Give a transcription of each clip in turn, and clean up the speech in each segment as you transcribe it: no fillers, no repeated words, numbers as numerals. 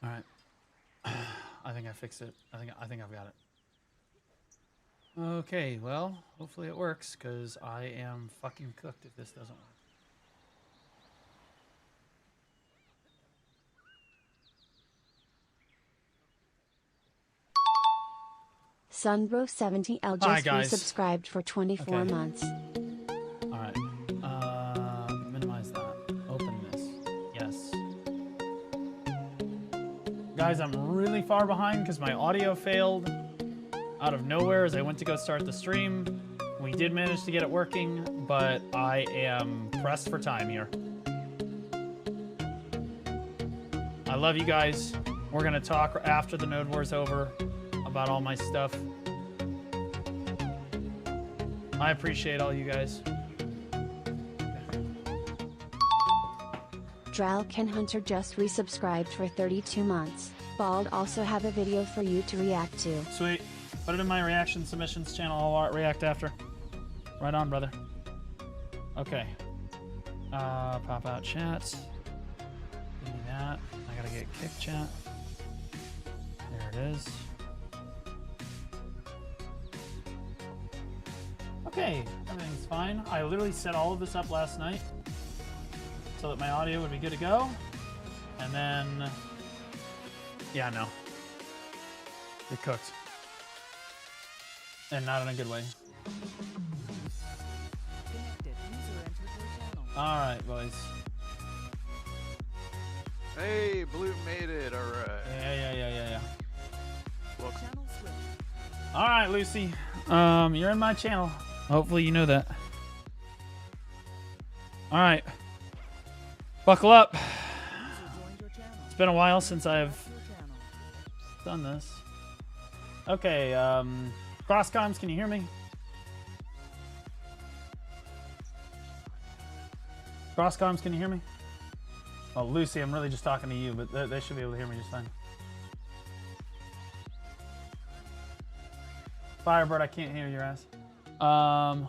All right. I think I fixed it. I think I've got it. Okay, well, hopefully it works, because I am fucking cooked if this doesn't work. Sunbro70L Hi, just guys. resubscribed for 24 months. All right. Minimize that. Open this. Yes. Guys, I'm really far behind because my audio failed out of nowhere as I went to go start the stream. We did manage to get it working, but I am pressed for time here. I love you guys. We're going to talk after the Node War's over about all my stuff. I appreciate all you guys. Dralken Hunter just resubscribed for 32 months. Bald also have a video for you to react to. Sweet. Put it in my reaction submissions channel. I'll react after. Right on, brother. Okay. Pop out chat. Give me that. I gotta get kick chat. There it is. Okay, everything's fine. I literally set all of this up last night so that my audio would be good to go. And then, yeah, no. It cooked. And not in a good way. Alright, boys. Hey, Blue made it, alright. Yeah. Welcome. Alright, Lucy. You're in my channel. Hopefully you know that. Alright. Buckle up. It's been a while since I've done this. Okay, cross-comms, can you hear me? Cross-comms, can you hear me? Oh, Lucy, I'm really just talking to you, but they should be able to hear me just fine. Firebird, I can't hear your ass. How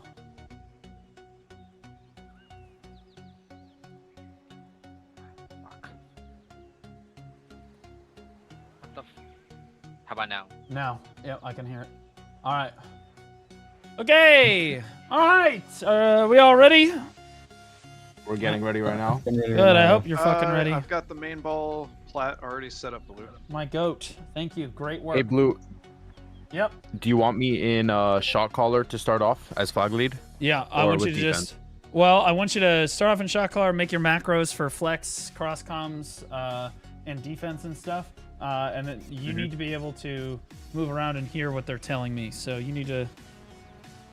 about now? Now. Yep, I can hear it. All right. Okay. All right. We all ready? We're getting ready right now. Good. I hope you're fucking ready. I've got the main ball plat already set up, Blue. My goat. Thank you. Great work. Hey, Blue. Yep. Do you want me in shot caller to start off as flag lead? Yeah, I want you to defense? just. Well, I want you to start off in shot caller, make your macros for flex, cross comms, and defense and stuff. And then you need to be able to move around and hear what they're telling me. So you need to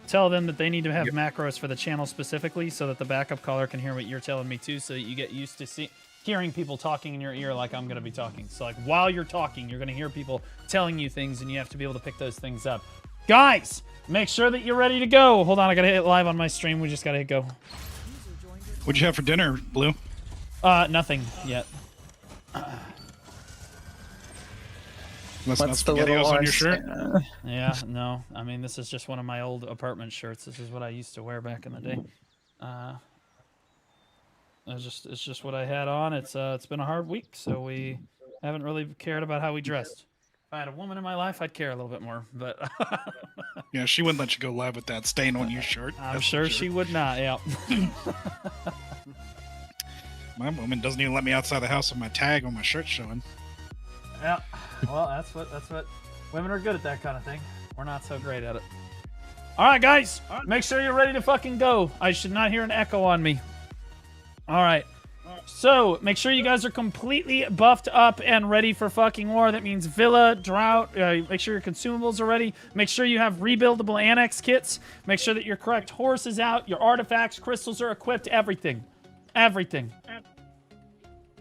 tell them that they need to have macros for the channel specifically so that the backup caller can hear what you're telling me too, so that you get used to hearing people talking in your ear like I'm going to be talking. So like while you're talking, you're going to hear people telling you things and you have to be able to pick those things up. Guys, make sure that you're ready to go. Hold on, I got to hit live on my stream. We just got to hit go. What'd you have for dinner, Blue? Nothing yet. Must not SpaghettiOs on your shirt? Yeah, no. I mean, this is just one of my old apartment shirts. This is what I used to wear back in the day. It's just what I had on. It's been a hard week, so we haven't really cared about how we dressed. If I had a woman in my life, I'd care a little bit more, but Yeah, she wouldn't let you go live with that stain on your shirt. I'm sure she would not. Yeah. My woman doesn't even let me outside the house with my tag on my shirt showing. Yeah. Well, that's what women are good at, that kind of thing. We're not so great at it. All right, guys, make sure you're ready to fucking go. I should not hear an echo on me. All right. So make sure you guys are completely buffed up and ready for fucking war. That means Villa, Drought. Make sure your consumables are ready. Make sure you have rebuildable annex kits. Make sure that your correct horse is out. Your artifacts, crystals are equipped. Everything. Everything.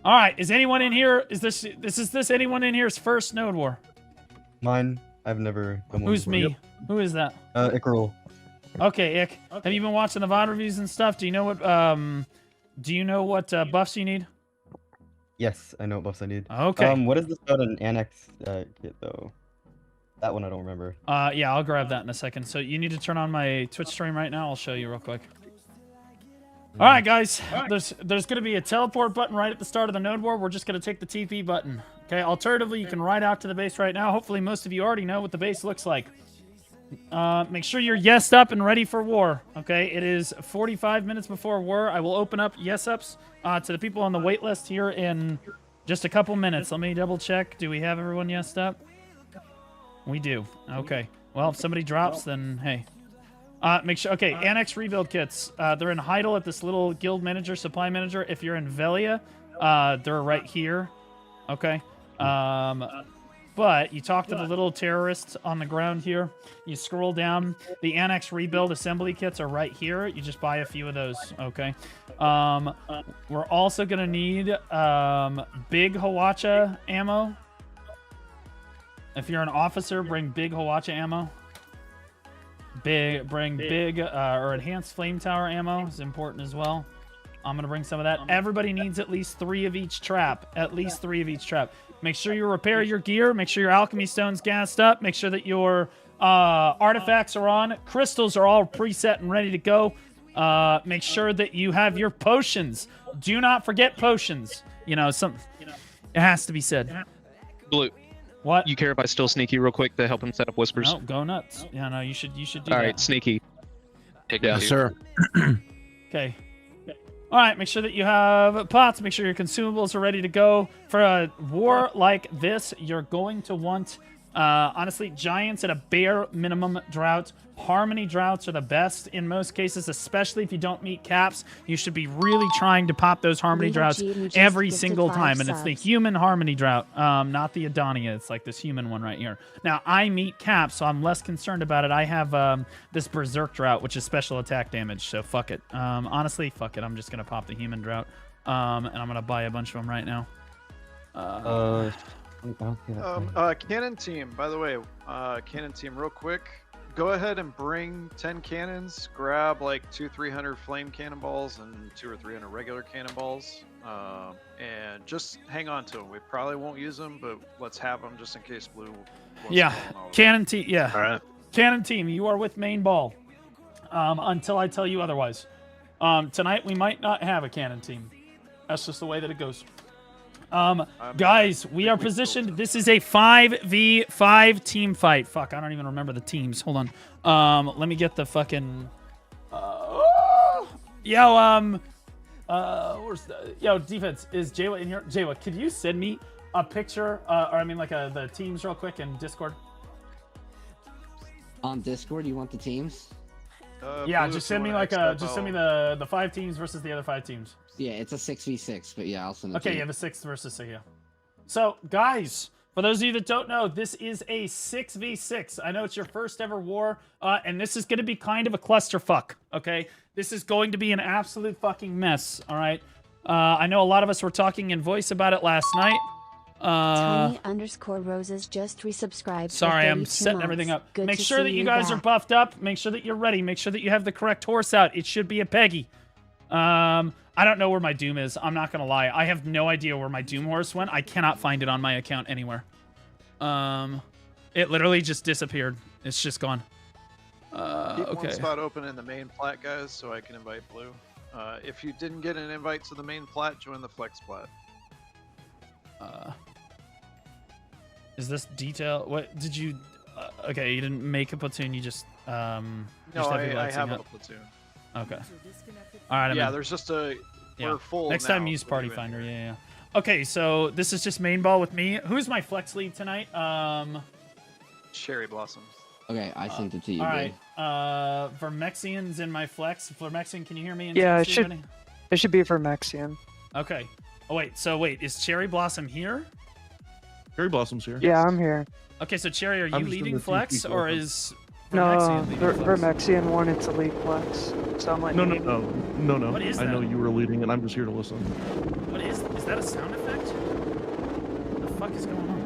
All right. Is anyone in here? Is this anyone in here's first Node War? Mine. I've never done one Who's before. me? Yep. Who is that? Icarol. Okay, Ick. Have you been watching the VOD reviews and stuff? Do you know what buffs you need? Yes, I know what buffs I need. Okay. What is this about an annex kit though? That one I don't remember. Yeah, I'll grab that in a second. So you need to turn on my Twitch stream right now. I'll show you real quick. All right, guys. There's going to be a teleport button right at the start of the node war. We're just going to take the TP button. Okay. Alternatively, you can ride out to the base right now. Hopefully, most of you already know what the base looks like. Make sure you're yesed up and ready for war. Okay. It is 45 minutes before war. I will open up yes ups to the people on the wait list here in just a couple minutes. Let me double check. Do we have everyone yesed up? We do. Okay. Well, if somebody drops, then hey. Make sure. Okay, annex rebuild kits. They're in Heidel at this little guild manager, supply manager. If you're in Velia, they're right here. Okay. But you talk to the little terrorists on the ground here. You scroll down. The annex rebuild assembly kits are right here. You just buy a few of those. Okay. We're also gonna need big Hawacha ammo. If you're an officer, bring big Hawacha ammo. Bring big or enhanced flame tower ammo is important as well. I'm gonna bring some of that. Everybody needs at least 3 of each trap. At least 3 of each trap. Make sure you repair your gear. Make sure your alchemy stone's gassed up. Make sure that your artifacts are on. Crystals are all preset and ready to go. Make sure that you have your potions. Do not forget potions. You know, it has to be said. Blue. What? You care if I still sneaky real quick to help him set up whispers? No, go nuts. Yeah, no, you should do that. All right, sneaky. Take Yeah, two. Sir. Okay. All right, make sure that you have pots. Make sure your consumables are ready to go. For a war like this, you're going to want, honestly, giants at a bare minimum drought. Harmony droughts are the best in most cases, especially if you don't meet caps. You should be really trying to pop those harmony droughts every single time. And it's the human harmony drought, not the Adonia. It's like this human one right here. Now, I meet caps, so I'm less concerned about it. I have this berserk drought, which is special attack damage, so fuck it. Honestly, fuck it. I'm just going to pop the human drought, and I'm going to buy a bunch of them right now. I don't see that. Cannon team, by the way, cannon team, real quick. Go ahead and bring 10 cannons. Grab like 200-300 flame cannonballs and 200 or 300 regular cannonballs, and just hang on to them. We probably won't use them, but let's have them just in case Blue. wants Yeah, to pull them out. cannon team. Yeah. All right. Cannon team, you are with main ball until I tell you otherwise. Tonight we might not have a cannon team. That's just the way that it goes. Guys, we are positioned. This is a 5v5 team fight. Fuck, I don't even remember the teams. Hold on. Let me get the fucking. Yo, defense, is Jaywa in here? Jaywa, could you send me a picture, or I mean, like the teams real quick in Discord? On Discord, you want the teams? Yeah, Blue, just if you send me wanna like X just send me out- the 5 teams versus the other 5 teams. Yeah, it's a 6v6, but yeah, I'll send it to Okay, you. yeah, the 6 versus 6, yeah. So, guys, for those of you that don't know, this is a 6v6. I know it's your first ever war, and this is going to be kind of a clusterfuck, okay? This is going to be an absolute fucking mess, all right? I know a lot of us were talking in voice about it last night. Tiny_roses just resubscribed. Sorry, for I'm 32 setting months. everything up. Good Make to sure see that you guys are back. buffed up. Make sure that you're ready. Make sure that you have the correct horse out. It should be a Peggy. I don't know where my Doom is. I'm not gonna lie. I have no idea where my Doom horse went. I cannot find it on my account anywhere. It literally just disappeared. It's just gone. Keep Okay. one spot open in the main plat, guys, so I can invite Blue. If you didn't get an invite to the main plat, join the flex plat. Is this detail? What did you? Okay, you didn't make a platoon. You just No, just have I people have Xing a up. platoon. Okay. All right. I'm Yeah, in. there's just a. Yeah. We're full. Next now, time use so Party you in Finder. here. Yeah. Okay, so this is just main ball with me. Who's my flex lead tonight? Cherry blossoms. Okay, I sent it to you. All dude. right. Vermexian's in my flex. Vermexian, can you hear me? In Yeah, text, it should- everybody? It should be for Maxian. Okay. Oh wait. So wait, is Cherry Blossom here? Cherry Blossom's here. Yeah, I'm here. Okay, so Cherry, are you I'm just in leading the flex TP or open. is No, Vermexian leading flex? Vermexian wanted to lead flex, so I'm like, No, no. What is I know that? you were leading, and I'm just here to listen. What is that a sound effect? What the fuck is going on?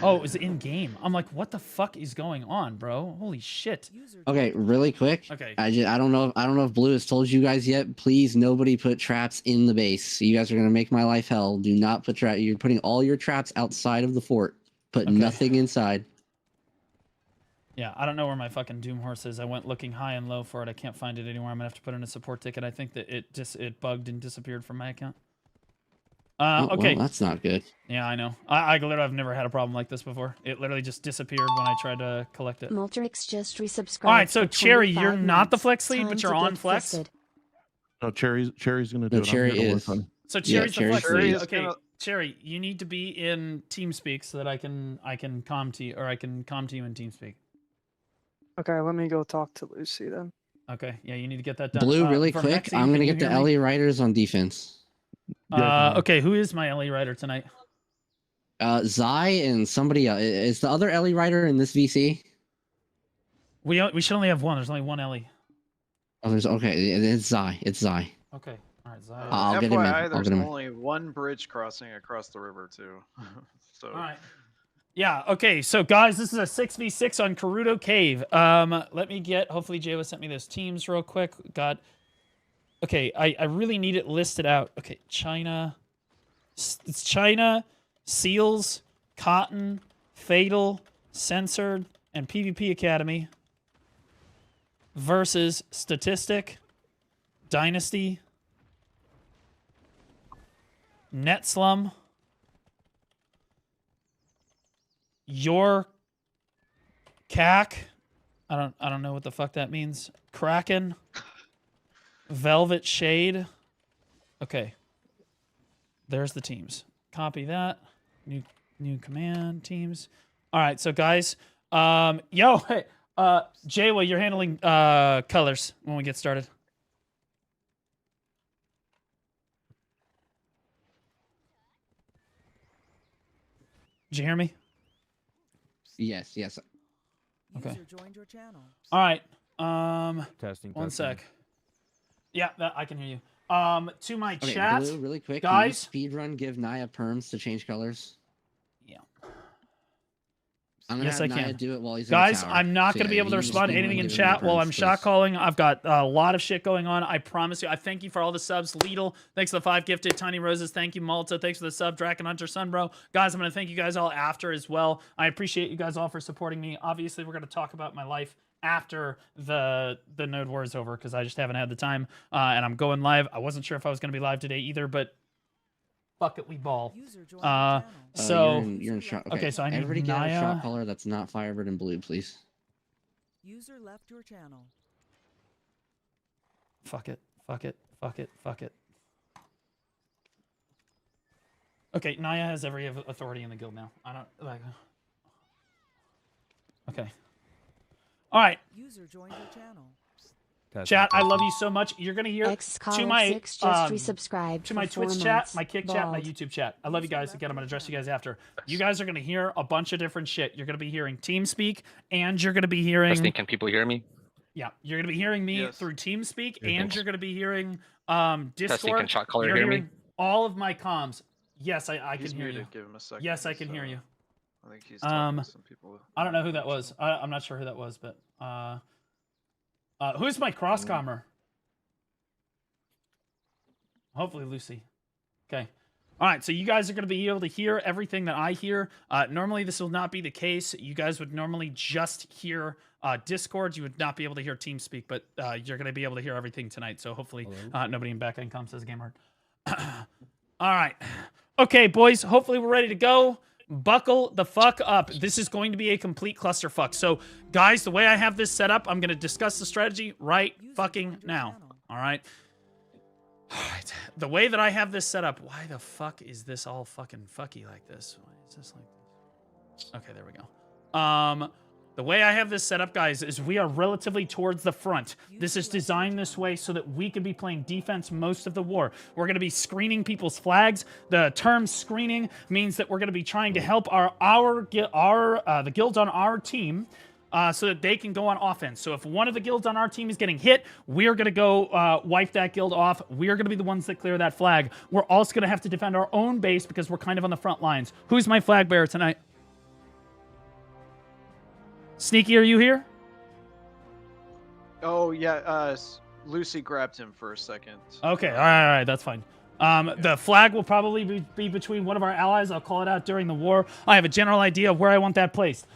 Oh, it's in game. I'm like, what the fuck is going on, bro? Holy shit. Okay, really quick. Okay. I don't know if Blue has told you guys yet. Please, nobody put traps in the base. You guys are gonna make my life hell. Do not put traps. You're putting all your traps outside of the fort. Put Okay. nothing inside. Yeah, I don't know where my fucking Doom Horse is. I went looking high and low for it. I can't find it anywhere. I'm gonna have to put in a support ticket. I think that it bugged and disappeared from my account. Okay. Well, that's not good. Yeah, I know. I literally have never had a problem like this before. It literally just disappeared when I tried to collect it. Multrix just resubscribed. All right, so for Cherry, 25 you're not the months. flex lead, Time but to you're on get flex. fisted. No, Cherry's gonna do No, it. Cherry I'm here to is. work on. So Yeah, Cherry's the Cherry's flex the lead. lead. Okay, Gonna- Cherry, you need to be in TeamSpeak so that I can comm to you, or I can comm to you in TeamSpeak. Okay, let me go talk to Lucy then. Okay, yeah, you need to get that done. Blue, really for quick. Mexi, I'm can gonna you get the hear me? LE Riders on defense. Okay, who is my LE Rider tonight? Zai and somebody else. Is the other LE Rider in this VC? We should only have one. There's only one LE. Oh, there's okay. It's Zai. It's Zai. Okay, all right, Zaya. I'll get him in. FYI, I'll there's get him in. only one bridge crossing across the river too. So All right. Yeah, okay, so guys, this is a 6v6 on Karuto Cave. Let me get, hopefully Jayla sent me those teams real quick. Okay, I really need it listed out. Okay, China. It's China, Seals, Cotton, Fatal, Censored, and PvP Academy versus Statistic, Dynasty, Netslum, Your Cack. I don't know what the fuck that means. Kraken. Velvet Shade. Okay. There's the teams. Copy that. New command teams. All right, so guys, hey, Jaywa, you're handling colors when we get started. Did you hear me? Yes. Yes. Okay. All right. Testing. One testing. sec. Yeah, I can hear you. To my Okay, chat, Blue, really quick. guys. Speed run. Give Naya perms to change colors. Yeah. I'm gonna Yes, have I Naya can. do it while he's Guys, in the tower. I'm not So, going to be yeah, able to you just respond to speed anything run, in give him the chat while perms, I'm please. shot calling. I've got a lot of shit going on. I promise you. I thank you for all the subs. Lidl, thanks for the 5 gifted. Tiny Roses, thank you. Malta, thanks for the sub. Draken Hunter, Sunbro. Guys, I'm going to thank you guys all after as well. I appreciate you guys all for supporting me. Obviously, we're going to talk about my life after the Node War is over because I just haven't had the time. And I'm going live. I wasn't sure if I was going to be live today either, but fuck it, we ball. So you're in shot. okay, so I need everybody get a Naya. shot caller that's not Firebird and Blue, please. User left your channel. Fuck it. Fuck it. Fuck it. Fuck it. Okay, Naya has every authority in the guild now. I don't like. Okay. All right. User joined your channel. Testing, Chat, I testing. love you so much. You're gonna hear to my X6 just resubscribed to my for 4 Twitch chat, months. my Kick chat, my Bald. YouTube chat. I love you guys. Again, I'm gonna address you guys after. You guys are gonna hear a bunch of different shit. You're gonna be hearing TeamSpeak, and you're gonna be hearing. Testing, can people hear me? Yeah, you're gonna be hearing me Yes. through TeamSpeak, Yeah, and thanks. you're gonna be hearing Testing, Discord. can shot caller You're hear me? hearing all of my comms. Yes, I He's can hear muted. you. Give him a second. Yes, I can hear you. I think he's talking to some people. I don't know who that was. I'm not sure who that was, but who's my cross-commer? Hopefully Lucy. Okay. All right, so you guys are going to be able to hear everything that I hear. Normally, this will not be the case. You guys would normally just hear Discord. You would not be able to hear TeamSpeak, but you're going to be able to hear everything tonight. So hopefully nobody in back end comms says game hard. All right. Okay, boys, hopefully we're ready to go. Buckle the fuck up. This is going to be a complete clusterfuck. So, guys, the way I have this set up, I'm going to discuss the strategy right fucking now. All right? All right. The way that I have this set up, why the fuck is this all fucking fucky like this? Why is this like this? Okay, there we go. The way I have this set up, guys, is we are relatively towards the front. This is designed this way so that we can be playing defense most of the war. We're going to be screening people's flags. The term screening means that we're going to be trying to help the guilds on our team so that they can go on offense. So if one of the guilds on our team is getting hit, we're going to go wipe that guild off. We're going to be the ones that clear that flag. We're also going to have to defend our own base because we're kind of on the front lines. Who's my flag bearer tonight? Sneaky, are you here? Oh yeah, Lucy grabbed him for a second. Okay, all right, that's fine. The flag will probably be between one of our allies. I'll call it out during the war. I have a general idea of where I want that placed.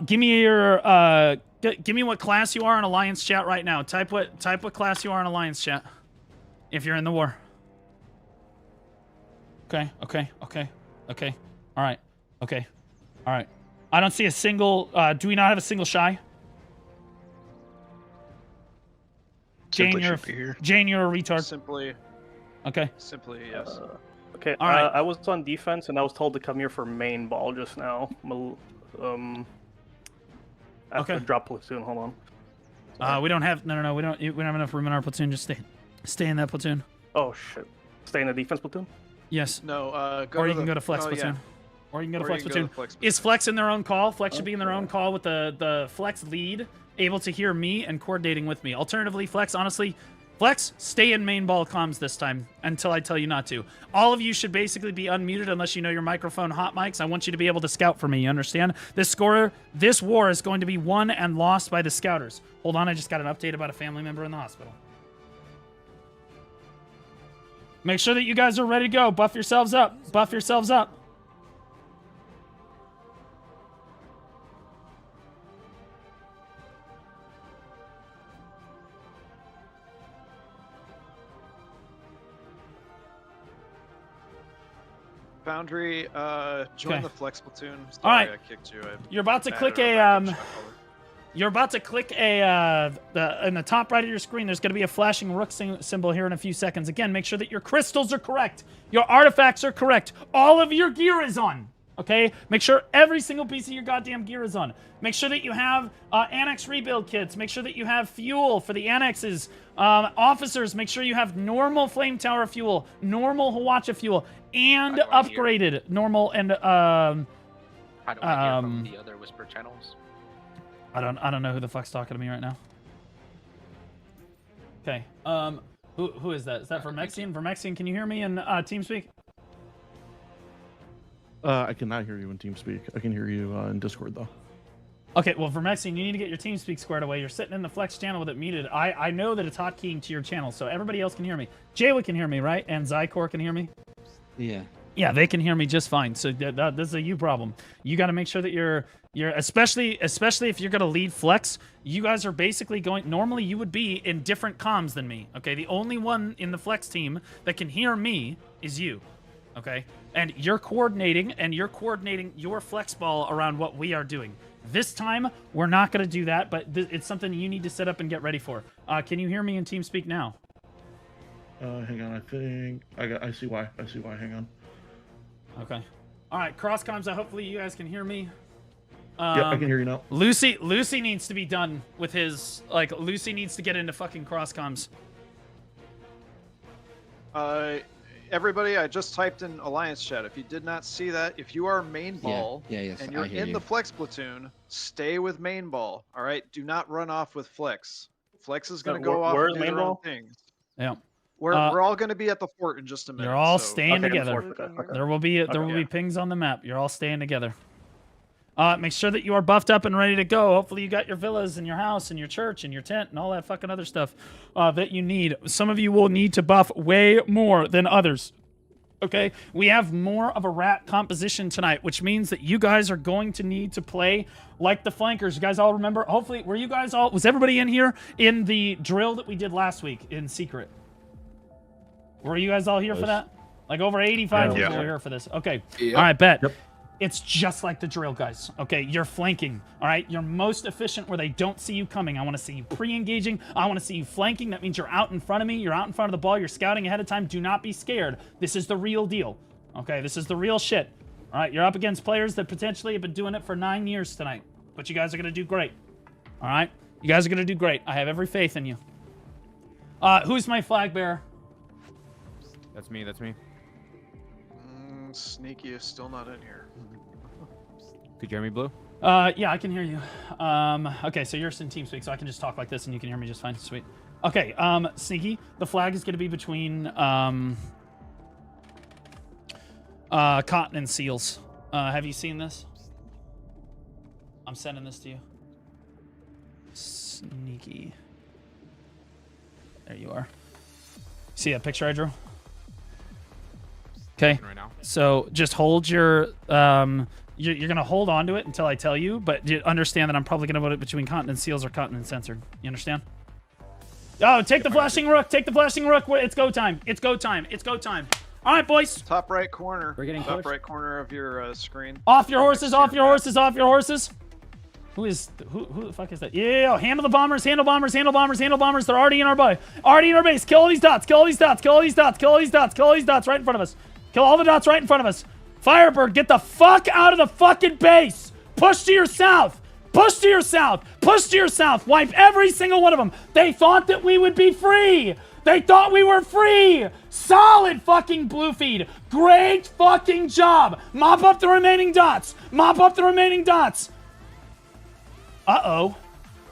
Give me your give me what class you are in Alliance chat right now. Type what class you are in Alliance chat. If you're in the war. Okay. All right. Okay. All right. I don't see a single. Do we not have a single shy? Jane, you're a retard. Simply. Okay. Simply, yes. Okay. All right. I was on defense, and I was told to come here for main ball just now. After drop platoon. Hold on. We don't have. No. We don't have enough room in our platoon. Just stay in that platoon. Oh shit. Stay in the defense platoon. Yes. No. Or you can go to flex platoon. Or you can go to flex platoon. Is flex in their own call? Flex should be in their own call with the flex lead able to hear me and coordinating with me. Alternatively, flex, honestly, flex, stay in main ball comms this time until I tell you not to. All of you should basically be unmuted unless you know your microphone hot mics. I want you to be able to scout for me, you understand? This war is going to be won and lost by the scouters. Hold on, I just got an update about a family member in the hospital. Make sure that you guys are ready to go. Buff yourselves up. Buff yourselves up. Foundry, join the flex platoon. Sorry, all right. I kicked you. You're about to click a You're about to click a in the top right of your screen. There's going to be a flashing rook symbol here in a few seconds. Again, make sure that your crystals are correct, your artifacts are correct, all of your gear is on. Okay, make sure every single piece of your goddamn gear is on. Make sure that you have annex rebuild kits. Make sure that you have fuel for the annexes. Officers, make sure you have normal flame tower fuel, normal Hawacha fuel, and upgraded normal and How do I hear from the other whisper channels? I don't know who the fuck's talking to me right now. Okay. Who is that? Is that Vermexian? Vermexian, can you hear me in TeamSpeak? I cannot hear you in TeamSpeak. I can hear you in Discord though. Okay, well, Vermexian, you need to get your TeamSpeak squared away. You're sitting in the Flex channel with it muted. I know that it's hotkeying to your channel, so everybody else can hear me. Jaywa can hear me, right? And Zykor can hear me? Yeah. Yeah, they can hear me just fine. So this is a you problem. You got to make sure that you're especially if you're going to lead Flex, you guys are basically going, normally you would be in different comms than me, okay? The only one in the Flex team that can hear me is you, okay? And you're coordinating your Flex ball around what we are doing. This time, we're not going to do that, but it's something you need to set up and get ready for. Can you hear me in TeamSpeak now? Hang on, I think I see why. Hang on. Okay. All right, cross comms. Hopefully you guys can hear me. Yeah, I can hear you now. Lucy needs to be done with his Lucy needs to get into fucking cross comms. Everybody, I just typed in Alliance chat. If you did not see that, if you are main ball and you're in the Flex platoon, stay with main ball. All right, do not run off with Flex. Flex is going to go off and do their own things. Yeah. We're all going to be at the fort in just a minute. You're all staying together. There will be pings on the map. You're all staying together. Make sure that you are buffed up and ready to go. Hopefully you got your villas and your house and your church and your tent and all that fucking other stuff that you need. Some of you will need to buff way more than others. Okay? We have more of a rat composition tonight, which means that you guys are going to need to play like the flankers. You guys all remember? Hopefully, was everybody in here in the drill that we did last week in secret? Were you guys all here for that? Like over 85 people were here for this. Okay. Yep. All right, bet. Yep. It's just like the drill, guys. Okay, you're flanking. All right, you're most efficient where they don't see you coming. I want to see you pre-engaging. I want to see you flanking. That means you're out in front of me. You're out in front of the ball. You're scouting ahead of time. Do not be scared. This is the real deal. Okay, this is the real shit. All right, you're up against players that potentially have been doing it for 9 years tonight. But you guys are going to do great. All right? You guys are going to do great. I have every faith in you. Who's my flag bearer? That's me. Sneaky is still not in here. Could you hear me, Blue? Yeah, I can hear you. Okay, so you're in TeamSpeak, so I can just talk like this and you can hear me just fine. Sweet. Okay, Sneaky, the flag is going to be between Cotton and Seals. Have you seen this? I'm sending this to you. Sneaky. There you are. See that picture I drew? Okay. Right now. So just hold your you're gonna hold on to it until I tell you, but you understand that I'm probably gonna put it between continent seals or continent censored. You understand? Oh, take the flashing rook. Take the flashing rook. It's go time. It's go time. It's go time. All right, boys. Top right corner. We're getting top close. right corner of your screen. Off your horses. Off your horses. Off your horses. Who the fuck is that? Yeah, handle the bombers. Handle bombers. Handle bombers. Handle bombers. They're already in our base. Already in our base. Kill all these dots. Kill all these dots. Kill all these dots. Kill all these dots. Kill all these dots right in front of us. Kill all the dots right in front of us. Firebird, get the fuck out of the fucking base. Push to your south. Push to your south. Push to your south. Wipe every single one of them. They thought that we would be free. They thought we were free. Solid fucking blue feed. Great fucking job. Mop up the remaining dots. Mop up the remaining dots. Uh-oh.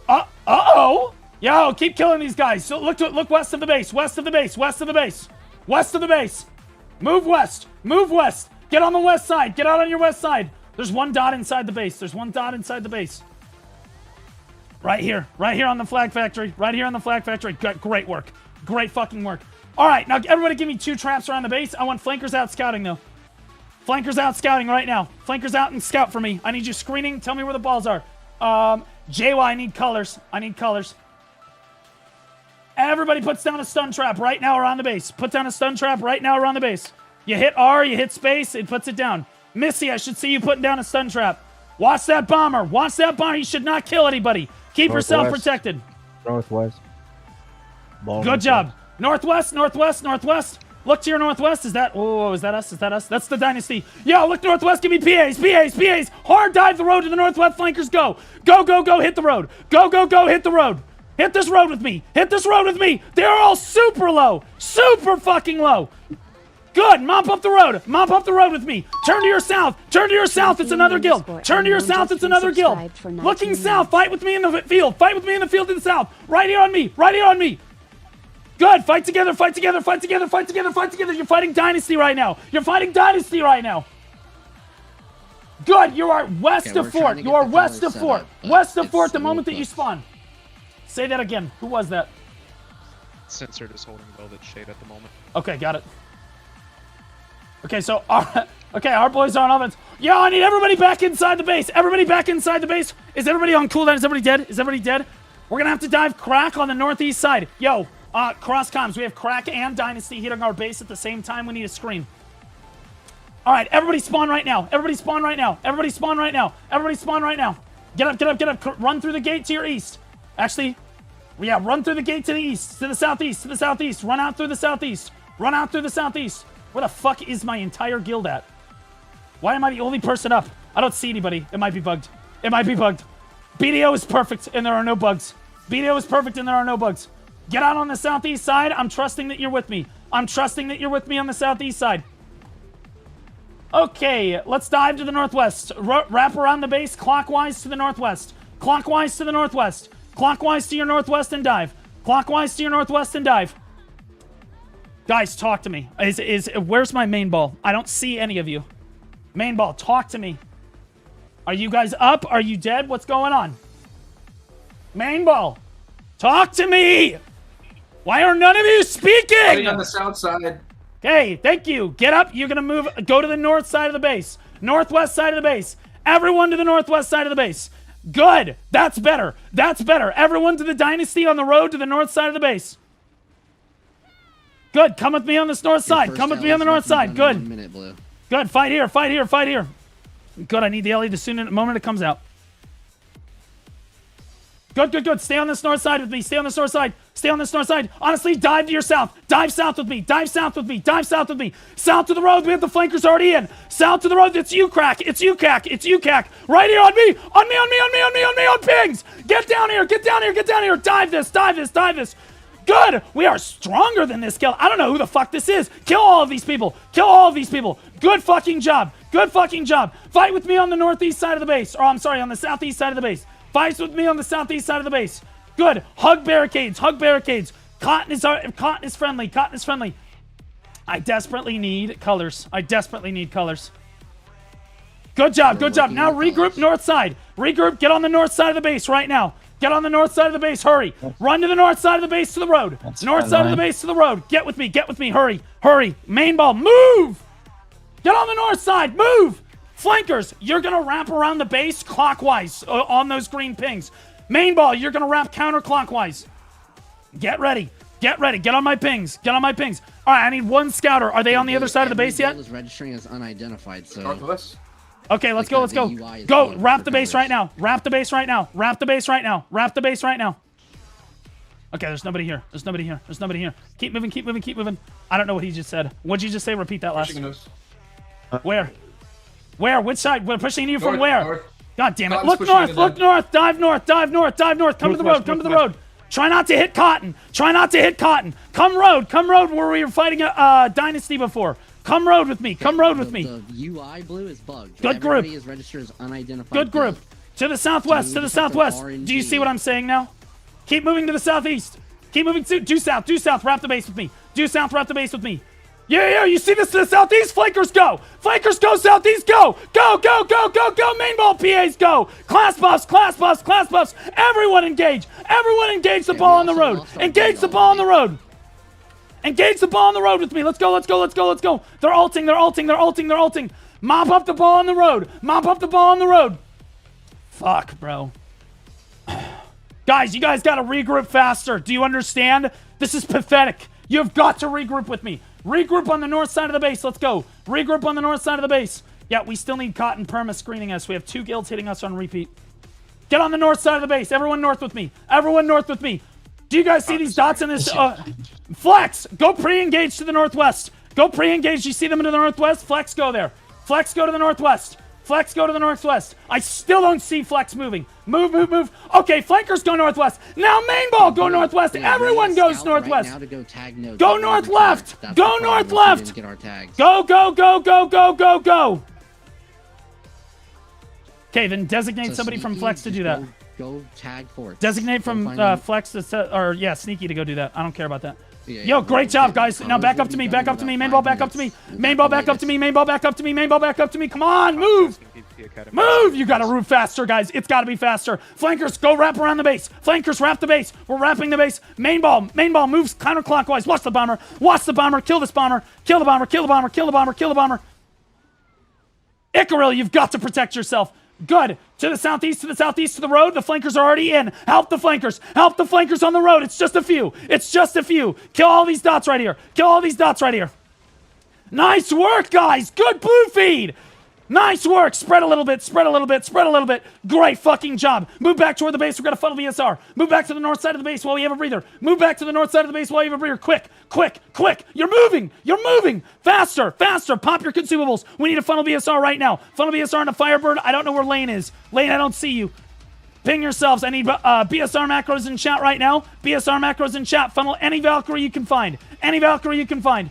Uh-oh. Yo, keep killing these guys. So look west of the base. West of the base. West of the base. West of the base. Move west. Move west. Get on the west side. Get out on your west side. There's one dot inside the base. There's one dot inside the base. Right here. Right here on the flag factory. Right here on the flag factory. Great work. Great fucking work. All right, now everybody give me 2 traps around the base. I want flankers out scouting, though. Flankers out scouting right now. Flankers out and scout for me. I need you screening. Tell me where the balls are. JY, I need colors. I need colors. Everybody puts down a stun trap right now around the base. Put down a stun trap right now around the base. You hit R, you hit space, it puts it down. Missy, I should see you putting down a stun trap. Watch that bomber. Watch that bomber. You should not kill anybody. Keep yourself protected. Northwest. Good job. Northwest, northwest, northwest. Look to your northwest. Is that... Oh, is that us? Is that us? That's the dynasty. Yo, look northwest. Give me PAs, PAs, PAs. Hard dive the road to the northwest flankers. Go. Go, go, go. Hit the road. Go, go, go. Hit the road. Hit this road with me. Hit this road with me. They're all super low. Super fucking low. Good. Mop up the road. Mop up the road with me. Turn to your south. Turn to your south. It's another guild. Turn to your south. It's another guild. Looking south. Fight with me in the field. Fight with me in the field to the south. Right here on me. Right here on me. Good. Fight together. Fight together. Fight together. Fight together. Fight together. You're fighting Dynasty right now. You're fighting Dynasty right now. Good. You are west of Fort. You are west of Fort. West of Fort the moment that you spawn. Say that again. Who was that? Censored is holding velvet shade at the moment. Okay, got it. Okay, so our boys are on offense. Yo, I need everybody back inside the base. Everybody back inside the base. Is everybody on cooldown? Is everybody dead? Is everybody dead? We're gonna have to dive Crack on the northeast side. Yo, cross comms. We have Crack and Dynasty hitting our base at the same time. We need a screen. All right, everybody spawn right now. Everybody spawn right now. Everybody spawn right now. Everybody spawn right now. Get up, get up, get up. Run through the gate to your east. Actually, yeah, run through the gate to the east, to the southeast, to the southeast. Run out through the southeast. Run out through the southeast. Where the fuck is my entire guild at? Why am I the only person up? I don't see anybody. It might be bugged. It might be bugged. BDO is perfect and there are no bugs. BDO is perfect and there are no bugs. Get out on the southeast side. I'm trusting that you're with me. I'm trusting that you're with me on the southeast side. Okay, let's dive to the northwest. Wrap around the base clockwise to the northwest. Clockwise to the northwest. Clockwise to your northwest and dive. Clockwise to your northwest and dive. Guys, talk to me. Where's my main ball? I don't see any of you. Main ball, talk to me. Are you guys up? Are you dead? What's going on? Main ball, talk to me. Why are none of you speaking? On the south side. Okay, thank you. Get up. You're gonna move. Go to the north side of the base. Northwest side of the base. Everyone to the northwest side of the base. Good. That's better. That's better. Everyone to the Dynasty on the road to the north side of the base. Good. Come with me on this north side. Come with me on the north side. Good. 1 minute, Blue. Good. Fight here. Fight here. Fight here. Good. I need the LE the moment it comes out. Good, good, good. Stay on this north side with me. Stay on this north side. Stay on this north side. Honestly, dive to your south. Dive south with me. Dive south with me. Dive south with me. South to the road. We have the flankers already in. South to the road. It's you, Crack. It's you, Cack. It's you, Cack. Right here on me. On me, on me, on me, on me, on me, on pings. Get down here. Get down here. Get down here. Dive this. Dive this. Dive this. Good. We are stronger than this kill. I don't know who the fuck this is. Kill all of these people. Kill all of these people. Good fucking job. Good fucking job. Fight with me on the northeast side of the base. Or I'm sorry, on the southeast side of the base. Fight with me on the southeast side of the base. Good. Hug barricades. Hug barricades. Cotton is friendly. Cotton is friendly. I desperately need colors. I desperately need colors. Good job. Good job. Now regroup north side. Regroup. Get on the north side of the base right now. Get on the north side of the base. Hurry. Run to the north side of the base to the road. North side of the base to the road. Get with me. Get with me. Hurry. Hurry. Main ball. Move. Get on the north side. Move. Flankers, you're going to wrap around the base clockwise on those green pings. Main ball, you're going to wrap counterclockwise. Get ready. Get ready. Get on my pings. Get on my pings. All right, I need one scouter. Are they on the other side of the base yet? Is registering as unidentified, so... Okay, let's go. Let's go. Go. Wrap the base right now. Wrap the base right now. Wrap the base right now. Wrap the base right now. Okay, there's nobody here. There's nobody here. There's nobody here. Keep moving. Keep moving. Keep moving. I don't know what he just said. What'd you just say? Repeat that last. Where? Where? Which side? We're pushing you from where? God damn it. Look north. Look north. Dive north. Dive north. Dive north. Come to the road. Come to the road. Try not to hit cotton. Try not to hit cotton. Come road. Come road where we were fighting a dynasty before. Come road with me. Come road with me. The UI blue is bugged. Good group. Everybody is registered as unidentified. Good group. To the southwest. To the southwest. Do you see what I'm saying now? Keep moving to the southeast. Keep moving to due south. Due south. Wrap the base with me. Due south. Wrap the base with me. Yeah. You see this to the southeast? Flankers go. Flankers go southeast. Go. Go. Go. Go. Go. Go. Main ball PAs go. Class buffs. Class buffs. Class buffs. Everyone engage. Everyone engage the ball on the road. Engage the ball on the road. Engage the ball on the road with me. Let's go. Let's go. Let's go. Let's go. They're ulting. They're ulting. They're ulting. They're ulting. Mop up the ball on the road. Mop up the ball on the road. Fuck, bro. Guys, you guys got to regroup faster. Do you understand? This is pathetic. You've got to regroup with me. Regroup on the north side of the base. Let's go. Regroup on the north side of the base. Yeah, we still need Cotton Perma screening us. We have 2 guilds hitting us on repeat. Get on the north side of the base. Everyone north with me. Everyone north with me. Do you guys see these dots in this? Flex, go pre-engage to the northwest. Go pre-engage. You see them in the northwest? Flex, go there. Flex, go to the northwest. Flex, go to the northwest. I still don't see Flex moving. Move, move, move. Okay, flankers go northwest. Now main ball go northwest. Everyone goes northwest. Right now to go tag nodes. Go north left. Go north left. Get our tags. Go, go, go, go, go, go, go. Okay, then designate somebody from Flex to do that. Go tag forth. Designate from Flex to Sneaky to go do that. I don't care about that. Yo, great job, guys. Now back up to me. Back up to me. Main ball back up to me. Main ball back up to me. Main ball back up to me. Main ball back up to me. Come on, move. Move. You got to move faster, guys. It's got to be faster. Flankers, go wrap around the base. Flankers, wrap the base. We're wrapping the base. Main ball moves counterclockwise. Watch the bomber. Watch the bomber. Kill this bomber. Kill the bomber. Kill the bomber. Kill the bomber. Kill the bomber. Icaril, you've got to protect yourself. Good. To the southeast, to the road. The flankers are already in. Help the flankers. Help the flankers on the road. It's just a few. It's just a few. Kill all these dots right here. Kill all these dots right here. Nice work, guys. Good blue feed. Nice work. Spread a little bit. Spread a little bit. Spread a little bit. Great fucking job. Move back toward the base. We're going to funnel VSR. Move back to the north side of the base while we have a breather. Move back to the north side of the base while you have a breather. Quick, quick, quick. You're moving. You're moving. Faster, faster. Pop your consumables. We need a funnel VSR right now. Funnel VSR and a Firebird. I don't know where Lane is. Lane, I don't see you. Ping yourselves. I need BSR macros in chat right now. BSR macros in chat. Funnel any Valkyrie you can find. Any Valkyrie you can find.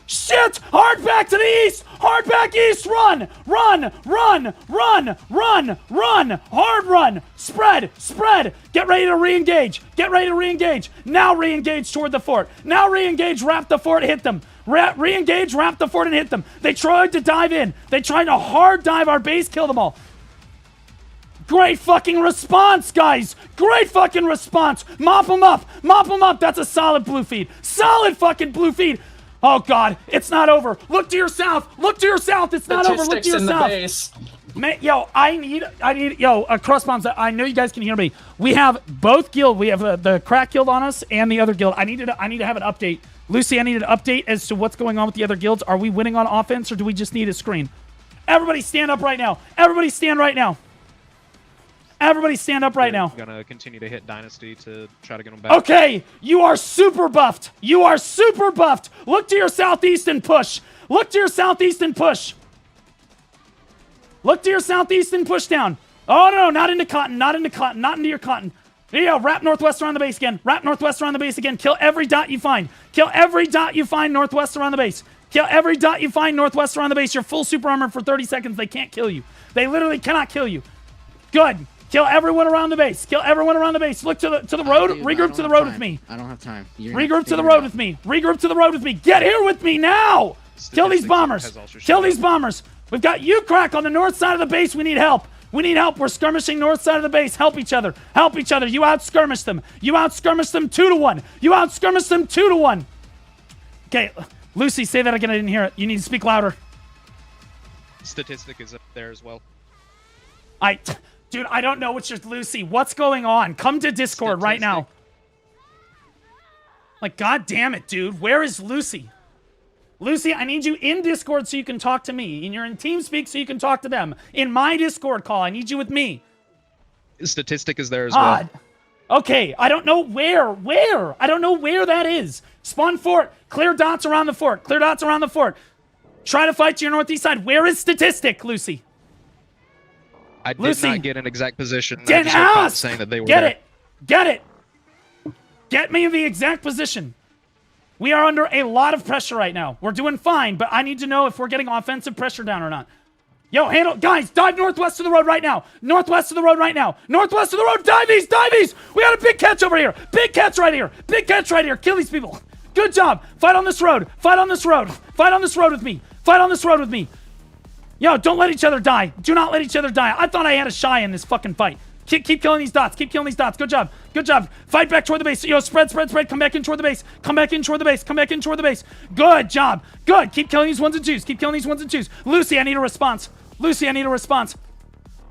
Shit! Hard back to the east! Hard back east! Run! Run! Run! Run! Run! Run! Hard run! Spread! Spread! Get ready to re-engage! Get ready to re-engage! Now re-engage toward the fort! Now re-engage, wrap the fort, hit them! Re-engage, wrap the fort, and hit them! They tried to dive in! They tried to hard dive our base, kill them all! Great fucking response, guys! Great fucking response! Mop them up! Mop them up! That's a solid blue feed! Solid fucking blue feed! Oh God, it's not over. Look to your south. Look to your south. It's not over. Look to your south. Man, yo, I need, cross bombs. I know you guys can hear me. We have both guild. We have the crack guild on us and the other guild. I need to have an update. Lucy, I need an update as to what's going on with the other guilds. Are we winning on offense or do we just need a screen? Everybody stand up right now. Everybody stand right now. Everybody stand up right now. We're gonna continue to hit Dynasty to try to get them back. Okay, you are super buffed. You are super buffed. Look to your southeast and push. Look to your southeast and push. Look to your southeast and push down. Oh, no, not into cotton. Not into cotton. Not into your cotton. There you go. Wrap northwest around the base again. Wrap northwest around the base again. Kill every dot you find. Kill every dot you find northwest around the base. Kill every dot you find northwest around the base. You're full super armor for 30 seconds. They can't kill you. They literally cannot kill you. Good. Kill everyone around the base. Kill everyone around the base. Look to the road. Regroup to the road with me. I don't have time. Regroup to the road with me. Regroup to the road with me. Get here with me now. Kill these bombers. Kill these bombers. We've got you, Crack, on the north side of the base. We need help. We need help. We're skirmishing north side of the base. Help each other. Help each other. You out-skirmish them. You out-skirmish them 2-1. You out-skirmish them 2-1. Okay, Lucy, say that again. I didn't hear it. You need to speak louder. Statistic is up there as well. Dude, I don't know what you're... Lucy, what's going on? Come to Discord right now. Like, god damn it, dude. Where is Lucy? Lucy, I need you in Discord so you can talk to me. And you're in TeamSpeak so you can talk to them. In my Discord call, I need you with me. Statistic is there as well. Okay, I don't know where. I don't know where that is. Spawn fort. Clear dots around the fort. Clear dots around the fort. Try to fight to your northeast side. Where is Statistic, Lucy? I did not get an exact position. I Then just heard cops ask! saying that they were Get there. it! Get it! Get me the exact position. We are under a lot of pressure right now. We're doing fine, but I need to know if we're getting offensive pressure down or not. Yo, handle... Guys, dive northwest of the road right now. Northwest of the road right now. Northwest of the road. Dive east. Dive east. We got a big catch over here. Big catch right here. Big catch right here. Kill these people. Good job. Fight on this road. Fight on this road. Fight on this road with me. Fight on this road with me. Yo, don't let each other die. Do not let each other die. I thought I had a shy in this fucking fight. Keep killing these dots. Keep killing these dots. Good job. Good job. Fight back toward the base. Yo, spread. Come back in toward the base. Come back in toward the base. Come back in toward the base. Good job. Good. Keep killing these ones and twos. Keep killing these ones and twos. Lucy, I need a response. Lucy, I need a response.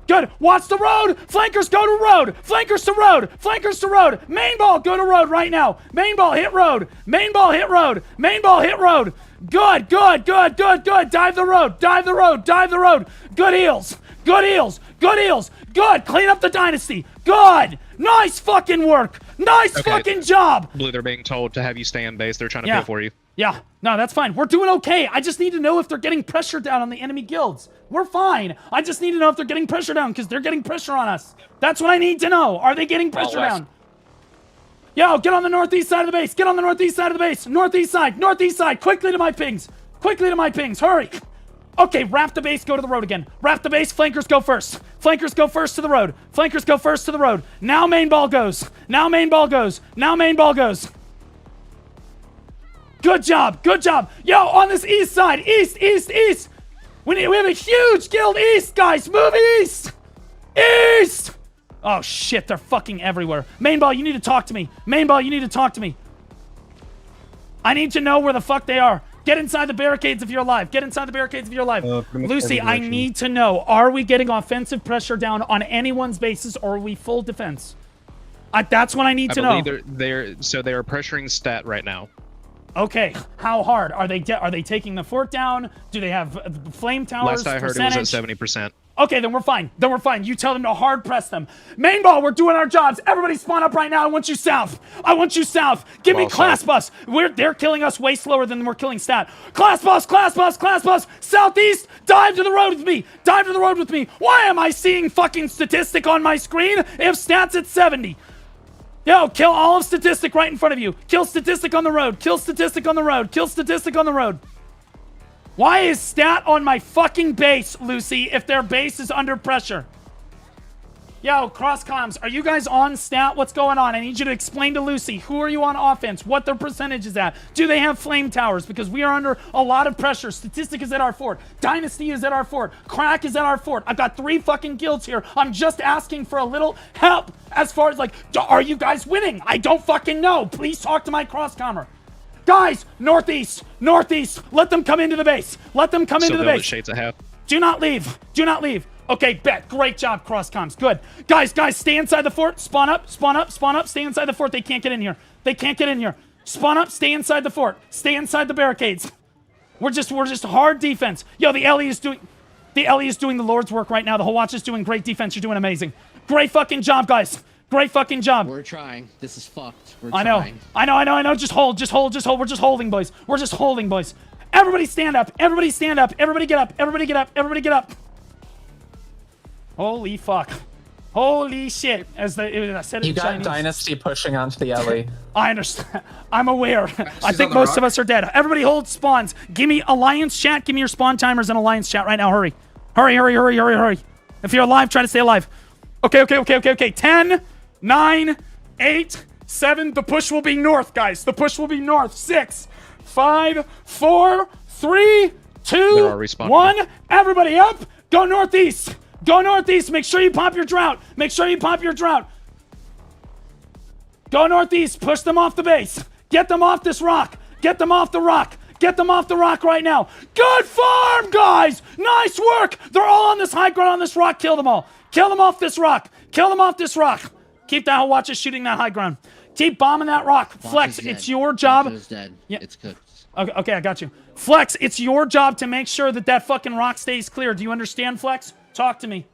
Good. Watch the road. Flankers, go to road. Flankers to road. Flankers to road. Main ball, go to road right now. Main ball, hit road. Main ball, hit road. Main ball, hit road. Good. Dive the road. Dive the road. Dive the road. Good heals. Good heals. Good heals. Good. Clean up the dynasty. Good. Nice fucking work. Nice fucking job. Blue, they're being told to have you stay in base. They're trying to pay for you. Yeah, no, that's fine. We're doing okay. I just need to know if they're getting pressure down on the enemy guilds. We're fine. I just need to know if they're getting pressure down because they're getting pressure on us. That's what I need to know. Are they getting pressure down? Yo, get on the northeast side of the base. Get on the northeast side of the base. Northeast side. Northeast side. Quickly to my pings. Quickly to my pings. Hurry. Okay, wrap the base. Go to the road again. Wrap the base. Flankers go first. Flankers go first to the road. Flankers go first to the road. Now main ball goes. Now main ball goes. Now main ball goes. Good job. Good job. Yo, on this east side. East. We have a huge guild east, guys. Move east. East. Oh, shit. They're fucking everywhere. Main ball, you need to talk to me. Main ball, you need to talk to me. I need to know where the fuck they are. Get inside the barricades if you're alive. Get inside the barricades if you're alive. Lucy, I need to know. Are we getting offensive pressure down on anyone's bases or are we full defense? That's what I need to know. They're pressuring stat right now. Okay, how hard are they? Are they taking the fort down? Do they have flame towers? Last I heard, it was at 70%. Okay, then we're fine. You tell them to hard press them. Main ball, we're doing our jobs. Everybody spawn up right now. I want you south. Give me class bus. They're killing us way slower than we're killing stat. Class bus. Southeast. Dive to the road with me. Why am I seeing fucking statistic on my screen if stat's at 70? Yo, kill all of statistic right in front of you. Kill statistic on the road. Kill statistic on the road. Why is stat on my fucking base, Lucy, if their base is under pressure? Yo, cross comms, are you guys on stat? What's going on? I need you to explain to Lucy, who are you on offense? What their percentage is at? Do they have flame towers? Because we are under a lot of pressure. Statistic is at our fort. Dynasty is at our fort. Crack is at our fort. I've got 3 fucking guilds here. I'm just asking for a little help as far as, like, are you guys winning? I don't fucking know. Please talk to my cross-commer. Guys, northeast. Let them come into the base. Shades of half. Do not leave. Okay, bet. Great job, cross comms. Good. Guys, stay inside the fort. Spawn up. Stay inside the fort. They can't get in here. Spawn up, stay inside the fort. Stay inside the barricades. We're just hard defense. Yo, the Ellie is doing the Lord's work right now. The whole watch is doing great defense. You're doing amazing. Great fucking job, guys. Great fucking job. We're trying. This is fucked. I know. Just hold. We're just holding, boys. Everybody stand up. Everybody get up. Holy fuck. Holy shit. I said it in Chinese. You got Dynasty pushing onto the alley. I understand. I'm aware. I think most of us are dead. Everybody hold spawns. Give me Alliance chat. Give me your spawn timers in Alliance chat right now. Hurry. If you're alive, try to stay alive. Okay. 10, 9, 8, 7. The push will be north, guys. 6, 5, 4, 3, 2, 1. Everybody up. Go northeast. Make sure you pop your drought. Go northeast. Push them off the base. Get them off this rock. Get them off the rock. Get them off the rock right now. Good farm, guys. Nice work. They're all on this high ground on this rock. Kill them all. Kill them off this rock. Kill them off this rock. Keep that watch us shooting that high ground. Keep bombing that rock. Flex, it's your job. Is dead. Yeah. It's cooked. Okay, I got you. Flex, it's your job to make sure that that fucking rock stays clear. Do you understand, Flex? Talk to me.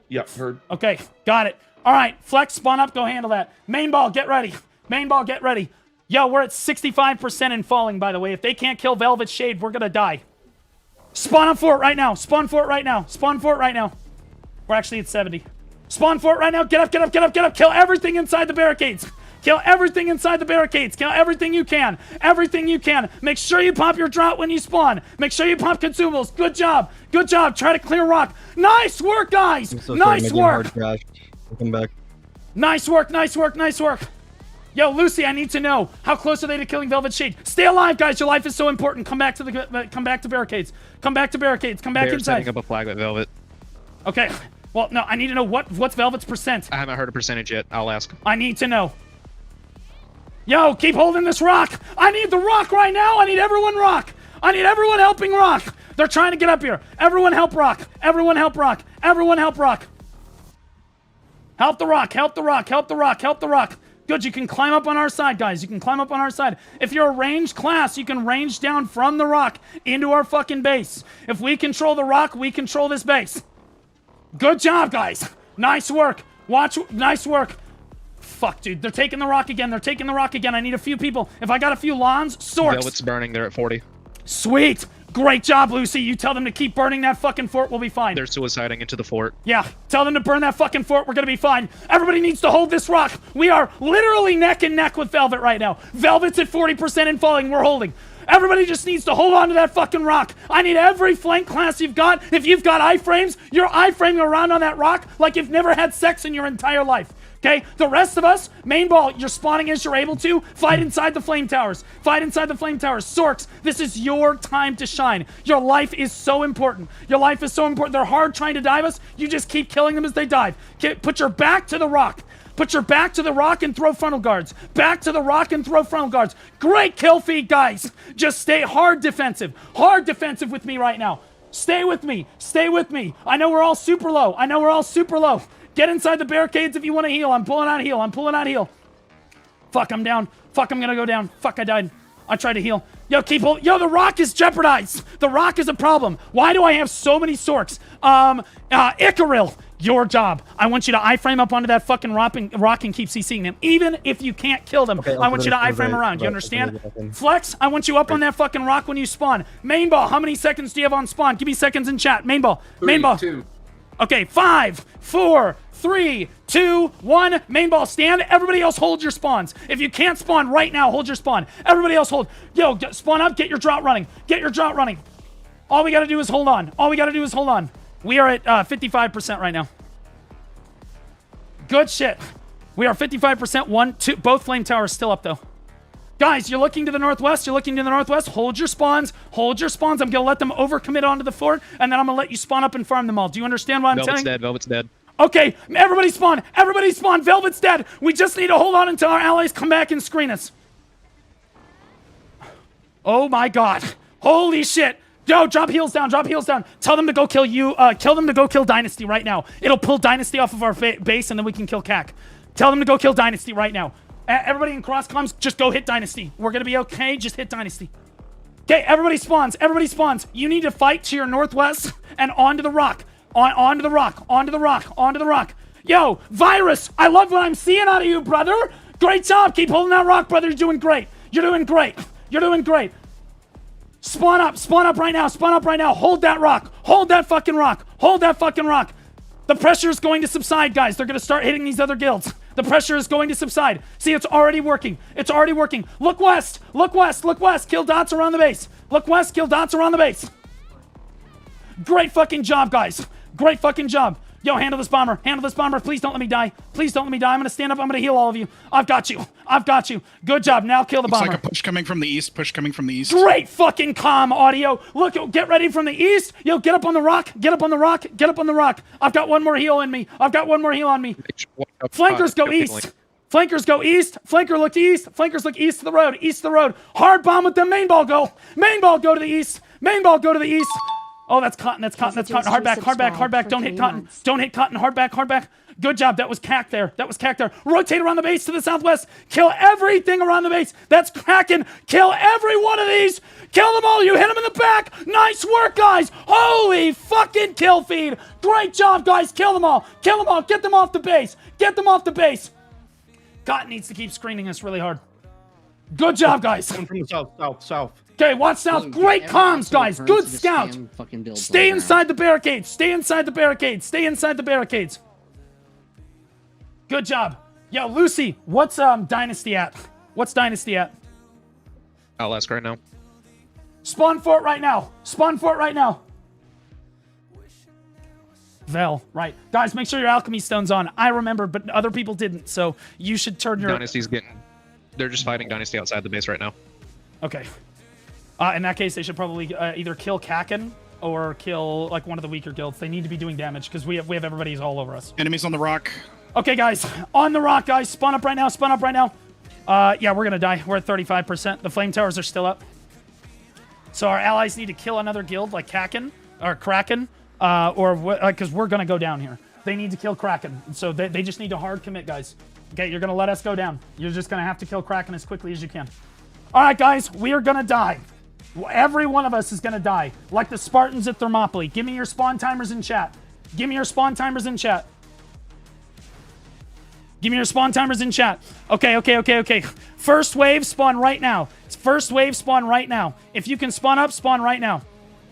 Yep, heard. Okay, got it. All right, Flex, spawn up. Go handle that. Main ball, get ready. Main ball, get ready. Yo, we're at 65% and falling, by the way. If they can't kill Velvet Shade, we're going to die. Spawn up for it right now. Spawn for it right now. Spawn for it right now. We're actually at 70. Spawn for it right now. Get up, get up, get up, get up. Kill everything inside the barricades. Kill everything inside the barricades. Kill everything you can. Everything you can. Make sure you pop your drought when you spawn. Make sure you pop consumables. Good job. Good job. Try to clear rock. Nice work, guys. Nice work. Come back. Nice work. Nice work. Nice work. Yo, Lucy, I need to know, how close are they to killing Velvet Shade? Stay alive, guys. Your life is so important. Come back to the come back to barricades. Come back to barricades. Come back They're inside. setting up a flag at Velvet. Okay. Well, no, I need to know what's Velvet's percent. I haven't heard a percentage yet. I'll ask. I need to know. Yo, keep holding this rock. I need the rock right now. I need everyone rock. I need everyone helping rock. They're trying to get up here. Everyone help rock. Everyone help rock. Everyone help rock. Help the rock. Help the rock. Help the rock. Help the rock. Good, you can climb up on our side, guys. You can climb up on our side. If you're a ranged class, you can range down from the rock into our fucking base. If we control the rock, we control this base. Good job, guys. Nice work. Watch. Nice work. Fuck, dude. They're taking the rock again. They're taking the rock again. I need a few people. If I got a few lawns, sorks. Velvet's burning. They're at 40. Sweet. Great job, Lucy. You tell them to keep burning that fucking fort. We'll be fine. They're suiciding into the fort. Yeah. Tell them to burn that fucking fort. We're going to be fine. Everybody needs to hold this rock. We are literally neck and neck with Velvet right now. Velvet's at 40% and falling. We're holding. Everybody just needs to hold on to that fucking rock. I need every flank class you've got. If you've got iframes, you're iframing around on that rock like you've never had sex in your entire life. Okay? The rest of us, main ball, you're spawning as you're able to. Fight inside the flame towers. Fight inside the flame towers. Sorks, this is your time to shine. Your life is so important. Your life is so important. They're hard trying to dive us. You just keep killing them as they dive. Put your back to the rock. Put your back to the rock and throw frontal guards. Back to the rock and throw frontal guards. Great kill feed, guys. Just stay hard defensive. Hard defensive with me right now. Stay with me. Stay with me. I know we're all super low. I know we're all super low. Get inside the barricades if you want to heal. I'm pulling out heal. I'm pulling out heal. Fuck, I'm down. Fuck, I'm gonna go down. Fuck, I died. I tried to heal. Yo, keep holding. Yo, the rock is jeopardized. The rock is a problem. Why do I have so many sorks? Icaril, your job. I want you to iframe up onto that fucking rock and keep CCing them. Even if you can't kill them, I want you to iframe around. You understand? Flex, I want you up on that fucking rock when you spawn. Main ball, how many seconds do you have on spawn? Give me seconds in chat. Main ball. Main ball. 2. Okay, 5, 4, 3, 2, 1. Main ball, stand. Everybody else hold your spawns. If you can't spawn right now, hold your spawn. Everybody else hold. Yo, spawn up. Get your drought running. Get your drought running. All we got to do is hold on. All we got to do is hold on. We are at 55% right now. Good shit. We are 55%. 1, 2. Both flame towers still up, though. Guys, you're looking to the northwest. You're looking to the northwest. Hold your spawns. Hold your spawns. I'm going to let them overcommit onto the fort, and then I'm going to let you spawn up and farm them all. Do you understand what I'm Velvet's saying? dead. Velvet's dead. Okay, everybody spawn. Everybody spawn. Velvet's dead. We just need to hold on until our allies come back and screen us. Oh, my God. Holy shit. Yo, drop heals down. Drop heals down. Tell them to go kill you. Kill them to go kill Dynasty right now. It'll pull Dynasty off of our base, and then we can kill CAC. Tell them to go kill Dynasty right now. Everybody in cross comms, just go hit Dynasty. We're going to be okay. Just hit Dynasty. Okay, everybody spawns. Everybody spawns. You need to fight to your northwest and onto the rock. Onto the rock. Onto the rock. Onto the rock. Yo, Virus, I love what I'm seeing out of you, brother. Great job. Keep holding that rock, brother. You're doing great. You're doing great. You're doing great. Spawn up. Spawn up right now. Spawn up right now. Hold that rock. Hold that fucking rock. Hold that fucking rock. The pressure is going to subside, guys. They're going to start hitting these other guilds. The pressure is going to subside. See, it's already working. It's already working. Look west. Look west. Look west. Kill dots around the base. Look west. Kill dots around the base. Great fucking job, guys. Great fucking job. Yo, handle this bomber. Handle this bomber. Please don't let me die. Please don't let me die. I'm going to stand up. I'm going to heal all of you. I've got you. I've got you. Good job. Now kill the bomber. Looks like a push coming from the east. Push coming from the east. Great fucking comm audio. Look, get ready from the east. Yo, get up on the rock. Get up on the rock. Get up on the rock. I've got one more heal in me. I've got one more heal on me. Flankers go east. Flankers go east. Flanker look east. Flankers look east of the road. East of the road. Hard bomb with them. Main ball go. Main ball go to the east. Main ball go to the east. Oh, that's Cotton. That's Cotton. That's Cotton. Hard back. Hard back. Hard back. Don't hit Cotton. Don't hit Cotton. Hard back. Hard back. Good job. That was Cack there. That was Cack there. Rotate around the base to the southwest. Kill everything around the base. That's Kraken. Kill every one of these. Kill them all. You hit them in the back. Nice work, guys. Holy fucking kill feed. Great job, guys. Kill them all. Kill them all. Get them off the base. Get them off the base. Cotton needs to keep screening us really hard. Good job, guys. Coming from the south. Okay, watch south. Great comms, guys. Good scout. Stay inside the barricades. Stay inside the barricades. Stay inside the barricades. Good job. Yo, Lucy, what's Dynasty at? What's Dynasty at? I'll ask right now. Spawn fort right now. Spawn fort right now. Vel, right. Guys, make sure your alchemy stone's on. I remembered, but other people didn't, so you should turn your... Dynasty's getting... They're just fighting Dynasty outside the base right now. Okay. In that case, they should probably either kill Kaken or kill, like, one of the weaker guilds. They need to be doing damage, because we have everybody's all over us. Enemies on the rock. Okay, guys. On the rock, guys. Spawn up right now. Spawn up right now. Yeah, we're going to die. We're at 35%. The flame towers are still up. So our allies need to kill another guild, like Kaken, or Kraken, because we're going to go down here. They need to kill Kraken. So they just need to hard commit, guys. Okay, you're going to let us go down. You're just going to have to kill Kraken as quickly as you can. All right, guys. We are going to die. Every one of us is going to die. Like the Spartans at Thermopylae. Give me your spawn timers in chat. Give me your spawn timers in chat. Give me your spawn timers in chat. Okay. First wave, spawn right now. First wave, spawn right now. If you can spawn up, spawn right now.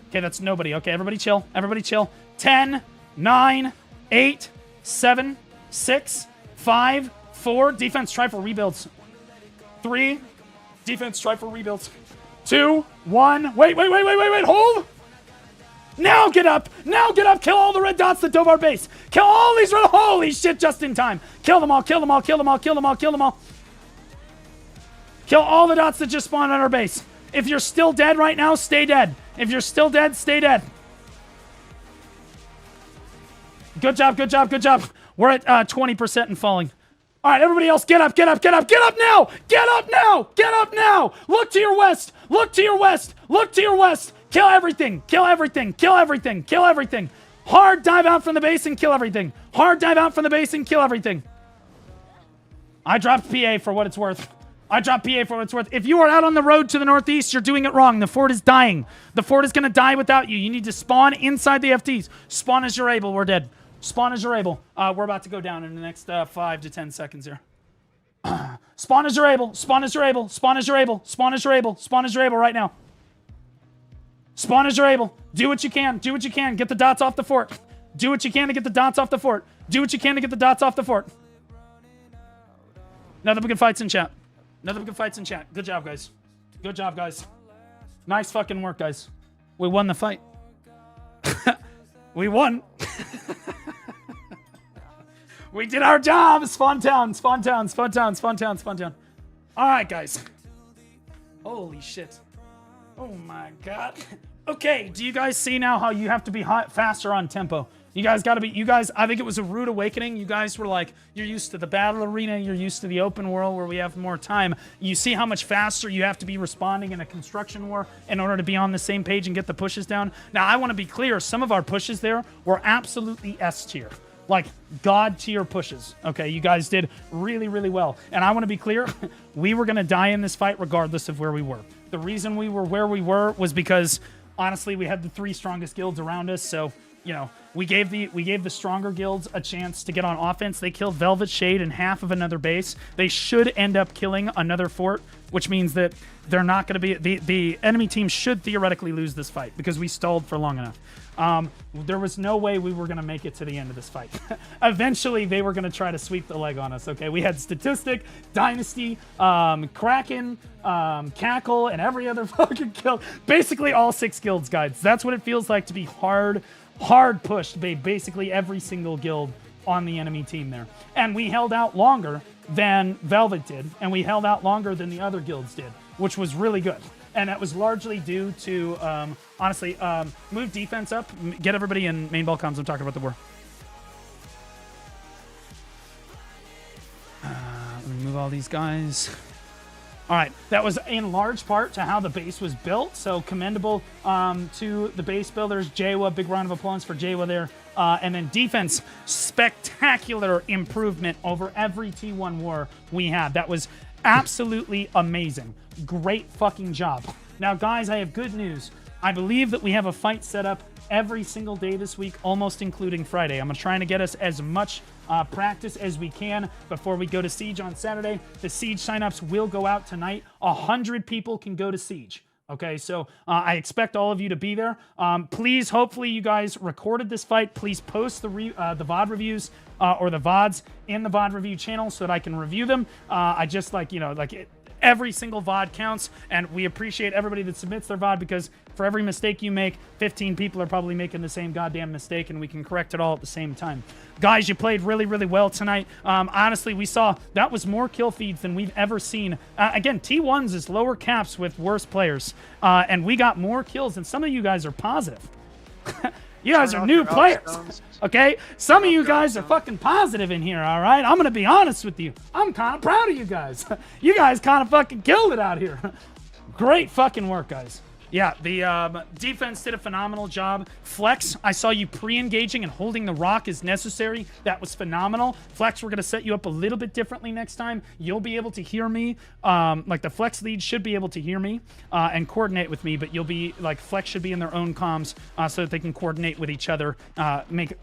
Okay, that's nobody. Okay, everybody chill. Everybody chill. 10, 9, 8, 7, 6, 5, 4. Defense, try for rebuilds. 3. Defense, try for rebuilds. 2, 1. Wait. Hold. Now get up. Kill all the red dots that dove our base. Kill all these red... Holy shit, just in time. Kill them all. Kill all the dots that just spawned on our base. If you're still dead right now, stay dead. If you're still dead, stay dead. Good job. We're at 20% and falling. All right, everybody else, get up now. Get up now. Look to your west. Kill everything. Hard dive out from the base and kill everything. I dropped PA for what it's worth. If you are out on the road to the northeast, you're doing it wrong. The fort is dying. The fort is going to die without you. You need to spawn inside the FTs. Spawn as you're able. We're dead. Spawn as you're able. We're about to go down in the next 5 to 10 seconds here. Spawn as you're able right now. Spawn as you're able. Do what you can. Get the dots off the fort. Do what you can to get the dots off the fort. Nothing but good fights in chat. Good job, guys. Nice fucking work, guys. We won the fight. We won. We did our job. Spawn town. All right, guys. Holy shit. Oh my god. Okay, do you guys see now how you have to be faster on tempo? You guys, I think it was a rude awakening. You guys were like, you're used to the battle arena, you're used to the open world where we have more time. You see how much faster you have to be responding in a construction war in order to be on the same page and get the pushes down. Now, I want to be clear, some of our pushes there were absolutely S tier. Like, God tier pushes. Okay, you guys did really, really well. And I want to be clear, we were going to die in this fight regardless of where we were. The reason we were where we were was because, honestly, we had the 3 strongest guilds around us, so, you know, we gave the stronger guilds a chance to get on offense. They killed Velvet Shade and half of another base. They should end up killing another fort, which means that they're not going to be... The enemy team should theoretically lose this fight because we stalled for long enough. There was no way we were going to make it to the end of this fight. Eventually, they were going to try to sweep the leg on us, okay? We had Statistic, Dynasty, Kraken, Cackle, and every other fucking guild. Basically, all 6 guilds, guys. That's what it feels like to be hard pushed by basically every single guild on the enemy team there. And we held out longer than Velvet did, and we held out longer than the other guilds did, which was really good. And that was largely due to, honestly, move defense up, get everybody in main ball comms. I'm talking about the war. Let me remove all these guys. All right, that was in large part to how the base was built, so commendable to the base builders. Jawa, big round of applause for Jawa there. And then defense, spectacular improvement over every T1 war we had. That was absolutely amazing. Great fucking job. Now, guys, I have good news. I believe that we have a fight set up every single day this week, almost including Friday. I'm trying to get us as much practice as we can before we go to Siege on Saturday. The Siege signups will go out tonight. 100 people can go to Siege. Okay, so I expect all of you to be there. Please, hopefully you guys recorded this fight. Please post the VOD reviews or the VODs in the VOD review channel so that I can review them. I just every single VOD counts, and we appreciate everybody that submits their VOD, because for every mistake you make, 15 people are probably making the same goddamn mistake, and we can correct it all at the same time. Guys, you played really, really well tonight. Honestly, we saw that was more kill feeds than we've ever seen. Again, T1s is lower caps with worse players, and we got more kills, and some of you guys are positive. You guys are new players, okay? Some of you guys are fucking positive in here, all right? I'm going to be honest with you. I'm kind of proud of you guys. You guys kind of fucking killed it out here. Great fucking work, guys. Yeah, the defense did a phenomenal job. Flex, I saw you pre-engaging and holding the rock as necessary. That was phenomenal. Flex, we're going to set you up a little bit differently next time. You'll be able to hear me. Like, the Flex lead should be able to hear me and coordinate with me, but you'll be, like, Flex should be in their own comms so that they can coordinate with each other, make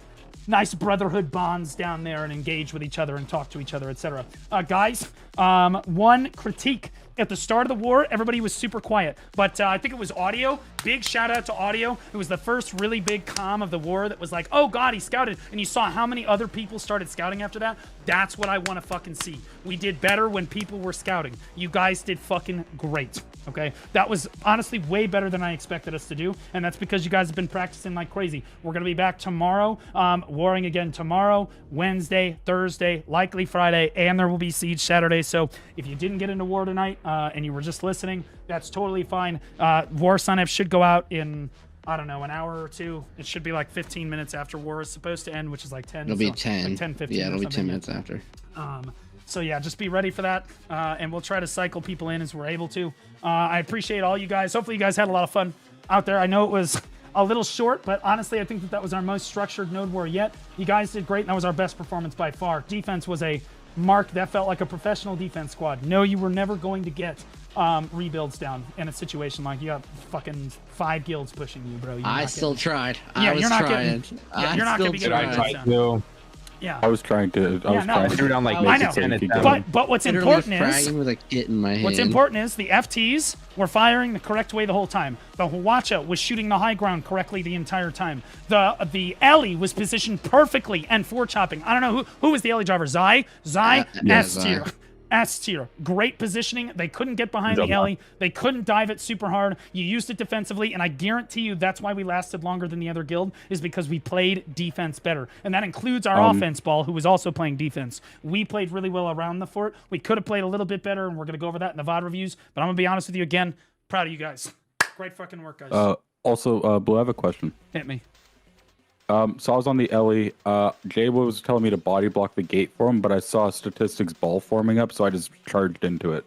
nice brotherhood bonds down there and engage with each other and talk to each other, etc. Guys, one critique. At the start of the war, everybody was super quiet, but I think it was Audio. Big shout out to Audio. It was the first really big comm of the war that was like, oh god, he scouted, and you saw how many other people started scouting after that. That's what I want to fucking see. We did better when people were scouting. You guys did fucking great. Okay, that was honestly way better than I expected us to do, and that's because you guys have been practicing like crazy. We're gonna be back tomorrow, warring again tomorrow, Wednesday, Thursday, likely Friday, and there will be Siege Saturday. So if you didn't get into war tonight and you were just listening, that's totally fine. War signups should go out in, I don't know, an hour or two. It should be like 15 minutes after war is supposed to end, which is like 10. It'll be 10. Like 10, 15. Yeah, it'll be 10 minutes after. So yeah, just be ready for that, and we'll try to cycle people in as we're able to. I appreciate all you guys. Hopefully you guys had a lot of fun out there. I know it was a little short, but honestly, I think that was our most structured node war yet. You guys did great, and that was our best performance by far. Defense was a mark that felt like a professional defense squad. No, you were never going to get rebuilds down in a situation like you got fucking 5 guilds pushing you, bro. I still tried. Yeah, you're not trying. You're not going to be getting rebuilds down. Yeah. I was trying to. I was trying to do it on like I know. But what's important is with a kit in my hand. What's important is the FTs were firing the correct way the whole time. The Hwacha was shooting the high ground correctly the entire time. The Ellie was positioned perfectly and for chopping. I don't know who was the Ellie driver. Zai S tier. S tier. Great positioning. They couldn't get behind the Ellie. They couldn't dive it super hard. You used it defensively, and I guarantee you that's why we lasted longer than the other guild, is because we played defense better. And that includes our offense ball, who was also playing defense. We played really well around the fort. We could have played a little bit better, and we're going to go over that in the VOD reviews. But I'm going to be honest with you again. Proud of you guys. Great fucking work, guys. Also, Blue, I have a question. Hit me. So I was on the Ellie. Jay was telling me to body block the gate for him, but I saw statistics ball forming up, so I just charged into it.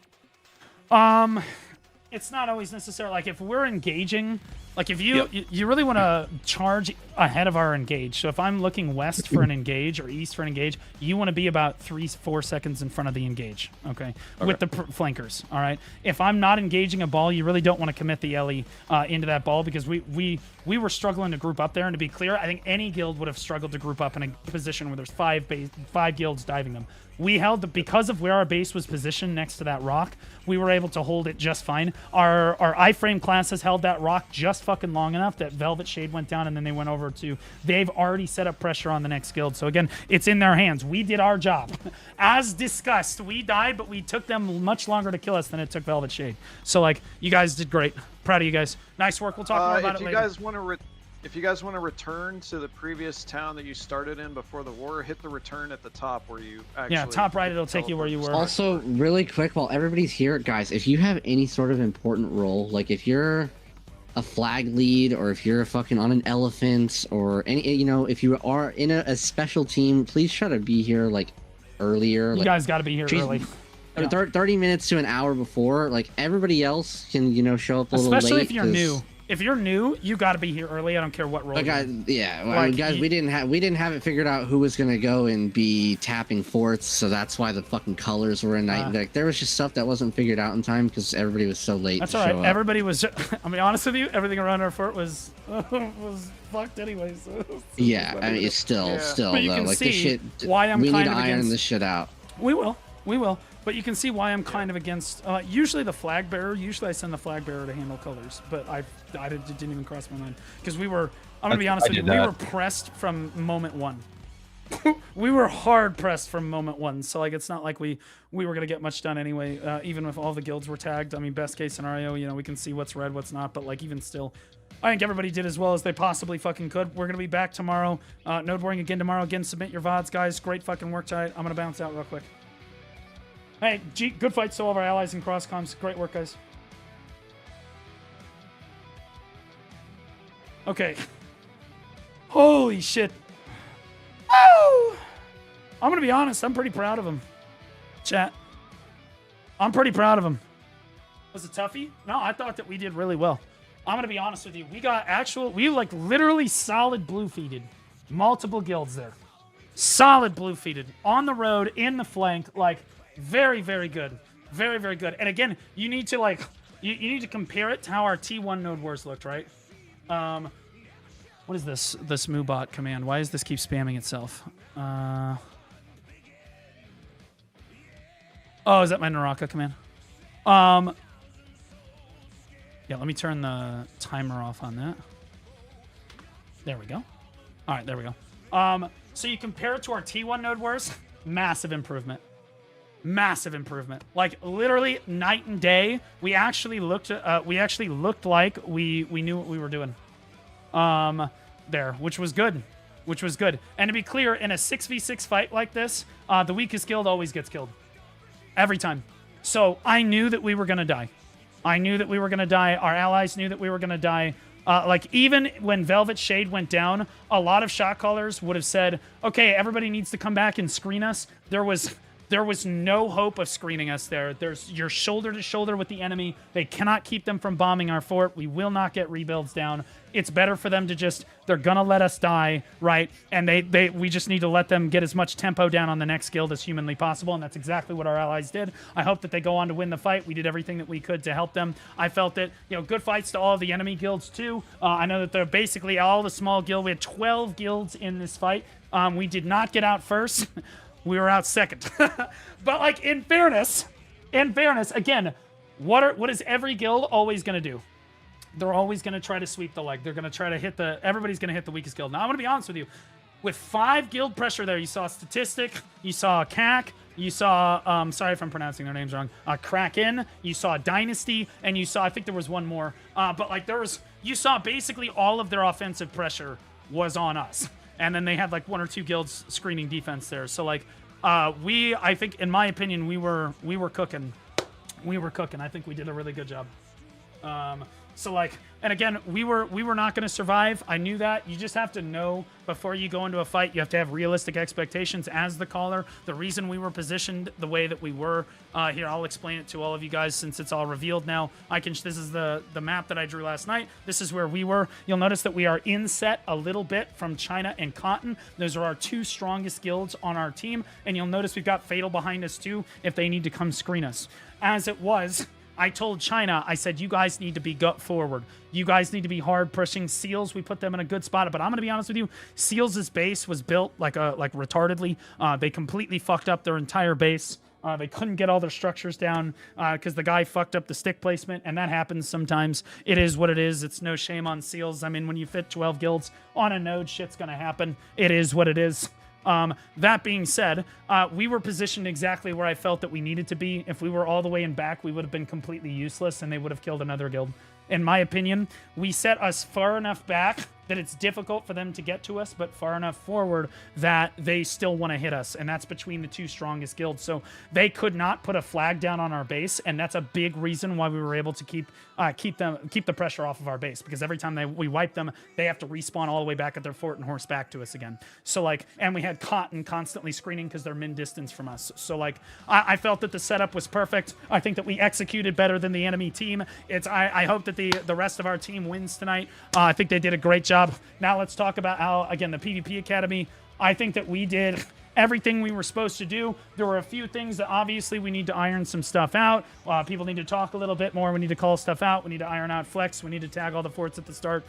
It's not always necessary. Like, if we're engaging, like, if you really want to charge ahead of our engage. So if I'm looking west for an engage or east for an engage, you want to be about 3-4 seconds in front of the engage, okay? With the flankers, all right? If I'm not engaging a ball, you really don't want to commit the Ellie into that ball, because we were struggling to group up there. And to be clear, I think any guild would have struggled to group up in a position where there's 5 guilds diving them. We held, because of where our base was positioned next to that rock, we were able to hold it just fine. Our iframe classes held that rock just fucking long enough that Velvet Shade went down, and then they went over to, they've already set up pressure on the next guild. So again, it's in their hands. We did our job. As discussed, we died, but we took them much longer to kill us than it took Velvet Shade. So, like, you guys did great. Proud of you guys. Nice work. We'll talk more about it later. If you guys want to return to the previous town that you started in before the war, hit the return at the top where you actually... Yeah, top right, it'll take you where you were. Also, really quick, while everybody's here, guys, if you have any sort of important role, like if you're a flag lead, or if you're fucking on an elephant, or any, you know, if you are in a special team, please try to be here, like, earlier. You guys got to be here early. Yeah. 30 minutes to an hour before, like everybody else can, you know, show up a little late. Especially if you're new. If you're new, you got to be here early. I don't care what role. Guys, yeah, well, like, guys, we didn't have it figured out who was gonna go and be tapping forts, so that's why the fucking colors were in night. Like there was just stuff that wasn't figured out in time because everybody was so late. That's all right. Everybody was. I mean, honest with you, everything around our fort was fucked anyway. So yeah, I mean, it's still but you though. can Like see this shit. Why I'm we kind need to of iron against... this shit out. We will. But you can see why I'm kind of against. Usually the flag bearer. Usually I send the flag bearer to handle colors, but it didn't even cross my mind because we were. I'm gonna be honest with you. We were pressed from moment one. We were hard pressed from moment one. So like it's not like we were gonna get much done anyway. Even if all the guilds were tagged. I mean, best case scenario, you know, we can see what's red, what's not. But like even still, I think everybody did as well as they possibly fucking could. We're gonna be back tomorrow. Node warring again tomorrow. Again, submit your VODs, guys. Great fucking work tonight. I'm gonna bounce out real quick. Hey, good fights to all of our allies in cross comms. Great work, guys. Okay. Holy shit. Oh! I'm gonna be honest. I'm pretty proud of him. Chat. I'm pretty proud of him. Was it toughie? No, I thought that we did really well. I'm gonna be honest with you. We like literally solid blue-feeded. Multiple guilds there. Solid blue-feeded. On the road, in the flank, like... Very, very good. Very, very good. And again, you need to like, you need to compare it to how our T1 Node Wars looked, right? What is this moobot command? Why does this keep spamming itself? Oh, is that my Naraka command? Yeah, let me turn the timer off on that. There we go. All right, there we go. So you compare it to our T1 Node Wars, massive improvement. Massive improvement. Like literally night and day. We actually looked like we knew what we were doing. There, which was good. And to be clear, in a 6v6 fight like this, the weakest guild always gets killed. Every time. So I knew that we were gonna die. Our allies knew that we were gonna die. Like even when Velvet Shade went down, a lot of shot callers would have said, okay, everybody needs to come back and screen us. There was no hope of screening us there. You're shoulder to shoulder with the enemy. They cannot keep them from bombing our fort. We will not get rebuilds down. It's better for them to they're gonna let us die, right? And we just need to let them get as much tempo down on the next guild as humanly possible, and that's exactly what our allies did. I hope that they go on to win the fight. We did everything that we could to help them. I felt that, you know, good fights to all of the enemy guilds too. I know that they're basically all the small guild. We had 12 guilds in this fight. We did not get out first. We were out second. But like in fairness, again, what is every guild always going to do? They're always going to try to sweep the leg. They're going to try to everybody's going to hit the weakest guild. Now I'm going to be honest with you. With 5 guild pressure there, you saw Statistic, you saw CAC, you saw, sorry if I'm pronouncing their names wrong, Kraken, you saw Dynasty, and you saw, I think there was one more. But like you saw basically all of their offensive pressure was on us. And then they had like 1 or 2 guilds screening defense there. So like I think in my opinion we were cooking. I think we did a really good job. So like, and again, we were not going to survive. I knew that. You just have to know before you go into a fight. You have to have realistic expectations as the caller. The reason we were positioned the way that we were here, I'll explain it to all of you guys since it's all revealed now. This is the map that I drew last night. This is where we were. You'll notice that we are inset a little bit from China and Cotton. Those are our 2 strongest guilds on our team, and you'll notice we've got Fatal behind us too if they need to come screen us. As it was, I told China, I said, you guys need to be gut forward. You guys need to be hard pushing. Seals, we put them in a good spot. But I'm going to be honest with you, Seals' base was built like retardedly. They completely fucked up their entire base. They couldn't get all their structures down because the guy fucked up the stick placement, and that happens sometimes. It is what it is. It's no shame on Seals. I mean, when you fit 12 guilds on a node, shit's going to happen. It is what it is. That being said, we were positioned exactly where I felt that we needed to be. If we were all the way in back, we would have been completely useless and they would have killed another guild. In my opinion, we set us far enough back that it's difficult for them to get to us, but far enough forward that they still want to hit us, and that's between the two strongest guilds. So they could not put a flag down on our base, and that's a big reason why we were able to keep the pressure off of our base, because every time we wipe them, they have to respawn all the way back at their fort and horse back to us again. So like, and we had Cotton constantly screening because they're min distance from us. So like, I felt that the setup was perfect. I think that we executed better than the enemy team. I hope that the rest of our team wins tonight. I think they did a great job. Now let's talk about how, again, the PvP Academy, I think that we did everything we were supposed to do. There were a few things that obviously we need to iron some stuff out. People need to talk a little bit more. We need to call stuff out. We need to iron out flex. We need to tag all the forts at the start,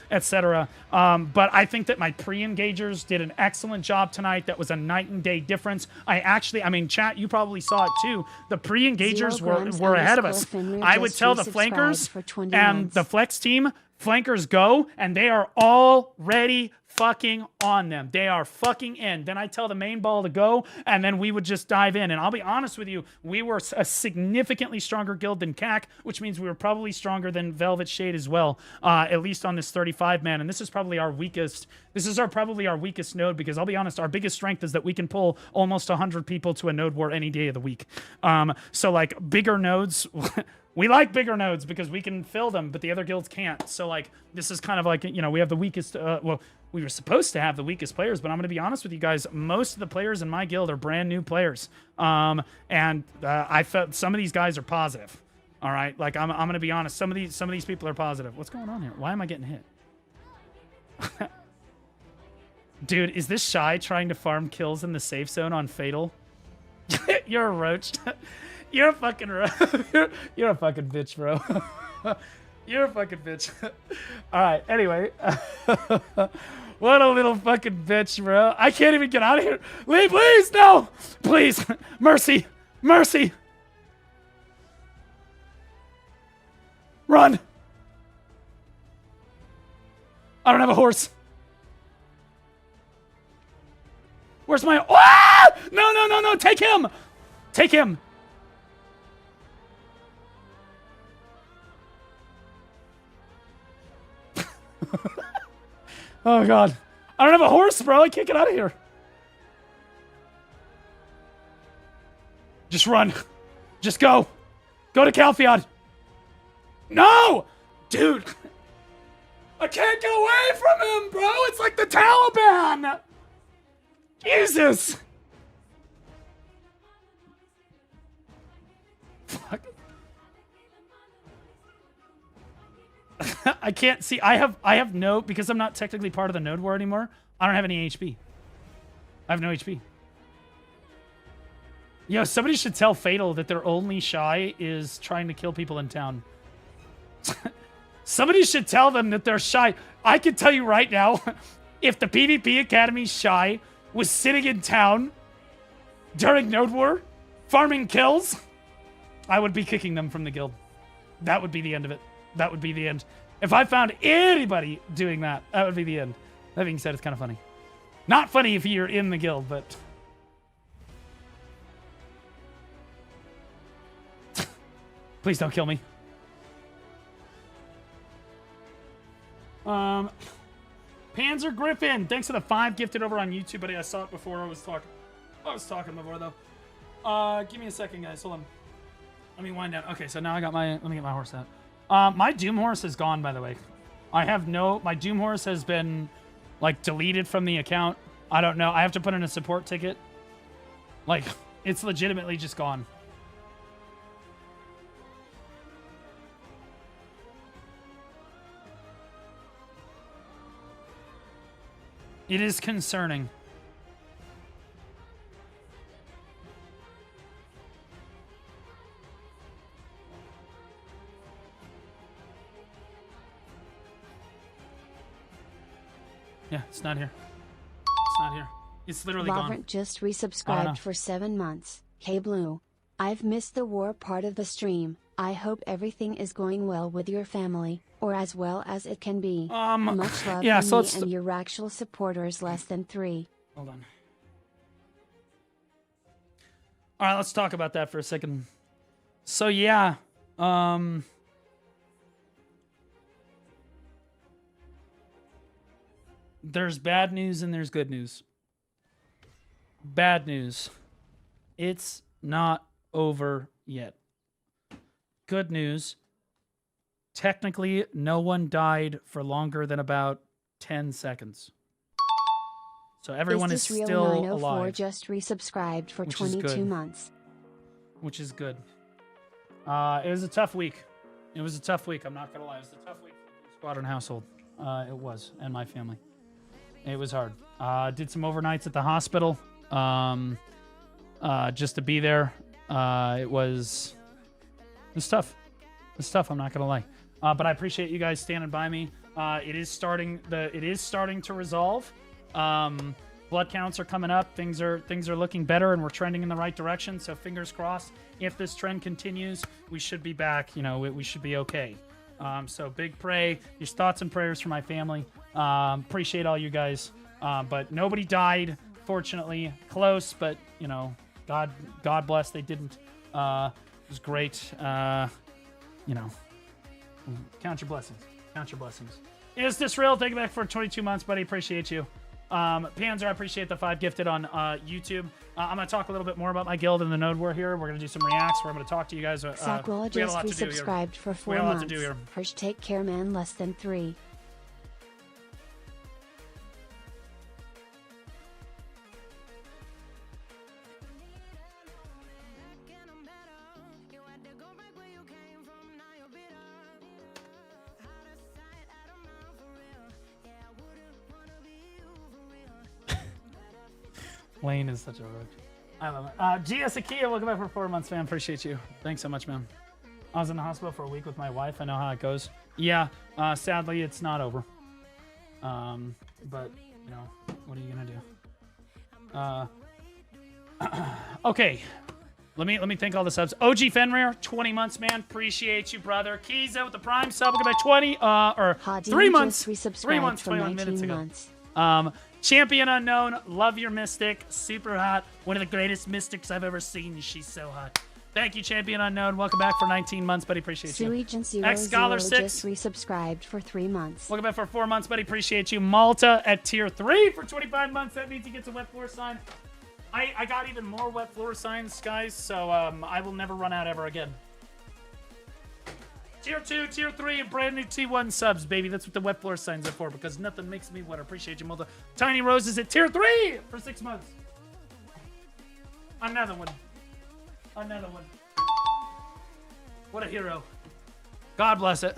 etc. But I think that my pre-engagers did an excellent job tonight. That was a night and day difference. I mean, chat, you probably saw it too. The pre-engagers were ahead of us. I would tell the flankers and the flex team, flankers go, and they are already fucking on them. They are fucking in. Then I tell the main ball to go, and then we would just dive in. And I'll be honest with you, we were a significantly stronger guild than CAC, which means we were probably stronger than Velvet Shade as well, at least on this 35-man. And this is probably our weakest. This is probably our weakest node, because I'll be honest, our biggest strength is that we can pull almost 100 people to a node war any day of the week. So like bigger nodes. We like bigger nodes because we can fill them, but the other guilds can't. So, like, this is kind of like, you know, we have the weakest, well, we were supposed to have the weakest players, but I'm going to be honest with you guys. Most of the players in my guild are brand new players. I felt some of these guys are positive. All right? Like, I'm going to be honest. Some of these people are positive. What's going on here? Why am I getting hit? Dude, is this Shy trying to farm kills in the safe zone on Fatal? You're a roach. You're a fucking you're a fucking bitch, bro. You're a fucking bitch. All right. Anyway, what a little fucking bitch, bro. I can't even get out of here. Leave, please, no, please, mercy, mercy. Run. I don't have a horse. Where's my? Ah! No, no, no, no! Take him. Take him. Oh god. I don't have a horse, bro. I can't get out of here. Just run. Just go. Go to Calpheon. No! Dude. I can't get away from him, bro. It's like the Taliban. Jesus. Fuck. I can't see. I have no, because I'm not technically part of the node war anymore. I don't have any HP. I have no HP. Yo, somebody should tell Fatal that their only Shy is trying to kill people in town. Somebody should tell them that they're Shy. I can tell you right now, if the PvP Academy Shy was sitting in town during node war, farming kills, I would be kicking them from the guild. That would be the end of it. That would be the end. If I found anybody doing that, that would be the end. That being said, it's kind of funny. Not funny if you're in the guild, but... Please don't kill me. Panzer Griffin, thanks for the 5 gifted over on YouTube, buddy. I saw it before I was talking before, though. Give me a second, guys. Hold on. Let me wind down. Okay, so now I got my... Let me get my horse out. My Doom horse is gone, by the way. I have no... My Doom horse has been, like, deleted from the account. I don't know. I have to put in a support ticket. Like, it's legitimately just gone. It is concerning. Yeah, it's not here. It's not here. It's literally Robert gone. just resubscribed for 7 months. Hey Blue. I've missed the war part of the stream. I hope everything is going well with your family, or as well as it can be. Much love yeah, from so me and your actual supporters less than 3. Hold on. All right, let's talk about that for a second. So yeah, There's bad news and there's good news. Bad news. It's not over yet. Good news. Technically, no one died for longer than about 10 seconds. So everyone is still alive. Just resubscribed for 22 months. Which is good. It was a tough week. It was a tough week. I'm not going to lie. It was a tough week for the Squadron household. It was. And my family. It was hard. Did some overnights at the hospital. Just to be there. It was tough. It's tough. I'm not going to lie. But I appreciate you guys standing by me. It is starting to resolve. Blood counts are coming up. Things are looking better, and we're trending in the right direction. So fingers crossed. If this trend continues, we should be back. You know, we should be okay. So big pray. Your thoughts and prayers for my family. Appreciate all you guys. But nobody died, fortunately. Close, but you know, God bless. They didn't. It was great. You know, count your blessings. Count your blessings. Is this real? Thank you back for 22 months, buddy. Appreciate you. Panzer, I appreciate the 5 gifted on YouTube. I'm going to talk a little bit more about my guild and the node war here. We're going to do some reacts where I'm going to talk to you guys. Sackwilla just resubscribed for 4 months. Hirsch, take care, man. Less than 3. Lane is such a roach. I love it. GS Akia, welcome back for 4 months, man. Appreciate you. Thanks so much, man. I was in the hospital for a week with my wife. I know how it goes. Yeah, sadly, it's not over. But, you know, what are you going to do? Okay. Let me thank all the subs. OG Fenrir, 20 months, man. Appreciate you, brother. Kiza with the Prime sub. Welcome back 20, or 3 months. 3 months, 21 minutes ago. Champion Unknown, love your Mystic. Super hot. One of the greatest Mystics I've ever seen. She's so hot. Thank you, Champion Unknown. Welcome back for 19 months, buddy. Appreciate you. X-Scholar 6 just resubscribed for 3 months. Welcome back for 4 months, buddy. Appreciate you. Malta at tier 3 for 25 months. That means he gets a wet floor sign. I got even more wet floor signs, guys, so I will never run out ever again. Tier 2, Tier 3, and brand new T1 subs, baby. That's what the wet floor signs are for, because nothing makes me wet. Appreciate you, Malta. Tiny Roses at Tier 3 for 6 months. Another one. Another one. What a hero. God bless it.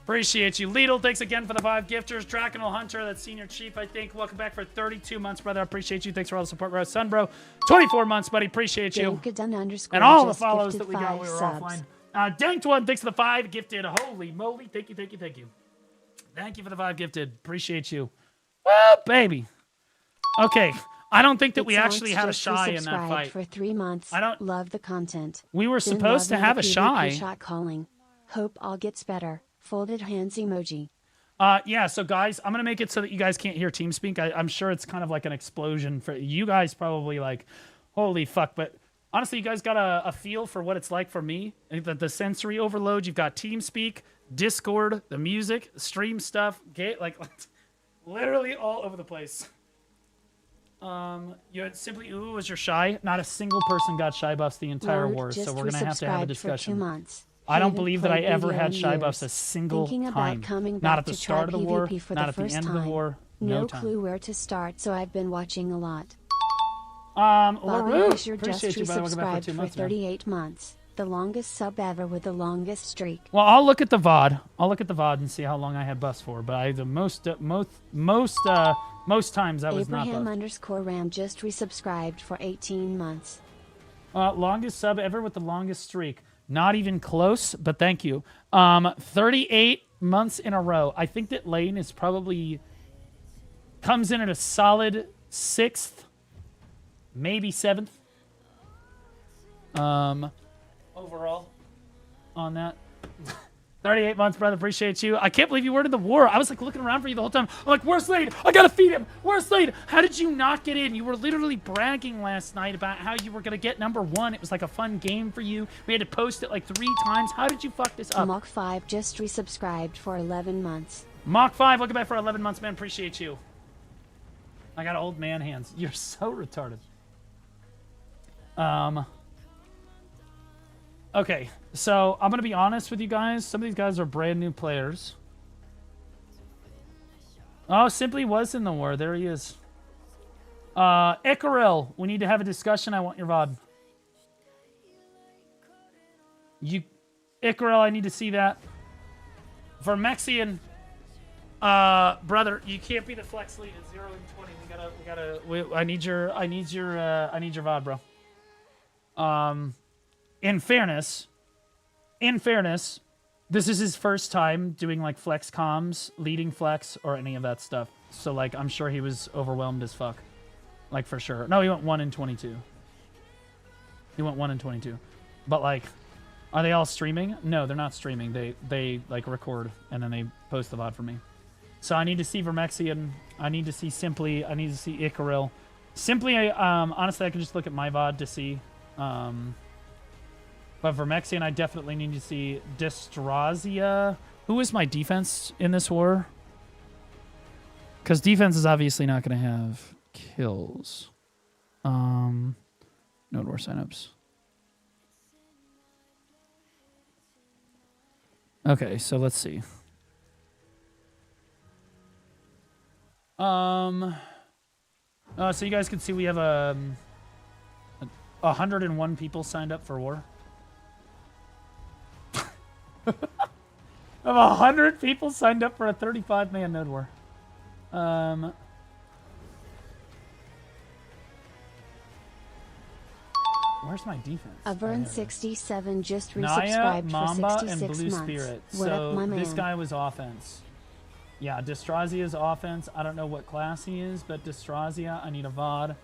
Appreciate you. Lidl, thanks again for the 5 gifters. Draconal Hunter, that's Senior Chief, I think. Welcome back for 32 months, brother. I appreciate you. Thanks for all the support, bro. Sunbro, 24 months, buddy. Appreciate you. And all the follows that we got when we were offline. Danked One, thanks for the 5 gifted. Holy moly. Thank you, thank you, thank you. Thank you for the 5 gifted. Appreciate you. Oh, baby. Okay. I don't think that we actually had a shy in that fight. For 3 months. I don't love the content. We were supposed to have a shy. Shot calling. Hope all gets better. Folded hands emoji. Yeah, so guys, I'm going to make it so that you guys can't hear TeamSpeak. I'm sure it's kind of like an explosion for you guys, probably like, holy fuck. But honestly, you guys got a feel for what it's like for me. The sensory overload. You've got TeamSpeak, Discord, the music, stream stuff, like literally all over the place. You had Simply Ooh was your shy. Not a single person got shy buffs the entire war, so we're going to have a discussion. For 2 months. I don't believe that I ever had shy buffs a single time. Not at the start of the war, not at the end of the war. No clue where to start, so I've been watching a lot. LaRue, Fisher just resubscribed for 38 months. The longest sub ever with the longest streak. Well, I'll look at the VOD. I'll look at the VOD and see how long I had buffs for. But most times I was not buffed. Abraham_Ram just resubscribed for 18 months. Longest sub ever with the longest streak. Not even close, but thank you. 38 months in a row. I think that Lane is probably comes in at a solid 6th, maybe 7th. Overall on that. 38 months, brother. Appreciate you. I can't believe you weren't in the war. I was like looking around for you the whole time. I'm like, where's Slade? I gotta feed him. Where's Slade? How did you not get in? You were literally bragging last night about how you were gonna get #1. It was like a fun game for you. We had to post it like 3 times. How did you fuck this up? Mach 5 just resubscribed for 11 months. Mach 5, welcome back for 11 months, man. Appreciate you. I got old man hands. You're so retarded. Okay, so I'm gonna be honest with you guys. Some of these guys are brand new players. Oh, Simply was in the war. There he is. Icaril, we need to have a discussion. I want your VOD. Icaril, I need to see that. For Mexian, brother, you can't be the flex lead at 0 and 20. I need your VOD, bro. In fairness, this is his first time doing like flex comms, leading flex, or any of that stuff. So like, I'm sure he was overwhelmed as fuck. Like for sure. No, he went 1 in 22. He went 1 in 22. But like, are they all streaming? No, they're not streaming. They like record and then they post the VOD for me. So I need to see Vermexian. I need to see Simply. I need to see Icaril. Simply, honestly, I can just look at my VOD to see. But Vermexian, I definitely need to see Distrazia. Who is my defense in this war? Because defense is obviously not going to have kills. Node war signups. Okay, so let's see. So you guys can see we have 101 people signed up for war. I have 100 people signed up for a 35-man node war. Where's my defense? Avern67 just Naya, resubscribed Mamba, for 66 and Blue months. Spirit. What So up, my man? this guy was offense. Yeah, Distrazia is offense. I don't know what class he is, but Distrazia, I need a VOD.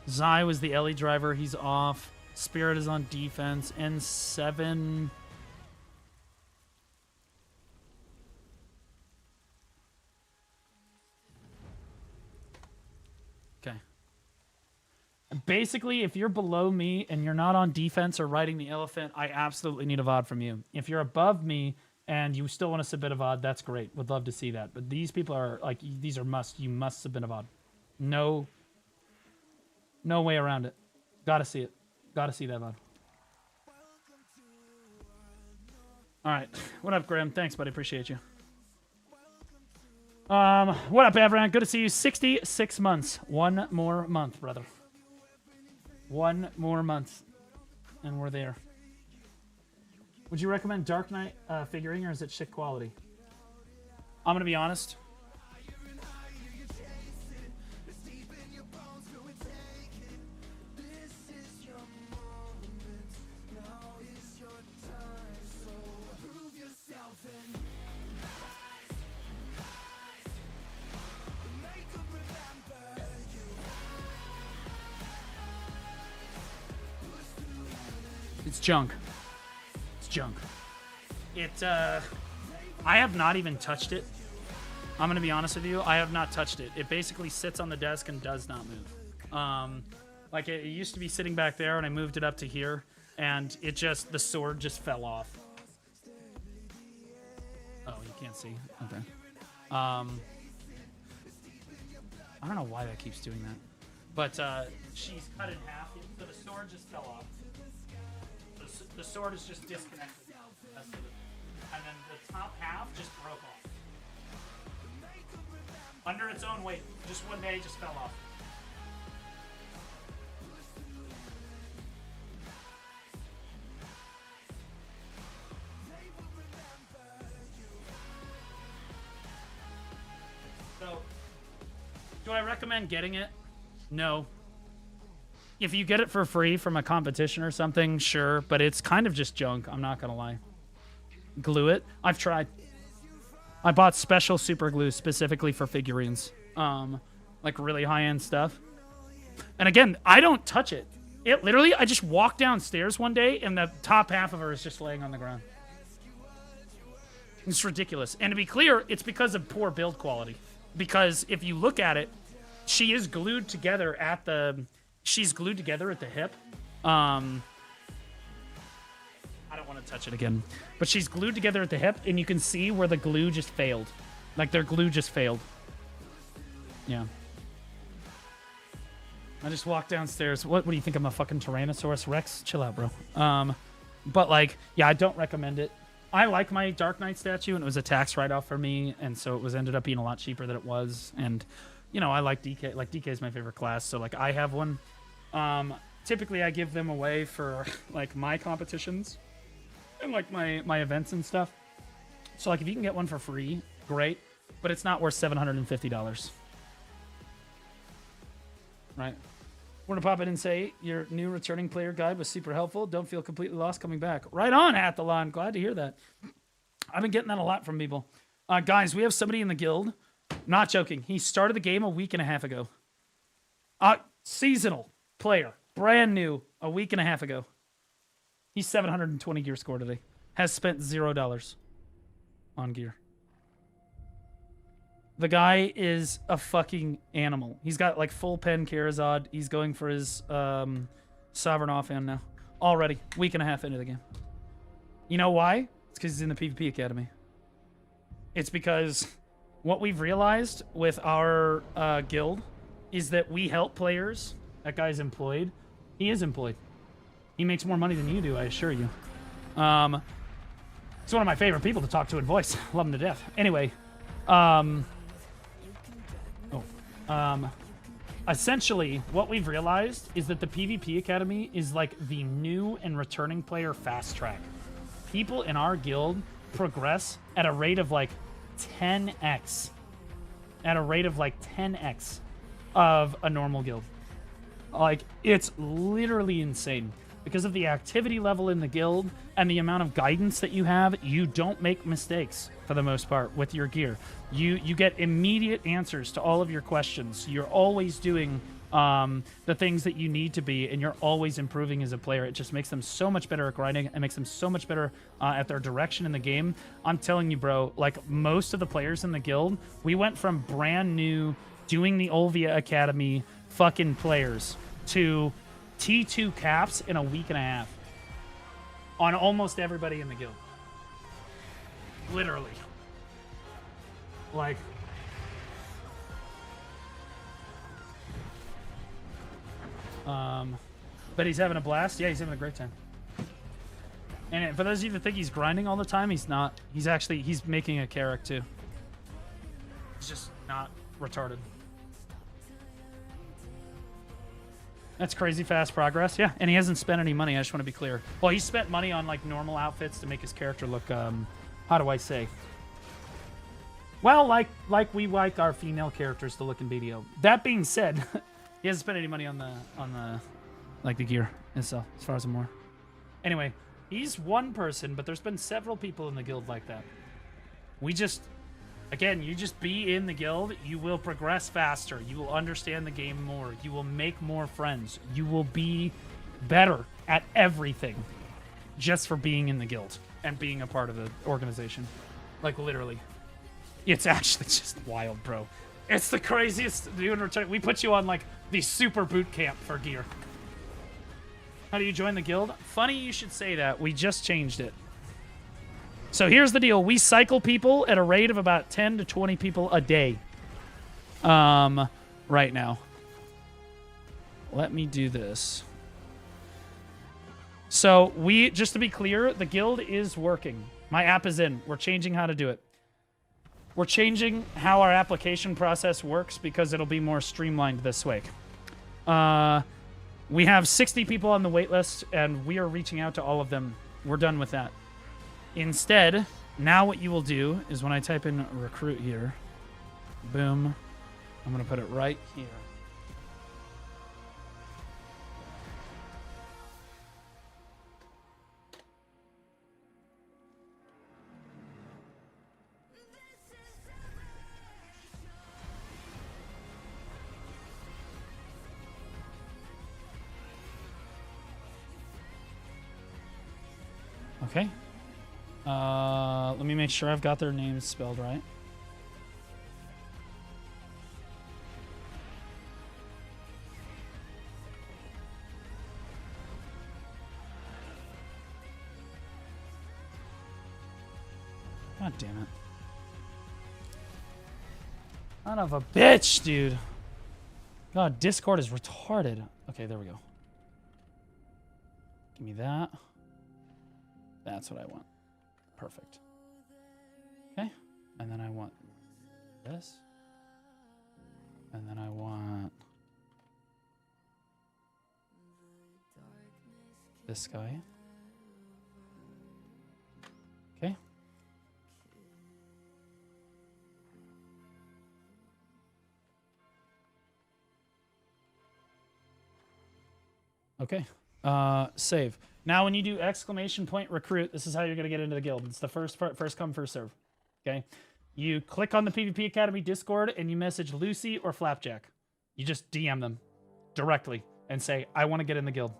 Zai was the Ellie driver. He's off. Spirit is on defense. N7. Okay. Basically, if you're below me and you're not on defense or riding the elephant, I absolutely need a VOD from you. If you're above me and you still want to submit a VOD, that's great. Would love to see that. But these people are like, these are must. You must submit a VOD. No way around it. Gotta see it. Gotta see that VOD. Alright. What up, Graham? Thanks, buddy. Appreciate you. What up, Avran? Good to see you. 66 months. One more month, brother. One more month. And we're there. Would you recommend Dark Knight figuring, or is it shit quality? I'm gonna be honest. It's junk. It's junk. I have not even touched it. I'm gonna be honest with you. I have not touched it. It basically sits on the desk and does not move. Like it used to be sitting back there, and I moved it up to here, and the sword just fell off. Oh, you can't see. Okay. I don't know why that keeps doing that, but she's cut in half, so the sword just fell off. The sword is just disconnected. And then the top half just broke off. Under its own weight. Just one day, just fell off. So, do I recommend getting it? No. If you get it for free from a competition or something, sure, but it's kind of just junk, I'm not gonna lie. Glue it? I've tried. I bought special super glue specifically for figurines. Like really high-end stuff. And again, I don't touch it. It literally, I just walked downstairs one day and the top half of her is just laying on the ground. It's ridiculous. And to be clear, it's because of poor build quality. Because if you look at it, she is glued together at the... She's glued together at the hip. I don't want to touch it again. But she's glued together at the hip, and you can see where the glue just failed. Like, their glue just failed. Yeah. I just walked downstairs. What do you think? I'm a fucking Tyrannosaurus Rex? Chill out, bro. But, like, yeah, I don't recommend it. I like my Dark Knight statue, and it was a tax write-off for me, and so it was ended up being a lot cheaper than it was. And, you know, I like DK. Like, DK is my favorite class, so, like, I have one. Typically, I give them away for, like, my competitions and, like, my events and stuff. So, like, if you can get one for free, great. But it's not worth $750. Right? We're going to pop in and say your new returning player guide was super helpful. Don't feel completely lost coming back. Right on, Athalon. Glad to hear that. I've been getting that a lot from people. Guys, we have somebody in the guild. Not joking. He started the game a week and a half ago. Seasonal player. Brand new. A week and a half ago. He's 720 gear score today. Has spent $0 on gear. The guy is a fucking animal. He's got like full pen Karazad. He's going for his Sovereign offhand now. Already. Week and a half into the game. You know why? It's because he's in the PvP Academy. It's because what we've realized with our guild is that we help players. That guy's employed. He is employed. He makes more money than you do, I assure you. He's one of my favorite people to talk to in voice. Love him to death. Anyway, essentially, what we've realized is that the PvP Academy is like the new and returning player fast track. People in our guild progress at a rate of like 10x. At a rate of like 10x of a normal guild. Like, it's literally insane. Because of the activity level in the guild and the amount of guidance that you have, you don't make mistakes for the most part with your gear. You get immediate answers to all of your questions. You're always doing the things that you need to be, and you're always improving as a player. It just makes them so much better at grinding. It makes them so much better at their direction in the game. I'm telling you, bro, like most of the players in the guild, we went from brand new, doing the Olvia Academy fucking players to T2 caps in a week and a half on almost everybody in the guild. Literally. Like, but he's having a blast. Yeah, he's having a great time. And for those of you that think he's grinding all the time, he's not. He's making a character too. He's just not retarded. That's crazy fast progress. Yeah, and he hasn't spent any money. I just want to be clear. Well, he spent money on like normal outfits to make his character look, how do I say? Well, like we like our female characters to look in BDO. That being said, he hasn't spent any money on the like the gear itself, as far as I'm aware. Anyway, he's one person, but there's been several people in the guild like that. We just, again, you just be in the guild, you will progress faster. You will understand the game more. You will make more friends. You will be better at everything just for being in the guild and being a part of the organization. Like, literally. It's actually just wild, bro. It's the craziest. We put you on, like, the super boot camp for gear. How do you join the guild? Funny you should say that. We just changed it. So here's the deal. We cycle people at a rate of about 10 to 20 people a day. Right now. Let me do this. So just to be clear, the guild is working. My app is in. We're changing how to do it. We're changing how our application process works because it'll be more streamlined this week. We have 60 people on the wait list, and we are reaching out to all of them. We're done with that. Instead, now what you will do is when I type in recruit here, boom, I'm going to put it right here. Okay. Let me make sure I've got their names spelled right. God damn it. Son of a bitch, dude. God, Discord is retarded. Okay, there we go. Give me that. That's what I want. Perfect. Okay. And then I want this. And then I want this guy. Okay. Okay. Save. Now, when you do exclamation point recruit, this is how you're going to get into the guild. It's the first part, first come, first serve. Okay. You click on the PvP Academy Discord and you message Lucy or Flapjack. You just DM them directly and say, I want to get in the guild.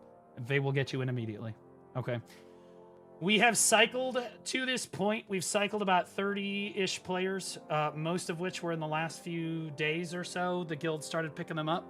They will get you in immediately. Okay. We have cycled to this point. We've cycled about 30-ish players, most of which were in the last few days or so. The guild started picking them up.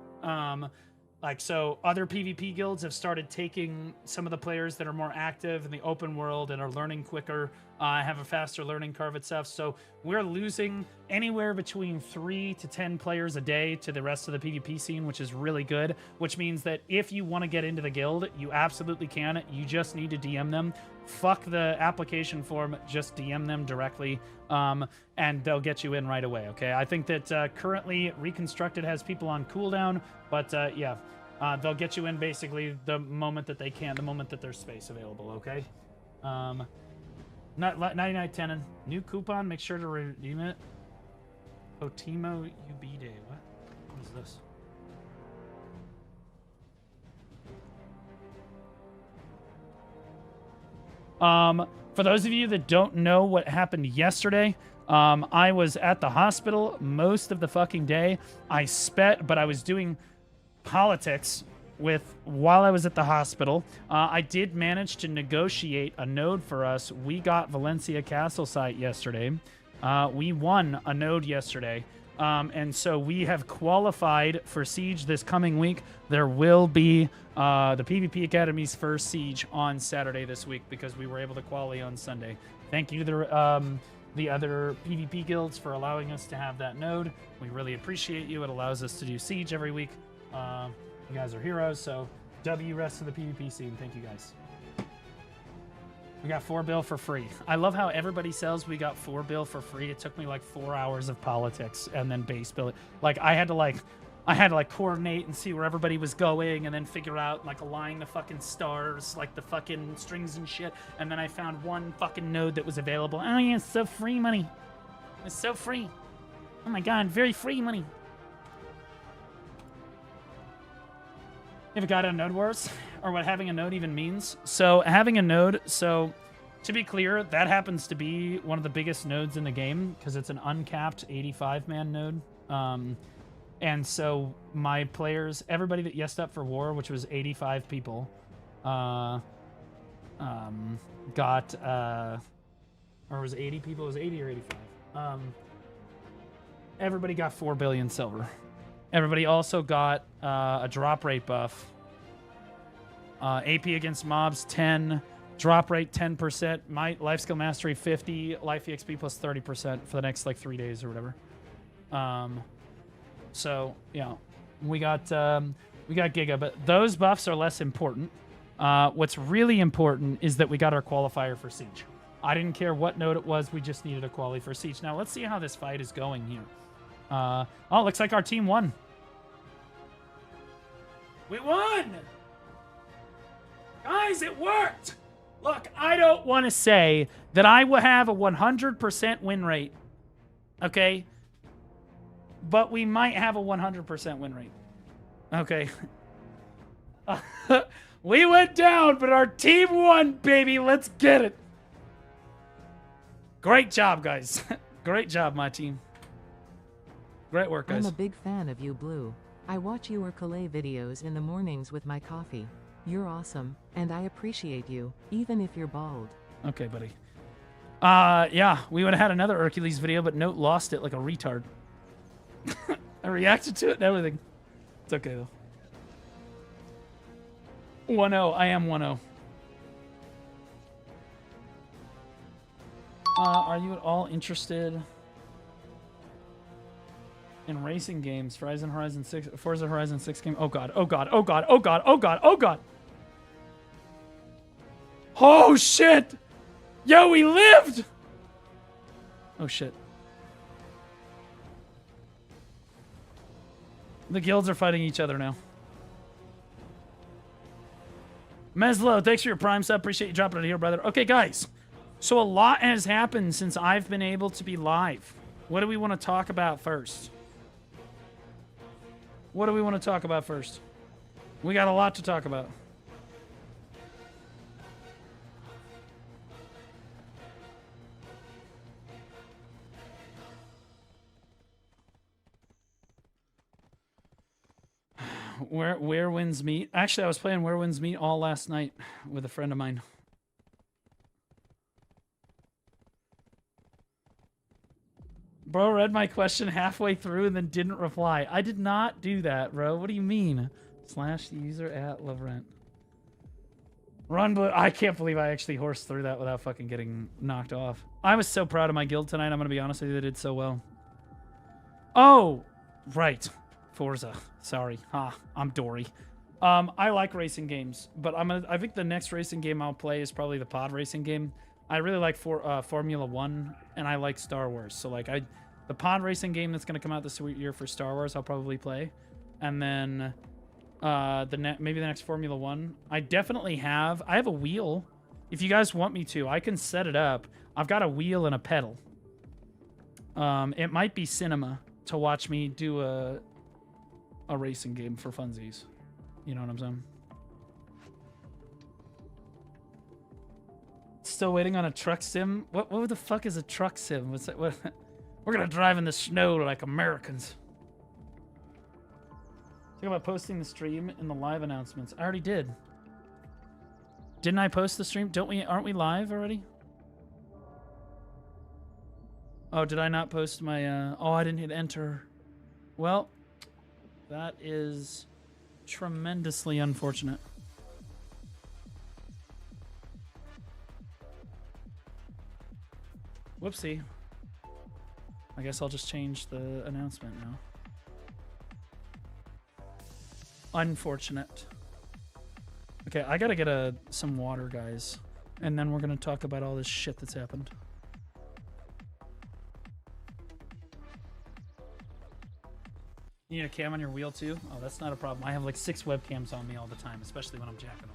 So other PvP guilds have started taking some of the players that are more active in the open world and are learning quicker, have a faster learning curve and stuff. So we're losing anywhere between 3 to 10 players a day to the rest of the PvP scene, which is really good, which means that if you want to get into the guild, you absolutely can. You just need to DM them. Fuck the application form, just DM them directly, and they'll get you in right away, okay? I think that currently Reconstructed has people on cooldown, but yeah, they'll get you in basically the moment that they can, the moment that there's space available, okay? 99 Tenon, new coupon, make sure to redeem it. Otimo UB Day, what is this? For those of you that don't know what happened yesterday, I was at the hospital most of the fucking day. But I was doing politics while I was at the hospital. I did manage to negotiate a node for us. We got Valencia Castle site yesterday. We won a node yesterday. And so we have qualified for Siege this coming week. There will be the PvP Academy's first Siege on Saturday this week because we were able to quali on Sunday. Thank you to the other PvP guilds for allowing us to have that node. We really appreciate you. It allows us to do Siege every week. You guys are heroes, so W rest of the PvP scene. Thank you guys. We got 4 bill for free. I love how everybody sells we got 4 bill for free. It took me like 4 hours of politics and then base bill. Like I had to coordinate and see where everybody was going and then figure out like align the fucking stars, like the fucking strings and shit. And then I found one fucking node that was available. Oh yeah, it's so free money. It's so free. Oh my god, very free money. You ever got a node wars? Or what having a node even means? So having a node, so to be clear, that happens to be one of the biggest nodes in the game because it's an uncapped 85-man node. And so my players, everybody that yesed up for war, which was 85 people, got, or was it 80 people? It was 80 or 85. Everybody got 4 billion silver. Everybody also got a drop rate buff. AP against mobs 10, drop rate 10%, my life skill mastery 50, life EXP plus 30% for the next like 3 days or whatever. So yeah, we got Giga, but those buffs are less important. What's really important is that we got our qualifier for Siege. I didn't care what node it was, we just needed a quali for Siege. Now let's see how this fight is going here. Oh, looks like our team won. We won! Guys, it worked! Look, I don't want to say that I will have a 100% win rate. Okay? But we might have a 100% win rate. Okay. We went down, but our team won, baby. Let's get it. Great job, guys. Great job, my team. Great work, guys. I'm a big fan of you, Blue. I watch your Calais videos in the mornings with my coffee. You're awesome, and I appreciate you, even if you're bald. Okay, buddy. Yeah, we would have had another Hercules video, but Note lost it like a retard. I reacted to it and everything. It's okay, though. 1-0. I am 1-0. Are you at all interested in racing games? Forza Horizon 6 game. Oh god. Oh god. Oh god. Oh god. Oh god. Oh god. Oh shit. Yo, we lived. Oh shit. The guilds are fighting each other now. Meslo, thanks for your prime sub. Appreciate you dropping it here, brother. Okay, guys. So a lot has happened since I've been able to be live. What do we want to talk about first? What do we want to talk about first? We got a lot to talk about. Where Winds Meet. Actually, I was playing Where Winds Meet all last night with a friend of mine. Bro read my question halfway through and then didn't reply. I did not do that, bro. What do you mean? / user at Lavrent. Run Blue. I can't believe I actually horsed through that without fucking getting knocked off. I was so proud of my guild tonight. I'm going to be honest with you. They did so well. Oh, right. Forza. Sorry. I'm Dory. I like racing games, but I think the next racing game I'll play is probably the pod racing game. I really like Formula 1, and I like Star Wars. So, like, the pod racing game that's going to come out this year for Star Wars, I'll probably play. And then maybe the next Formula 1. I have a wheel. If you guys want me to, I can set it up. I've got a wheel and a pedal. It might be cinema to watch me do a racing game for funsies. You know what I'm saying? Still waiting on a truck sim? What the fuck is a truck sim? What's that? What? We're gonna drive in the snow like Americans. Think about posting the stream in the live announcements. I already did. Didn't I post the stream? Aren't we live already? Oh, did I not post my oh, I didn't hit enter. Well, that is tremendously unfortunate. Whoopsie. I guess I'll just change the announcement now. Unfortunate. Okay, I gotta get some water, guys. And then we're gonna talk about all this shit that's happened. You need a cam on your wheel too? Oh, that's not a problem. I have like 6 webcams on me all the time, especially when I'm jacking them.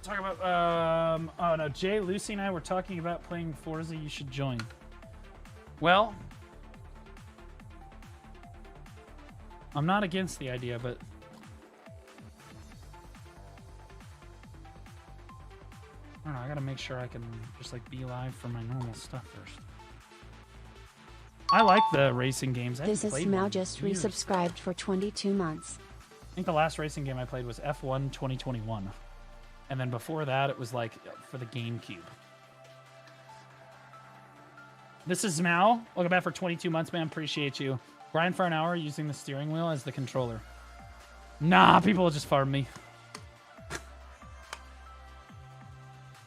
Talk about, oh no, Jay, Lucy, and I were talking about playing Forza. You should join. Well, I'm not against the idea, but I don't know. I gotta make sure I can just like be live for my normal stuff first. I like the racing games. This is Smell just resubscribed for 22 months. I think the last racing game I played was F1 2021. And then before that, it was like for the GameCube. This is Mao. Welcome back for 22 months, man. Appreciate you. Grind for an hour using the steering wheel as the controller. Nah, people will just farm me.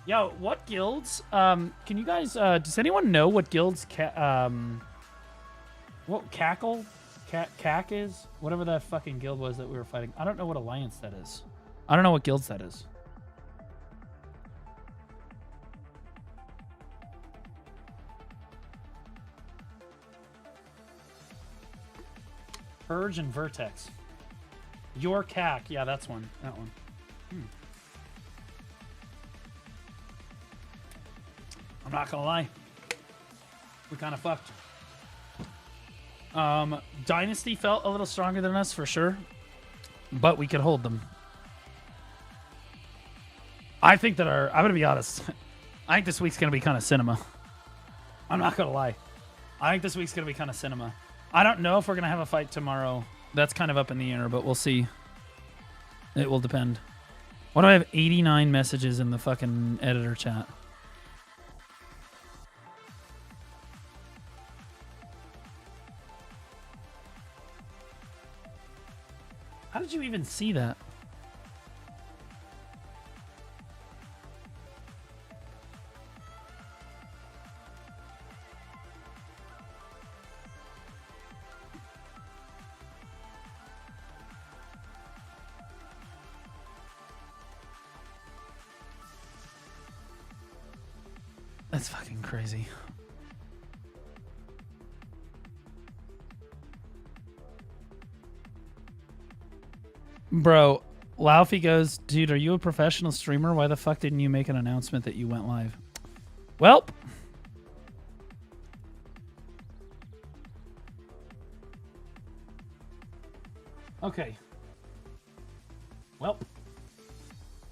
Yo, what guilds? Can you guys? Does anyone know what guilds? What Cackle? Cack is? Whatever that fucking guild was that we were fighting. I don't know what alliance that is. I don't know what guilds that is. Purge and Vertex. Your Cack. Yeah, that's one. That one. I'm not gonna lie. We kind of fucked. Dynasty felt a little stronger than us for sure, but we could hold them. I think that I'm going to be honest. I think this week's going to be kind of cinema. I'm not going to lie. I think this week's going to be kind of cinema. I don't know if we're going to have a fight tomorrow. That's kind of up in the air, but we'll see. It will depend. Why do I have 89 messages in the fucking editor chat? How did you even see that? That's fucking crazy. Bro, Laufey goes, dude, are you a professional streamer? Why the fuck didn't you make an announcement that you went live? Well. Okay. Well.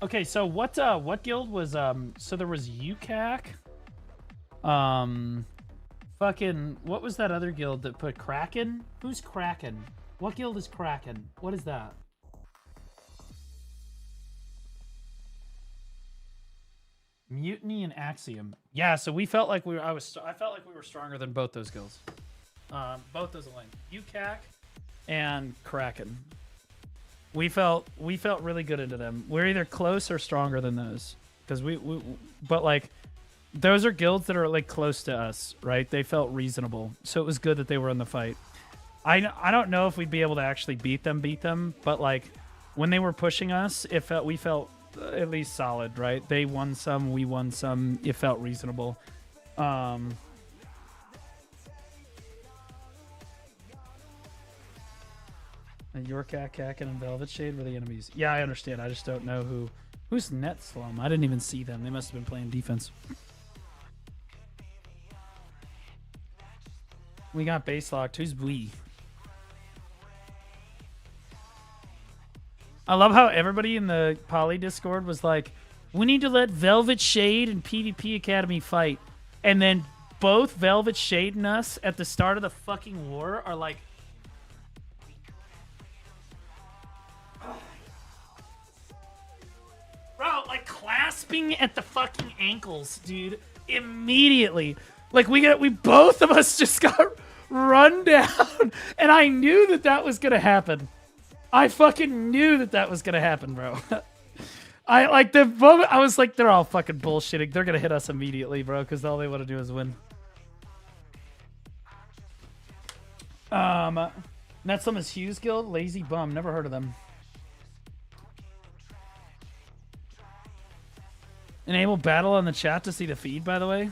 Okay, so what guild was, so there was UCAC. Fucking, what was that other guild that put Kraken? Who's Kraken? What guild is Kraken? What is that? Mutiny and Axiom. Yeah, so we felt like I felt like we were stronger than both those guilds. Both those aligned. UCAC and Kraken. We felt really good into them. We're either close or stronger than those. Because but like, those are guilds that are like close to us, right? They felt reasonable. So it was good that they were in the fight. I don't know if we'd be able to actually beat them, but like when they were pushing us, we felt at least solid, right? They won some, we won some. It felt reasonable. York, Kakin, and Velvet Shade were the enemies. Yeah, I understand. I just don't know who's Net Slum. I didn't even see them. They must have been playing defense. We got base locked. Who's we? I love how everybody in the Poly Discord was like, we need to let Velvet Shade and PvP Academy fight. And then both Velvet Shade and us at the start of the fucking war are like, bro, like clasping at the fucking ankles, dude. Immediately. Like we both of us just got run down. And I knew that was going to happen. I fucking knew that was going to happen, bro. I like the moment I was like, they're all fucking bullshitting. They're going to hit us immediately, bro, because all they want to do is win. Net Slum is Hughes Guild, Lazy Bum. Never heard of them. Enable battle on the chat to see the feed, by the way.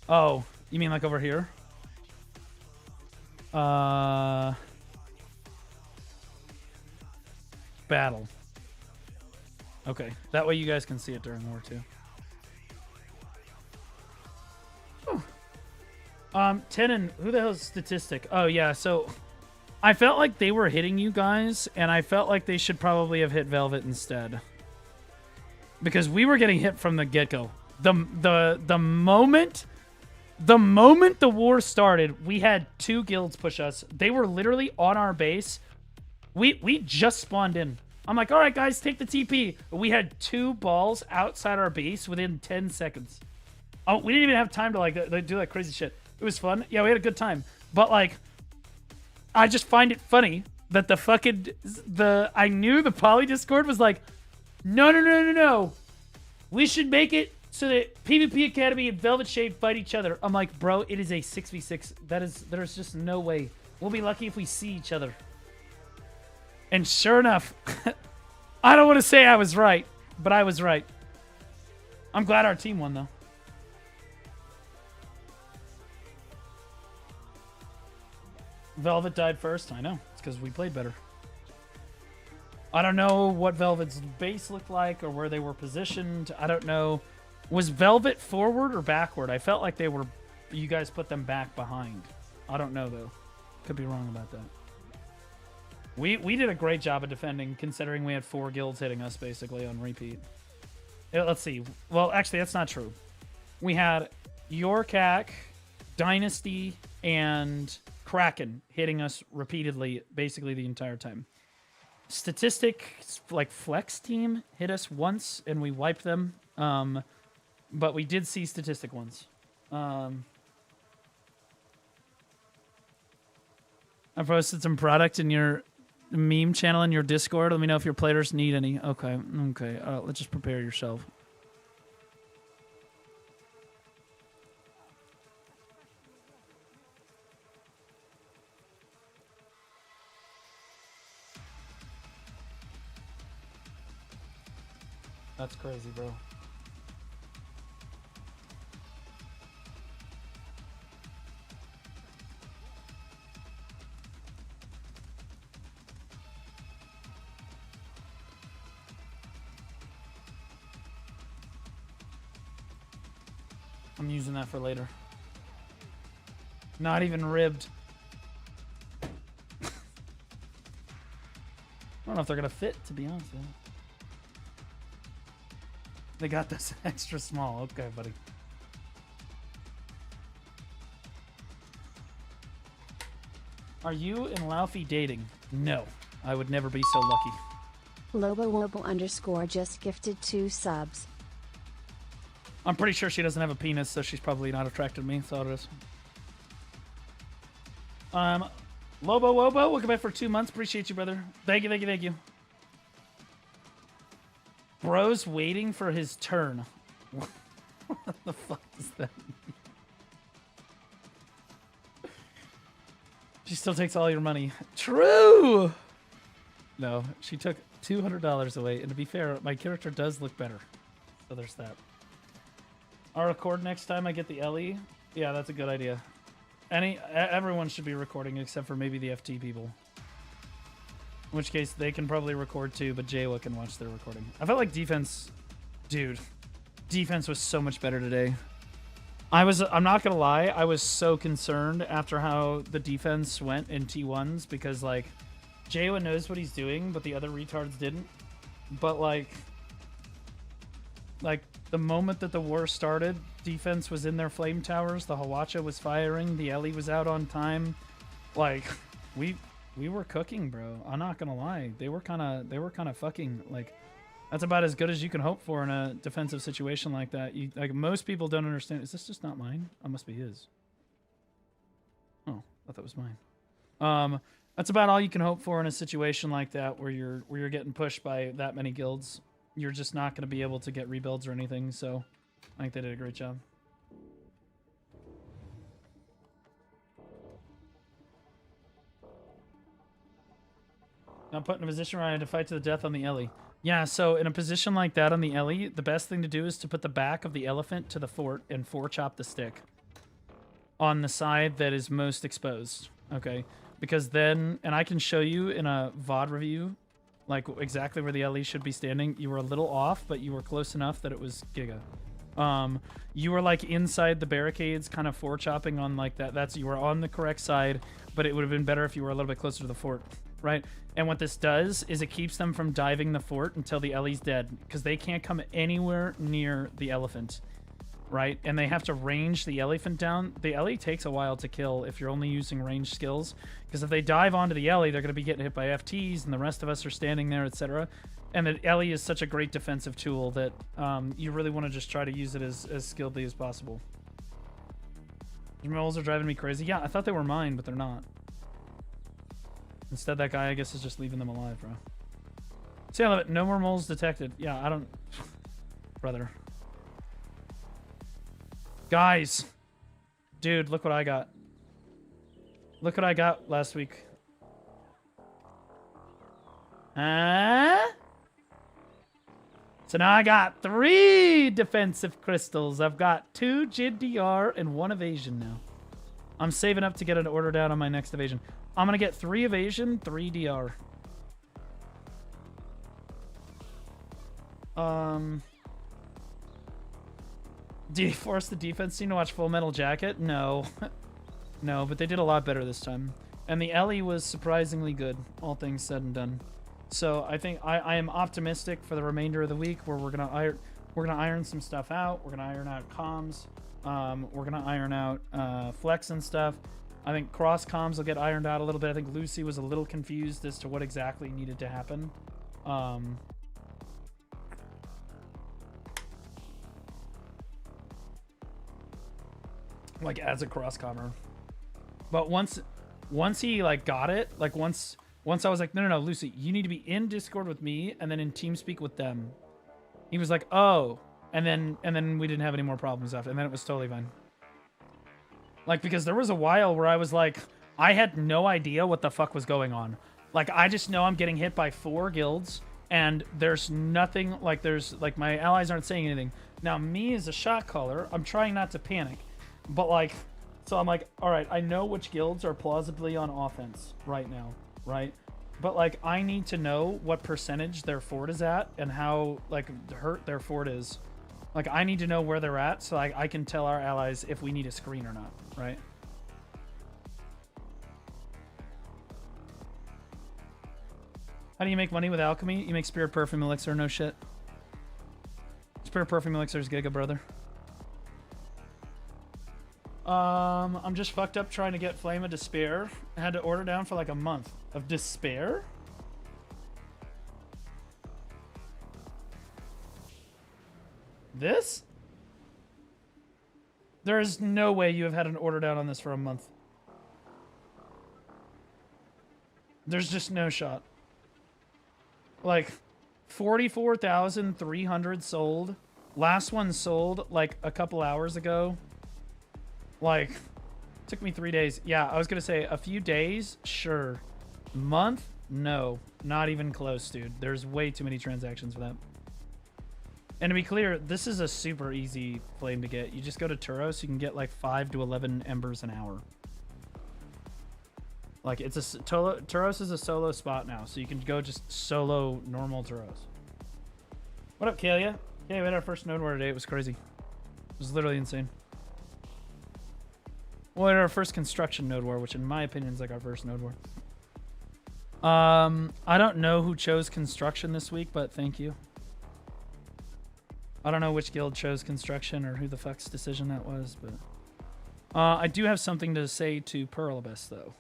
Oh, you mean like over here? Battle. Okay, that way you guys can see it during war too. Tenon, who the hell's Statistic? Oh yeah, so I felt like they were hitting you guys, and I felt like they should probably have hit Velvet instead. Because we were getting hit from the get-go. The moment the war started, we had two guilds push us. They were literally on our base. We just spawned in. I'm like, all right, guys, take the TP. We had two balls outside our base within 10 seconds. Oh, we didn't even have time to like do that crazy shit. It was fun. Yeah, we had a good time. But like, I just find it funny that I knew the Poly Discord was like, no. We should make it so that PvP Academy and Velvet Shade fight each other. I'm like, bro, it is a 6v6. There's just no way. We'll be lucky if we see each other. And sure enough, I don't want to say I was right, but I was right. I'm glad our team won, though. Velvet died first. I know. It's because we played better. I don't know what Velvet's base looked like or where they were positioned. I don't know. Was Velvet forward or backward? I felt like you guys put them back behind. I don't know though. Could be wrong about that. We did a great job of defending, considering we had 4 guilds hitting us basically on repeat. Let's see. Well, actually, that's not true. We had Yorkak, Dynasty, and Kraken hitting us repeatedly, basically the entire time. Statistic, like Flex Team, hit us once, and we wiped them. But we did see Statistic once. I posted some product in your meme channel in your Discord. Let me know if your players need any. Okay. Let's just prepare yourself. That's crazy, bro. I'm using that for later. Not even ribbed. I don't know if they're gonna fit, to be honest with you. They got this extra small. Okay, buddy. Are you and Laufey dating? No. I would never be so lucky. Lobo__ just gifted 2 subs. I'm pretty sure she doesn't have a penis, so she's probably not attracted to me. That's all it is. Lobo, welcome back for 2 months. Appreciate you, brother. Thank you. Bro's waiting for his turn. What the fuck is that? She still takes all your money. True! No, she took $200 away. And to be fair, my character does look better. So there's that. I'll record next time I get the LE. Yeah, that's a good idea. Everyone should be recording except for maybe the FT people. In which case, they can probably record too, but Jaywa can watch their recording. I felt like defense... Dude, defense was so much better today. I'm not gonna lie, I was so concerned after how the defense went in T1s because, like, Jaywa knows what he's doing, but the other retards didn't. But, like, the moment that the war started, defense was in their flame towers, the Hawacha was firing, the Ellie was out on time. Like, we were cooking, bro. I'm not gonna lie. They were kind of fucking, like, that's about as good as you can hope for in a defensive situation like that. Like, most people don't understand. Is this just not mine? It must be his. Oh, I thought that was mine. That's about all you can hope for in a situation like that where you're getting pushed by that many guilds. You're just not going to be able to get rebuilds or anything, so I think they did a great job. Not put in a position where I had to fight to the death on the Ellie. Yeah, so in a position like that on the Ellie, the best thing to do is to put the back of the elephant to the fort and 4-chop the stick on the side that is most exposed, okay? Because then, and I can show you in a VOD review, like exactly where the Ellie should be standing. You were a little off, but you were close enough that it was Giga. You were like inside the barricades, kind of 4-chopping on like that. You were on the correct side, but it would have been better if you were a little bit closer to the fort, right? And what this does is it keeps them from diving the fort until the Ellie's dead, because they can't come anywhere near the elephant, right? And they have to range the elephant down. The Ellie takes a while to kill if you're only using ranged skills, because if they dive onto the Ellie, they're going to be getting hit by FTs, and the rest of us are standing there, etc. And the Ellie is such a great defensive tool that you really want to just try to use it as skilledly as possible. Rolls are driving me crazy. Yeah, I thought they were mine, but they're not. Instead, that guy, I guess, is just leaving them alive, bro. See, I love it. No more moles detected. Yeah, I don't... Brother. Guys. Dude, look what I got. Look what I got last week. Huh? So now I got 3 defensive crystals. I've got 2 Jid DR and 1 evasion now. I'm saving up to get an order down on my next evasion. I'm going to get 3 evasion, 3 DR. Do you force the defense team to watch Full Metal Jacket? No. No, but they did a lot better this time. And the Ellie was surprisingly good, all things said and done. So I think I am optimistic for the remainder of the week where we're gonna iron some stuff out. We're gonna iron out comms. We're gonna iron out flex and stuff. I think cross comms will get ironed out a little bit. I think Lucy was a little confused as to what exactly needed to happen. Like as a cross commer. But once he like got it, like once I was like, no, Lucy, you need to be in Discord with me and then in TeamSpeak with them. He was like, oh, and then we didn't have any more problems after, and then it was totally fine. Like, because there was a while where I was like, I had no idea what the fuck was going on. Like, I just know I'm getting hit by 4 guilds, and there's nothing, like, my allies aren't saying anything. Now, me as a shot caller, I'm trying not to panic, but, like, so I'm like, all right, I know which guilds are plausibly on offense right now, right? But, like, I need to know what percentage their fort is at and how, like, hurt their fort is. Like, I need to know where they're at so I can tell our allies if we need a screen or not, right? How do you make money with alchemy? You make spirit perfume elixir, no shit. Spirit perfume elixir is giga, brother. I'm just fucked up trying to get Flame of Despair. I had to order down for like a month. Of despair? This? There is no way you have had an order down on this for a month. There's just no shot. Like, 44,300 sold. Last one sold like a couple hours ago. Like, took me 3 days. Yeah, I was gonna say a few days, sure. Month? No, not even close, dude. There's way too many transactions for that. And to be clear, this is a super easy flame to get. You just go to Turos, you can get like 5 to 11 embers an hour. Like, it's a Turos is a solo spot now, so you can go just solo normal Turos. What up, Kalia? Yeah, we had our first node war today. It was crazy. It was literally insane. Well, we had our first construction node war, which in my opinion is like our first node war. I don't know who chose construction this week, but thank you. I don't know which guild chose construction or who the fuck's decision that was, but I do have something to say to Pearl Abyss though,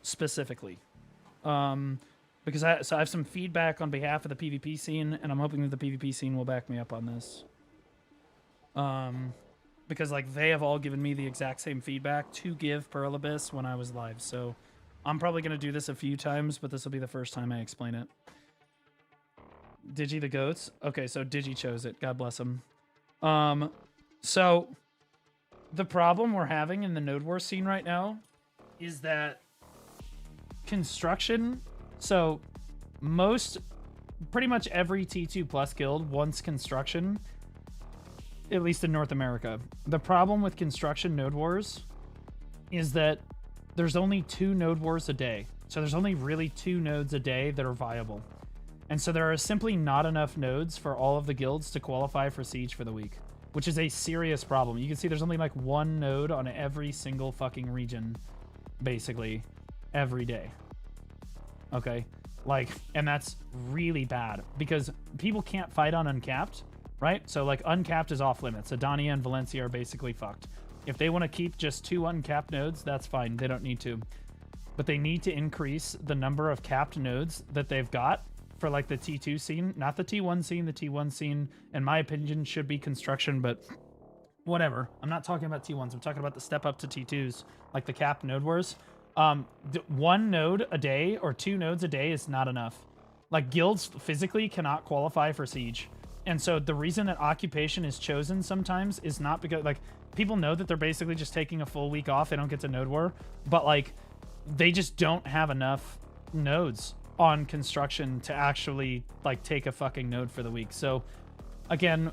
specifically, because I have some feedback on behalf of the PvP scene, and I'm hoping that the PvP scene will back me up on this. Because like they have all given me the exact same feedback to give Pearl Abyss when I was live, so I'm probably gonna do this a few times, but this will be the first time I explain it. Digi the goats? Okay, so Digi chose it. God bless him. So the problem we're having in the Node War scene right now is that construction, so pretty much every T2 plus guild wants construction, at least in North America. The problem with construction Node Wars is that there's only 2 Node Wars a day. So there's only really 2 nodes a day that are viable. And so there are simply not enough nodes for all of the guilds to qualify for Siege for the week, which is a serious problem. You can see there's only like 1 node on every single fucking region, basically, every day. Okay? Like, and that's really bad because people can't fight on Uncapped, right? So like Uncapped is off limits. Adania and Valencia are basically fucked. If they want to keep just 2 uncapped nodes, that's fine. They don't need to. But they need to increase the number of capped nodes that they've got for like the T2 scene, not the T1 scene. The T1 scene, in my opinion, should be construction, but whatever. I'm not talking about T1s. I'm talking about the step up to T2s, like the capped node wars. 1 node a day or 2 nodes a day is not enough. Like guilds physically cannot qualify for Siege. And so the reason that occupation is chosen sometimes is not because like people know that they're basically just taking a full week off. They don't get to node war, but like they just don't have enough nodes on construction to actually like take a fucking node for the week. So again,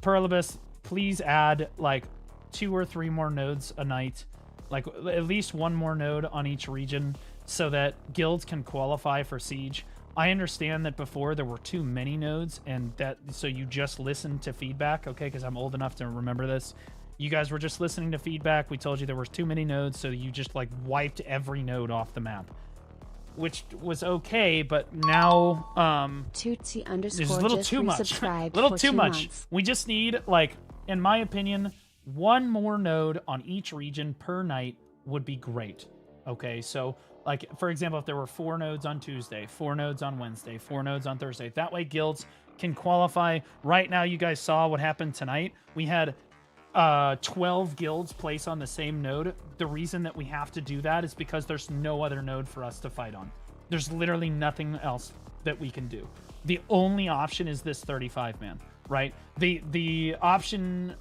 Pearl Abyss, please add like 2 or 3 more nodes a night, like at least 1 more node on each region so that guilds can qualify for Siege. I understand that before there were too many nodes and that so you just listen to feedback, okay, because I'm old enough to remember this. You guys were just listening to feedback. We told you there were too many nodes, so you just like wiped every node off the map, which was okay. But now, Tootsie there's a _ little just too much. resubscribed little for too 2 much. months. We just need, like, in my opinion, one more node on each region per night would be great. Okay, so like for example, if there were 4 nodes on Tuesday, 4 nodes on Wednesday, 4 nodes on Thursday, that way guilds can qualify. Right now, you guys saw what happened tonight. We had 12 guilds place on the same node. The reason that we have to do that is because there's no other node for us to fight on. There's literally nothing else that we can do. The only option is this 35 man, right? The option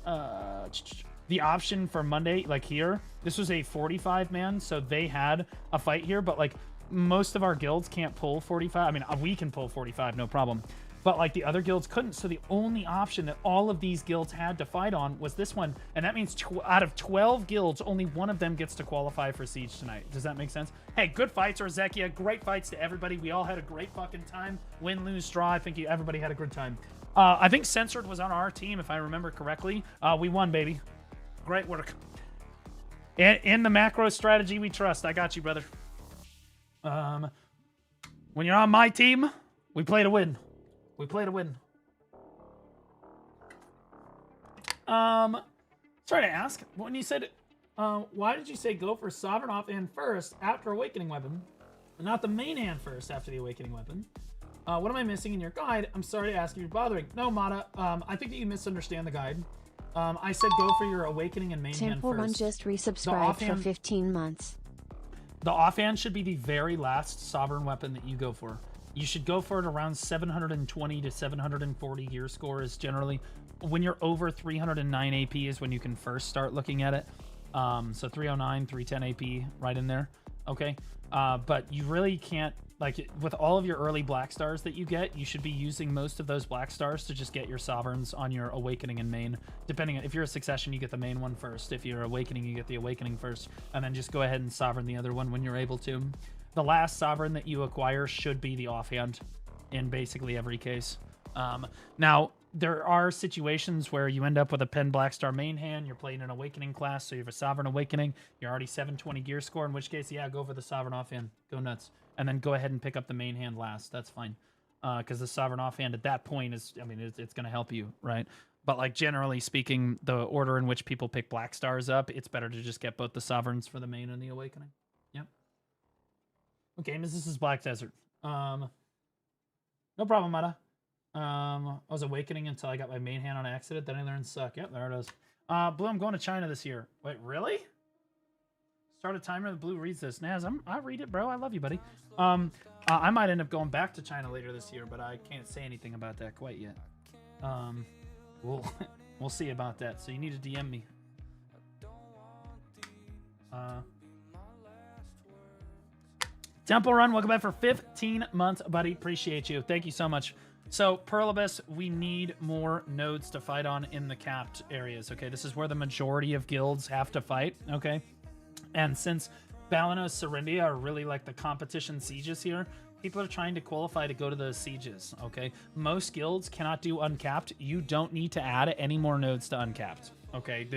for Monday, like here, this was a 45 man, so they had a fight here, but like most of our guilds can't pull 45. I mean, we can pull 45, no problem. But like the other guilds couldn't, so the only option that all of these guilds had to fight on was this one, and that means out of 12 guilds, only one of them gets to qualify for Siege tonight. Does that make sense? Hey, good fights, Orzekia. Great fights to everybody. We all had a great fucking time. Win, lose, draw. I think everybody had a good time. I think Censored was on our team, if I remember correctly. We won, baby. Great work. In the macro strategy, we trust. I got you, brother. When you're on my team, we play to win. We play to win. Sorry to ask. When you said, why did you say go for Sovereign offhand first after Awakening Weapon, and not the main hand first after the Awakening Weapon? What am I missing in your guide? I'm sorry to ask if you're bothering. No, Mata. I think that you misunderstand the guide. I said go for your Awakening and main hand Temple first. One just resubscribed for 15 months. The offhand should be the very last Sovereign weapon that you go for. You should go for it around 720 to 740 gear score is generally when you're over 309 AP is when you can first start looking at it. So 309, 310 AP right in there. Okay. But you really can't, like, with all of your early black stars that you get, you should be using most of those black stars to just get your sovereigns on your Awakening and main. Depending on, if you're a Succession, you get the main one first. If you're Awakening, you get the Awakening first, and then just go ahead and sovereign the other one when you're able to. The last sovereign that you acquire should be the offhand in basically every case. Now, there are situations where you end up with a Pen Black Star main hand, you're playing an Awakening class, so you have a Sovereign Awakening, you're already 720 gear score, in which case, yeah, go for the Sovereign offhand. Go nuts. And then go ahead and pick up the main hand last. That's fine. Because the Sovereign offhand at that point is, I mean, it's going to help you, right? But like generally speaking, the order in which people pick Black Stars up, it's better to just get both the Sovereigns for the main and the Awakening. Yep. Okay, this is Black Desert. No problem, Mata. I was Awakening until I got my main hand on accident. Then I learned Suck. Yep, there it is. Blue, I'm going to China this year. Wait, really? Start a timer. The Blue reads this. Naz, I read it, bro. I love you, buddy. I might end up going back to China later this year, but I can't say anything about that quite yet. We'll see about that. So you need to DM me. Temple Run, welcome back for 15 months, buddy. Appreciate you. Thank you so much. So, Pearl Abyss, we need more nodes to fight on in the capped areas, okay? This is where the majority of guilds have to fight, okay? And since Balanos, Serendia are really like the competition sieges here, people are trying to qualify to go to the sieges, okay? Most guilds cannot do uncapped. You don't need to add any more nodes to uncapped, okay?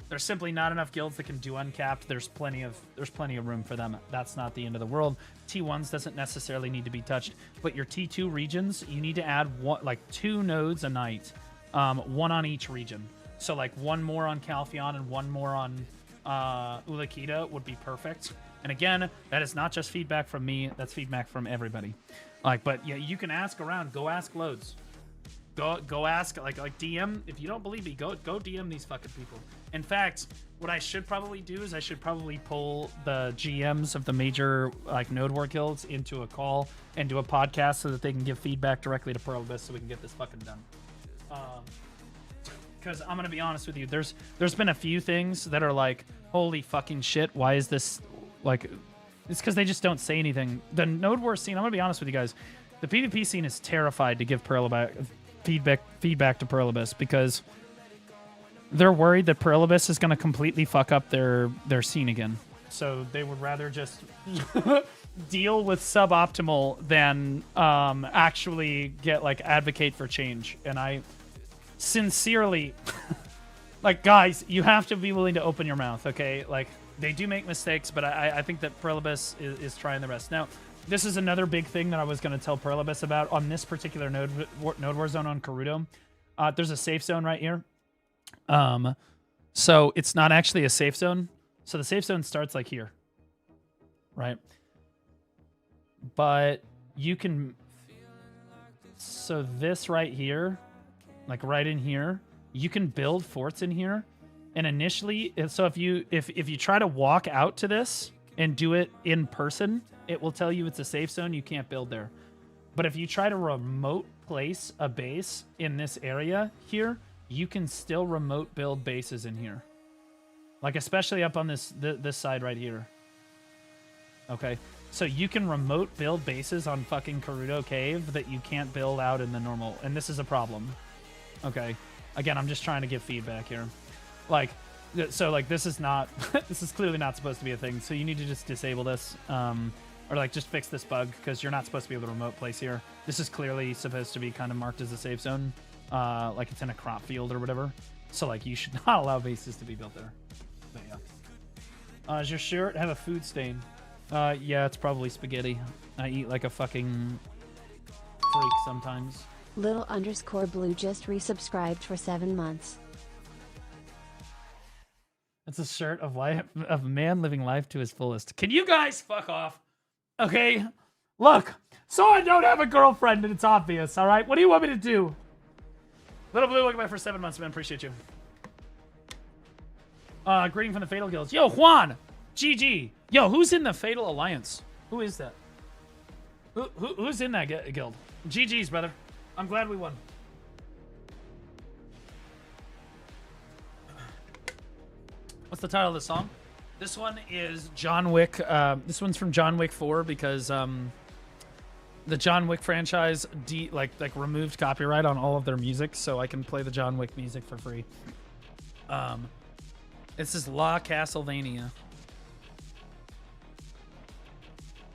There's simply not enough guilds that can do uncapped. There's plenty of room for them. That's not the end of the world. T1s doesn't necessarily need to be touched, but your T2 regions, you need to add like 2 nodes a night, 1 on each region. So like 1 more on Calpheon and 1 more on Ulakita would be perfect. And again, that is not just feedback from me. That's feedback from everybody. Like, but yeah, you can ask around. Go ask loads. Go ask, like DM. If you don't believe me, go DM these fucking people. In fact, what I should probably do is I should probably pull the GMs of the major like node war guilds into a call and do a podcast so that they can give feedback directly to Pearl Abyss so we can get this fucking done. Because I'm gonna be honest with you, there's been a few things that are like, holy fucking shit, why is this like? It's because they just don't say anything. The node war scene, I'm gonna be honest with you guys, the PvP scene is terrified to give feedback to Pearl Abyss because they're worried that Pearl Abyss is going to completely fuck up their scene again. So they would rather just deal with suboptimal than advocate for change. And I sincerely like, guys, you have to be willing to open your mouth, okay? Like, they do make mistakes, but I think that Perlibus is trying their best. Now, this is another big thing that I was going to tell Perlibus about on this particular node war zone on Karudo. There's a safe zone right here. So it's not actually a safe zone. So the safe zone starts like here, right? But you can, so this right here, like right in here, you can build forts in here. And initially, so if you try to walk out to this and do it in person, it will tell you it's a safe zone. You can't build there. But if you try to remote place a base in this area here, you can still remote build bases in here. Like especially up on this side right here. Okay. So you can remote build bases on fucking Karudo Cave that you can't build out in the normal. And this is a problem. Okay. Again, I'm just trying to give feedback here. Like, so like this is not, this is clearly not supposed to be a thing. So you need to just disable this, or like just fix this bug because you're not supposed to be able to remote place here. This is clearly supposed to be kind of marked as a safe zone, like it's in a crop field or whatever. So like you should not allow bases to be built there. But yeah. Does your shirt have a food stain? Yeah, it's probably spaghetti. I eat like a fucking freak sometimes. Little_blue just resubscribed for 7 months. It's a shirt of life of a man living life to his fullest. Can you guys fuck off? Okay, look. So I don't have a girlfriend, and it's obvious. All right, what do you want me to do? Little Blue, welcome back for 7 months, man. Appreciate you. Greeting from the Fatal Guilds. Yo, Juan, GG. Yo, who's in the Fatal Alliance? Who is that? Who's in that guild? GG's, brother. I'm glad we won. What's the title of the song? This one is John Wick. This one's from John Wick 4 because the John Wick franchise removed copyright on all of their music, so I can play the John Wick music for free. This is La Castlevania.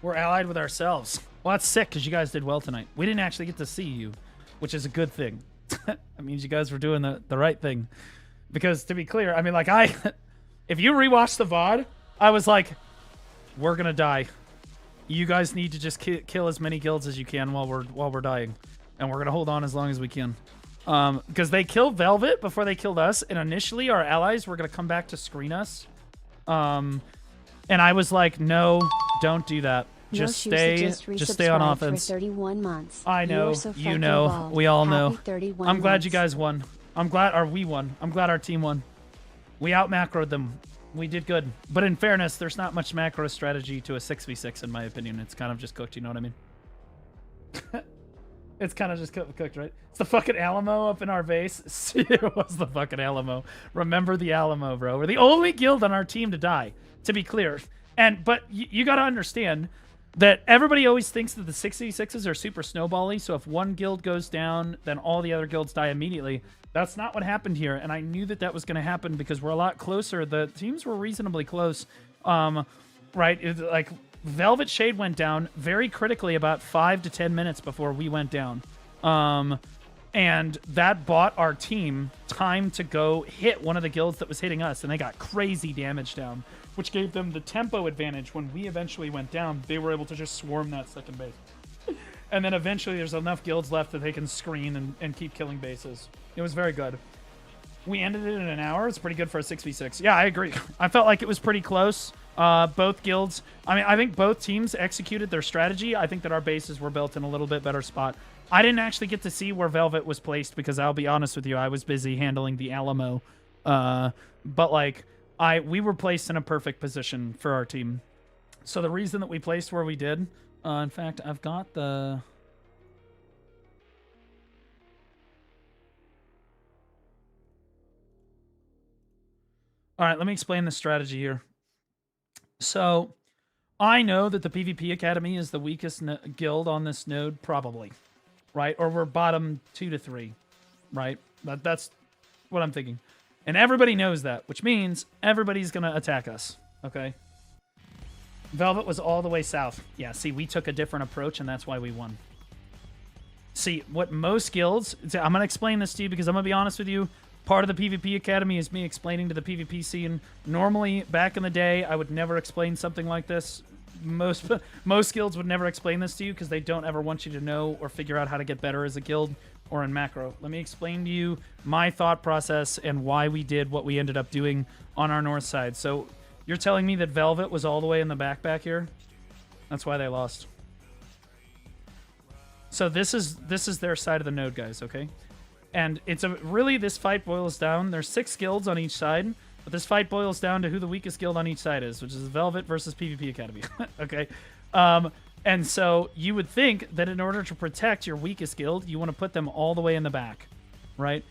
We're allied with ourselves. Well, that's sick because you guys did well tonight. We didn't actually get to see you, which is a good thing. That means you guys were doing the right thing. Because to be clear, I mean, like if you rewatch the VOD, I was like, we're gonna die. You guys need to just kill as many guilds as you can while we're dying, and we're gonna hold on as long as we can. Because they killed Velvet before they killed us, and initially our allies were gonna come back to screen us. And I was like, no, don't do that. Just stay on offense. For 31 months. I know, you know, we all know. I'm glad you guys won. We won. I'm glad our team won. We out-macroed them. We did good. But in fairness, there's not much macro strategy to a 6v6 in my opinion. It's kind of just cooked, you know what I mean? It's kind of just cooked, right? It's the fucking Alamo up in our base. It was the fucking Alamo. Remember the Alamo, bro. We're the only guild on our team to die, to be clear. But you got to understand that everybody always thinks that the 6v6s are super snowbally, so if one guild goes down, then all the other guilds die immediately. That's not what happened here, and I knew that that was going to happen because we're a lot closer. The teams were reasonably close, right? Like, Velvet Shade went down very critically about 5 to 10 minutes before we went down. And that bought our team time to go hit one of the guilds that was hitting us, and they got crazy damage down, which gave them the tempo advantage. When we eventually went down, they were able to just swarm that second base. And then eventually there's enough guilds left that they can screen and keep killing bases. It was very good. We ended it in an hour. It's pretty good for a 6v6. Yeah, I agree. I felt like it was pretty close. Both guilds, I mean, I think both teams executed their strategy. I think that our bases were built in a little bit better spot. I didn't actually get to see where Velvet was placed because I'll be honest with you, I was busy handling the Alamo. But like, we were placed in a perfect position for our team. So the reason that we placed where we did, in fact, I've got the... All right, let me explain the strategy here. So, I know that the PvP Academy is the weakest guild on this node, probably, right? Or we're bottom 2 to 3, right? That's what I'm thinking. And everybody knows that, which means everybody's going to attack us, okay? Velvet was all the way south. Yeah, see, we took a different approach, and that's why we won. See, what most guilds... I'm going to explain this to you because I'm going to be honest with you. Part of the PvP Academy is me explaining to the PvP scene. Normally, back in the day, I would never explain something like this. Most guilds would never explain this to you because they don't ever want you to know or figure out how to get better as a guild or in macro. Let me explain to you my thought process and why we did what we ended up doing on our north side. So you're telling me that Velvet was all the way in the back here? That's why they lost. So this is their side of the node, guys, okay? And it's really, this fight boils down, there's 6 guilds on each side, but this fight boils down to who the weakest guild on each side is, which is Velvet versus PvP Academy, okay? And so you would think that in order to protect your weakest guild, you want to put them all the way in the back, right?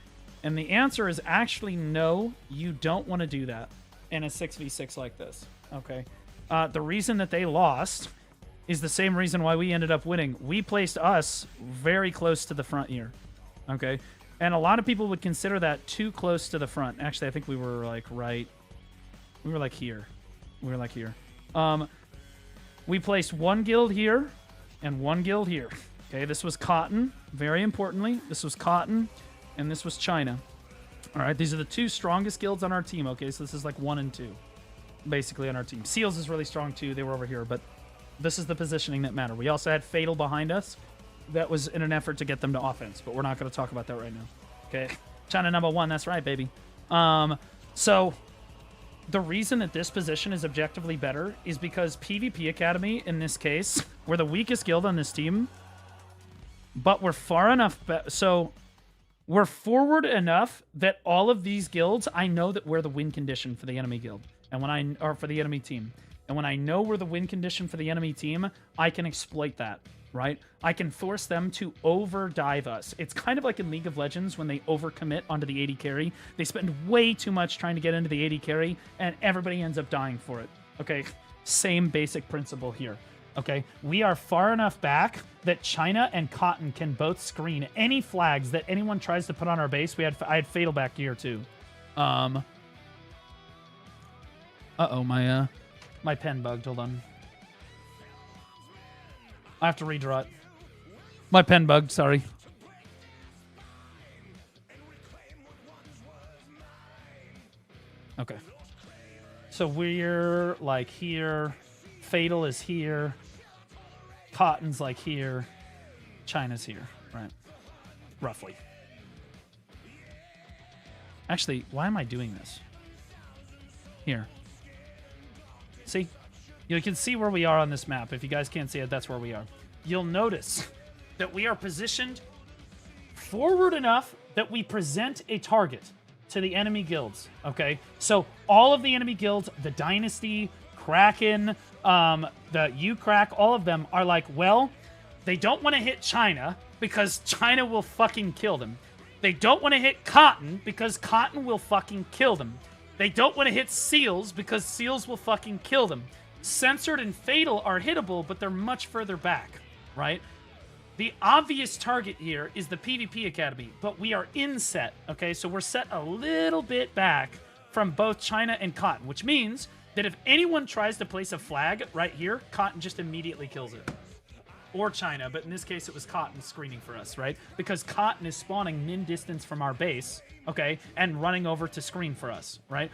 And the answer is actually no, you don't want to do that in a 6v6 like this, okay? The reason that they lost is the same reason why we ended up winning. We placed us very close to the front here, okay? And a lot of people would consider that too close to the front. Actually, I think we were like right. We were like here. We were like here. We placed one guild here and one guild here. Okay, this was Cotton. Very importantly, this was Cotton and this was China. All right, these are the 2 strongest guilds on our team. Okay, so this is like 1 and 2 basically on our team. Seals is really strong too. They were over here, but this is the positioning that mattered. We also had Fatal behind us. That was in an effort to get them to offense, but we're not going to talk about that right now. Okay, China number 1, that's right, baby. So the reason that this position is objectively better is because PvP Academy, in this case, we're the weakest guild on this team, but we're far enough, so we're forward enough that all of these guilds, I know that we're the win condition for the enemy guild, and or for the enemy team. And when I know we're the win condition for the enemy team, I can exploit that. Right? I can force them to over-dive us. It's kind of like in League of Legends when they overcommit onto the AD carry. They spend way too much trying to get into the AD carry, and everybody ends up dying for it. Okay? Same basic principle here. Okay? We are far enough back that China and Cotton can both screen any flags that anyone tries to put on our base. I had Fatal back here, too. Uh-oh, my pen bugged. Hold on. I have to redraw it. My pen bugged, sorry. Okay. So we're like here. Fatal is here. Cotton's like here. China's here, right? Roughly. Actually, why am I doing this? Here. See? You can see where we are on this map. If you guys can't see it, that's where we are. You'll notice that we are positioned forward enough that we present a target to the enemy guilds, okay? So all of the enemy guilds, the Dynasty, Kraken, the U-Crack, all of them are like, well, they don't want to hit China because China will fucking kill them. They don't want to hit Cotton because Cotton will fucking kill them. They don't want to hit Seals because Seals will fucking kill them. Censored and Fatal are hittable, but they're much further back, right? The obvious target here is the PvP Academy, but we are in set, okay? So we're set a little bit back from both China and Cotton, which means that if anyone tries to place a flag right here, Cotton just immediately kills it. Or China, but in this case it was Cotton screening for us, right? Because Cotton is spawning min distance from our base, okay, and running over to screen for us, right?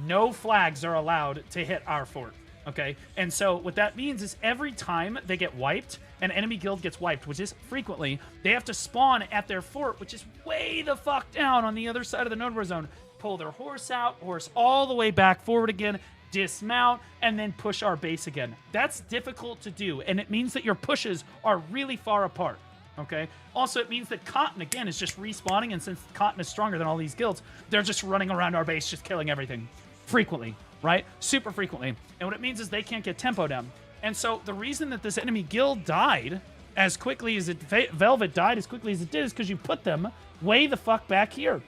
No flags are allowed to hit our fort. Okay, and so what that means is every time they get wiped, an enemy guild gets wiped, which is frequently, they have to spawn at their fort, which is way the fuck down on the other side of the node war zone, pull their horse out, horse all the way back forward again, dismount, and then push our base again. That's difficult to do, and it means that your pushes are really far apart. Okay. Also, it means that Cotton, again, is just respawning, and since Cotton is stronger than all these guilds, they're just running around our base, just killing everything. Frequently. Right? Super frequently. And what it means is they can't get tempo down. And so the reason that this enemy guild died as quickly as Velvet died as quickly as it did is because you put them way the fuck back here.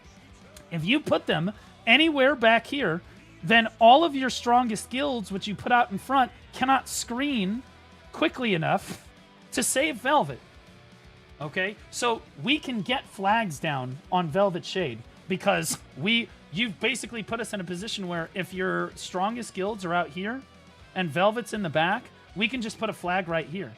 If you put them anywhere back here, then all of your strongest guilds, which you put out in front, cannot screen quickly enough to save Velvet. Okay? So we can get flags down on Velvet Shade because you've basically put us in a position where if your strongest guilds are out here and Velvet's in the back, we can just put a flag right here.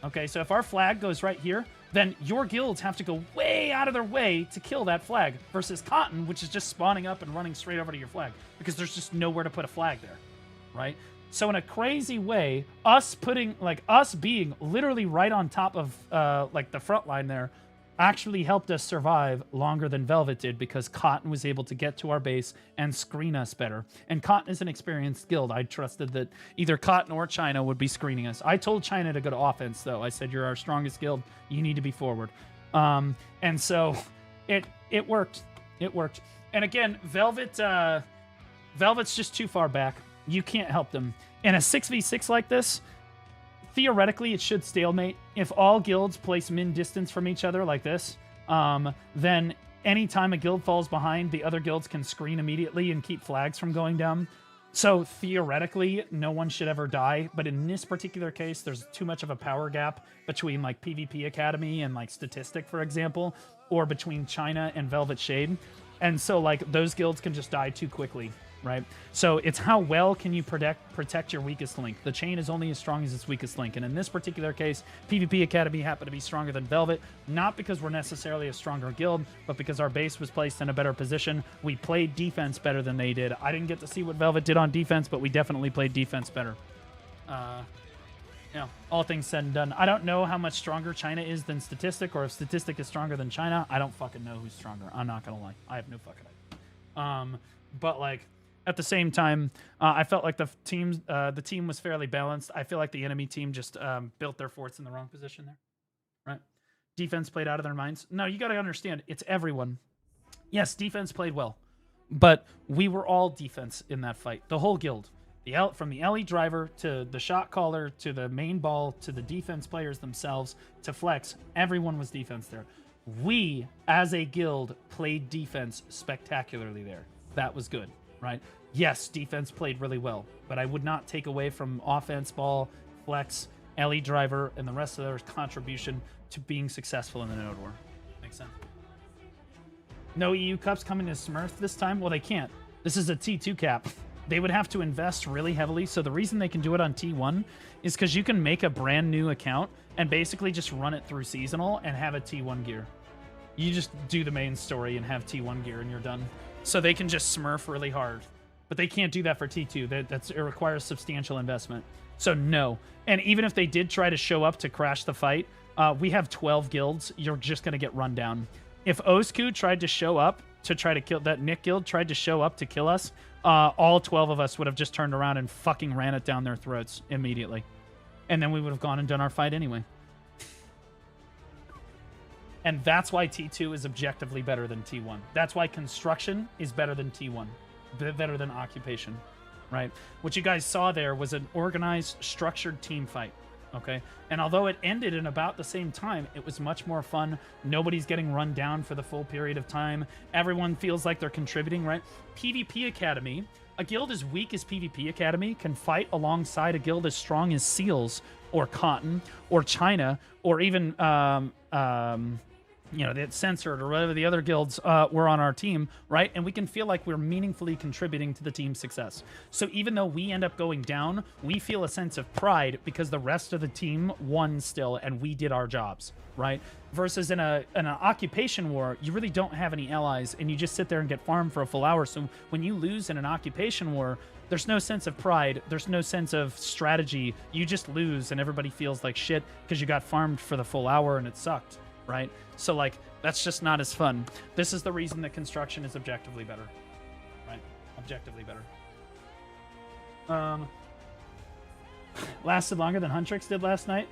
Okay, so if our flag goes right here, then your guilds have to go way out of their way to kill that flag, versus Cotton, which is just spawning up and running straight over to your flag because there's just nowhere to put a flag there, right? So in a crazy way, us being literally right on top of like the front line there actually helped us survive longer than Velvet did, because Cotton was able to get to our base and screen us better. And Cotton is an experienced guild. I trusted that either Cotton or China would be screening us. I told China to go to offense, though. I said, you're our strongest guild. You need to be forward. And so it worked. It worked. And again, Velvet's just too far back. You can't help them. In a 6v6 like this, theoretically, it should stalemate. If all guilds place min distance from each other like this, then anytime a guild falls behind, the other guilds can screen immediately and keep flags from going down. So theoretically, no one should ever die. But in this particular case, there's too much of a power gap between like PvP Academy and like Statistic, for example, or between China and Velvet Shade. And so like those guilds can just die too quickly. Right? So it's how well can you protect your weakest link. The chain is only as strong as its weakest link. And in this particular case, PvP Academy happened to be stronger than Velvet, not because we're necessarily a stronger guild, but because our base was placed in a better position. We played defense better than they did. I didn't get to see what Velvet did on defense, but we definitely played defense better. All things said and done. I don't know how much stronger China is than Statistic, or if Statistic is stronger than China. I don't fucking know who's stronger. I'm not gonna lie. I have no fucking idea. But like, at the same time, I felt like the team was fairly balanced. I feel like the enemy team just built their forts in the wrong position there, right? Defense played out of their minds. No, you got to understand, it's everyone. Yes, defense played well, but we were all defense in that fight. The whole guild, from the LE driver to the shot caller to the main ball to the defense players themselves to flex, everyone was defense there. We, as a guild, played defense spectacularly there. That was good. Right? Yes, defense played really well, but I would not take away from offense, ball, flex, LE driver, and the rest of their contribution to being successful in the Node War. Makes sense. No EU Cups coming to Smurf this time? Well, they can't. This is a T2 cap. They would have to invest really heavily, so the reason they can do it on T1 is because you can make a brand new account and basically just run it through seasonal and have a T1 gear. You just do the main story and have T1 gear and you're done. So they can just smurf really hard. But they can't do that for T2. It requires substantial investment. So no. And even if they did try to show up to crash the fight, we have 12 guilds. You're just going to get run down. If Osku tried to show up to try to kill... That Nick guild tried to show up to kill us, all 12 of us would have just turned around and fucking ran it down their throats immediately. And then we would have gone and done our fight anyway. And that's why T2 is objectively better than T1. That's why construction is better than T1. Better than occupation, right? What you guys saw there was an organized, structured team fight, okay? And although it ended in about the same time, it was much more fun. Nobody's getting run down for the full period of time. Everyone feels like they're contributing, right? PvP Academy, a guild as weak as PvP Academy can fight alongside a guild as strong as Seals or Cotton or China or even... the Censored or whatever the other guilds were on our team, right? And we can feel like we're meaningfully contributing to the team's success. So even though we end up going down, we feel a sense of pride because the rest of the team won still and we did our jobs, right? Versus in an occupation war, you really don't have any allies and you just sit there and get farmed for a full hour. So when you lose in an occupation war, there's no sense of pride. There's no sense of strategy. You just lose and everybody feels like shit because you got farmed for the full hour and it sucked. Right? So, like, that's just not as fun. This is the reason that construction is objectively better. Right? Objectively better. Lasted longer than Huntrix did last night.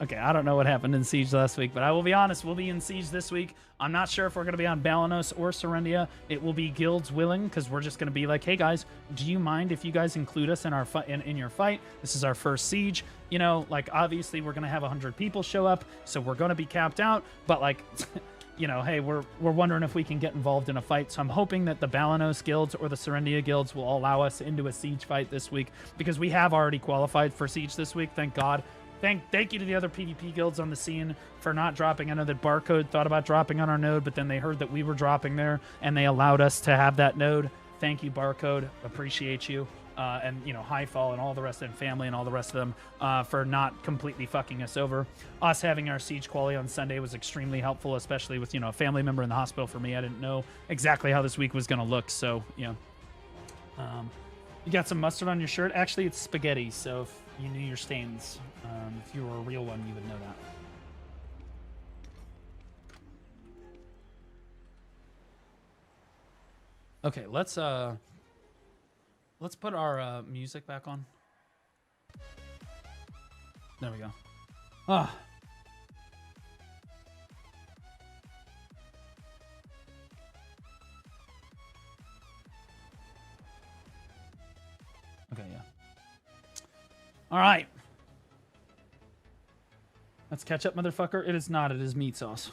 Okay, I don't know what happened in Siege last week, but I will be honest, we'll be in Siege this week. I'm not sure if we're going to be on Balanos or Serendia. It will be guilds willing, because we're just going to be like, hey guys, do you mind if you guys include us in our in your fight? This is our first Siege. You know, like, obviously we're going to have 100 people show up, so we're going to be capped out, but like... you know, hey, we're wondering if we can get involved in a fight. So I'm hoping that the Balanos guilds or the Serendia guilds will allow us into a Siege fight this week, because we have already qualified for Siege this week, thank God. Thank you to the other PvP guilds on the scene for not dropping. I know that Barcode thought about dropping on our node, but then they heard that we were dropping there, and they allowed us to have that node. Thank you, Barcode. Appreciate you. and you know, Highfall and all the rest of them, family and all the rest of them, for not completely fucking us over. Us having our siege quality on Sunday was extremely helpful, especially with, you know, a family member in the hospital. For me, I didn't know exactly how this week was going to look, so you know. You got some mustard on your shirt. Actually, it's spaghetti, so if you knew your stains, if you were a real one, you would know that. Okay, let's put our music back on. There we go. Ah. Okay, yeah. All right. That's ketchup, motherfucker. It is not. It is meat sauce.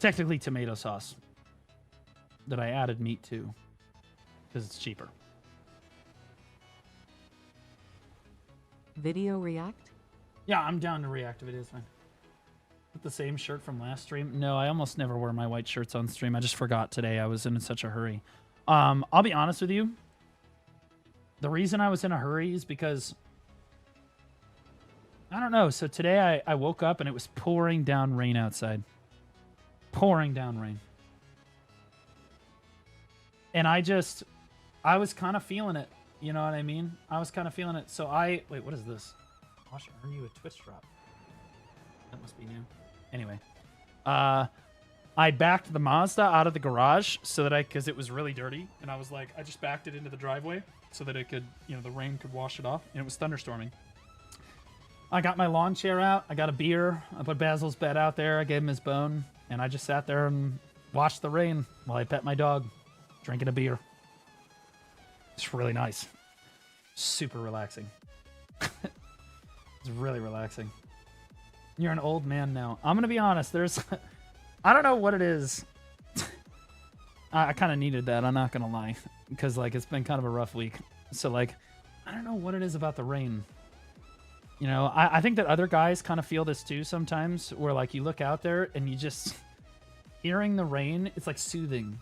Technically tomato sauce that I added meat to because it's cheaper. Video react? Yeah, I'm down to react if it is fine. With the same shirt from last stream? No, I almost never wear my white shirts on stream. I just forgot today. I was in such a hurry. I'll be honest with you. The reason I was in a hurry is because I don't know. So today I woke up and it was pouring down rain outside. Pouring down rain. And I was kind of feeling it. You know what I mean? I was kind of feeling it. So wait, what is this? Watch, earn you a Twitch drop. That must be new. Anyway. I backed the Mazda out of the garage so that because it was really dirty. And I was like, I just backed it into the driveway so that it could, you know, the rain could wash it off. And it was thunderstorming. I got my lawn chair out. I got a beer. I put Basil's bed out there. I gave him his bone. And I just sat there and watched the rain while I pet my dog, drinking a beer. It's really nice. Super relaxing. It's really relaxing. You're an old man now. I'm going to be honest. I don't know what it is. I kind of needed that. I'm not going to lie. Because, like, it's been kind of a rough week. So, like, I don't know what it is about the rain. You know, I think that other guys kind of feel this too sometimes, where like you look out there and you just hearing the rain, it's like soothing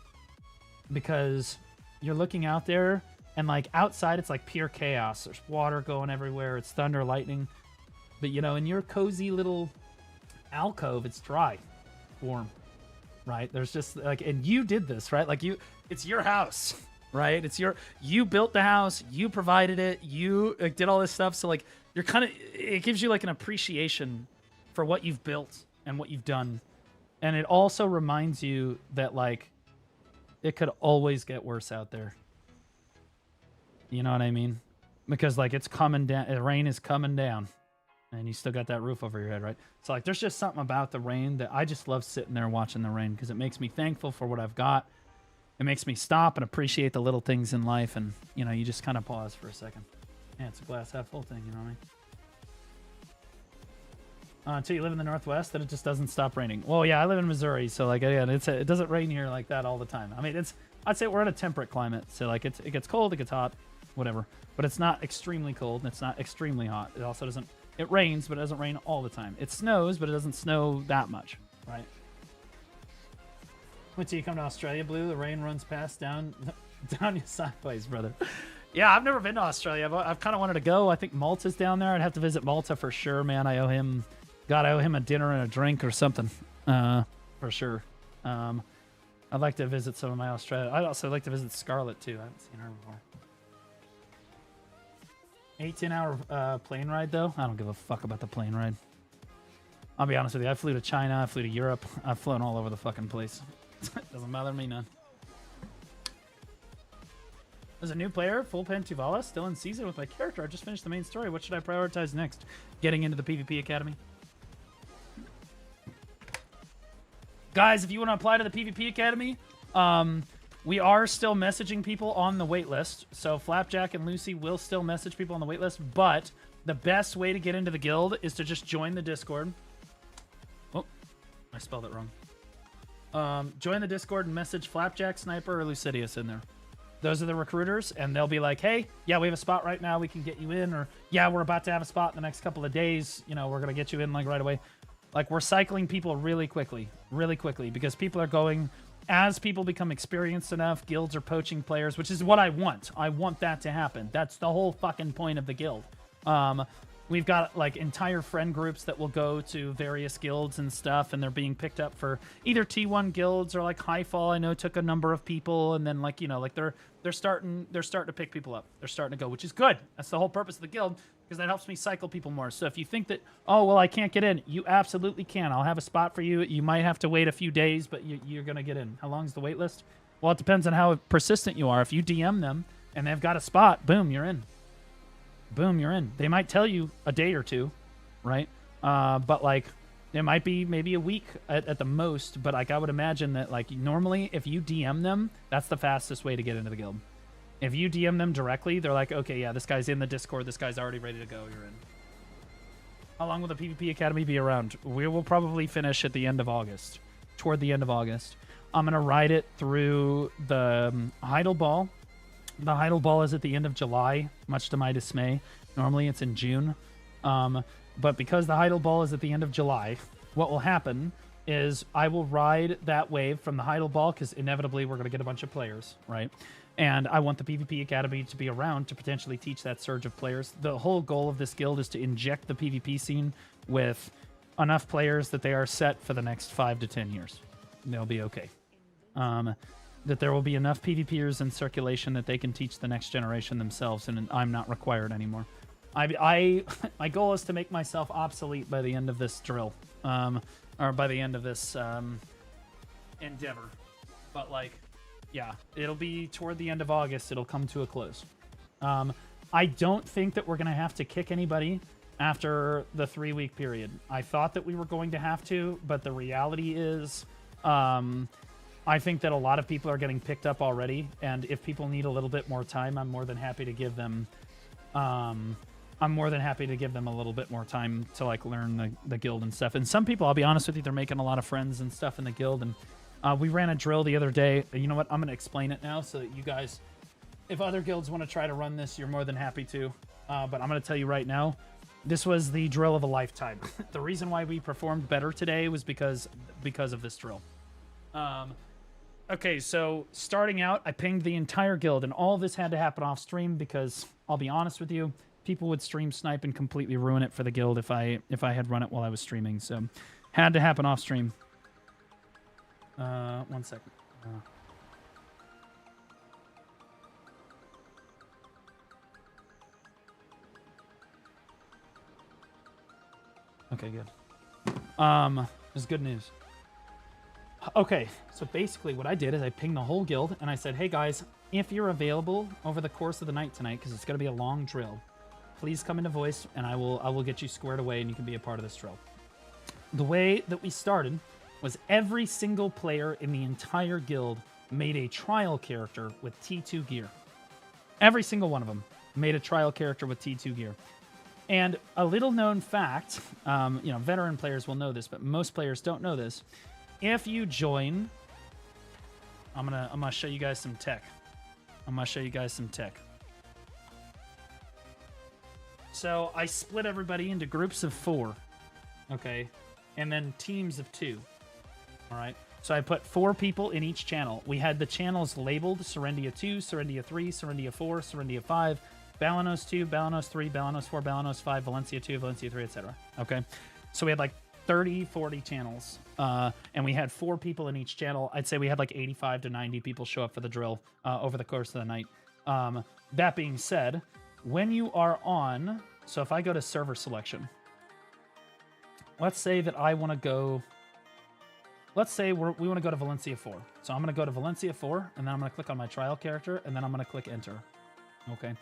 because you're looking out there and like outside it's like pure chaos. There's water going everywhere. It's thunder, lightning. But you know, in your cozy little alcove, it's dry, warm, right? There's just like, and you did this, right? Like it's your house, right? You built the house, you provided it, you like, did all this stuff. So like, you're kind of, it gives you like an appreciation for what you've built and what you've done. And it also reminds you that like, it could always get worse out there. You know what I mean? Because like it's coming down, the rain is coming down and you still got that roof over your head, right? So like, there's just something about the rain that I just love sitting there watching the rain because it makes me thankful for what I've got. It makes me stop and appreciate the little things in life. And, you know, you just kind of pause for a second. Yeah, it's a glass half full thing, you know what I mean? Until you live in the Northwest, that it just doesn't stop raining. Well, yeah, I live in Missouri, so like, again, it doesn't rain here like that all the time. I mean, I'd say we're in a temperate climate, so like it gets cold, it gets hot, whatever. But it's not extremely cold, and it's not extremely hot. It also doesn't. It rains, but it doesn't rain all the time. It snows, but it doesn't snow that much, right? Wait till you come to Australia, Blue. The rain runs past down your sideways, brother. Yeah, I've never been to Australia. I've kind of wanted to go. I think Malta's down there. I'd have to visit Malta for sure, man. I owe him a dinner and a drink or something, for sure. I'd like to visit some of my Australia. I'd also like to visit Scarlett too. I haven't seen her before. 18-hour plane ride though. I don't give a fuck about the plane ride. I'll be honest with you. I flew to China. I flew to Europe. I've flown all over the fucking place. Doesn't bother me none. There's a new player, Full Pen Tuvala, still in season with my character. I just finished the main story. What should I prioritize next? Getting into the PvP Academy. Guys, if you want to apply to the PvP Academy, we are still messaging people on the waitlist. So Flapjack and Lucy will still message people on the waitlist, but the best way to get into the guild is to just join the Discord. Oh, I spelled it wrong. Join the Discord and message Flapjack, Sniper, or Lucidius in there. Those are the recruiters, and they'll be like, hey, yeah, we have a spot right now. We can get you in. Or, yeah, we're about to have a spot in the next couple of days. You know, we're going to get you in, like, right away. Like, we're cycling people really quickly, because people are going as people become experienced enough, guilds are poaching players, which is what I want. I want that to happen. That's the whole fucking point of the guild. We've got like entire friend groups that will go to various guilds and stuff, and they're being picked up for either T1 guilds or like Highfall. I know took a number of people, and then like, you know, like they're starting to pick people up. They're starting to go, which is good. That's the whole purpose of the guild, because that helps me cycle people more. So if you think that, oh well, I can't get in, you absolutely can. I'll have a spot for you. You might have to wait a few days, but you're gonna get in. How long is the wait list? Well, it depends on how persistent you are. If you DM them and they've got a spot, boom, you're in. Boom, you're in. They might tell you a day or two, right? But like, it might be maybe a week at the most. But like, I would imagine that like normally, if you DM them, that's the fastest way to get into the guild. If you DM them directly, they're like, okay, yeah, this guy's in the Discord. This guy's already ready to go. You're in. How long will the PvP Academy be around? We will probably finish at the end of August. Toward the end of August. I'm gonna ride it through the Heidel Ball. The Heidel Ball is at the end of July, much to my dismay. Normally it's in June. But because the Heidel Ball is at the end of July, what will happen is I will ride that wave from the Heidel Ball, because inevitably we're going to get a bunch of players, right? And I want the PvP Academy to be around to potentially teach that surge of players. The whole goal of this guild is to inject the PvP scene with enough players that they are set for the next 5 to 10 years. They'll be okay. That there will be enough PvPers in circulation that they can teach the next generation themselves, and I'm not required anymore. My goal is to make myself obsolete by the end of this drill, or by the end of this endeavor. But like, yeah, it'll be toward the end of August. It'll come to a close. I don't think that we're gonna have to kick anybody after the 3-week period. I thought that we were going to have to, but the reality is, I think that a lot of people are getting picked up already, and if people need a little bit more time, I'm more than happy to give them. I'm more than happy to give them a little bit more time to like learn the guild and stuff. And some people, I'll be honest with you, they're making a lot of friends and stuff in the guild. And we ran a drill the other day. You know what? I'm gonna explain it now so that you guys, if other guilds want to try to run this, you're more than happy to. But I'm gonna tell you right now, this was the drill of a lifetime. The reason why we performed better today was because of this drill. Okay, so starting out, I pinged the entire guild, and all of this had to happen off stream because, I'll be honest with you, people would stream snipe and completely ruin it for the guild if I had run it while I was streaming. So, had to happen off stream. 1 second. Okay, good. This is good news. Okay, so basically what I did is I pinged the whole guild, and I said, hey guys, if you're available over the course of the night tonight, because it's going to be a long drill, please come into voice, and I will get you squared away, and you can be a part of this drill. The way that we started was every single player in the entire guild made a trial character with T2 gear. Every single one of them made a trial character with T2 gear. And a little known fact, you know, veteran players will know this, but most players don't know this. If you join, I'm gonna show you guys some tech. So I split everybody into groups of 4, okay, and then teams of 2. All right. So I put 4 people in each channel. We had the channels labeled Serendia 2, Serendia 3, Serendia 4, Serendia 5, Balanos 2, Balanos 3, Balanos 4, Balanos 5, Valencia 2, Valencia 3, etc. Okay. So we had like 30, 40 channels, and we had 4 people in each channel. I'd say we had like 85 to 90 people show up for the drill over the course of the night. That being said, when you are on, so if I go to server selection, let's say that I want to go, let's say we want to go to Valencia 4. So I'm going to go to Valencia 4, and then I'm going to click on my trial character, and then I'm going to click enter. Okay.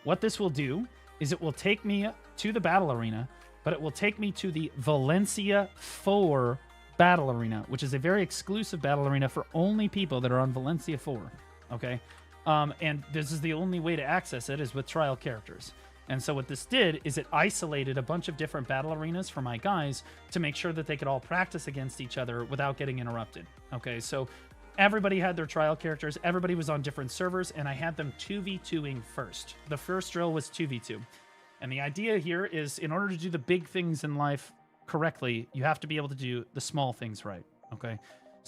What this will do is it will take me to the battle arena, but it will take me to the Valencia 4 battle arena, which is a very exclusive battle arena for only people that are on Valencia 4. Okay. And this is the only way to access it is with trial characters. And so what this did is it isolated a bunch of different battle arenas for my guys to make sure that they could all practice against each other without getting interrupted. Okay, so everybody had their trial characters, everybody was on different servers, and I had them 2v2ing first. The first drill was 2v2. And the idea here is in order to do the big things in life correctly, you have to be able to do the small things right, okay?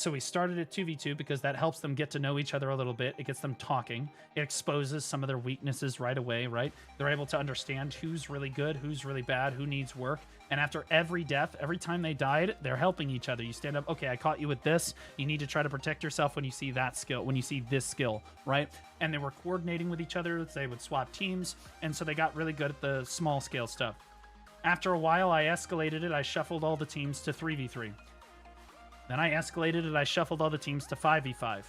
So we started at 2v2 because that helps them get to know each other a little bit. It gets them talking. It exposes some of their weaknesses right away, right? They're able to understand who's really good, who's really bad, who needs work. And after every death, every time they died, they're helping each other. You stand up, okay, I caught you with this. You need to try to protect yourself when you see that skill, when you see this skill, right? And they were coordinating with each other. They would swap teams. And so they got really good at the small scale stuff. After a while, I escalated it. I shuffled all the teams to 3v3. Then I escalated it. I shuffled all the teams to 5v5.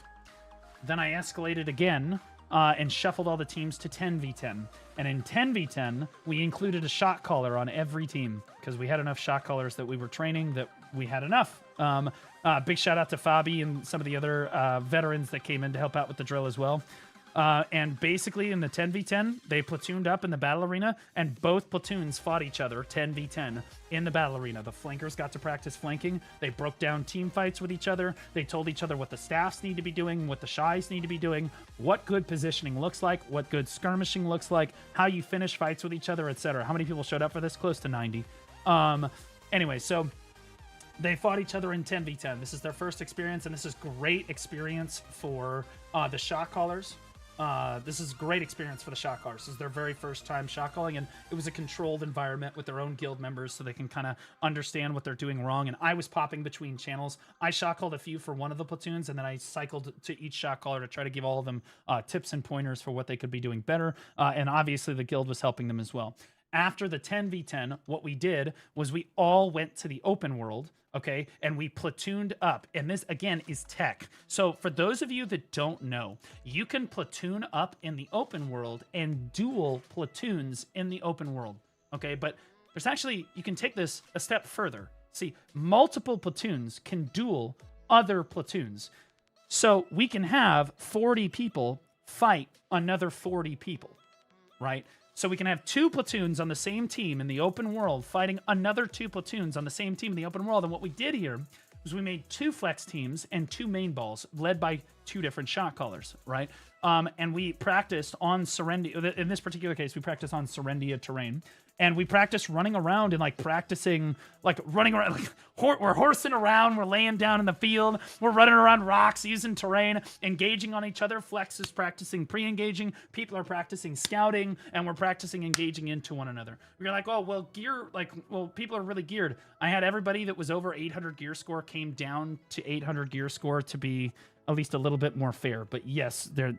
Then I escalated again and shuffled all the teams to 10v10. And in 10v10, we included a shot caller on every team because we had enough shot callers that we were training that we had enough. Big shout out to Fabi and some of the other veterans that came in to help out with the drill as well. And basically in the 10v10, they platooned up in the battle arena, and both platoons fought each other 10v10 in the battle arena. The flankers got to practice flanking. They broke down team fights with each other. They told each other what the staffs need to be doing, what the shies need to be doing, what good positioning looks like, what good skirmishing looks like, how you finish fights with each other, etc. How many people showed up for this? Close to 90. Anyway, so they fought each other in 10v10. This is their first experience, and this is great experience for the shot callers. This is a great experience for the shot callers. This is their very first time shot calling, and it was a controlled environment with their own guild members so they can kind of understand what they're doing wrong. And I was popping between channels. I shot called a few for one of the platoons, and then I cycled to each shot caller to try to give all of them tips and pointers for what they could be doing better. And obviously the guild was helping them as well. After the 10v10, what we did was we all went to the open world, okay? And we platooned up. And this, again, is tech. So for those of you that don't know, you can platoon up in the open world and duel platoons in the open world, okay? But there's actually, you can take this a step further. See, multiple platoons can duel other platoons. So we can have 40 people fight another 40 people, right? So we can have 2 platoons on the same team in the open world fighting another 2 platoons on the same team in the open world. And what we did here was we made 2 flex teams and 2 main balls led by 2 different shot callers, right? And we practiced on Serendia. In this particular case, we practiced on Serendia terrain. And we practiced running around and like practicing, like running around, like we're horsing around, we're laying down in the field, we're running around rocks, using terrain, engaging on each other. Flex is practicing pre-engaging, people are practicing scouting, and we're practicing engaging into one another. We're like, oh, well, gear, like, well, people are really geared. I had everybody that was over 800 gear score came down to 800 gear score to be at least a little bit more fair. But yes, there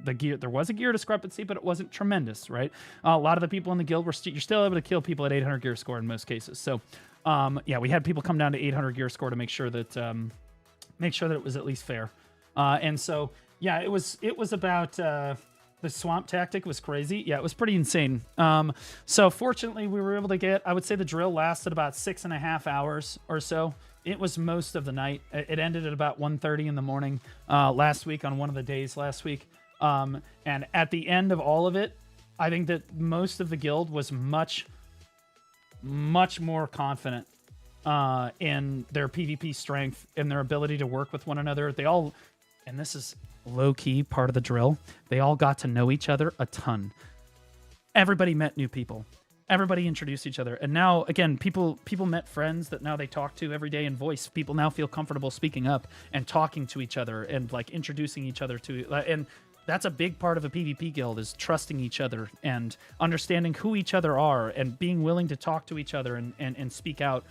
was a gear discrepancy, but it wasn't tremendous, right? A lot of the people in the guild were you're still able to kill people at 800 gear score in most cases. So yeah, we had people come down to 800 gear score to make sure that it was at least fair. And so yeah, it was about the swamp tactic was crazy. Yeah, it was pretty insane. So fortunately we were able to get, I would say the drill lasted about 6.5 hours or so. It was most of the night. It ended at about 1:30 in the morning last week on one of the days last week. And at the end of all of it, I think that most of the guild was much more confident in their PvP strength and their ability to work with one another. They all, and this is low-key part of the drill, they all got to know each other a ton. Everybody met new people. Everybody introduced each other. And now, again, people met friends that now they talk to every day in voice. People now feel comfortable speaking up and talking to each other and like introducing each other to, and that's a big part of a PvP guild is trusting each other and understanding who each other are and being willing to talk to each other and speak out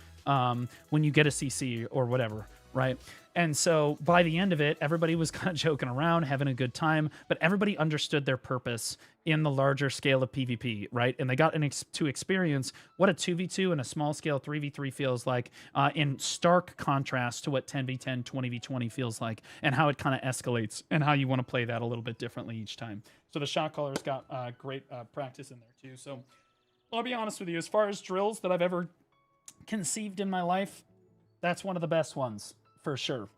when you get a CC or whatever, right? And so by the end of it, everybody was kind of joking around, having a good time, but everybody understood their purpose in the larger scale of PvP, right? And they got to experience what a 2v2 and a small scale 3v3 feels like in stark contrast to what 10v10, 20v20 feels like and how it kind of escalates and how you want to play that a little bit differently each time. So the shot callers got great practice in there too. So I'll be honest with you, as far as drills that I've ever conceived in my life, that's one of the best ones. For sure.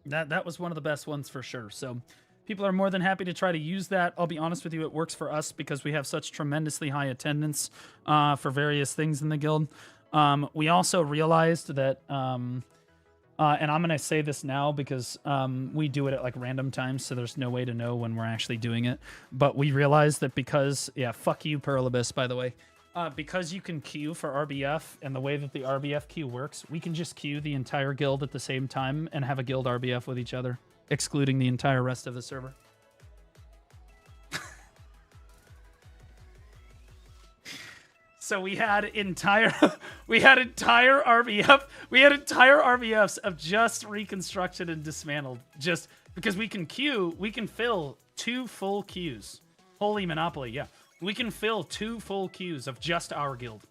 That was one of the best ones for sure. So people are more than happy to try to use that. I'll be honest with you, it works for us because we have such tremendously high attendance for various things in the guild. We also realized that, and I'm going to say this now because we do it at like random times, so there's no way to know when we're actually doing it. But we realized that because, yeah, fuck you, Perlibus, by the way. because you can queue for RBF and the way that the RBF queue works, we can just queue the entire guild at the same time and have a guild RBF with each other, excluding the entire rest of the server. So we had entire RBFs of just reconstruction and dismantled. Just because we can queue, we can fill 2 full queues. Holy Monopoly, yeah. We can fill 2 full queues of just our guild.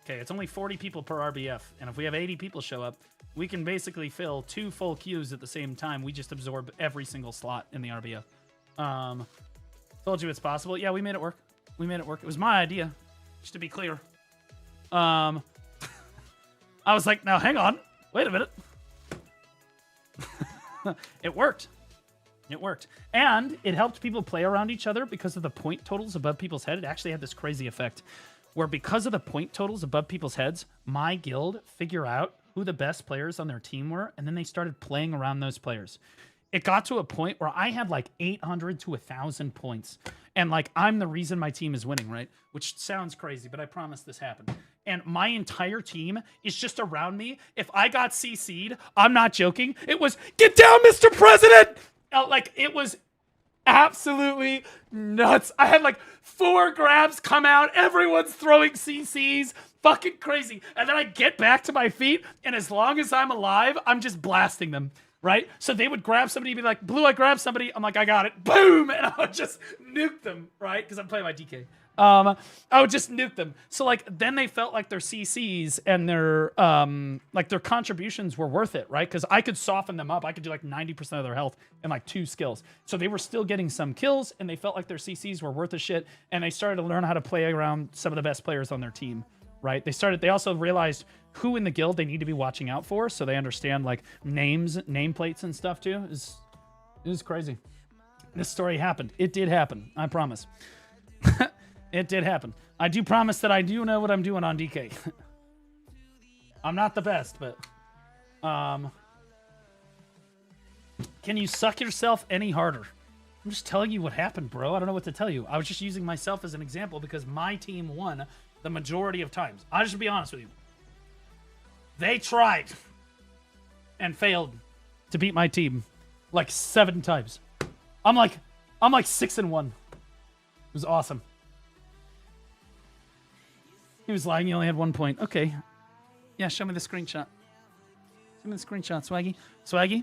Okay, it's only 40 people per RBF, and if we have 80 people show up, we can basically fill 2 full queues at the same time. We just absorb every single slot in the RBF. Told you it's possible. Yeah, we made it work. We made it work. It was my idea. Just to be clear. I was like, now hang on. Wait a minute. It worked. It worked. And it helped people play around each other because of the point totals above people's head. It actually had this crazy effect where because of the point totals above people's heads, my guild figure out who the best players on their team were, and then they started playing around those players. It got to a point where I had like 800 to 1,000 points. And like, I'm the reason my team is winning, right? Which sounds crazy, but I promise this happened. And my entire team is just around me. If I got CC'd, I'm not joking. It was, get down, Mr. President! Like, it was absolutely nuts. I had like 4 grabs come out. Everyone's throwing CCs. Fucking crazy. And then I get back to my feet, and as long as I'm alive, I'm just blasting them. Right? So they would grab somebody and be like, Blue, I grabbed somebody. I'm like, I got it. Boom! And I would just nuke them, right? Because I'm playing my DK. I would just nuke them. So like, then they felt like their CCs and their contributions were worth it, right? Because I could soften them up. I could do like 90% of their health and like 2 skills. So they were still getting some kills, and they felt like their CCs were worth a shit. And they started to learn how to play around some of the best players on their team, right? They also realized who in the guild they need to be watching out for, so they understand like names, nameplates and stuff too. It was crazy. This story happened. It did happen. I promise. It did happen. I do promise that I do know what I'm doing on DK. I'm not the best, but can you suck yourself any harder? I'm just telling you what happened, bro. I don't know what to tell you. I was just using myself as an example because my team won the majority of times. I just be honest with you. They tried and failed to beat my team like 7 times. I'm like 6-1. It was awesome. He was lying. He only had 1 point. Okay. Yeah, show me the screenshot. Show me the screenshot, Swaggy. Swaggy,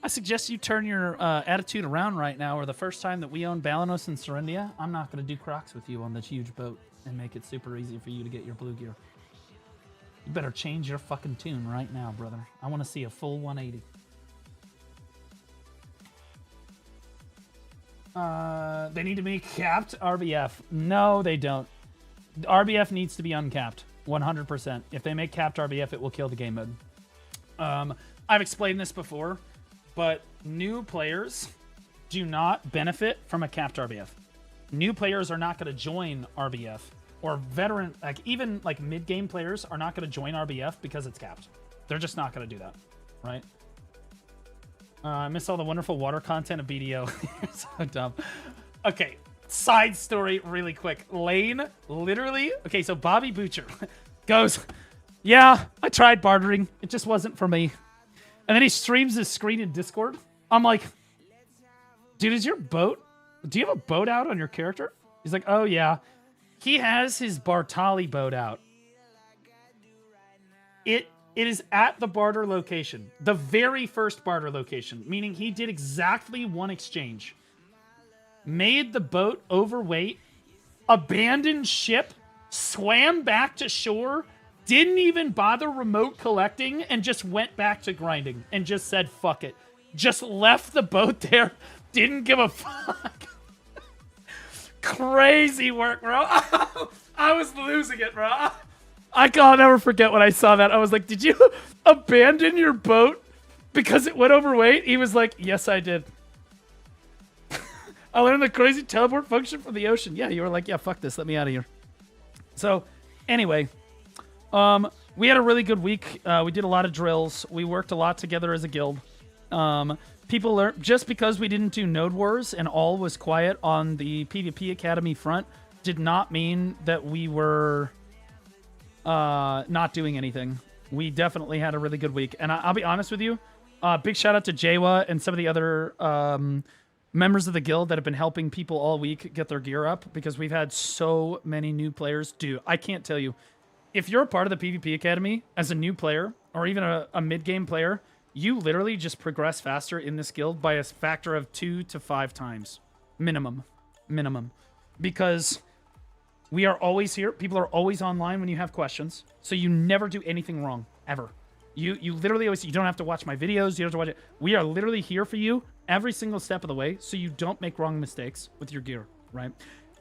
I suggest you turn your attitude around right now, or the first time that we own Balanos and Serendia, I'm not going to do Crocs with you on this huge boat and make it super easy for you to get your blue gear. You better change your fucking tune right now, brother. I want to see a full 180. They need to be capped RBF. No, they don't. RBF needs to be uncapped. 100%. If they make capped RBF, it will kill the game mode. I've explained this before, but new players do not benefit from a capped RBF. New players are not going to join RBF. Or veteran, like even like mid-game players are not going to join RBF because it's capped. They're just not going to do that, right? I miss all the wonderful water content of BDO. You're so dumb. Okay, side story really quick. Lane, literally, okay, so Bobby Butcher goes, yeah, I tried bartering. It just wasn't for me. And then he streams his screen in Discord. I'm like, dude, is your boat, do you have a boat out on your character? He's like, oh yeah. He has his Bartali boat out. It is at the barter location. The very first barter location. Meaning he did exactly 1 exchange. Made the boat overweight. Abandoned ship. Swam back to shore. Didn't even bother remote collecting. And just went back to grinding. And just said, fuck it. Just left the boat there. Didn't give a fuck. Crazy work, bro. I was losing it, bro. I'll never forget when I saw that. I was like, did you abandon your boat because it went overweight? He was like, yes, I did. I learned the crazy teleport function from the ocean. Yeah, you were like, yeah, fuck this. Let me out of here. So, anyway, we had a really good week. We did a lot of drills. We worked a lot together as a guild. People learned, just because we didn't do Node Wars and all was quiet on the PvP Academy front, did not mean that we were not doing anything. We definitely had a really good week. And I'll be honest with you, big shout out to Jawa and some of the other members of the guild that have been helping people all week get their gear up, because we've had so many new players. Dude, I can't tell you. If you're a part of the PvP Academy as a new player or even a mid-game player, you literally just progress faster in this guild by a factor of 2 to 5 times. Minimum. Because we are always here. People are always online when you have questions. So you never do anything wrong, ever. You literally always, you don't have to watch my videos. You don't have to watch it. We are literally here for you every single step of the way, so you don't make wrong mistakes with your gear, right?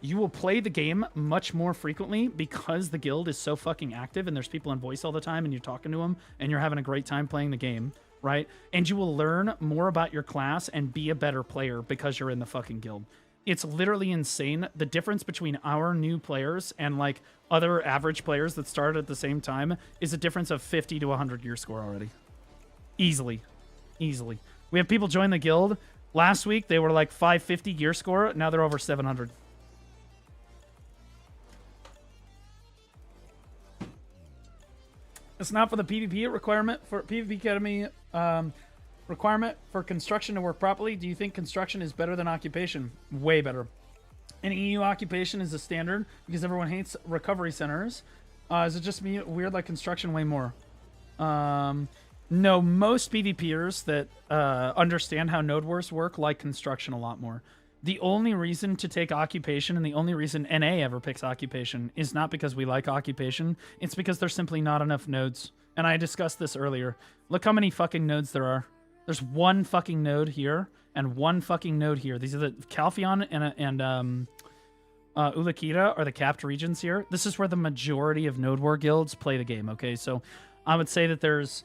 You will play the game much more frequently because the guild is so fucking active and there's people in voice all the time and you're talking to them and you're having a great time playing the game, right? And you will learn more about your class and be a better player because you're in the fucking guild. It's literally insane. The difference between our new players and like other average players that started at the same time is a difference of 50 to 100 gear score already. Easily. We have people join the guild. Last week, they were like 550 gear score. Now they're over 700. It's not for the PvP requirement for PvP Academy requirement for construction to work properly. Do you think construction is better than occupation? Way better. And EU occupation is a standard because everyone hates recovery centers. Is it just me weird like construction way more? No, most PvPers that understand how node wars work like construction a lot more. The only reason to take occupation and the only reason NA ever picks occupation is not because we like occupation. It's because there's simply not enough nodes. And I discussed this earlier. Look how many fucking nodes there are. There's one fucking node here and one fucking node here. These are the Calpheon and Ulakita are the capped regions here. This is where the majority of node war guilds play the game, okay? So I would say that there's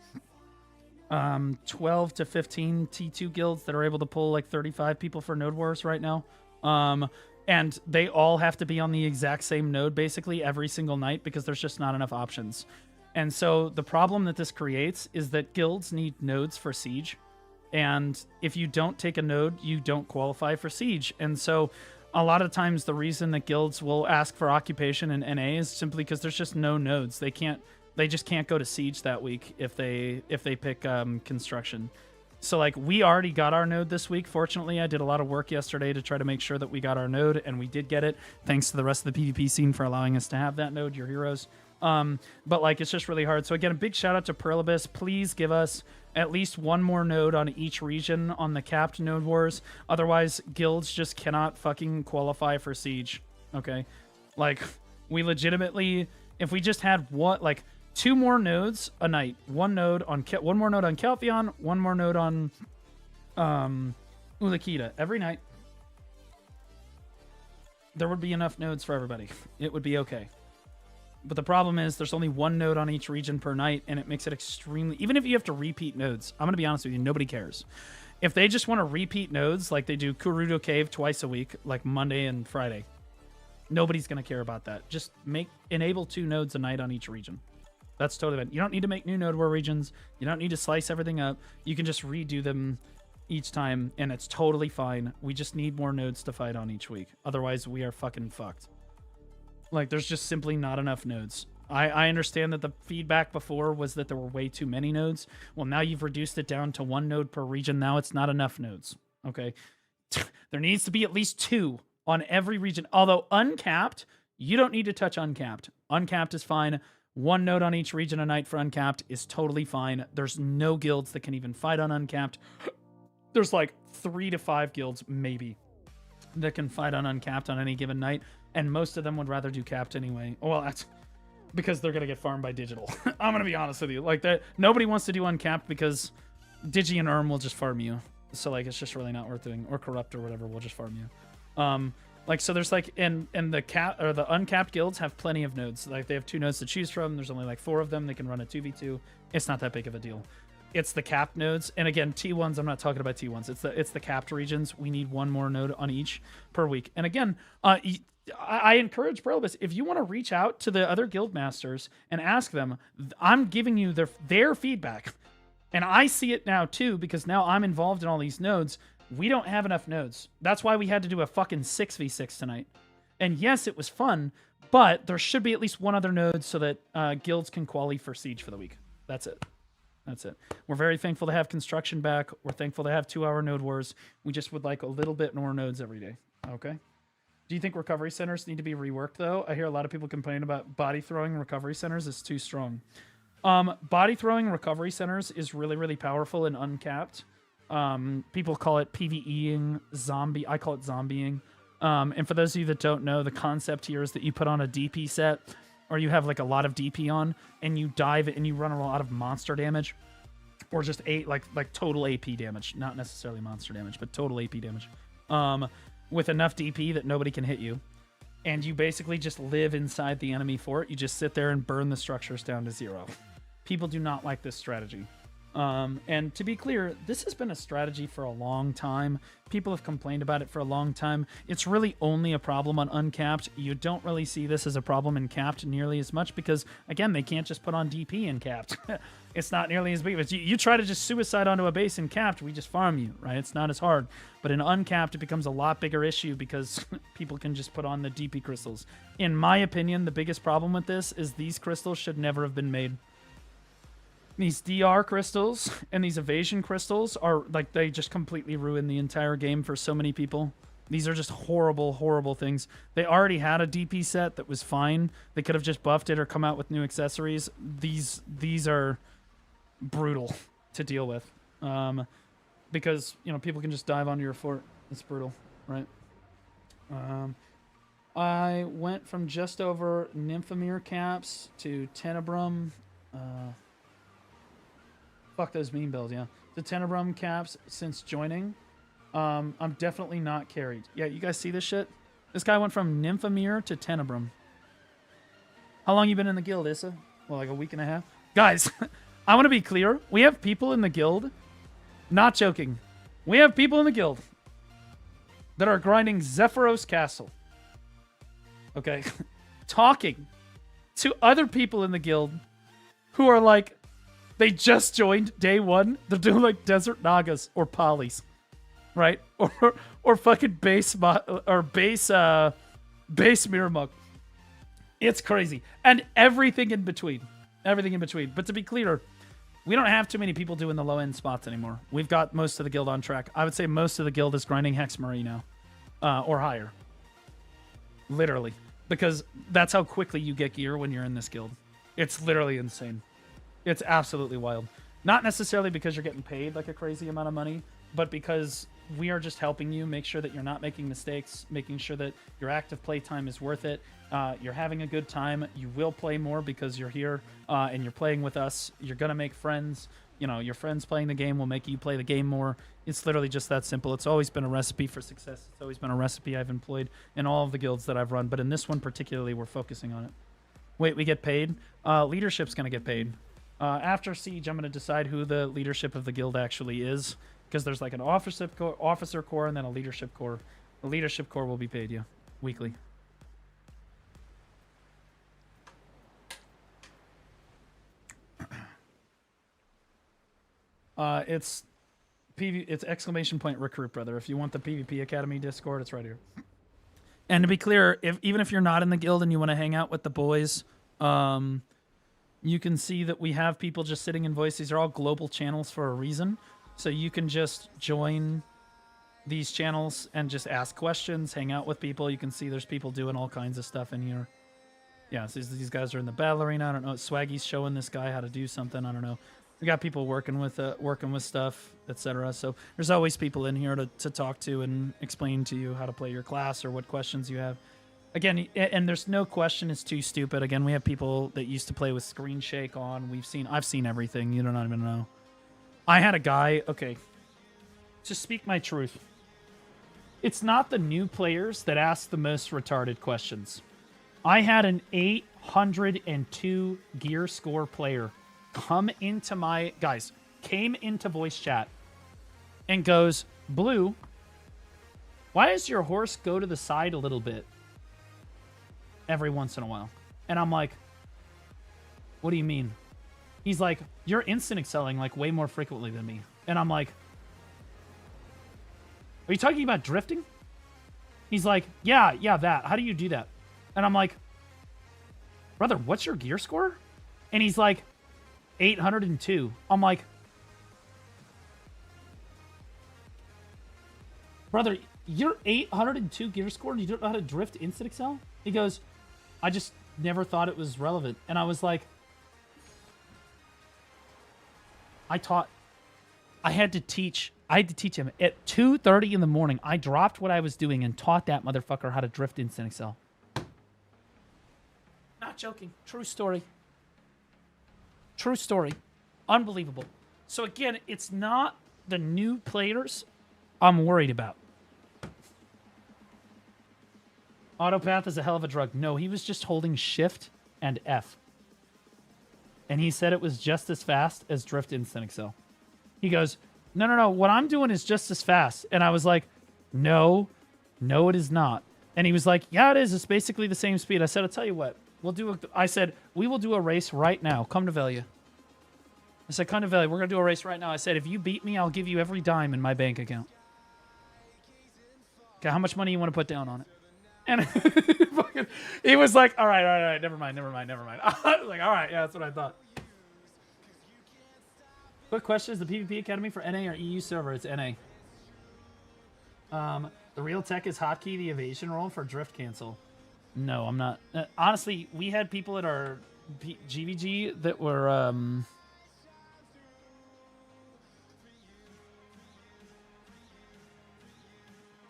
12 to 15 T2 guilds that are able to pull like 35 people for node wars right now. And they all have to be on the exact same node basically every single night because there's just not enough options. And so the problem that this creates is that guilds need nodes for siege. And if you don't take a node, you don't qualify for siege. And so a lot of times the reason that guilds will ask for occupation in NA is simply because there's just no nodes. They just can't go to siege that week if they pick construction. So like we already got our node this week. Fortunately, I did a lot of work yesterday to try to make sure that we got our node, and we did get it. Thanks to the rest of the PvP scene for allowing us to have that node. You're heroes. But like it's just really hard. So again, a big shout out to Perlibus. Please give us at least one more node on each region on the capped node wars. Otherwise, guilds just cannot fucking qualify for siege. Okay, like we legitimately, if we just had like 2 more nodes a night, one more node on Calpheon, one more node on Ulakita every night, there would be enough nodes for everybody. It would be okay. But the problem is there's only one node on each region per night, and it makes it extremely... Even if you have to repeat nodes, I'm going to be honest with you, nobody cares. If they just want to repeat nodes, like they do Kurudo Cave twice a week, like Monday and Friday, nobody's going to care about that. Just enable 2 nodes a night on each region. That's totally fine. You don't need to make new node war regions. You don't need to slice everything up. You can just redo them each time, and it's totally fine. We just need more nodes to fight on each week. Otherwise, we are fucking fucked. Like, there's just simply not enough nodes. I understand that the feedback before was that there were way too many nodes. Well, now you've reduced it down to 1 node per region. Now it's not enough nodes. Okay? There needs to be at least 2 on every region. Although uncapped, you don't need to touch uncapped. Uncapped is fine. 1 node on each region a night for uncapped is totally fine. There's no guilds that can even fight on uncapped. There's like 3 to 5 guilds, maybe, that can fight on uncapped on any given night. And most of them would rather do capped anyway. Well, that's because they're going to get farmed by digital. I'm going to be honest with you. Like, that, nobody wants to do uncapped because Digi and Erm will just farm you. So, like, it's just really not worth doing. Or Corrupt or whatever will just farm you. Like, so there's, like, and the uncapped guilds have plenty of nodes. Like, they have 2 nodes to choose from. There's only, like, 4 of them. They can run a 2v2. It's not that big of a deal. It's the capped nodes. And again, T1s, I'm not talking about T1s. It's the capped regions. We need 1 more node on each per week. And again, I encourage Perlibus, if you want to reach out to the other guild masters and ask them, I'm giving you their feedback. And I see it now too, because now I'm involved in all these nodes. We don't have enough nodes. That's why we had to do a fucking 6v6 tonight. And yes, it was fun, but there should be at least one other node so that guilds can quali for Siege for the week. That's it. That's it. We're very thankful to have construction back. We're thankful to have 2-hour node wars. We just would like a little bit more nodes every day. Okay? Do you think recovery centers need to be reworked, though? I hear a lot of people complain about body throwing recovery centers is too strong. Body throwing recovery centers is really, really powerful and uncapped. People call it PvEing, zombie. I call it zombieing. And for those of you that don't know, the concept here is that you put on a DP set, or you have like a lot of DP on, and you dive and you run a lot of monster damage, or just like total AP damage, not necessarily monster damage, but total AP damage, with enough DP that nobody can hit you, and you basically just live inside the enemy fort. You just sit there and burn the structures down to 0. People do not like this strategy. And to be clear, this has been a strategy for a long time. People have complained about it for a long time. It's really only a problem on Uncapped. You don't really see this as a problem in Capped nearly as much because, again, they can't just put on DP in Capped. It's not nearly as big. But you try to just suicide onto a base in Capped, we just farm you, right? It's not as hard. But in Uncapped, it becomes a lot bigger issue because people can just put on the DP crystals. In my opinion, the biggest problem with this is these crystals should never have been made. These DR crystals and these evasion crystals are like, they just completely ruin the entire game for so many people. These are just horrible, horrible things. They already had a DP set that was fine. They could have just buffed it or come out with new accessories. These are brutal to deal with. Because, you know, people can just dive onto your fort. It's brutal, right? I went from just over Nymphomere caps to Tenebrum. Fuck those meme bills, yeah. The Tenebrum caps since joining. I'm definitely not carried. Yeah, you guys see this shit? This guy went from Nymphomere to Tenebrum. How long you been in the guild, Issa? Well, like a week and a half? Guys, I want to be clear. We have people in the guild. Not joking. We have people in the guild that are grinding Zephyros Castle. Okay? Talking to other people in the guild who are like, they just joined day 1. They're doing like Desert Nagas or Polys, right? Or fucking base Mirror Monk. It's crazy. And everything in between. Everything in between. But to be clear, we don't have too many people doing the low-end spots anymore. We've got most of the guild on track. I would say most of the guild is grinding Hexmarie now. Or higher. Literally. Because that's how quickly you get gear when you're in this guild. It's literally insane. It's absolutely wild. Not necessarily because you're getting paid like a crazy amount of money, but because we are just helping you make sure that you're not making mistakes, making sure that your active play time is worth it. You're having a good time. You will play more because you're here and you're playing with us. You're going to make friends. You know, your friends playing the game will make you play the game more. It's literally just that simple. It's always been a recipe for success. It's always been a recipe I've employed in all of the guilds that I've run, but in this one particularly, we're focusing on it. Wait, we get paid? Leadership's going to get paid. After Siege, I'm going to decide who the leadership of the guild actually is, because there's like an officer core and then a leadership core. The leadership core will be paid, yeah, weekly. It's exclamation point recruit, brother. If you want the PvP Academy Discord, it's right here. And to be clear, even if you're not in the guild and you want to hang out with the boys, you can see that we have people just sitting in voice. These are all global channels for a reason. So you can just join these channels and just ask questions, hang out with people. You can see there's people doing all kinds of stuff in here. Yeah, so these guys are in the battle arena. I don't know. Swaggy's showing this guy how to do something. I don't know. We got people working with stuff, etc. So there's always people in here to talk to and explain to you how to play your class or what questions you have. Again, and there's no question it's too stupid. Again, we have people that used to play with screen shake on. I've seen everything. You don't even know. I had a guy, okay, to speak my truth. It's not the new players that ask the most retarded questions. I had an 802 gear score player came into voice chat and goes, Blue, why does your horse go to the side a little bit every once in a while? And I'm like, what do you mean? He's like, you're instant excelling like way more frequently than me. And I'm like, are you talking about drifting? He's like, yeah, that. How do you do that? And I'm like, brother, what's your gear score? And he's like, 802. I'm like, brother, you're 802 gear score and you don't know how to drift instant excel? He goes, I just never thought it was relevant. And I was like, I had to teach him at 2:30 in the morning. I dropped what I was doing and taught that motherfucker how to drift instant excel. Not joking. True story. True story. Unbelievable. So again, it's not the new players I'm worried about. Autopath is a hell of a drug. No, he was just holding Shift and F. And he said it was just as fast as Drift Instant Excel. He goes, no, what I'm doing is just as fast. And I was like, no, it is not. And he was like, yeah, it is. It's basically the same speed. I said, I'll tell you what. I said, we will do a race right now. Come to Velia. I said, come to Velia. We're going to do a race right now. I said, if you beat me, I'll give you every dime in my bank account. Okay, how much money you want to put down on it? And he was like, all right, never mind. I was like, all right, yeah, that's what I thought. Quick question, is the PvP Academy for NA or EU server? It's NA. The real tech is hotkey the evasion roll for drift cancel. No, I'm not. Honestly, we had people at our GVG that were...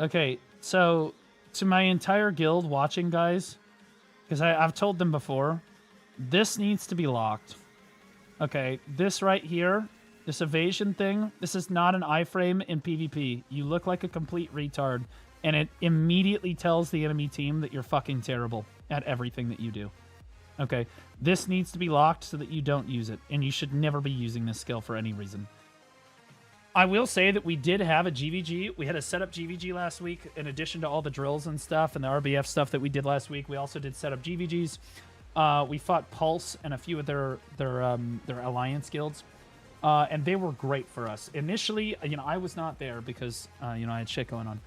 Okay, so to my entire guild watching, guys, because I've told them before, this needs to be locked. Okay, this right here, this evasion thing, this is not an iframe in PvP. You look like a complete retard, and it immediately tells the enemy team that you're fucking terrible at everything that you do. Okay, this needs to be locked so that you don't use it, and you should never be using this skill for any reason. I will say that we did have a GVG. We had a setup GVG last week, in addition to all the drills and stuff and the RBF stuff that we did last week. We also did setup GVGs. We fought Pulse and a few of their alliance guilds, and they were great for us. Initially, I was not there because I had shit going on,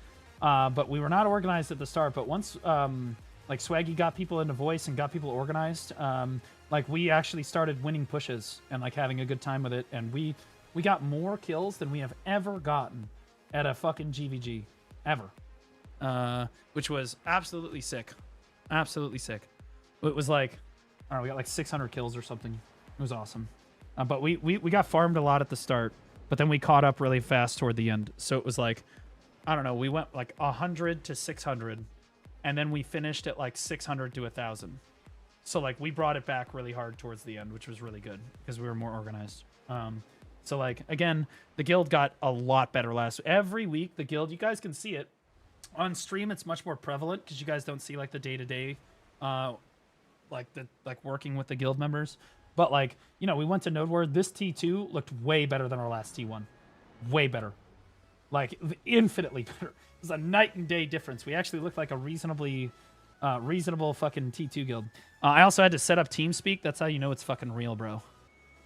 but we were not organized at the start. But once like Swaggy got people into voice and got people organized, like we actually started winning pushes and like having a good time with it, and we got more kills than we have ever gotten at a fucking GVG. Ever. Which was absolutely sick. Absolutely sick. It was like, I don't know, we got like 600 kills or something. It was awesome. But we got farmed a lot at the start, but then we caught up really fast toward the end. So it was like, I don't know, we went like 100 to 600, and then we finished at like 600 to 1,000. So like we brought it back really hard towards the end, which was really good because we were more organized. So like, again, the guild got a lot better every week. The guild, you guys can see it on stream. It's much more prevalent because you guys don't see like the day-to-day, like working with the guild members. But like, we went to Node War. This T2 looked way better than our last T1. Way better. Like infinitely better. It was a night and day difference. We actually looked like a reasonable fucking T2 guild. I also had to set up TeamSpeak. That's how you know it's fucking real, bro.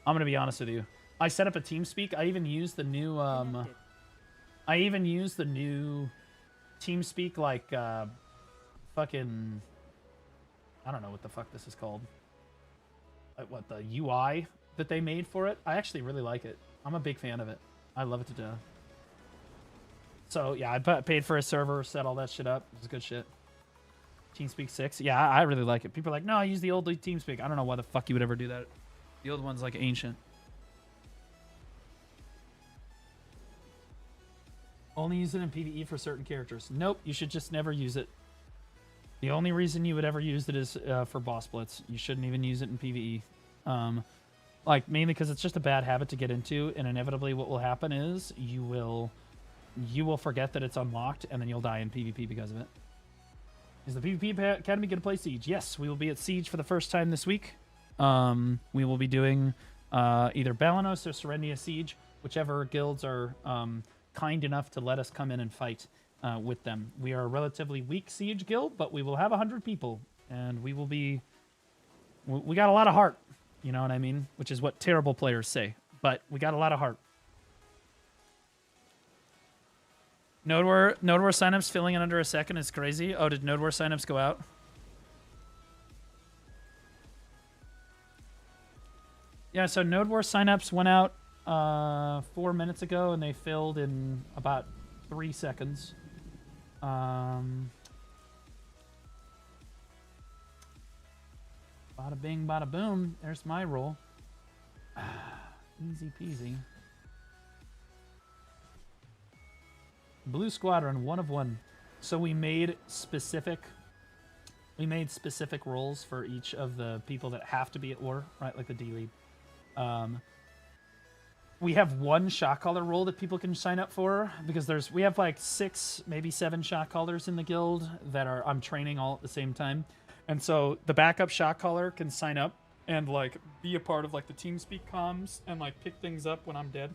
I'm going to be honest with you. I set up a TeamSpeak. I even used the new TeamSpeak like fucking, I don't know what the fuck this is called. What, the UI that they made for it? I actually really like it. I'm a big fan of it. I love it to death. So yeah, I paid for a server, set all that shit up. It was good shit. TeamSpeak 6. Yeah, I really like it. People are like, no, I use the old TeamSpeak. I don't know why the fuck you would ever do that. The old one's like ancient. Only use it in PvE for certain characters. Nope, you should just never use it. The only reason you would ever use it is for boss blitz. You shouldn't even use it in PvE. Like, mainly because it's just a bad habit to get into, and inevitably what will happen is you will forget that it's unlocked, and then you'll die in PvP because of it. Is the PvP Academy going to play Siege? Yes, we will be at Siege for the first time this week. We will be doing either Balanos or Serendia Siege, whichever guilds are kind enough to let us come in and fight with them. We are a relatively weak Siege guild, but we will have 100 people, and we got a lot of heart, you know what I mean? Which is what terrible players say, but we got a lot of heart. Nodeware signups filling in under a second is crazy. Oh, did Nodeware signups go out? Yeah, so Nodeware signups went out 4 minutes ago, and they filled in about 3 seconds. Bada bing, bada boom. There's my roll. Easy peasy. Blue Squadron, 1 of 1. So we made specific roles for each of the people that have to be at war, right? Like the D-Lead. We have 1 shot caller role that people can sign up for because we have like 6, maybe 7 shot callers in the guild that I'm training all at the same time. And so the backup shot caller can sign up and like be a part of like the TeamSpeak comms and like pick things up when I'm dead.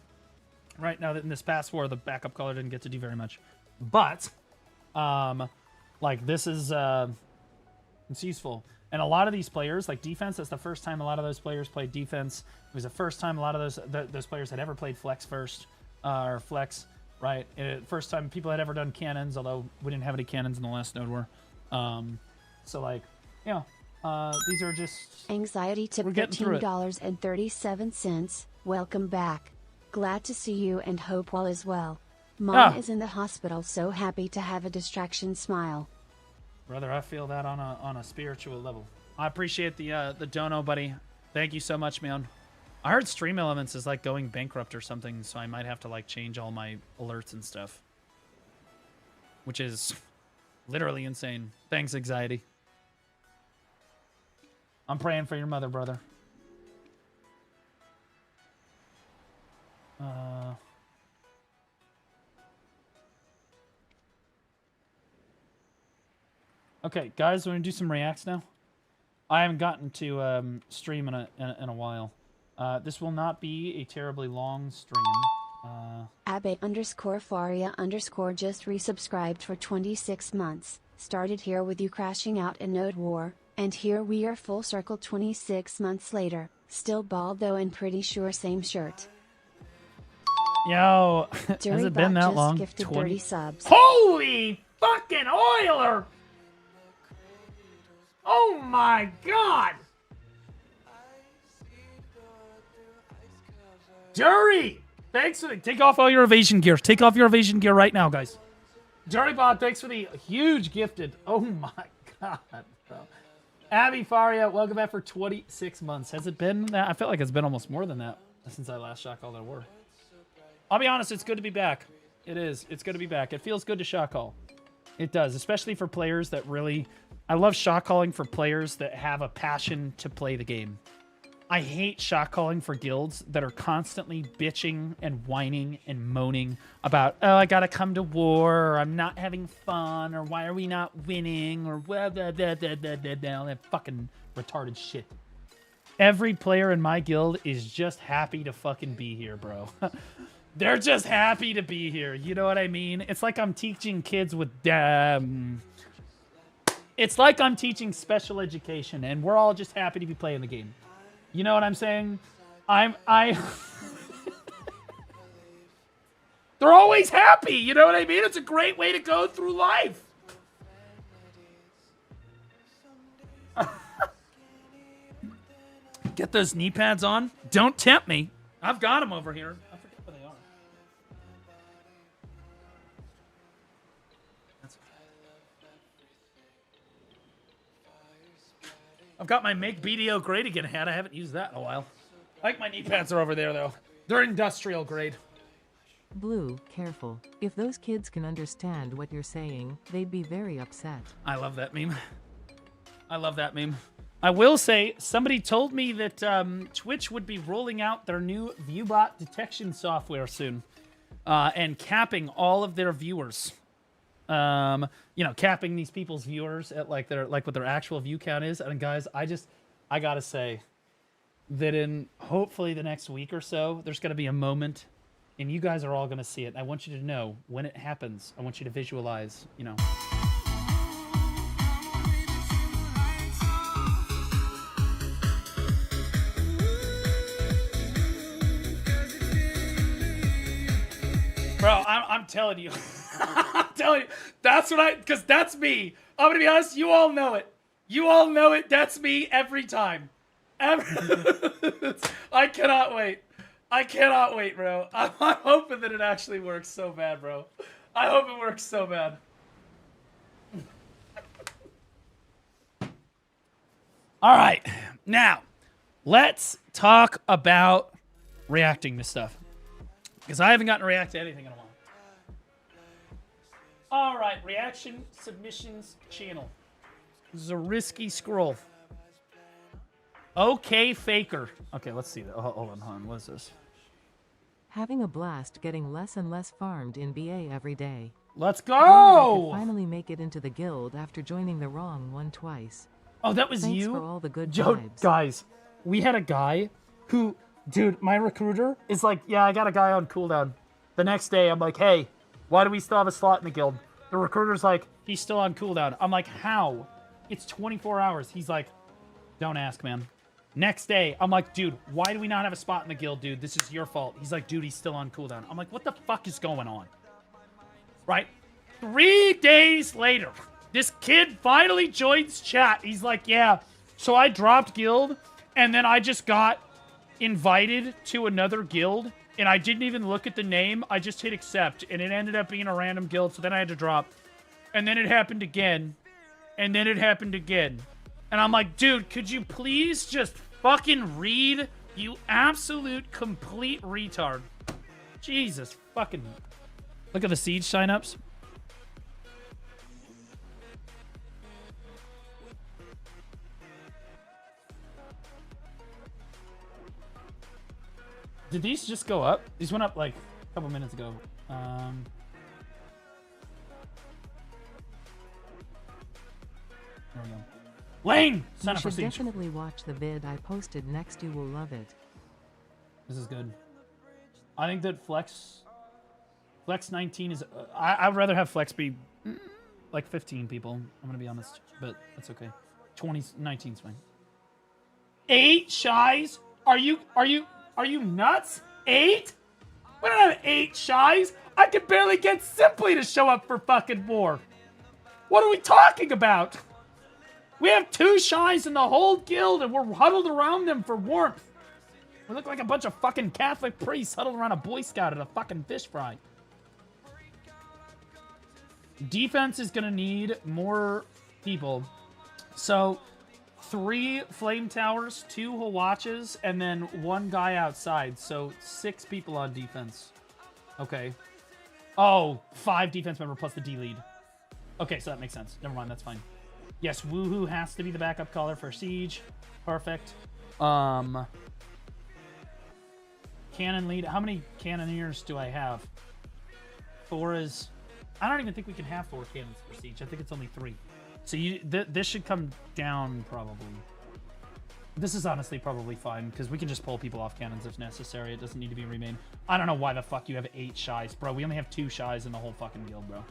Right now, that in this past war, the backup caller didn't get to do very much, but like this is it's useful. And a lot of these players, like defense, that's the first time a lot of those players played defense. It was the first time a lot of those players had ever played flex first, or flex, right? First time people had ever done cannons, although we didn't have any cannons in the last node war. So like, you know, these are just Anxiety tip $15.37. Welcome back. Glad to see you and hope all is well. Mom is in the hospital, so happy to have a distraction smile. Brother, I feel that on a spiritual level. I appreciate the dono, buddy. Thank you so much, man. I heard Stream Elements is like going bankrupt or something, so I might have to like change all my alerts and stuff. Which is literally insane. Thanks, Anxiety. I'm praying for your mother, brother. Okay, guys, we're gonna do some reacts now. I haven't gotten to stream in a while. This will not be a terribly long stream. Abe_Faria_ just resubscribed for 26 months. Started here with you crashing out in Node War, and here we are full circle 26 months later. Still bald though, and pretty sure same shirt. Yo, has it been that long? Gifted 30 subs. Holy fucking Oiler! Oh my god! Jury! Thanks for take off all your evasion gear. Take off your evasion gear right now, guys. Jurybot, thanks for the huge gifted. Oh my god, bro. Abby Faria, welcome back for 26 months. Has it been that? I feel like it's been almost more than that since I last shot called at war. I'll be honest, it's good to be back. It is. It's good to be back. It feels good to shot call. It does, especially for players that really... I love shot calling for players that have a passion to play the game. I hate shot calling for guilds that are constantly bitching and whining and moaning about, oh, I gotta come to war, or I'm not having fun, or why are we not winning, or blah, blah, blah, blah, blah, blah, blah, all that fucking retarded shit. Every player in my guild is just happy to fucking be here, bro. They're just happy to be here. You know what I mean? It's like I'm teaching kids with... it's like I'm teaching special education, and we're all just happy to be playing the game. You know what I'm saying? They're always happy. You know what I mean? It's a great way to go through life. Get those knee pads on. Don't tempt me. I've got them over here. I forget where they are. I've got my Make BDO Great Again hat. I haven't used that in a while. I think my knee pads are over there, though. They're industrial grade. Blue, careful. If those kids can understand what you're saying, they'd be very upset. I love that meme. I love that meme. I will say, somebody told me that Twitch would be rolling out their new viewbot detection software soon. And capping all of their viewers. You know, capping these people's viewers at like what their actual view count is. And guys, I gotta say that in hopefully the next week or so, there's gonna be a moment, and you guys are all gonna see it. I want you to know when it happens. I want you to visualize, you know. Bro, I'm telling you. I'm telling you, that's what because that's me. I'm gonna be honest, you all know it. You all know it, that's me every time. I cannot wait. I cannot wait, bro. I'm hoping that it actually works so bad, bro. I hope it works so bad. All right, now, let's talk about reacting to stuff. Because I haven't gotten to react to anything in a while. All right, reaction submissions channel. This is a risky scroll. Okay, Faker. Okay, let's see that. Oh, hold on. What is this? Having a blast getting less and less farmed in BA every day. Let's Glad I go! could finally make it into the guild after joining the wrong one twice. Oh, that was Thanks you? for all the good Yo, vibes. guys, we had a guy who, dude, my recruiter is like, yeah, I got a guy on cooldown. The next day, I'm like, hey, why do we still have a slot in the guild? The recruiter's like, he's still on cooldown. I'm like, how? It's 24 hours. He's like, don't ask, man. Next day, I'm like, dude, why do we not have a spot in the guild, dude? This is your fault. He's like, dude, he's still on cooldown. I'm like, what the fuck is going on? Right? 3 days later, this kid finally joins chat. He's like, yeah, so I dropped guild, and then I just got invited to another guild, and I didn't even look at the name. I just hit accept, and it ended up being a random guild, so then I had to drop. And then it happened again, and then it happened again. And I'm like, dude, could you please just fucking read, you absolute complete retard. Jesus fucking... Look at the Siege signups. Did these just go up? These went up like a couple minutes ago. There we go. Lane! Sign You up for should Siege. definitely watch the vid I posted next. You will love it. This is good. I think that Flex 19 is... I'd rather have Flex be like 15 people. I'm going to be honest. But that's okay. 19's fine. 8 shies? Are you nuts? 8? We don't have 8 shies. I could barely get Simply to show up for fucking war. What are we talking about? We have 2 shies in the whole guild and we're huddled around them for warmth. We look like a bunch of fucking Catholic priests huddled around a Boy Scout at a fucking fish fry. Defense is gonna need more people. So, 3 flame towers, 2 Hawatches, and then 1 guy outside. So 6 people on defense. Okay. Oh, 5 defense member plus the D lead. Okay, so that makes sense. Never mind, that's fine. Yes, Woohoo has to be the backup caller for Siege. Perfect. Cannon lead. How many cannoneers do I have? 4 is... I don't even think we can have 4 cannons for Siege. I think it's only 3. So this should come down, probably. This is honestly probably fine, because we can just pull people off cannons if necessary. It doesn't need to be remain. I don't know why the fuck you have 8 shies. Bro, we only have 2 shies in the whole fucking guild, bro.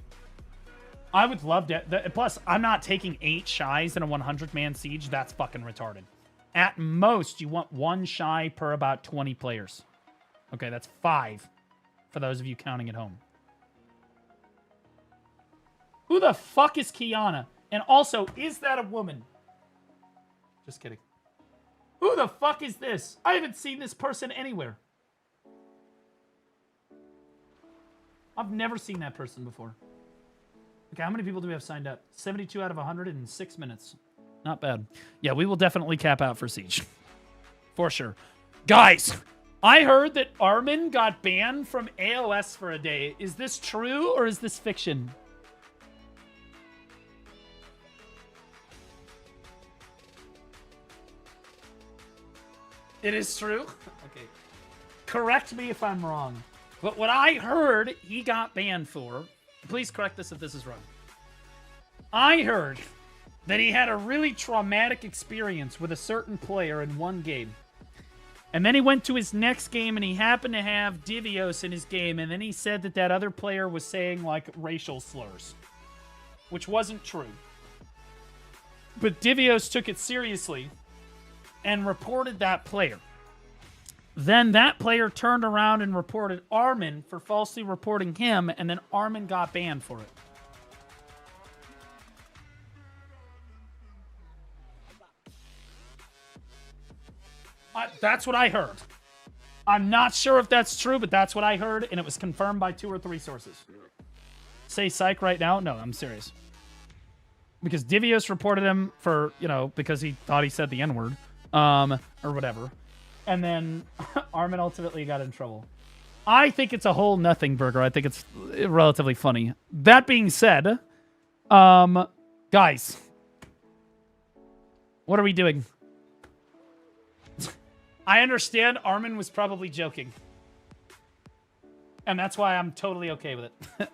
I would love to... Plus, I'm not taking 8 shies in a 100-man siege. That's fucking retarded. At most, you want 1 shy per about 20 players. Okay, that's 5 for those of you counting at home. Who the fuck is Kiana? And also, is that a woman? Just kidding. Who the fuck is this? I haven't seen this person anywhere. I've never seen that person before. Okay, how many people do we have signed up? 72 out of 100 in 6 minutes. Not bad. Yeah, we will definitely cap out for Siege. For sure. Guys, I heard that Armin got banned from AOS for a day. Is this true or is this fiction? It is true? Okay. Correct me if I'm wrong. But what I heard he got banned for... Please correct this if this is wrong. I heard that he had a really traumatic experience with a certain player in one game. And then he went to his next game and he happened to have Divios in his game. And then he said that that other player was saying, like, racial slurs. Which wasn't true. But Divios took it seriously and reported that player. Then that player turned around and reported Armin for falsely reporting him, and then Armin got banned for it. That's what I heard. I'm not sure if that's true, but that's what I heard, and it was confirmed by 2 or 3 sources. Say psych right now? No, I'm serious. Because Divios reported him for, you know, because he thought he said the N-word, or whatever. And then Armin ultimately got in trouble. I think it's a whole nothing burger. I think it's relatively funny. That being said, guys, what are we doing? I understand Armin was probably joking. And that's why I'm totally okay with it.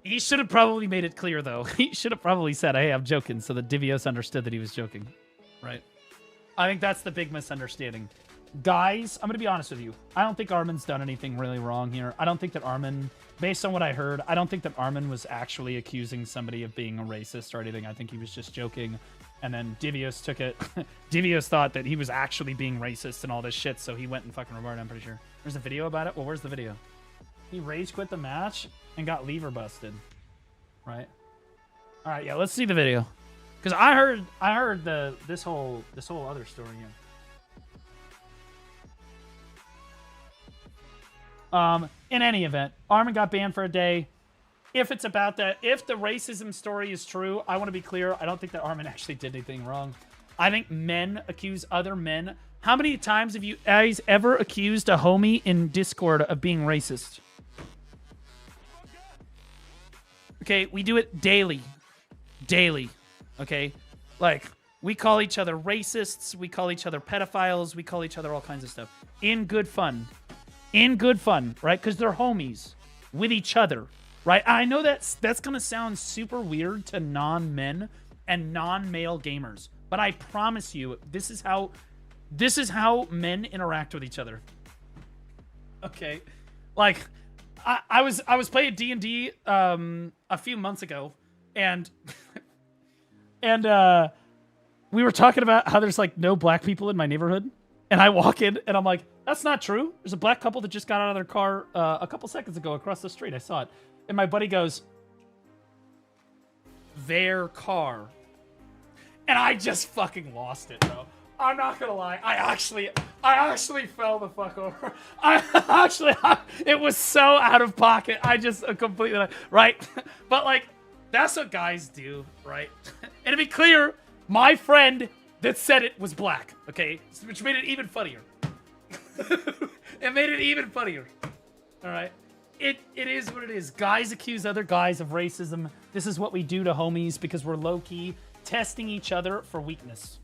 He should have probably made it clear, though. He should have probably said, hey, I'm joking, so that Divios understood that he was joking. Right? I think that's the big misunderstanding. Guys, I'm going to be honest with you. I don't think Armin's done anything really wrong here. I don't think that Armin, based on what I heard, I don't think that Armin was actually accusing somebody of being a racist or anything. I think he was just joking. And then Divios took it. Divios thought that he was actually being racist and all this shit, so he went and fucking reported, I'm pretty sure. There's a video about it? Well, where's the video? He rage quit the match and got lever busted. Right? Alright, yeah, let's see the video. Because I heard this whole other story here. In any event, Armin got banned for a day. If it's about that, if the racism story is true, I want to be clear. I don't think that Armin actually did anything wrong. I think men accuse other men. How many times have you guys ever accused a homie in Discord of being racist? Okay, we do it daily. Daily. Okay? Like, we call each other racists. We call each other pedophiles. We call each other all kinds of stuff. In good fun. In good fun, right? Because they're homies with each other. Right? I know that's going to sound super weird to non-men and non-male gamers, but I promise you, this is how men interact with each other. Okay? Like, I was playing D&D a few months ago, and we were talking about how there's like no black people in my neighborhood, and I walk in and I'm like, that's not true. There's a black couple that just got out of their car a couple seconds ago across the street. I saw it. And my buddy goes, their car. And I just fucking lost it, bro. I'm not gonna lie. I actually fell the fuck over. It was so out of pocket. I just completely, right? But like, that's what guys do, right? And to be clear, my friend that said it was black, okay? Which made it even funnier. It made it even funnier. All right? It is what it is. Guys accuse other guys of racism. This is what we do to homies because we're low-key testing each other for weakness.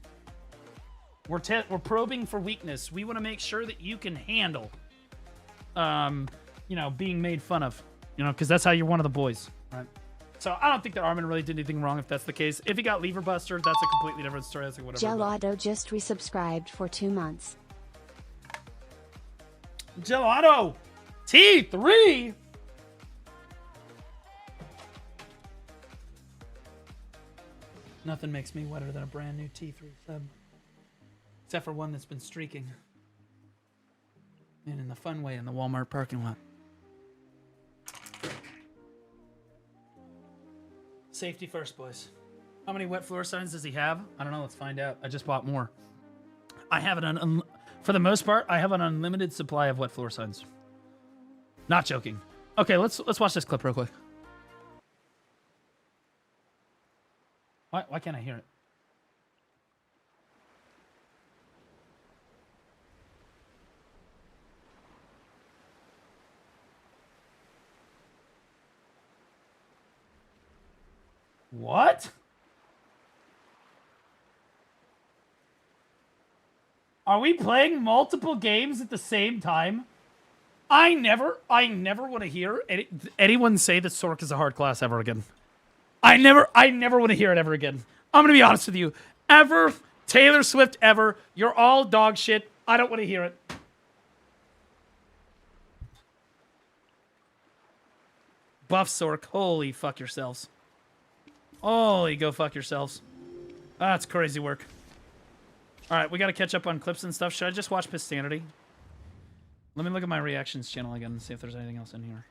We're probing for weakness. We want to make sure that you can handle, you know, being made fun of. You know, because that's how you're one of the boys, right? So I don't think that Armin really did anything wrong if that's the case. If he got lever buster, that's a completely different story. That's like whatever. Gelato just resubscribed for 2 months. Gelato! T3! Nothing makes me wetter than a brand new T3 sub. Except for one that's been streaking. And in the fun way in the Walmart parking lot. Safety first, boys. How many wet floor signs does he have? I don't know. Let's find out. I just bought more. I have an for the most part, I have an unlimited supply of wet floor signs. Not joking. Okay, let's watch this clip real quick. Why can't I hear it? What? Are we playing multiple games at the same time? I never want to hear anyone say that Sork is a hard class ever again. I never want to hear it ever again. I'm going to be honest with you. Ever, Taylor Swift ever, you're all dog shit. I don't want to hear it. Buff Sork, holy fuck yourselves. Holy go fuck yourselves. That's crazy work. All right, we got to catch up on clips and stuff. Should I just watch Pistanity? Let me look at my reactions channel again and see if there's anything else in here.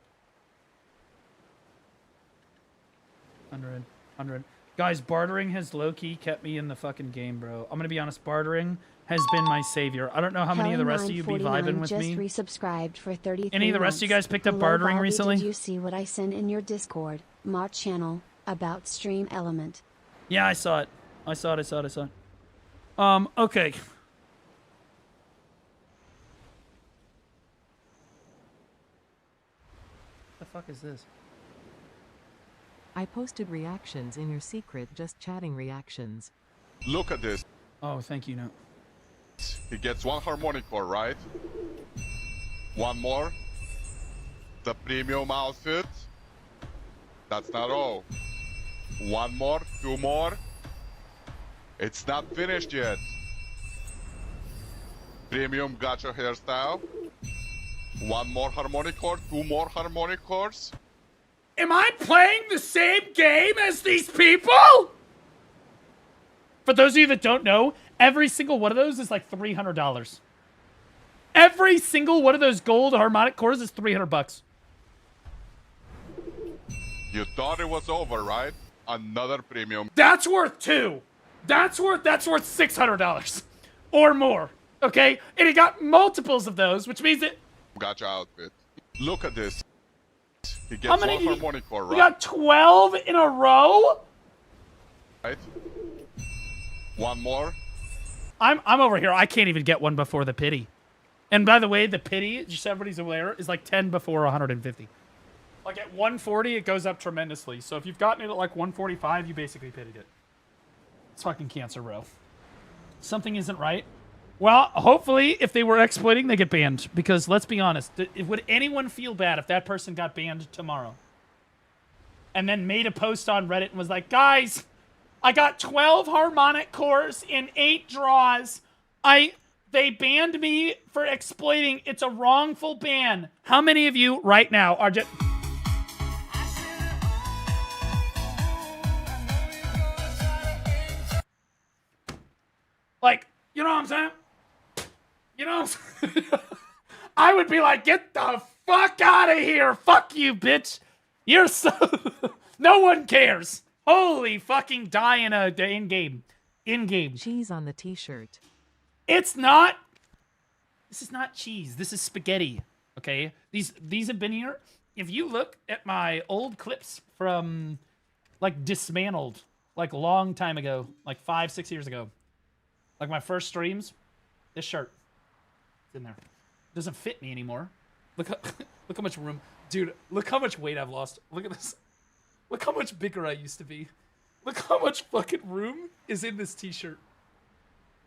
100. Guys, bartering has low-key kept me in the fucking game, bro. I'm gonna be honest, bartering has been my savior. I don't know how many of the rest of you be vibing with me. Just resubscribed for 33 Any of the rest of you guys picked up Hello, bartering Baldy, recently? Did you see what I sent in your Discord, mod channel, about Stream Element? Yeah, I saw it. I saw it. Okay. The fuck is this? I posted reactions in your secret just chatting reactions. Look at this. Oh, thank you, no. He gets one harmonic core, right? One more. The premium outfit. That's not all. One more, two more. It's not finished yet. Premium gacha hairstyle. One more harmonic core, two more harmonic cores. Am I playing the same game as these people? For those of you that don't know, every single one of those is like $300. Every single one of those gold harmonic cores is $300. You thought it was over, right? Another premium. That's worth $2. That's worth $600 or more. Okay, and he got multiples of those, which means that. Gacha outfit. Look at this. He gets How many? one harmonic core, right? You got 12 in a row. Right. One more. I'm over here. I can't even get one before the pity. And by the way, the pity, just so everybody's aware, is like 10 before 150. Like at 140, it goes up tremendously. So if you've gotten it at like 145, you basically pitied it. It's fucking cancer, bro. Something isn't right. Well, hopefully, if they were exploiting, they get banned. Because let's be honest, would anyone feel bad if that person got banned tomorrow? And then made a post on Reddit and was like, guys, I got 12 harmonic cores in 8 draws. They banned me for exploiting. It's a wrongful ban. How many of you right now are just... Like, you know what I'm saying? You know what I'm saying? I would be like, get the fuck out of here. Fuck you, bitch. You're so... No one cares. Holy fucking die in game. In game. Cheese on the t-shirt. It's not... This is not cheese. This is spaghetti. Okay? These have been here. If you look at my old clips from, like, Dismantled, like, long time ago, like 5-6 years ago, like my first streams, this shirt is in there. It doesn't fit me anymore. Look how much room. Dude, look how much weight I've lost. Look at this. Look how much bigger I used to be. Look how much fucking room is in this t-shirt.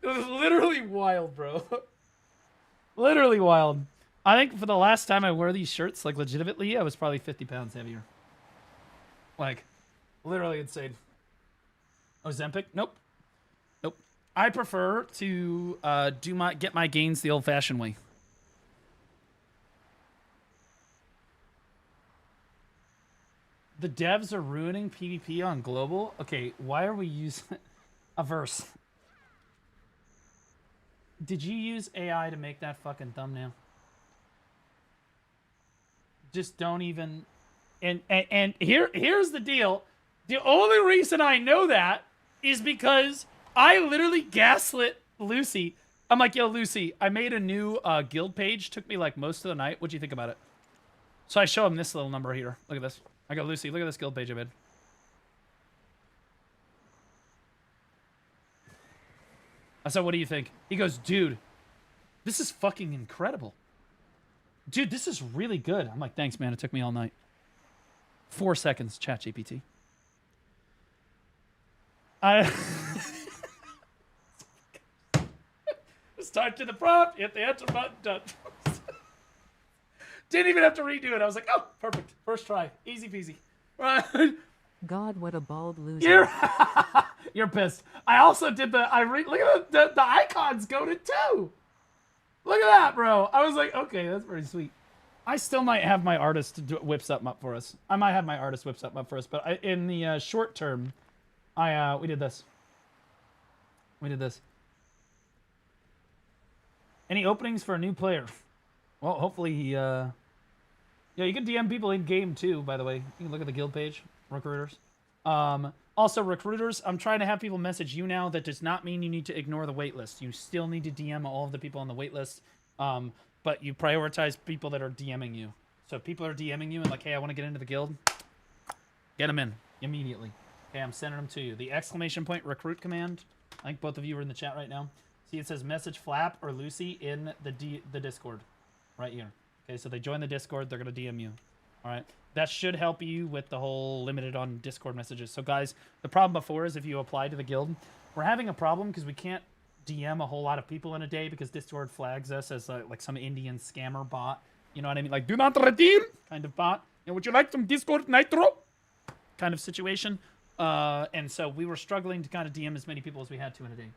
It was literally wild, bro. Literally wild. I think for the last time I wore these shirts, like legitimately, I was probably 50 pounds heavier. Like, literally insane. Ozempic? Nope. Nope. I prefer to get my gains the old-fashioned way. The devs are ruining PvP on global. Okay, why are we using a verse? Did you use AI to make that fucking thumbnail? Just don't even. And here's the deal. The only reason I know that is because I literally gaslit Lucy. I'm like, yo, Lucy, I made a new guild page. Took me like most of the night. What'd you think about it? So I show him this little number here. Look at this. I go, Lucy, look at this guild page I made. I said, what do you think? He goes, dude, this is fucking incredible. Dude, this is really good. I'm like, thanks, man. It took me all night. 4 seconds, ChatGPT. Start to the prompt, hit the enter button, done. Didn't even have to redo it. I was like, oh, perfect. First try. Easy peasy. Right. God, what a bald loser. You're pissed. I also did look at the icons go to 2. Look at that, bro. I was like, okay, that's pretty sweet. I still might have my artist whip something up for us. I might have my artist whip something up for us, but in the short term, we did this. We did this. Any openings for a new player? Well, hopefully he, yeah, you can DM people in game too, by the way. You can look at the guild page, recruiters. Also, recruiters, I'm trying to have people message you now. That does not mean you need to ignore the waitlist. You still need to DM all of the people on the waitlist, but you prioritize people that are DMing you. So if people are DMing you and like, hey, I want to get into the guild, get them in immediately. Okay, I'm sending them to you. The exclamation point recruit command, I think both of you are in the chat right now. See, it says message Flap or Lucy in the Discord right here. Okay, so they join the Discord, they're going to DM you. All right. That should help you with the whole limited on Discord messages. So, guys, the problem before is if you apply to the guild, we're having a problem because we can't DM a whole lot of people in a day because Discord flags us as like some Indian scammer bot. You know what I mean? Like, do not redeem kind of bot. You know, would you like some Discord Nitro? Kind of situation. And so we were struggling to kind of DM as many people as we had to in a day.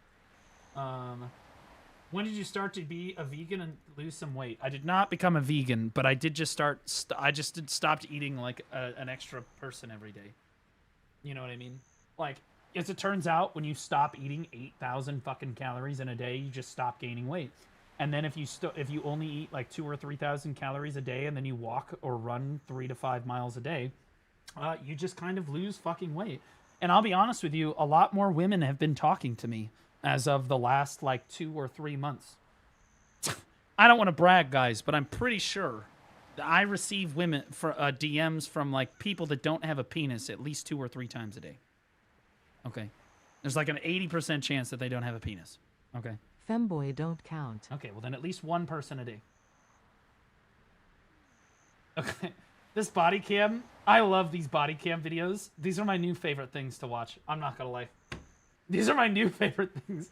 When did you start to be a vegan and lose some weight? I did not become a vegan, but I did just start. I just stopped eating like an extra person every day. You know what I mean? Like, as it turns out, when you stop eating 8,000 fucking calories in a day, you just stop gaining weight. And then if you only eat like 2,000 or 3,000 calories a day, and then you walk or run 3 to 5 miles a day, you just kind of lose fucking weight. And I'll be honest with you, a lot more women have been talking to me as of the last like 2 or 3 months. I don't want to brag, guys, but I'm pretty sure that I receive women for DMs from like people that don't have a penis at least 2 or 3 times a day. Okay, there's like an 80% chance that they don't have a penis. Okay. Femboy don't count. Okay, well then at least one person a day. Okay, this body cam, I love these body cam videos. These are my new favorite things to watch. I'm not gonna lie. These are my new favorite things.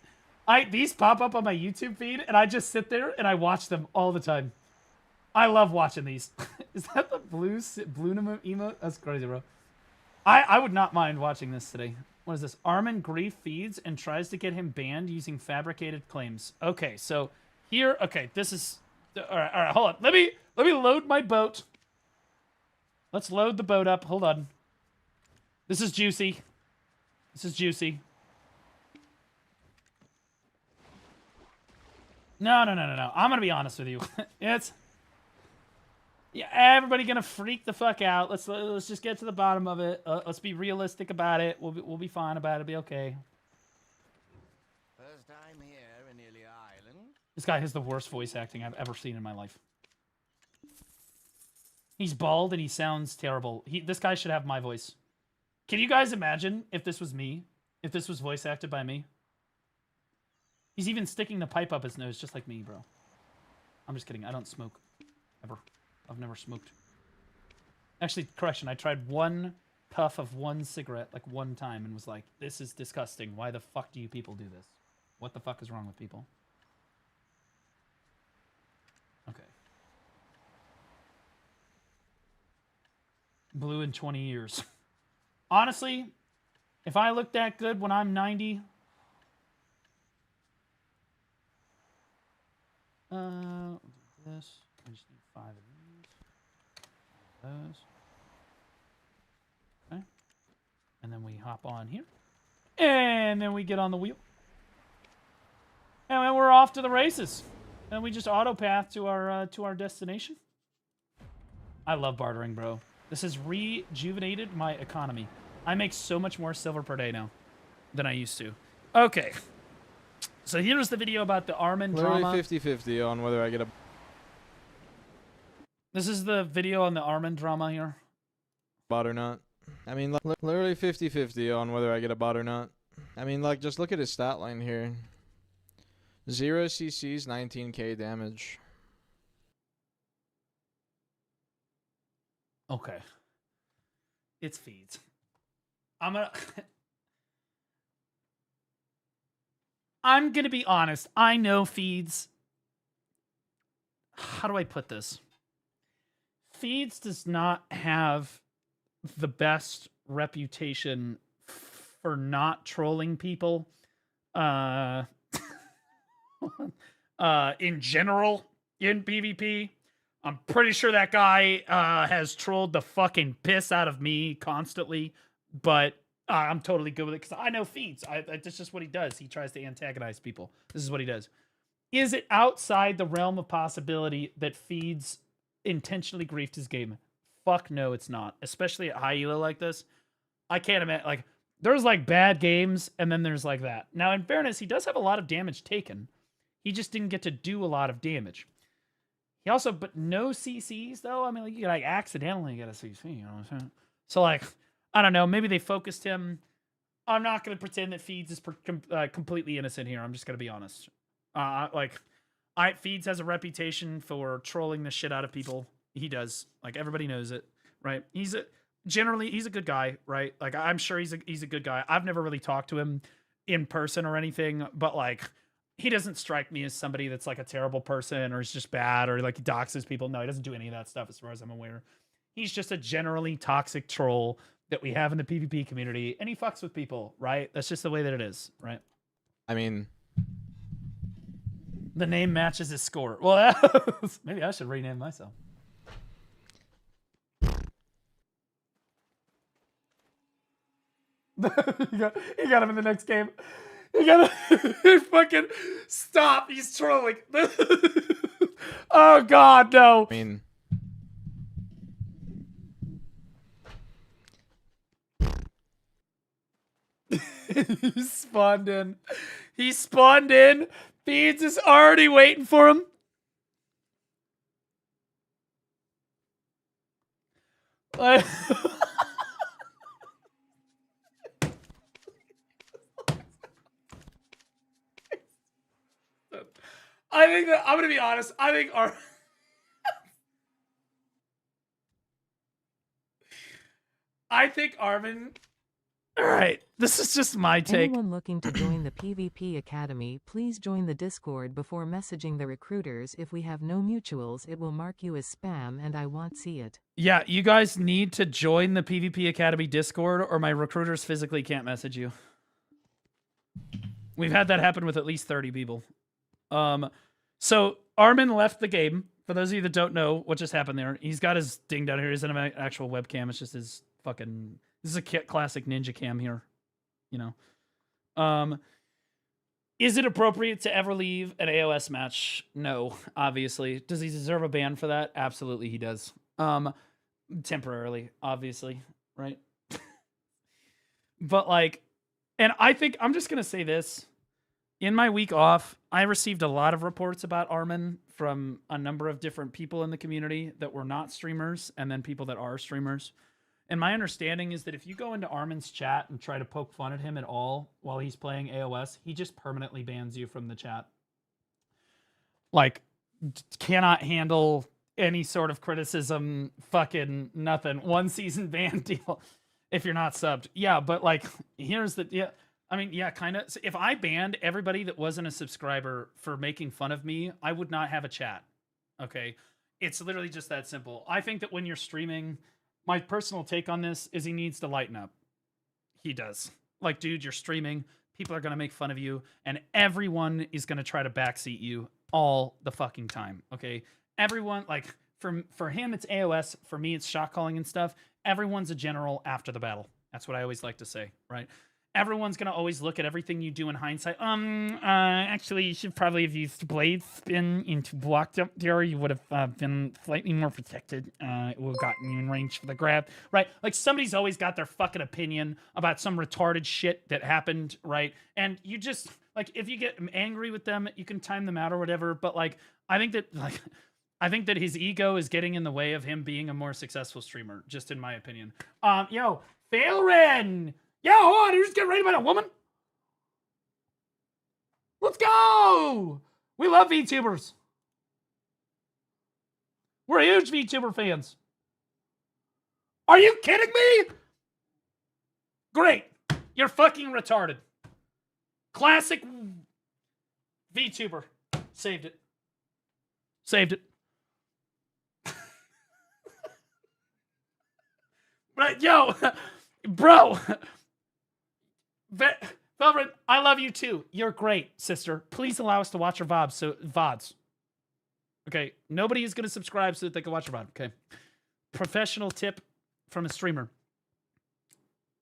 These pop up on my YouTube feed, and I just sit there and I watch them all the time. I love watching these. Is that the blue emote? That's crazy, bro. I would not mind watching this today. What is this? Armin Grief feeds and tries to get him banned using fabricated claims. Okay, so here, okay, this is all right, hold on. Let me load my boat. Let's load the boat up. Hold on. This is juicy. This is juicy. No. I'm gonna be honest with you. Yeah, everybody gonna freak the fuck out. Let's just get to the bottom of it. Let's be realistic about it. We'll be fine about it. It'll be okay. First time here in Ilya Island. This guy has the worst voice acting I've ever seen in my life. He's bald and he sounds terrible. This guy should have my voice. Can you guys imagine if this was me? If this was voice acted by me? He's even sticking the pipe up his nose just like me, bro. I'm just kidding. I don't smoke. Ever. I've never smoked. Actually, correction. I tried one puff of one cigarette like one time and was like, this is disgusting. Why the fuck do you people do this? What the fuck is wrong with people? Okay. Blue in 20 years. Honestly, if I look that good when I'm 90... this. I just need 5 of these. Those. Okay. And then we hop on here. And then we get on the wheel. And then we're off to the races. And we just auto path to our destination. I love bartering, bro. This has rejuvenated my economy. I make so much more silver per day now than I used to. Okay. So here's the video about the Armin drama. Literally 50-50 on whether I get a... This is the video on the Armin drama here. bot or not. I mean, literally 50-50 on whether I get a bot or not. I mean, like, just look at his stat line here. 0 CCs, 19k damage. Okay. It's feeds. I'm gonna be honest. I know feeds. How do I put this? Feeds does not have the best reputation for not trolling people. In general, in PvP. I'm pretty sure that guy has trolled the fucking piss out of me constantly, but I'm totally good with it because I know feeds. That's just what he does. He tries to antagonize people. This is what he does. is it outside the realm of possibility that Feeds intentionally griefed his game? Fuck no, it's not. Especially at high elo like this. I can't imagine, like, there's like bad games and then there's like that. Now, in fairness, he does have a lot of damage taken. He just didn't get to do a lot of damage. He also, but no CCs though. I mean, like, you like accidentally get a CC, you know what I'm saying? So like, I don't know. Maybe they focused him. I'm not going to pretend that Feeds is completely innocent here. I'm just going to be honest. Feeds has a reputation for trolling the shit out of people. He does. Like, everybody knows it, right? Generally, he's a good guy, right? Like, I'm sure he's a good guy. I've never really talked to him in person or anything, but like, he doesn't strike me as somebody that's like a terrible person or is just bad or like he doxes people. No, he doesn't do any of that stuff as far as I'm aware. He's just a generally toxic troll that we have in the PvP community, and he fucks with people, right? That's just the way that it is, right? I mean, the name matches his score. Well, maybe I should rename myself. You got him in the next game. You got to fucking stop. He's trolling. Oh God, no. I mean, he spawned in. He spawned in. Feeds is already waiting for him. I think that, I'm gonna be honest. I think Armin. All right, this is just my take. Anyone looking to join the PvP Academy, please join the Discord before messaging the recruiters. If we have no mutuals, it will mark you as spam, and I won't see it. Yeah, you guys need to join the PvP Academy Discord, or my recruiters physically can't message you. We've had that happen with at least 30 people. So Armin left the game. For those of you that don't know what just happened there, he's got his ding down here. He's in an actual webcam. It's just his fucking... This is a classic ninja cam here, you know. Is it appropriate to ever leave an AOS match? No, obviously. Does he deserve a ban for that? Absolutely, he does. Temporarily, obviously, right? But like, and I think I'm just gonna say this. In my week off, I received a lot of reports about Armin from a number of different people in the community that were not streamers, and then people that are streamers. And my understanding is that if you go into Armin's chat and try to poke fun at him at all while he's playing AOS, he just permanently bans you from the chat. Like, cannot handle any sort of criticism, fucking nothing. 1 season ban deal if you're not subbed. Yeah, but like, here's the... Yeah, I mean, yeah, kind of. So if I banned everybody that wasn't a subscriber for making fun of me, I would not have a chat. Okay? It's literally just that simple. I think that when you're streaming... My personal take on this is he needs to lighten up. He does. Like, dude, you're streaming. People are going to make fun of you. And everyone is going to try to backseat you all the fucking time. Okay? Everyone, like, for him, it's AOS. For me, it's shot calling and stuff. Everyone's a general after the battle. That's what I always like to say, right? Everyone's going to always look at everything you do in hindsight. Actually, you should probably have used blade spin into blocked up there. You would have been slightly more protected. It would have gotten you in range for the grab, right? Like, somebody's always got their fucking opinion about some retarded shit that happened, right? And you just, like, if you get angry with them, you can time them out or whatever. But, like, I think that his ego is getting in the way of him being a more successful streamer, just in my opinion. Yo, Failren! Yo, hold on, you just get raided by a woman? Let's go! We love VTubers. We're huge VTuber fans. Are you kidding me? Great. You're fucking retarded. Classic VTuber. Saved it. Saved it. Right, yo, bro. Velvet, I love you too. You're great, sister. Please allow us to watch your VODs. Okay, nobody is going to subscribe so that they can watch your VOD. Okay, professional tip from a streamer.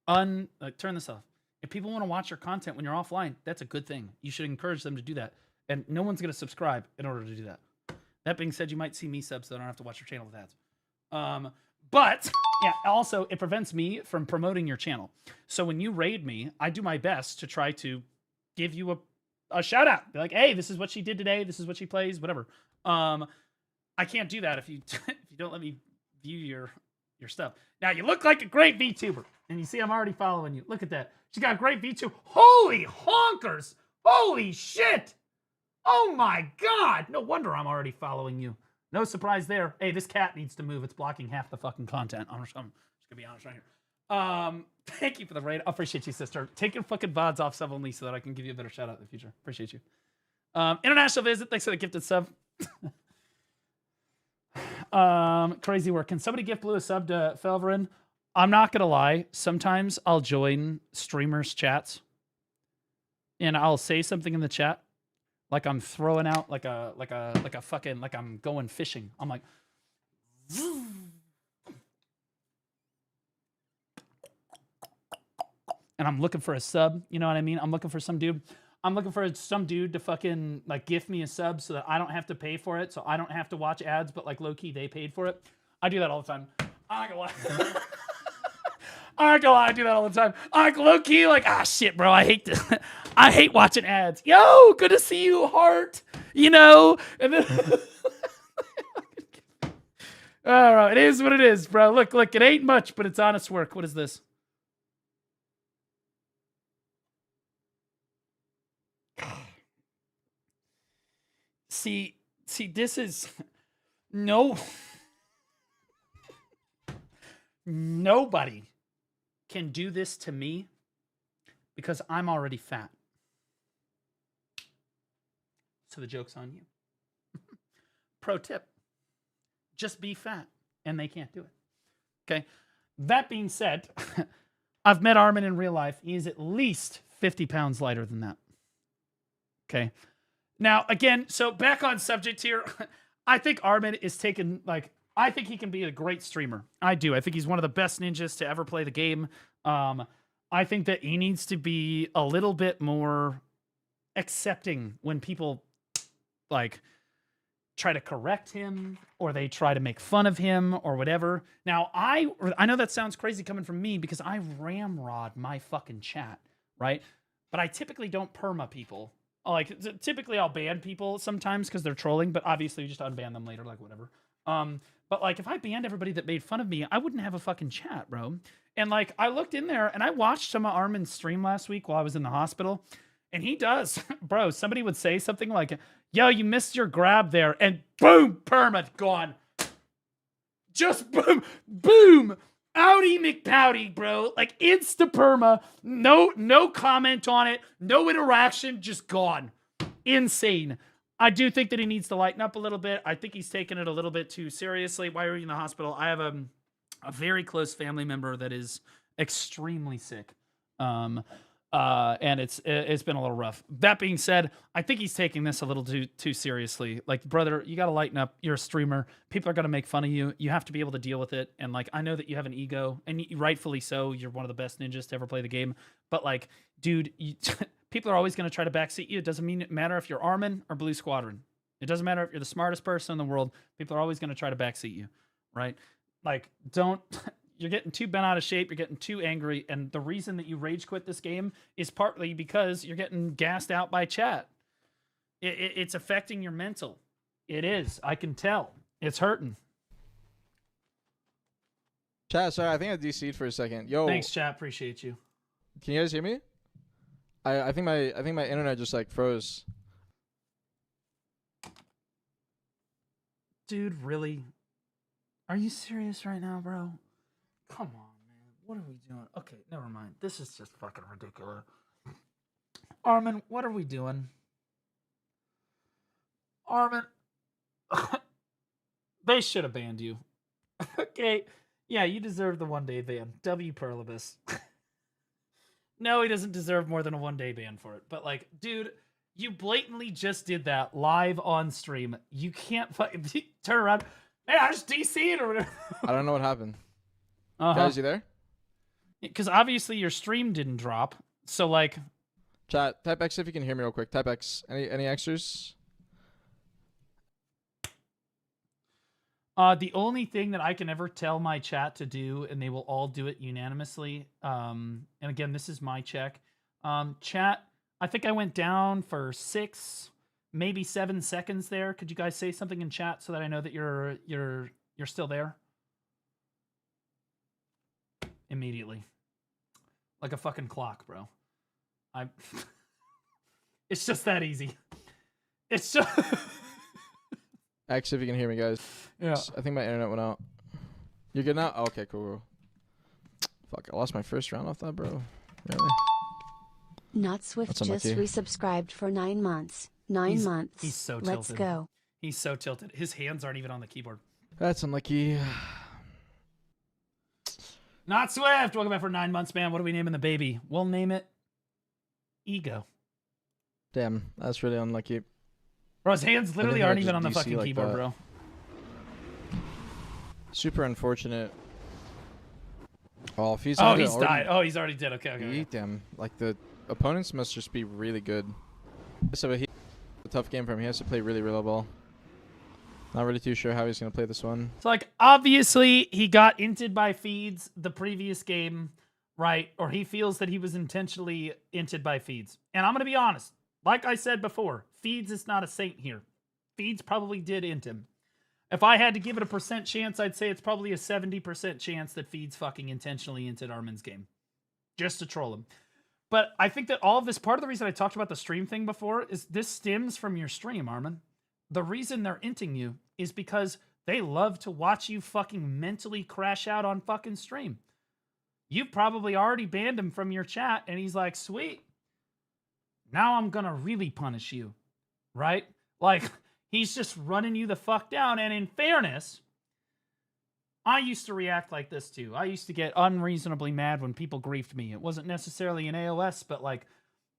Turn this off. If people want to watch your content when you're offline, that's a good thing. You should encourage them to do that. And no one's going to subscribe in order to do that. That being said, you might see me subs, so I don't have to watch your channel with ads. But yeah, also it prevents me from promoting your channel. So when you raid me, I do my best to try to give you a shout out. Be like, hey, this is what she did today. This is what she plays, whatever. I can't do that if you if you don't let me view your stuff. Now you look like a great VTuber, and you see I'm already following you. Look at that. She's got a great VTuber. Holy honkers! Holy shit! Oh my god! No wonder I'm already following you. No surprise there. Hey, this cat needs to move. It's blocking half the fucking content. I'm just gonna be honest right here. Thank you for the raid. I appreciate you, sister. Take your fucking VODs off sub only so that I can give you a better shout out in the future. Appreciate you. International visit. Thanks for the gifted sub. Crazy work. Can somebody gift Blue a sub to Felverin? I'm not gonna lie. Sometimes I'll join streamers' chats, and I'll say something in the chat, like I'm throwing out like a fucking like I'm going fishing. I'm like, and I'm looking for a sub. You know what I mean? I'm looking for some dude. I'm looking for some dude to fucking like gift me a sub so that I don't have to pay for it, so I don't have to watch ads, but like low key they paid for it. I do that all the time. I'm not gonna lie. I'm not gonna lie, I do that all the time. I'm like low key, like, shit, bro, I hate this. I hate watching ads. Yo, good to see you, heart. You know, and then all right, it is what it is, bro. Look, it ain't much, but it's honest work. What is this? See, this is nobody can do this to me because I'm already fat. So the joke's on you. Pro tip, just be fat and they can't do it. Okay. That being said, I've met Armin in real life. He is at least 50 pounds lighter than that. Okay. Now, again, so back on subject here, I think Armin is taken, like, I think he can be a great streamer. I do. I think he's one of the best ninjas to ever play the game. I think that he needs to be a little bit more accepting when people, like, try to correct him or they try to make fun of him or whatever. Now, I know that sounds crazy coming from me because I ramrod my fucking chat, right? But I typically don't perma people. Like, typically I'll ban people sometimes because they're trolling, but obviously you just unban them later, like, whatever. But, like, if I banned everybody that made fun of me, I wouldn't have a fucking chat, bro. And, like, I looked in there, and I watched some of Armin's stream last week while I was in the hospital, and he does. Bro, somebody would say something like, yo, you missed your grab there, and boom, perma, gone. Just boom, boom. Outie McPouty, bro. Like, insta-perma. No comment on it. No interaction. Just gone. Insane. I do think that he needs to lighten up a little bit. I think he's taking it a little bit too seriously. Why are you in the hospital? I have a very close family member that is extremely sick. And it's been a little rough. That being said, I think he's taking this a little too seriously. Like, brother, you got to lighten up. You're a streamer. People are going to make fun of you. You have to be able to deal with it. And, like, I know that you have an ego, and rightfully so. You're one of the best ninjas to ever play the game. But, like, dude, people are always going to try to backseat you. It doesn't matter if you're Armin or Blue Squadron. It doesn't matter if you're the smartest person in the world. People are always going to try to backseat you, right? Like, don't... You're getting too bent out of shape. You're getting too angry. And the reason that you rage quit this game is partly because you're getting gassed out by chat. It's affecting your mental. It is. I can tell. It's hurting. Chat, sorry, I think I DC'd for a second. Yo. Thanks, chat. Appreciate you. Can you guys hear me? I think my internet just like froze. Dude, really? Are you serious right now, bro? Come on, man. What are we doing? Okay, never mind. This is just fucking ridiculous. Armin, what are we doing? Armin. They should have banned you. Okay. Yeah, you deserve the 1-day ban. W Perlibus. No, he doesn't deserve more than a 1-day ban for it. But, like, dude, you blatantly just did that live on stream. You can't fucking turn around. Hey, I just DC'd or whatever. I don't know what happened. Guys, you there? Because obviously your stream didn't drop. So, like... Chat, type X if you can hear me real quick. Type X. Any extras? The only thing that I can ever tell my chat to do, and they will all do it unanimously, and again, this is my check. Chat, I think I went down for 6, maybe 7 seconds there. Could you guys say something in chat so that I know that you're still there? Immediately. Like a fucking clock, bro. It's just that easy. It's just... X if you can hear me, guys. Yeah. I think my internet went out. You're good now? Okay, cool. Fuck, I lost my first round off that, bro. Really? Not Swift just resubscribed for 9 months. 9 months. He's so tilted. Let's go. He's so tilted. His hands aren't even on the keyboard. That's unlucky. Not Swift! Welcome back for 9 months, man. What are we naming the baby? We'll name it Ego. Damn, that's really unlucky. Bro, his hands literally aren't even on the DC fucking like keyboard, that. bro. Super unfortunate. Oh, if he's Oh, he's died. Oh, he's already dead. Okay. Beat him. Like, the opponents must just be really good. So a tough game for him. He has to play really, really well. Not really too sure how he's going to play this one. So, like, obviously, he got inted by feeds the previous game, right? Or he feels that he was intentionally inted by feeds. And I'm going to be honest. Like I said before, feeds is not a saint here. Feeds probably did int him. If I had to give it a % chance, I'd say it's probably a 70% chance that feeds fucking intentionally inted Armin's game. Just to troll him. But I think that all of this, part of the reason I talked about the stream thing before, is this stems from your stream, Armin. The reason they're inting you is because they love to watch you fucking mentally crash out on fucking stream. You've probably already banned him from your chat, and he's like, sweet. Now I'm gonna really punish you, right? Like, he's just running you the fuck down. And in fairness, I used to react like this too. I used to get unreasonably mad when people griefed me. It wasn't necessarily in AOS, but like,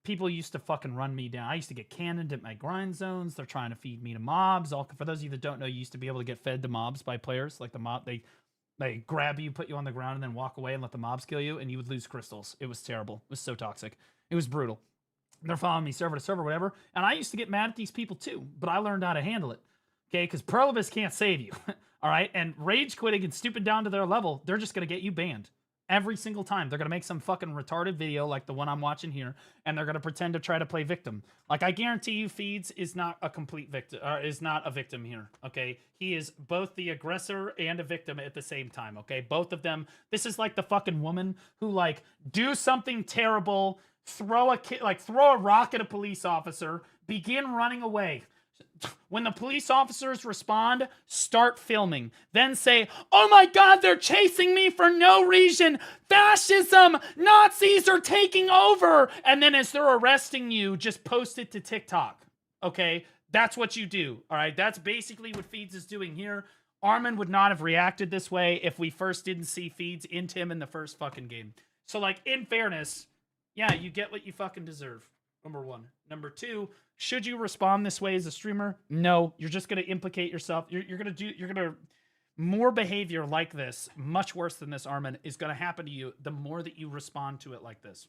people used to fucking run me down. I used to get cannoned at my grind zones. They're trying to feed me to mobs. For those of you that don't know, you used to be able to get fed to mobs by players. Like the mob, they grab you, put you on the ground, and then walk away and let the mobs kill you, and you would lose crystals. It was terrible. It was so toxic. It was brutal. They're following me server to server, whatever. And I used to get mad at these people too, but I learned how to handle it. Okay, because Perlibus can't save you. All right, and rage quitting and stooping down to their level, they're just gonna get you banned. Every single time. They're gonna make some fucking retarded video like the one I'm watching here, and they're gonna pretend to try to play victim. Like, I guarantee you Feeds is not a complete victim, or is not a victim here, okay? He is both the aggressor and a victim at the same time, okay? Both of them. This is like the fucking woman who, like, do something terrible, throw a rock at a police officer, begin running away. When the police officers respond, start filming. Then say, oh my God, they're chasing me for no reason. Fascism, Nazis are taking over. And then as they're arresting you, just post it to TikTok. Okay? That's what you do. All right? That's basically what Feeds is doing here. Armin would not have reacted this way if we first didn't see Feeds into him in the first fucking game. So, like, in fairness, yeah, you get what you fucking deserve. Number one. Number two, should you respond this way as a streamer? No, you're just going to implicate yourself. You're going to more behavior like this, much worse than this, Armin, is going to happen to you the more that you respond to it like this.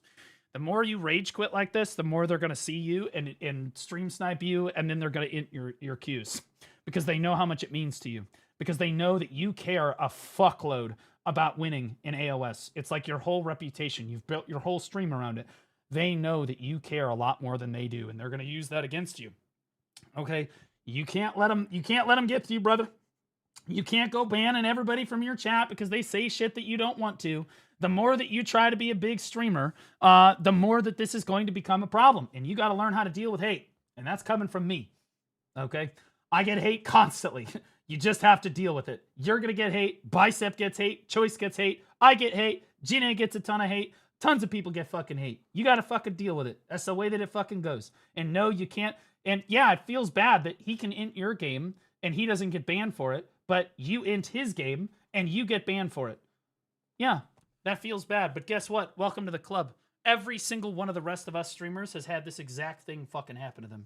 The more you rage quit like this, the more they're going to see you and stream snipe you, and then they're going to int your cues because they know how much it means to you, because they know that you care a fuckload about winning in AOS. It's like your whole reputation. You've built your whole stream around it. They know that you care a lot more than they do, and they're going to use that against you. Okay? You can't let them get to you, brother. You can't go banning everybody from your chat because they say shit that you don't want to. The more that you try to be a big streamer, the more that this is going to become a problem. And you got to learn how to deal with hate. And that's coming from me. Okay? I get hate constantly. You just have to deal with it. You're going to get hate. Bicep gets hate. Choice gets hate. I get hate. Gina gets a ton of hate. Tons of people get fucking hate. You got to fucking deal with it. That's the way that it fucking goes. And no, you can't. And yeah, it feels bad that he can int your game and he doesn't get banned for it, but you int his game and you get banned for it. Yeah, that feels bad. But guess what? Welcome to the club. Every single one of the rest of us streamers has had this exact thing fucking happen to them.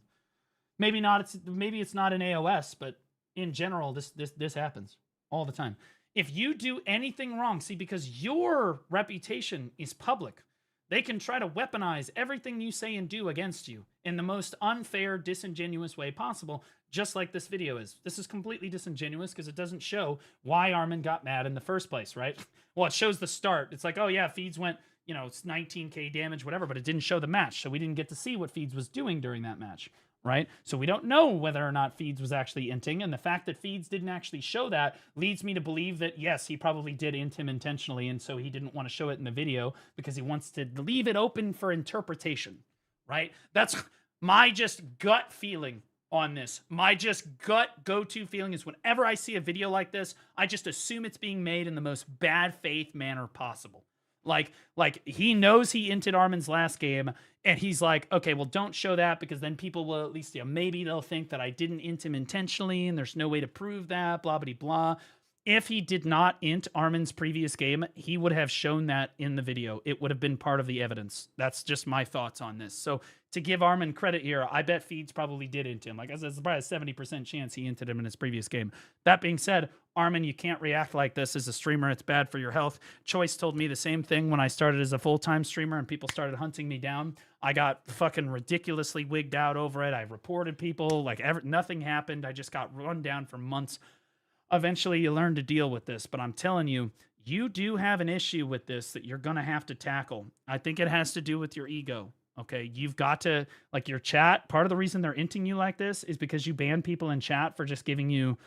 Maybe it's not in AOS, but in general, this happens all the time. If you do anything wrong, see, because your reputation is public, They can try to weaponize everything you say and do against you in the most unfair, disingenuous way possible, just like this video is. This is completely disingenuous because it doesn't show why Armin got mad in the first place, right? Well, it shows the start. It's like, oh yeah, Feeds went, you know, it's 19k damage, whatever, but it didn't show the match, so we didn't get to see what Feeds was doing during that match, right? So we don't know whether or not Feeds was actually inting, and the fact that Feeds didn't actually show that leads me to believe that, yes, he probably did int him intentionally, and so he didn't want to show it in the video because he wants to leave it open for interpretation, right? That's my just gut feeling on this. My just gut go-to feeling is whenever I see a video like this, I just assume it's being made in the most bad faith manner possible. Like he knows he inted Armin's last game, and he's like, okay, well, don't show that because then people will at least, you know, maybe they'll think that I didn't int him intentionally, and there's no way to prove that, blah, blah, blah. If he did not int Armin's previous game, he would have shown that in the video. It would have been part of the evidence. That's just my thoughts on this. So to give Armin credit here, I bet Feeds probably did int him. Like I said, it's probably a 70% chance he inted him in his previous game. That being said, Armin, you can't react like this as a streamer. It's bad for your health. Choice told me the same thing when I started as a full-time streamer and people started hunting me down. I got fucking ridiculously wigged out over it. I reported people. Like nothing happened. I just got run down for months. Eventually, you learn to deal with this. But I'm telling you, you do have an issue with this that you're going to have to tackle. I think it has to do with your ego. Okay, you've got to, like your chat, part of the reason they're inting you like this is because you ban people in chat for just giving you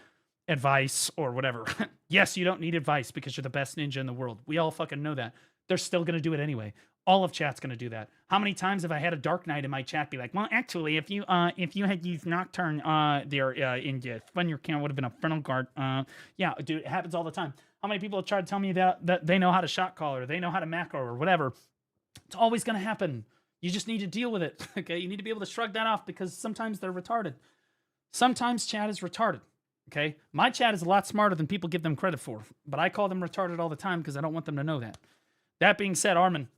advice or whatever. Yes, you don't need advice because you're the best ninja in the world. We all fucking know that. They're still going to do it anyway. All of chat's going to do that. How many times have I had a Dark Knight in my chat be like, well, actually, if you had used Nocturne there in your fun, your camera would have been a frontal guard. Yeah, dude, it happens all the time. How many people have tried to tell me that they know how to shot call or they know how to macro or whatever? It's always going to happen. You just need to deal with it, okay? You need to be able to shrug that off because sometimes they're retarded. Sometimes chat is retarded, okay? My chat is a lot smarter than people give them credit for, but I call them retarded all the time because I don't want them to know that. That being said, Armin,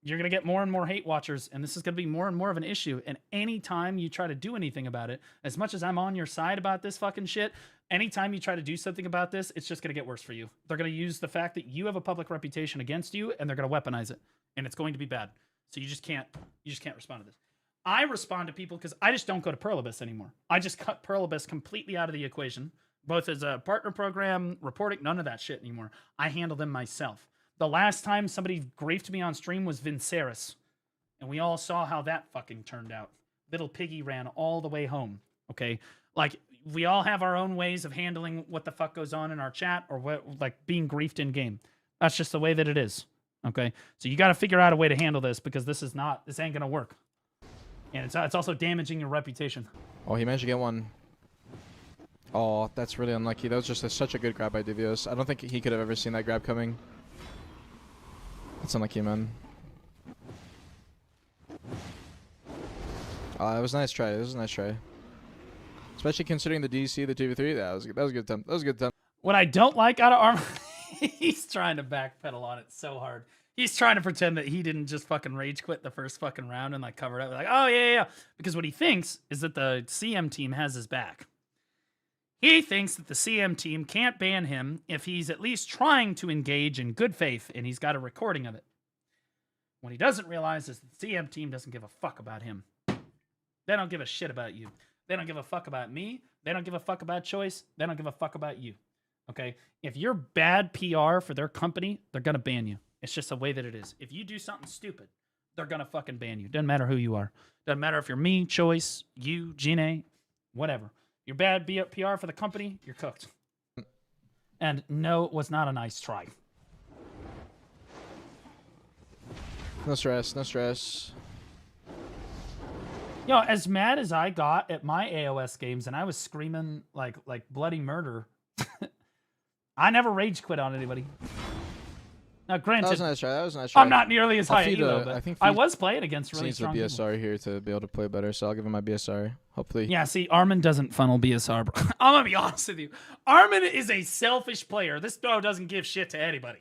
you're going to get more and more hate watchers, and this is going to be more and more of an issue. And anytime you try to do anything about it, as much as I'm on your side about this fucking shit, anytime you try to do something about this, it's just going to get worse for you. They're going to use the fact that you have a public reputation against you, and they're going to weaponize it, and it's going to be bad. So you just can't respond to this. I respond to people because I just don't go to Perlibus anymore. I just cut Perlibus completely out of the equation, both as a partner program, reporting, none of that shit anymore. I handle them myself. The last time somebody griefed me on stream was Vinceris, and we all saw how that fucking turned out. Little Piggy ran all the way home, okay? Like, we all have our own ways of handling what the fuck goes on in our chat or what, like being griefed in game. That's just the way that it is. Okay, so you got to figure out a way to handle this because this ain't gonna work, and it's also damaging your reputation. Oh, he managed to get one. Oh, that's really unlucky. That was just such a good grab by Divios. I don't think he could have ever seen that grab coming. That's unlucky, man. It was a nice try. It was a nice try, especially considering the DC, the 2v3. That was a good attempt. That was a good attempt. What I don't like out of Armin, he's trying to backpedal on it so hard. He's trying to pretend that he didn't just fucking rage quit the first fucking round and like cover it up. Like, oh, yeah. Because what he thinks is that the CM team has his back. He thinks that the CM team can't ban him if he's at least trying to engage in good faith and he's got a recording of it. What he doesn't realize is that the CM team doesn't give a fuck about him. They don't give a shit about you. They don't give a fuck about me. They don't give a fuck about Choice. They don't give a fuck about you. Okay? If you're bad PR for their company, they're going to ban you. It's just the way that it is. If you do something stupid, they're going to fucking ban you. Doesn't matter who you are. Doesn't matter if you're me, Choice, you, Gine, whatever. You're bad PR for the company, you're cooked. And no, it was not a nice try. No stress, no stress. You know, as mad as I got at my AOS games and I was screaming like bloody murder, I never rage quit on anybody. Now, granted, that was a nice try. That was a nice try. I'm not nearly as high at Elo, but I was playing against really strong people. Needs a BSR here to be able to play better, so I'll give him my BSR. Hopefully. Yeah, see, Armin doesn't funnel BSR, bro. I'm going to be honest with you. Armin is a selfish player. This bro doesn't give shit to anybody.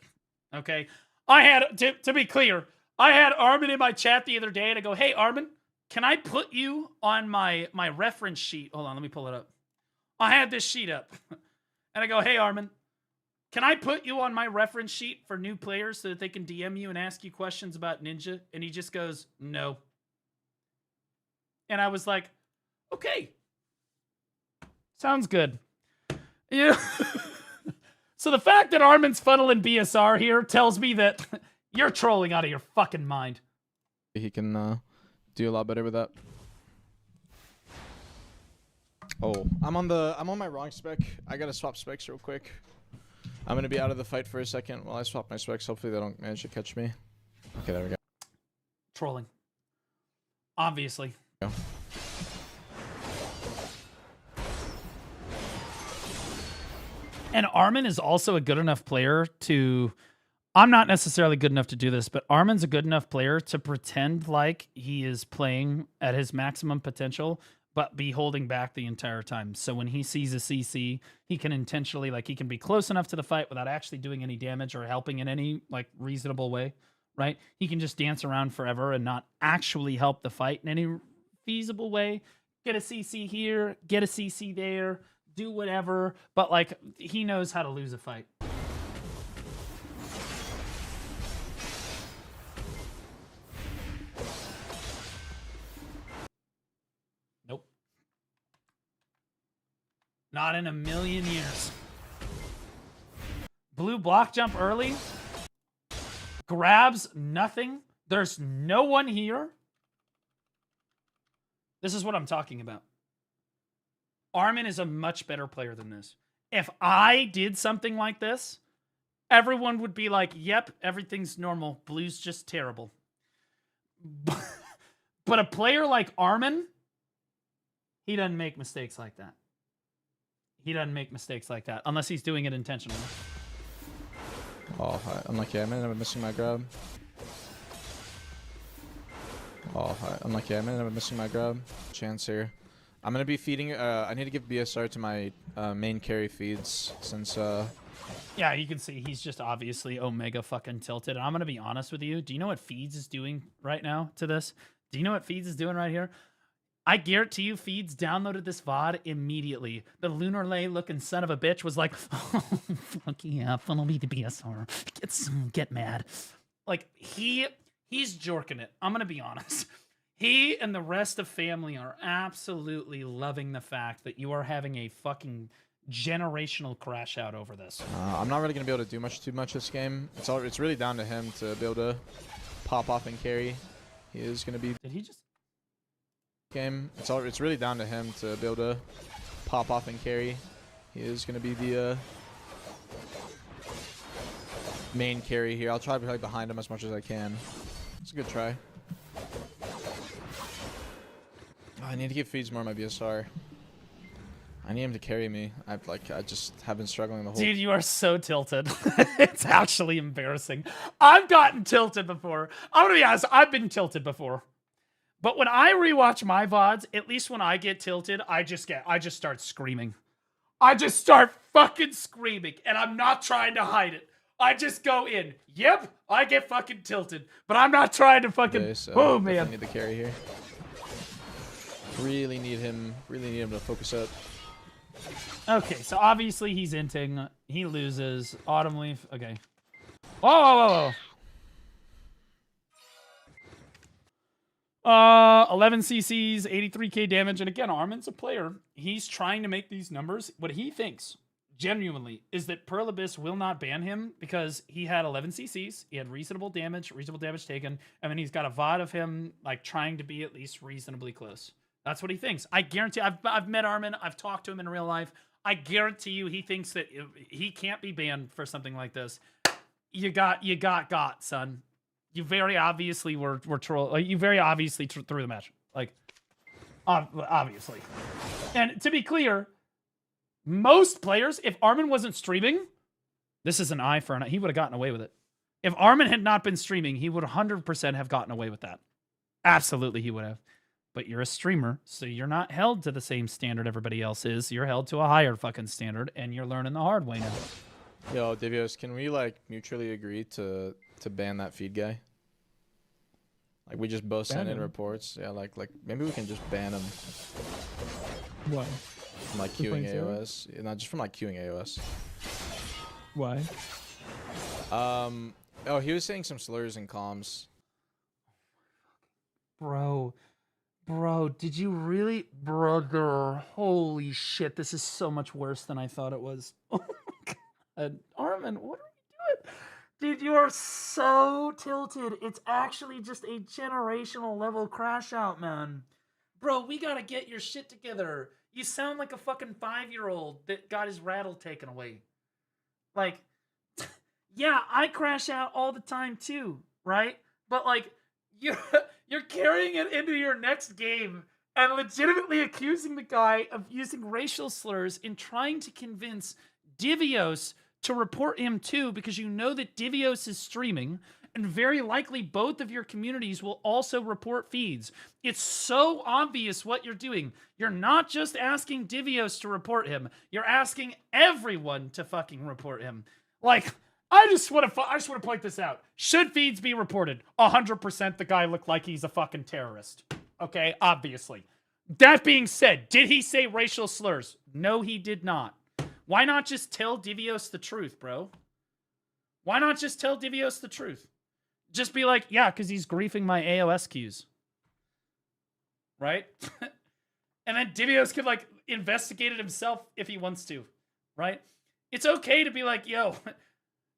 Okay? I had, to be clear, I had Armin in my chat the other day, and I go, hey, Armin, can I put you on my reference sheet? Hold on, let me pull it up. I had this sheet up. And I go, hey, Armin, Can I put you on my reference sheet for new players so that they can DM you and ask you questions about Ninja? And he just goes, no. And I was like, okay. Sounds good. Yeah. So the fact that Armin's funneling BSR here tells me that you're trolling out of your fucking mind. He can do a lot better with that. Oh, I'm on my wrong spec. I gotta swap specs real quick. I'm gonna be out of the fight for a second while I swap my specs. Hopefully they don't manage to catch me. Okay, there we go. Trolling. Obviously. Go. And Armin is also a good enough player to... I'm not necessarily good enough to do this, but Armin's a good enough player to pretend like he is playing at his maximum potential, but be holding back the entire time. So when he sees a CC, he can intentionally, like, he can be close enough to the fight without actually doing any damage or helping in any, like, reasonable way, right? He can just dance around forever and not actually help the fight in any feasible way. Get a CC here, get a CC there, do whatever, but, like, he knows how to lose a fight. Nope. Not in a million years. Blue block jump early. Grabs nothing. There's no one here. This is what I'm talking about. Armin is a much better player than this. If I did something like this, everyone would be like, yep, everything's normal. Blue's just terrible. But a player like Armin, he doesn't make mistakes like that. He doesn't make mistakes like that unless he's doing it intentionally. Oh, unlucky. I may have been missing my grab. Oh, unlucky. I may have been missing my grab. Chance here. I'm gonna be feeding. I need to give BSR to my main carry feeds since. Yeah, you can see he's just obviously Omega fucking tilted. And I'm gonna be honest with you. Do you know what Feeds is doing right now to this? Do you know what Feeds is doing right here? I guarantee you, Feeds downloaded this VOD immediately. The Lunar Lay looking son of a bitch was like, oh, fuck yeah, funnel me to BSR. Get mad. Like, he's jorking it. I'm going to be honest. He and the rest of family are absolutely loving the fact that you are having a fucking generational crash out over this. I'm not really going to be able to do too much this game. It's really down to him to be able to pop off and carry. He is going to be... Did he just... Game. It's really down to him to be able to pop off and carry. He is going to be the main carry here. I'll try to play behind him as much as I can. It's a good try. Oh, I need to give Feeds more of my BSR. I need him to carry me. I just have been struggling the whole... Dude, you are so tilted. It's actually embarrassing. I've gotten tilted before. I'm going to be honest, I've been tilted before. But when I rewatch my VODs, at least when I get tilted, I just start screaming. I just start fucking screaming, and I'm not trying to hide it. I just go in. Yep, I get fucking tilted, but I'm not trying to fucking... Okay, so oh, man. I need the carry here. Really need him to focus up. Okay, so obviously he's inting. He loses. Autumn Leaf. Okay. Whoa, whoa, whoa, whoa. 11 CCs, 83k damage, and again, Armin's a player. He's trying to make these numbers. What he thinks, genuinely, is that Pearl Abyss will not ban him because he had 11 CCs, he had reasonable damage taken, and then he's got a VOD of him like trying to be at least reasonably close. That's what he thinks. I guarantee. I've met Armin. I've talked to him in real life. I guarantee you, he thinks that he can't be banned for something like this. You got, son. You very obviously were troll. You very obviously threw the match. Like, obviously. And to be clear, most players, if Armin wasn't streaming, this is an eye for an eye. He would have gotten away with it. If Armin had not been streaming, he would 100% have gotten away with that. Absolutely, he would have. But you're a streamer, so you're not held to the same standard everybody else is. You're held to a higher fucking standard, and you're learning the hard way now. Yo, Divios, can we like mutually agree to ban that feed guy? Like we just both send in reports. Yeah, like maybe we can just ban him. What? From like queuing AOS. Not just from like queuing AOS. Why? Oh, he was saying some slurs in comms. Bro, did you really? Brother, holy shit, this is so much worse than I thought it was. Oh my god. Armin, what are you doing? Dude, you are so tilted. It's actually just a generational level crash out, man. Bro, we gotta get your shit together. You sound like a fucking 5-year-old that got his rattle taken away. Like, yeah, I crash out all the time too, right? But like, you're carrying it into your next game and legitimately accusing the guy of using racial slurs and trying to convince Divios to report him too, because you know that Divios is streaming, and very likely both of your communities will also report feeds. It's so obvious what you're doing. You're not just asking Divios to report him. You're asking everyone to fucking report him. Like, I just want to point this out. Should feeds be reported? 100% the guy looked like he's a fucking terrorist. Okay, obviously. That being said, did he say racial slurs? No, he did not. Why not just tell Divios the truth, bro? Why not just tell Divios the truth? Just be like, yeah, because he's griefing my AOS queues. Right? And then Divios could, like, investigate it himself if he wants to. Right? It's okay to be like, yo,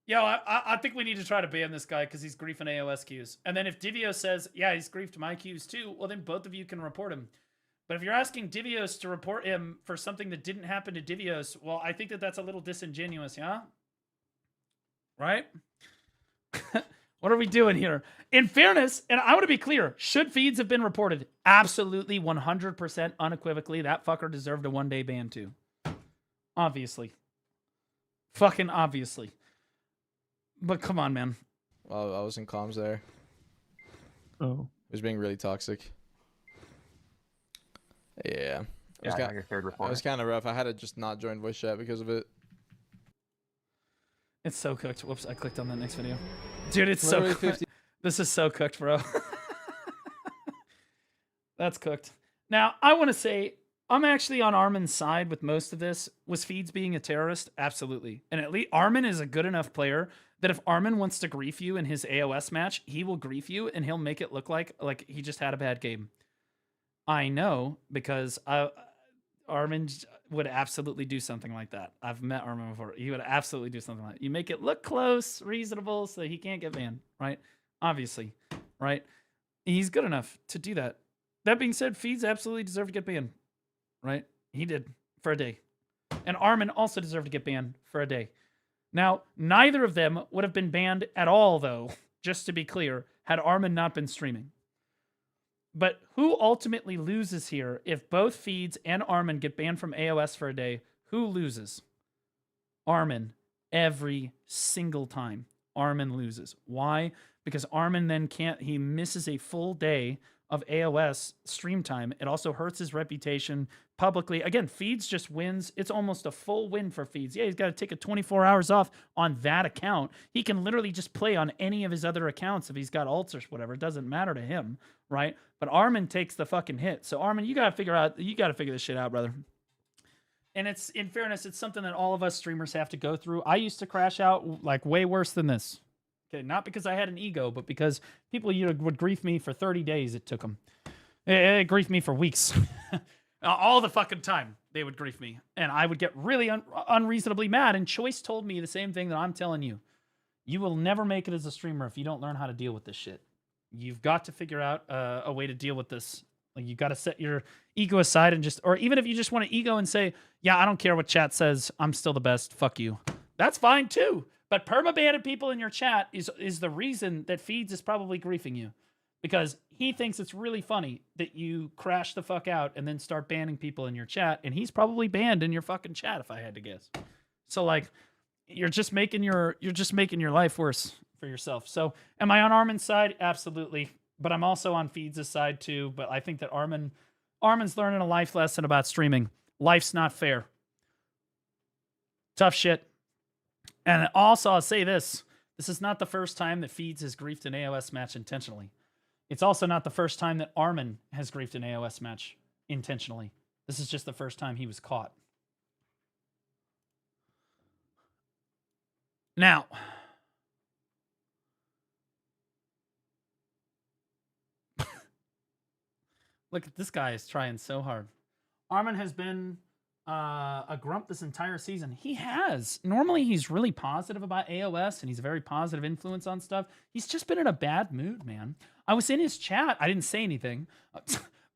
I think we need to try to ban this guy because he's griefing AOS queues. And then if Divios says, yeah, he's griefed my queues too, well, then both of you can report him. But if you're asking Divios to report him for something that didn't happen to Divios, well, I think that that's a little disingenuous, yeah? Right? What are we doing here? In fairness, and I want to be clear, should feeds have been reported? Absolutely, 100% unequivocally, that fucker deserved a 1-day ban too. Obviously. Fucking obviously. But come on, man. Well, I was in comms there. Oh. It was being really toxic. Yeah. Yeah, I got your third report. It was kind of rough. I had to just not join voice chat because of it. It's so cooked. Whoops, I clicked on that next video. Dude, it's Literally so cooked. This is so cooked, bro. That's cooked. Now, I want to say, I'm actually on Armin's side with most of this. Was Feeds being a terrorist? Absolutely. And at least Armin is a good enough player that if Armin wants to grief you in his AOS match, he will grief you and he'll make it look like he just had a bad game. I know, because Armin would absolutely do something like that. I've met Armin before. He would absolutely do something like that. You make it look close, reasonable, so he can't get banned, right? Obviously, right? He's good enough to do that. That being said, Feeds absolutely deserve to get banned, right? He did, for a day. And Armin also deserved to get banned for a day. Now, neither of them would have been banned at all, though, just to be clear, had Armin not been streaming. But who ultimately loses here if both Feeds and Armin get banned from AOS for a day? Who loses? Armin. Every single time. Armin loses. Why? Because Armin then he misses a full day of AOS stream time. It also hurts his reputation publicly. Again, Feeds just wins. It's almost a full win for Feeds. Yeah, he's got to take a 24 hours off on that account. He can literally just play on any of his other accounts if he's got alts or whatever. It doesn't matter to him, right? But Armin takes the fucking hit. So Armin, you got to figure this shit out, brother. And it's, in fairness, it's something that all of us streamers have to go through. I used to crash out like way worse than this. Okay, not because I had an ego, but because people would grief me for 30 days. It took them. It griefed me for weeks. All the fucking time they would grief me. And I would get really unreasonably mad. And Choice told me the same thing that I'm telling you. You will never make it as a streamer if you don't learn how to deal with this shit. You've got to figure out a way to deal with this. Like, you got to set your ego aside and just, or even if you just want to ego and say, yeah, I don't care what chat says. I'm still the best. Fuck you. That's fine too. But perma-banning people in your chat is the reason that Feeds is probably griefing you. Because he thinks it's really funny that you crash the fuck out and then start banning people in your chat. And he's probably banned in your fucking chat, if I had to guess. So, like, you're just making your life worse for yourself. So, am I on Armin's side? Absolutely. But I'm also on Feeds' side too. But I think that Armin's learning a life lesson about streaming. Life's not fair. Tough shit. And also, I'll say this. This is not the first time that Feeds has griefed an AOS match intentionally. It's also not the first time that Armin has griefed an AOS match intentionally. This is just the first time he was caught. Now, look at this guy is trying so hard. Armin has been a grump this entire season. He has. Normally, he's really positive about AOS, and he's a very positive influence on stuff. He's just been in a bad mood, man. I was in his chat. I didn't say anything.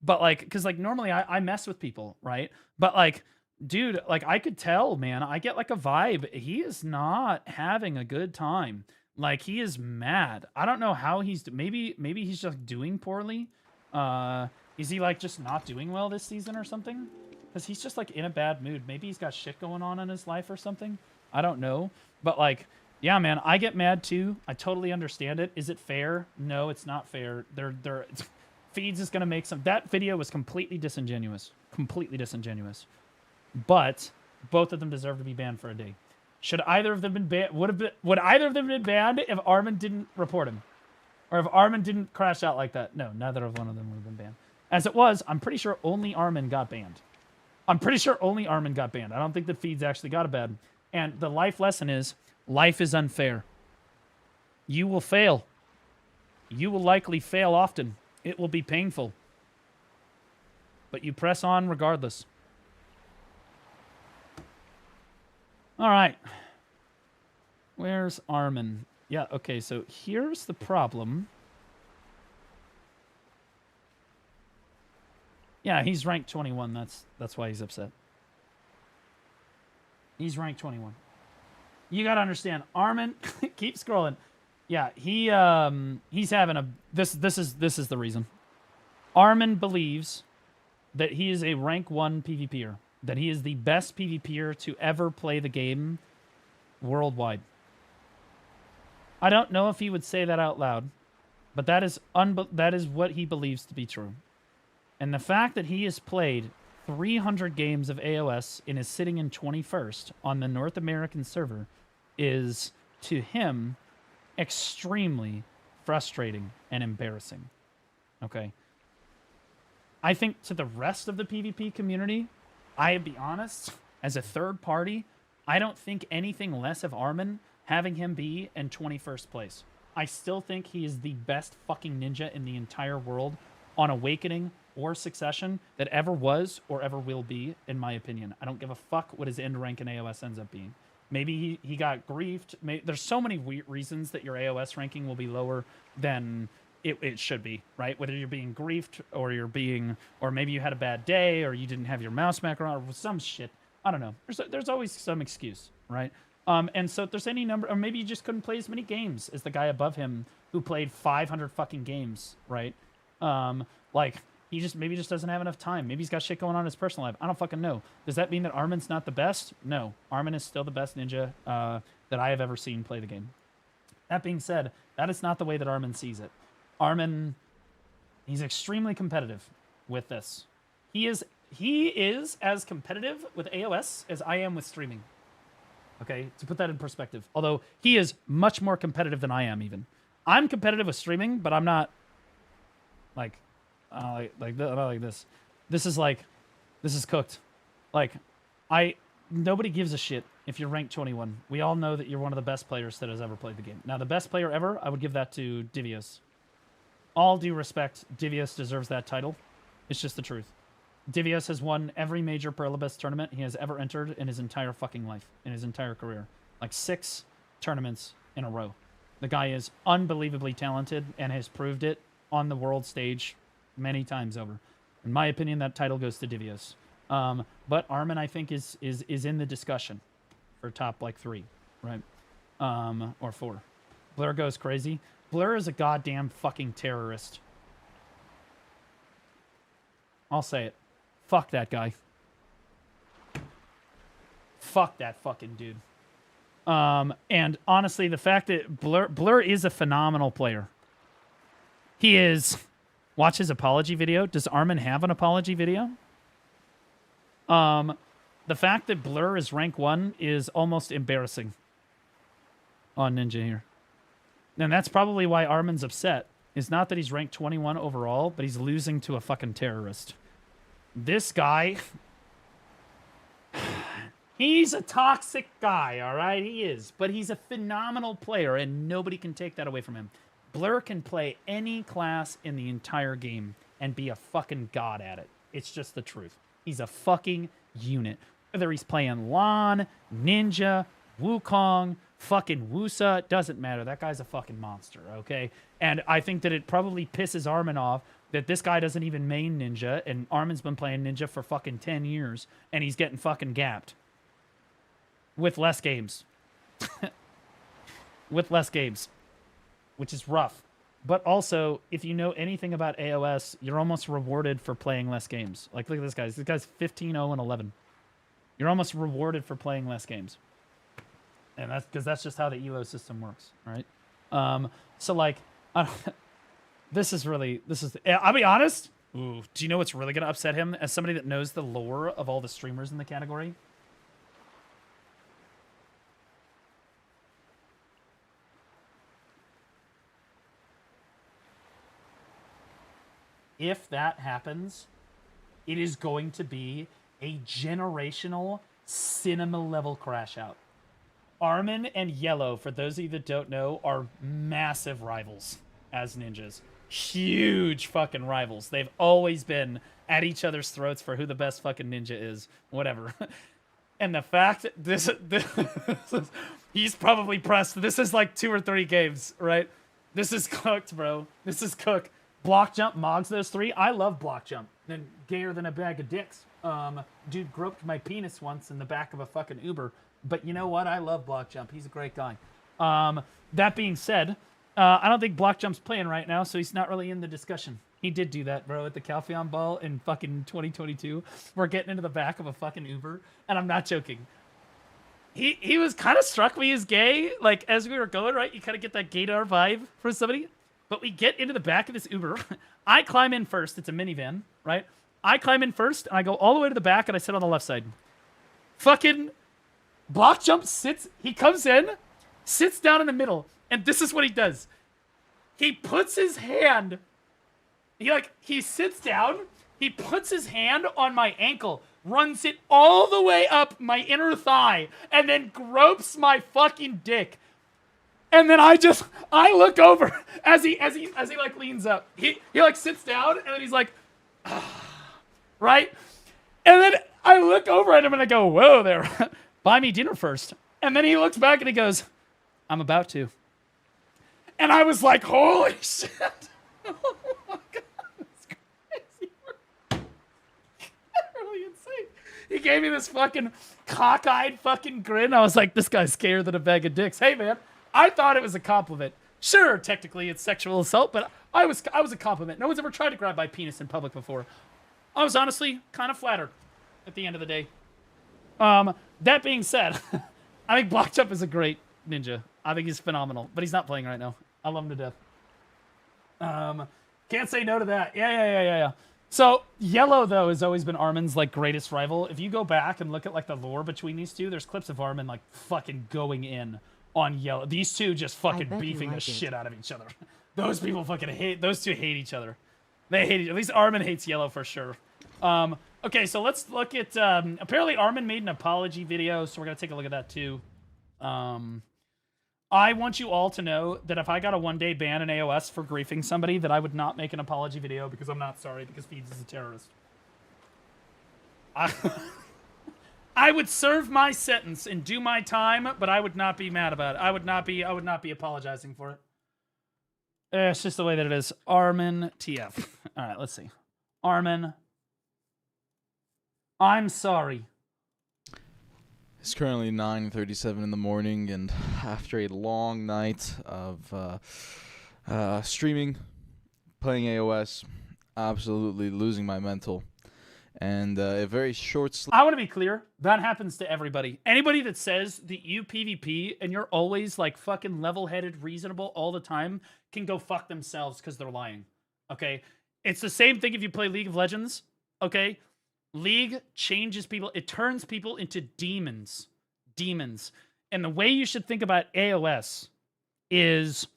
But, like, because, like, normally I mess with people, right? But, like, dude, like, I could tell, man. I get, like, a vibe. He is not having a good time. Like, he is mad. I don't know how he's... Maybe he's just doing poorly. Is he, like, just not doing well this season or something? Because he's just, like, in a bad mood. Maybe he's got shit going on in his life or something. I don't know. But, like, yeah, man, I get mad, too. I totally understand it. Is it fair? No, it's not fair. Feeds is going to make some... That video was completely disingenuous. Completely disingenuous. But both of them deserve to be banned for a day. Should either of them been banned? Would either of them been banned if Armin didn't report him? Or if Armin didn't crash out like that? No, neither of one of them would have been banned. As it was, I'm pretty sure only Armin got banned. I'm pretty sure only Armin got banned. I don't think the feeds actually got a ban. And the life lesson is, life is unfair. You will fail. You will likely fail often. It will be painful. But you press on regardless. All right. Where's Armin? Yeah, okay, so here's the problem. Yeah, he's ranked 21. That's why he's upset. He's ranked 21. You got to understand, Armin, keep scrolling. Yeah, he's having a this is the reason. Armin believes that he is a rank 1 PvPer, that he is the best PvPer to ever play the game worldwide. I don't know if he would say that out loud, but that is what he believes to be true. And the fact that he has played 300 games of AOS and is sitting in 21st on the North American server is, to him, extremely frustrating and embarrassing. Okay? I think to the rest of the PvP community, I'll be honest, as a third party, I don't think anything less of Armin having him be in 21st place. I still think he is the best fucking ninja in the entire world on Awakening or Succession that ever was or ever will be, in my opinion. I don't give a fuck what his end rank in AOS ends up being. Maybe he got griefed. There's so many reasons that your AOS ranking will be lower than it should be, right? Whether you're being griefed or maybe you had a bad day or you didn't have your mouse macro on or some shit. I don't know. There's always some excuse, right? And so if there's any number, or maybe you just couldn't play as many games as the guy above him who played 500 fucking games, right? Like, he maybe just doesn't have enough time. Maybe he's got shit going on in his personal life. I don't fucking know. Does that mean that Armin's not the best? No. Armin is still the best ninja that I have ever seen play the game. That being said, that is not the way that Armin sees it. Armin, he's extremely competitive with this. He is as competitive with AOS as I am with streaming. Okay, to put that in perspective. Although he is much more competitive than I am even. I'm competitive with streaming, but I'm not like this. This is cooked. Like, nobody gives a shit if you're ranked 21. We all know that you're one of the best players that has ever played the game. Now, the best player ever, I would give that to Divios. All due respect, Divios deserves that title. It's just the truth. Divios has won every major Perlabest tournament he has ever entered in his entire fucking life, in his entire career. Like 6 tournaments in a row. The guy is unbelievably talented and has proved it on the world stage many times over. In my opinion, that title goes to Divios. But Armin, I think, is in the discussion for top, like, 3, right? Or 4. Blur goes crazy. Blur is a goddamn fucking terrorist. I'll say it. Fuck that guy. Fuck that fucking dude. And honestly, the fact that Blur is a phenomenal player. He is. Watch his apology video. Does Armin have an apology video? The fact that Blur is rank 1 is almost embarrassing on Ninja here. And that's probably why Armin's upset. It's not that he's ranked 21 overall, but he's losing to a fucking terrorist. This guy, He's a toxic guy, all right? He is. But he's a phenomenal player, and nobody can take that away from him. Blur can play any class in the entire game and be a fucking god at it. It's just the truth. He's a fucking unit. Whether he's playing Lan, Ninja, Wukong, fucking Wusa, doesn't matter. That guy's a fucking monster, okay? And I think that it probably pisses Armin off that this guy doesn't even main Ninja, and Armin's been playing Ninja for fucking 10 years, and he's getting fucking gapped. With less games. With less games. Which is rough. But also, if you know anything about AOS, you're almost rewarded for playing less games. Like, look at this guy. This guy's 15-0 and 11. You're almost rewarded for playing less games. And that's because that's just how the ELO system works, right? So, like, this is, I'll be honest. Ooh, do you know what's really going to upset him as somebody that knows the lore of all the streamers in the category? If that happens, it is going to be a generational cinema level crash out. Armin and Yellow, for those of you that don't know, are massive rivals as ninjas. Huge fucking rivals. They've always been at each other's throats for who the best fucking ninja is. Whatever. And the fact this he's probably pressed. This is like 2 or 3 games, right? This is cooked, bro. This is cooked. Block jump mogs those 3. I love block jump. Then gayer than a bag of dicks. Dude groped my penis once in the back of a fucking Uber. But you know what? I love block jump. He's a great guy. That being said, I don't think block jump's playing right now, so he's not really in the discussion. He did do that, bro, at the Calpheon Ball in fucking 2022. We're getting into the back of a fucking Uber, and I'm not joking. He was kind of struck me as gay, like as we were going, right? You kind of get that gaydar vibe from somebody. But we get into the back of this Uber. I climb in first. It's a minivan, right? I climb in first, and I go all the way to the back, and I sit on the left side. Fucking block jump sits. He comes in, sits down in the middle, and this is what he does. He puts his hand. He sits down. He puts his hand on my ankle, runs it all the way up my inner thigh, and then gropes my fucking dick. And then I look over as he like leans up. He like sits down and then he's like, right? And then I look over at him and I go, whoa there, buy me dinner first. And then he looks back and he goes, I'm about to. And I was like, holy shit. Oh my God, that's crazy. Really insane. He gave me this fucking cockeyed fucking grin. I was like, this guy's scarier than a bag of dicks. Hey man. I thought it was a compliment. Sure, technically it's sexual assault, but I was a compliment. No one's ever tried to grab my penis in public before. I was honestly kind of flattered at the end of the day. That being said, I think Block Jump is a great ninja. I think he's phenomenal, but he's not playing right now. I love him to death. Can't say no to that. Yeah. So Yellow though has always been Armin's like greatest rival. If you go back and look at like the lore between these two, there's clips of Armin like fucking going in on Yellow. These two just fucking beefing the shit out of each other. Those people fucking hate. Those two hate each other. They hate each other. At least Armin hates Yellow for sure. Okay, so let's look at. Apparently, Armin made an apology video, so we're gonna take a look at that too. I want you all to know that if I got a 1-day ban in AOS for griefing somebody, that I would not make an apology video because I'm not sorry because Feeds is a terrorist. I would serve my sentence and do my time, but I would not be mad about it. I would not be apologizing for it. It's just the way that it is. Armin TF. All right, let's see. Armin, I'm sorry. It's currently 9:37 in the morning, and after a long night of streaming, playing AOS, absolutely losing my mental. And a very short sleep. I want to be clear. That happens to everybody. Anybody that says that you PvP and you're always like fucking level-headed, reasonable all the time can go fuck themselves because they're lying. Okay? It's the same thing if you play League of Legends. Okay? League changes people. It turns people into demons. Demons. And the way you should think about AOS is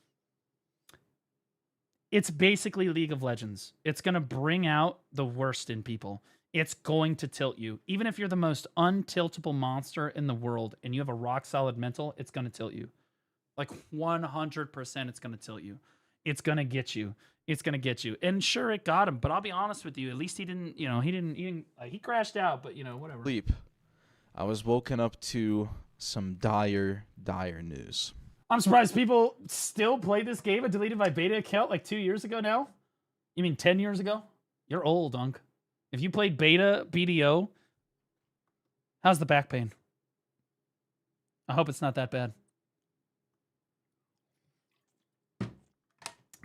it's basically League of Legends. It's going to bring out the worst in people. it's going to tilt you. Even if you're the most untiltable monster in the world and you have a rock solid mental, it's going to tilt you. Like 100% it's going to tilt you. It's going to get you. It's going to get you. And sure, it got him, but I'll be honest with you. At least he didn't, he crashed out, but whatever. Sleep. I was woken up to some dire news. I'm surprised people still play this game. I deleted my beta account like 2 years ago now. You mean 10 years ago? You're old, Unk. If you played beta, BDO, how's the back pain? I hope it's not that bad.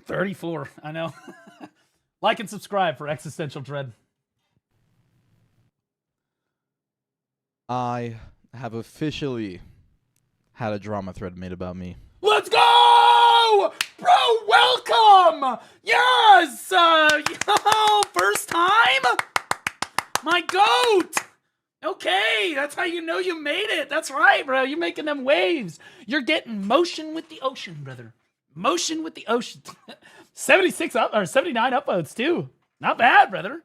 34, I know. Like and subscribe for Existential Dread. I have officially had a drama thread made about me. Let's go! Bro, welcome! Yes! First time? My goat! Okay, that's how you know you made it. That's right, bro. You're making them waves. You're getting motion with the ocean, brother. Motion with the ocean. 76 up or 79 upvotes too. Not bad, brother.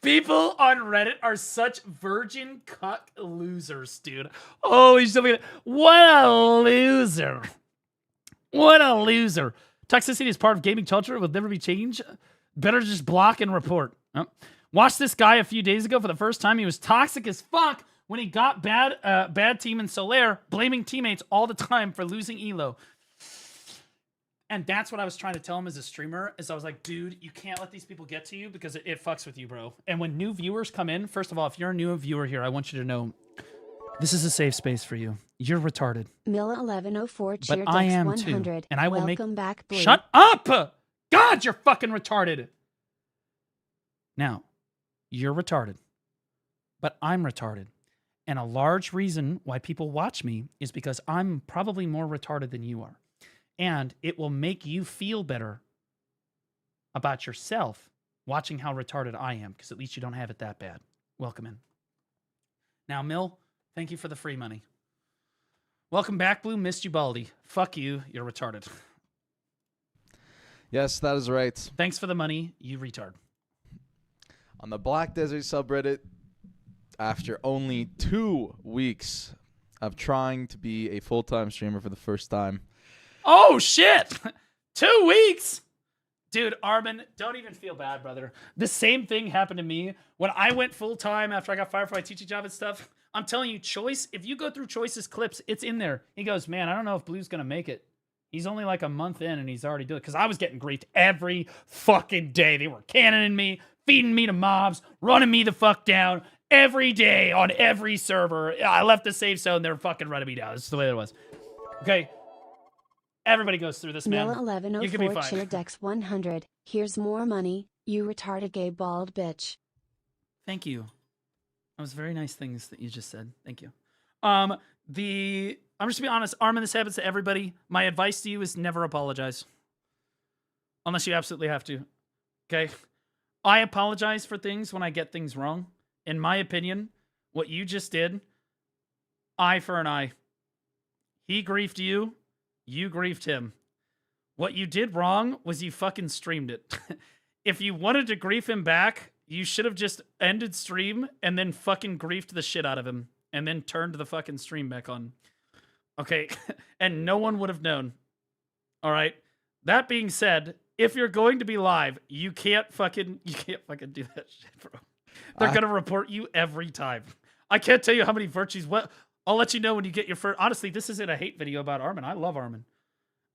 People on Reddit are such virgin cuck losers, dude. Holy shit. What a loser. What a loser. Toxicity is part of gaming culture. It will never be changed. Better just block and report. Oh. Watched this guy a few days ago for the first time. He was toxic as fuck when he got bad team in Solaire, blaming teammates all the time for losing elo. And that's what I was trying to tell him as a streamer, is I was like, dude, you can't let these people get to you because it fucks with you, bro. And when new viewers come in, first of all, if you're a new viewer here, I want you to know this is a safe space for you. You're retarded. Mill1104 But cheer I Dex am 100. too. And I will Welcome back, Blue. Shut up! God, you're fucking retarded. Now, you're retarded. But I'm retarded. And a large reason why people watch me is because I'm probably more retarded than you are. And it will make you feel better about yourself watching how retarded I am, because at least you don't have it that bad. Welcome in. Now, Mill, thank you for the free money. Welcome back, Blue. Missed you, Baldy. Fuck you. You're retarded. Yes, that is right. Thanks for the money, you retard. On the Black Desert subreddit, after only 2 weeks of trying to be a full-time streamer for the first time. Oh, shit! 2 weeks? Dude, Armin, don't even feel bad, brother. The same thing happened to me when I went full-time after I got fired for my teaching job and stuff. I'm telling you, Choice, if you go through Choice's clips, it's in there. He goes, man, I don't know if Blue's going to make it. He's only like a month in and he's already doing it. Because I was getting griefed every fucking day. They were cannoning me, feeding me to mobs, running me the fuck down every day on every server. I left the safe zone. They're fucking running me down. This is the way it was. Okay. Everybody goes through this, man. You can be Mill1104 fine. cheer Dex 100. Here's more money, you retarded gay bald bitch. Thank you. That was very nice things that you just said. Thank you. I'm just gonna be honest, Armin, this happens to everybody. My advice to you is never apologize. Unless you absolutely have to. Okay? I apologize for things when I get things wrong. In my opinion, what you just did, eye for an eye. He griefed you, you griefed him. What you did wrong was you fucking streamed it. If you wanted to grief him back, you should have just ended stream and then fucking griefed the shit out of him and then turned the fucking stream back on. Okay? And no one would have known. All right? That being said, if you're going to be live, you can't fucking do that shit, bro. They're going to report you every time. I can't tell you how many virtues. What? I'll let you know when you get your first. Honestly, this isn't a hate video about Armin. I love Armin.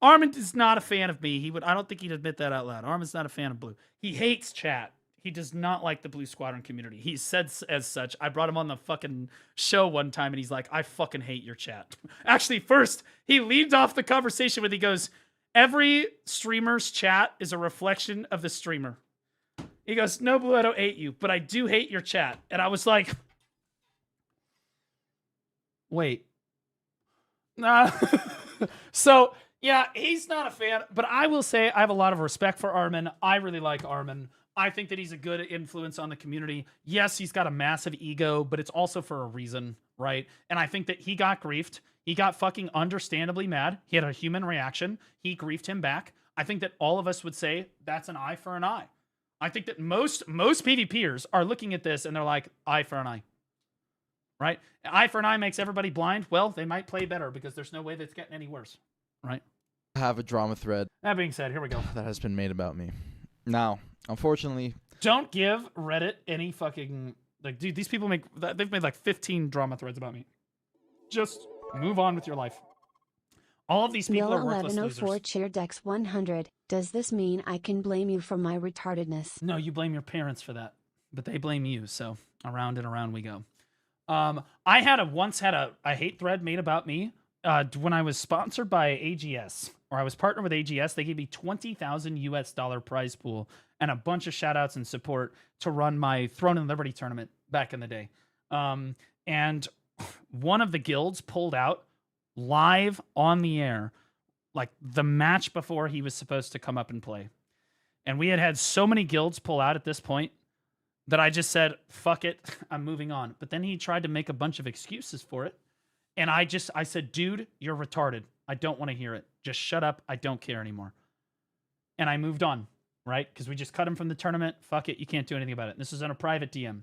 Armin is not a fan of me. I don't think he'd admit that out loud. Armin's not a fan of Blue. He hates chat. He does not like the Blue Squadron community. He said as such. I brought him on the fucking show one time and he's like, I fucking hate your chat. Actually, first, he leads off the conversation with, he goes, every streamer's chat is a reflection of the streamer. He goes, no, Blue, I don't hate you, but I do hate your chat. And I was like, wait. So, yeah, he's not a fan, but I will say I have a lot of respect for Armin. I really like Armin. I think that he's a good influence on the community. Yes, he's got a massive ego, but it's also for a reason, right? And I think that he got griefed. He got fucking understandably mad. He had a human reaction. He griefed him back. I think that all of us would say that's an eye for an eye. I think that most PvPers are looking at this and they're like, eye for an eye. Right? Eye for an eye makes everybody blind. Well, they might play better because there's no way that's getting any worse. Right? I have a drama thread That being said, here we go. that has been made about me. Now, unfortunately, Don't give Reddit any fucking... Like, dude, these people they've made like 15 drama threads about me. Just move on with your life. All of these people are worthless losers. 1104 Cheerdex 100. Does this mean I can blame you for my retardedness? No, you blame your parents for that. But they blame you, so around and around we go. I once had a hate thread made about me when I was sponsored by AGS, or I was partnered with AGS. They gave me $20,000 prize pool and a bunch of shout outs and support to run my Throne and Liberty tournament back in the day. And one of the guilds pulled out live on the air, like the match before he was supposed to come up and play. And we had so many guilds pull out at this point that I just said, fuck it, I'm moving on. But then he tried to make a bunch of excuses for it. And I said, dude, you're retarded. I don't want to hear it. Just shut up. I don't care anymore. And I moved on, right? Because we just cut him from the tournament. Fuck it. You can't do anything about it. This is on a private DM.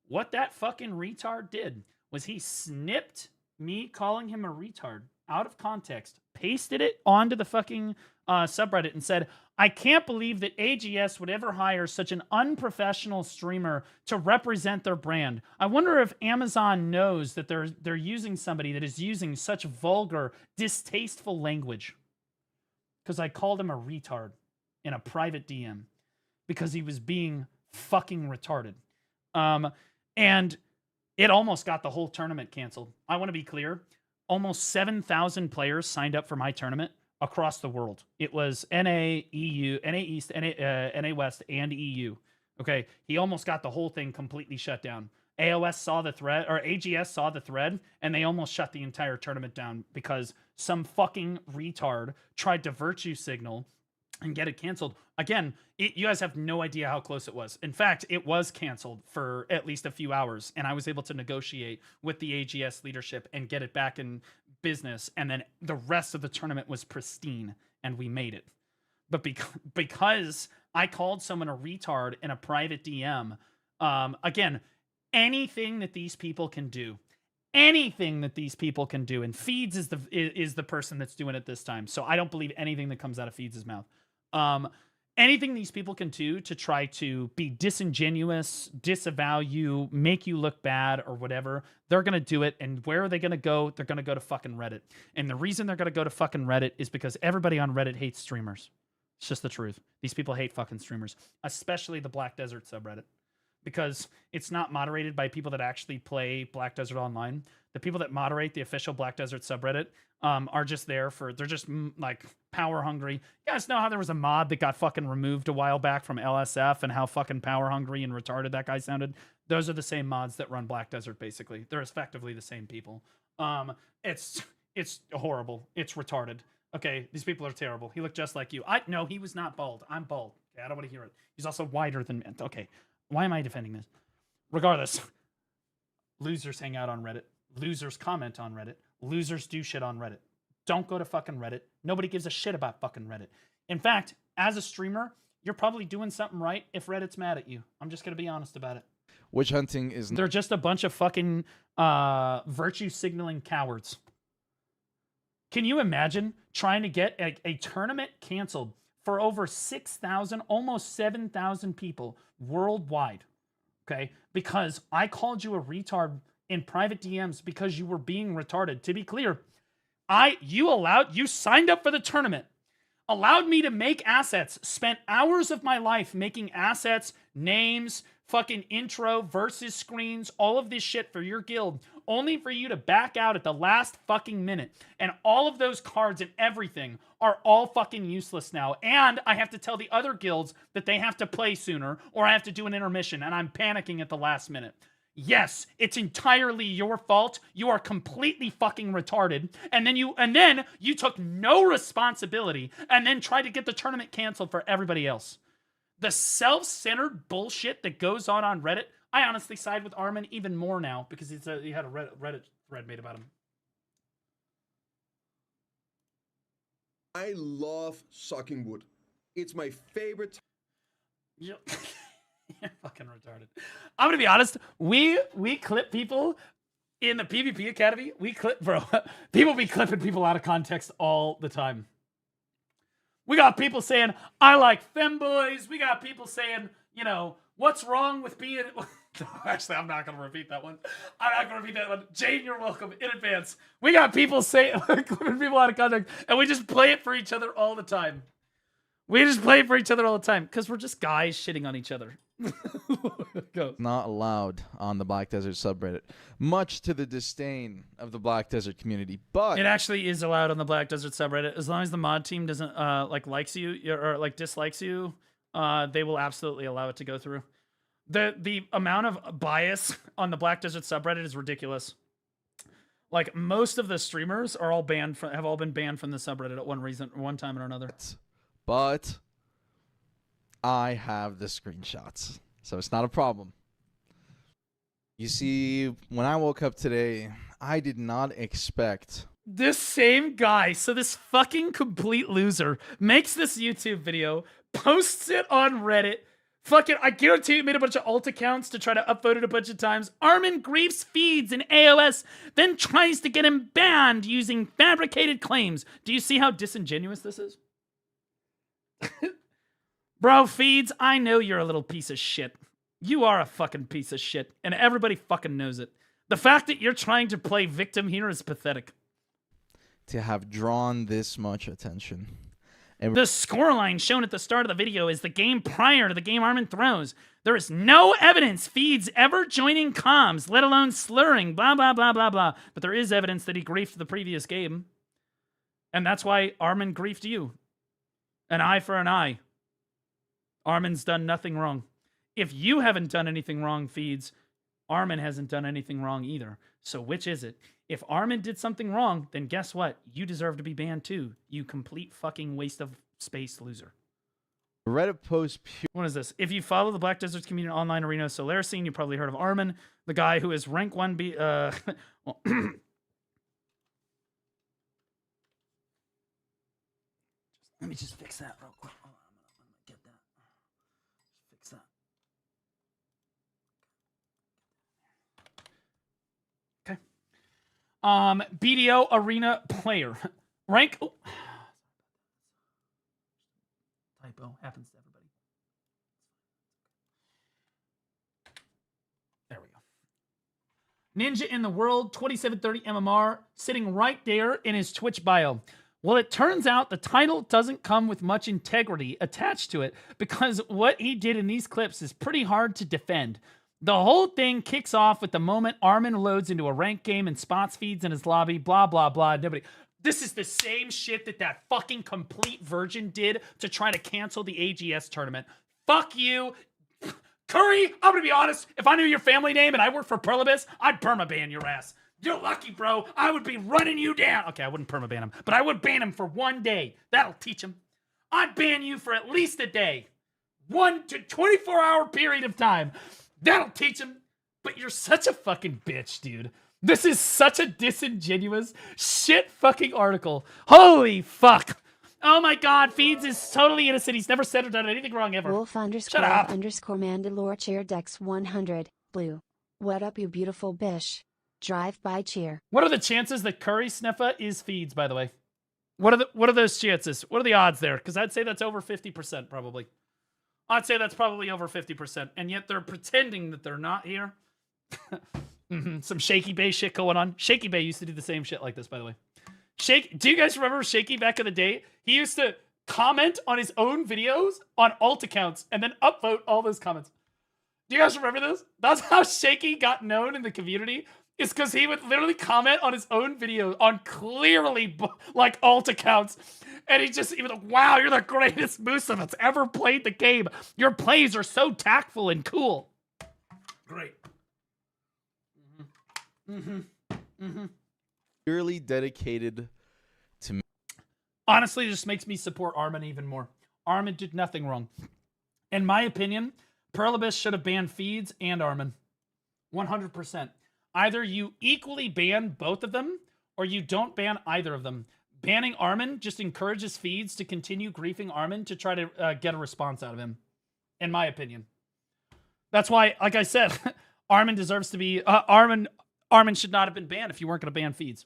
What that fucking retard did was he snipped me calling him a retard out of context, pasted it onto the fucking subreddit and said, I can't believe that AGS would ever hire such an unprofessional streamer to represent their brand. I wonder if Amazon knows that they're using somebody that is using such vulgar, distasteful language. Because I called him a retard in a private DM because he was being fucking retarded. And it almost got the whole tournament canceled. I want to be clear. Almost 7,000 players signed up for my tournament across the world. It was NA, EU, NA East, NA West, and EU. Okay, he almost got the whole thing completely shut down. AOS saw the thread, or AGS saw the thread, and they almost shut the entire tournament down because some fucking retard tried to virtue signal and get it canceled. Again, you guys have no idea how close it was. In fact, it was canceled for at least a few hours, and I was able to negotiate with the AGS leadership and get it back in business, and then the rest of the tournament was pristine, and we made it. But because I called someone a retard in a private DM, again, anything that these people can do, and Feeds is the person that's doing it this time, so I don't believe anything that comes out of Feeds' mouth. Anything these people can do to try to be disingenuous, disavow you, make you look bad or whatever, they're going to do it. And where are they going to go? They're going to go to fucking Reddit. And the reason they're going to go to fucking Reddit is because everybody on Reddit hates streamers. It's just the truth. These people hate fucking streamers, especially the Black Desert subreddit, because it's not moderated by people that actually play Black Desert Online. The people that moderate the official Black Desert subreddit are just there they're just like power hungry. You guys know how there was a mod that got fucking removed a while back from LSF and how fucking power hungry and retarded that guy sounded? Those are the same mods that run Black Desert, basically. They're effectively the same people. It's horrible. It's retarded. Okay, these people are terrible. He looked just like you. No, he was not bald. I'm bald. Okay, I don't want to hear it. He's also wider than me. Okay, why am I defending this? Regardless, losers hang out on Reddit. Losers comment on Reddit. Losers do shit on Reddit. Don't go to fucking Reddit. Nobody gives a shit about fucking Reddit. In fact, as a streamer, you're probably doing something right if Reddit's mad at you. I'm just going to be honest about it. witch hunting is... They're just a bunch of fucking virtue signaling cowards. Can you imagine trying to get a tournament canceled for over 6,000, almost 7,000 people worldwide? Okay? Because I called you a retard in private DMs because you were being retarded. To be clear, you signed up for the tournament, allowed me to make assets, spent hours of my life making assets, names, fucking intro, versus screens, all of this shit for your guild, only for you to back out at the last fucking minute. And all of those cards and everything are all fucking useless now. And I have to tell the other guilds that they have to play sooner or I have to do an intermission, and I'm panicking at the last minute. Yes, it's entirely your fault. You are completely fucking retarded. And then you took no responsibility and then tried to get the tournament canceled for everybody else. The self-centered bullshit that goes on Reddit, I honestly side with Armin even more now because he had a Reddit thread made about him. I love sucking wood. It's my favorite. You're fucking retarded. I'm gonna be honest. We clip people in the PvP Academy. We clip, bro. People be clipping people out of context all the time. We got people saying, I like femboys. We got people saying, you know, what's wrong with being... Actually, I'm not going to repeat that one. I'm not going to repeat that one. Jane, you're welcome in advance. We got people saying, clipping people out of context, and we just play it for each other all the time. We just play it for each other all the time, because we're just guys shitting on each other. Go. Not allowed on the Black Desert subreddit, much to the disdain of the Black Desert community. But it actually is allowed on the Black Desert subreddit as long as the mod team doesn't likes you or like dislikes you. They will absolutely allow it to go through. The amount of bias on the Black Desert subreddit is ridiculous. Like most of the streamers are all banned from have all been banned from the subreddit at one time or another. But I have the screenshots, so it's not a problem. You see, when I woke up today, I did not expect this same guy, so this fucking complete loser, makes this YouTube video, posts it on Reddit, fucking, I guarantee you made a bunch of alt accounts to try to upvote it a bunch of times. Armin griefs feeds in AOS, then tries to get him banned using fabricated claims. Do you see how disingenuous this is? Bro, Feeds, I know you're a little piece of shit. You are a fucking piece of shit, and everybody fucking knows it. The fact that you're trying to play victim here is pathetic. to have drawn this much attention. And the scoreline shown at the start of the video is the game prior to the game Armin throws. There is no evidence Feeds ever joining comms, let alone slurring, blah, blah, blah, blah, blah. But there is evidence that he griefed the previous game. And that's why Armin griefed you. An eye for an eye. Armin's done nothing wrong. If you haven't done anything wrong, Feeds, Armin hasn't done anything wrong either. So which is it? If Armin did something wrong, then guess what? You deserve to be banned too, you complete fucking waste of space loser. Reddit post. What is this? If you follow the Black Desert's community online arena Solaris scene, you probably heard of Armin, the guy who is rank 1B. Well, let me just fix that real quick. Hold on, I'm gonna get that. Fix that. Okay. BDO arena player. Rank. Oh. Typo happens to everybody. There we go. Ninja in the world, 2730 MMR, sitting right there in his Twitch bio. Well, it turns out the title doesn't come with much integrity attached to it because what he did in these clips is pretty hard to defend. The whole thing kicks off with the moment Armin loads into a ranked game and spots Feeds in his lobby, blah, blah, blah. Nobody. This is the same shit that fucking complete virgin did to try to cancel the AGS tournament. Fuck you. Curry, I'm gonna be honest. If I knew your family name and I worked for Perlibus, I'd permaban your ass. You're lucky, bro. I would be running you down. Okay, I wouldn't permaban him, but I would ban him for 1 day. That'll teach him. I'd ban you for at least a day. 1 to 24-hour period of time. That'll teach him. But you're such a fucking bitch, dude. This is such a disingenuous shit fucking article. Holy fuck. Oh my god, Feeds is totally innocent. He's never said or done anything wrong ever. Wolf Shut up. _ Mandalore Cheer Dex 100, Blue. What up, you beautiful bish? Drive by cheer. What are the chances that Curry Sniffa is Feeds, by the way? What are those chances? What are the odds there? Because I'd say that's over 50% probably. I'd say that's probably over 50%. And yet they're pretending that they're not here. Some Shaky Bay shit going on. Shaky Bay used to do the same shit like this, by the way. Do you guys remember Shaky back in the day? He used to comment on his own videos on alt accounts and then upvote all those comments. Do you guys remember this? That's how Shaky got known in the community. It's because he would literally comment on his own videos on clearly like alt accounts. And he was like, wow, you're the greatest Musa that's ever played the game. Your plays are so tactful and cool. Great. Purely dedicated to me. Honestly, it just makes me support Armin even more. Armin did nothing wrong. In my opinion, Perlibus should have banned Feeds and Armin. 100%. Either you equally ban both of them, or you don't ban either of them. Banning Armin just encourages Feeds to continue griefing Armin to try to get a response out of him. In my opinion. That's why, like I said, Armin deserves to be. Armin should not have been banned if you weren't going to ban feeds.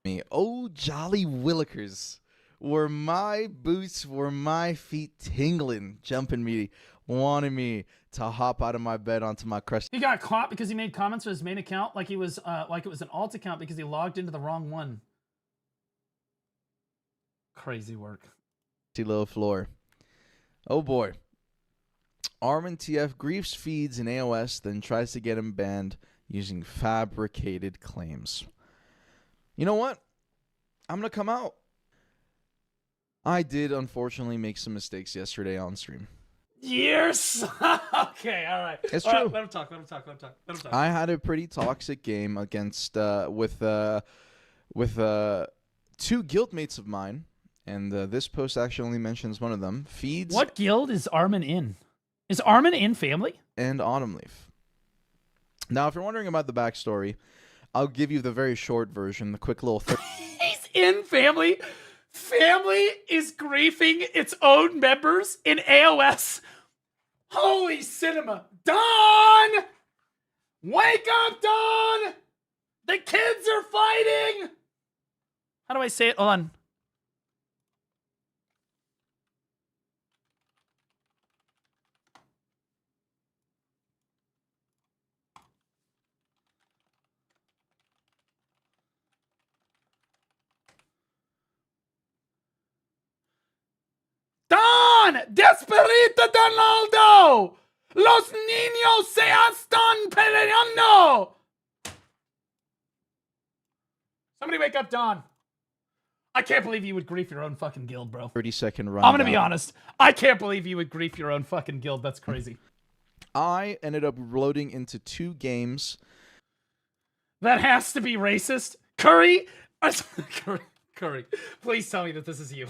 Me, oh jolly willikers, were my boots, were my feet tingling, jumping me, wanting me to hop out of my bed onto my crusty. He got caught because he made comments on his main account like he was like it was an alt account because he logged into the wrong one. Crazy work. Low floor. Oh boy. Armin TF griefs feeds in AOS, then tries to get him banned using fabricated claims. You know what? I'm going to come out. I did, unfortunately, make some mistakes yesterday on stream. Years? Okay, all right. It's All true. right, let him talk. I had a pretty toxic game against, with 2 guildmates of mine, and this post actually only mentions one of them. Feeds. What guild is Armin in? Is Armin in family? And Autumn Leaf. Now, if you're wondering about the backstory, I'll give you the very short version, the quick little... He's in family. Family is griefing its own members in AOS. Holy cinema. Dawn! Wake up, Dawn! The kids are fighting! How do I say it? Hold on. Don! Desperita Donaldo! Los niños se están peleando! Somebody wake up Don. I can't believe you would grief your own fucking guild, bro. 30-second run. I'm gonna be honest. I can't believe you would grief your own fucking guild. That's crazy. I ended up loading into 2 games. That has to be racist. Curry, Curry, please tell me that this is you.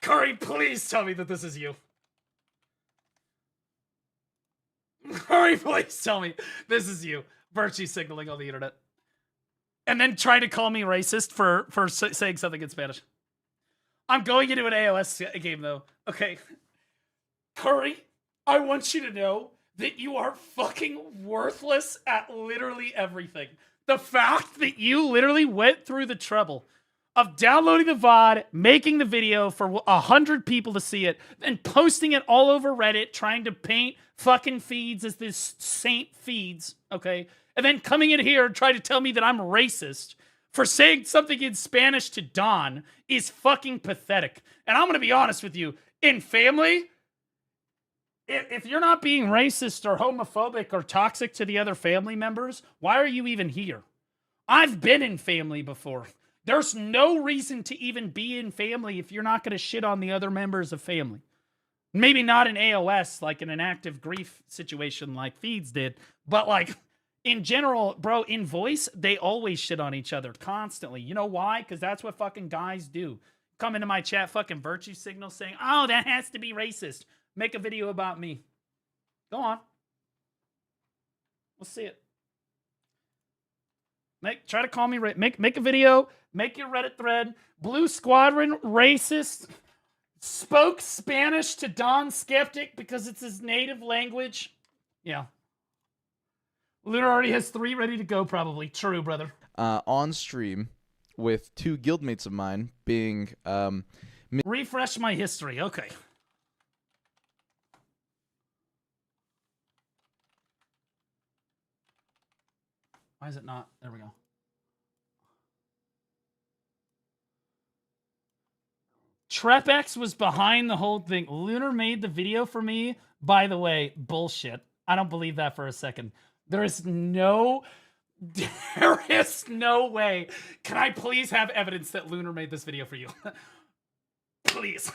Curry, please tell me that this is you. Curry, please tell me this is you. Virtue signaling on the internet. And then trying to call me racist for saying something in Spanish. I'm going into an AOS game, though. Okay. Curry, I want you to know that you are fucking worthless at literally everything. The fact that you literally went through the trouble of downloading the VOD, making the video for 100 people to see it, and posting it all over Reddit, trying to paint fucking feeds as this saint feeds, okay? And then coming in here and trying to tell me that I'm racist for saying something in Spanish to Don is fucking pathetic. And I'm going to be honest with you. In family, if you're not being racist or homophobic or toxic to the other family members, why are you even here? I've been in family before. There's no reason to even be in family if you're not going to shit on the other members of family. Maybe not in AOS, like in an active grief situation like Feeds did, but like in general, bro, in voice, they always shit on each other constantly. You know why? Because that's what fucking guys do. Come into my chat, fucking virtue signal saying, oh, that has to be racist. Make a video about me. Go on. Let's see it. Try to call me, make a video, make your Reddit thread. Blue Squadron, racist, spoke Spanish to Don Skeptic because it's his native language. Yeah. Lunar already has 3 ready to go, probably. True, brother. On stream with 2 guildmates of mine being... refresh my history. Okay. Why is it not? There we go. Trepex was behind the whole thing. Lunar made the video for me. By the way, bullshit. I don't believe that for a second. There is no way. Can I please have evidence that Lunar made this video for you? Please.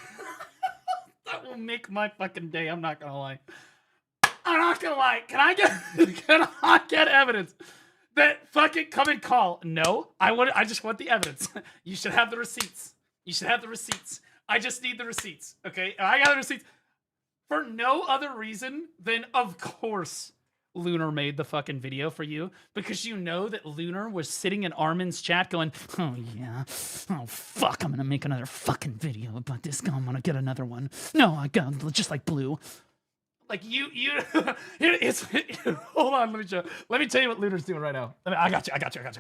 That will make my fucking day. I'm not gonna lie. I'm not gonna lie. Can I get evidence that fucking come and call? No, I just want the evidence. You should have the receipts. You should have the receipts. I just need the receipts. Okay, and I got the receipts for no other reason than, of course, Lunar made the fucking video for you, because you know that Lunar was sitting in Armin's chat going, oh yeah, oh fuck, I'm gonna make another fucking video about this guy, I'm gonna get another one. No, I got just like Blue. Like you it's hold on, let me tell you what Luna's doing right now. I got you.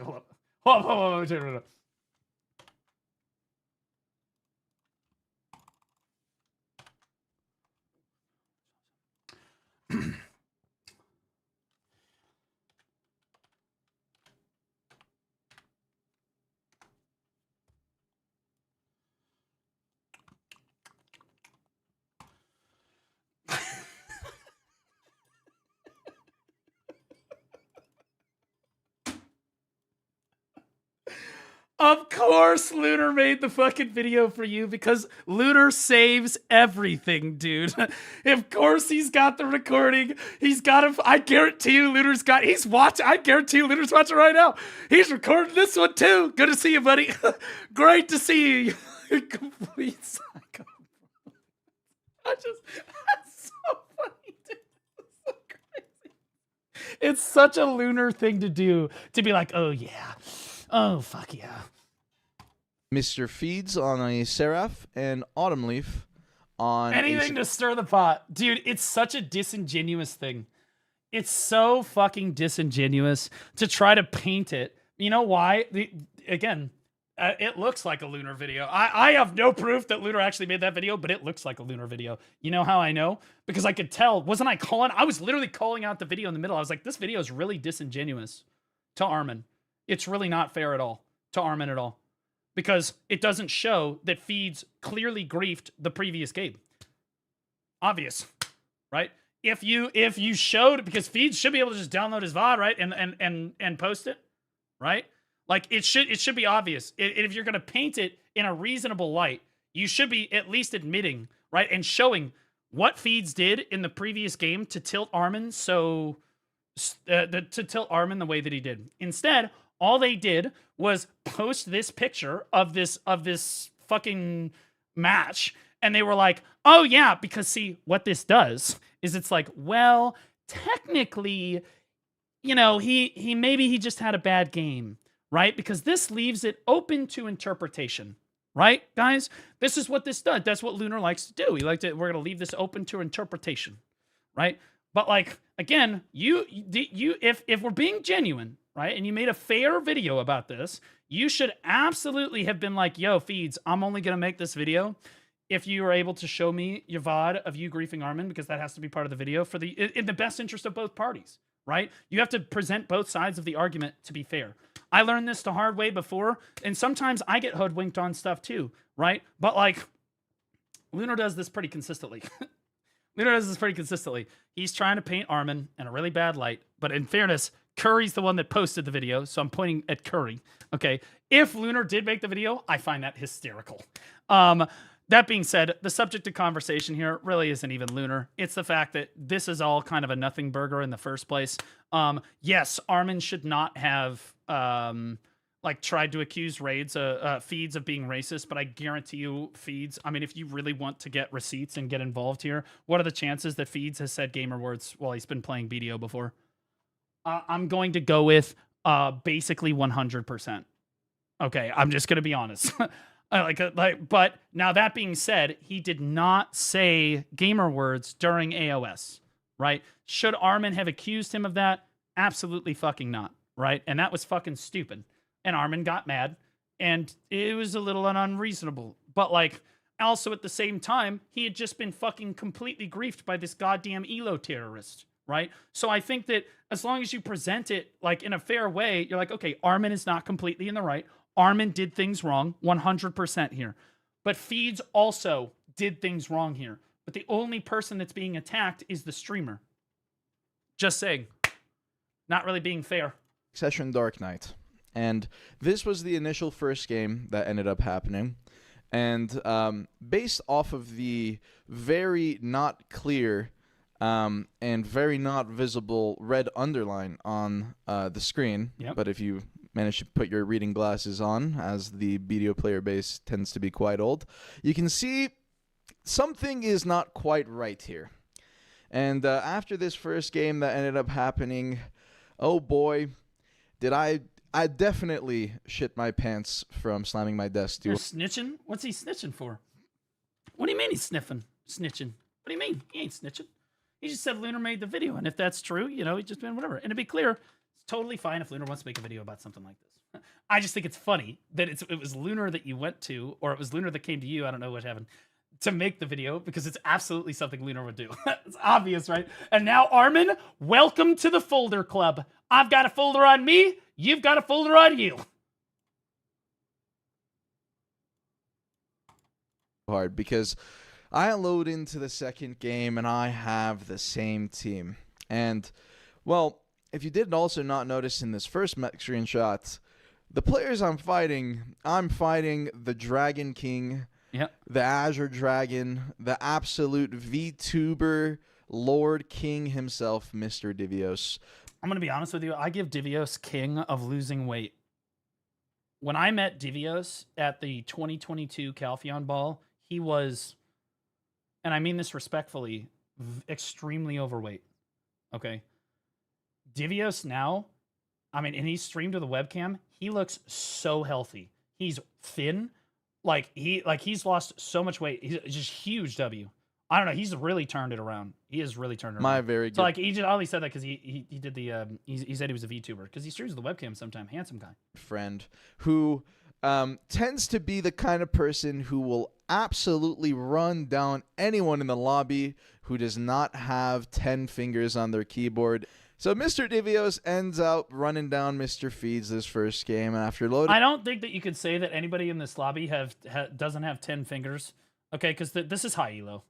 Hold on. Hold on, let me tell you right now. Of course, Lunar made the fucking video for you because Lunar saves everything, dude. Of course, he's got the recording. He's got him. I guarantee you, Lunar's got. He's watching. I guarantee you, Lunar's watching right now. He's recording this one too. Good to see you, buddy. Great to see you. Complete psycho. That's so funny, dude. That's so crazy. It's such a Lunar thing to do, to be like, oh yeah. Oh, fuck yeah. Mr. Feeds on a Seraph and Autumn Leaf on anything to stir the pot. Dude, it's such a disingenuous thing. It's so fucking disingenuous to try to paint it. You know why? Again, it looks like a Lunar video. I have no proof that Lunar actually made that video, but it looks like a Lunar video. You know how I know? Because I could tell. Wasn't I calling? I was literally calling out the video in the middle. I was like, this video is really disingenuous to Armin. It's really not fair at all to Armin at all, because it doesn't show that Feeds clearly griefed the previous game. Obvious, right? If you showed, because Feeds should be able to just download his VOD, right, and post it, right? Like it should be obvious. If you're gonna paint it in a reasonable light, you should be at least admitting, right, and showing what Feeds did in the previous game to tilt Armin to tilt Armin the way that he did. Instead, all they did was post this picture of this fucking match, and they were like, oh yeah, because see, what this does is it's like, well, technically, you know, he maybe he just had a bad game, right? Because this leaves it open to interpretation, right, guys? This is what this does. That's what Lunar likes to do. We're gonna leave this open to interpretation, right? But like, again, if we're being genuine, right, and you made a fair video about this, you should absolutely have been like, yo, Feeds, I'm only going to make this video if you are able to show me your VOD of you griefing Armin, because that has to be part of the video in the best interest of both parties, right? You have to present both sides of the argument to be fair. I learned this the hard way before, and sometimes I get hoodwinked on stuff too, right? But like, Lunar does this pretty consistently. Lunar does this pretty consistently. He's trying to paint Armin in a really bad light, but in fairness, Curry's the one that posted the video, so I'm pointing at Curry. Okay, if Lunar did make the video, I find that hysterical. That being said, the subject of conversation here really isn't even Lunar. It's the fact that this is all kind of a nothing burger in the first place. Yes, Armin should not have like tried to accuse Feeds of being racist, but I guarantee you, Feeds, I mean, if you really want to get receipts and get involved here, what are the chances that Feeds has said gamer words while he's been playing BDO before? I'm going to go with basically 100%. Okay, I'm just gonna be honest. But now that being said, he did not say gamer words during AOS, right? Should Armin have accused him of that? Absolutely fucking not, right? And that was fucking stupid. And Armin got mad, and it was a little unreasonable. But like, also at the same time, he had just been fucking completely griefed by this goddamn Elo terrorist, right? So I think that as long as you present it like in a fair way, you're like, okay, Armin is not completely in the right. Armin did things wrong, 100% here. But Feeds also did things wrong here. But the only person that's being attacked is the streamer. Just saying. Not really being fair. Session Dark Knight. And this was the initial first game that ended up happening. And based off of the very not clear and very not visible red underline on the screen, but if you manage to put your reading glasses on, as the BDO player base tends to be quite old, you can see something is not quite right here. And after this first game that ended up happening, oh boy, did I definitely shit my pants from slamming my desk. You're snitching? What's he snitching for? What do you mean he's snitching? What do you mean? He ain't snitching. He just said Lunar made the video, and if that's true, you know, he just been whatever. And to be clear, it's totally fine if Lunar wants to make a video about something like this. I just think it's funny that it was Lunar that you went to, or it was Lunar that came to you. I don't know what happened to make the video, because it's absolutely something Lunar would do. It's obvious, right? And now, Armin, welcome to the folder club. I've got a folder on me. You've got a folder on you. Hard because I load into the second game and I have the same team. And, well, if you did also not notice in this first screenshot, the players I'm fighting the Dragon King, the Azure Dragon, the absolute VTuber Lord King himself, Mr. Divios. I'm going to be honest with you. I give Divios king of losing weight. When I met Divios at the 2022 Calpheon Ball, he was, and I mean this respectfully, extremely overweight. Okay. Divios now, I mean, and he's streamed with a webcam. He looks so healthy. He's thin. He's lost so much weight. He's just huge W. I don't know. He's really turned it around. He has really turned it around. Very good. So he just only said that because he did the he said he was a VTuber because he streams with the webcam sometime. Handsome guy. Friend who tends to be the kind of person who will absolutely run down anyone in the lobby who does not have 10 fingers on their keyboard. So Mr. Divios ends up running down Mr. Feeds this first game, and after loading... I don't think that you could say that anybody in this lobby doesn't have 10 fingers, okay? Because this is high elo.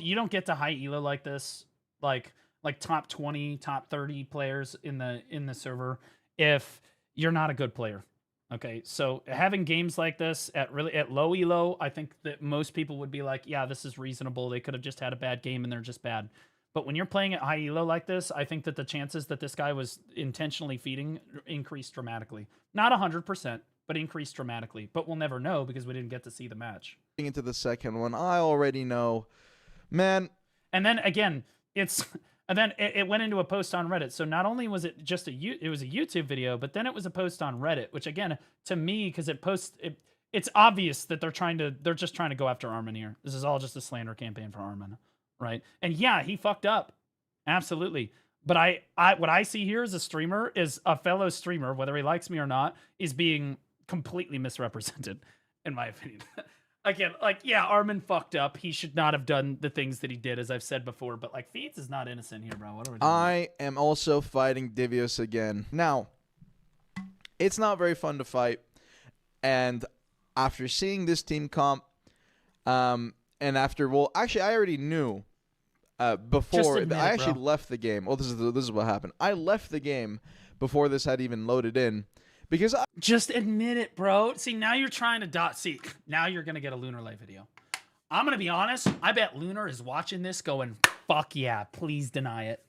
You don't get to high elo like this, like top 20, top 30 players in the server if you're not a good player. Okay, so having games like this at low elo, I think that most people would be like, yeah, this is reasonable. They could have just had a bad game and they're just bad. But when you're playing at high elo like this, I think that the chances that this guy was intentionally feeding increased dramatically. Not 100%, but increased dramatically. But we'll never know because we didn't get to see the match. Into the second one, I already know, man. And then again, it went into a post on Reddit. So not only was it just it was a YouTube video, but then it was a post on Reddit, which again, to me, because it's obvious that they're just trying to go after Armin here. This is all just a slander campaign for Armin. Right. And yeah, he fucked up. Absolutely. But what I see here as a streamer is a fellow streamer, whether he likes me or not, is being completely misrepresented, in my opinion. Again, yeah, Armin fucked up. He should not have done the things that he did, as I've said before. But Feeds is not innocent here, bro. What are we doing? I am also fighting Divios again. Now, it's not very fun to fight. And after seeing this team comp, and after, well, actually, I already knew before. I actually left the game. Well, this is what happened. I left the game before this had even loaded in, because just admit it, bro. See, now you're trying to now you're gonna get a Lunar Live video. I'm gonna be honest. I bet Lunar is watching this, going, "Fuck yeah! Please deny it.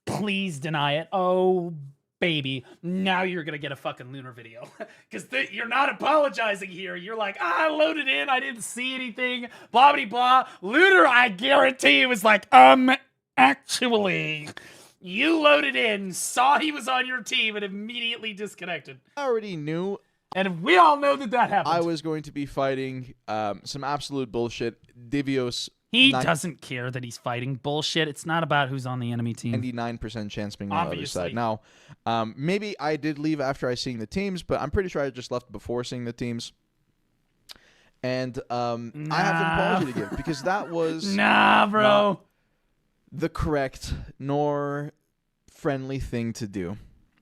Please deny it." Oh, baby, now you're gonna get a fucking Lunar video because you're not apologizing here. You're like, I loaded in, I didn't see anything, blah blah blah. Lunar, I guarantee you, was like, actually, you loaded in, saw he was on your team, and immediately disconnected. I already knew, and we all know that happened. I was going to be fighting some absolute bullshit. Divios. He doesn't care that he's fighting bullshit. It's not about who's on the enemy team. 99% chance being on the other side. Now, maybe I did leave after I seen the teams, but I'm pretty sure I just left before seeing the teams. And I have an apology to give because that was bro, the correct nor friendly thing to do.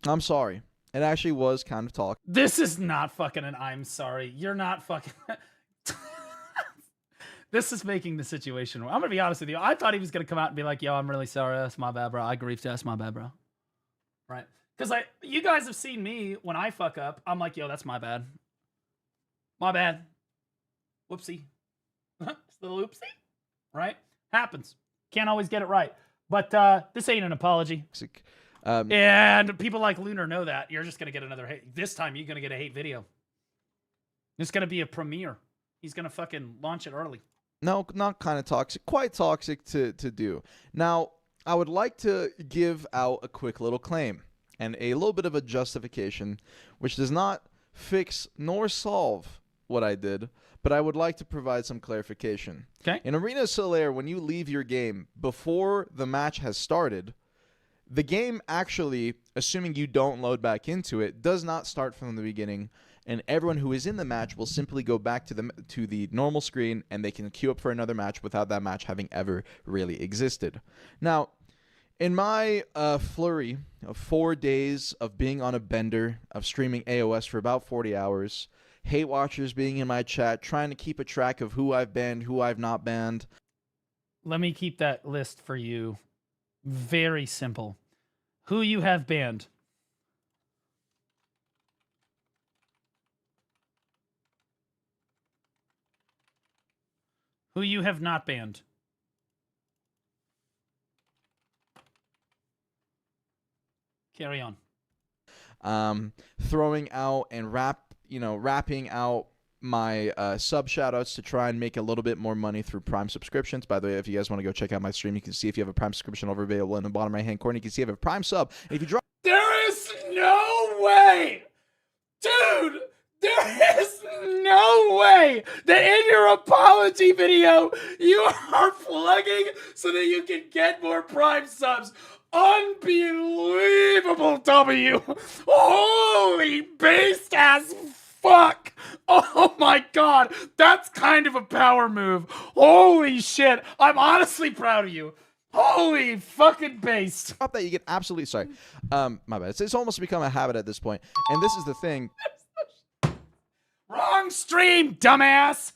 I'm sorry. It actually was kind of talk. This is not fucking an I'm sorry. You're not fucking... This is making the situation. I'm going to be honest with you. I thought he was going to come out and be like, yo, I'm really sorry. That's my bad, bro. I griefed. That's my bad, bro. Right? Because you guys have seen me when I fuck up. I'm like, yo, that's my bad. My bad. Whoopsie. It's a little oopsie. Right? Happens. Can't always get it right. But this ain't an apology. And people like Lunar know that. You're just going to get another hate. This time, you're going to get a hate video. It's going to be a premiere. He's going to fucking launch it early. No, not kind of toxic. Quite toxic to do. Now, I would like to give out a quick little claim and a little bit of a justification, which does not fix nor solve what I did, but I would like to provide some clarification. Okay. In Arena Solaire, when you leave your game before the match has started, the game actually, assuming you don't load back into it, does not start from the beginning, and everyone who is in the match will simply go back to the normal screen, and they can queue up for another match without that match having ever really existed. Now, in my flurry of 4 days of being on a bender, of streaming AOS for about 40 hours, hate watchers being in my chat, trying to keep a track of who I've banned, who I've not banned. Let me keep that list for you. Very simple. Who you have banned. Who you have not banned. Carry on. Throwing out and wrapping out my sub shoutouts to try and make a little bit more money through Prime subscriptions. By the way, if you guys want to go check out my stream, you can see if you have a Prime subscription over available in the bottom right hand corner. You can see if you have a Prime sub. And if you drop, There is no way, dude. There is no way that in your apology video you are plugging so that you can get more Prime subs. Unbelievable, W. Holy based as fuck. Oh my god. That's kind of a power move. Holy shit. I'm honestly proud of you. Holy fucking based. Drop that, you get absolutely sorry. My bad. It's almost become a habit at this point. And this is the thing. Wrong stream, dumbass.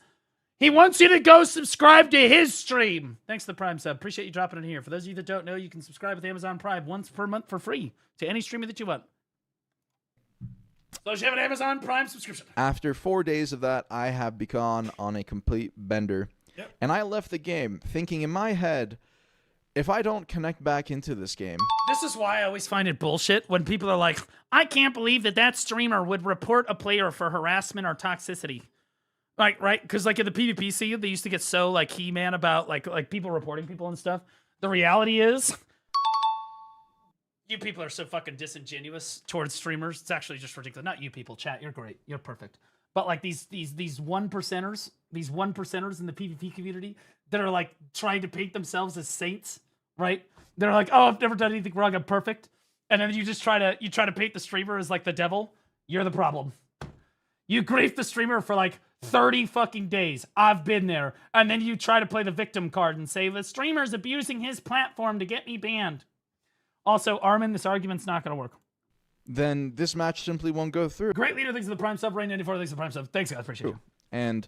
He wants you to go subscribe to his stream. Thanks for the Prime sub. Appreciate you dropping it in here. For those of you that don't know, you can subscribe with Amazon Prime once per month for free to any streamer that you want. So you have an Amazon Prime subscription. After 4 days of that, I have gone on a complete bender. Yep. And I left the game thinking in my head, if I don't connect back into this game. This is why I always find it bullshit when people are like, I can't believe that streamer would report a player for harassment or toxicity. Like, right? Because like in the PvP scene, they used to get so like He-Man about like people reporting people and stuff. The reality is, you people are so fucking disingenuous towards streamers. It's actually just ridiculous. Not you people, chat. You're great. You're perfect. But like these 1%ers, these 1%ers in the PvP community that are like trying to paint themselves as saints, right? They're like, oh, I've never done anything wrong. I'm perfect. And then you just try to paint the streamer as like the devil. You're the problem. You grief the streamer for like 30 fucking days. I've been there. And then you try to play the victim card and say, the streamer's abusing his platform to get me banned. Also, Armin, this argument's not going to work. Then this match simply won't go through. Great leader, thanks for the Prime sub. Rain 94, thanks for the Prime sub. Thanks, guys. Appreciate you. And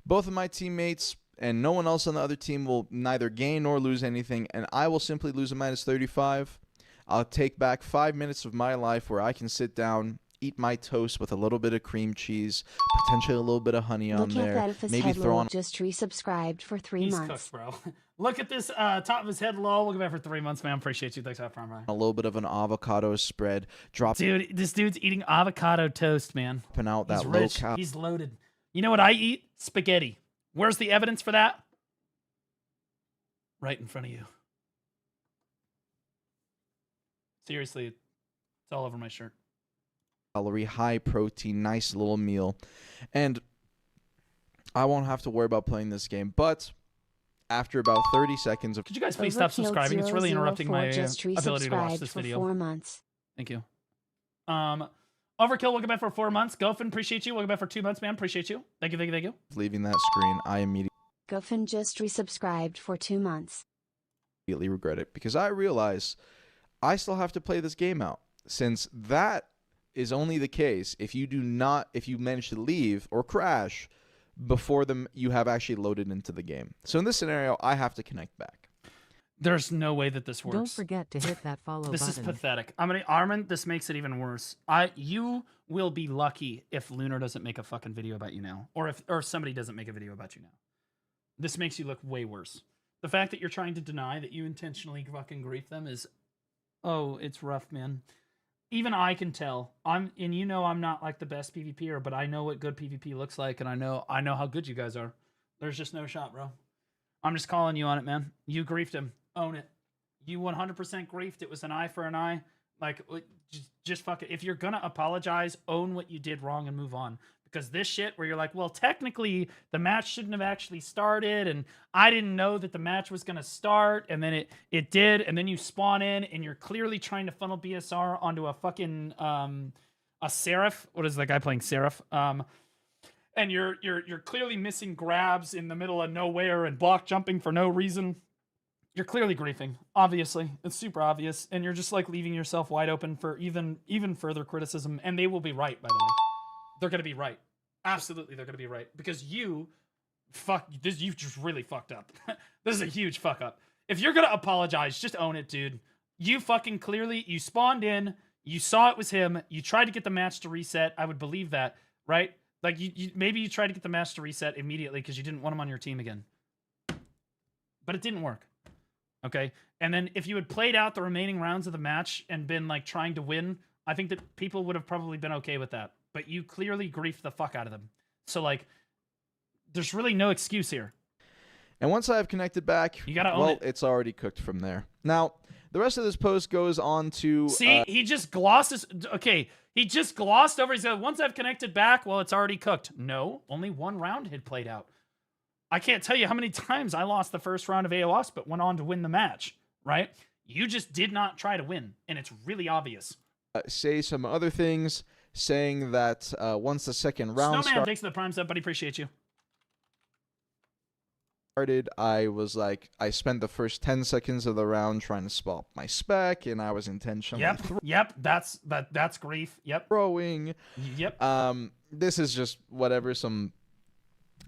both of my teammates and no one else on the other team will neither gain nor lose anything. And I will simply lose a -35. I'll take back 5 minutes of my life where I can sit down, eat my toast with a little bit of cream cheese, potentially a little bit of honey on there. Maybe throw on. Just resubscribed for 3 months. Cooked, bro. Look at this top of his head, lol. Welcome back for 3 months, man. Appreciate you. Thanks for Prime. A little bit of an avocado spread. Dude, this dude's eating avocado toast, man. Dropping out that He's rich. low-cal. He's loaded. You know what I eat? Spaghetti. Where's the evidence for that? Right in front of you. Seriously, it's all over my shirt. Calorie, high protein, nice little meal. And I won't have to worry about playing this game, but after about 30 seconds of... Could you guys please stop subscribing? It's really interrupting my ability to watch this video. 4 months. Thank you. Overkill, welcome back for 4 months. Gofin, appreciate you. Welcome back for 2 months, man. Appreciate you. Thank you, thank you, thank you. Leaving that screen, I immediately Gofin just resubscribed for 2 months. regret it because I realize I still have to play this game out. Since that is only the case if you manage to leave or crash before you have actually loaded into the game. So in this scenario, I have to connect back. There's no way that this works. Don't forget to hit that follow This button. is pathetic. Armin, this makes it even worse. You will be lucky if Lunar doesn't make a fucking video about you now, or if somebody doesn't make a video about you now. This makes you look way worse. The fact that you're trying to deny that you intentionally fucking grief them is, oh, it's rough, man. Even I can tell. I'm not like the best PvPer, but I know what good PvP looks like, and I know how good you guys are. There's just no shot, bro. I'm just calling you on it, man. You griefed him. Own it. You 100% griefed. It was an eye for an eye. Like, just fuck it. If you're gonna apologize, own what you did wrong and move on. Because this shit where you're like, well, technically the match shouldn't have actually started, and I didn't know that the match was going to start, and then it did, and then you spawn in, and you're clearly trying to funnel BSR onto a fucking, a Seraph. What is that guy playing Seraph? And you're clearly missing grabs in the middle of nowhere and block jumping for no reason. You're clearly griefing, obviously. It's super obvious, and you're just like leaving yourself wide open for even further criticism, and they will be right, by the way. They're going to be right. Absolutely, they're going to be right. Because you just really fucked up. This is a huge fuck up. If you're going to apologize, just own it, dude. You fucking clearly, you spawned in, you saw it was him, you tried to get the match to reset. I would believe that, right? Like, maybe you tried to get the match to reset immediately because you didn't want him on your team again. But it didn't work. Okay? And then if you had played out the remaining rounds of the match and been, like, trying to win, I think that people would have probably been okay with that. But you clearly griefed the fuck out of them. So, like, there's really no excuse here. And once I have connected back, you gotta own it. It's already cooked from there. Now, the rest of this post goes on to... See, he just glosses... Okay, he just glossed over. He said, once I've connected back, well, it's already cooked. No, only one round had played out. I can't tell you how many times I lost the first round of AOS, but went on to win the match, right? You just did not try to win, and it's really obvious. Say some other things, saying that once the second round Snowman, thanks for the prime sub, buddy. Appreciate you. Started, I was like, I spent the first 10 seconds of the round trying to swap my spec, and I was intentionally that's grief. Yep. Throwing. Yep. This is just whatever, some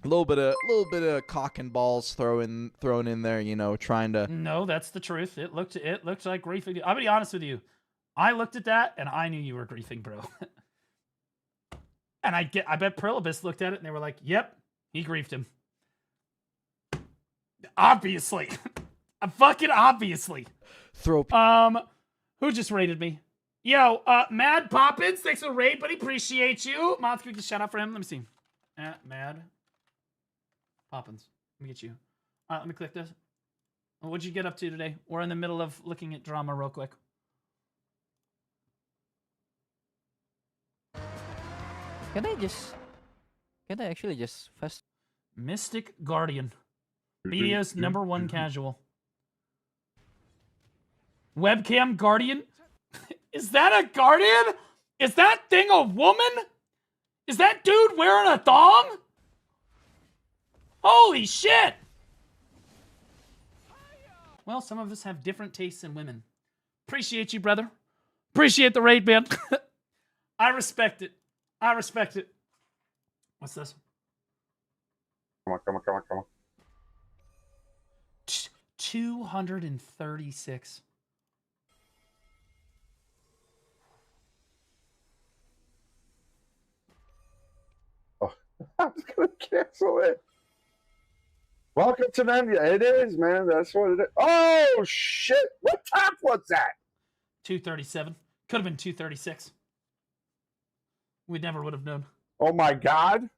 little bit of cock and balls thrown in there, you know, trying to... No, that's the truth. It looked like griefing. I'll be honest with you. I looked at that and I knew you were griefing, bro. And I bet Prilibus looked at it and they were like, "Yep, he griefed him." Obviously. Fucking obviously. Who just raided me? Yo, Mad Poppins, thanks for the raid, buddy. Appreciate you. Mods, can we get a shout out for him? Let me see. Mad Poppins. Let me get you. All right, let me click this. What'd you get up to today? We're in the middle of looking at drama real quick. Can I actually just first... Mystic Guardian. BDO's #1 casual. Webcam Guardian? Is that a Guardian? Is that thing a woman? Is that dude wearing a thong? Holy shit! Well, some of us have different tastes in women. Appreciate you, brother. Appreciate the raid, man. I respect it. I respect it. What's this? Come on. 236. Oh, I'm just gonna cancel it. Welcome to Mania. It is, man. That's what it is. Oh shit! What top was that? 237. Could have been 236. We never would have known. Oh my god.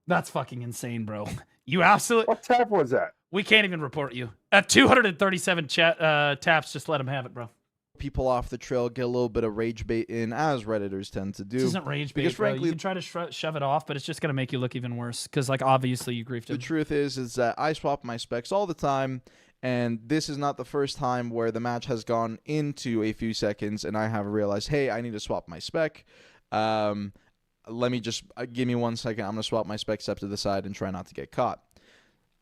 That's fucking insane, bro. You absolutely... What tap was that? We can't even report you. At 237 taps, just let him have it, bro. People off the trail get a little bit of rage bait in, as Redditors tend to do. This isn't rage bait, because bro. frankly, You can try to shove it off, but it's just going to make you look even worse. Because, like, obviously you griefed him. The truth is that I swap my specs all the time, and this is not the first time where the match has gone into a few seconds, and I have realized, hey, I need to swap my spec. Let me just... give me 1 second. I'm going to swap my spec step to the side and try not to get caught.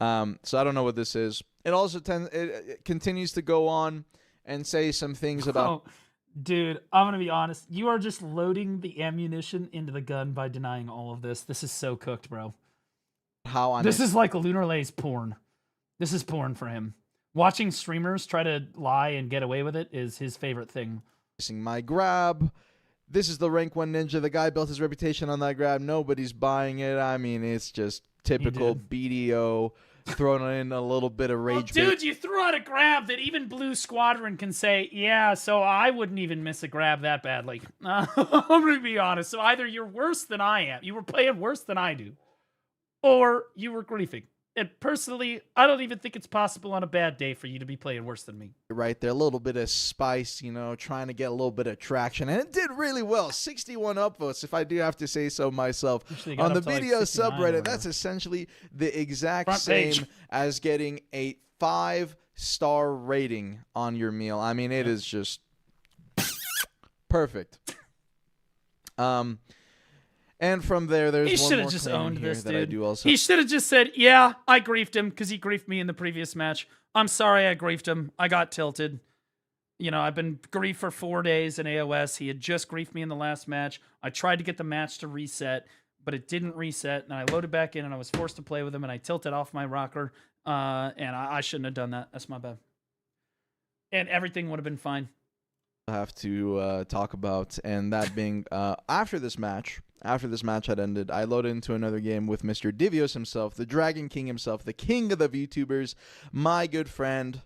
So I don't know what this is. It also it continues to go on and say some things about... Oh, dude, I'm going to be honest. You are just loading the ammunition into the gun by denying all of this. This is so cooked, bro. This is like Lunarlay's porn. This is porn for him. Watching streamers try to lie and get away with it is his favorite thing. My grab. This is the rank 1 ninja. The guy built his reputation on that grab. Nobody's buying it. I mean, it's just typical BDO throwing in a little bit of rage bait. Dude, you threw out a grab that even Blue Squadron can say, yeah, so I wouldn't even miss a grab that badly. I'm going to be honest. So either you're worse than I am. You were playing worse than I do. Or you were griefing. And personally, I don't even think it's possible on a bad day for you to be playing worse than me. Right there, a little bit of spice, you know, trying to get a little bit of traction, and it did really well. 61 upvotes, if I do have to say so myself. On the video subreddit, that's essentially the exact Front same page. as getting a 5-star rating on your meal. I mean, it is just perfect. And from there, there's He one should more have just claim owned here this, that I dude. do also. He should have just said, yeah, I griefed him because he griefed me in the previous match. I'm sorry I griefed him. I got tilted. You know, I've been griefed for 4 days in AOS. He had just griefed me in the last match. I tried to get the match to reset, but it didn't reset. And I loaded back in and I was forced to play with him and I tilted off my rocker. And I shouldn't have done that. That's my bad. And everything would have been fine. Have to talk about, and that being after this match had ended, I loaded into another game with Mr. Divios himself, the Dragon King himself, the king of the VTubers, my good friend,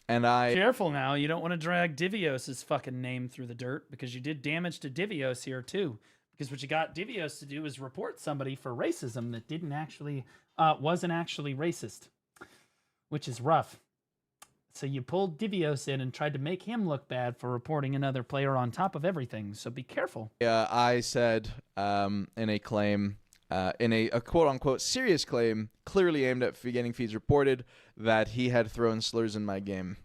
and I... Careful now, you don't want to drag Divios' fucking name through the dirt, because you did damage to Divios here too. Because what you got Divios to do is report somebody for racism that didn't actually, wasn't actually racist, which is rough. So you pulled Divios in and tried to make him look bad for reporting another player on top of everything. So be careful. I said in a claim, in a quote-unquote serious claim, clearly aimed at getting feeds reported, that he had thrown slurs in my game.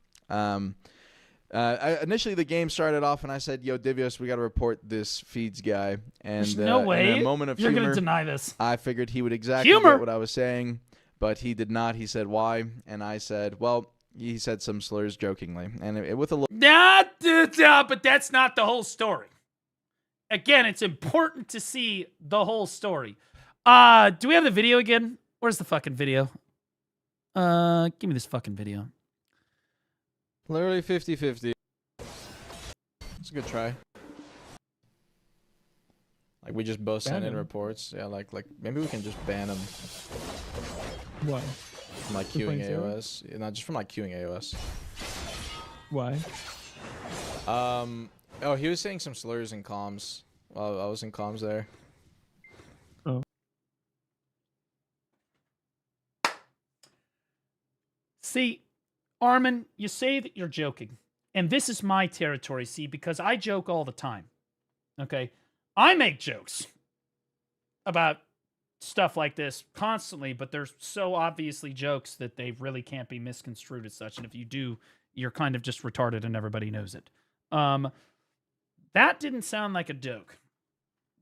Initially, the game started off, and I said, yo, Divios, we got to report this feeds guy. And There's no way. in a moment of You're humor, going to deny this. I figured he would exactly get what I was saying, but he did not. He said, why? And I said, well... He said some slurs jokingly, and with a little... But that's not the whole story. Again, it's important to see the whole story. Do we have the video again? Where's the fucking video? Give me this fucking video. Literally 50-50. It's a good try. Like, we just both send in reports. Yeah, like maybe we can just ban him. Why? From like queuing AOS. Yeah, not just from like queuing AOS. Why? Oh, he was saying some slurs in comms while I was in comms there. Oh. See, Armin, you say that you're joking. And this is my territory, see, because I joke all the time. Okay? I make jokes about stuff like this constantly, but they're so obviously jokes that they really can't be misconstrued as such. And if you do, you're kind of just retarded and everybody knows it. That didn't sound like a joke.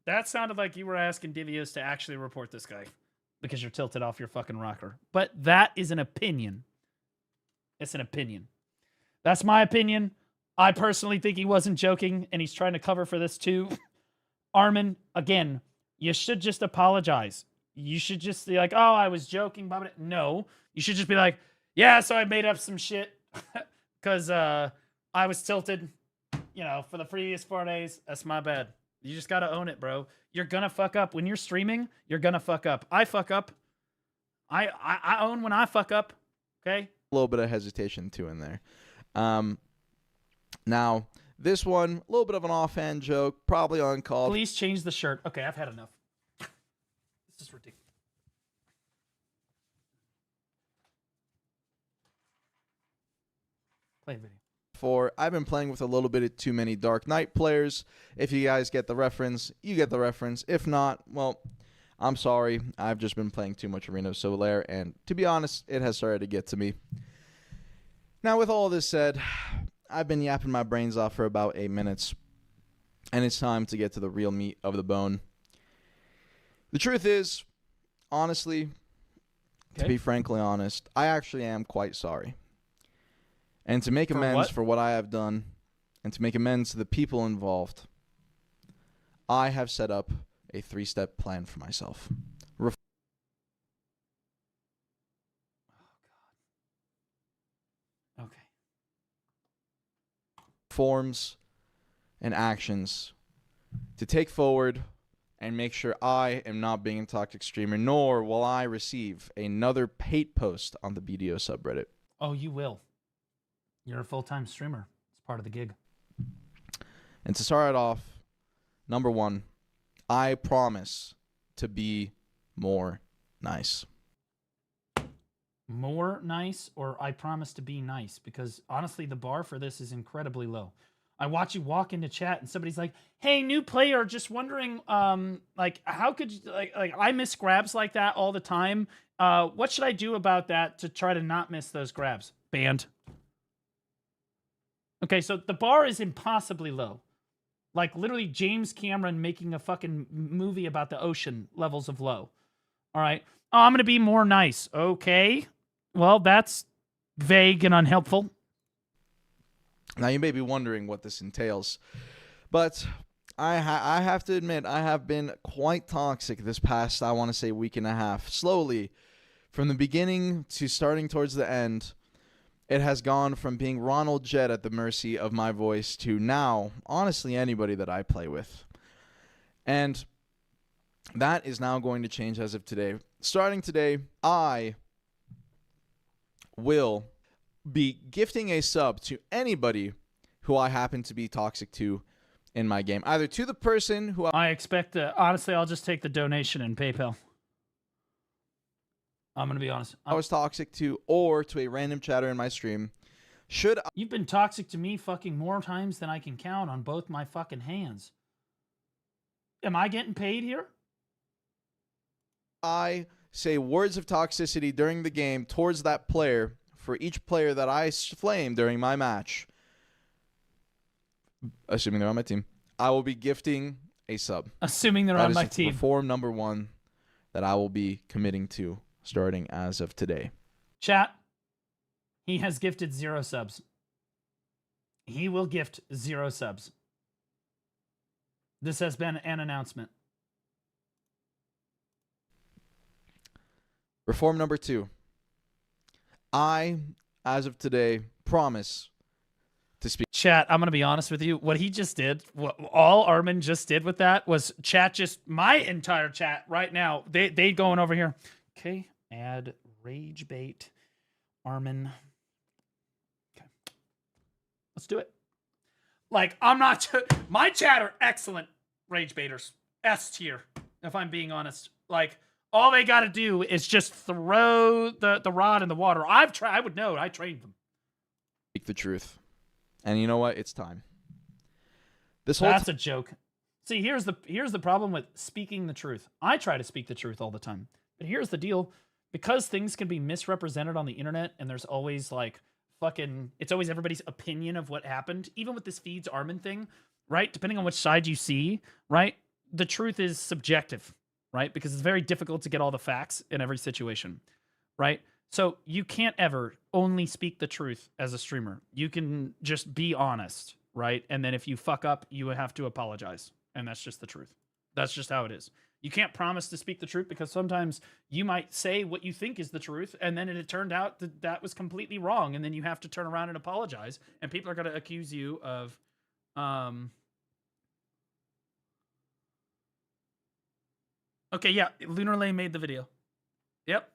That sounded like you were asking Divios to actually report this guy because you're tilted off your fucking rocker. But that is an opinion. It's an opinion. That's my opinion. I personally think he wasn't joking and he's trying to cover for this too. Armin, again, you should just apologize. You should just be like, oh, I was joking. Blah, blah. No, you should just be like, yeah, so I made up some shit because I was tilted, you know, for the previous 4 days. That's my bad. You just got to own it, bro. You're going to fuck up. When you're streaming, you're going to fuck up. I fuck up. I own when I fuck up, okay? A little bit of hesitation, too, in there. Now, this one, a little bit of an offhand joke, probably uncalled. Please change the shirt. Okay, I've had enough. This is ridiculous. Play a video. I've been playing with a little bit of too many Dark Knight players. If you guys get the reference, you get the reference. If not, well, I'm sorry. I've just been playing too much Arena of Solare, and to be honest, it has started to get to me. Now, with all this said, I've been yapping my brains off for about 8 minutes, and it's time to get to the real meat of the bone. The truth is, honestly, to be frankly honest, I actually am quite sorry. And to make amends for what I have done, and to make amends to the people involved, I have set up a 3-step plan for myself. Forms and actions to take forward and make sure I am not being a toxic streamer, nor will I receive another hate post on the BDO subreddit. Oh, you will. You're a full-time streamer. It's part of the gig. And to start it off, number 1, I promise to be more nice. more nice or I promise to be nice, because honestly the bar for this is incredibly low. I watch you walk into chat and somebody's like, "Hey, new player, just wondering, like, how could you, like I miss grabs like that all the time. What should I do about that to try to not miss those grabs?" Banned. Okay, so the bar is impossibly low. Like, literally James Cameron making a fucking movie about the ocean levels of low. All right. Oh, I'm going to be more nice. Okay. Well, that's vague and unhelpful. Now, you may be wondering what this entails, but I have to admit, I have been quite toxic this past, I want to say, week and a half. Slowly, from the beginning to starting towards the end, it has gone from being Ronald Jett at the mercy of my voice to now, honestly, anybody that I play with. And that is now going to change as of today. Starting today, I will be gifting a sub to anybody who I happen to be toxic to in my game. Either to the person who I expect, honestly, I'll just take the donation in PayPal. I'm going to be honest. I was toxic to, or to a random chatter in my stream. You've been toxic to me fucking more times than I can count on both my fucking hands. Am I getting paid here? I say words of toxicity during the game towards that player, for each player that I flame during my match, assuming they're on my team, I will be gifting a sub. Assuming they're on my team. That is reform number 1 that I will be committing to starting as of today. Chat, he has gifted 0 subs. He will gift 0 subs. This has been an announcement. Reform number 2. I, as of today, promise to speak. Chat, I'm going to be honest with you. What he just did, what all Armin just did with that was chat my entire chat right now. They going over here. Okay, add rage bait Armin. Okay. Let's do it. Like, I'm not, my chat are excellent rage baiters. S tier, if I'm being honest. Like, all they got to do is just throw the rod in the water. I would know. I trained them. Speak the truth. And you know what? It's time. That's a joke. See, here's the problem with speaking the truth. I try to speak the truth all the time. But here's the deal. Because things can be misrepresented on the internet and there's always like it's always everybody's opinion of what happened. Even with this feeds Armin thing, right? Depending on which side you see, right? The truth is subjective. Right? Because it's very difficult to get all the facts in every situation, right? So you can't ever only speak the truth as a streamer. You can just be honest, right? And then if you fuck up, you have to apologize. And that's just the truth. That's just how it is. You can't promise to speak the truth because sometimes you might say what you think is the truth and then it turned out that was completely wrong. And then you have to turn around and apologize. And people are going to accuse you of... Okay, yeah, Lunar Lane made the video. Yep.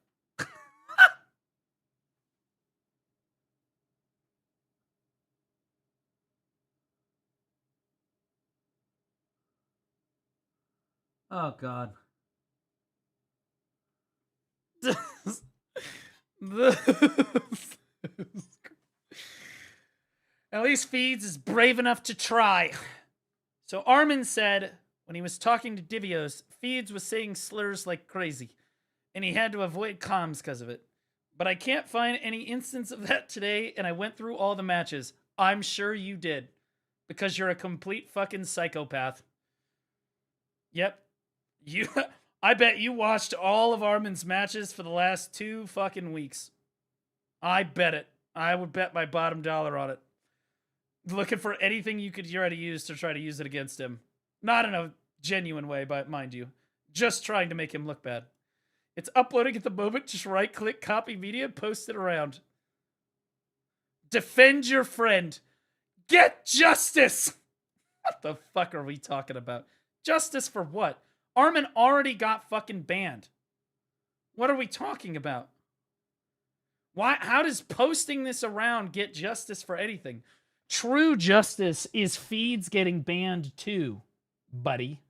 Oh, God. At least Feeds is brave enough to try. So Armin said... when he was talking to Divios, Feeds was saying slurs like crazy, and he had to avoid comms because of it. But I can't find any instance of that today, and I went through all the matches. I'm sure you did, because you're a complete fucking psychopath. Yep. I bet you watched all of Armin's matches for the last 2 fucking weeks. I bet it. I would bet my bottom dollar on it. Looking for anything you could try to use it against him. Not in a genuine way, but mind you. Just trying to make him look bad. It's uploading at the moment. Just right-click, copy media, post it around. Defend your friend. Get justice! What the fuck are we talking about? Justice for what? Armin already got fucking banned. What are we talking about? Why? How does posting this around get justice for anything? True justice is Feeds getting banned too, buddy.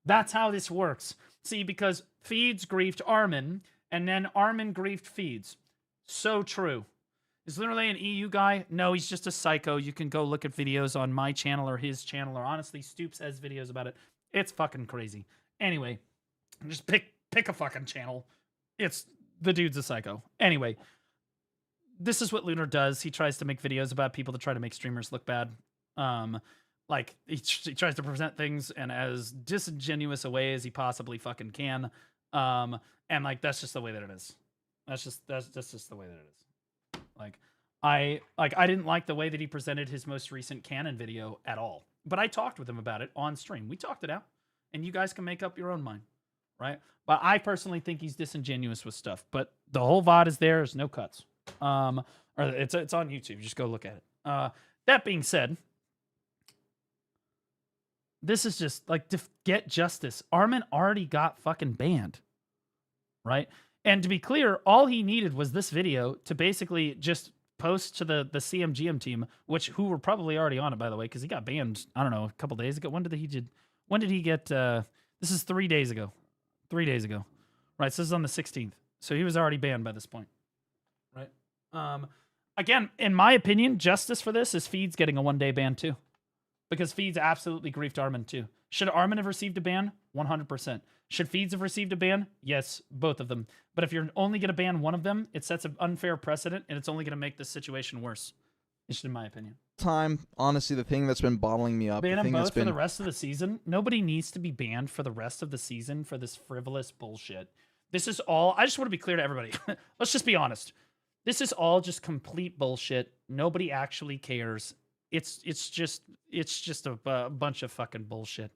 That's how this works. See, because Feeds griefed Armin, and then Armin griefed Feeds. So true. Is literally an EU guy? No, he's just a psycho. You can go look at videos on my channel or his channel, or honestly, Stoops has videos about it. It's fucking crazy. Anyway, just pick a fucking channel. The dude's a psycho. Anyway, this is what Lunar does. He tries to make videos about people to try to make streamers look bad. Like he tries to present things in as disingenuous a way as he possibly fucking can. And like that's just the way that it is. That's just the way that it is. I didn't like the way that he presented his most recent canon video at all. But I talked with him about it on stream. We talked it out. And you guys can make up your own mind, right? But I personally think he's disingenuous with stuff. But the whole VOD is there. There's no cuts. Or it's on YouTube. Just go look at it. That being said, this is just like to get justice. Armin already got fucking banned, right? And to be clear, all he needed was this video to basically just post to the CMGM team, who were probably already on it, by the way, because he got banned, I don't know, a couple days ago. When did he get, this is 3 days ago. 3 days ago. Right, so this is on the 16th. So he was already banned by this point. Right? Again, in my opinion, justice for this is Feeds getting a 1-day ban too. Because Feeds absolutely griefed Armin too. Should Armin have received a ban? 100%. Should Feeds have received a ban? Yes, both of them. But if you're only going to ban one of them, it sets an unfair precedent, and it's only going to make this situation worse. Just in my opinion. Honestly, the thing that's been bottling me up. Ban the them thing both that's been... for the rest of the season? Nobody needs to be banned for the rest of the season for this frivolous bullshit. This is all... I just want to be clear to everybody. Let's just be honest. This is all just complete bullshit. Nobody actually cares. It's just a bunch of fucking bullshit.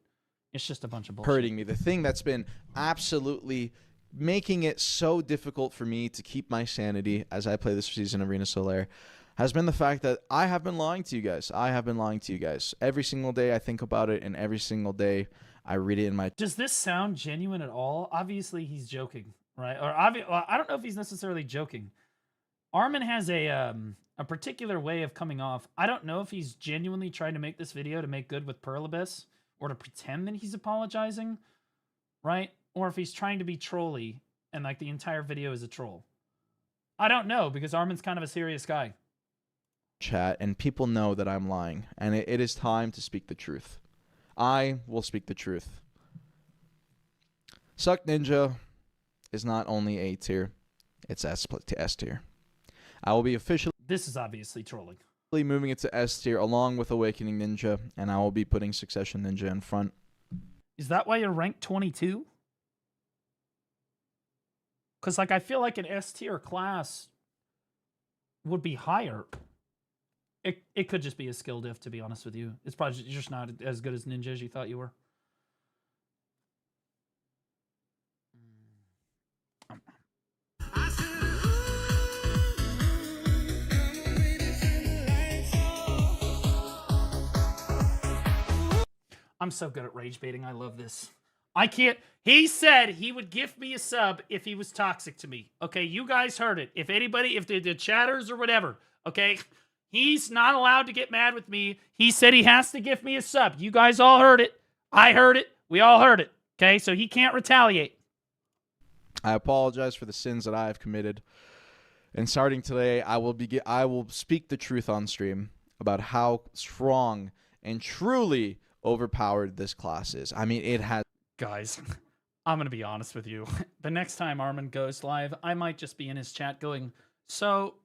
It's just a bunch of bullshit. Hurting me. The thing that's been absolutely making it so difficult for me to keep my sanity as I play this season of Arena Solaire has been the fact that I have been lying to you guys. I have been lying to you guys. Every single day I think about it, and every single day I read it in my... Does this sound genuine at all? Obviously he's joking, right? Or I don't know if he's necessarily joking. Armin has a particular way of coming off. I don't know if he's genuinely trying to make this video to make good with Pearl Abyss, or to pretend that he's apologizing, right? Or if he's trying to be trolly and like the entire video is a troll. I don't know, because Armin's kind of a serious guy. Chat, and people know that I'm lying, and it is time to speak the truth. I will speak the truth. Suck Ninja is not only A tier, it's S to S tier. I will be officially... This is obviously trolling. Moving it to S tier along with Awakening Ninja, and I will be putting Succession Ninja in front. Is that why you're ranked 22? Because like I feel like an S tier class would be higher. It could just be a skill diff, to be honest with you. It's probably just not as good as Ninja as you thought you were. I'm so good at rage baiting. I love this. I can't... He said he would gift me a sub if he was toxic to me. Okay, you guys heard it. If anybody, if the chatters or whatever, okay, he's not allowed to get mad with me. He said he has to gift me a sub. You guys all heard it. I heard it. We all heard it. Okay, so he can't retaliate. I apologize for the sins that I have committed. And starting today, I will speak the truth on stream about how strong and truly overpowered this class is. I mean, it has... Guys, I'm going to be honest with you. The next time Armin goes live, I might just be in his chat going, so,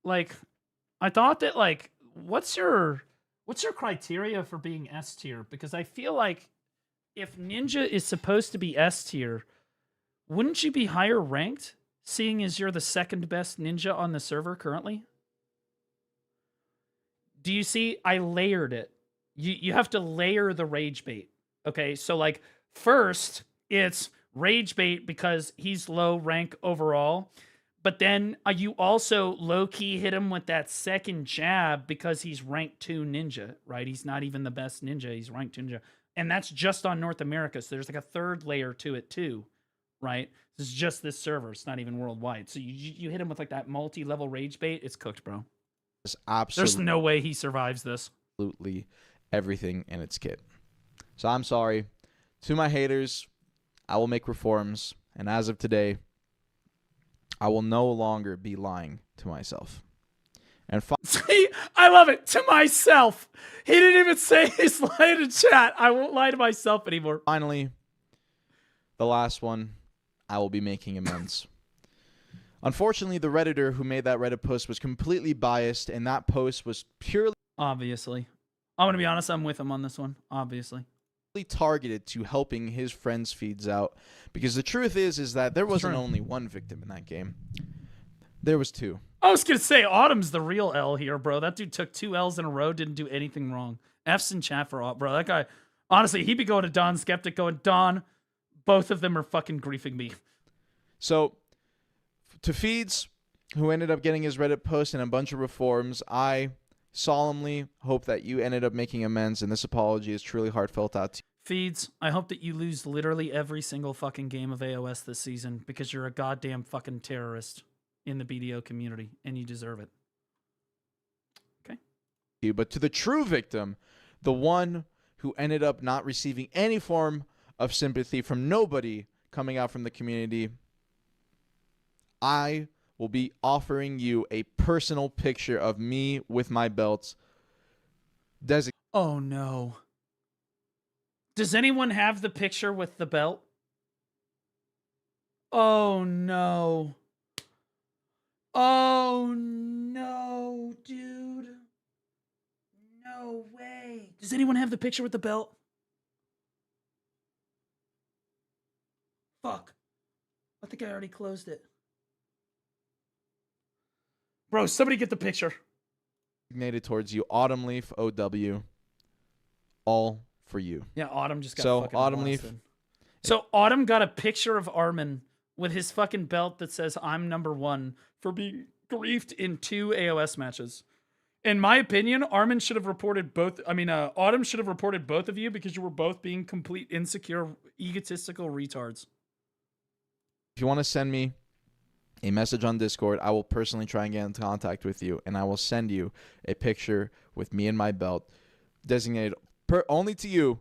like, I thought that, like, what's your criteria for being S tier? Because I feel like if Ninja is supposed to be S tier, wouldn't you be higher ranked, seeing as you're the second best Ninja on the server currently? Do you see? I layered it. You have to layer the rage bait. Okay, so like first it's rage bait because he's low rank overall, but then you also low-key hit him with that second jab because he's rank 2 Ninja, right? He's not even the best Ninja, he's rank 2 Ninja. And that's just on North America, so there's like a third layer to it too, right? This is just this server, it's not even worldwide. So you hit him with like that multi-level rage bait, it's cooked, bro. There's no way he survives this. Absolutely everything in its kit. So I'm sorry. To my haters, I will make reforms. And as of today, I will no longer be lying to myself. And See, I love it. To myself. He didn't even say he's lying to chat. I won't lie to myself anymore. finally, the last one, I will be making amends. Unfortunately, the Redditor who made that Reddit post was completely biased, and that post was purely Obviously. I'm going to be honest, I'm with him on this one. Obviously. targeted to helping his friends' feeds out. Because the truth is that there wasn't only one victim in that game. There was two. I was going to say, Autumn's the real L here, bro. That dude took 2 L's in a row, didn't do anything wrong. F's in chat for bro. That guy, honestly, he'd be going to Don Skeptic going, Don, both of them are fucking griefing me. So, to Feeds, who ended up getting his Reddit post and a bunch of reforms, I solemnly hope that you ended up making amends, and this apology is truly heartfelt out to you. Feeds, I hope that you lose literally every single fucking game of AOS this season because you're a goddamn fucking terrorist in the BDO community, and you deserve it. Okay? But to the true victim, the one who ended up not receiving any form of sympathy from nobody coming out from the community, I will be offering you a personal picture of me with my belts. Oh, no. Does anyone have the picture with the belt? Oh, no. Oh, no, dude. No way. Does anyone have the picture with the belt? Fuck. I think I already closed it. Bro, somebody get the picture. Designated towards you, Autumn Leaf, OW, all for you. Yeah, Autumn just got so fucking Autumn blasted. Leaf. So Autumn got a picture of Armin with his fucking belt that says I'm #1 for being griefed in 2 AOS matches. In my opinion, Armin should have reported both. Autumn should have reported both of you because you were both being complete insecure, egotistical retards. If you want to send me a message on Discord, I will personally try and get in contact with you, and I will send you a picture with me and my belt, designated only to you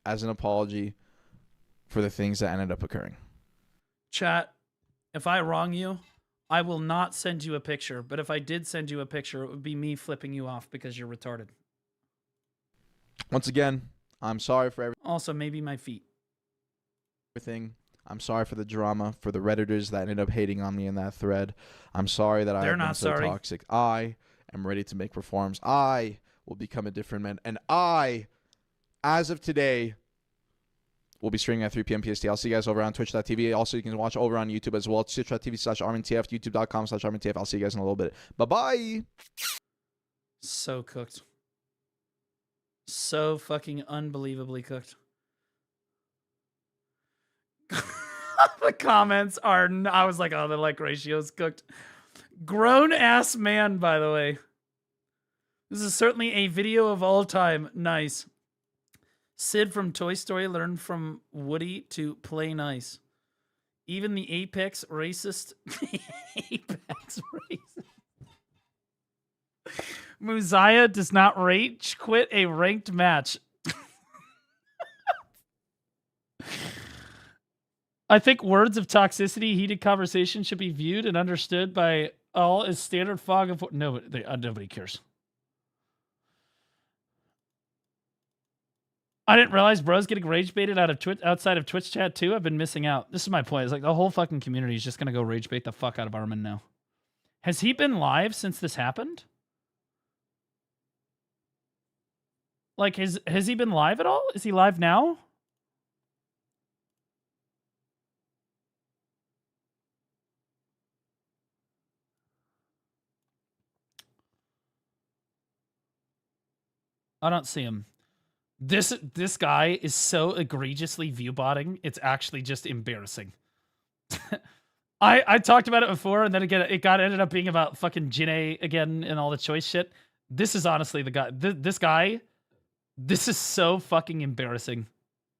as an apology for the things that ended up occurring. Chat, if I wrong you, I will not send you a picture, but if I did send you a picture, it would be me flipping you off because you're retarded. Once again, I'm sorry for Also, maybe my feet. everything. I'm sorry for the drama, for the Redditors that ended up hating on me in that thread. I'm sorry that They're I've been not so sorry. toxic. I am ready to make reforms. I will become a different man. And I, as of today, will be streaming at 3 p.m. PST. I'll see you guys over on twitch.tv. Also, you can watch over on YouTube as well. It's twitch.tv/ArminTF, youtube.com/ArminTF. I'll see you guys in a little bit. Bye-bye. So cooked. So fucking unbelievably cooked. The comments are, I was like, oh, the like ratio's cooked. Grown ass man, by the way. This is certainly a video of all time. Nice. Sid from Toy Story learned from Woody to play nice. Even the apex racist. Apex racist. Muzziah does not rage quit a ranked match. I think words of toxicity, heated conversation should be viewed and understood by all as standard fog of nobody cares. I didn't realize bro's getting rage baited outside of Twitch chat too. I've been missing out. This is my point. It's like the whole fucking community is just gonna go rage bait the fuck out of Armin now. Has he been live since this happened? Like, has he been live at all? Is he live now? I don't see him. This guy is so egregiously viewbotting. It's actually just embarrassing. I talked about it before, and then again, it ended up being about fucking Jinne again and all the choice shit. This is honestly the guy. This guy. This is so fucking embarrassing.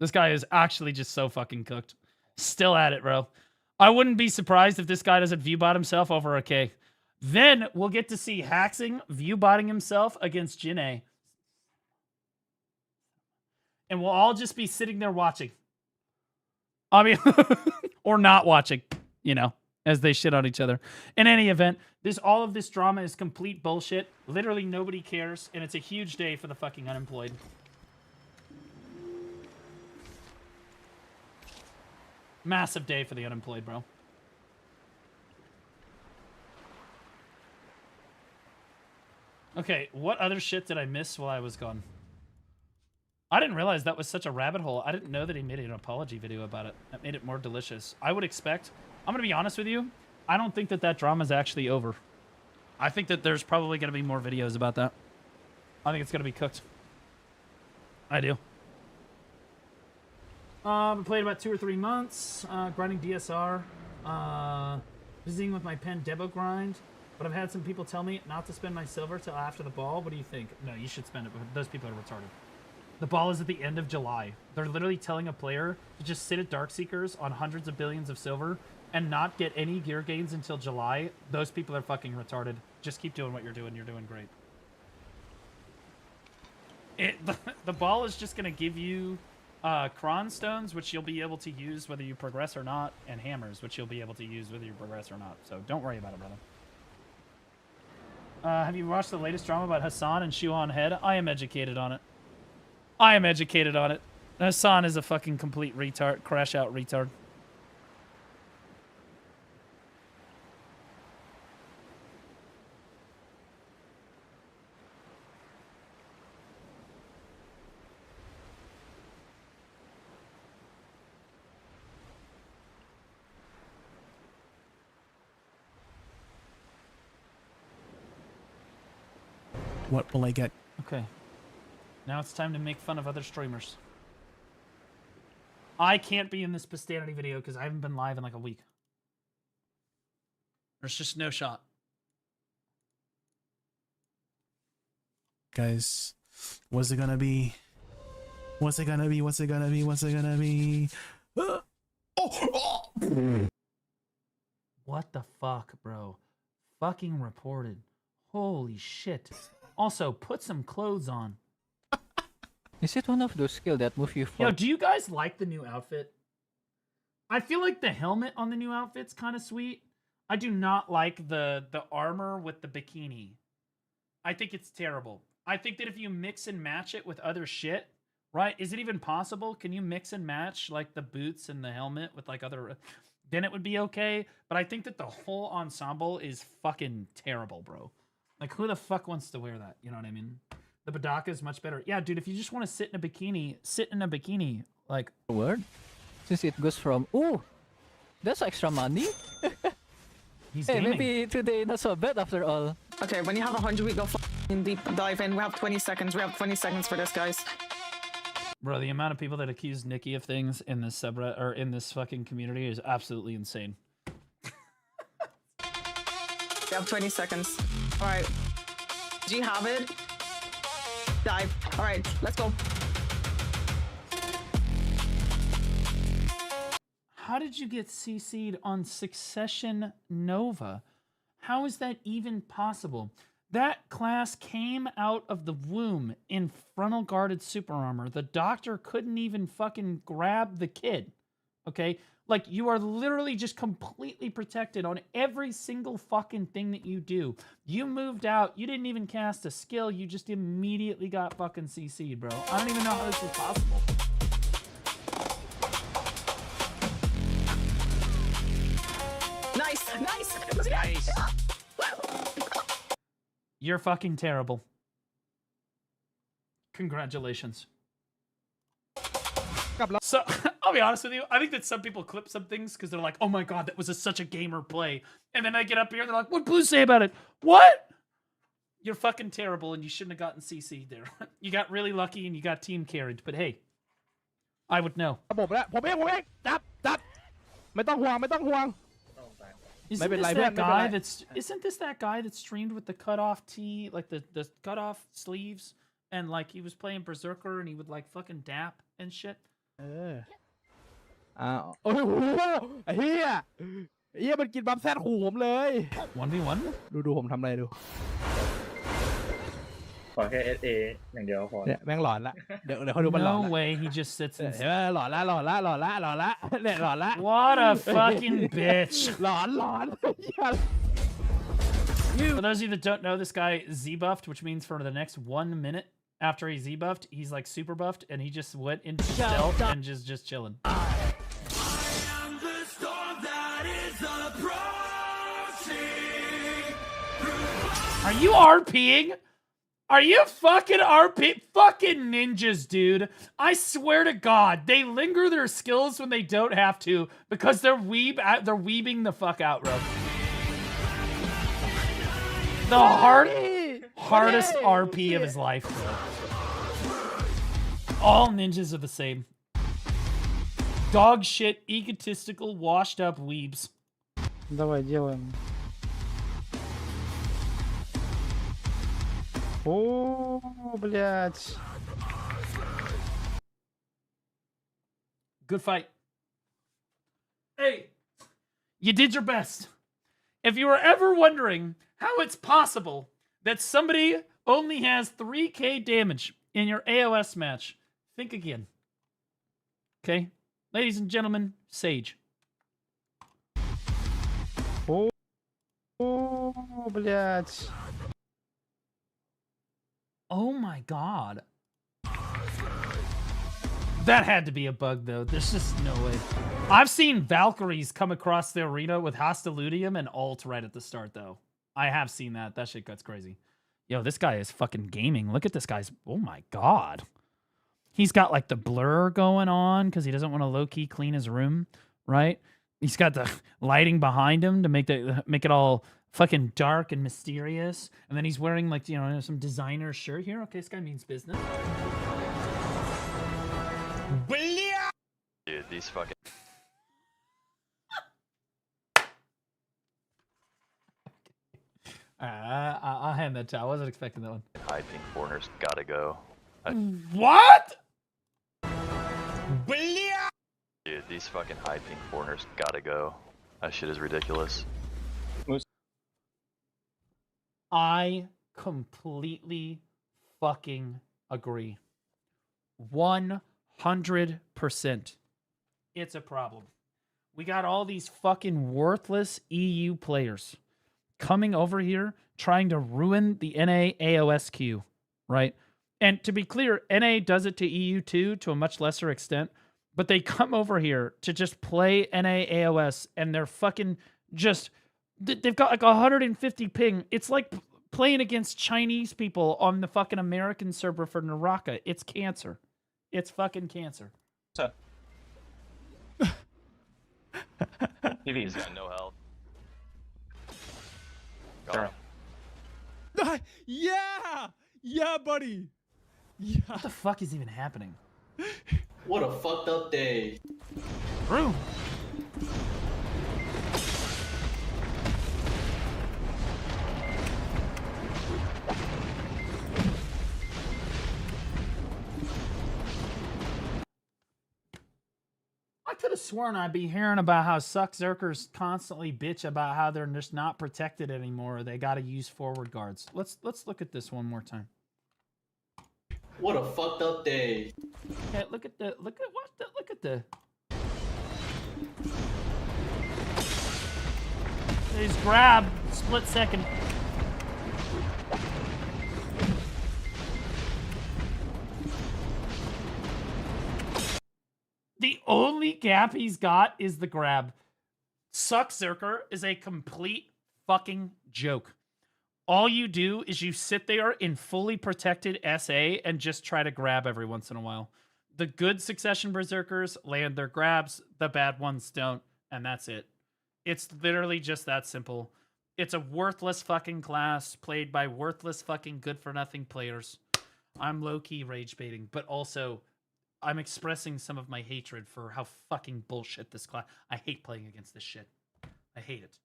This guy is actually just so fucking cooked. Still at it, bro. I wouldn't be surprised if this guy doesn't viewbot himself over a K. Then we'll get to see Haxing viewbotting himself against Jinne. And we'll all just be sitting there watching. I mean, or not watching. you know, as they shit on each other. In any event, all of this drama is complete bullshit. Literally nobody cares, and it's a huge day for the fucking unemployed. Massive day for the unemployed, bro. Okay, what other shit did I miss while I was gone? I didn't realize that was such a rabbit hole. I didn't know that he made an apology video about it. That made it more delicious. I would expect... I'm going to be honest with you. I don't think that drama is actually over. I think that there's probably going to be more videos about that. I think it's going to be cooked. I do. Played about 2 or 3 months. Grinding DSR. Visiting with my pen Debo grind. But I've had some people tell me not to spend my silver till after the ball. What do you think? No, you should spend it. But those people are retarded. The ball is at the end of July. They're literally telling a player to just sit at Darkseekers on hundreds of billions of silver and not get any gear gains until July. Those people are fucking retarded. Just keep doing what you're doing. You're doing great. The ball is just going to give you Cron Stones, which you'll be able to use whether you progress or not, and Hammers, which you'll be able to use whether you progress or not. So don't worry about it, brother. Have you watched the latest drama about Hassan and Shoe on Head? I am educated on it. I am educated on it. Hassan is a fucking complete retard, crash out retard. What will I get? Okay. Now it's time to make fun of other streamers. I can't be in this Pastanity video because I haven't been live in like a week. There's just no shot. Guys, what's it gonna be? What's it gonna be? What's it gonna be? What's it gonna be? What the fuck, bro? Fucking reported. Holy shit. Also, put some clothes on. Is it one of those skills that move you forward? Yo, do you guys like the new outfit? I feel like the helmet on the new outfit's kind of sweet. I do not like the armor with the bikini. I think it's terrible. I think that if you mix and match it with other shit, right? Is it even possible? Can you mix and match like the boots and the helmet with like other... Then it would be okay. But I think that the whole ensemble is fucking terrible, bro. Like, who the fuck wants to wear that? You know what I mean? The Badaka is much better. Yeah, dude, if you just want to sit in a bikini, sit in a bikini. Like... Word? Since it goes from, oh, that's extra money. He's hey, gaming. maybe today not so bad after all. Okay, when you have 100, we go deep dive in. We have 20 seconds. We have 20 seconds for this, guys. Bro, the amount of people that accuse Nikki of things in this subreddit or in this fucking community is absolutely insane. We have 20 seconds. All right. Do you have it? Dive. All right, let's go. How did you get CC'd on Succession Nova? How is that even possible? That class came out of the womb in frontal guarded super armor. The doctor couldn't even fucking grab the kid. Okay? Like, you are literally just completely protected on every single fucking thing that you do. You moved out. You didn't even cast a skill. You just immediately got fucking CC'd, bro. I don't even know how this is possible. Nice, nice, nice. You're fucking terrible. Congratulations. So, I'll be honest with you. I think that some people clip some things because they're like, oh my god, that was such a gamer play. And then I get up here and they're like, what'd Blue say about it? What? You're fucking terrible and you shouldn't have gotten CC'd there. You got really lucky and you got team carried. But hey, I would know. Isn't this that guy that streamed with the cutoff tee, like the cutoff sleeves, and like he was playing Berserker and he would like fucking dap and shit? มันกินบัฟแซดขู่ผมเลย 1v1 ดูผมทำอะไรดู ขอแค่ SA อย่างเดียวพอ เนี่ยแม่งหลอนละเดี๋ยวเขาดูมันหลอน No ละ way, he just sits เห็ and นไหมหลอนละเนี่ยหลอนละ What a fucking bitch. หลอน For those of you that don't know, this guy Z-buffed, which means for the next 1 minute after he Z-buffed, he's like super buffed, and he just went into stealth and just chilling. Are you RPing? Are you fucking RP? Fucking ninjas, dude. I swear to God, they linger their skills when they don't have to because they're weebing the fuck out, bro. The hardest RP of his life, bro. All ninjas are the same. Dog shit, egotistical, washed up weebs. Давай делаем. О, блядь. Good fight. Hey, you did your best. If you were ever wondering how it's possible that somebody only has 3k damage in your AOS match, think again. Okay? Ladies and gentlemen, Sage. О, блядь. Oh my God. That had to be a bug, though. There's just no way. I've seen Valkyries come across the arena with Hostiludium and ult right at the start, though. I have seen that. That shit gets crazy. Yo, this guy is fucking gaming. Look at this guy's... Oh my God. He's got, like, the blur going on because he doesn't want to low-key clean his room, right? He's got the lighting behind him to make it all fucking dark and mysterious. And then he's wearing, like, you know, some designer shirt here. Okay, this guy means business. Dude, these fucking... I'll hand that to. I wasn't expecting that one. High pink foreigners gotta go. What? Dude, these fucking high pink foreigners gotta go. That shit is ridiculous. I completely fucking agree. 100%. It's a problem. We got all these fucking worthless EU players coming over here trying to ruin the NA AOS queue, right? And to be clear, NA does it to EU too, to a much lesser extent, but they come over here to just play NA AOS and they're fucking just, they've got like 150 ping. It's like playing against Chinese people on the fucking American server for Naraka. It's cancer. It's fucking cancer. TV's got no health. Yeah! Yeah, buddy! Yeah. What the fuck is even happening? What a fucked up day. Room. I could have sworn I'd be hearing about how Suckzerkers constantly bitch about how they're just not protected anymore. They got to use forward guards. Let's look at this one more time. What a fucked up day. Okay, look at the He's grab split second. The only gap he's got is the grab. Suckzerker is a complete fucking joke. All you do is you sit there in fully protected SA and just try to grab every once in a while. The good Succession Berserkers land their grabs, the bad ones don't, and that's it. It's literally just that simple. It's a worthless fucking class played by worthless fucking good-for-nothing players. I'm low-key rage baiting, but also I'm expressing some of my hatred for how fucking bullshit this class. I hate playing against this shit. I hate it.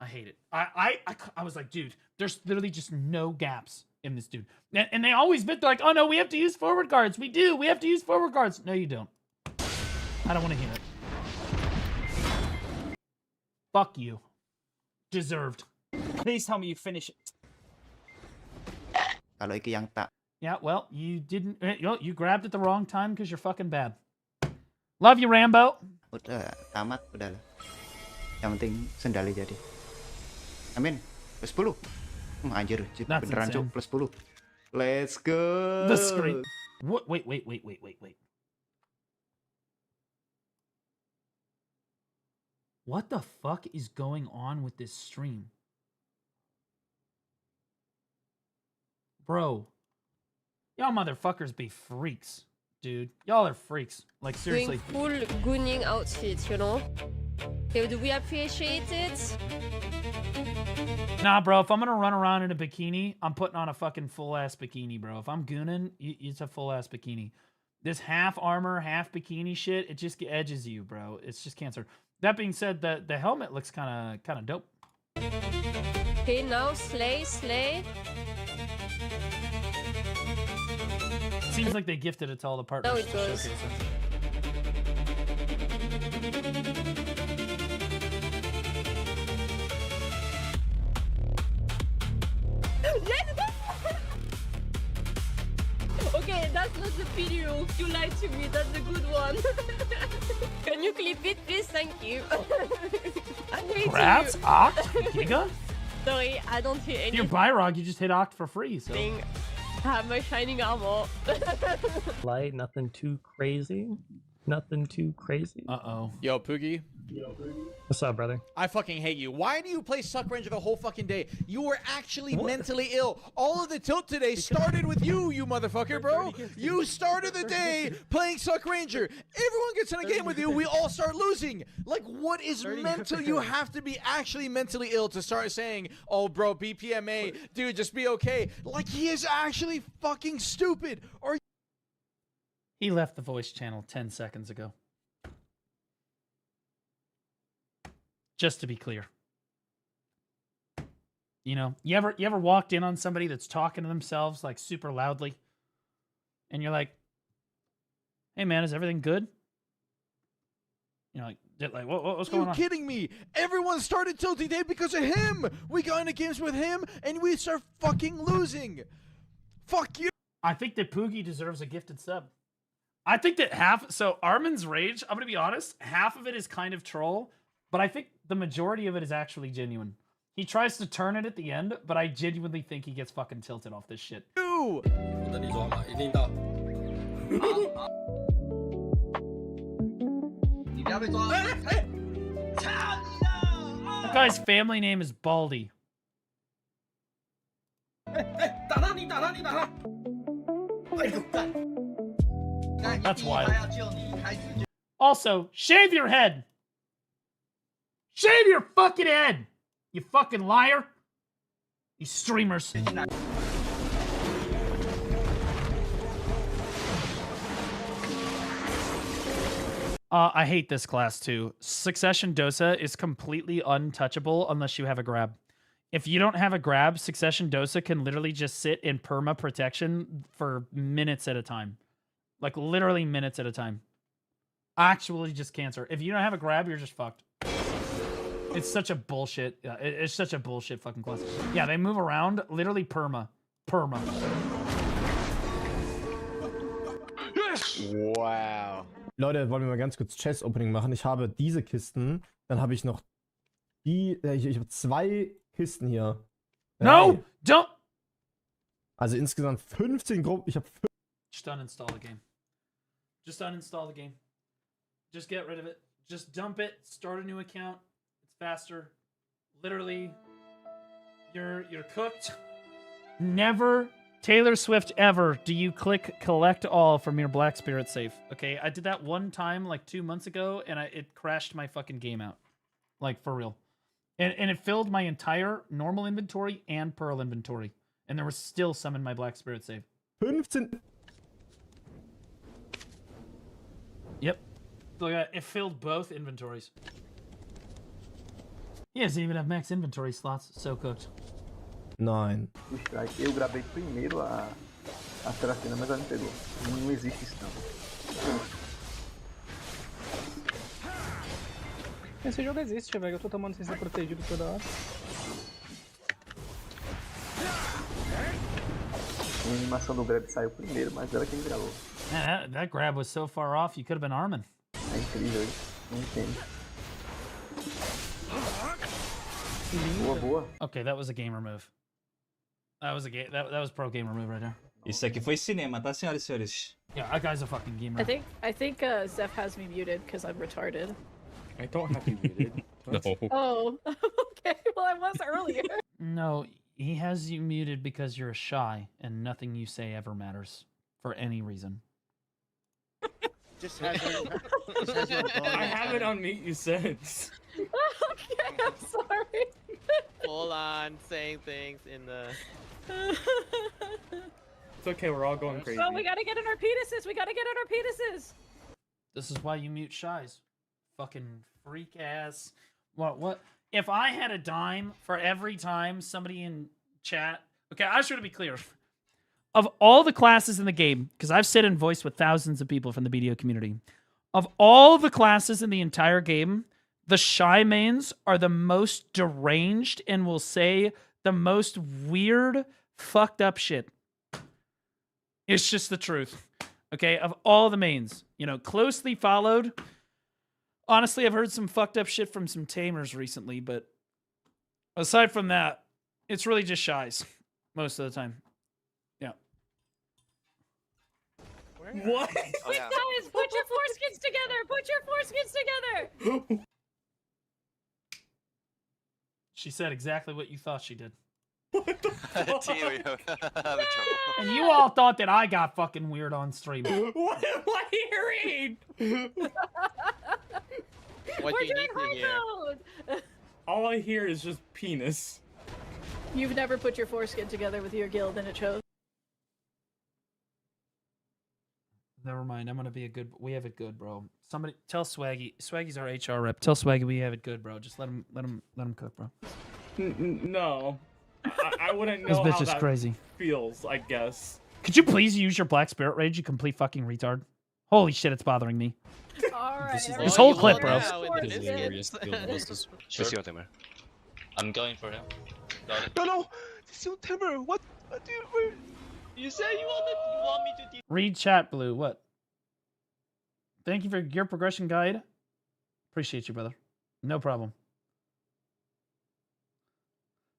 I hate it. I was like, dude, there's literally just no gaps in this dude. And they always been like, oh no, we have to use forward guards. We do. We have to use forward guards. No, you don't. I don't want to hear it. Fuck you. Deserved. Please tell me you finish it. Kalau itu yang tak. Yeah, well, you didn't. You grabbed at the wrong time because you're fucking bad. Love you, Rambo. Udah tamat, udah lah. Yang penting sendalnya jadi. Amin. Plus 10. Anjir, beneran cuk, plus 10. Let's go. The screen. What? Wait. What the fuck is going on with this stream? Bro. Y'all motherfuckers be freaks, dude. Y'all are freaks. Like, seriously. Doing full gooning outfit, you know? Do we appreciate it? Nah, bro, if I'm gonna run around in a bikini, I'm putting on a fucking full-ass bikini, bro. If I'm gooning, it's a full-ass bikini. This half armor, half bikini shit, it just edges you, bro. It's just cancer. That being said, the helmet looks kind of dope. Okay, now slay. Seems like they gifted it to all the partners. No, it goes. Okay, that's not the video. You lied to me. That's the good one. Can you clip it, please? Thank you. I'm waiting. Crats? Oct? Giga? Sorry, I don't hear anything. Your Byrog, you just hit Oct for free, so. Have my shining armor. Light, nothing too crazy. Nothing too crazy. Uh-oh. Yo, Poogie. What's up, brother? I fucking hate you. Why do you play Suck Ranger the whole fucking day? You were actually mentally ill. All of the tilt today started with you, you motherfucker, bro. You started the day playing Suck Ranger. Everyone gets in a game with you, we all start losing. Like, what is mental? You have to be actually mentally ill to start saying, oh, bro, BPMA, dude, just be okay. Like, he is actually fucking stupid. Or He left the voice channel 10 seconds ago. Just to be clear. You know, you ever walked in on somebody that's talking to themselves like super loudly? And you're like, hey man, is everything good? You're like what's going on? Are you kidding me? Everyone started tilting day because of him. We got into games with him and we start fucking losing. Fuck you. I think that Poogie deserves a gifted sub. I think that so Armin's rage, I'm going to be honest, half of it is kind of troll, but I think the majority of it is actually genuine. He tries to turn it at the end, but I genuinely think he gets fucking tilted off this shit. That guy's family name is Baldy. That's wild. Also, shave your head. Shave your fucking head, you fucking liar. You streamers. I hate this class too. Succession Dosa is completely untouchable unless you have a grab. If you don't have a grab, Succession Dosa can literally just sit in perma protection for minutes at a time. Like literally minutes at a time. Actually just cancer. If you don't have a grab, you're just fucked. It's such a bullshit. Yeah, it's such a bullshit fucking class. Yeah, they move around literally perma. Wow. Leute, wollen wir mal ganz kurz Chest-Opening machen. Ich habe diese Kisten, dann habe ich noch die, ich habe 2 Kisten hier. No! Don't! Also insgesamt 15 Gruppen. Ich habe Just uninstall the game. Just uninstall the game. Just get rid of it. Just dump it. Start a new account. It's faster. Literally, you're cooked. Never, Taylor Swift, ever do you click collect all from your Black Spirit safe. Okay, I did that one time like 2 months ago, and it crashed my fucking game out. Like, for real. And it filled my entire normal inventory and Pearl inventory. And there was still some in my Black Spirit save. 15. Yep. Look at it filled both inventories. He doesn't even have max inventory slots. So cooked. 9. Eu gravei primeiro a Tracina, mas ela me pegou. Não existe isso não. Esse jogo existe, velho. Eu tô tomando sem ser protegido toda hora. animação do grab saiu primeiro, mas ela quem gravou. Man, that grab was so far off, you could have been Armin. É incrível isso. Não entendo. Boa, boa. Okay, that was a gamer move. That was a that was pro gamer move right there. Isso aqui foi cinema, tá, senhoras e senhores? Yeah, that guy's a fucking gamer. I think Zeph has me muted because I'm retarded. I don't have you muted. No. Oh, okay. Well, I was earlier. No, he has you muted because you're shy and nothing you say ever matters for any reason. Just has I haven't on mute you since. Okay, I'm sorry. Full on saying things in the. It's okay, we're all going crazy. Oh, we gotta get in our penises. We gotta get in our penises. This is why you mute shies. Fucking freak ass. What? If I had a dime for every time somebody in chat. Okay, I just want to be clear. Of all the classes in the game, because I've sit and voiced with thousands of people from the BDO community, of all the classes in the entire game, the shy mains are the most deranged and will say the most weird, fucked up shit. It's just the truth. Okay, of all the mains, you know, closely followed. Honestly, I've heard some fucked up shit from some tamers recently, but aside from that, it's really just shies most of the time. Yeah. What? Oh, yeah. Guys, put your foreskins together. Put your foreskins together. She said exactly what you thought she did. And And you all thought that I got fucking weird on stream. What am I hearing? What We're do you doing need to hear? hard mode. All I hear is just penis. You've never put your foreskin together with your guild and it shows. Never mind. I'm gonna be a good. We have it good, bro. Somebody tell Swaggy. Swaggy's our HR rep. Tell Swaggy we have it good, bro. Just let him cook, bro. No. I wouldn't know This bitch how is that crazy. feels, I guess. Could you please use your Black Spirit Rage, you complete fucking retard? Holy shit, it's bothering me. Alright. This whole clip, bro. I'm going for him. No, this is Timber. What do you said you want me to? Read chat, Blue. What? Thank you for your progression guide. Appreciate you, brother. No problem.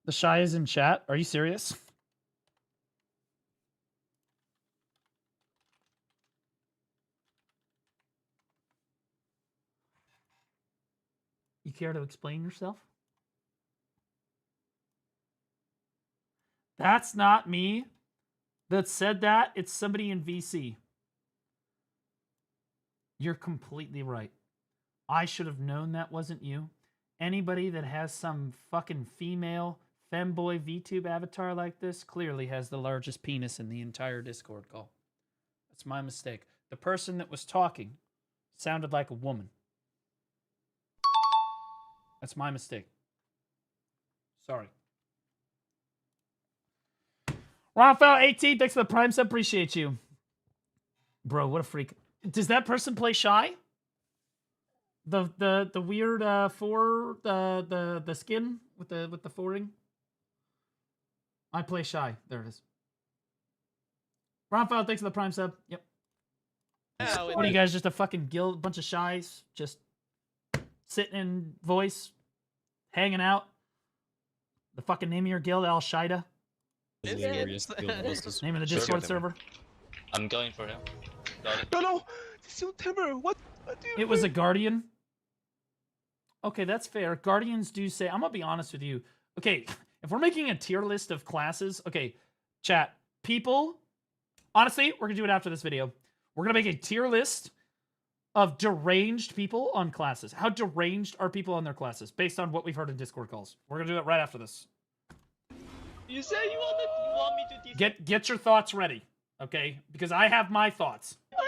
The shy is in chat. Are you serious? You care to explain yourself? That's not me that said that. It's somebody in VC. You're completely right. I should have known that wasn't you. Anybody that has some fucking female femboy VTube avatar like this clearly has the largest penis in the entire Discord call. That's my mistake. The person that was talking sounded like a woman. That's my mistake. Sorry. Raphael 18, thanks for the prime sub. Appreciate you. Bro, what a freak. Does that person play shy? The weird the skin with the four-ring? I play shy. There it is. Raphael, thanks for the prime sub. Yep. What are you guys, just a fucking guild, bunch of shies, just sitting in voice, hanging out? The fucking name of your guild, Al Shida? Name of the Discord server? I'm going for him. No, this is Timber. What do you? It was a Guardian? Okay, that's fair. Guardians do say, I'm gonna be honest with you. Okay, if we're making a tier list of classes, okay, chat, people, honestly, we're gonna do it after this video. We're gonna make a tier list of deranged people on classes. How deranged are people on their classes based on what we've heard in Discord calls? We're gonna do it right after this. You said you want me to. Get your thoughts ready, okay? Because I have my thoughts. Yeah,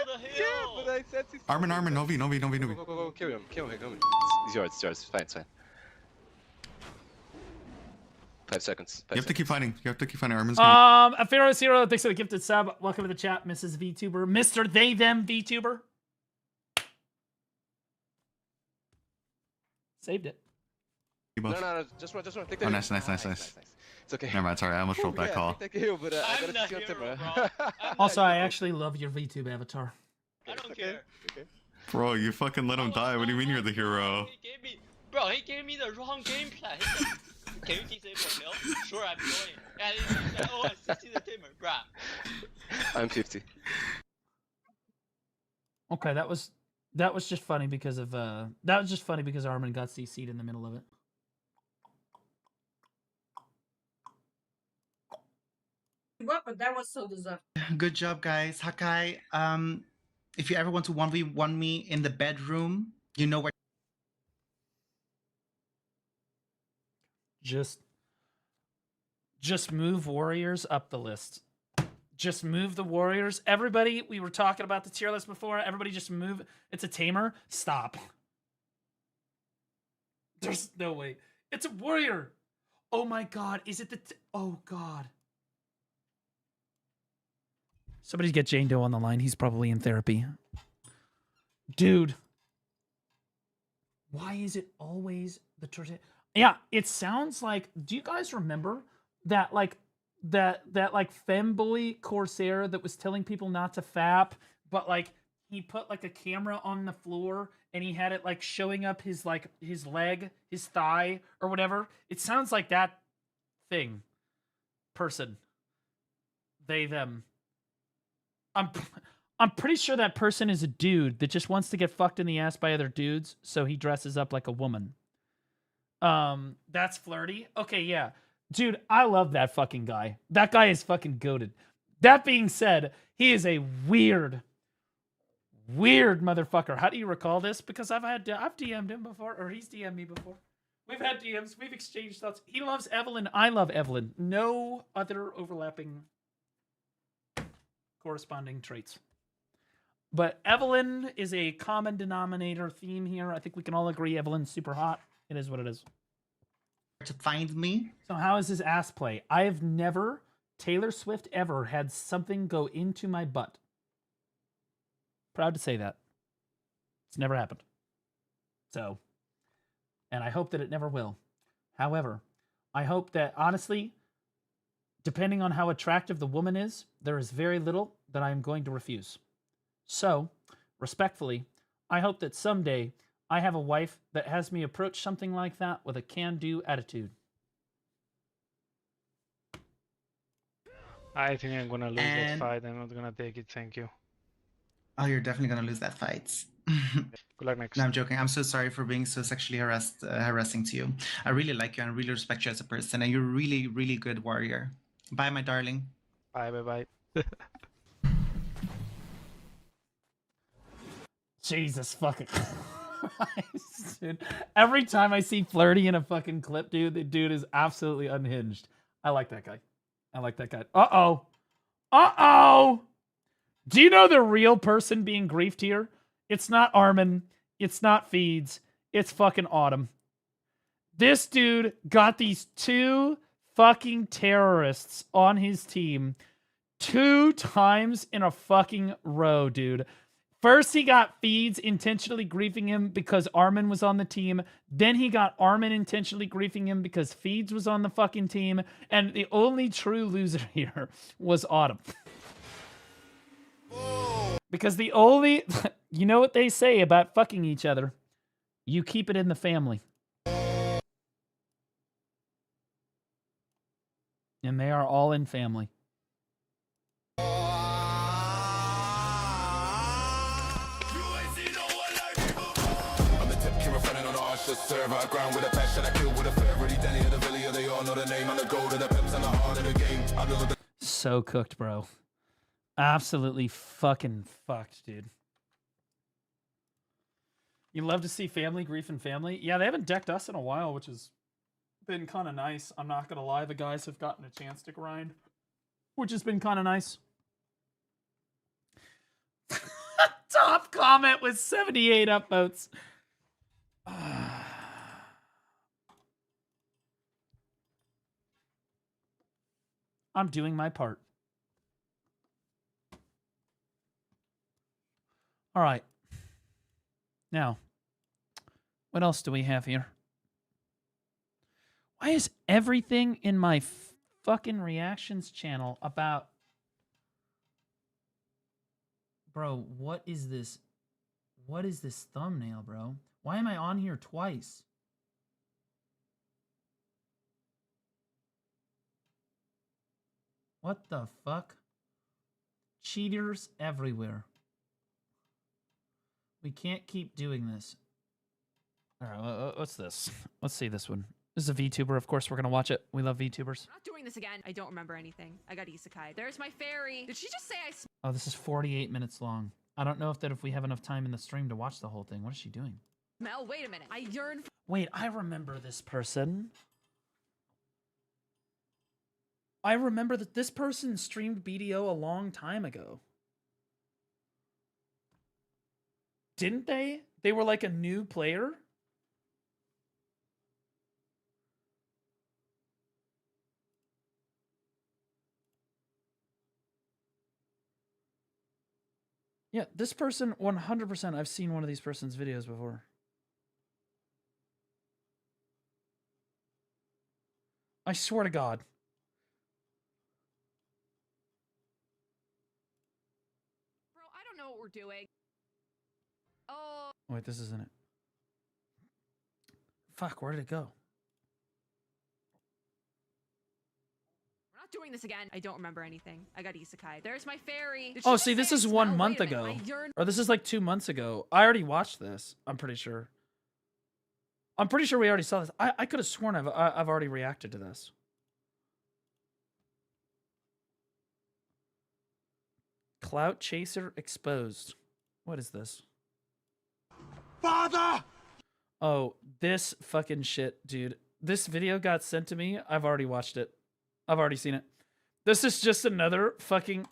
but I said this. Armin, Novi. Go, kill him. It's yours. It's fine. 5 seconds. You have to keep fighting. Armin's Afero Zero, thanks for the gifted sub. Welcome to the chat, Mrs. VTuber. Mr. They Them VTuber. Saved it. buff. No, just one. Take Oh, nice. It's okay. Never mind, sorry, I almost rolled that call. Take the heal, but I gotta see on Timber. Also, I actually love your VTube avatar. I don't care. Okay. Bro, you fucking let him die. What do you mean you're the hero? He gave me the wrong game plan. He said, can you disable no? Sure, I'm going. And he said, oh, I see the timer, bruh. I'm 50. Okay, that was just funny because of Armin got CC'd in the middle of it. What? But that was so deserved. Good job, guys. Hakai, if you ever want to 1v1 me in the bedroom, you know where. Just move warriors up the list. Just move the warriors. Everybody, we were talking about the tier list before. Everybody just move. It's a tamer. Stop. There's no way. It's a warrior. Oh my god. Is it the... oh god. Somebody get Jane Doe on the line. He's probably in therapy. Dude. Why is it always the... yeah, it sounds like... do you guys remember that, like... that femboy Corsair that was telling people not to fap, but like he put like a camera on the floor and he had it like showing up his leg, his thigh or whatever? It sounds like that thing. Person. They, them. I'm pretty sure that person is a dude that just wants to get fucked in the ass by other dudes, so he dresses up like a woman. That's flirty. Okay, yeah. Dude, I love that fucking guy. That guy is fucking goated. That being said, he is a weird motherfucker. How do you recall this? Because I've DM'd him before, or he's DM'd me before. We've had DMs. We've exchanged thoughts. He loves Evelyn. I love Evelyn. No other overlapping corresponding traits. But Evelyn is a common denominator theme here. I think we can all agree Evelyn's super hot. It is what it is. To find me. So how is his ass play? I have never, Taylor Swift ever, had something go into my butt. Proud to say that. It's never happened. So, and I hope that it never will. However, I hope that, honestly, depending on how attractive the woman is, there is very little that I am going to refuse. So, respectfully, I hope that someday I have a wife that has me approach something like that with a can-do attitude. I think I'm gonna lose that fight. I'm not gonna take it. Thank you. Oh, you're definitely gonna lose that fight. Good luck next. No, I'm joking. I'm so sorry for being so sexually harassing to you. I really like you and really respect you as a person, and you're really, really good warrior. Bye, my darling. Bye. Jesus fucking Christ, dude. Every time I see Flirty in a fucking clip, dude, the dude is absolutely unhinged. I like that guy. Uh-oh. Do you know the real person being griefed here? It's not Armin. It's not Feeds. It's fucking Autumn. This dude got these two fucking terrorists on his team 2 times in a fucking row, dude. First, he got Feeds intentionally griefing him because Armin was on the team. Then he got Armin intentionally griefing him because Feeds was on the fucking team. And the only true loser here was Autumn. Because the only... you know what they say about fucking each other? You keep it in the family. And they are all in family. So cooked, bro. Absolutely fucking fucked, dude. You love to see family grief and family. Yeah, they haven't decked us in a while, which has been kind of nice. I'm not gonna lie, the guys have gotten a chance to grind, which has been kind of nice. Top comment with 78 upvotes. I'm doing my part. All right. Now, what else do we have here? Why is everything in my fucking reactions channel about... Bro, what is this? What is this thumbnail, bro? Why am I on here twice? What the fuck? Cheaters everywhere. We can't keep doing this. All right, what's this? Let's see this one. This is a VTuber. Of course, we're going to watch it. We love VTubers. I'm not doing this again. I don't remember anything. I got isekai. There's my fairy. Did she just say I Oh, this is 48 minutes long. I don't know if we have enough time in the stream to watch the whole thing. What is she doing? smell? Wait a minute. I yearn for... Wait, I remember this person. I remember that this person streamed BDO a long time ago. Didn't they? They were like a new player? Yeah, this person, 100%, I've seen one of these person's videos before. I swear to God. Bro, I don't know what we're doing. Oh. Wait, this isn't it. Fuck, where did it go? We're not doing this again. I don't remember anything. I got isekai. There's my fairy. Did she Oh, just see, say this I is smell? 1 month Wait a minute. ago. I yearn... Or this is like 2 months ago. I already watched this, I'm pretty sure. I'm pretty sure we already saw this. I could have sworn I've already reacted to this. Clout Chaser exposed. What is this? Father! Oh, this fucking shit, dude. This video got sent to me. I've already watched it. I've already seen it. This is just another fucking...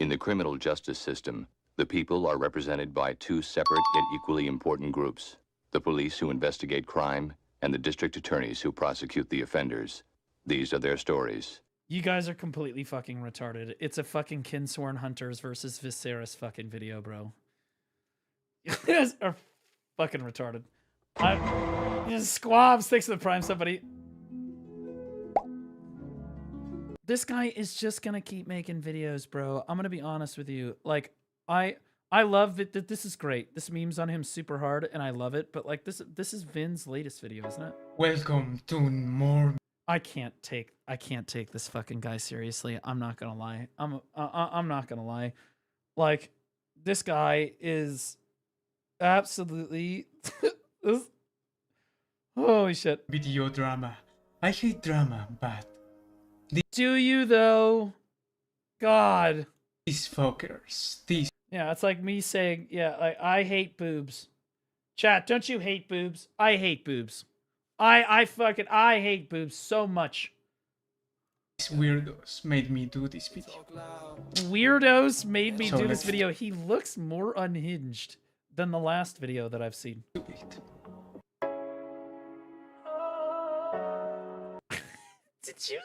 In the criminal justice system, the people are represented by two separate yet equally important groups. The police who investigate crime and the district attorneys who prosecute the offenders. These are their stories. You guys are completely fucking retarded. It's a fucking Kinsworn Hunters versus Viserys fucking video, bro. You guys are fucking retarded. Squabs, thanks for the prime, somebody. This guy is just gonna keep making videos, bro. I'm gonna be honest with you. Like, I love it. This is great. This meme's on him super hard, and I love it. But like, this is Vin's latest video, isn't it? Welcome to more. I can't take this fucking guy seriously. I'm not gonna lie. I'm not gonna lie. Like, this guy is absolutely holy shit. Video drama. I hate drama, but do you though? God. These fuckers. These. Yeah, it's like me saying, yeah, like I hate boobs. Chat, don't you hate boobs? I hate boobs. I hate boobs so much. These weirdos made me do this video. Weirdos made me So do this let's video. He looks more unhinged than the last video that I've seen. Did you?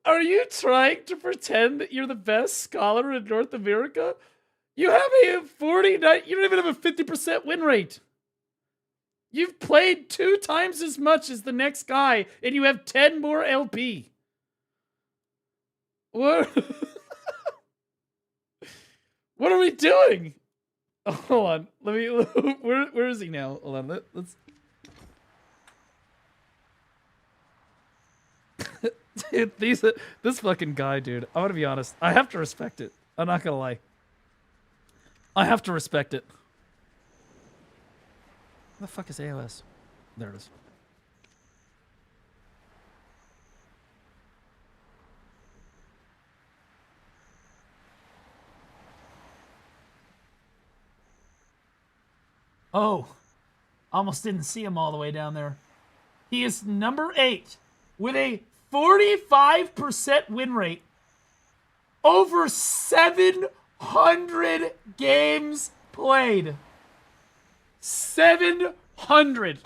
Are you trying to pretend that you're the best scholar in North America? You have a 49. You don't even have a 50% win rate. You've played 2 times as much as the next guy, and you have 10 more LP. What? What are we doing? Oh, hold on. Let me. Where is he now? Hold on. Let's. Dude, this fucking guy, dude. I'm gonna be honest. I have to respect it. I'm not gonna lie. I have to respect it. What the fuck is AOS? There it is. Oh, almost didn't see him all the way down there. He is number 8 with a 45% win rate. Over 700 games played. 700.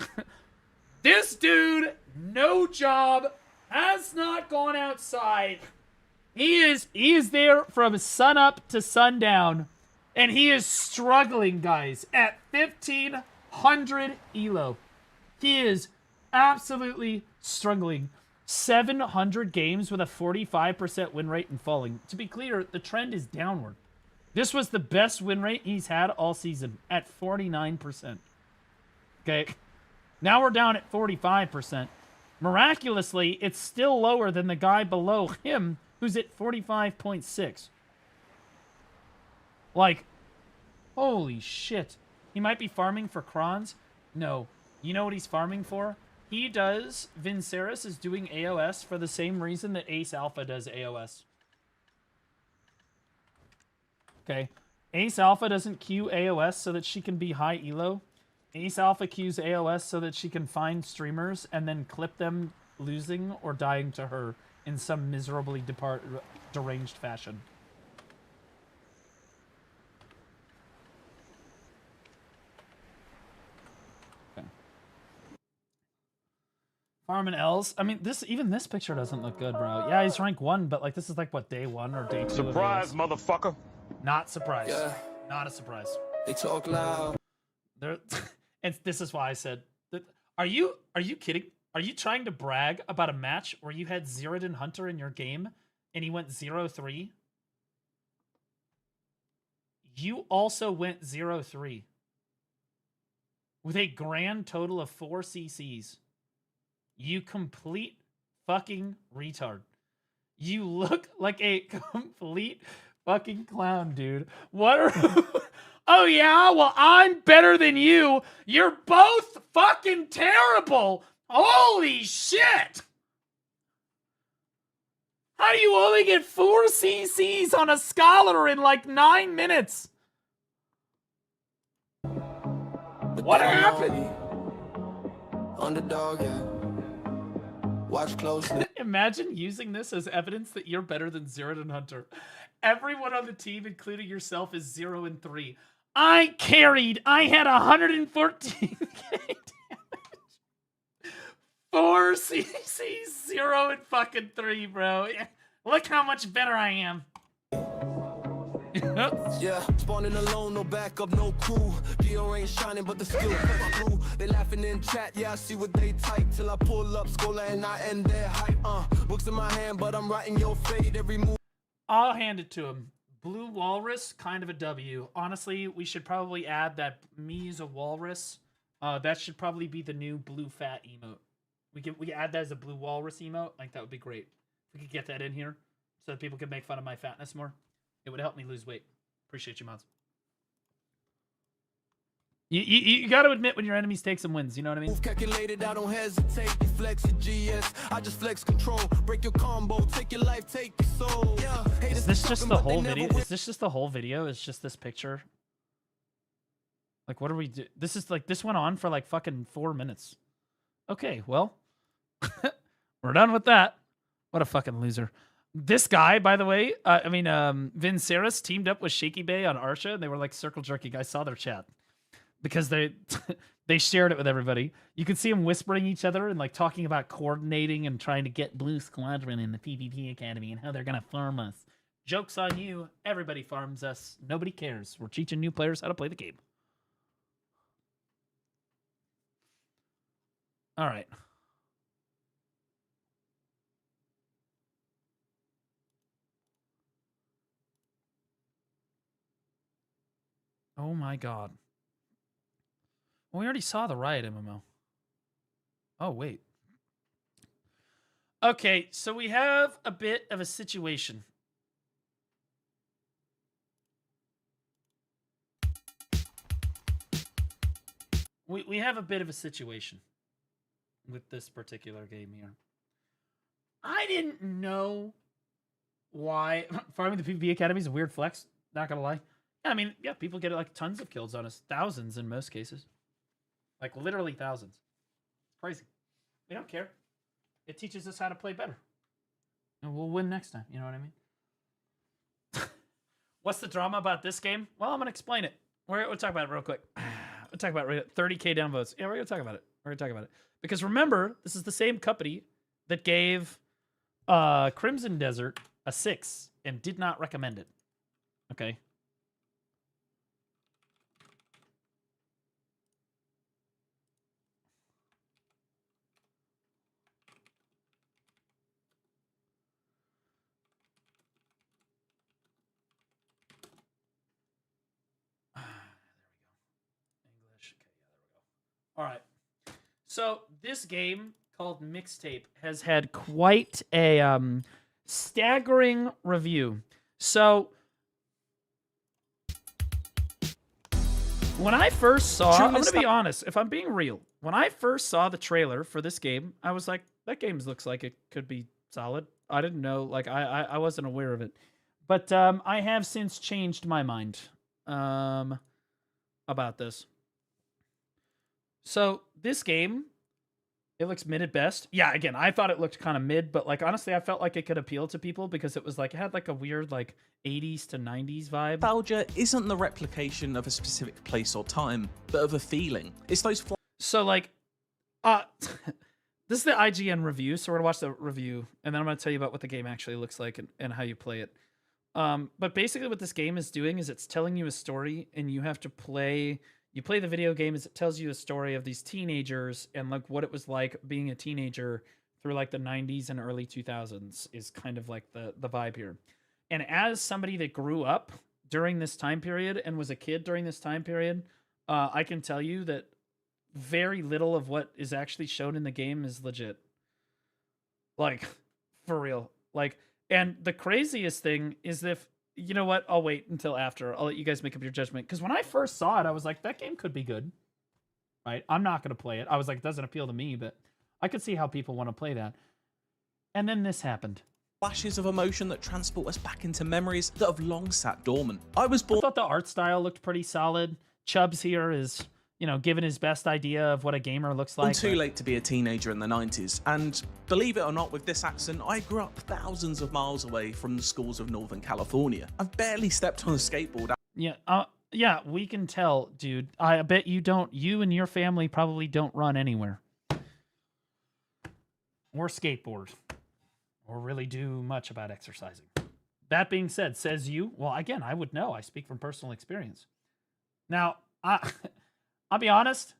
This dude, no job, has not gone outside. He is there from sun up to sundown, and he is struggling, guys, at 1,500 elo. He is absolutely struggling. 700 games with a 45% win rate and falling. To be clear, the trend is downward. This was the best win rate he's had all season at 49%. Okay. Now we're down at 45%. Miraculously, it's still lower than the guy below him who's at 45.6. Like, holy shit. He might be farming for crons. No. You know what he's farming for? He does, Vinceris is doing AOS for the same reason that Ace Alpha does AOS. Okay. Ace Alpha doesn't queue AOS so that she can be high elo. Ace Alpha queues AOS so that she can find streamers and then clip them losing or dying to her in some miserably deranged fashion. Okay. Farming L's. I mean, even this picture doesn't look good, bro. Yeah, he's rank 1, but like this is like what, day 1 or day 2? Surprise, motherfucker. Not surprised. Yeah. Not a surprise. They talk loud. And this is why I said that. Are you kidding? Are you trying to brag about a match where you had Zeratin Hunter in your game and he went 0-3? You also went 0-3 with a grand total of 4 CCs. You complete fucking retard. You look like a complete fucking clown, dude. What are... Oh yeah, well I'm better than you. You're both fucking terrible. Holy shit. How do you only get 4 CCs on a scholar in like 9 minutes? What happened? Underdog, yeah. Watch closely. Imagine using this as evidence that you're better than Zeratin Hunter. Everyone on the team, including yourself, is 0-3. I carried. I had 114k damage. 4 CCs, 0-3, bro. Look how much better I am. Yeah, spawning alone, no backup, no crew. Geo ain't shining, but the skill through. They laughing in chat, yeah, I see what they type. Till I pull up, Scholar, and I end their hype. Books in my hand, but I'm writing your fate every move. I'll hand it to him. Blue Walrus, kind of a W. Honestly, we should probably add that me is a walrus. That should probably be the new blue fat emote. We can add that as a Blue Walrus emote. Like, that would be great. If we could get that in here so that people can make fun of my fatness more. It would help me lose weight. Appreciate you, mods. You got to admit when your enemies take some wins. You know what I mean? Calculated, I don't hesitate. You flex your GS. I just flex control. Break your combo. Take your life. Take your soul. Yeah. Is this just the whole video? Is this just the whole video? Is just this picture? Like, what do we do? This is like, this went on for like fucking 4 minutes. Okay, well, we're done with that. What a fucking loser. This guy, by the way, Vinceris teamed up with Shaky Bay on Arsha, and they were like circle jerking. I saw their chat because they they shared it with everybody. You could see them whispering each other and like talking about coordinating and trying to get Blue Squadron in the PvP Academy and how they're gonna farm us. Joke's on you. Everybody farms us. Nobody cares. We're teaching new players how to play the game. All right. Oh my god. Well, we already saw the Riot MMO. Oh, wait. Okay, so we have a bit of a situation. We have a bit of a situation with this particular game here. I didn't know why farming the PvP Academy is a weird flex. Not gonna lie. I mean, yeah, people get like tons of kills on us. Thousands in most cases. Like literally thousands. It's crazy. We don't care. It teaches us how to play better. And we'll win next time. You know what I mean? What's the drama about this game? Well, I'm going to explain it. We'll talk about it real quick. We'll talk about it. 30k downvotes. Yeah, we're going to talk about it. We're going to talk about it. Because remember, this is the same company that gave Crimson Desert a 6 and did not recommend it. Okay. All right. So this game called Mixtape has had quite a staggering review. So when I first saw, I'm going to be honest, if I'm being real, when I first saw the trailer for this game, I was like, that game looks like it could be solid. I didn't know, like, I wasn't aware of it. But I have since changed my mind about this. So this game, it looks mid at best. Yeah, again, I thought it looked kind of mid, but like honestly, I felt like it could appeal to people because it was like it had like a weird like 80s to 90s vibe. Nostalgia isn't the replication of a specific place or time, but of a feeling. It's those. So like, this is the IGN review. So we're gonna watch the review, and then I'm gonna tell you about what the game actually looks like and how you play it. But basically, what this game is doing is it's telling you a story, and you have to play. You play the video game as it tells you a story of these teenagers and like what it was like being a teenager through like the 90s and early 2000s is kind of like the vibe here. And as somebody that grew up during this time period and was a kid during this time period, I can tell you that very little of what is actually shown in the game is legit. Like, for real. Like, and the craziest thing is if, you know what? I'll wait until after. I'll let you guys make up your judgment. Because when I first saw it, I was like, that game could be good. Right? I'm not going to play it. I was like, it doesn't appeal to me, but I could see how people want to play that. And then this happened. Flashes of emotion that transport us back into memories that have long sat dormant. I thought the art style looked pretty solid. Chubbs here is, you know, giving his best idea of what a gamer looks like. Too late to be a teenager in the 90s, and believe it or not, with this accent, I grew up thousands of miles away from the schools of Northern California. I've barely stepped on a skateboard. Yeah, we can tell, dude. I bet you don't. You and your family probably don't run anywhere, or skateboard, or really do much about exercising. That being said, says you. Well, again, I would know. I speak from personal experience. Now, I'll be honest,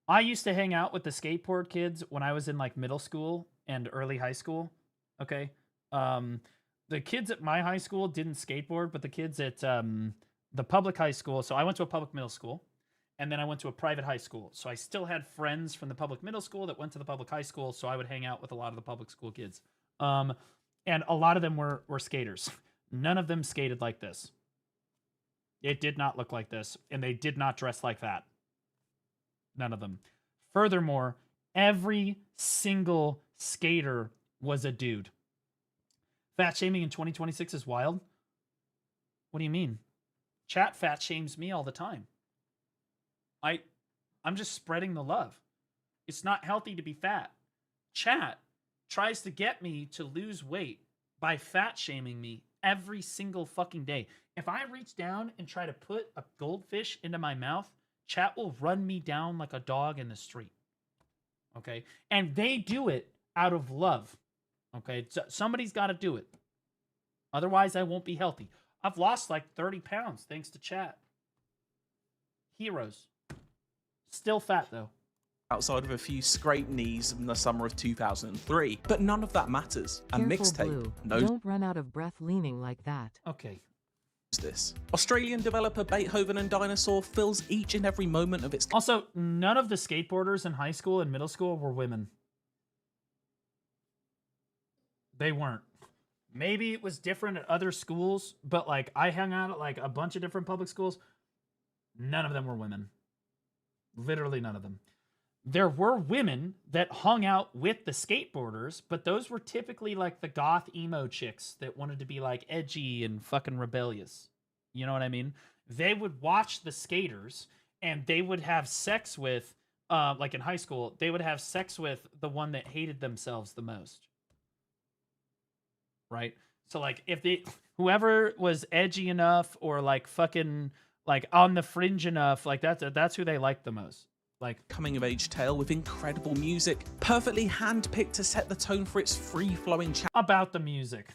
I used to hang out with the skateboard kids when I was in like middle school and early high school. Okay. The kids at my high school didn't skateboard, but the kids at the public high school, so I went to a public middle school and then I went to a private high school. So I still had friends from the public middle school that went to the public high school, so I would hang out with a lot of the public school kids. And a lot of them were skaters. None of them skated like this. It did not look like this, and they did not dress like that. None of them. Furthermore, every single skater was a dude. Fat shaming in 2026 is wild. What do you mean? Chat fat shames me all the time. I'm just spreading the love. It's not healthy to be fat. Chat tries to get me to lose weight by fat shaming me every single fucking day. If I reach down and try to put a goldfish into my mouth, chat will run me down like a dog in the street. Okay? And they do it out of love. Okay? So somebody's got to do it. Otherwise, I won't be healthy. I've lost like 30 pounds thanks to chat. Heroes. Still fat, though. Outside of a few scraped knees in the summer of 2003. But none of that matters. A mixtape knows. Don't run out of breath leaning like that. Okay. This. Australian developer Beethoven and Dinosaur fills each and every moment of its. Also, none of the skateboarders in high school and middle school were women. They weren't. Maybe it was different at other schools, but like I hung out at like a bunch of different public schools. None of them were women. Literally none of them. There were women that hung out with the skateboarders, but those were typically like the goth emo chicks that wanted to be like edgy and fucking rebellious. You know what I mean? They would watch the skaters and they would have sex with, like in high school, they would have sex with the one that hated themselves the most. Right? So like if whoever was edgy enough or like fucking like on the fringe enough, like that's who they liked the most. Like coming of age tale with incredible music, perfectly handpicked to set the tone for its free-flowing chat. About the music.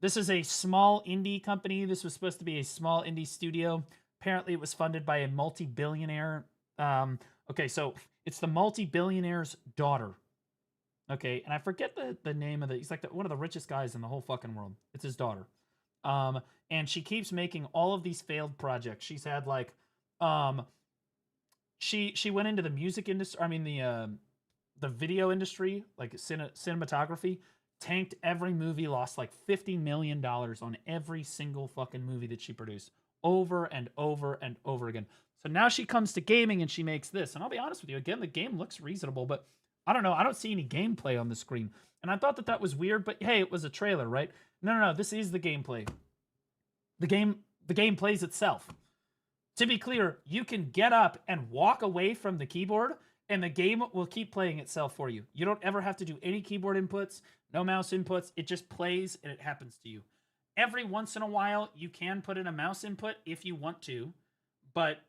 This is a small indie company. This was supposed to be a small indie studio. Apparently it was funded by a multi-billionaire. Okay, so it's the multi-billionaire's daughter. Okay, and I forget the name of he's like one of the richest guys in the whole fucking world. It's his daughter. And she keeps making all of these failed projects. She's had like, she went into the music industry. I mean the video industry, like cinematography, tanked every movie, lost like $50 million on every single fucking movie that she produced over and over and over again. So now she comes to gaming and she makes this. And I'll be honest with you, again, the game looks reasonable, but I don't know. I don't see any gameplay on the screen. And I thought that was weird, but hey, it was a trailer, right? No. This is the gameplay. The game plays itself. To be clear, you can get up and walk away from the keyboard and the game will keep playing itself for you. You don't ever have to do any keyboard inputs, no mouse inputs. It just plays and it happens to you. Every once in a while, you can put in a mouse input if you want to, but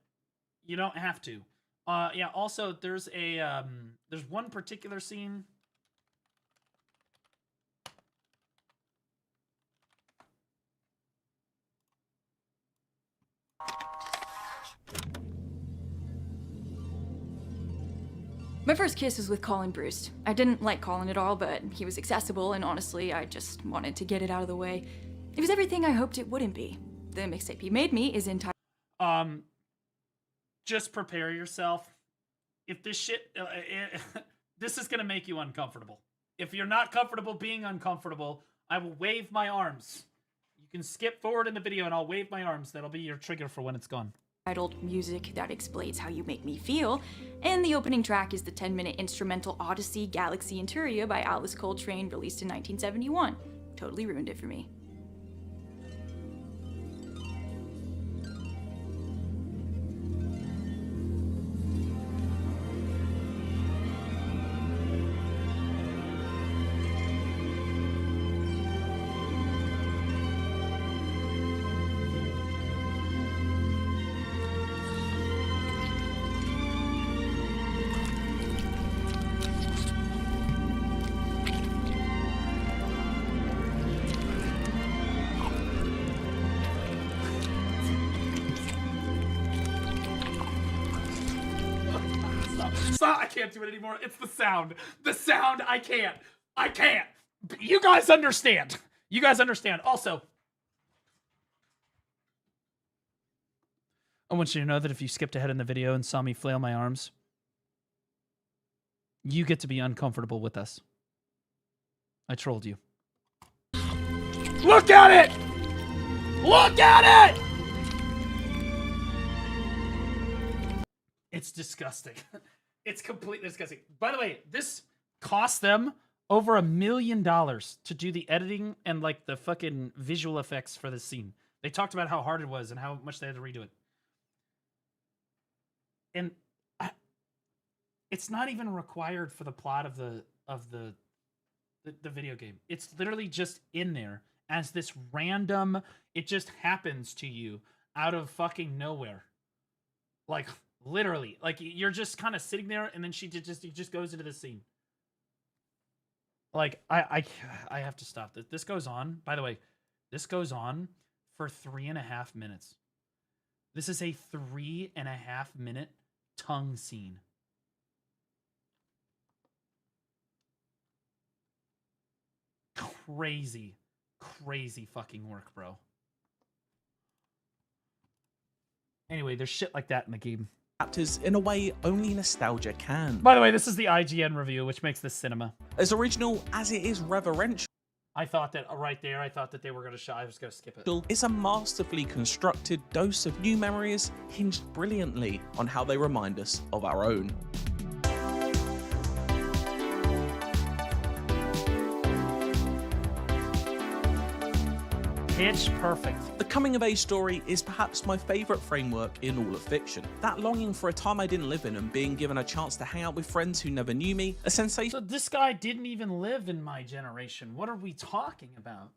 you don't have to. Yeah, also, there's one particular scene. My first kiss was with Colin Bruce. I didn't like Colin at all, but he was accessible, and honestly, I just wanted to get it out of the way. It was everything I hoped it wouldn't be. The mixtape he made me is entirely... Just prepare yourself. If this shit... this is gonna make you uncomfortable. If you're not comfortable being uncomfortable, I will wave my arms. You can skip forward in the video and I'll wave my arms. That'll be your trigger for when it's gone. Titled Music That Explains How You Make Me Feel, and the opening track is the 10-minute instrumental Odyssey Galaxy Interia by Alice Coltrane, released in 1971. Totally ruined it for me. I can't do it anymore. It's the sound. The sound, I can't. You guys understand. You guys understand. Also, I want you to know that if you skipped ahead in the video and saw me flail my arms, you get to be uncomfortable with us. I trolled you. Look at it! Look at it! It's disgusting. It's completely disgusting. By the way, this cost them over $1 million to do the editing and like the fucking visual effects for this scene. They talked about how hard it was and how much they had to redo it. And it's not even required for the plot of the video game. It's literally just in there as this random, it just happens to you out of fucking nowhere. Like, literally. Like, you're just kind of sitting there, and then he just goes into the scene. Like, I have to stop this. This goes on, by the way, this goes on for 3.5 minutes. This is a 3.5 minute tongue scene. Crazy, crazy fucking work, bro. Anyway, there's shit like that in the game. Chapters in a way only nostalgia can. By the way, this is the IGN review, which makes this cinema. As original as it is reverential, I thought that right there, I thought that they were going to I was going to skip it. It's a masterfully constructed dose of new memories hinged brilliantly on how they remind us of our own. Pitch perfect. The coming-of-age story is perhaps my favourite framework in all of fiction. That longing for a time I didn't live in and being given a chance to hang out with friends who never knew me, a sensation... So this guy didn't even live in my generation. What are we talking about?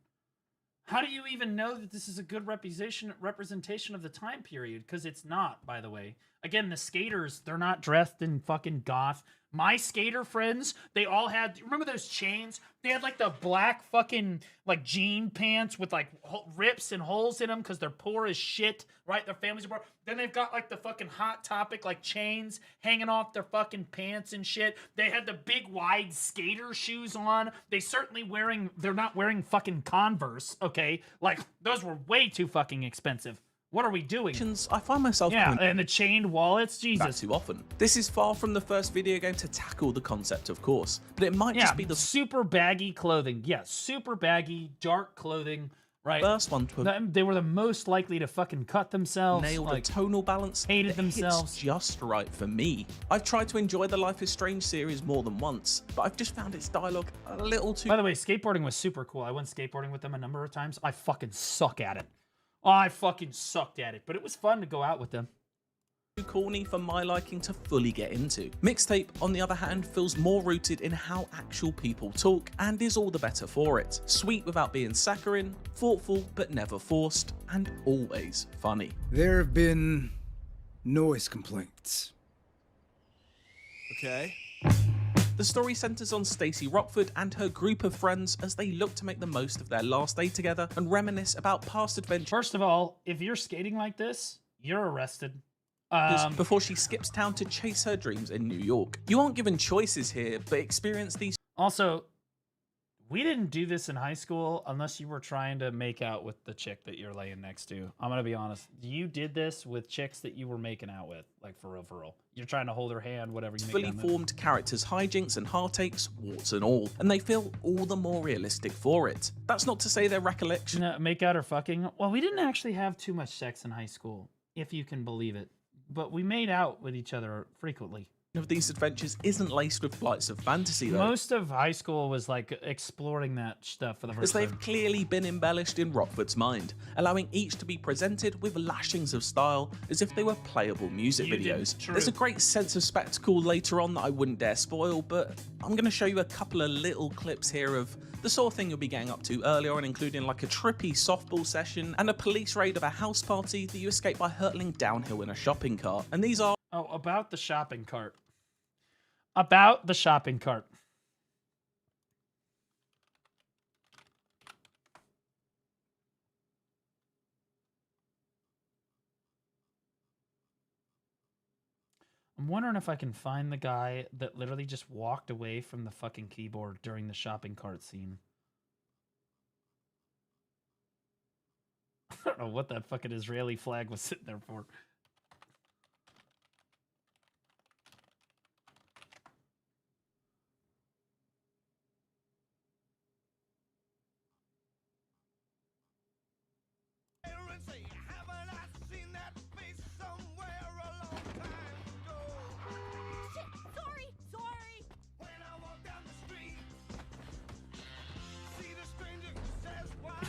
How do you even know that this is a good representation of the time period? Because it's not, by the way. Again, the skaters, they're not dressed in fucking goth. My skater friends, they all had, remember those chains? They had like the black fucking like jean pants with like rips and holes in them because they're poor as shit, right? Their families are poor. Then they've got like the fucking Hot Topic like chains hanging off their fucking pants and shit. They had the big wide skater shoes on. They're not wearing fucking Converse, okay? Like those were way too fucking expensive. What are we doing? I find myself and the chained wallets, Jesus. too often. This is far from the first video game to tackle the concept, of course, but it might just be the super baggy clothing. Yeah, super baggy, dark clothing. Right. First one they were the most likely to fucking cut themselves. Nailed a tonal balance. Hated themselves. It's just right for me. I've tried to enjoy the Life is Strange series more than once, but I've just found its dialogue a little too. By the way, skateboarding was super cool. I went skateboarding with them a number of times. I fucking suck at it. I fucking sucked at it, but it was fun to go out with them. Too corny for my liking to fully get into. Mixtape, on the other hand, feels more rooted in how actual people talk and is all the better for it. Sweet without being saccharine, thoughtful but never forced, and always funny. There have been noise complaints. Okay. The story centers on Stacey Rockford and her group of friends as they look to make the most of their last day together and reminisce about past adventures. First of all, if you're skating like this, you're arrested. Before she skips town to chase her dreams in New York. You aren't given choices here, but experience these. Also, we didn't do this in high school unless you were trying to make out with the chick that you're laying next to. I'm gonna be honest. You did this with chicks that you were making out with, like for real, for real. You're trying to hold her hand, whatever you make fully formed characters' hijinks and heartaches, warts and all, and they feel all the more realistic for it. That's not to say their recollection. Make out or fucking. Well, we didn't actually have too much sex in high school, if you can believe it. But we made out with each other frequently. Of these adventures isn't laced with flights of fantasy, though. Most of high school was like exploring that stuff for the first as they've time. Clearly been embellished in Rockford's mind, allowing each to be presented with lashings of style as if they were playable music videos. There's a great sense of spectacle later on that I wouldn't dare spoil, but I'm going to show you a couple of little clips here of the sort of thing you'll be getting up to earlier on, including like a trippy softball session and a police raid of a house party that you escape by hurtling downhill in a shopping cart. And these are... Oh, about the shopping cart. About the shopping cart. I'm wondering if I can find the guy that literally just walked away from the fucking keyboard during the shopping cart scene. I don't know what that fucking Israeli flag was sitting there for.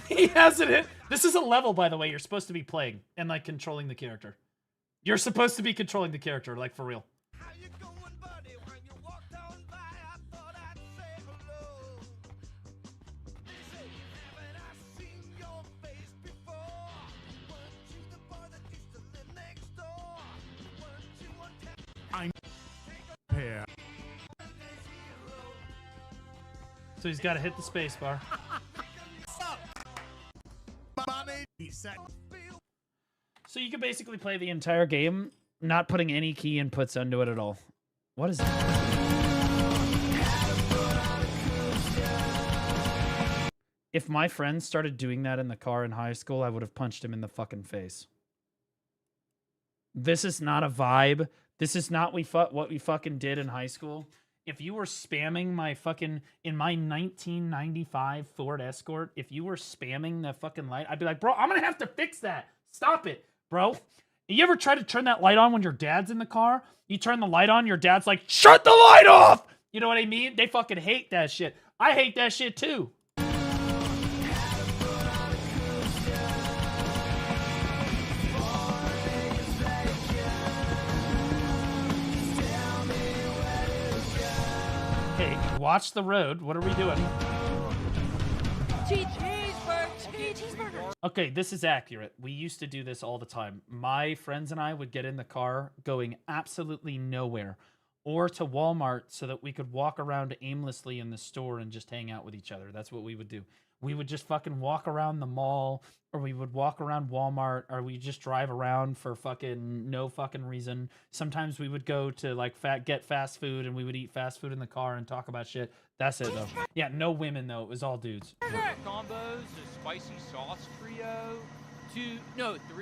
He hasn't hit. This is a level, by the way, you're supposed to be playing and like controlling the character. You're supposed to be controlling the character, like for real. Yeah. So he's got to hit the space bar. So you can basically play the entire game, not putting any key inputs into it at all. What is that? If my friend started doing that in the car in high school, I would have punched him in the fucking face. This is not a vibe. This is not what we fucking did in high school. If you were spamming my fucking, in my 1995 Ford Escort, if you were spamming the fucking light, I'd be like, bro, I'm going to have to fix that. Stop it, bro. You ever try to turn that light on when your dad's in the car? You turn the light on, your dad's like, shut the light off! You know what I mean? They fucking hate that shit. I hate that shit too. Okay, watch the road. What are we doing? Cheeseburger. Okay, this is accurate. We used to do this all the time. My friends and I would get in the car going absolutely nowhere or to Walmart so that we could walk around aimlessly in the store and just hang out with each other. That's what we would do. We would just fucking walk around the mall, or we would walk around Walmart, or we just drive around for fucking no fucking reason. Sometimes we would go to like get fast food, and we would eat fast food in the car and talk about shit. That's it though. Yeah, no women though. It was all dudes. Combos, a spicy sauce trio, 3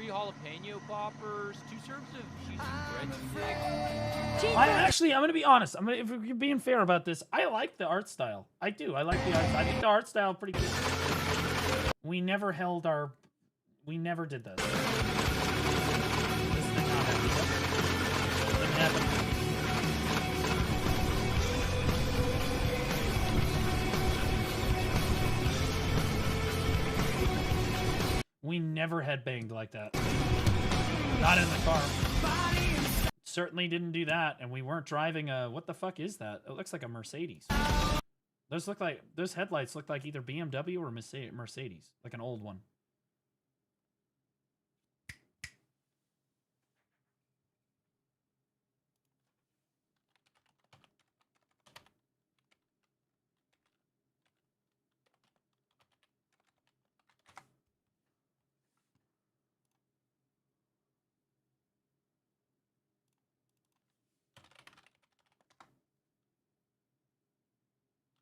jalapeno poppers, 2 serves of cheesy breadsticks. I'm gonna be honest. If we're being fair about this, I like the art style. I do. I like the art. I think the art style pretty good. We never held our. We never did this. This did not happen. Didn't happen. We never headbanged like that. Not in the car. Certainly didn't do that, and we weren't driving a... What the fuck is that? It looks like a Mercedes. Those headlights look like either BMW or Mercedes. Like an old one.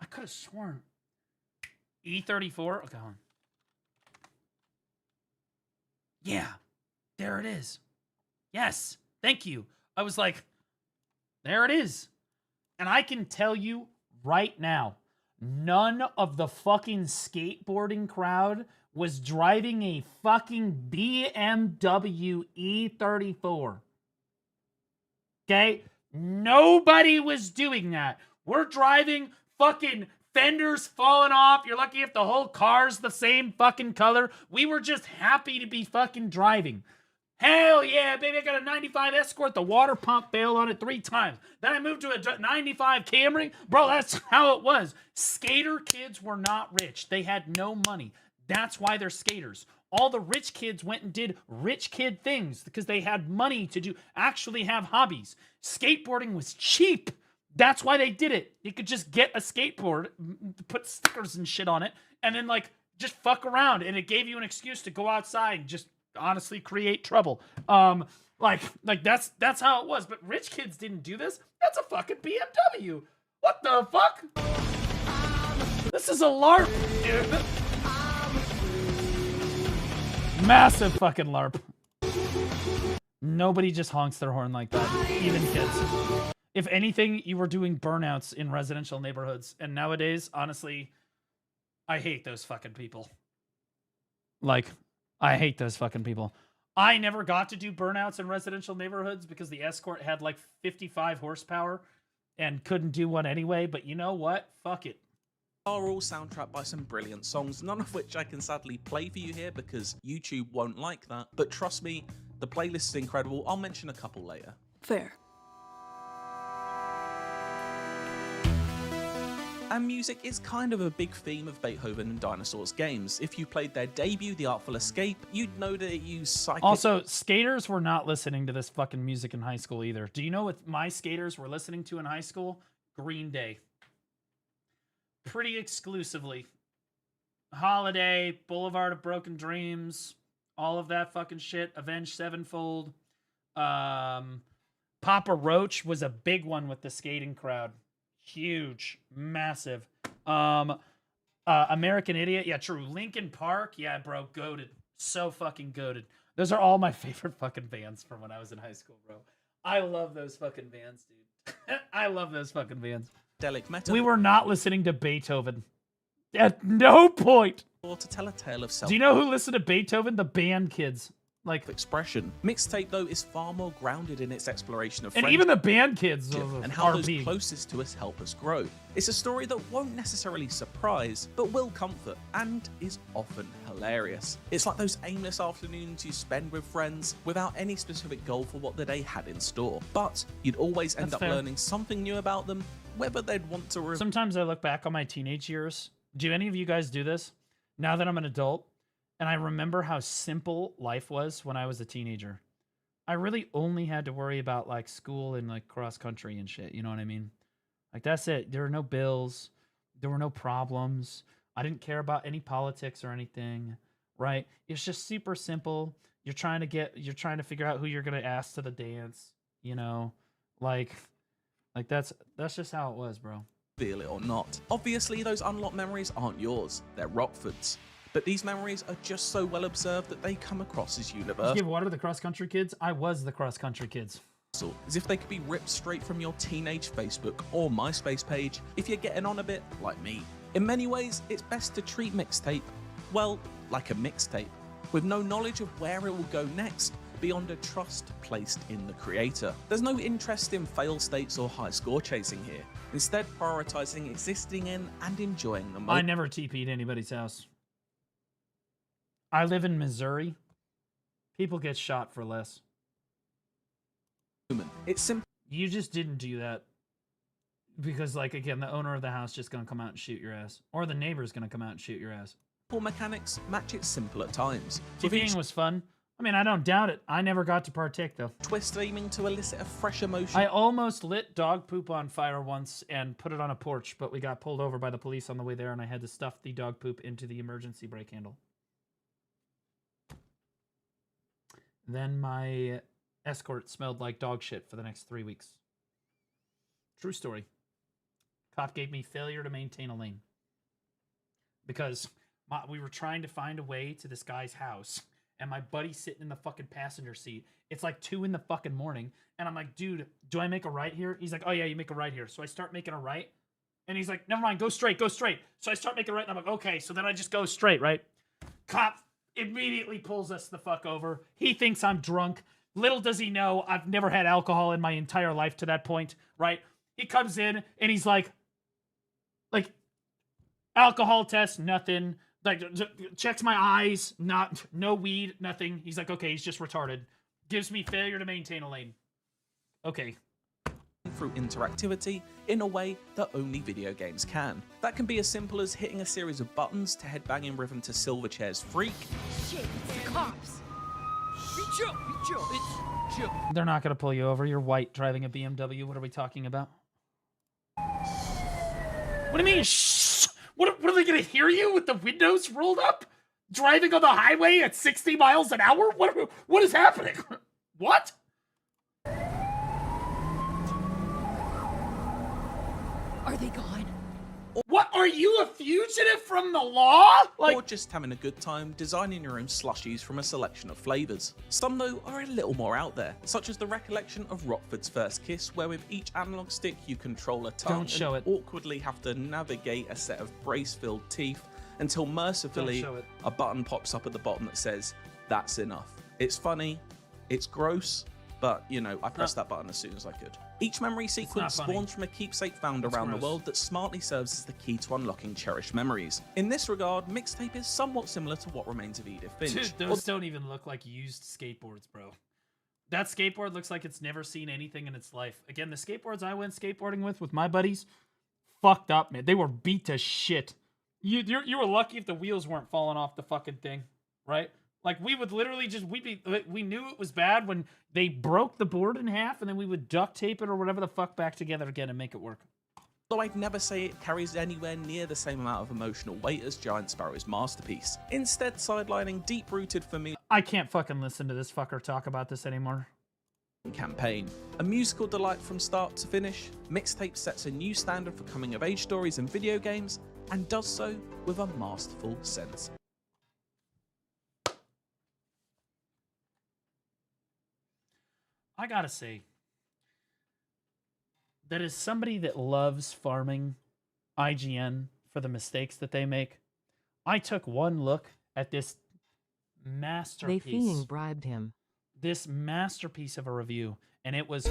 I could have sworn. E34? Okay, hold on. Yeah. There it is. Yes. Thank you. I was like, there it is. And I can tell you right now, none of the fucking skateboarding crowd was driving a fucking BMW E34. Okay? Nobody was doing that. We're driving fucking fenders falling off. You're lucky if the whole car's the same fucking color. We were just happy to be fucking driving. Hell yeah, baby, I got a 95 Escort. The water pump failed on it 3 times. Then I moved to a 95 Camry. Bro, that's how it was. Skater kids were not rich. They had no money. That's why they're skaters. All the rich kids went and did rich kid things because they had money to actually have hobbies. Skateboarding was cheap. That's why they did it. You could just get a skateboard, put stickers and shit on it, and then like just fuck around, and it gave you an excuse to go outside and just honestly create trouble. Like that's how it was. But rich kids didn't do this. That's a fucking BMW. What the fuck? This is a LARP, dude. Massive fucking LARP. Nobody just honks their horn like that, even kids. If anything, you were doing burnouts in residential neighborhoods. And nowadays, honestly, I hate those fucking people. Like, I hate those fucking people. I never got to do burnouts in residential neighborhoods because the Escort had like 55 horsepower and couldn't do one anyway. But you know what? Fuck it. Are all soundtracked by some brilliant songs, none of which I can sadly play for you here because YouTube won't like that. But trust me, the playlist is incredible. I'll mention a couple later. Fair. And music is kind of a big theme of Beethoven and Dinosaur's games. If you played their debut, The Artful Escape, you'd know that it used psychic... Also, skaters were not listening to this fucking music in high school either. Do you know what my skaters were listening to in high school? Green Day. Pretty exclusively. Holiday, Boulevard of Broken Dreams, all of that fucking shit. Avenged Sevenfold. Papa Roach was a big one with the skating crowd. Huge, massive. American Idiot, yeah, true. Linkin Park, yeah, bro, goated. So fucking goated. Those are all my favorite fucking bands from when I was in high school, bro. I love those fucking bands, dude. I love those fucking bands. Metal. We were not listening to Beethoven. At no point. Or to tell a tale of self. Do you know who listened to Beethoven? The band kids. Like expression. Mixtape though is far more grounded in its exploration of and friendship, even the band kids and how those closest to us help us grow. It's a story that won't necessarily surprise, but will comfort and is often hilarious. It's like those aimless afternoons you spend with friends without any specific goal for what the day had in store, but you'd always end up learning something new about them, whether they'd want to. Sometimes I look back on my teenage years. Do any of you guys do this? Now that I'm an adult, and I remember how simple life was when I was a teenager. I really only had to worry about like school and like cross country and shit. You know what I mean? Like that's it. There were no bills. There were no problems. I didn't care about any politics or anything, right? It's just super simple. You're trying to figure out who you're going to ask to the dance, you know, like that's just how it was, bro. Feel it or not. Obviously, those unlocked memories aren't yours. They're Rockford's. but these memories are just so well observed that they come across as Did you universal. give water to the cross-country kids? I was the cross-country kids. As if they could be ripped straight from your teenage Facebook or MySpace page if you're getting on a bit like me. In many ways, it's best to treat mixtape, well, like a mixtape, with no knowledge of where it will go next beyond a trust placed in the creator. There's no interest in fail states or high score chasing here, instead prioritizing existing in and enjoying the moment. I never TP'd anybody's house. I live in Missouri. People get shot for less. It's simple. You just didn't do that. Because, like, again, the owner of the house just gonna come out and shoot your ass. Or the neighbor's gonna come out and shoot your ass. Mechanics match its simpler times. TPing was fun. I mean, I don't doubt it. I never got to partake, though. Twist aiming to elicit a fresh emotion. I almost lit dog poop on fire once and put it on a porch, but we got pulled over by the police on the way there, and I had to stuff the dog poop into the emergency brake handle. Then my escort smelled like dog shit for the next 3 weeks. True story. Cop gave me failure to maintain a lane. Because we were trying to find a way to this guy's house, and my buddy's sitting in the fucking passenger seat. It's like 2 in the fucking morning, and I'm like, dude, do I make a right here? He's like, oh yeah, you make a right here. So I start making a right, and he's like, never mind, go straight, go straight. So I start making a right, and I'm like, okay, so then I just go straight, right? Cop immediately pulls us the fuck over. He thinks I'm drunk. Little does he know, I've never had alcohol in my entire life to that point, right? He comes in, and he's like, alcohol test, nothing. Like, checks my eyes, no weed, nothing. He's like, okay, he's just retarded. Gives me failure to maintain a lane. Okay. Through interactivity in a way that only video games can. That can be as simple as hitting a series of buttons to headbang in rhythm to Silverchair's Freak. Shit, it's the cops. Reach up, it's Joe. They're not going to pull you over. You're white driving a BMW. What are we talking about? What do you mean, shh? What are they going to hear you with the windows rolled up? Driving on the highway at 60 miles an hour? What is happening? What? Are they gone? What? Are you a fugitive from the law? Or just having a good time designing your own slushies from a selection of flavours. Some, though, are a little more out there, such as the recollection of Rockford's First Kiss, where with each analog stick you control a tongue and awkwardly have to navigate a set of brace-filled teeth until mercifully a button pops up at the bottom that says, that's enough. It's funny, it's gross, but, you know, I pressed that button as soon as I could. Each memory sequence spawns from a keepsake found around the world that smartly serves as the key to unlocking cherished memories. In this regard, Mixtape is somewhat similar to What Remains of Edith Finch. Dude, those don't even look like used skateboards, bro. That skateboard looks like it's never seen anything in its life. Again, the skateboards I went skateboarding with my buddies, fucked up, man. They were beat to shit. You were lucky if the wheels weren't falling off the fucking thing, right? Like, we would literally just, we knew it was bad when they broke the board in half, and then we would duct tape it or whatever the fuck back together again and make it work. Though I'd never say it carries anywhere near the same amount of emotional weight as Giant Sparrow's masterpiece, instead sidelining deep-rooted familiar I can't fucking listen to this fucker talk about this anymore. Campaign. A musical delight from start to finish, Mixtape sets a new standard for coming-of-age stories and video games, and does so with a masterful sense. I gotta say, that as somebody that loves farming IGN for the mistakes that they make, I took one look at this masterpiece. They fiending bribed him. This masterpiece of a review, and it was...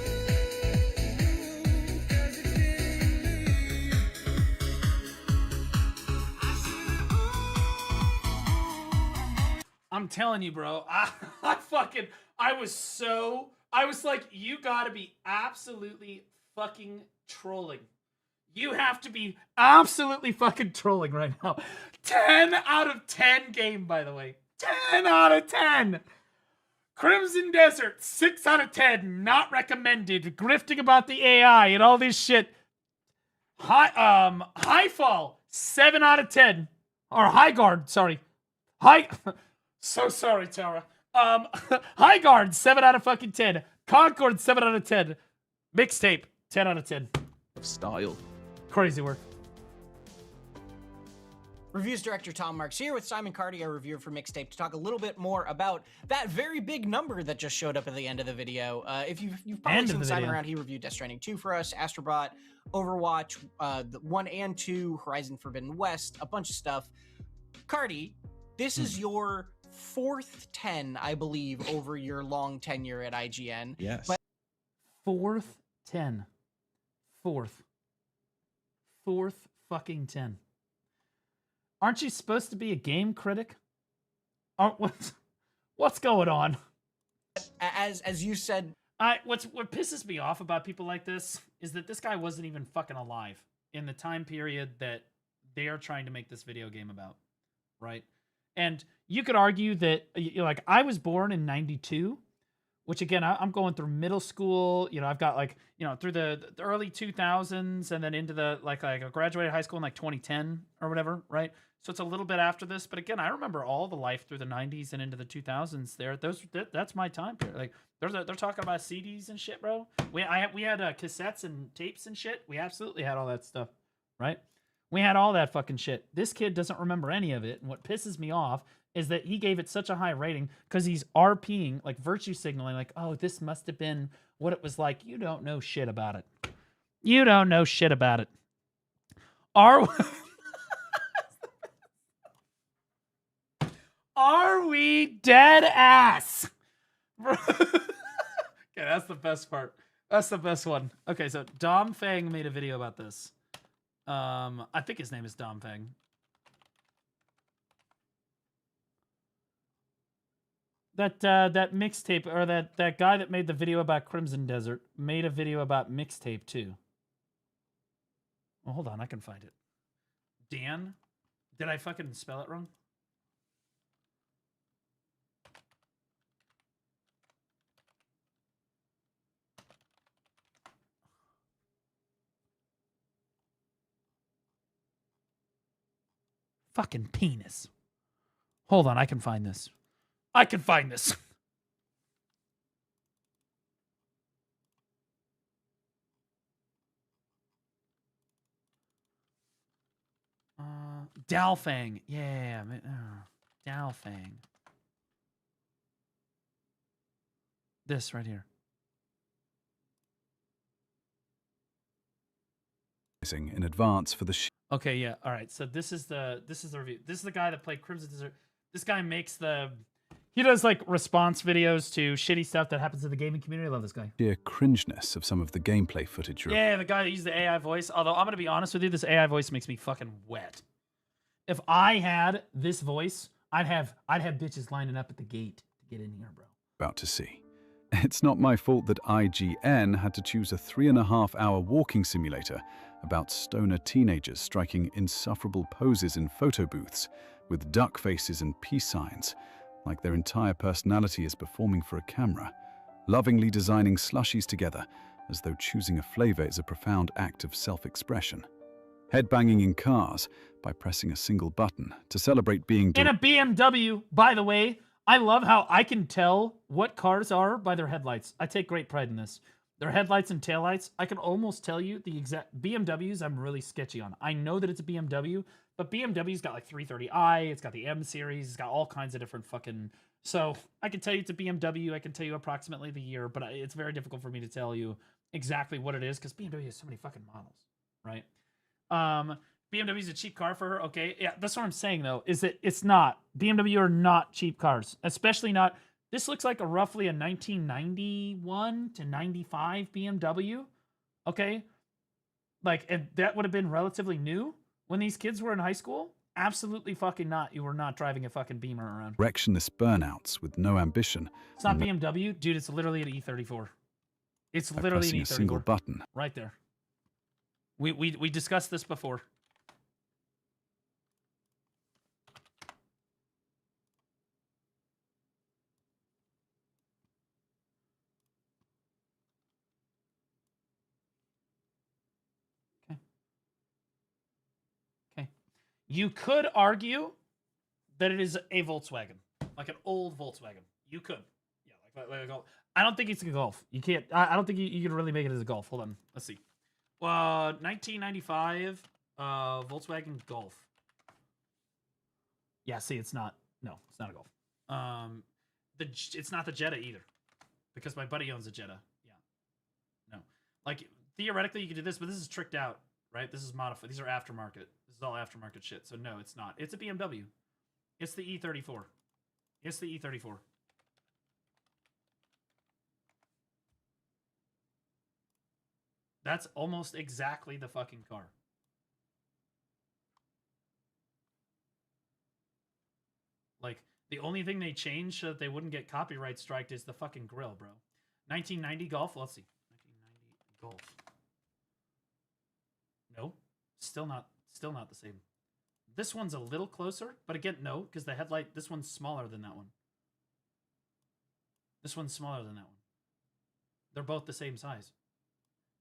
I'm telling you, bro, I was like, you gotta be absolutely fucking trolling. You have to be absolutely fucking trolling right now. 10 out of 10 game, by the way. 10 out of 10. Crimson Desert, 6 out of 10. Not recommended. Grifting about the AI and all this shit. Highfall, 7 out of 10. Or High Guard, sorry. So sorry, Tara. High Guard, 7 out of fucking 10. Concord, 7 out of 10. Mixtape, 10 out of 10. Style. Crazy work. Reviews director Tom Marks here with Simon Carty, our reviewer for Mixtape, to talk a little bit more about that very big number that just showed up at the end of the video. If you've probably seen Simon around, he reviewed Death Stranding 2 for us, Astrobot, Overwatch, the 1 and 2, Horizon Forbidden West, a bunch of stuff. Carty, this is your 4th 10, I believe, over your long tenure at IGN. Yes. But 4th 10. 4th fucking 10. Aren't you supposed to be a game critic? What's going on? As you said, what pisses me off about people like this is that this guy wasn't even fucking alive in the time period that they are trying to make this video game about, right? And you could argue that, like, I was born in 92, which again, I'm going through middle school. I've got through the early 2000s and then into the like I graduated high school in like 2010 or whatever, right? So it's a little bit after this, but again, I remember all the life through the 90s and into the 2000s. That's my time period. Like they're talking about CDs and shit, bro. We had cassettes and tapes and shit. We absolutely had all that stuff, right? We had all that fucking shit. This kid doesn't remember any of it, and what pisses me off is that he gave it such a high rating because he's RPing, like virtue signaling, like, oh, this must have been what it was like. You don't know shit about it. You don't know shit about it. Are we dead ass? Okay, that's the best part. That's the best one. Okay, so Dom Fang made a video about this. I think his name is Dom Fang. That mixtape, or that guy that made the video about Crimson Desert made a video about mixtape too. Well, hold on, I can find it. Dan? Did I fucking spell it wrong? Fucking penis. Hold on, I can find this. I can find this. Dalfang. Yeah. Dalfang. This right here. In advance for the Okay, yeah. All right. So this is the review. This is the guy that played Crimson Desert. This guy makes he does like response videos to shitty stuff that happens in the gaming community. I love this guy. sheer cringeness of some of the gameplay footage. Yeah, the guy that used the AI voice. Although I'm gonna be honest with you, this AI voice makes me fucking wet. If I had this voice, I'd have bitches lining up at the gate to get in here, bro. About to see. It's not my fault that IGN had to choose a 3.5-hour walking simulator about stoner teenagers striking insufferable poses in photo booths with duck faces and peace signs, like their entire personality is performing for a camera, lovingly designing slushies together as though choosing a flavor is a profound act of self-expression. Headbanging in cars by pressing a single button to celebrate being in a BMW, by the way. I love how I can tell what cars are by their headlights. I take great pride in this. Their headlights and taillights, I can almost tell you the exact BMWs I'm really sketchy on. I know that it's a BMW, but BMW's got like 330i, it's got the M series, it's got all kinds of different fucking... So I can tell you it's a BMW, I can tell you approximately the year, but it's very difficult for me to tell you exactly what it is because BMW has so many fucking models, right? BMW's a cheap car for her. Okay, yeah, that's what I'm saying though, is that it's not. BMW are not cheap cars, especially not. This looks like roughly a 1991 to 95 BMW. Okay, like, and that would have been relatively new when these kids were in high school. Absolutely fucking not. You were not driving a fucking Beamer around. directionless burnouts with no ambition. It's not BMW, dude. It's literally an E34. It's literally an pressing E34. a single button. Right there. We discussed this before. You could argue that it is a Volkswagen, like an old Volkswagen. You could, yeah, like a Golf. I don't think it's a Golf. You can't. I don't think you can really make it as a Golf. Hold on, let's see. 1995 Volkswagen Golf. Yeah, see, it's not. No, it's not a Golf. It's not the Jetta either, because my buddy owns a Jetta. Yeah. No. Like, theoretically, you could do this, but this is tricked out, right? This is modified. These are aftermarket. This is all aftermarket shit. So no, it's not. It's a BMW. It's the E34. It's the E34. That's almost exactly the fucking car. Like, the only thing they changed so that they wouldn't get copyright striked is the fucking grill, bro. 1990 Golf? Let's see. 1990 Golf. No. Still not the same. This one's a little closer, but again, no, because the headlight, this one's smaller than that one. This one's smaller than that one. They're both the same size.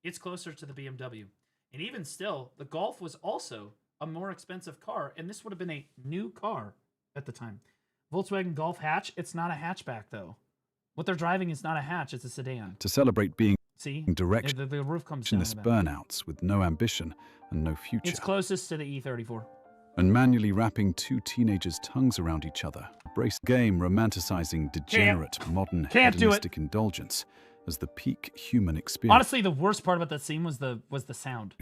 It's closer to the BMW. And even still, the Golf was also a more expensive car, and this would have been a new car at the time. Volkswagen Golf hatch, it's not a hatchback, though. What they're driving is not a hatch, it's a sedan. To celebrate being direction, the roof comes down. Burnouts with no ambition and no future. It's closest to the E34. And manually wrapping two teenagers' tongues around each other. Brace game romanticizing degenerate modern hedonistic indulgence as the peak human experience. Honestly, the worst part about that scene was the sound.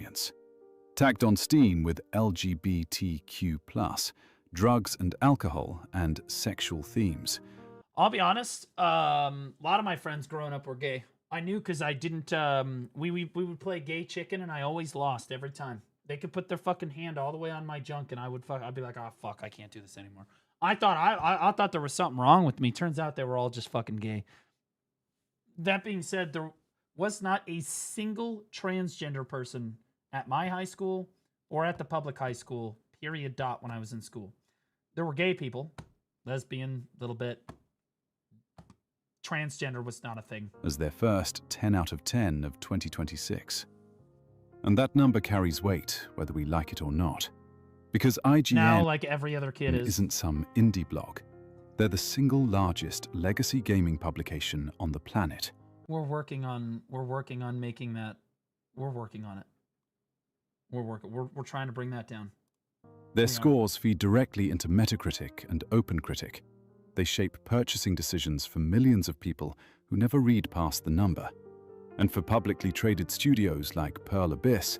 Tacked on steam with LGBTQ+, drugs and alcohol, and sexual themes. I'll be honest, a lot of my friends growing up were gay. I knew because I didn't, we would play gay chicken and I always lost every time. They could put their fucking hand all the way on my junk and I'd be like, oh fuck, I can't do this anymore. I thought there was something wrong with me. Turns out they were all just fucking gay. That being said, there was not a single transgender person at my high school or at the public high school, period, dot, when I was in school. There were gay people, lesbian, little bit. Transgender was not a thing. As their first 10 out of 10 of 2026. And that number carries weight, whether we like it or not. Because IGN now, like every other kid isn't some indie blog. They're the single largest legacy gaming publication on the planet. We're working on making that. We're working on it. We're trying to bring that down. Their scores feed directly into Metacritic and OpenCritic. They shape purchasing decisions for millions of people who never read past the number. And for publicly traded studios like Pearl Abyss,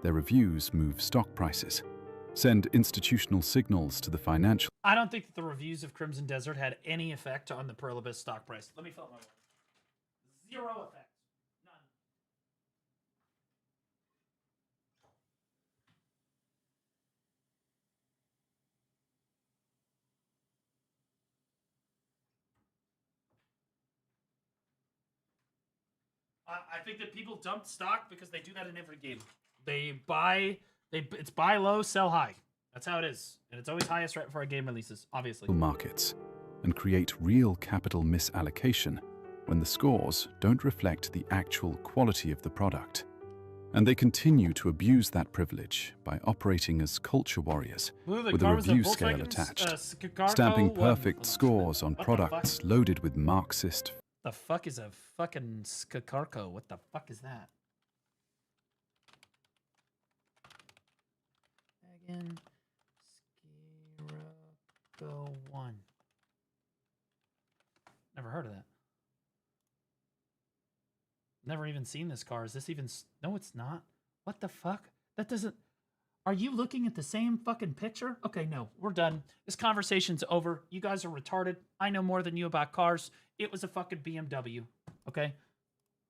their reviews move stock prices, send institutional signals to the financial. I don't think that the reviews of Crimson Desert had any effect on the Pearl Abyss stock price. Let me fill up my water. Zero effect. None. I think that people dump stock because they do that in every game. It's buy low, sell high. That's how it is. And it's always highest right before a game releases, obviously. Markets and create real capital misallocation when the scores don't reflect the actual quality of the product. And they continue to abuse that privilege by operating as culture warriors with a review scale attached, stamping perfect scores on products loaded with Marxist. The fuck is a fucking Skakarko? What the fuck is that? Again, Skirako 1. Never heard of that. Never even seen this car. Is this even... No, it's not. What the fuck? That doesn't... Are you looking at the same fucking picture? Okay, no, we're done. This conversation's over. You guys are retarded. I know more than you about cars. It was a fucking BMW, okay?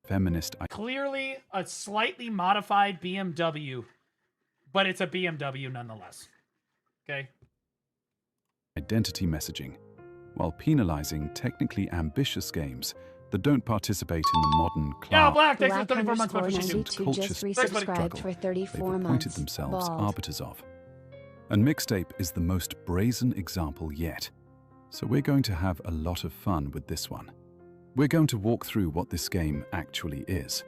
Feminist. Clearly a slightly modified BMW, but it's a BMW nonetheless, okay? Identity messaging, while penalizing technically ambitious games that don't participate in the modern class. Yeah, Black, thanks for 34 months. Just resubscribed for 34 months. Appointed themselves arbiters of. And Mixtape is the most brazen example yet. So we're going to have a lot of fun with this one. We're going to walk through what this game actually is.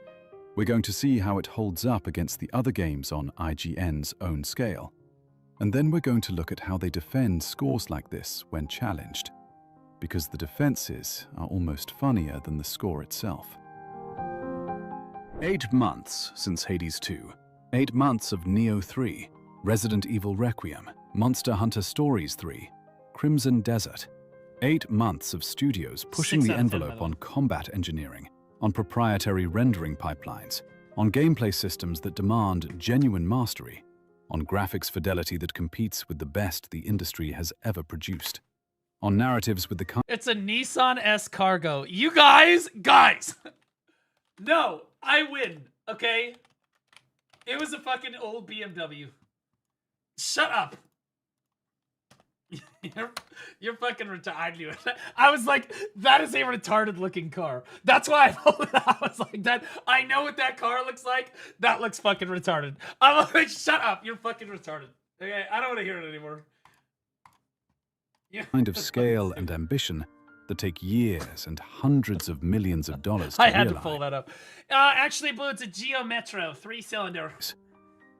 We're going to see how it holds up against the other games on IGN's own scale. And then we're going to look at how they defend scores like this when challenged. Because the defenses are almost funnier than the score itself. 8 months since Hades 2. 8 months of Neo 3, Resident Evil Requiem, Monster Hunter Stories 3, Crimson Desert. 8 months of studios pushing 6 the out of 10, by envelope the way. on combat engineering, on proprietary rendering pipelines, on gameplay systems that demand genuine mastery, on graphics fidelity that competes with the best the industry has ever produced, on narratives with the kind It's a Nissan S Cargo. You guys! No, I win, okay? It was a fucking old BMW. Shut up. You're fucking retarded. I knew it. I was like, that is a retarded looking car. That's why I pulled it out. I was like, that. I know what that car looks like. That looks fucking retarded. I'm like, shut up. You're fucking retarded. Okay, I don't want to hear it anymore. kind of scale and ambition that take years and hundreds of millions of dollars to I had realize. to pull that up. Actually, Blue, it's a Geo Metro 3-cylinder.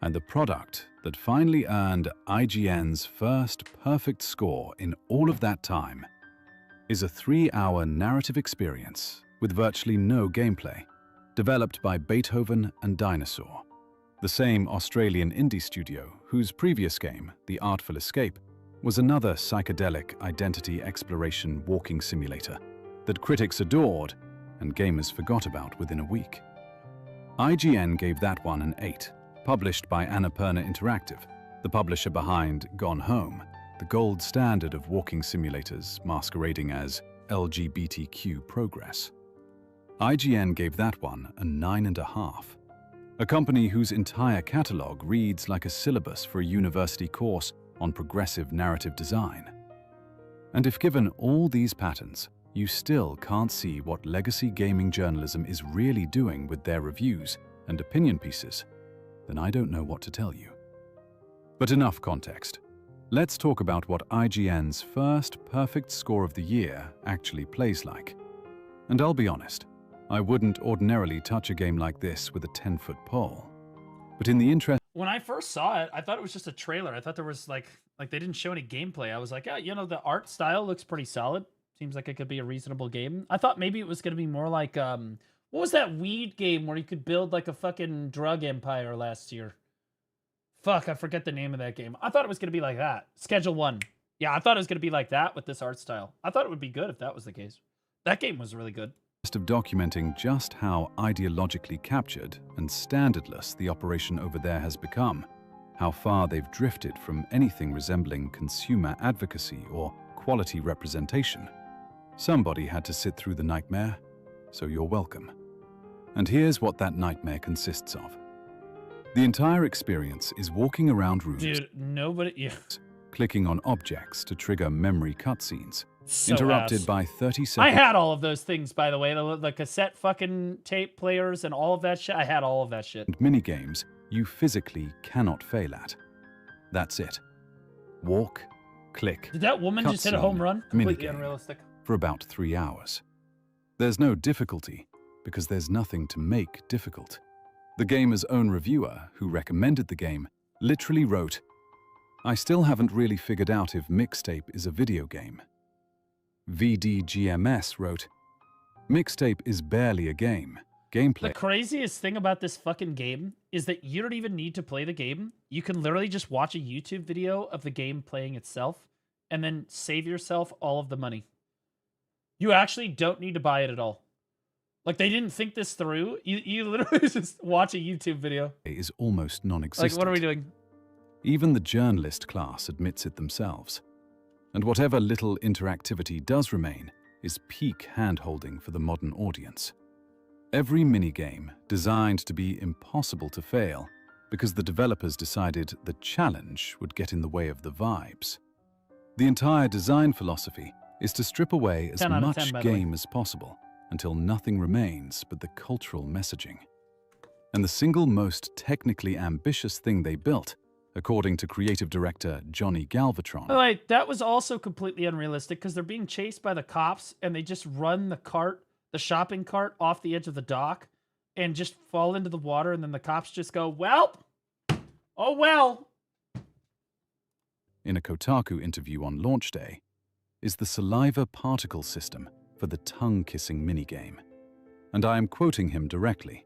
And the product that finally earned IGN's first perfect score in all of that time is a 3-hour narrative experience with virtually no gameplay, developed by Beethoven and Dinosaur, the same Australian indie studio whose previous game, The Artful Escape, was another psychedelic identity exploration walking simulator that critics adored and gamers forgot about within a week. IGN gave that one an 8, published by Annapurna Interactive, the publisher behind Gone Home, the gold standard of walking simulators masquerading as LGBTQ progress. IGN gave that one a 9.5, a company whose entire catalog reads like a syllabus for a university course on progressive narrative design. And if given all these patterns, you still can't see what legacy gaming journalism is really doing with their reviews and opinion pieces, then I don't know what to tell you. But enough context. Let's talk about what IGN's first perfect score of the year actually plays like. And I'll be honest, I wouldn't ordinarily touch a game like this with a 10-foot pole. But in the interest When I first saw it, I thought it was just a trailer. I thought there was like they didn't show any gameplay. I was like, yeah, you know, the art style looks pretty solid. Seems like it could be a reasonable game. I thought maybe it was going to be more like, what was that weed game where you could build like a fucking drug empire last year? Fuck, I forget the name of that game. I thought it was going to be like that. Schedule 1. Yeah, I thought it was going to be like that with this art style. I thought it would be good if that was the case. That game was really good. of documenting just how ideologically captured and standardless the operation over there has become, how far they've drifted from anything resembling consumer advocacy or quality representation. Somebody had to sit through the nightmare, so you're welcome. And here's what that nightmare consists of. The entire experience is walking around rooms, Dude, nobody... Yeah. clicking on objects to trigger memory cutscenes, So interrupted ass. by 30 I seconds. had all of those things, by the way. The cassette fucking tape players and all of that shit. I had all of that shit. And minigames you physically cannot fail at. That's it. Walk, click, Did that woman just hit a home cutscene, run? Completely minigame, unrealistic. for about 3 hours. There's no difficulty, because there's nothing to make difficult. The gamer's own reviewer, who recommended the game, literally wrote, "I still haven't really figured out if Mixtape is a video game." VDGMS wrote, "Mixtape is barely a game. Gameplay." The craziest thing about this fucking game is that you don't even need to play the game. You can literally just watch a YouTube video of the game playing itself and then save yourself all of the money. You actually don't need to buy it at all. Like, they didn't think this through. You literally just watch a YouTube video. Is almost non-existent. Like, what are we doing? Even the journalist class admits it themselves. And whatever little interactivity does remain is peak hand-holding for the modern audience. Every minigame designed to be impossible to fail because the developers decided the challenge would get in the way of the vibes. The entire design philosophy is to strip away as 10 out of much 10, by the way. game as possible until nothing remains but the cultural messaging. And the single most technically ambitious thing they built, according to creative director Johnny Galvatron, By the way, that was also completely unrealistic because they're being chased by the cops and they just run the shopping cart off the edge of the dock and just fall into the water, and then the cops just go, well, oh well. in a Kotaku interview on launch day, is the saliva particle system for the tongue-kissing minigame. And I am quoting him directly.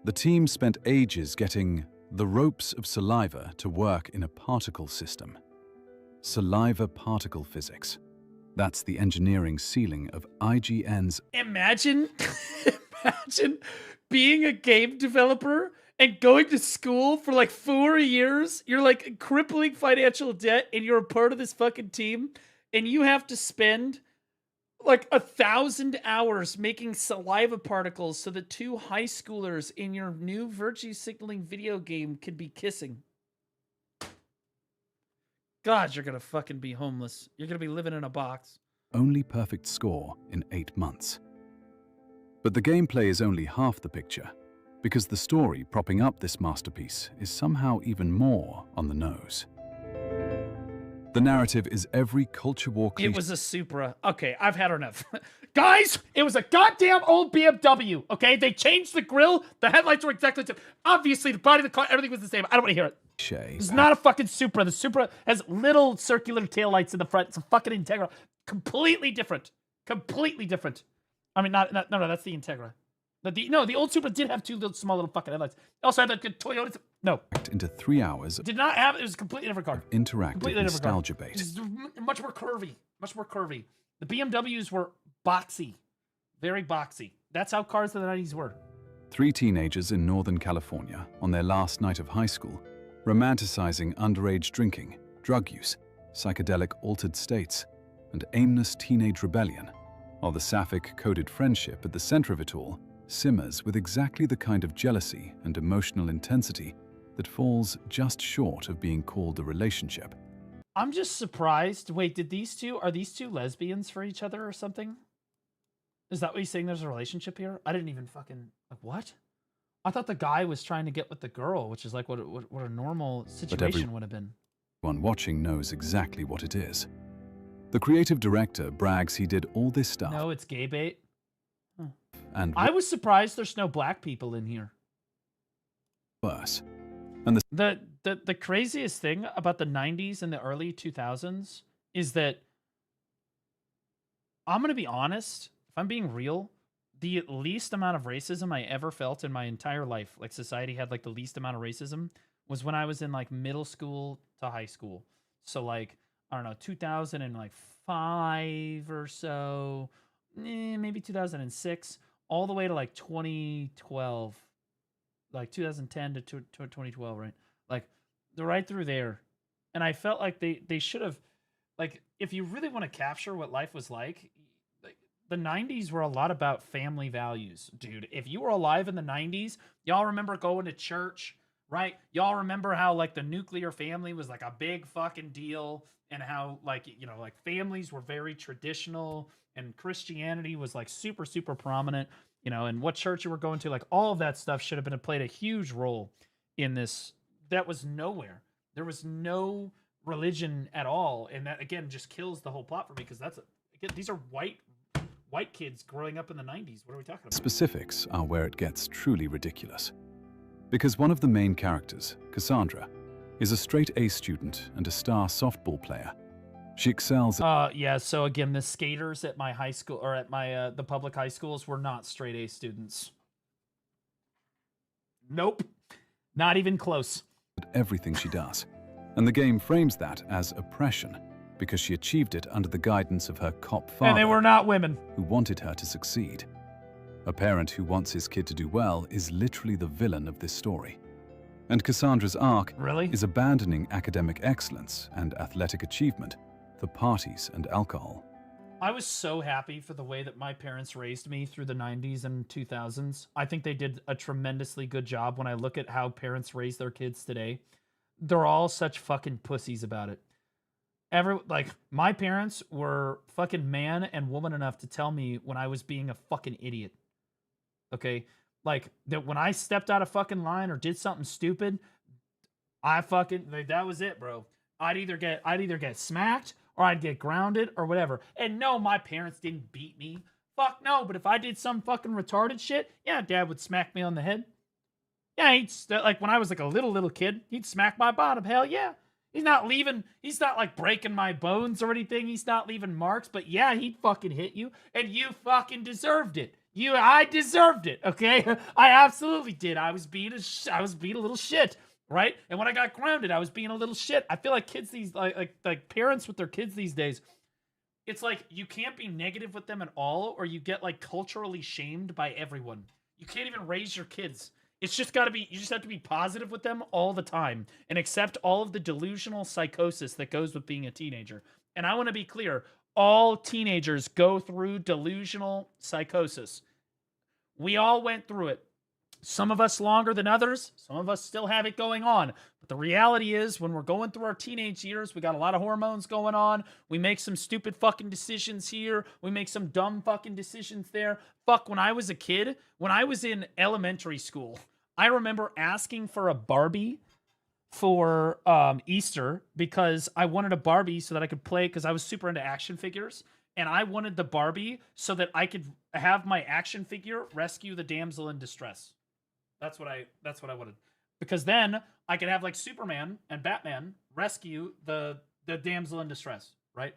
"The team spent ages getting the ropes of saliva to work in a particle system. saliva particle physics. That's the engineering ceiling of IGN's. Imagine being a game developer and going to school for like 4 years. You're like in crippling financial debt and you're a part of this fucking team and you have to spend like 1,000 hours making saliva particles so that 2 high schoolers in your new virtue signaling video game can be kissing. God, you're gonna fucking be homeless. You're gonna be living in a box. Only perfect score in 8 months. But the gameplay is only half the picture, because the story propping up this masterpiece is somehow even more on the nose. The narrative is every culture war cliché. It was a Supra. Okay, I've had enough. Guys, it was a goddamn old BMW, okay? They changed the grille. The headlights were exactly the same. Obviously, the body of the car, everything was the same. I don't want to hear it. It's not a fucking Supra. The Supra has little circular taillights in the front. It's a fucking Integra. Completely different. Completely different. I mean, no, that's the Integra. The old Supra did have 2 little small little fucking headlights. It also had the good Toyota. No. Into 3 hours. Did not have. It was a completely different car. Interactive nostalgia bait. It's much more curvy. Much more curvy. The BMWs were boxy. Very boxy. That's how cars in the 90s were. 3 teenagers in Northern California on their last night of high school, romanticizing underage drinking, drug use, psychedelic altered states, and aimless teenage rebellion, while the sapphic-coded friendship at the center of it all simmers with exactly the kind of jealousy and emotional intensity that falls just short of being called a relationship. I'm just surprised. Wait, are these two lesbians for each other or something? Is that what he's saying? There's a relationship here? I didn't even fucking, like, what? I thought the guy was trying to get with the girl, which is like what a normal situation would have been. Everyone watching knows exactly what it is. The creative director brags he did all this stuff. No, it's gay bait. Huh. And I was surprised there's no black people in here. Worse. And the craziest thing about the 90s and the early 2000s is that, I'm going to be honest, if I'm being real, the least amount of racism I ever felt in my entire life, like society had like the least amount of racism, was when I was in like middle school to high school. So like, I don't know, 2005 or so, maybe 2006, all the way to like 2012, like 2010 to 2012, right? Like, they're right through there. And I felt like they should have, like, if you really want to capture what life was like, the 90s were a lot about family values, dude. If you were alive in the 90s, y'all remember going to church, right? Y'all remember how, like, the nuclear family was, like, a big fucking deal, and how, like, you know, like, families were very traditional, and Christianity was, like, super, super prominent, you know, and what church you were going to, like, all of that stuff should have played a huge role in this. That was nowhere. There was no religion at all, and that, again, just kills the whole plot for me, because these are white kids growing up in the 90s. What are we talking about? Specifics are where it gets truly ridiculous. Because one of the main characters, Cassandra, is a straight-A student and a star softball player. She excels at... Yeah, so again, the skaters at my high school, or at my, the public high schools, were not straight-A students. Nope. Not even close. Everything she does. And the game frames that as oppression, because she achieved it under the guidance of her cop father. And they were not women. Who wanted her to succeed. A parent who wants his kid to do well is literally the villain of this story. And Cassandra's arc is abandoning academic excellence and athletic achievement for parties and alcohol. I was so happy for the way that my parents raised me through the 90s and 2000s. I think they did a tremendously good job. When I look at how parents raise their kids today, they're all such fucking pussies about it. My parents were fucking man and woman enough to tell me when I was being a fucking idiot. Okay? Like, that when I stepped out of fucking line or did something stupid, that was it, bro. I'd either get smacked or I'd get grounded or whatever. And no, my parents didn't beat me. Fuck no, but if I did some fucking retarded shit, yeah, Dad would smack me on the head. Yeah, like when I was like a little kid, he'd smack my bottom. Hell yeah. He's not like breaking my bones or anything. He's not leaving marks, but yeah, he'd fucking hit you, and you fucking deserved it. I deserved it, okay? I absolutely did. I was being a little shit, right? And when I got grounded, I was being a little shit. I feel like kids these like parents with their kids these days, it's like you can't be negative with them at all, or you get like culturally shamed by everyone. You can't even raise your kids. It's just got to be, you just have to be positive with them all the time and accept all of the delusional psychosis that goes with being a teenager. And I want to be clear, all teenagers go through delusional psychosis. We all went through it. Some of us longer than others. Some of us still have it going on. But the reality is, when we're going through our teenage years, we got a lot of hormones going on. We make some stupid fucking decisions here. We make some dumb fucking decisions there. Fuck, when I was a kid, when I was in elementary school, I remember asking for a Barbie for Easter because I wanted a Barbie so that I could play, because I was super into action figures. And I wanted the Barbie so that I could have my action figure rescue the damsel in distress. That's what I wanted. Because then I could have like Superman and Batman rescue the damsel in distress, right?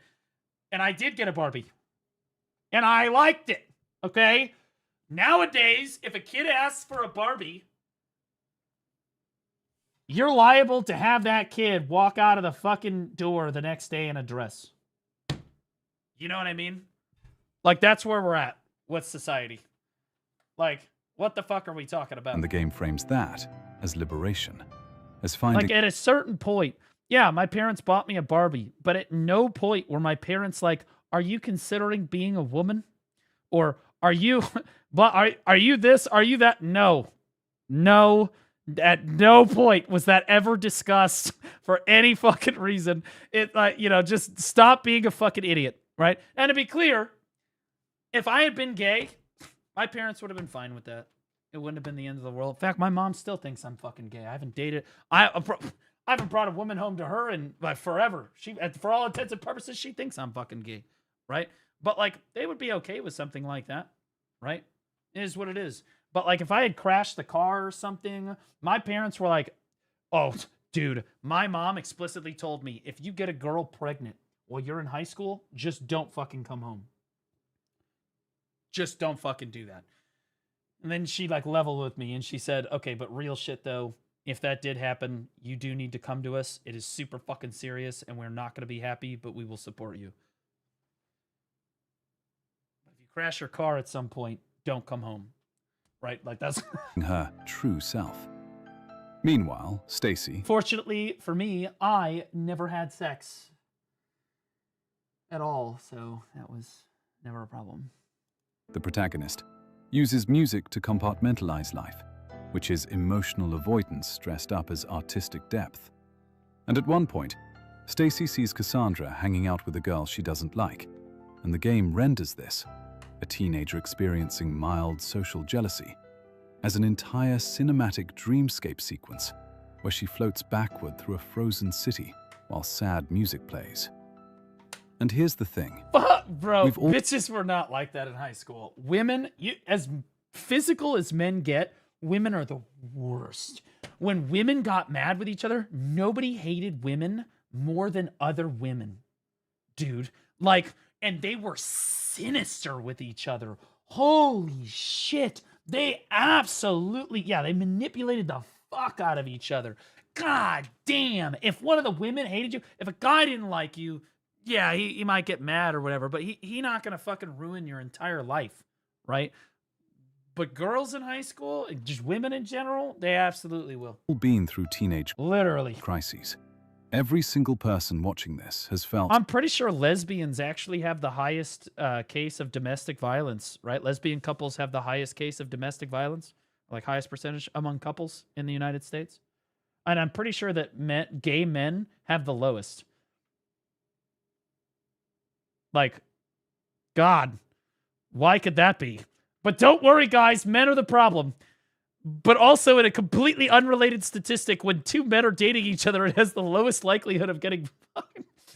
And I did get a Barbie. And I liked it, okay? Nowadays, if a kid asks for a Barbie, you're liable to have that kid walk out of the fucking door the next day in a dress. You know what I mean? Like, that's where we're at with society. Like, what the fuck are we talking about? And the game frames that as liberation, as finding... Like, at a certain point, yeah, my parents bought me a Barbie, but at no point were my parents like, are you considering being a woman? Or are you... are you this? Are you that? No. No. At no point was that ever discussed for any fucking reason. It, just stop being a fucking idiot, right? And to be clear, if I had been gay, my parents would have been fine with that. It wouldn't have been the end of the world. In fact, my mom still thinks I'm fucking gay. I haven't dated. I haven't brought a woman home to her in forever. She, for all intents and purposes, she thinks I'm fucking gay, right? But like, they would be okay with something like that, right? It is what it is. But like, if I had crashed the car or something, my parents were like, "Oh, dude." My mom explicitly told me, if you get a girl pregnant while you're in high school, just don't fucking come home. Just don't fucking do that. And then she like leveled with me and she said, okay, but real shit though, if that did happen, you do need to come to us. It is super fucking serious and we're not going to be happy, but we will support you. If you crash your car at some point, don't come home. Right? Like, that's her true self. Meanwhile, Stacy... Fortunately for me, I never had sex at all, so that was never a problem. The protagonist uses music to compartmentalize life, which is emotional avoidance dressed up as artistic depth. And at one point, Stacy sees Cassandra hanging out with a girl she doesn't like, and the game renders this, a teenager experiencing mild social jealousy, as an entire cinematic dreamscape sequence where she floats backward through a frozen city while sad music plays. And here's the thing. Bro, bitches were not like that in high school. Women, as physical as men get, women are the worst. When women got mad with each other, nobody hated women more than other women. Dude, like, and they were sinister with each other. Holy shit. They absolutely, they manipulated the fuck out of each other. God damn. If one of the women hated you, if a guy didn't like you, yeah, he might get mad or whatever, but he not gonna fucking ruin your entire life, right? But girls in high school, just women in general, they absolutely will. Been through teenage literally crises. Every single person watching this has felt... I'm pretty sure lesbians actually have the highest case of domestic violence, right? Lesbian couples have the highest case of domestic violence, like highest percentage among couples in the United States. And I'm pretty sure that gay men have the lowest. Like, God, why could that be? But don't worry, guys, men are the problem. But also, in a completely unrelated statistic, when two men are dating each other, it has the lowest likelihood of getting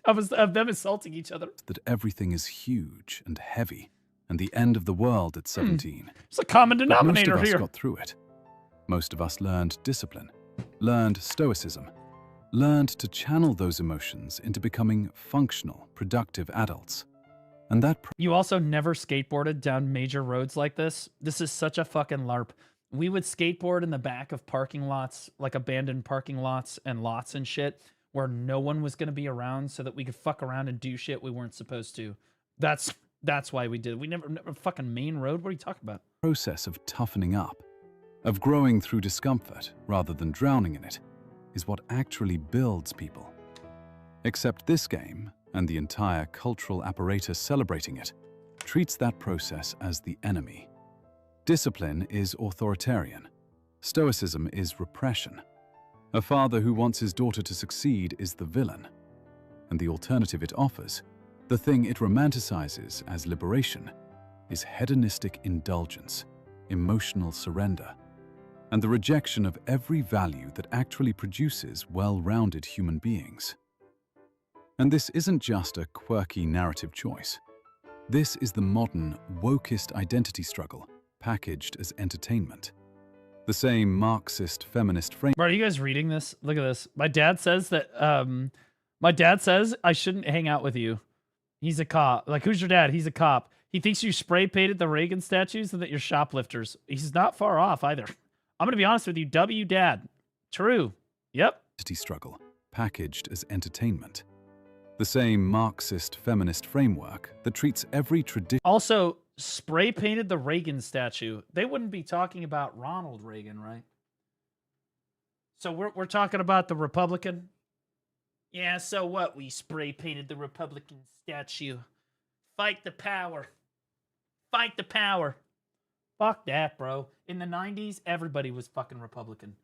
of them assaulting each other. That everything is huge and heavy, and the end of the world at 17. It's a common denominator most of us here. Got through it. Most of us learned discipline, learned stoicism, learned to channel those emotions into becoming functional, productive adults. And that... You also never skateboarded down major roads like this. This is such a fucking LARP. we would skateboard in the back of parking lots, like abandoned parking lots and shit, where no one was going to be around so that we could fuck around and do shit we weren't supposed to. That's why we did it. We never fucking main road. What are you talking about? Process of toughening up, of growing through discomfort rather than drowning in it, is what actually builds people. Except this game, and the entire cultural apparatus celebrating it, treats that process as the enemy. Discipline is authoritarian. Stoicism is repression. A father who wants his daughter to succeed is the villain. And the alternative it offers, the thing it romanticizes as liberation, is hedonistic indulgence, emotional surrender, and the rejection of every value that actually produces well-rounded human beings. And this isn't just a quirky narrative choice. This is the modern, wokist identity struggle, packaged as entertainment. The same Marxist feminist frame. Bro, are you guys reading this? Look at this. My dad says that, my dad says I shouldn't hang out with you. He's a cop. Like, who's your dad? He's a cop. He thinks you spray painted the Reagan statues and that you're shoplifters. He's not far off either. I'm going to be honest with you. W dad. True. Yep. Struggle, packaged as entertainment. The same Marxist feminist framework that treats every tradition. Also, spray painted the Reagan statue. They wouldn't be talking about Ronald Reagan, right? So we're talking about the Republican. Yeah, so what? We spray painted the Republican statue. Fight the power. Fight the power. Fuck that, bro. In the 90s, everybody was fucking Republican.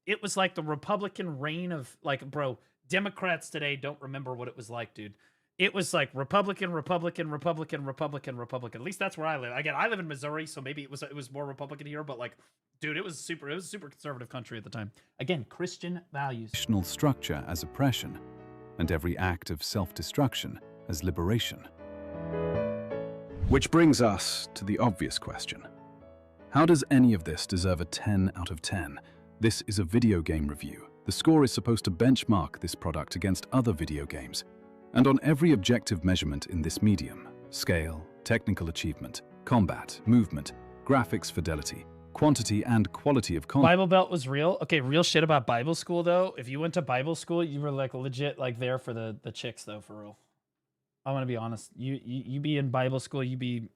It was like the Republican reign of, like, bro, Democrats today don't remember what it was like, dude. It was like Republican, Republican, Republican, Republican, Republican. At least that's where I live. Again, I live in Missouri, so maybe it was more Republican here, but like, dude, it was a super conservative country at the time. Again, Christian values. Structure as oppression, and every act of self-destruction as liberation. Which brings us to the obvious question. How does any of this deserve a 10 out of 10? This is a video game review. The score is supposed to benchmark this product against other video games. And on every objective measurement in this medium, scale, technical achievement, combat, movement, graphics fidelity, quantity and quality of content. Bible Belt was real. Okay, real shit about Bible school though. If you went to Bible school, you were like legit like there for the chicks though, for real. I want to be honest. You be in Bible school, you be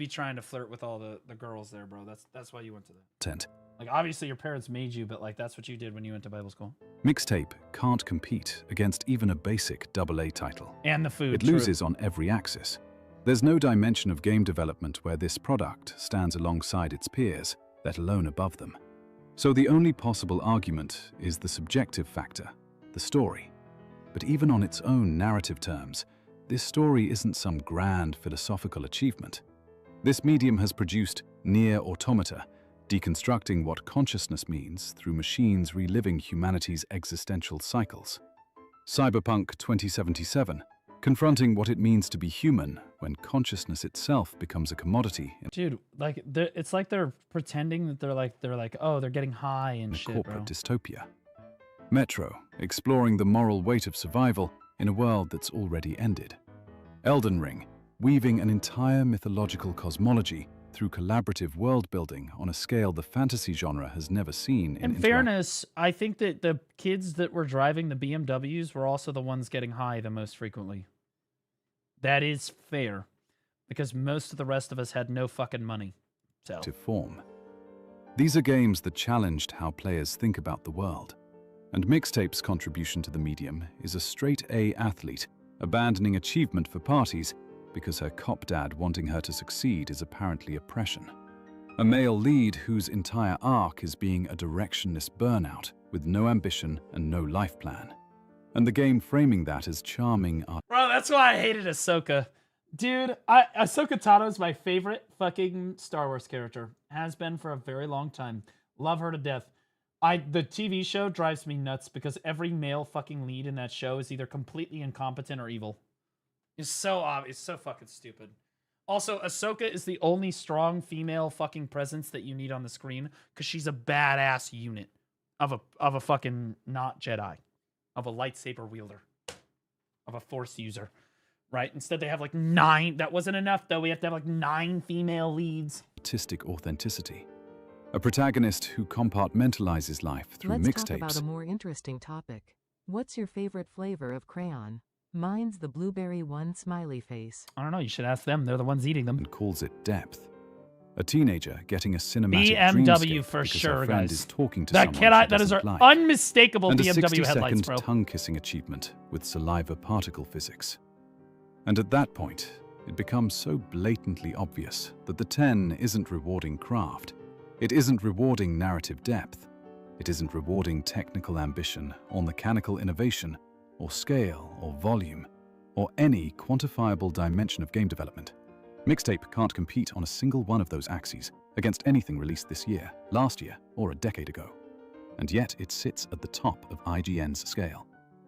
trying to flirt with all the girls there, bro. That's why you went to that. Like, obviously your parents made you, but like that's what you did when you went to Bible school. Mixtape can't compete against even a basic AA title. And the food. It loses on every axis. There's no dimension of game development where this product stands alongside its peers, let alone above them. So the only possible argument is the subjective factor, the story. But even on its own narrative terms, this story isn't some grand philosophical achievement. This medium has produced near automata, deconstructing what consciousness means through machines reliving humanity's existential cycles. Cyberpunk 2077, confronting what it means to be human when consciousness itself becomes a commodity. Dude, like it's like they're pretending that they're like, oh, they're getting high and shit, corporate bro. Dystopia. Metro, exploring the moral weight of survival in a world that's already ended. Elden Ring, weaving an entire mythological cosmology through collaborative world building on a scale the fantasy genre has never seen. In fairness, I think that the kids that were driving the BMWs were also the ones getting high the most frequently. That is fair, because most of the rest of us had no fucking money. So. Form. These are games that challenged how players think about the world. And Mixtape's contribution to the medium is a straight-A athlete abandoning achievement for parties because her cop dad wanting her to succeed is apparently oppression. A male lead whose entire arc is being a directionless burnout with no ambition and no life plan. And the game framing that as charming art. Bro, that's why I hated Ahsoka. Dude, Ahsoka Tano is my favorite fucking Star Wars character. Has been for a very long time. Love her to death. The TV show drives me nuts because every male fucking lead in that show is either completely incompetent or evil. It's so obvious. It's so fucking stupid. Also, Ahsoka is the only strong female fucking presence that you need on the screen because she's a badass unit of a fucking not Jedi, of a lightsaber wielder, of a Force user, right? Instead, they have like 9. That wasn't enough though. We have to have like 9 female leads. Artistic authenticity. A protagonist who compartmentalizes life through Let's talk about mixtapes. a more interesting topic. What's your favorite flavor of crayon? Mine's the blueberry one, smiley face. I don't know. You should ask them. They're the ones eating them. And calls it depth. A teenager getting a cinematic BMW dreamscape for because sure, her friend guys. is talking to That someone she that is our doesn't like. unmistakable And a BMW headlights, 60-second bro. tongue-kissing achievement with saliva particle physics. And at that point, it becomes so blatantly obvious that the 10 isn't rewarding craft. It isn't rewarding narrative depth. It isn't rewarding technical ambition or mechanical innovation or scale or volume or any quantifiable dimension of game development. Mixtape can't compete on a single one of those axes against anything released this year, last year, or a decade ago. And yet it sits at the top of IGN's scale.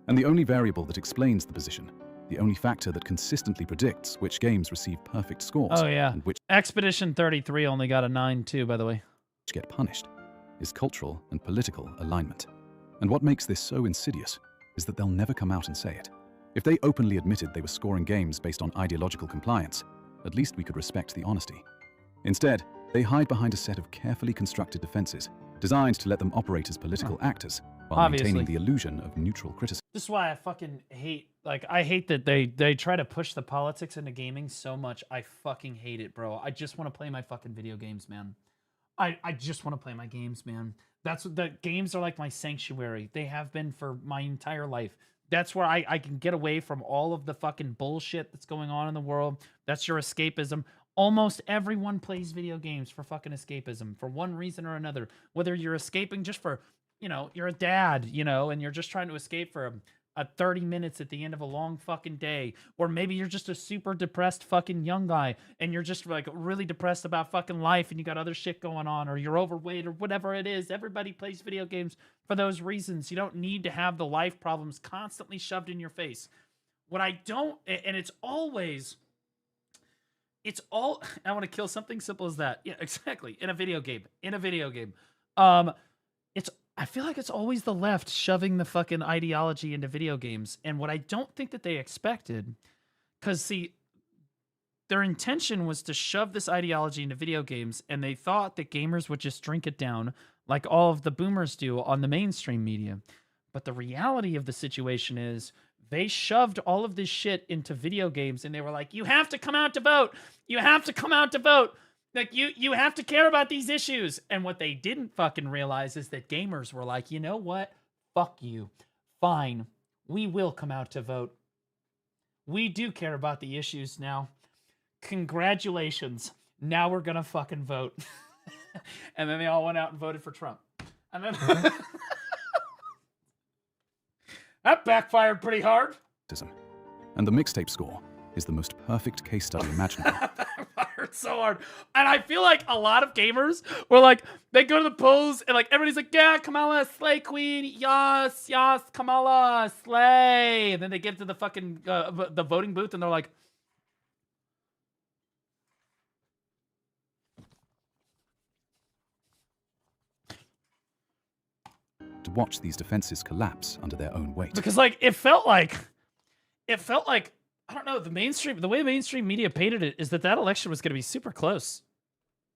And the only variable that explains the position, the only factor that consistently predicts which games receive perfect scores Oh, yeah. and which Expedition 33 only got a 9 too, by the way. get punished, is cultural and political alignment. And what makes this so insidious is that they'll never come out and say it. If they openly admitted they were scoring games based on ideological compliance, at least we could respect the honesty. Instead, they hide behind a set of carefully constructed defenses designed to let them operate as political actors while Obviously. maintaining the illusion of neutral criticism. This is why I fucking hate, like, I hate that they try to push the politics into gaming so much. I fucking hate it, bro. I just want to play my fucking video games, man. I just want to play my games, man. That's what the games are, like my sanctuary. They have been for my entire life. That's where I can get away from all of the fucking bullshit that's going on in the world. That's your escapism. Almost everyone plays video games for fucking escapism for one reason or another. Whether you're escaping just for, you know, you're a dad, you know, and you're just trying to escape for a 30 minutes at the end of a long fucking day. Or maybe you're just a super depressed fucking young guy and you're just like really depressed about fucking life and you got other shit going on or you're overweight or whatever it is. Everybody plays video games for those reasons. You don't need to have the life problems constantly shoved in your face. What I don't, and it's all, I want to kill something simple as that. Yeah, exactly. In a video game. I feel like it's always the left shoving the fucking ideology into video games. And what I don't think that they expected, because see, their intention was to shove this ideology into video games, and they thought that gamers would just drink it down like all of the boomers do on the mainstream media. But the reality of the situation is they shoved all of this shit into video games, and they were like, you have to come out to vote. You have to come out to vote. Like, you have to care about these issues. And what they didn't fucking realize is that gamers were like, you know what? Fuck you. Fine. We will come out to vote. We do care about the issues now. Congratulations. Now we're gonna fucking vote. And then they all went out and voted for Trump. And then that backfired pretty hard. And the mixtape score is the most perfect case study imaginable. Backfired so hard. And I feel like a lot of gamers were like, they go to the polls and like everybody's like, yeah, Kamala, slay queen, yes, Kamala, slay. And then they get to the fucking the voting booth and they're like, to watch these defenses collapse under their own weight. because like it felt like I don't know, the way mainstream media painted it is that election was going to be super close.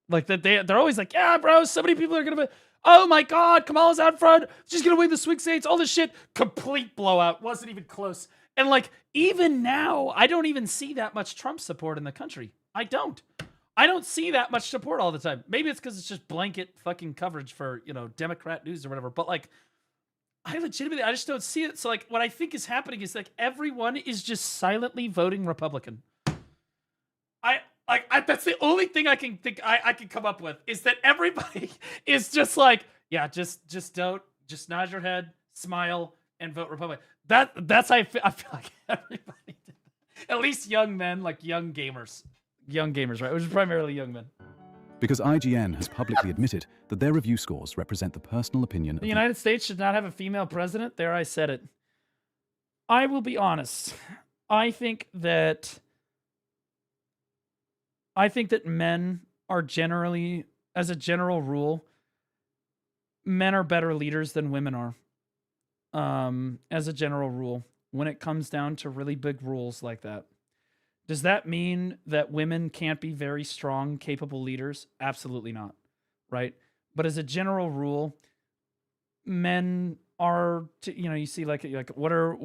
Like that they're always like, yeah, bro, so many people are going to be, oh my God, Kamala's out front. She's going to win the swing states, all this shit. Complete blowout. Wasn't even close. And like, even now, I don't even see that much Trump support in the country. I don't see that much support all the time. Maybe it's because it's just blanket fucking coverage for, you know, Democrat news or whatever. But like, I just don't see it. So like, what I think is happening is like everyone is just silently voting Republican. That's the only thing I can think I can come up with is that everybody is just like, yeah, just nod your head, smile, and vote Republican. That's how I feel like everybody did that. At least young men, like young gamers, right? Which is primarily young men. Because IGN has publicly admitted that their review scores represent the personal opinion of The United States should not have a female president. There, I said it. I will be honest. I think that men are generally, as a general rule, men are better leaders than women are. As a general rule, when it comes down to really big rules like that. Does that mean that women can't be very strong, capable leaders? Absolutely not, right? but as a general rule, men are, you know, you see like what are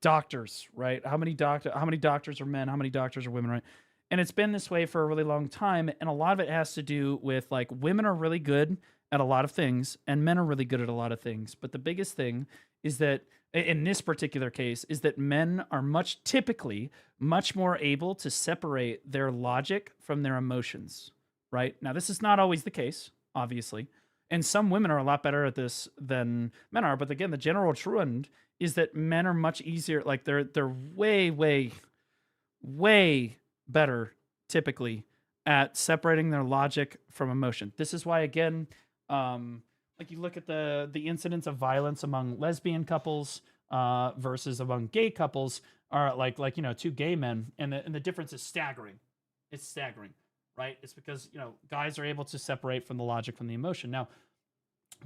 doctors, right? How many doctors are men? How many doctors are women, right? And it's been this way for a really long time, and a lot of it has to do with like women are really good at a lot of things and men are really good at a lot of things. But the biggest thing is that in this particular case is that men are typically much more able to separate their logic from their emotions, right? Now, this is not always the case, obviously. And some women are a lot better at this than men are. But again, the general trend is that men are much easier. Like they're way, way, way better typically at separating their logic from emotion. This is why, again, like you look at the incidence of violence among lesbian couples versus among gay couples are like you know, two gay men, and the difference is staggering. It's staggering, right? It's because, you know, guys are able to separate from the logic from the emotion. Now,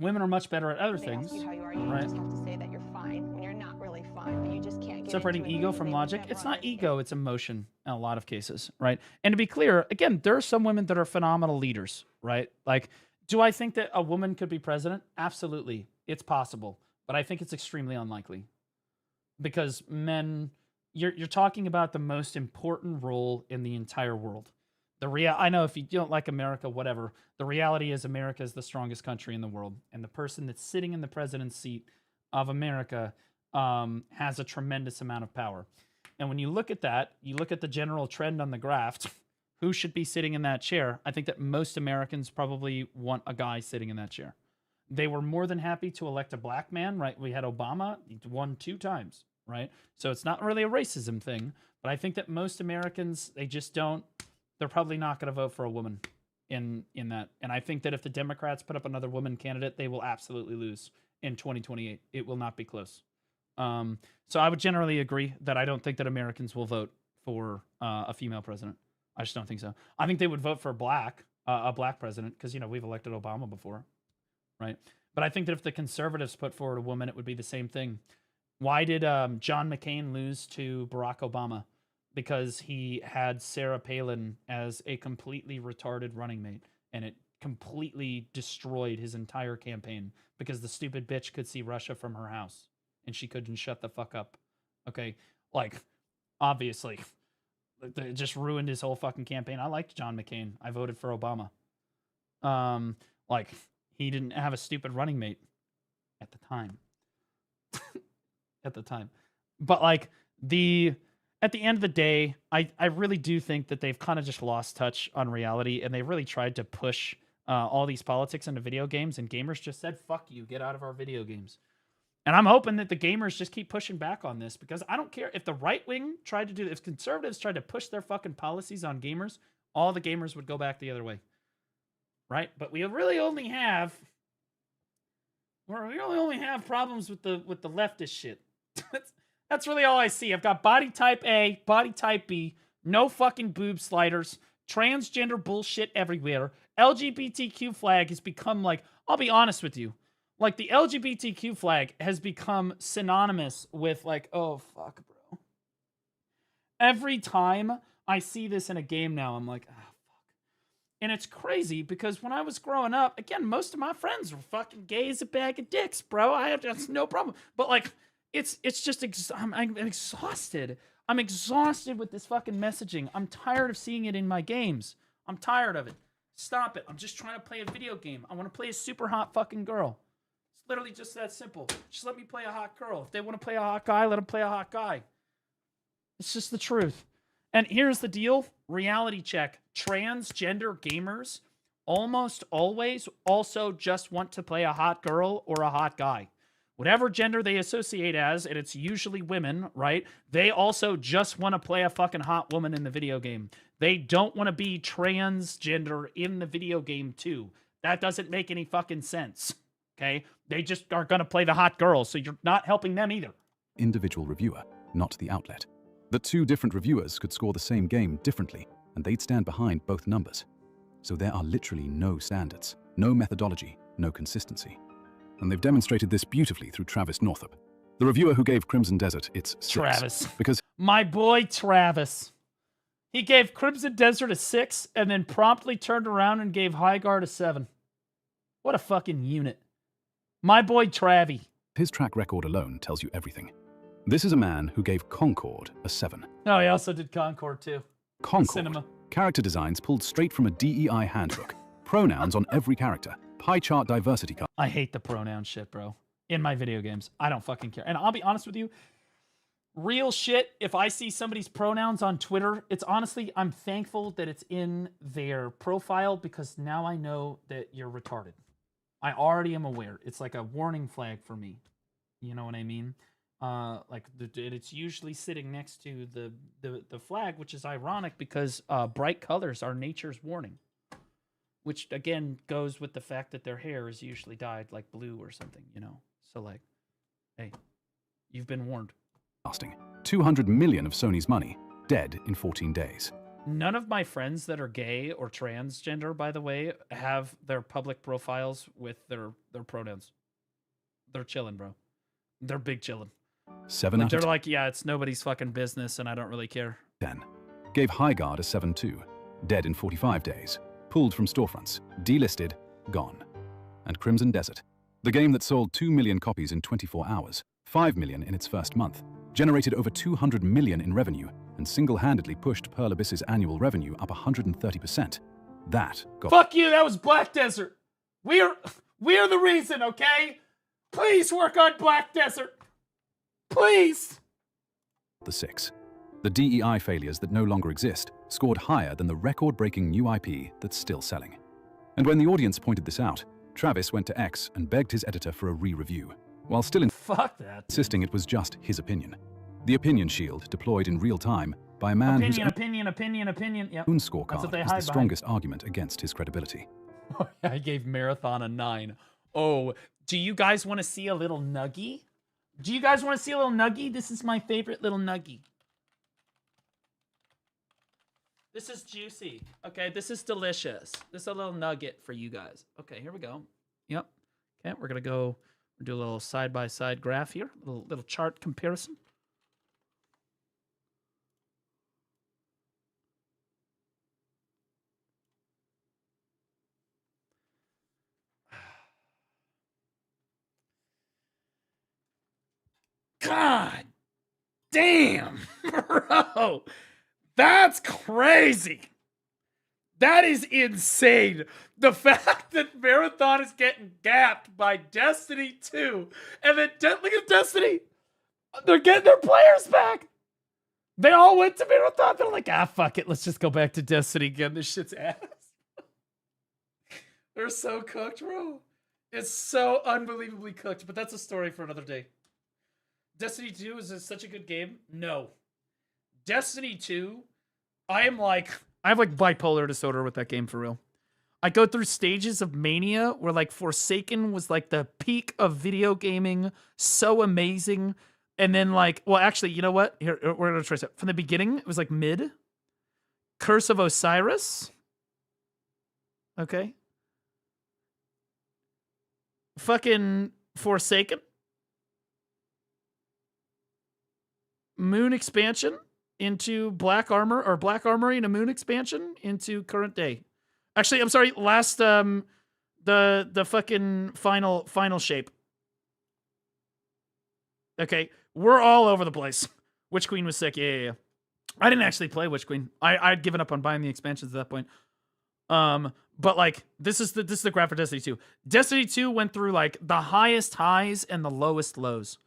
women are much better at other things, How you are, you right? just have to say that you're fine when you're not really fine, but you just can't get Separating into it ego because from they logic. never It's not understand. ego, it's emotion in a lot of cases, right? And to be clear, again, there are some women that are phenomenal leaders, right? Like, do I think that a woman could be president? Absolutely. It's possible. But I think it's extremely unlikely. Because men, you're talking about the most important role in the entire world. I know if you don't like America, whatever. The reality is America is the strongest country in the world. And the person that's sitting in the president's seat of America has a tremendous amount of power. And when you look at that, you look at the general trend on the graph, who should be sitting in that chair? I think that most Americans probably want a guy sitting in that chair. They were more than happy to elect a black man, right? We had Obama, he won 2 times, right? So it's not really a racism thing, but I think that most Americans, they're probably not going to vote for a woman in that. And I think that if the Democrats put up another woman candidate, they will absolutely lose in 2028. It will not be close. So I would generally agree that I don't think that Americans will vote for a female president. I just don't think so. I think they would vote for a black president because, you know, we've elected Obama before, right? But I think that if the conservatives put forward a woman, it would be the same thing. Why did John McCain lose to Barack Obama? Because he had Sarah Palin as a completely retarded running mate, and it completely destroyed his entire campaign because the stupid bitch could see Russia from her house, and she couldn't shut the fuck up. Okay, like, obviously. It just ruined his whole fucking campaign. I liked John McCain. I voted for Obama. Like, he didn't have a stupid running mate at the time. At the time. But, like, at the end of the day, I really do think that they've kind of just lost touch on reality, and they really tried to push all these politics into video games, and gamers just said, fuck you, get out of our video games. And I'm hoping that the gamers just keep pushing back on this, because I don't care if the right wing tried to do this, if conservatives tried to push their fucking policies on gamers, all the gamers would go back the other way. Right? But we really only have problems with the leftist shit. That's really all I see. I've got body type A, body type B, no fucking boob sliders, transgender bullshit everywhere. LGBTQ flag has become like, I'll be honest with you, like the LGBTQ flag has become synonymous with like, oh fuck, bro. Every time I see this in a game now, I'm like, ah, fuck. And it's crazy because when I was growing up, again, most of my friends were fucking gay as a bag of dicks, bro. That's no problem. But like, it's just, I'm exhausted. I'm exhausted with this fucking messaging. I'm tired of seeing it in my games. I'm tired of it. Stop it. I'm just trying to play a video game. I want to play a super hot fucking girl. It's literally just that simple. Just let me play a hot girl. If they want to play a hot guy, let them play a hot guy. It's just the truth. And here's the deal. Reality check. Transgender gamers almost always also just want to play a hot girl or a hot guy. Whatever gender they associate as, and it's usually women, right? They also just want to play a fucking hot woman in the video game. They don't want to be transgender in the video game too. That doesn't make any fucking sense, okay? They just are going to play the hot girl, so you're not helping them either. Individual reviewer, not the outlet. That 2 different reviewers could score the same game differently, and they'd stand behind both numbers. So there are literally no standards, no methodology, no consistency. And they've demonstrated this beautifully through Travis Northup, the reviewer who gave Crimson Desert its 6. Travis. Because my boy Travis. He gave Crimson Desert a 6 and then promptly turned around and gave Highguard a 7. What a fucking unit. My boy Travie. His track record alone tells you everything. This is a man who gave Concord a 7. Oh, he also did Concord too. Concord. Cinema. Character designs pulled straight from a DEI handbook. Pronouns on every character. Pie chart diversity card. I hate the pronoun shit, bro. In my video games. I don't fucking care. And I'll be honest with you. Real shit, if I see somebody's pronouns on Twitter, it's honestly, I'm thankful that it's in their profile because now I know that you're retarded. I already am aware. It's like a warning flag for me. You know what I mean? It's usually sitting next to the flag, which is ironic because bright colors are nature's warning. Which, again, goes with the fact that their hair is usually dyed like blue or something, you know? So, like, hey, you've been warned. 200 million of Sony's money, dead in 14 days. None of my friends that are gay or transgender, by the way, have their public profiles with their pronouns. They're chilling, bro. They're big chilling. 7 out of 10. They're like, yeah, it's nobody's fucking business, and I don't really care. 10. Gave Highguard a 7.2, dead in 45 days. Pulled from storefronts, delisted, gone. And Crimson Desert, the game that sold 2 million copies in 24 hours, 5 million in its first month, generated over 200 million in revenue, and single-handedly pushed Pearl Abyss's annual revenue up 130%. That got... Fuck you, that was Black Desert. We're the reason, okay? Please work on Black Desert. Please. The 6. The DEI failures that no longer exist scored higher than the record-breaking new IP that's still selling. And when the audience pointed this out, Travis went to X and begged his editor for a re-review, while still insisting it was just his opinion. The opinion shield deployed in real time by a man whose opinion. Yep. own scorecard was the strongest argument against his credibility. I gave Marathon a 9. Oh, do you guys want to see a little nuggie? Do you guys want to see a little nuggie? This is my favorite little nuggie. This is juicy. Okay, this is delicious. This is a little nugget for you guys. Okay, here we go. Yep. Okay, we're going to go do a little side-by-side graph here. A little chart comparison. God damn, bro. That's crazy. That is insane. The fact that Marathon is getting gapped by Destiny 2, and then look at Destiny. They're getting their players back. They all went to Marathon. They're like, fuck it. Let's just go back to Destiny again. This shit's ass. They're so cooked, bro. It's so unbelievably cooked, but that's a story for another day. Destiny 2 is such a good game? No. Destiny 2, I have like bipolar disorder with that game for real. I go through stages of mania where like Forsaken was like the peak of video gaming, so amazing. And then like, well, actually, you know what? Here, we're going to trace it. From the beginning, it was like mid. Curse of Osiris. Okay. Fucking Forsaken. Moon expansion into Black Armor, or Black Armory and a Moon expansion into current day. Actually, I'm sorry, last the fucking final shape. Okay, we're all over the place. Witch Queen was sick. Yeah. I didn't actually play Witch Queen. I'd given up on buying the expansions at that point. But like this is the graph for Destiny 2. Destiny 2 went through like the highest highs and the lowest lows.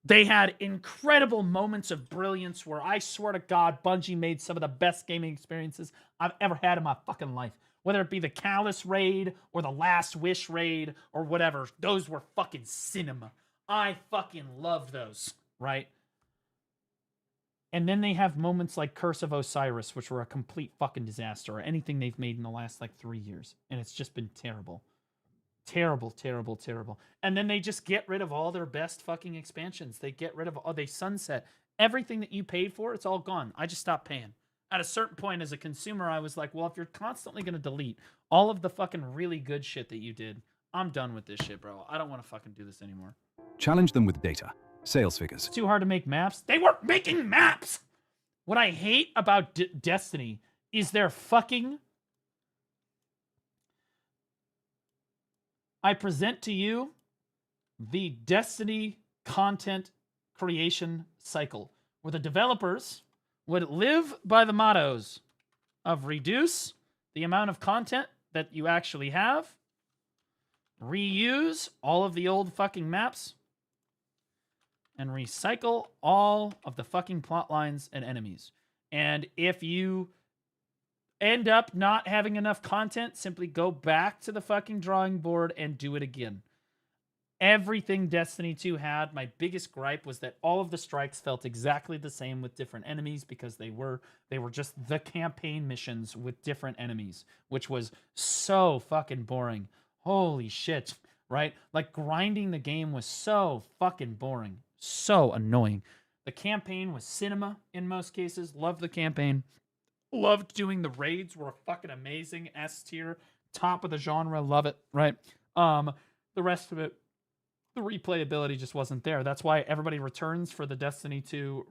They had incredible moments of brilliance where I swear to God, Bungie made some of the best gaming experiences I've ever had in my fucking life. Whether it be the Callous raid or the Last Wish raid or whatever, those were fucking cinema. I fucking loved those, right? And then they have moments like Curse of Osiris, which were a complete fucking disaster, or anything they've made in the last like 3 years. And it's just been terrible. Terrible, terrible, terrible. And then they just get rid of all their best fucking expansions. They get rid of, they sunset. Everything that you paid for, it's all gone. I just stopped paying. At a certain point as a consumer, I was like, well, if you're constantly going to delete all of the fucking really good shit that you did, I'm done with this shit, bro. I don't want to fucking do this anymore. Challenge them with data, sales figures. It's too hard to make maps. They weren't making maps! What I hate about Destiny is their fucking... I present to you the Destiny content creation cycle, where the developers would live by the mottos of reduce the amount of content that you actually have, reuse all of the old fucking maps, and recycle all of the fucking plot lines and enemies. And if you end up not having enough content, simply go back to the fucking drawing board and do it again. Everything Destiny 2 had, my biggest gripe was that all of the strikes felt exactly the same with different enemies, because they were just the campaign missions with different enemies, which was so fucking boring. Holy shit, right? Like, grinding the game was so fucking boring. So annoying. The campaign was cinema in most cases. Loved the campaign. Loved doing the raids, were fucking amazing. S tier, top of the genre, love it, right? The rest of it, the replayability just wasn't there. That's why everybody returns for the Destiny 2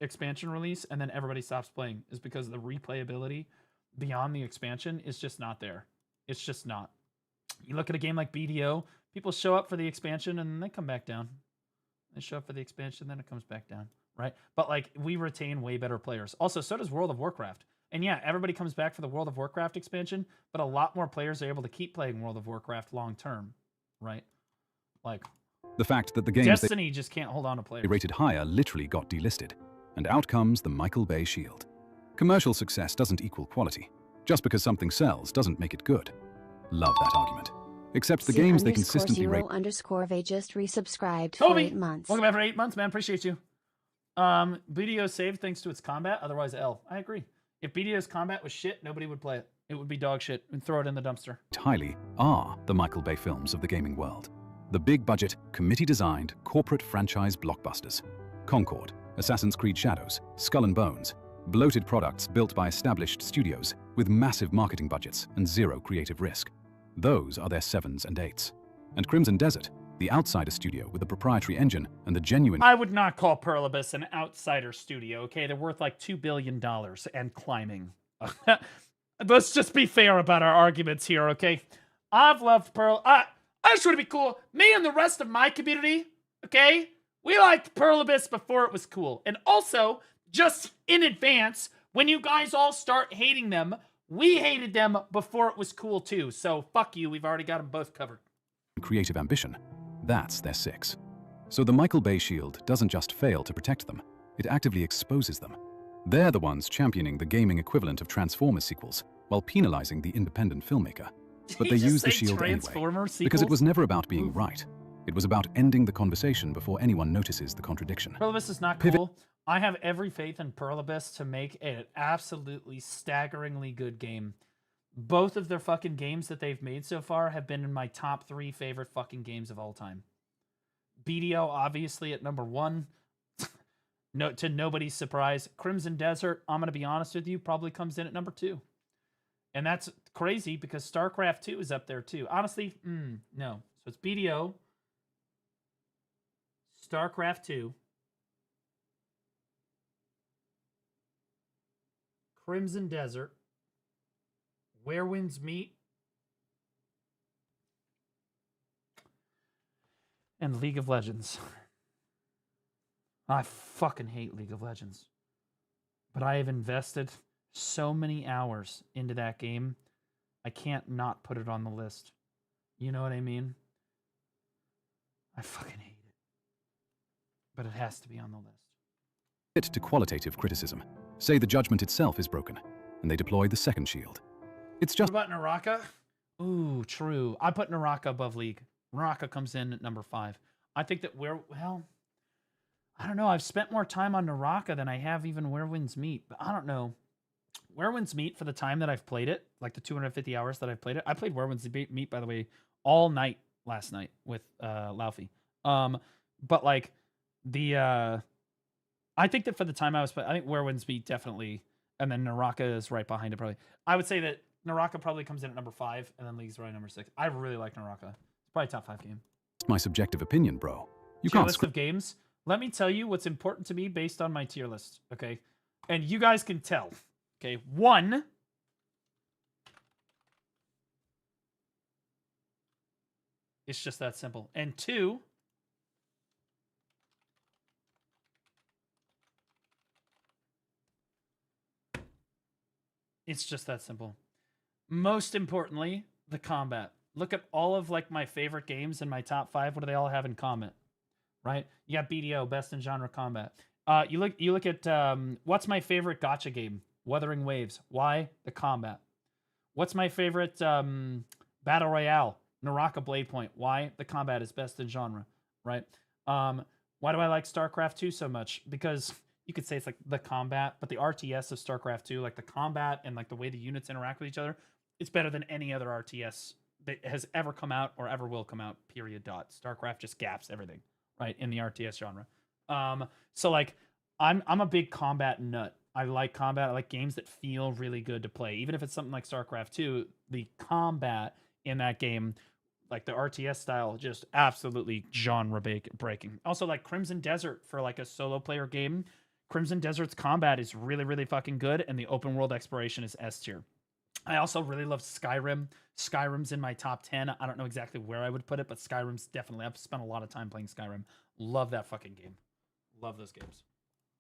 expansion release, and then everybody stops playing, is because the replayability beyond the expansion is just not there. It's just not. You look at a game like BDO, people show up for the expansion and then they come back down. They show up for the expansion, then it comes back down, right? But like, we retain way better players. Also, so does World of Warcraft. And yeah, everybody comes back for the World of Warcraft expansion, but a lot more players are able to keep playing World of Warcraft long term, right? Like, the fact that the games Destiny just can't hold on to players. they rated higher literally got delisted, and out comes the Michael Bay Shield. Commercial success doesn't equal quality. Just because something sells doesn't make it good. Love that argument. Except the games they consistently rate. _They just resubscribed for 8 months. Welcome back for 8 months, man. Appreciate you. BDO saved thanks to its combat. Otherwise, L. I agree. If BDO's combat was shit, nobody would play it. It would be dog shit, and throw it in the dumpster. Highly are the Michael Bay films of the gaming world. The big budget, committee designed, corporate franchise blockbusters. Concord, Assassin's Creed Shadows, Skull and Bones. Bloated products built by established studios with massive marketing budgets and zero creative risk. Those are their 7s and 8s. And Crimson Desert, the outsider studio with a proprietary engine and the genuine... I would not call Perlibus an outsider studio, okay? They're worth like $2 billion and climbing. Let's just be fair about our arguments here, okay? I've loved Pearl... I just want to be cool. Me and the rest of my community, okay? We liked Perlibus before it was cool. And also, just in advance, when you guys all start hating them, we hated them before it was cool too. So fuck you, we've already got them both covered. Creative ambition, that's their 6. So the Michael Bay Shield doesn't just fail to protect them, it actively exposes them. They're the ones championing the gaming equivalent of Transformers sequels, while penalizing the independent filmmaker. But they use the shield anyway, because it was never about being right. It was about ending the conversation before anyone notices the contradiction. Perlibus is not cool. I have every faith in Perlibus to make an absolutely staggeringly good game. Both of their fucking games that they've made so far have been in my top 3 favorite fucking games of all time. BDO, obviously, at number 1. No, to nobody's surprise. Crimson Desert, I'm going to be honest with you, probably comes in at number 2. And that's crazy because StarCraft 2 is up there too. Honestly, no. So it's BDO, StarCraft 2, Crimson Desert, Where Winds Meet, and League of Legends. I fucking hate League of Legends. But I have invested so many hours into that game, I can't not put it on the list. You know what I mean? I fucking hate it. But it has to be on the list. Fit to qualitative criticism. Say the judgment itself is broken, and they deploy the second shield. It's just... What about Naraka? Ooh, true. I put Naraka above League. Naraka comes in at number 5. I think that well, I don't know. I've spent more time on Naraka than I have even Where Winds Meet, but I don't know. Where Winds Meet, for the time that I've played it, like the 250 hours that I've played it, I played Where Winds Meet, by the way, all night last night with Laufey. But like the I think that for the time I was playing, I think Where Winds Meet definitely, and then Naraka is right behind it probably. I would say that Naraka probably comes in at number 5, and then League's right number 6. I really like Naraka. It's probably top 5 game. It's my subjective opinion, bro. You tier can't list of games. Let me tell you what's important to me based on my tier list, okay? And you guys can tell. Okay, 1. It's just that simple. And 2, it's just that simple. Most importantly, the combat. Look at all of like my favorite games in my top 5. What do they all have in common? Right? You got BDO, best in genre combat. You look at what's my favorite gacha game? Wuthering Waves. Why? The combat. What's my favorite battle royale? Naraka Blade Point. Why? The combat is best in genre, right? Why do I like StarCraft 2 so much? Because you could say it's like the combat, but the RTS of StarCraft 2, like the combat and like the way the units interact with each other, it's better than any other RTS that has ever come out or ever will come out, period, dot. StarCraft just gaps everything, right, in the RTS genre. So like, I'm a big combat nut. I like combat. I like games that feel really good to play. Even if it's something like StarCraft 2, the combat in that game, like the RTS style, just absolutely genre breaking. Also, like Crimson Desert for like a solo player game. Crimson Desert's combat is really, really fucking good, and the open world exploration is S tier. I also really love Skyrim. Skyrim's in my top 10. I don't know exactly where I would put it, but Skyrim's definitely, I've spent a lot of time playing Skyrim. Love that fucking game. Love those games.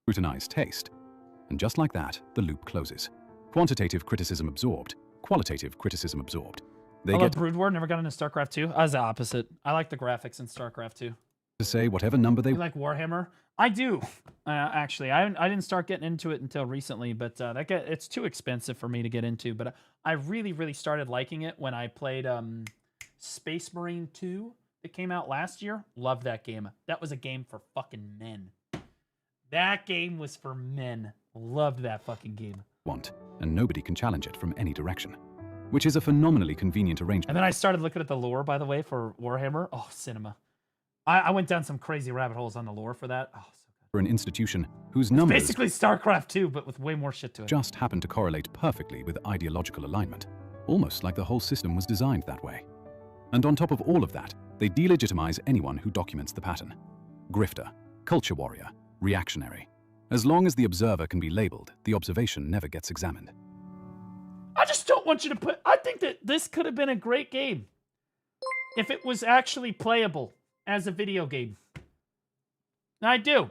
Scrutinize taste. And just like that, the loop closes. Quantitative criticism absorbed. Qualitative criticism absorbed. They Although get Brood War never got into StarCraft 2. I was the opposite. I like the graphics in StarCraft 2. to say whatever number they You like Warhammer? I do. Actually, I didn't start getting into it until recently, but it's too expensive for me to get into. But I really, really started liking it when I played Space Marine 2. It came out last year. Loved that game. That was a game for fucking men. That game was for men. Loved that fucking game. Want, and nobody can challenge it from any direction, which is a phenomenally convenient arrangement. And then I started looking at the lore, by the way, for Warhammer. Oh, cinema. I went down some crazy rabbit holes on the lore for that. Oh, so good. For an institution whose numbers basically StarCraft 2, but with way more shit to it. Just happen to correlate perfectly with ideological alignment, almost like the whole system was designed that way. And on top of all of that, they delegitimize anyone who documents the pattern. Grifter, culture warrior, reactionary. As long as the observer can be labeled, the observation never gets examined. I just don't want you to put... I think that this could have been a great game if it was actually playable as a video game. I do.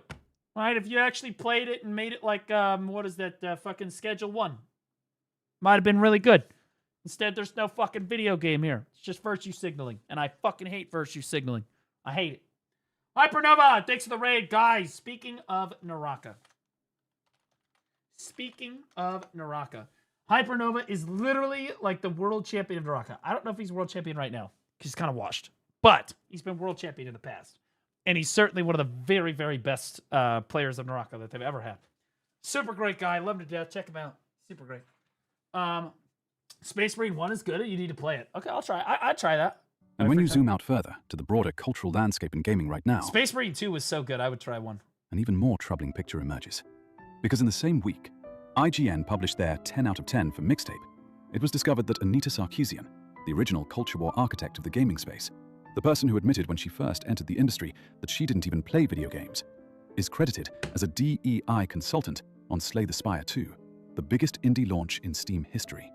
Right? If you actually played it and made it like, what is that, fucking Schedule 1. Might have been really good. Instead, there's no fucking video game here. It's just virtue signaling. And I fucking hate virtue signaling. I hate it. Hypernova, thanks for the raid. Guys, speaking of Naraka. Hypernova is literally like the world champion of Naraka. I don't know if he's world champion right now, because he's kind of washed. But he's been world champion in the past. And he's certainly one of the very, very best players of Naraka that they've ever had. Super great guy. Love him to death. Check him out. Super great. Space Marine 1 is good. You need to play it. Okay, I'll try. I'd try that. And when you zoom out further to the broader cultural landscape in gaming right now, Space Marine 2 was so good. I would try one. An even more troubling picture emerges. Because in the same week, IGN published their 10 out of 10 for Mixtape. It was discovered that Anita Sarkeesian, the original culture war architect of the gaming space, the person who admitted when she first entered the industry that she didn't even play video games, is credited as a DEI consultant on Slay the Spire 2, the biggest indie launch in Steam history.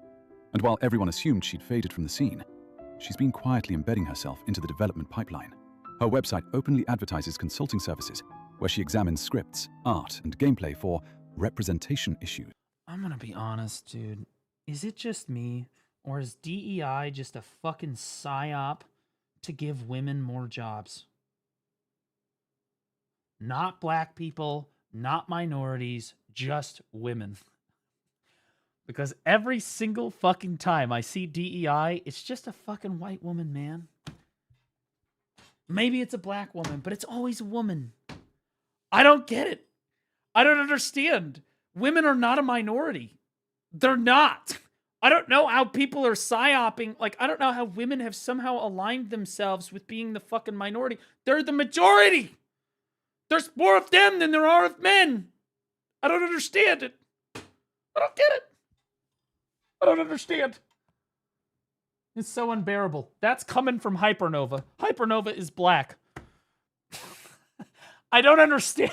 And while everyone assumed she'd faded from the scene, she's been quietly embedding herself into the development pipeline. Her website openly advertises consulting services, where she examines scripts, art, and gameplay for representation issues. I'm gonna be honest, dude. Is it just me, or is DEI just a fucking psyop to give women more jobs? Not black people, not minorities, just women. Because every single fucking time I see DEI, it's just a fucking white woman, man. Maybe it's a black woman, but it's always a woman. I don't get it. I don't understand. Women are not a minority. They're not. I don't know how people are psyoping. Like, I don't know how women have somehow aligned themselves with being the fucking minority. They're the majority. There's more of them than there are of men. I don't understand it. I don't get it. I don't understand. It's so unbearable. That's coming from Hypernova. Hypernova is black. I don't understand.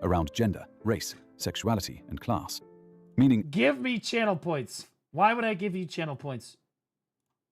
Around gender, race, sexuality, and class. Meaning, give me channel points. Why would I give you channel points?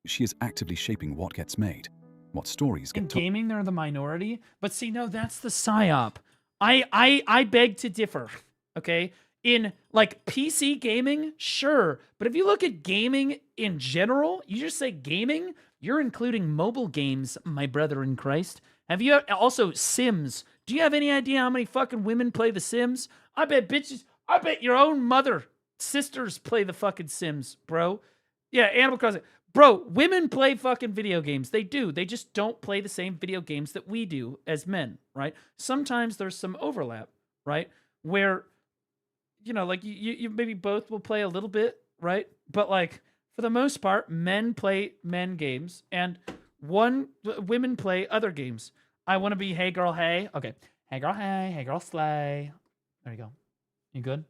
She is actively shaping what gets made, what stories get In told. gaming, they're the minority. But see, no, that's the psyop. I beg to differ. Okay? In like PC gaming, sure. But if you look at gaming in general, you just say gaming, you're including mobile games, my brother in Christ. Have you also Sims? Do you have any idea how many fucking women play the Sims? I bet your own mother, sisters play the fucking Sims, bro. Yeah, Animal Crossing. Bro, women play fucking video games. They do. They just don't play the same video games that we do as men, right? Sometimes there's some overlap, right? Where, you know, like you maybe both will play a little bit, right? But like for the most part, men play men games and women play other games. I want to be hey girl hey. Okay. Hey girl hey, hey girl slay. There you go. You good?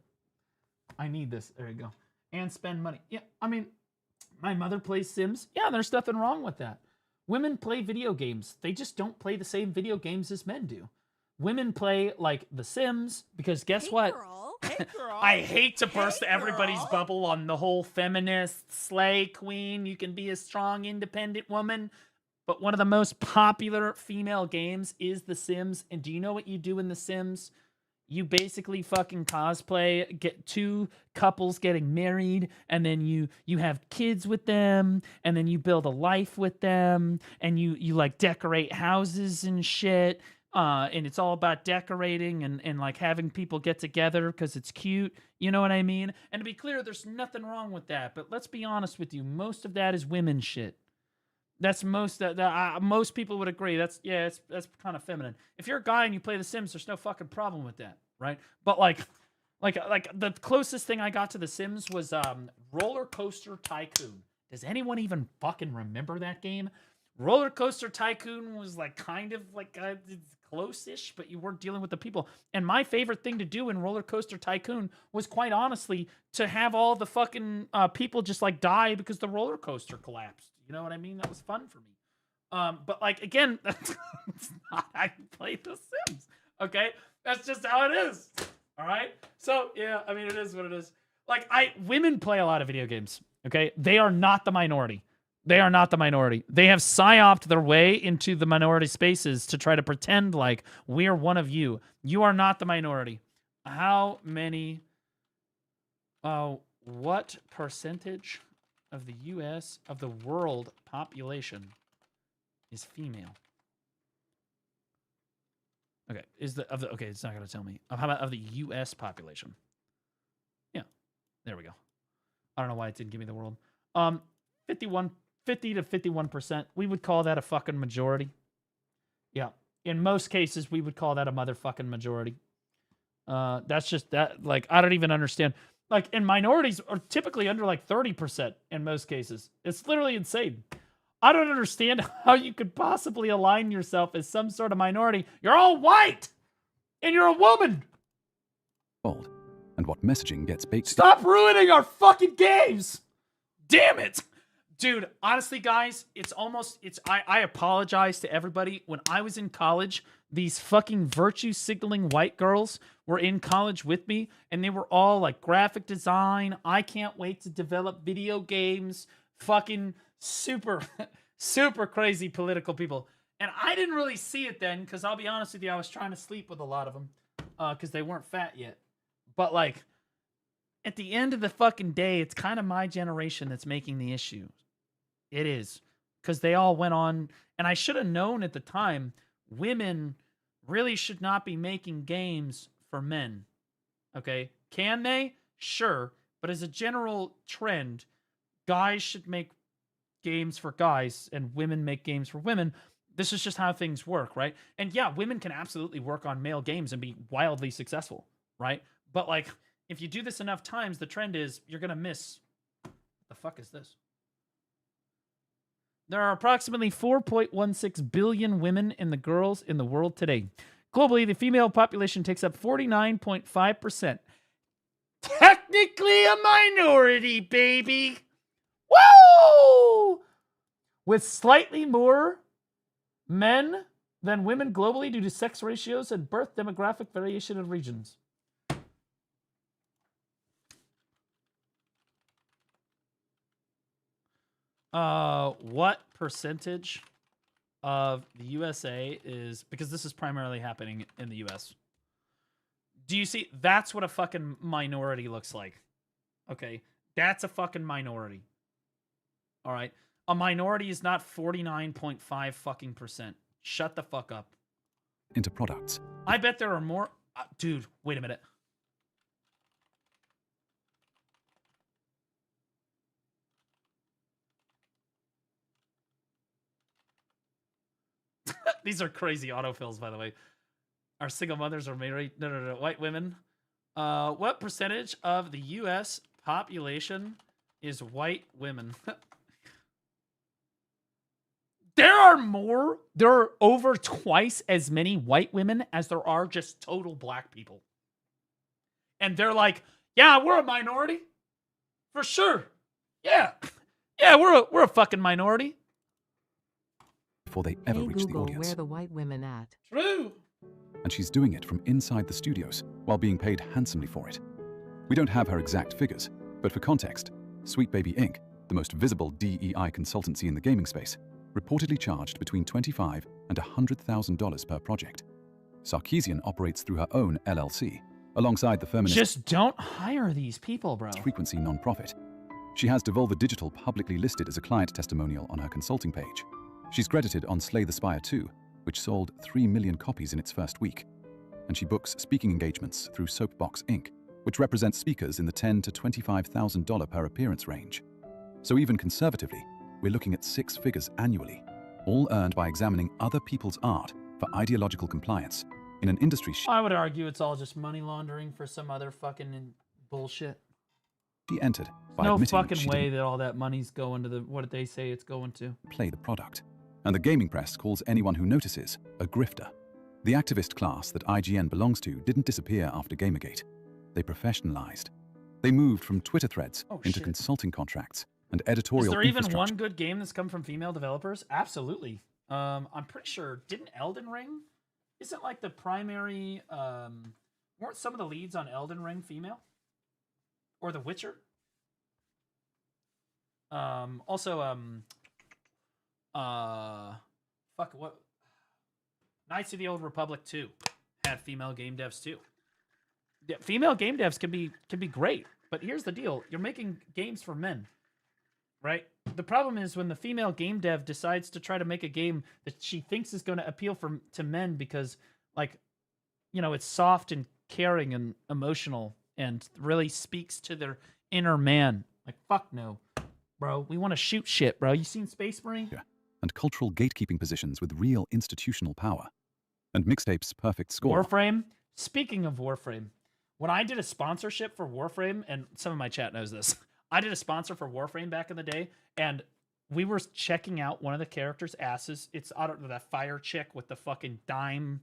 I need this. There you go. And spend money. Yeah, I mean, my mother plays Sims. Yeah, there's nothing wrong with that. Women play video games. They just don't play the same video games as men do. Women play like The Sims because guess what? Hey, girl. I hate to burst everybody's bubble on the whole feminist slay queen. You can be a strong, independent woman. But one of the most popular female games is The Sims. And do you know what you do in The Sims? You basically fucking cosplay, get two couples getting married, and then you have kids with them, and then you build a life with them, and you like decorate houses and shit. And it's all about decorating and like having people get together because it's cute. You know what I mean? And to be clear, there's nothing wrong with that. But let's be honest with you. Most of that is women shit. That's most people would agree. That's kind of feminine. If you're a guy and you play The Sims, there's no fucking problem with that, right? But like the closest thing I got to The Sims was Roller Coaster Tycoon. Does anyone even fucking remember that game? Roller Coaster Tycoon was like kind of like close-ish, but you weren't dealing with the people. And my favorite thing to do in Roller Coaster Tycoon was quite honestly to have all the fucking people just like die because the roller coaster collapsed. You know what I mean? That was fun for me. But like, again, that's not how you play The Sims, okay? That's just how it is, all right? So, yeah, I mean, it is what it is. Like, women play a lot of video games, okay? They are not the minority. They are not the minority. They have psyoped their way into the minority spaces to try to pretend like we're one of you. You are not the minority. How many, what percentage of the U.S. of the world population is female? Okay, okay, it's not gonna tell me. How about of the U.S. population? Yeah, there we go. I don't know why it didn't give me the world. 50 to 51%. We would call that a fucking majority. Yeah, in most cases, we would call that a motherfucking majority. That's just that. Like, I don't even understand. Like, and minorities are typically under like 30% in most cases. It's literally insane. I don't understand how you could possibly align yourself as some sort of minority. You're all white! And you're a woman! And what messaging gets baked. Stop ruining our fucking games! Damn it! Dude, honestly, guys, I apologize to everybody. When I was in college, these fucking virtue signaling white girls were in college with me, and they were all like graphic design. I can't wait to develop video games. Fucking super, super crazy political people. And I didn't really see it then, because I'll be honest with you, I was trying to sleep with a lot of them, because they weren't fat yet. But like, at the end of the fucking day, it's kind of my generation that's making the issue. It is. Because they all went on, and I should have known at the time, women really should not be making games for men. Okay? Can they? Sure. But as a general trend, guys should make games for guys, and women make games for women. This is just how things work, right? And yeah, women can absolutely work on male games and be wildly successful, right? But like, if you do this enough times, the trend is you're gonna miss. What the fuck is this? There are approximately 4.16 billion women in the world today. Globally, the female population takes up 49.5%. Technically a minority, baby. Woo! With slightly more men than women globally due to sex ratios and birth demographic variation in regions. What percentage of the USA is, because this is primarily happening in the US. Do you see? That's what a fucking minority looks like. Okay, that's a fucking minority. All right, a minority is not 49.5 fucking %. Shut the fuck up. Into products. I bet there are more. Dude, wait a minute. These are crazy autofills, by the way. Are single mothers or married? No. White women. What percentage of the U.S. population is white women? There are over twice as many white women as there are just total black people. And they're like, yeah, we're a minority. For sure. Yeah. Yeah, we're a fucking minority. Before they ever reach Google, the audience. where the white women at? True. And she's doing it from inside the studios while being paid handsomely for it. We don't have her exact figures, but for context, Sweet Baby Inc., the most visible DEI consultancy in the gaming space, reportedly charged between $25,000 and $100,000 per project. Sarkeesian operates through her own LLC, alongside the feminist Just don't hire these people, bro. frequency nonprofit. She has Devolver Digital publicly listed as a client testimonial on her consulting page. She's credited on Slay the Spire 2, which sold 3 million copies in its first week. And she books speaking engagements through Soapbox Inc., which represents speakers in the $10,000 to $25,000 per appearance range. So even conservatively, we're looking at 6 figures annually, all earned by examining other people's art for ideological compliance in an industry I would argue it's all just money laundering for some other fucking bullshit. she entered by No admitting that fucking she way didn't that all that money's going to the what did they say it's going to. play the product. And the gaming press calls anyone who notices a grifter. The activist class that IGN belongs to didn't disappear after Gamergate. They professionalized. They moved from Twitter threads into shit. consulting contracts and editorial Is there even infrastructure. one good game that's come from female developers? Absolutely. I'm pretty sure. Didn't Elden Ring? Isn't like the primary? Weren't some of the leads on Elden Ring female? Or The Witcher? Fuck what? Knights of the Old Republic 2 had female game devs too. Yeah, female game devs can be great, but here's the deal: you're making games for men, right? The problem is when the female game dev decides to try to make a game that she thinks is going to appeal to men because, like, you know, it's soft and caring and emotional and really speaks to their inner man. Like, fuck no, bro. We want to shoot shit, bro. You seen Space Marine? And cultural gatekeeping positions with real institutional power. And Mixtape's perfect score. Warframe. Speaking of Warframe, when I did a sponsorship for Warframe, and some of my chat knows this, I did a sponsor for Warframe back in the day, and we were checking out one of the characters' asses. It's I don't know, that fire chick with the fucking dime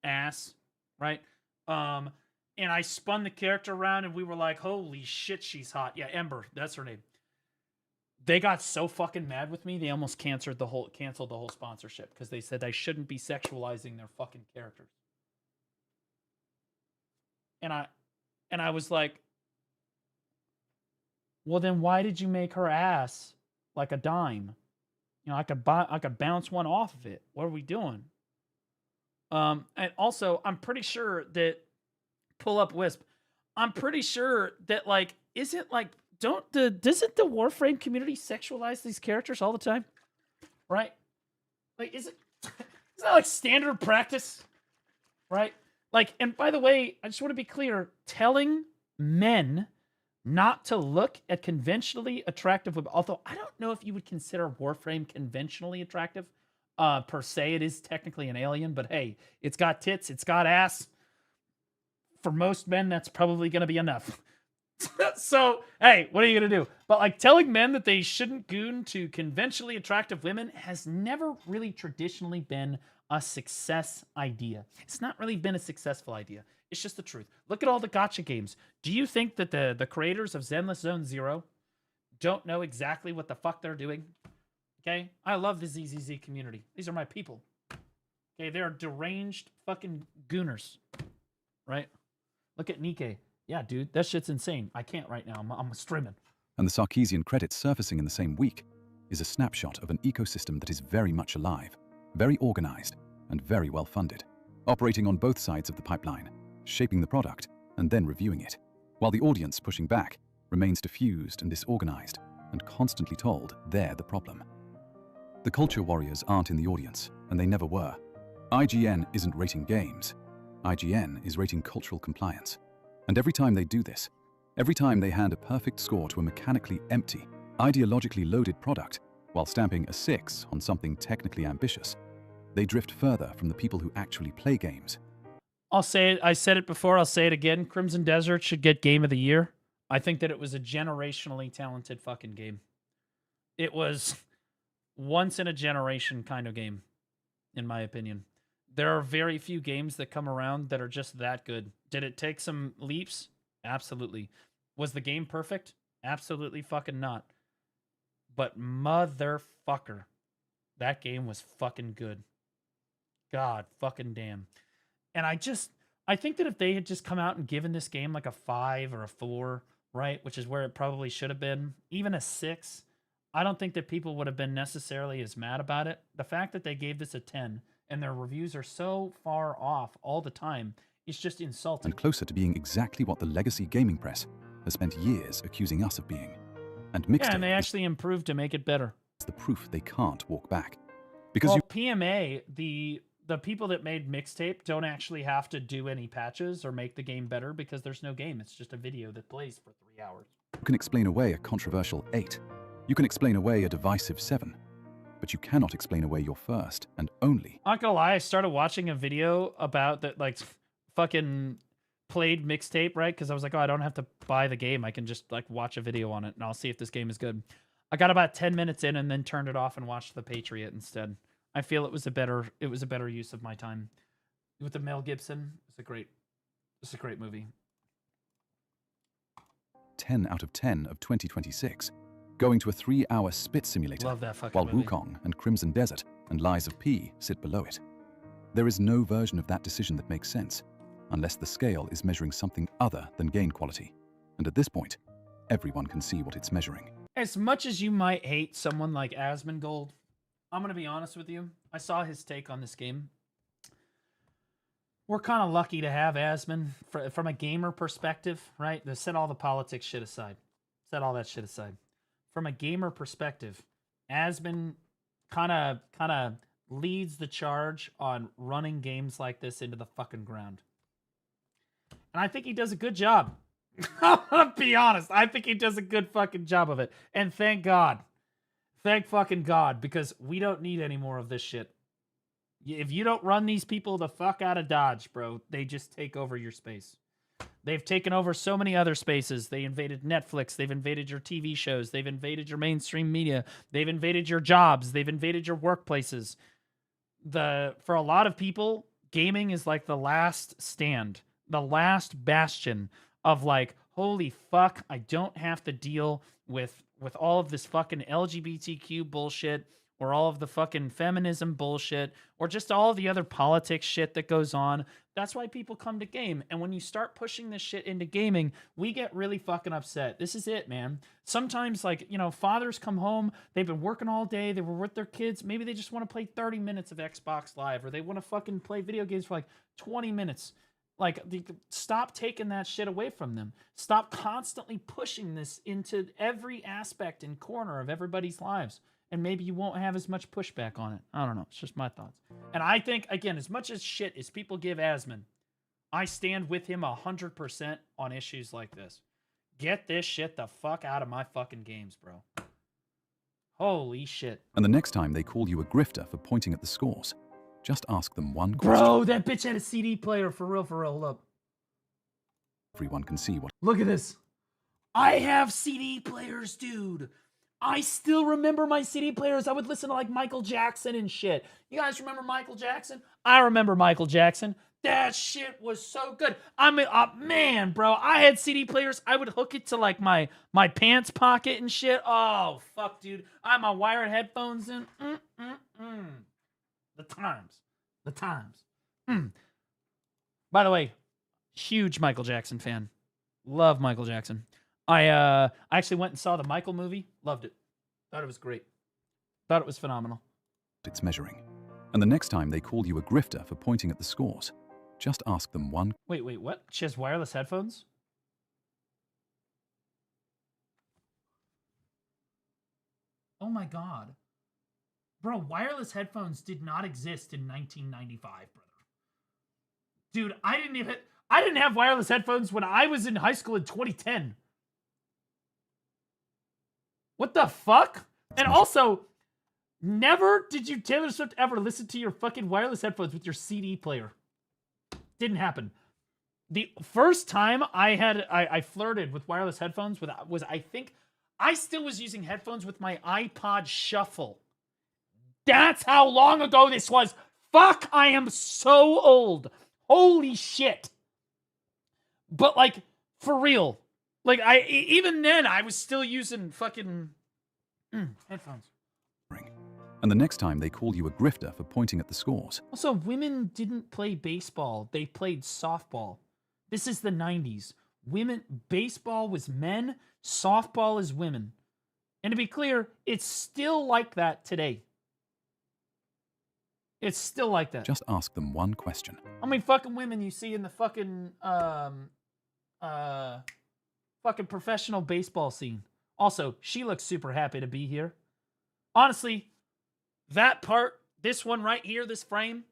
ass, right? And I spun the character around, and we were like, "Holy shit, she's hot!" Yeah, Ember, that's her name. They got so fucking mad with me, they almost canceled the whole sponsorship because they said I shouldn't be sexualizing their fucking characters. And I was like, well, then why did you make her ass like a dime? You know, I could bounce one off of it. What are we doing? And also, I'm pretty sure that pull up Wisp. I'm pretty sure that like isn't like doesn't the Warframe community sexualize these characters all the time? Right? Like is that like standard practice? Right? Like, and by the way, I just want to be clear, telling men not to look at conventionally attractive women, although I don't know if you would consider Warframe conventionally attractive. Per se, it is technically an alien, but hey, it's got tits, it's got ass. For most men, that's probably going to be enough. So, hey, what are you going to do? But like telling men that they shouldn't goon to conventionally attractive women has never really traditionally been a success idea. It's not really been a successful idea. It's just the truth. Look at all the gacha games. Do you think that the creators of Zenless Zone Zero don't know exactly what the fuck they're doing? Okay? I love the ZZZ community. These are my people. Okay? They're deranged fucking gooners. Right? Look at Nikkei. Yeah, dude, that shit's insane. I can't right now. I'm streaming. And the Sarkeesian credits surfacing in the same week. is a snapshot of an ecosystem that is very much alive, very organized, and very well funded, operating on both sides of the pipeline, shaping the product and then reviewing it, while the audience pushing back remains diffused and disorganized and constantly told they're the problem. The culture warriors aren't in the audience, and they never were. IGN isn't rating games. IGN is rating cultural compliance. And every time they do this, every time they hand a perfect score to a mechanically empty, ideologically loaded product while stamping a 6 on something technically ambitious, they drift further from the people who actually play games. I'll say it. I said it before. I'll say it again. Crimson Desert should get Game of the Year. I think that it was a generationally talented fucking game. It was once in a generation kind of game, in my opinion. There are very few games that come around that are just that good. Did it take some leaps? Absolutely. Was the game perfect? Absolutely fucking not. But motherfucker, that game was fucking good. God fucking damn. And I think that if they had just come out and given this game like a 5 or a 4, right, which is where it probably should have been, even a 6, I don't think that people would have been necessarily as mad about it. The fact that they gave this a 10 and their reviews are so far off all the time is just insulting. And closer to being exactly what the legacy gaming press has spent years accusing us of being. And Mixtape, yeah, and they actually improved to make it better. It's the proof they can't walk back. Because well, PMA, the people that made Mixtape don't actually have to do any patches or make the game better because there's no game. It's just a video that plays for 3 hours. You can explain away a controversial 8. You can explain away a divisive 7. But you cannot explain away your first and only. I'm not gonna lie, I started watching a video about that, like, fucking played Mixtape, right? Because I was like, oh, I don't have to buy the game. I can just, like, watch a video on it, and I'll see if this game is good. I got about 10 minutes in and then turned it off and watched The Patriot instead. I feel it was a better use of my time. With the Mel Gibson, it's a great movie. 10 out of 10 of 2026. Going to a 3-hour spit simulator, Love that fucking while movie. Wukong and Crimson Desert and Lies of P sit below it. There is no version of that decision that makes sense, unless the scale is measuring something other than gain quality. And at this point, everyone can see what it's measuring. As much as you might hate someone like Asmongold, I'm going to be honest with you. I saw his take on this game. We're kind of lucky to have Asmon from a gamer perspective, right? Set all the politics shit aside. Set all that shit aside. From a gamer perspective, Asmon kind of leads the charge on running games like this into the fucking ground. And I think he does a good job. I'm gonna be honest. I think he does a good fucking job of it. And thank God. Thank fucking God, because we don't need any more of this shit. If you don't run these people the fuck out of Dodge, bro, they just take over your space. They've taken over so many other spaces. They invaded Netflix. They've invaded your TV shows. They've invaded your mainstream media. They've invaded your jobs. They've invaded your workplaces. For a lot of people, gaming is like the last stand, the last bastion of like, holy fuck, I don't have to deal with all of this fucking LGBTQ bullshit or all of the fucking feminism bullshit or just all of the other politics shit that goes on. That's why people come to game. And when you start pushing this shit into gaming, we get really fucking upset. This is it, man. Sometimes, like, you know, fathers come home, they've been working all day, they were with their kids, maybe they just want to play 30 minutes of Xbox Live, or they want to fucking play video games for like 20 minutes. Like, stop taking that shit away from them. Stop constantly pushing this into every aspect and corner of everybody's lives. And maybe you won't have as much pushback on it. I don't know. It's just my thoughts. And I think, again, as much as shit as people give Asmon, I stand with him 100% on issues like this. Get this shit the fuck out of my fucking games, bro. Holy shit. And the next time they call you a grifter for pointing at the scores, just ask them one question. Bro, that bitch had a CD player. For real, for real. Hold up. Everyone can see what... Look at this. I have CD players, dude. I still remember my CD players. I would listen to like Michael Jackson and shit. You guys remember Michael Jackson? I remember Michael Jackson. That shit was so good. I mean, man, bro, I had CD players. I would hook it to like my pants pocket and shit. Oh, fuck, dude. I had my wired headphones in. The times. By the way, huge Michael Jackson fan. Love Michael Jackson. I actually went and saw the Michael movie. Loved it. Thought it was great. Thought it was phenomenal. It's measuring. And the next time they call you a grifter for pointing at the scores, just ask them one. Wait, what? She has wireless headphones? Oh my god. Bro, wireless headphones did not exist in 1995, brother. Dude, I didn't have wireless headphones when I was in high school in 2010. What the fuck? And also, never did you, Taylor Swift, ever listen to your fucking wireless headphones with your CD player. Didn't happen. The first time I flirted with wireless headphones was I think I still was using headphones with my iPod Shuffle. That's how long ago this was. Fuck, I am so old. Holy shit. But like, for real. Like, even then, I was still using fucking headphones. And the next time they call you a grifter for pointing at the scores. Also, women didn't play baseball. They played softball. This is the 90s. Baseball was men, softball is women. And to be clear, it's still like that today. It's still like that. Just ask them one question. How many fucking women you see in the fucking fucking professional baseball scene? Also, she looks super happy to be here. Honestly, that part, this one right here, this frame,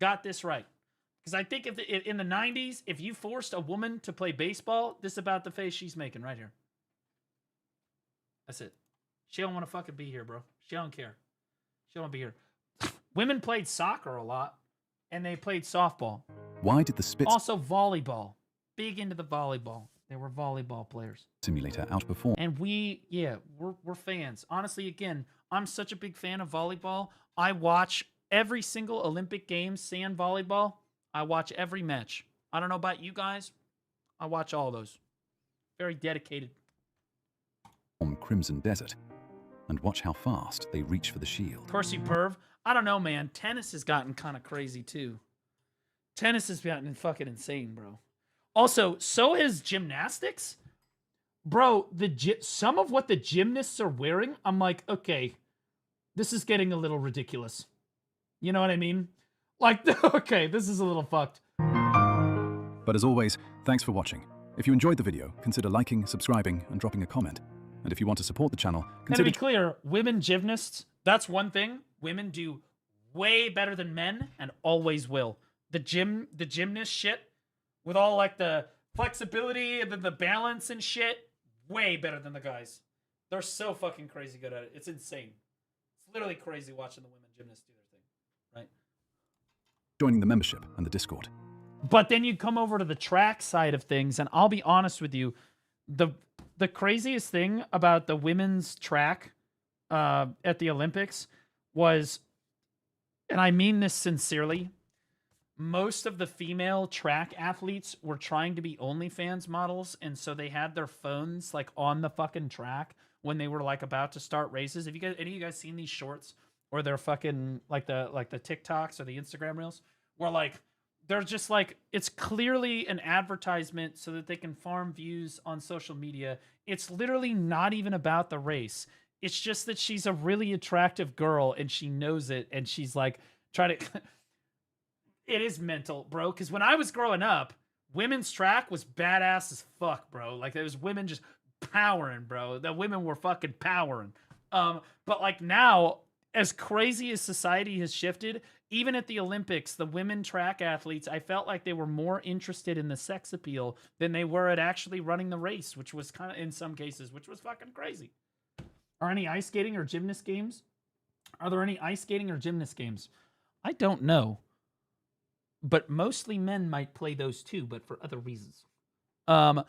got this right. Because I think if in the 90s, if you forced a woman to play baseball, this is about the face she's making right here. That's it. She don't want to fucking be here, bro. She don't care. She don't want to be here. Women played soccer a lot, and they played softball. Why did the Spitz Also volleyball. Big into the volleyball. They were volleyball players. simulator outperform? And we're fans. Honestly, again, I'm such a big fan of volleyball. I watch every single Olympic Games, sand volleyball. I watch every match. I don't know about you guys. I watch all those. Very dedicated. On Crimson Desert, and watch how fast they reach for the shield. Of course, you perv. I don't know, man. Tennis has gotten kind of crazy, too. Tennis has gotten fucking insane, bro. Also, so has gymnastics. Bro, some of what the gymnasts are wearing, I'm like, okay, this is getting a little ridiculous. You know what I mean? Like, okay, this is a little fucked. But as always, thanks for watching. If you enjoyed the video, consider liking, subscribing, and dropping a comment. And if you want to support the channel, consider... And to be clear, women gymnasts, that's one thing. Women do way better than men and always will. The gymnast shit with all like the flexibility and the balance and shit, way better than the guys. They're so fucking crazy good at it. It's insane. It's literally crazy watching the women gymnasts do their thing, right? Joining the membership and the Discord. But then you come over to the track side of things, and I'll be honest with you, the craziest thing about the women's track at the Olympics was, and I mean this sincerely, most of the female track athletes were trying to be OnlyFans models, and so they had their phones like on the fucking track when they were like about to start races. Have you guys, any of you guys seen these shorts or their fucking like the TikToks or the Instagram reels where like they're just like, it's clearly an advertisement so that they can farm views on social media. It's literally not even about the race. It's just that she's a really attractive girl and she knows it, and she's like trying to it is mental, bro, because when I was growing up, women's track was badass as fuck, bro. Like there was women just powering, bro. The women were fucking powering. But like now, as crazy as society has shifted, even at the Olympics, the women track athletes, I felt like they were more interested in the sex appeal than they were at actually running the race, which was kind of, in some cases, which was fucking crazy. Are any ice skating or gymnast games? Are there any ice skating or gymnast games? I don't know. But mostly men might play those too, but for other reasons. Oh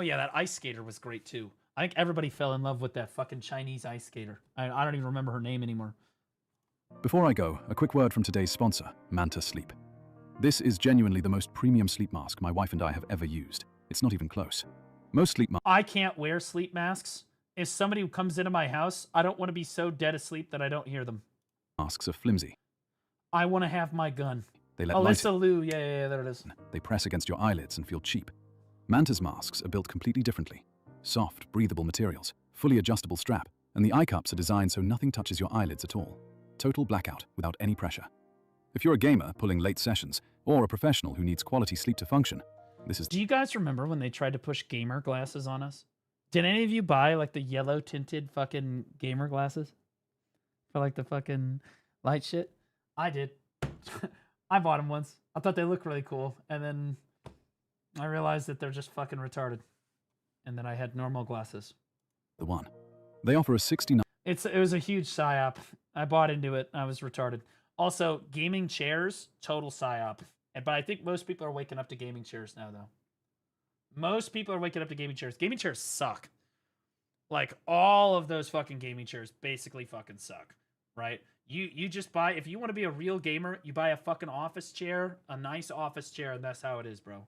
yeah, that ice skater was great too. I think everybody fell in love with that fucking Chinese ice skater. I don't even remember her name anymore. Before I go, a quick word from today's sponsor, Manta Sleep. This is genuinely the most premium sleep mask my wife and I have ever used. It's not even close. Most sleep masks... I can't wear sleep masks. If somebody comes into my house, I don't want to be so dead asleep that I don't hear them. Masks are flimsy. I want to have my gun. They let Alyssa Liu, yeah, there it is. They press against your eyelids and feel cheap. Manta's masks are built completely differently. Soft, breathable materials, fully adjustable strap, and and the eye cups are designed so nothing touches your eyelids at all. Total blackout without any pressure. If you're a gamer pulling late sessions, or a professional who needs quality sleep to function, this is... Do you guys remember when they tried to push gamer glasses on us? Did any of you buy like the yellow tinted fucking gamer glasses? For like the fucking light shit? I did. I bought them once. I thought they looked really cool. And then I realized that they're just fucking retarded. And then I had normal glasses. The one. They offer a 69... It was a huge psyop. I bought into it. I was retarded. Also, gaming chairs, total psyop. But I think most people are waking up to gaming chairs now, though. Most people are waking up to gaming chairs. Gaming chairs suck. Like, all of those fucking gaming chairs basically fucking suck, right? You just buy, if you want to be a real gamer, you buy a fucking office chair, a nice office chair, and that's how it is, bro.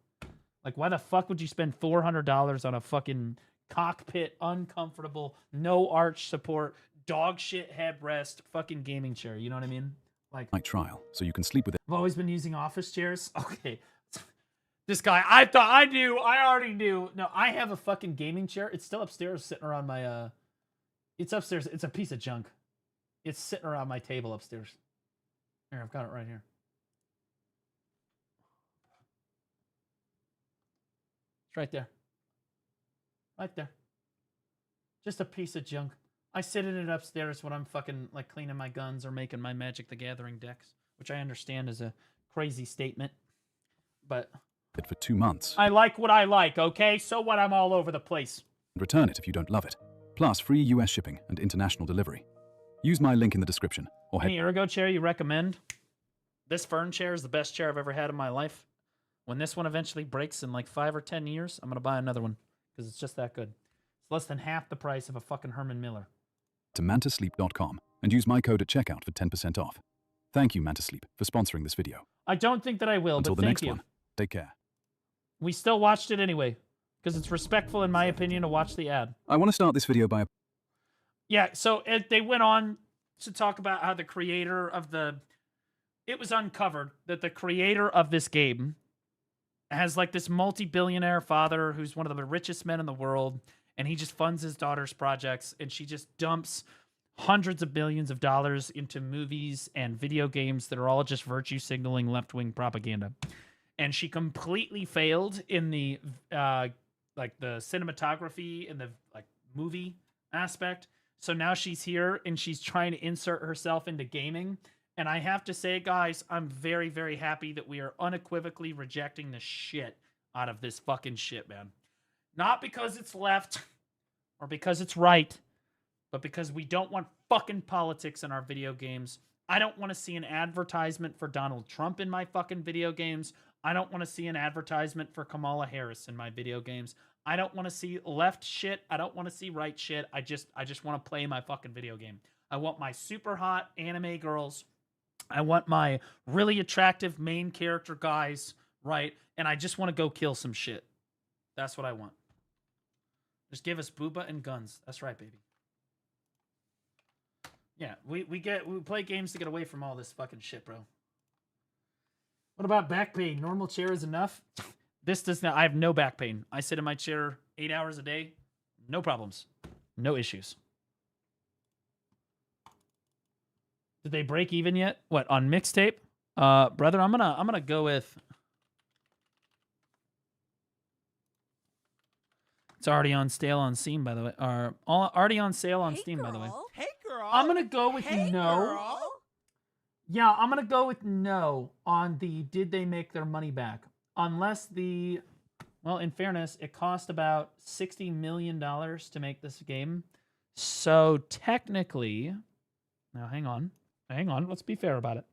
Like, why the fuck would you spend $400 on a fucking cockpit, uncomfortable, no arch support, dog shit headrest fucking gaming chair? You know what I mean? Like, night trial, so you can sleep with it. I've always been using office chairs. Okay. This guy, I thought I knew. I already knew. No, I have a fucking gaming chair. It's still upstairs sitting around my, it's upstairs. It's a piece of junk. It's sitting around my table upstairs. Here, I've got it right here. It's right there. Right there. Just a piece of junk. I sit in it upstairs when I'm fucking like cleaning my guns or making my Magic the Gathering decks, which I understand is a crazy statement, but for 2 months. I like what I like, okay? So what? I'm all over the place. Return it if you don't love it. Plus free US shipping and international delivery. Use my link in the description or head... Any ergo chair you recommend? This Fern chair is the best chair I've ever had in my life. When this one eventually breaks in like 5 or 10 years, I'm going to buy another one because it's just that good. It's less than half the price of a fucking Herman Miller. To mantasleep.com and use my code at checkout for 10% off. Thank you, Mantasleep, for sponsoring this video. I don't think that I will, Until but the thank next you. one, take care. We still watched it anyway because it's respectful, in my opinion, to watch the ad. I want to start this video by... Yeah, so they went on to talk about how the creator of the... It was uncovered that the creator of this game has like this multi-billionaire father who's one of the richest men in the world, and he just funds his daughter's projects, and she just dumps hundreds of billions of dollars into movies and video games that are all just virtue signaling left-wing propaganda. And she completely failed in the like the cinematography and the like movie aspect. So now she's here and she's trying to insert herself into gaming. And I have to say, guys, I'm very, very happy that we are unequivocally rejecting the shit out of this fucking shit, man. Not because it's left or because it's right, but because we don't want fucking politics in our video games. I don't want to see an advertisement for Donald Trump in my fucking video games. I don't want to see an advertisement for Kamala Harris in my video games. I don't want to see left shit. I don't want to see right shit. I just want to play my fucking video game. I want my super hot anime girls. I want my really attractive main character guys, right? And I just want to go kill some shit. That's what I want. Just give us booba and guns. That's right, baby. Yeah, we play games to get away from all this fucking shit, bro. What about back pain? Normal chair is enough? This does not. I have no back pain. I sit in my chair 8 hours a day. No problems. No issues. Did they break even yet? What, on mixtape? Brother, I'm gonna go with... It's already on sale on Steam, by the way. Or already on sale on Steam, by the way. Hey, girl. I'm gonna go with no. Girl. Yeah, I'm gonna go with no on the did they make their money back? Unless the, well, in fairness, it cost about $60 million to make this game. So technically, now hang on, let's be fair about it.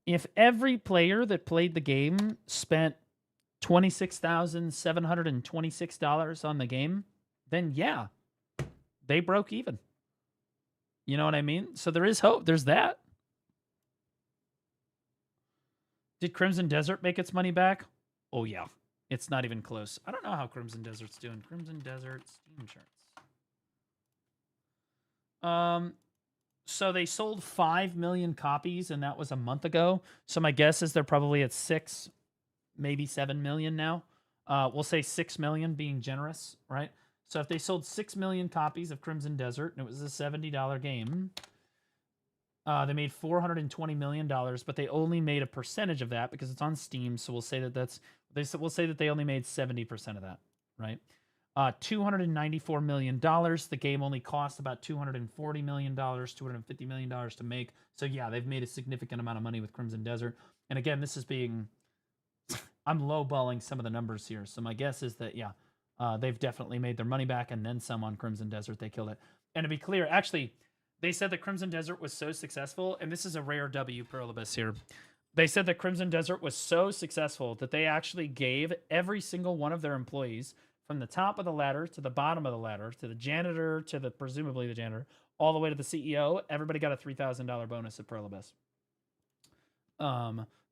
If every player that played the game spent $26,726 on the game, then yeah, they broke even. You know what I mean? So there is hope. There's that. Did Crimson Desert make its money back? Oh, yeah. It's not even close. I don't know how Crimson Desert's doing. Crimson Desert Steam charts. So they sold 5 million copies, and that was a month ago. So my guess is they're probably at 6, maybe 7 million now. We'll say 6 million being generous, right? So if they sold 6 million copies of Crimson Desert and it was a $70 game, they made $420 million, but they only made a percentage of that because it's on Steam. So we'll say that we'll say that they only made 70% of that, right? $294 million. The game only cost about $240 million, $250 million to make. So yeah, they've made a significant amount of money with Crimson Desert. And again, this is being, I'm lowballing some of the numbers here. So my guess is that, yeah, they've definitely made their money back and then some on Crimson Desert. They killed it. And to be clear, actually, they said that Crimson Desert was so successful, and this is a rare W, Perlibus here. They said that Crimson Desert was so successful that they actually gave every single one of their employees, from the top of the ladder to the bottom of the ladder, to the janitor, to the presumably the janitor, all the way to the CEO, everybody got a $3,000 bonus at Perlibus.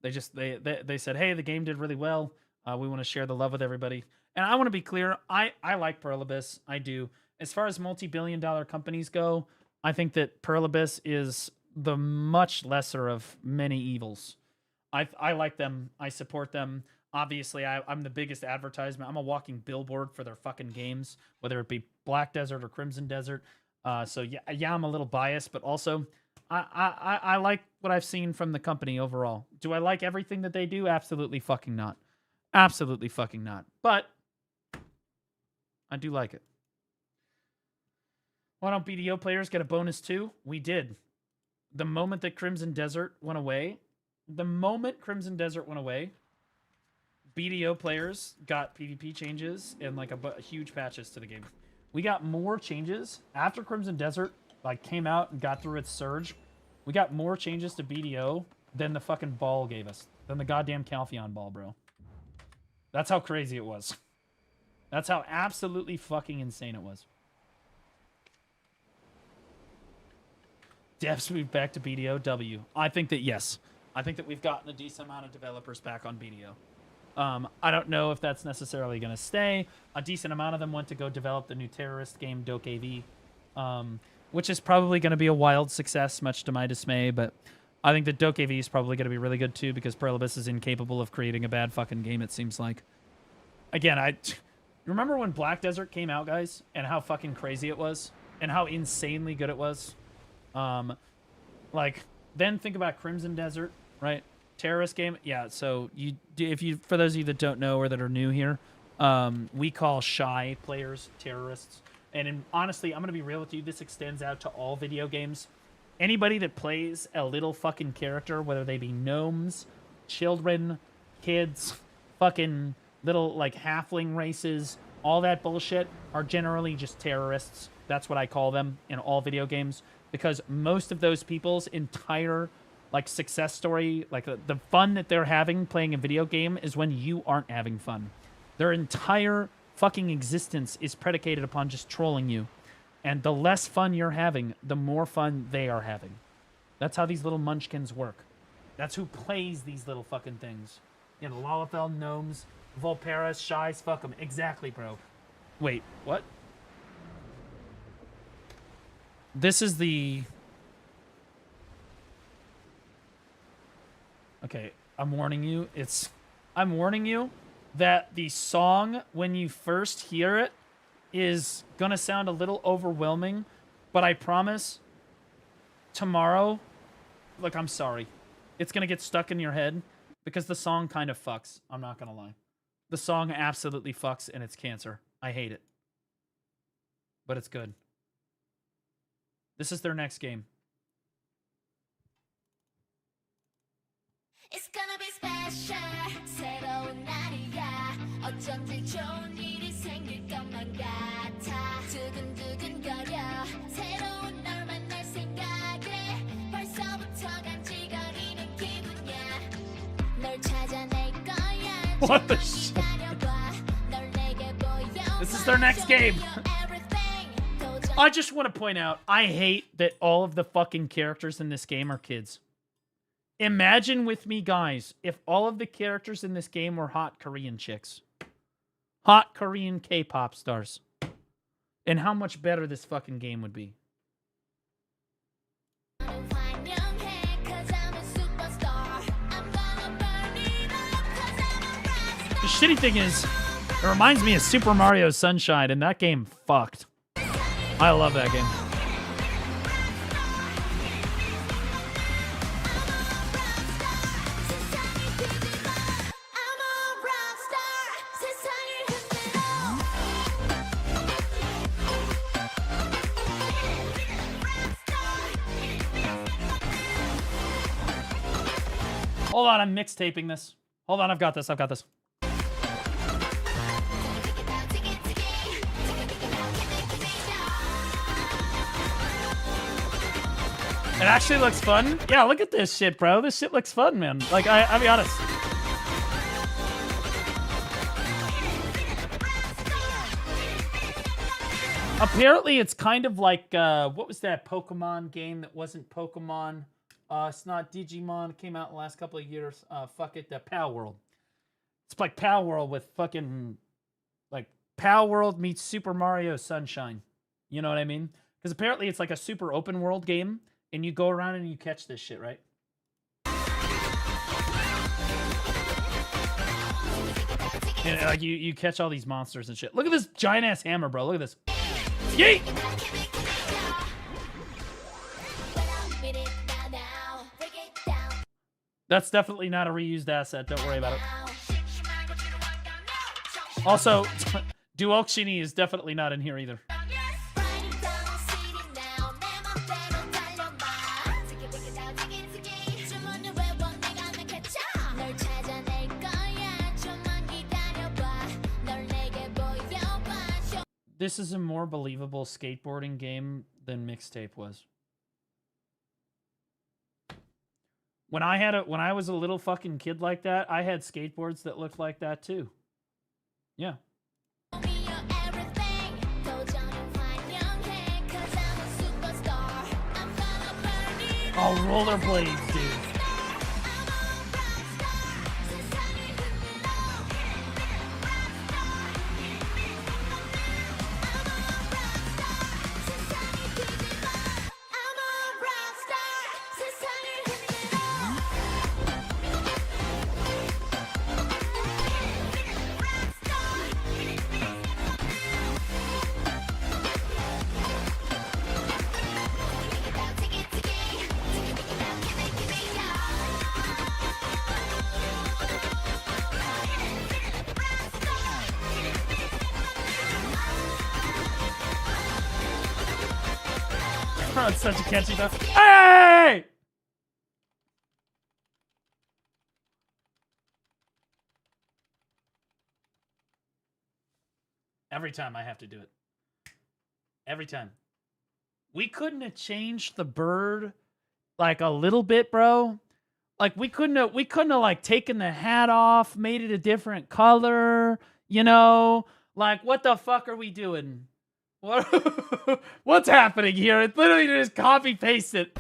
They said, hey, the game did really well. We want to share the love with everybody. And I want to be clear, I like Perlibus. I do. As far as multi-billion-dollar companies go, I think that Perlibus is the much lesser of many evils. I like them. I support them. Obviously, I'm the biggest advertisement. I'm a walking billboard for their fucking games, whether it be Black Desert or Crimson Desert. So yeah, I'm a little biased, but also I like what I've seen from the company overall. Do I like everything that they do? Absolutely fucking not. Absolutely fucking not. But I do like it. Why don't BDO players get a bonus too? We did. The moment that Crimson Desert went away, BDO players got PvP changes and like a huge patches to the game. We got more changes after Crimson Desert like came out and got through its surge. We got more changes to BDO than the fucking ball gave us, than the goddamn Calpheon ball, bro. That's how crazy it was. That's how absolutely fucking insane it was. Devs moved back to BDO. W. I think that yes. I think that we've gotten a decent amount of developers back on BDO. I don't know if that's necessarily going to stay. A decent amount of them went to go develop the new terrorist game, Doke AV, which is probably going to be a wild success, much to my dismay. But I think that Doke AV is probably going to be really good too, because Perlibus is incapable of creating a bad fucking game, it seems like. Again, remember when Black Desert came out, guys, and how fucking crazy it was, and how insanely good it was? Like, then think about Crimson Desert, right? Terrorist game. Yeah, so for those of you that don't know or that are new here, we call shy players terrorists. And honestly, I'm going to be real with you, this extends out to all video games. Anybody that plays a little fucking character, whether they be gnomes, children, kids, fucking little like halfling races, all that bullshit, are generally just terrorists. That's what I call them in all video games. Because most of those people's entire like success story, like the fun that they're having playing a video game is when you aren't having fun. Their entire fucking existence is predicated upon just trolling you. And the less fun you're having, the more fun they are having. That's how these little munchkins work. That's who plays these little fucking things. You know, Lalafell, gnomes, Volperas, shies, fuck them. Exactly, bro. Wait, what? This is the... Okay, I'm warning you. I'm warning you that the song, when you first hear it, is gonna sound a little overwhelming, but I promise tomorrow, look, I'm sorry. It's gonna get stuck in your head because the song kind of fucks. I'm not gonna lie. The song absolutely fucks and it's cancer. I hate it. But it's good. This is their next game. It's gonna be special. 새로운 날이야. 어쩐지 좋은 일이 생길 것만 같아. 두근두근거려. 새로운 널 만날 생각에 벌써부터 간질거리는 기분이야. 널 찾아낼 거야. What the shit? This is their next game. I just want to point out, I hate that all of the fucking characters in this game are kids. Imagine with me, guys, if all of the characters in this game were hot Korean chicks. Hot Korean K-pop stars. And how much better this fucking game would be. The shitty thing is, It reminds me of Super Mario Sunshine, and that game fucked. I love that game. Hold on, I'm mixtaping this. Hold on, I've got this. It actually looks fun. Yeah, look at this shit, bro. This shit looks fun, man. Like, I'll be honest. Apparently, it's kind of like, what was that Pokemon game that wasn't Pokemon? It's not Digimon. It came out in the last couple of years. Fuck it, Pal World. It's like Pal World with fucking, like, Pal World meets Super Mario Sunshine. You know what I mean? Because apparently it's like a super open world game. And you go around and you catch this shit, right? And like you catch all these monsters and shit. Look at this giant ass hammer, bro. Look at this. Yeet! That's definitely not a reused asset. Don't worry about it. Also, Duoxini is definitely not in here either. This is a more believable skateboarding game than Mixtape was. When I was a little fucking kid like that, I had skateboards that looked like that too. Yeah. Oh, rollerblades, dude. Oh, it's such a catchy stuff. Hey! Every time I have to do it. Every time. We couldn't have changed the bird like a little bit, bro. Like we couldn't have like taken the hat off, made it a different color, you know? Like what the fuck are we doing? What's happening here? It's literally just copy paste it.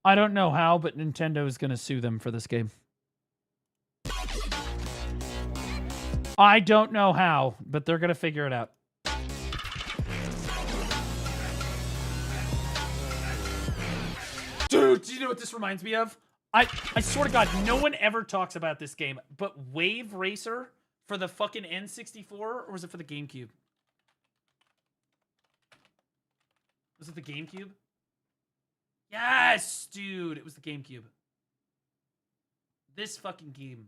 I don't know how, but Nintendo is going to sue them for this game. I don't know how, but they're going to figure it out. Dude, do you know what this reminds me of? I swear to God, no one ever talks about this game, but Wave Racer for the fucking N64, or was it for the GameCube? Was it the GameCube? Yes, dude, it was the GameCube. This fucking game.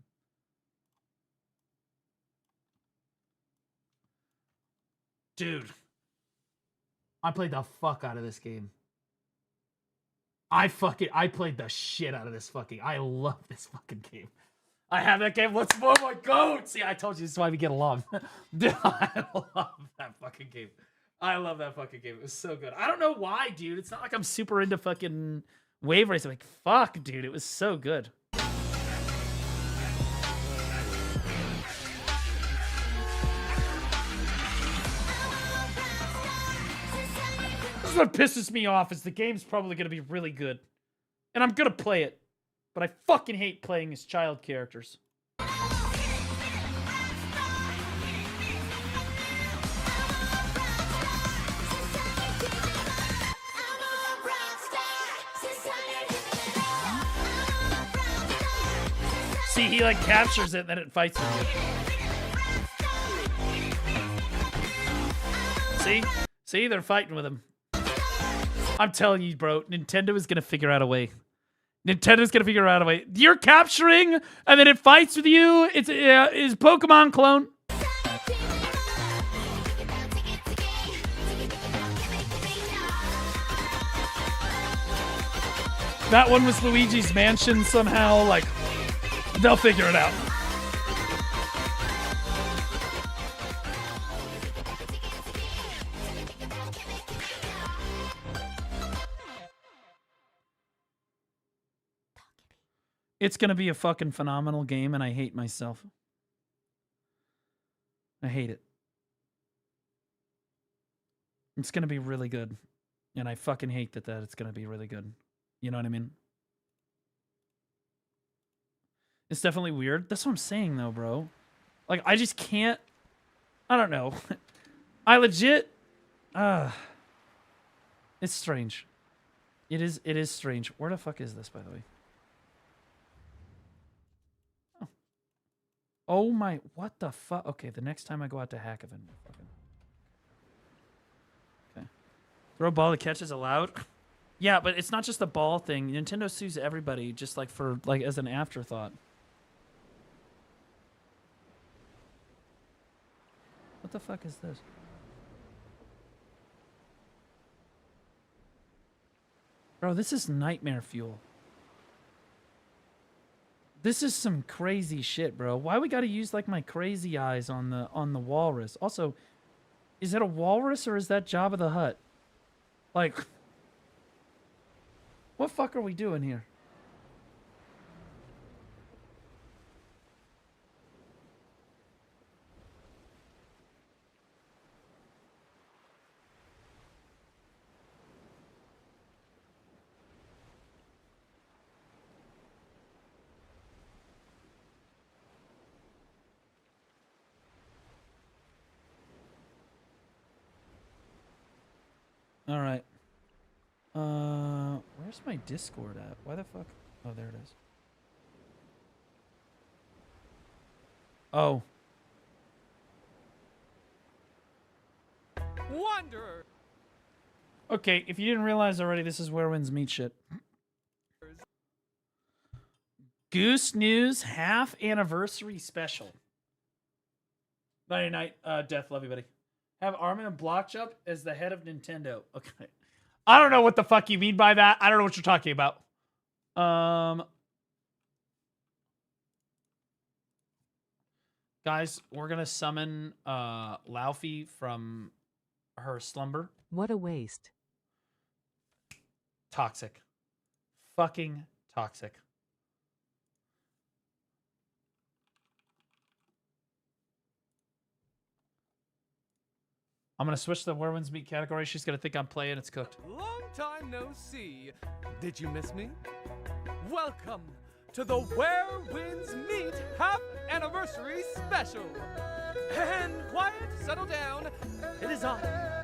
Dude, I played the fuck out of this game. I played the shit out of this fucking. I love this fucking game. I have that game. Let's move my goat. See, I told you this is why we get along. Dude, I love that fucking game. I love that fucking game. It was so good. I don't know why, dude. It's not like I'm super into fucking Wave Race. I'm like, fuck, dude. It was so good. This is what pisses me off is the game's probably going to be really good. And I'm going to play it. But I fucking hate playing as child characters. See, he like captures it, and then it fights with you. See? See, they're fighting with him. I'm telling you, bro, Nintendo is gonna figure out a way. Nintendo's gonna figure out a way. You're capturing, and then it fights with you. It's is Pokemon clone. That one was Luigi's Mansion somehow. Like, they'll figure it out. It's going to be a fucking phenomenal game, and I hate myself. I hate it. It's going to be really good. And I fucking hate that it's going to be really good. You know what I mean? It's definitely weird. That's what I'm saying, though, bro. Like, I just can't... I don't know. I legit... it's strange. It is strange. Where the fuck is this, by the way? Oh my, what the fuck? Okay, the next time I go out to Hackhaven. Okay. Throw a ball that catches allowed? Yeah, but it's not just the ball thing. Nintendo sues everybody just like for, like, as an afterthought. What the fuck is this? Bro, this is nightmare fuel. This is some crazy shit, bro. Why we gotta use like my crazy eyes on the walrus? Also, is it a walrus or is that Jabba the Hutt? Like, what fuck are we doing here? All right. Where's my Discord at? Why the fuck? Oh, there it is. Oh. Wanderer. Okay, if you didn't realize already, this is where wins meat shit. Goose News half anniversary special. Nighty night, Death, love you, buddy. Have Armin and Blockjump as the head of Nintendo. Okay. I don't know what the fuck you mean by that. I don't know what you're talking about. Guys, we're gonna summon Laufey from her slumber. What a waste. Toxic. Fucking toxic. I'm gonna switch the Where Winds Meet category. She's gonna think I'm playing. It's cooked. Long time no see. Did you miss me? Welcome to the Where Winds Meet Half Anniversary Special. And quiet, settle down. It is I,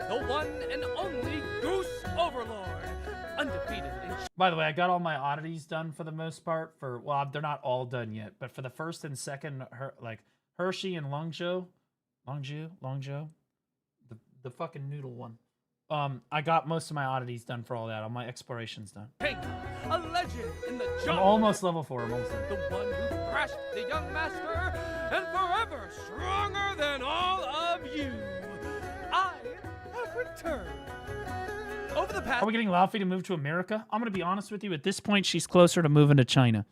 the one and only Goose Overlord, undefeated in. By the way, I got all my oddities done for the most part. Well, they're not all done yet, but for the first and second, Hershey and Longzhou, the fucking noodle one. I got most of my oddities done for all that. All my explorations done. Pink, a legend in the jungle. I'm almost level 4. I'm almost there. The one who thrashed the young master and forever stronger than all of you. I have returned. Over the past. Are we getting Laufey to move to America? I'm gonna be honest with you. At this point, she's closer to moving to China.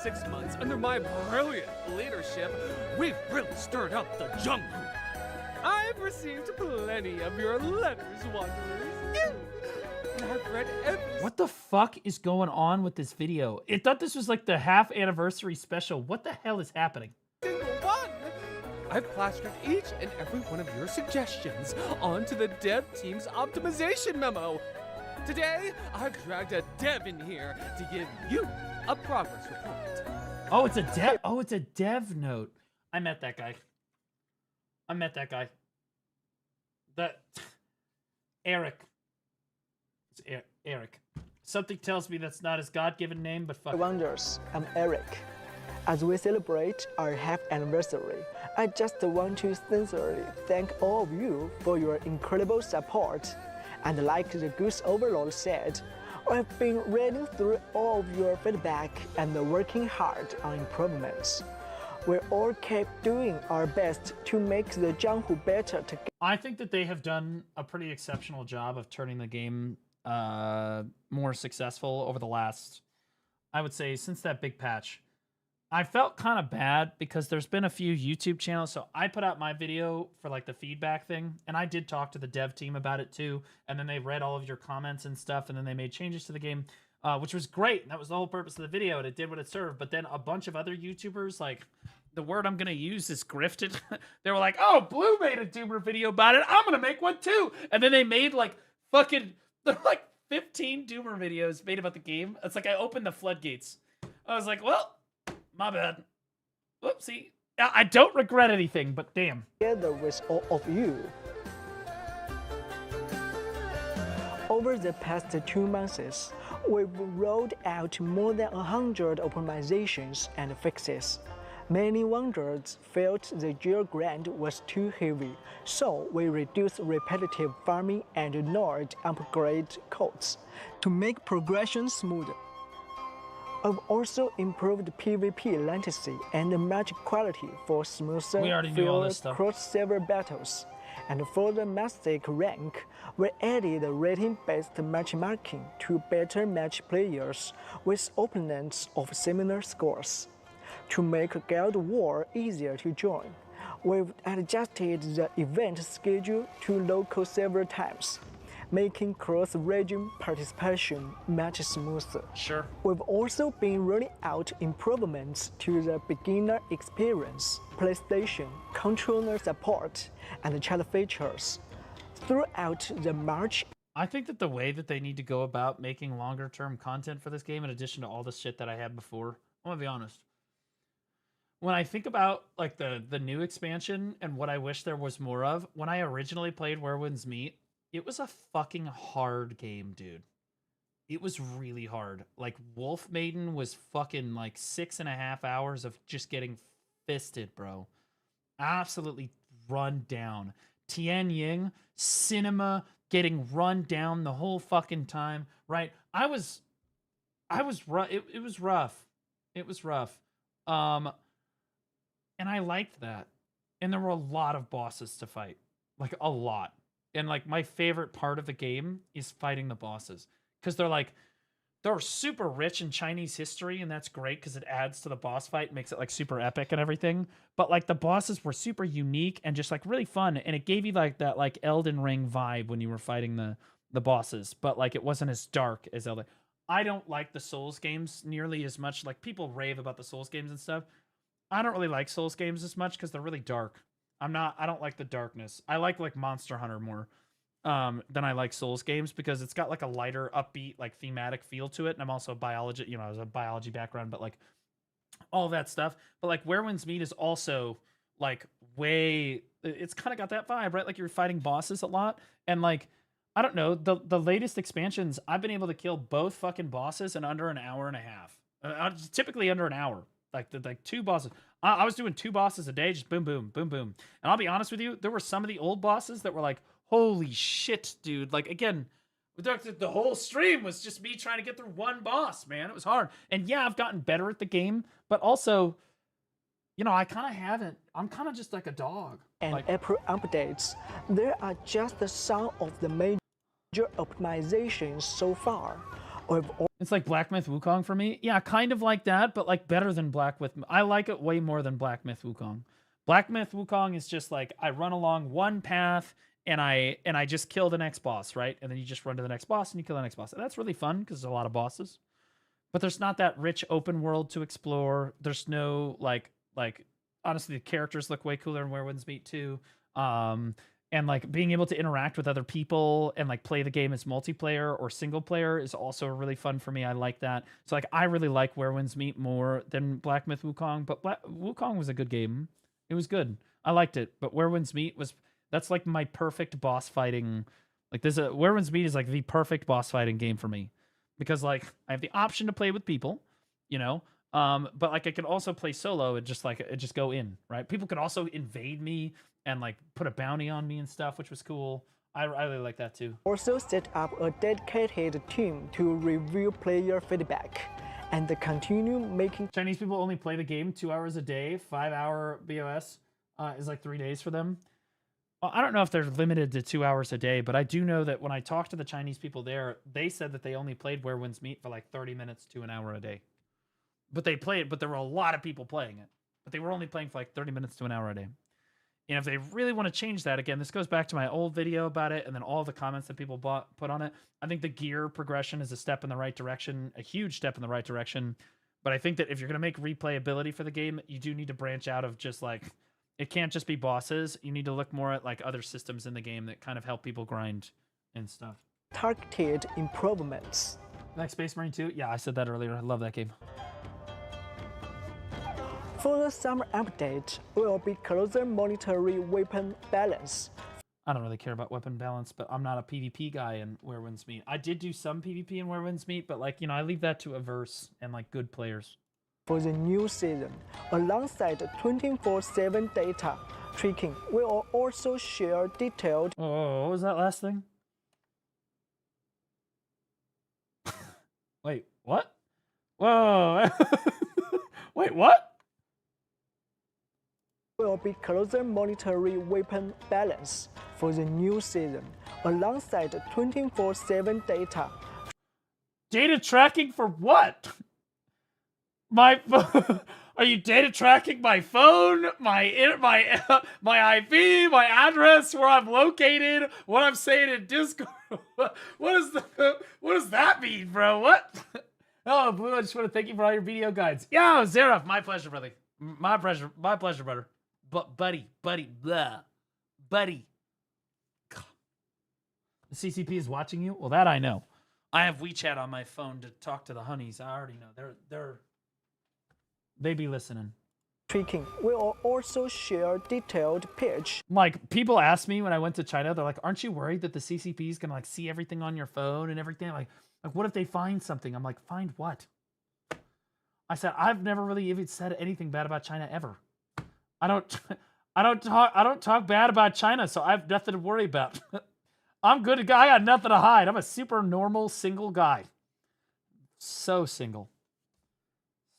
6 months under my brilliant leadership, we've really stirred up the jungle. I've received plenty of your letters, Wanderers. I've read every... What the fuck is going on with this video? I thought this was like the half anniversary special. What the hell is happening? Single one. I've plastered each and every one of your suggestions onto the dev team's optimization memo. Today, I've dragged a dev in here to give you a progress report. Oh, it's a dev. Oh, it's a dev note. I met that guy. That Eric. It's Eric. Something tells me that's not his God-given name, but fuck. Wonders, I'm Eric. As we celebrate our half anniversary, I just want to sincerely thank all of you for your incredible support. And like the Goose Overlord said, I've been reading through all of your feedback and working hard on improvements. We all keep doing our best to make the Jianghu better together. I think that they have done a pretty exceptional job of turning the game more successful over the last, I would say, since that big patch. I felt kind of bad because there's been a few YouTube channels. So I put out my video for like the feedback thing, and I did talk to the dev team about it too. And then they read all of your comments and stuff, and then they made changes to the game, which was great. And that was the whole purpose of the video, and it did what it served. But then a bunch of other YouTubers, like the word I'm going to use is grifted. They were like, oh, Blue made a Doomer video about it. I'm going to make one too. And then they made like fucking, they're like 15 Doomer videos made about the game. It's like I opened the floodgates. I was like, well, my bad. Whoopsie. I don't regret anything, but damn. Together with all of you. Over the past 2 months, we've rolled out more than 100 optimizations and fixes. Many wonders felt the geo grind was too heavy, so we reduced repetitive farming and ignored upgrade codes to make progression smoother. I've also improved PvP latency and match quality for smoother feels cross-server battles. And for the Master rank, we added rating-based matchmaking to better match players with opponents of similar scores. To make Guild War easier to join, we've adjusted the event schedule to local server times, making cross-region participation much smoother. Sure. We've also been rolling out improvements to the beginner experience, PlayStation, controller support, and chat features. Throughout the March, I think that the way that they need to go about making longer-term content for this game, in addition to all the shit that I had before, I'm gonna be honest. When I think about like the new expansion and what I wish there was more of, when I originally played Where Winds Meet, it was a fucking hard game, dude. It was really hard. Like, Wolf Maiden was fucking like 6.5 hours of just getting fisted, bro. Absolutely run down. Tian Ying, cinema, getting run down the whole fucking time, right? I was rough. It was rough. It was rough. And I liked that. And there were a lot of bosses to fight. Like, a lot. And like my favorite part of the game is fighting the bosses, because they're super rich in Chinese history, and that's great because it adds to the boss fight, makes it like super epic and everything. But like the bosses were super unique and just like really fun, and it gave you like that like Elden Ring vibe when you were fighting the bosses, but like it wasn't as dark as Elden. I don't like the Souls games nearly as much. Like people rave about the Souls games and stuff. I don't really like Souls games as much because they're really dark. I don't like the darkness. I like Monster Hunter more than I like Souls games, because it's got like a lighter, upbeat, like thematic feel to it. And I'm also a biology, I was a biology background, but like all that stuff. But like Where Winds Meet is also like it's kind of got that vibe, right? Like you're fighting bosses a lot. And like, I don't know, the latest expansions, I've been able to kill both fucking bosses in under an hour and a half. Typically under an hour. Like 2 bosses. I was doing 2 bosses a day, just boom, boom, boom, boom. And I'll be honest with you, there were some of the old bosses that were like, holy shit, dude. Like, again, the whole stream was just me trying to get through one boss, man. It was hard. And yeah, I've gotten better at the game, but also, I kind of haven't. I'm kind of just like a dog. And like, April updates, there are just some of the major optimizations so far. It's like Black Myth Wukong for me. Yeah, kind of like that, but like better than Black Myth. I like it way more than Black Myth Wukong. Black Myth Wukong is just like I run along one path and I just kill the next boss, right? And then you just run to the next boss and you kill the next boss. And that's really fun because there's a lot of bosses. But there's not that rich open world to explore. There's no like honestly, the characters look way cooler in Where Winds Meet too. And like being able to interact with other people and like play the game as multiplayer or single player is also really fun for me. I like that. So like I really like Where Winds Meet more than Black Myth Wukong, but Wukong was a good game. It was good. I liked it. But Where Winds Meet that's like my perfect boss fighting. Like Where Winds Meet is like the perfect boss fighting game for me. because like I have the option to play with people, you know, but like I could also play solo and just like it just go in, right? People could also invade me and like put a bounty on me and stuff, which was cool. I really like that too. Also set up a dedicated team to review player feedback and continue making. Chinese people only play the game 2 hours a day. 5-hour BOS is like 3 days for them. Well, I don't know if they're limited to 2 hours a day, but I do know that when I talked to the Chinese people there, they said that they only played Where Winds Meet for like 30 minutes to an hour a day. But they played, but there were a lot of people playing it. But they were only playing for like 30 minutes to an hour a day. And if they really want to change that, again, this goes back to my old video about it and then all the comments that people put on it. I think the gear progression is a step in the right direction, a huge step in the right direction. But I think that if you're going to make replayability for the game, you do need to branch out of just like, it can't just be bosses. You need to look more at like other systems in the game that kind of help people grind and stuff. Targeted improvements. Like Space Marine 2? Yeah, I said that earlier. I love that game. For the summer update, we'll be closer monitoring weapon balance. I don't really care about weapon balance, but I'm not a PvP guy in Where Winds Meet. I did do some PvP in Where Winds Meet, but like, you know, I leave that to Averse and like good players. For the new season, alongside 24/7 data tracking, we will also share detailed. Oh, what was that last thing? Wait, what? Whoa! Wait, what? Will be closer monitoring weapon balance for the new season, alongside 24/7 data. Data tracking for what? My are you data tracking my phone, my IP, my address, where I'm located, what I'm saying in Discord? What does that mean, bro? What? Oh, Blue, I just want to thank you for all your video guides. Yo, Zeraf, my pleasure, brother. My pleasure, brother. But buddy, blah. Buddy. The CCP is watching you? Well, that I know. I have WeChat on my phone to talk to the honeys. I already know. They be listening. Tracking. We will also share detailed pitch. Like, people ask me when I went to China, they're like, aren't you worried that the CCP is going to like see everything on your phone and everything? Like, what if they find something? I'm like, find what? I said, I've never really even said anything bad about China ever. I don't talk bad about China, so I have nothing to worry about. I'm good to go. I got nothing to hide. I'm a super normal single guy. So single.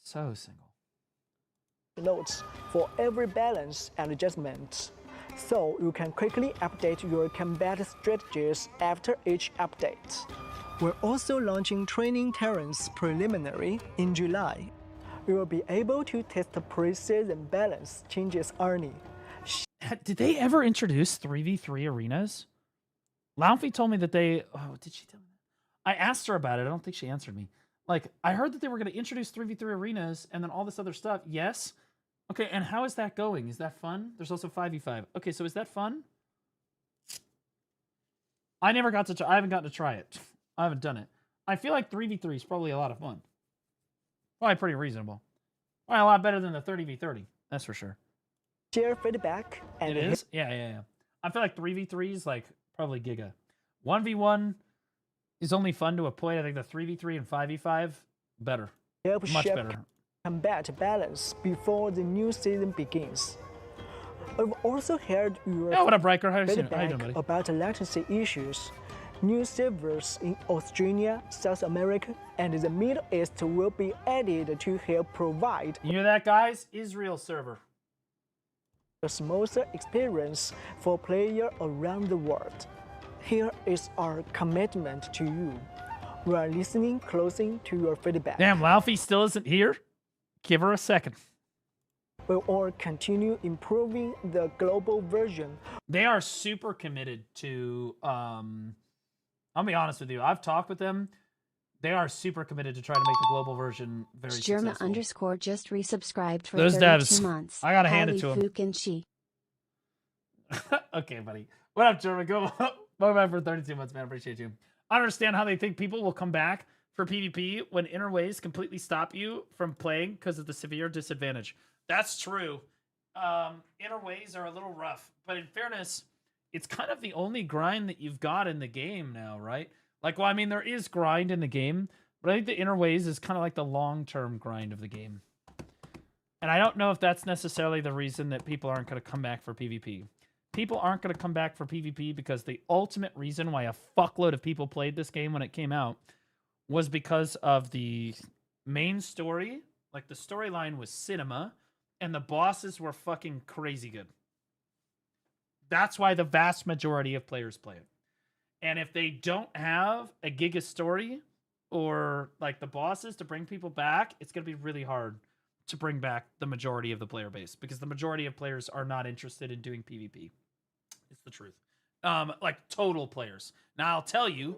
So single. Notes for every balance and adjustment, so you can quickly update your combat strategies after each update. We're also launching training terrains preliminary in July. You will be able to test the pre-season balance changes early. Did they ever introduce 3v3 arenas? Launfi told me that they... Oh, did she tell me that? I asked her about it. I don't think she answered me. Like, I heard that they were going to introduce 3v3 arenas and then all this other stuff. Yes. Okay, and how is that going? Is that fun? There's also 5v5. Okay, so is that fun? I never got to... I haven't gotten to try it. I haven't done it. I feel like 3v3 is probably a lot of fun. Probably pretty reasonable. Probably a lot better than the 30v30. That's for sure. Share feedback. And it is? Yeah. I feel like 3v3 is like probably giga. 1v1 is only fun to a point. I think the 3v3 and 5v5, better. Much better. Combat balance before the new season begins. I've also heard your what up, Riker? How you doing, buddy? About latency issues. New servers in Australia, South America, and the Middle East will be added to help provide. You hear that, guys? Israel server. A smoother experience for players around the world. Here is our commitment to you. We are listening closely to your feedback. Damn, Laufey still isn't here? Give her a second. We will continue improving the global version. They are super committed to... I'll be honest with you. I've talked with them. They are super committed to try to make the global version very successful. Germa_ just resubscribed for Those 32 devs. months. I gotta hand it to them. And she. Okay, buddy. What up, Germa? Go back for 32 months, man. Appreciate you. I understand how they think people will come back for PvP when interways completely stop you from playing because of the severe disadvantage. That's true. Interways are a little rough, but in fairness, it's kind of the only grind that you've got in the game now, right? Like, well, I mean, there is grind in the game, But I think the inner ways is kind of like the long-term grind of the game. And I don't know if that's necessarily the reason that people aren't going to come back for PvP. People aren't going to come back for PvP because the ultimate reason why a fuckload of people played this game when it came out was because of the main story. Like, the storyline was cinema, and the bosses were fucking crazy good. That's why the vast majority of players play it. And if they don't have a giga story or, like, the bosses to bring people back, it's going to be really hard to bring back the majority of the player base, because the majority of players are not interested in doing PvP. It's the truth. Like, total players. Now, I'll tell you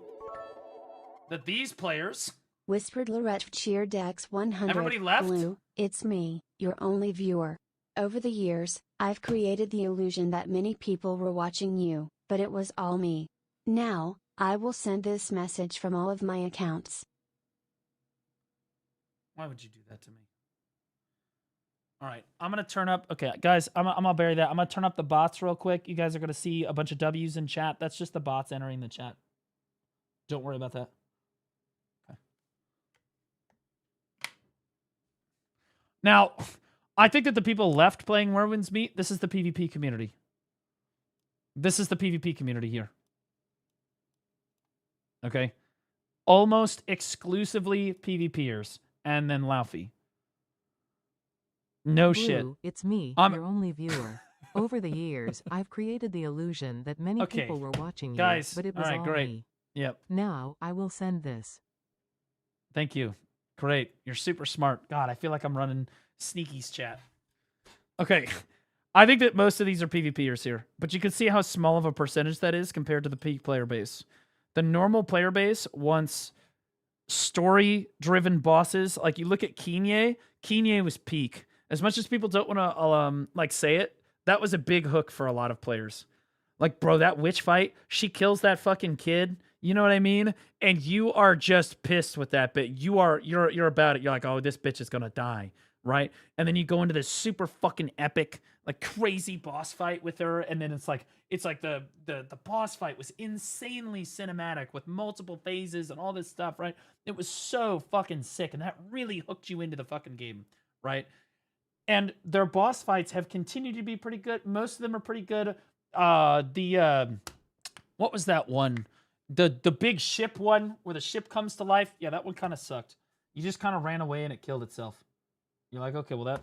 that these players... Whispered Lorette Cheer Dex 100. Everybody left? Blue, it's me, your only viewer. Over the years, I've created the illusion that many people were watching you, but it was all me. Now, I will send this message from all of my accounts. Why would you do that to me? All right, I'm going to turn up... Okay, guys, I'm going to bury that. I'm going to turn up the bots real quick. You guys are going to see a bunch of W's in chat. That's just the bots entering the chat. Don't worry about that. Okay. Now, I think that the people left playing Where Winds Meet, this is the PvP community. This is the PvP community here. Okay? Almost exclusively PvPers. And then Laufey. No Blue, shit. It's me, your only viewer. Over the years, I've created the illusion that many Okay. people were watching Guys, you, but it was all right, all great. me. Yep. Now, I will send this. Thank you. Great. You're super smart. God, I feel like I'm running Sneaky's chat. Okay. I think that most of these are PvPers here, but you can see how small of a percentage that is compared to the peak player base. The normal player base wants story-driven bosses. Like, you look at Kinye. Kinye was peak. As much as people don't want to like say it, that was a big hook for a lot of players. Like, bro, that witch fight, she kills that fucking kid. You know what I mean? And you are just pissed with that bit. You're about it. You're like, oh, this bitch is gonna die, right? And then you go into this super fucking epic, like, crazy boss fight with her, and then it's like the boss fight was insanely cinematic with multiple phases and all this stuff, right? It was so fucking sick, and that really hooked you into the fucking game, right? And their boss fights have continued to be pretty good. Most of them are pretty good. What was that one? The big ship one where the ship comes to life. Yeah, that one kind of sucked. You just kind of ran away and it killed itself. You're like, okay, well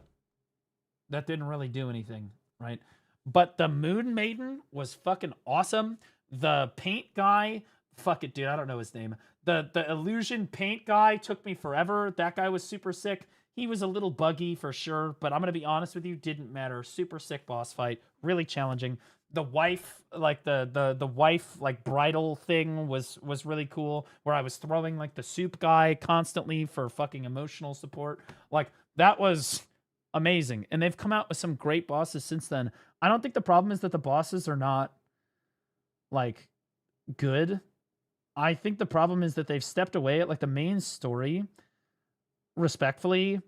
that didn't really do anything, right? But the Moon Maiden was fucking awesome. The paint guy, fuck it, dude, I don't know his name. The illusion paint guy took me forever. That guy was super sick. He was a little buggy for sure, but I'm going to be honest with you, didn't matter. Super sick boss fight, really challenging. The wife, like the wife, like, bridal thing was really cool, where I was throwing, like, the soup guy constantly for fucking emotional support. Like, that was amazing. And they've come out with some great bosses since then. I don't think the problem is that the bosses are not, like, good. I think the problem is that they've stepped away at, like, the main story. Respectfully,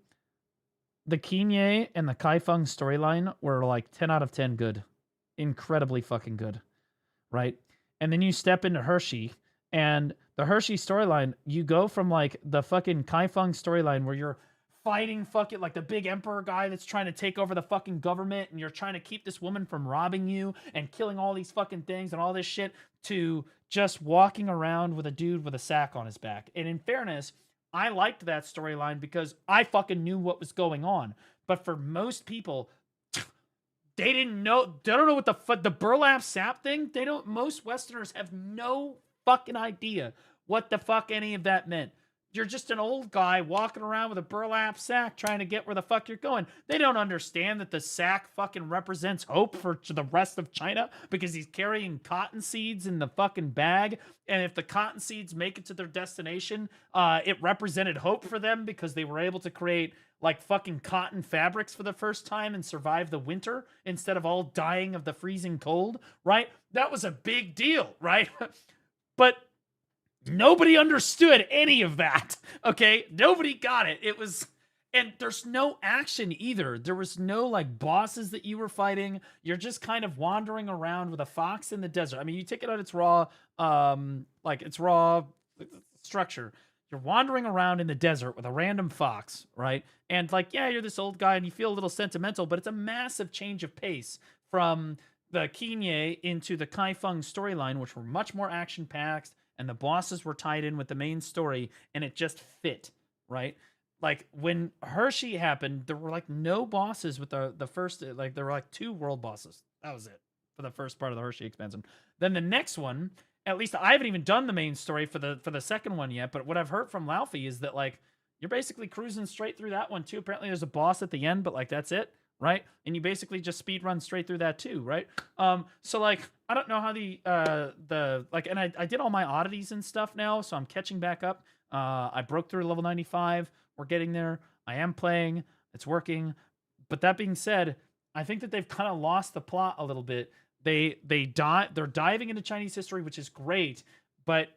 the Kinye and the Kaifeng storyline were like 10 out of 10 good. Incredibly fucking good. Right? And then you step into Hershey, and the Hershey storyline, you go from like the fucking Kaifeng storyline where you're fighting fucking like the big emperor guy that's trying to take over the fucking government, and you're trying to keep this woman from robbing you and killing all these fucking things and all this shit, to just walking around with a dude with a sack on his back. And in fairness, I liked that storyline because I fucking knew what was going on. But for most people, they don't know what the burlap sap thing, most Westerners have no fucking idea what the fuck any of that meant. You're just an old guy walking around with a burlap sack trying to get where the fuck you're going. They don't understand that the sack fucking represents hope for the rest of China because he's carrying cotton seeds in the fucking bag. And if the cotton seeds make it to their destination, it represented hope for them because they were able to create like fucking cotton fabrics for the first time and survive the winter instead of all dying of the freezing cold, right? That was a big deal, right? But nobody understood any of that, okay? Nobody got it. It was, and there's no action either. There was no, like, bosses that you were fighting. You're just kind of wandering around with a fox in the desert. I mean, you take it on its raw, its raw structure. you're wandering around in the desert with a random fox, right? And like, yeah, you're this old guy and you feel a little sentimental, but it's a massive change of pace from the Kinye into the Kaifeng storyline, which were much more action-packed, and the bosses were tied in with the main story, and it just fit, right? Like, when Hershey happened, there were, like, no bosses with the first, like, there were, like, 2 world bosses. That was it for the first part of the Hershey expansion. Then the next one, at least I haven't even done the main story for the second one yet, but what I've heard from Laufey is that, like, you're basically cruising straight through that one, too. Apparently, there's a boss at the end, but, like, that's it. Right? And you basically just speed run straight through that too, right? So like, I don't know how and I did all my oddities and stuff now, so I'm catching back up. I broke through level 95. We're getting there. I am playing. It's working. But that being said, I think that they've kind of lost the plot a little bit. They're diving into Chinese history, which is great, but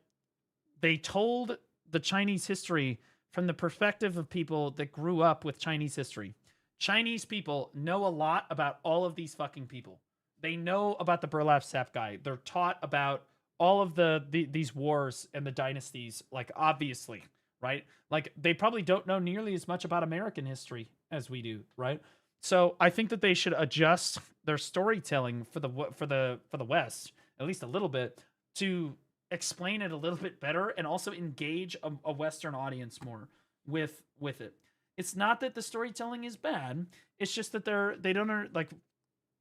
they told the Chinese history from the perspective of people that grew up with Chinese history. Chinese people know a lot about all of these fucking people. They know about the burlap sack guy. They're taught about all of these wars and the dynasties, like, obviously, right? Like, they probably don't know nearly as much about American history as we do, right? So I think that they should adjust their storytelling for the West, at least a little bit, to explain it a little bit better and also engage a Western audience more with it. It's not that the storytelling is bad. It's just that they don't like,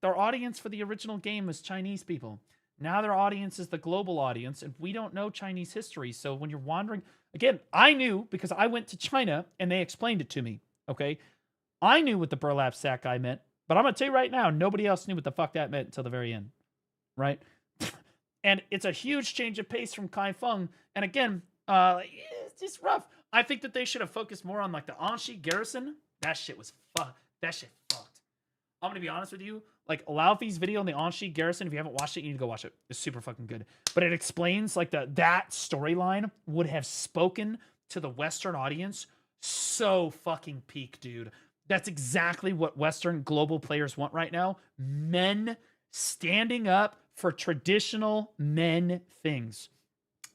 their audience for the original game was Chinese people. Now their audience is the global audience, and we don't know Chinese history. So when you're wandering, again, I knew because I went to China and they explained it to me. Okay, I knew what the burlap sack guy meant, but I'm gonna tell you right now, nobody else knew what the fuck that meant until the very end, right? And it's a huge change of pace from Kaifeng. And again, it's just rough. I think that they should have focused more on like the Anxi garrison. That shit was fucked. That shit fucked. I'm gonna be honest with you. Like, Laufey's video on the Anxi garrison, if you haven't watched it, you need to go watch it. It's super fucking good. But it explains like that storyline would have spoken to the Western audience so fucking peak, dude. That's exactly what Western global players want right now. Men standing up for traditional men things.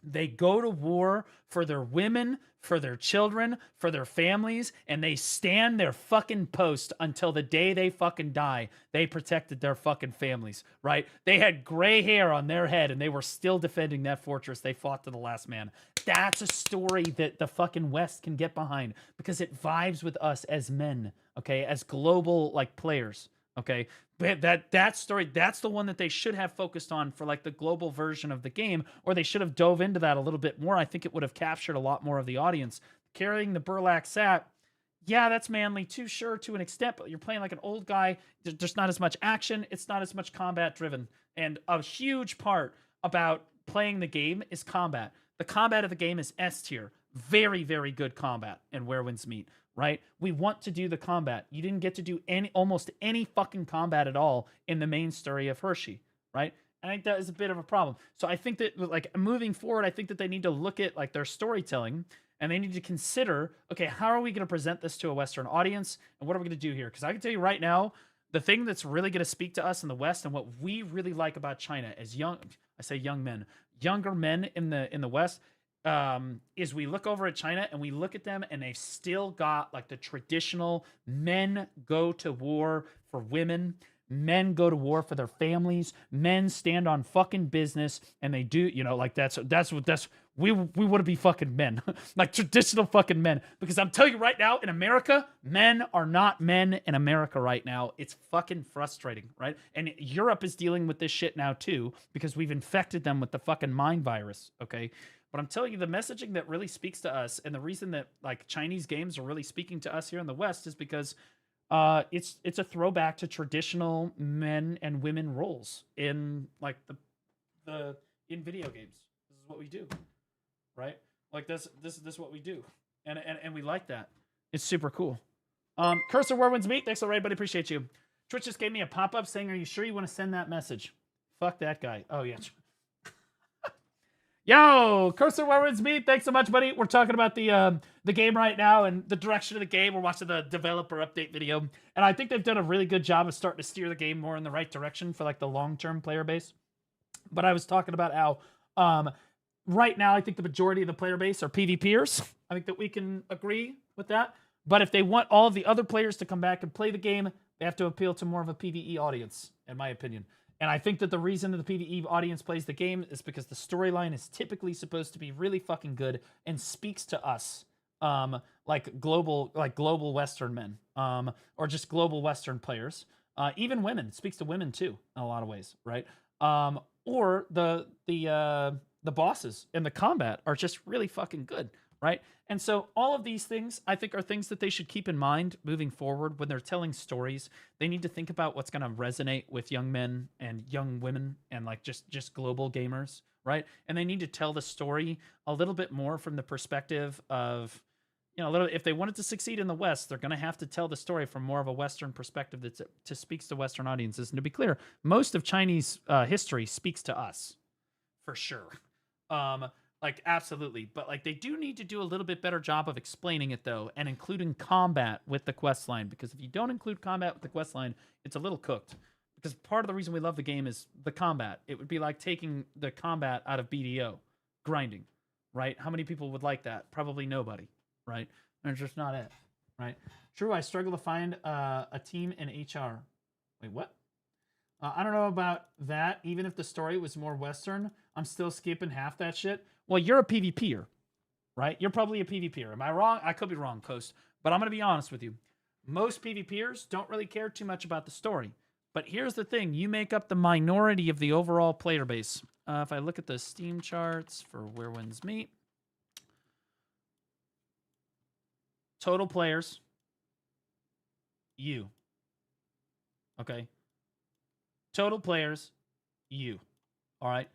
They go to war for their women, for their children, for their families, and they stand their fucking post until the day they fucking die. They protected their fucking families, right? They had gray hair on their head, and they were still defending that fortress. They fought to the last man. That's a story that the fucking West can get behind because it vibes with us as men, okay? As global, like, players, okay? But that story, that's the one that they should have focused on for like the global version of the game, or they should have dove into that a little bit more. I think it would have captured a lot more of the audience. Carrying the burlap sack, yeah, that's manly too, sure, to an extent, but you're playing like an old guy. There's not as much action. It's not as much combat driven. And a huge part about playing the game is combat. The combat of the game is S tier. Very, very good combat and Where Winds Meet. Right? We want to do the combat. You didn't get to do almost any fucking combat at all in the main story of Hershey, right? And I think that is a bit of a problem. So I think that, like, moving forward, I think that they need to look at like their storytelling and they need to consider, okay, how are we going to present this to a Western audience and what are we going to do here? Because I can tell you right now, the thing that's really going to speak to us in the West and what we really like about China as younger men in the West, is we look over at China and we look at them and they've still got like the traditional men go to war for women, men go to war for their families, men stand on fucking business, and they do, you know, like that's we want to be fucking men, like traditional fucking men. Because I'm telling you right now, in America, men are not men in America right now. It's fucking frustrating, right? And Europe is dealing with this shit now too because we've infected them with the fucking mind virus, okay? But I'm telling you, the messaging that really speaks to us, and the reason that like Chinese games are really speaking to us here in the West is because it's a throwback to traditional men and women roles in like in video games. This is what we do, right? Like this is what we do, and we like that. It's super cool. Cursor Where Winds Meet, thanks already, buddy. Appreciate you. Twitch just gave me a pop up saying, "Are you sure you want to send that message?" Fuck that guy. Oh yeah. Yo, Cursor Where Winds Meet, thanks so much, buddy. We're talking about the game right now and the direction of the game. We're watching the developer update video, and I think they've done a really good job of starting to steer the game more in the right direction for like the long-term player base. But I was talking about how right now, I think the majority of the player base are PvPers. I think that we can agree with that. But if they want all of the other players to come back and play the game, they have to appeal to more of a PvE audience, in my opinion. And I think that the reason that the PvE audience plays the game is because the storyline is typically supposed to be really fucking good and speaks to us, like global Western men, or just global Western players. Even women. It speaks to women too, in a lot of ways, right? Or the bosses and the combat are just really fucking good, right? And so all of these things, I think, are things that they should keep in mind moving forward when they're telling stories. They need to think about what's going to resonate with young men and young women and like just global gamers, right? And they need to tell the story a little bit more from the perspective of, you know, if they wanted to succeed in the West, they're going to have to tell the story from more of a Western perspective that speaks to Western audiences. And to be clear, most of Chinese history speaks to us, for sure. Like, absolutely. But, like, they do need to do a little bit better job of explaining it, though, and including combat with the quest line. Because if you don't include combat with the quest line, it's a little cooked. Because part of the reason we love the game is the combat. It would be like taking the combat out of BDO. Grinding, right? How many people would like that? Probably nobody, right? That's just not it, right? True, I struggle to find a team in HR. Wait, what? I don't know about that. Even if the story was more Western, I'm still skipping half that shit. Well, you're a PvPer, right? You're probably a PvPer. Am I wrong? I could be wrong, Coast. But I'm going to be honest with you. Most PvPers don't really care too much about the story. But here's the thing. You make up the minority of the overall player base. If I look at the Steam charts for Where Winds Meet. Total players. You. Okay. Total players. You. All right.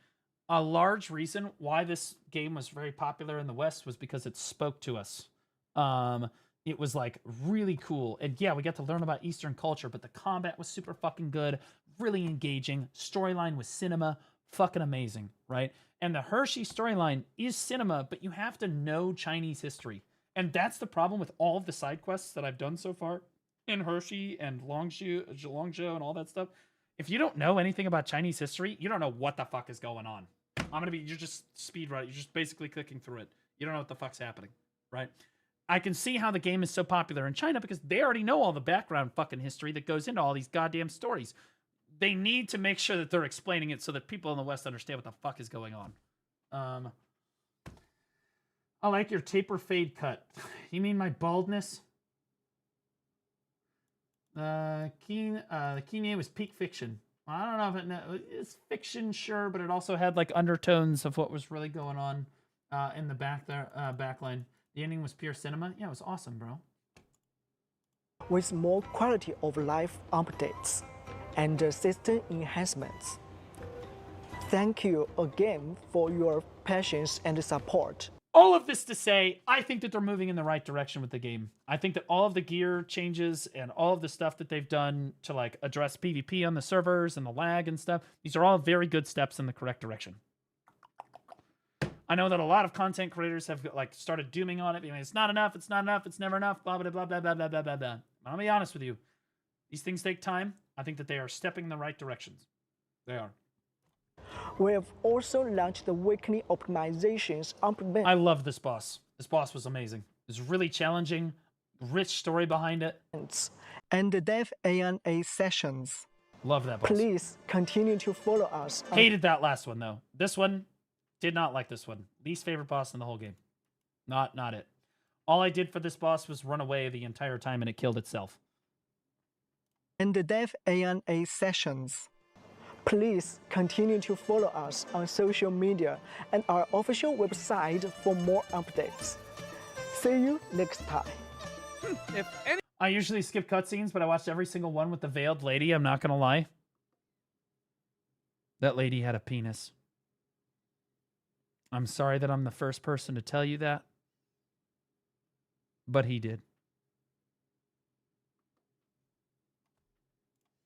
A large reason why this game was very popular in the West was because it spoke to us. It was like really cool. And yeah, we got to learn about Eastern culture, but the combat was super fucking good, really engaging. Storyline was cinema, fucking amazing, right? And the Hershey storyline is cinema, but you have to know Chinese history. And that's the problem with all of the side quests that I've done so far in Hershey and Longzhou and all that stuff. If you don't know anything about Chinese history, you don't know what the fuck is going on. You're just speedrunning. You're just basically clicking through it. You don't know what the fuck's happening, right? I can see how the game is so popular in China because they already know all the background fucking history that goes into all these goddamn stories. They need to make sure that they're explaining it so that people in the West understand what the fuck is going on. I like your taper fade cut. You mean my baldness? The key name was Peak Fiction. I don't know if it's fiction, sure, but it also had like undertones of what was really going on in the backline. The ending was pure cinema. Yeah, it was awesome, bro. With more quality of life updates and system enhancements. Thank you again for your patience and support. All of this to say, I think that they're moving in the right direction with the game. I think that all of the gear changes and all of the stuff that they've done to like address PvP on the servers and the lag and stuff, these are all very good steps in the correct direction. I know that a lot of content creators have like started dooming on it, being like, it's not enough, it's not enough, it's never enough, blah, blah, blah, blah, blah, blah, blah, blah, blah. I'll be honest with you. These things take time. I think that they are stepping in the right directions. They are. We have also launched the weekly optimizations. I love this boss. This boss was amazing. It's really challenging, rich story behind it. And the Dev A&A sessions. Love that boss. Please continue to follow us. Hated that last one though. This one, did not like this one. Least favorite boss in the whole game. Not it. All I did for this boss was run away the entire time and it killed itself. And the Dev A&A sessions. Please continue to follow us on social media and our official website for more updates. See you next time. I usually skip cutscenes, but I watched every single one with the veiled lady. I'm not gonna lie. That lady had a penis. I'm sorry that I'm the first person to tell you that, but he did.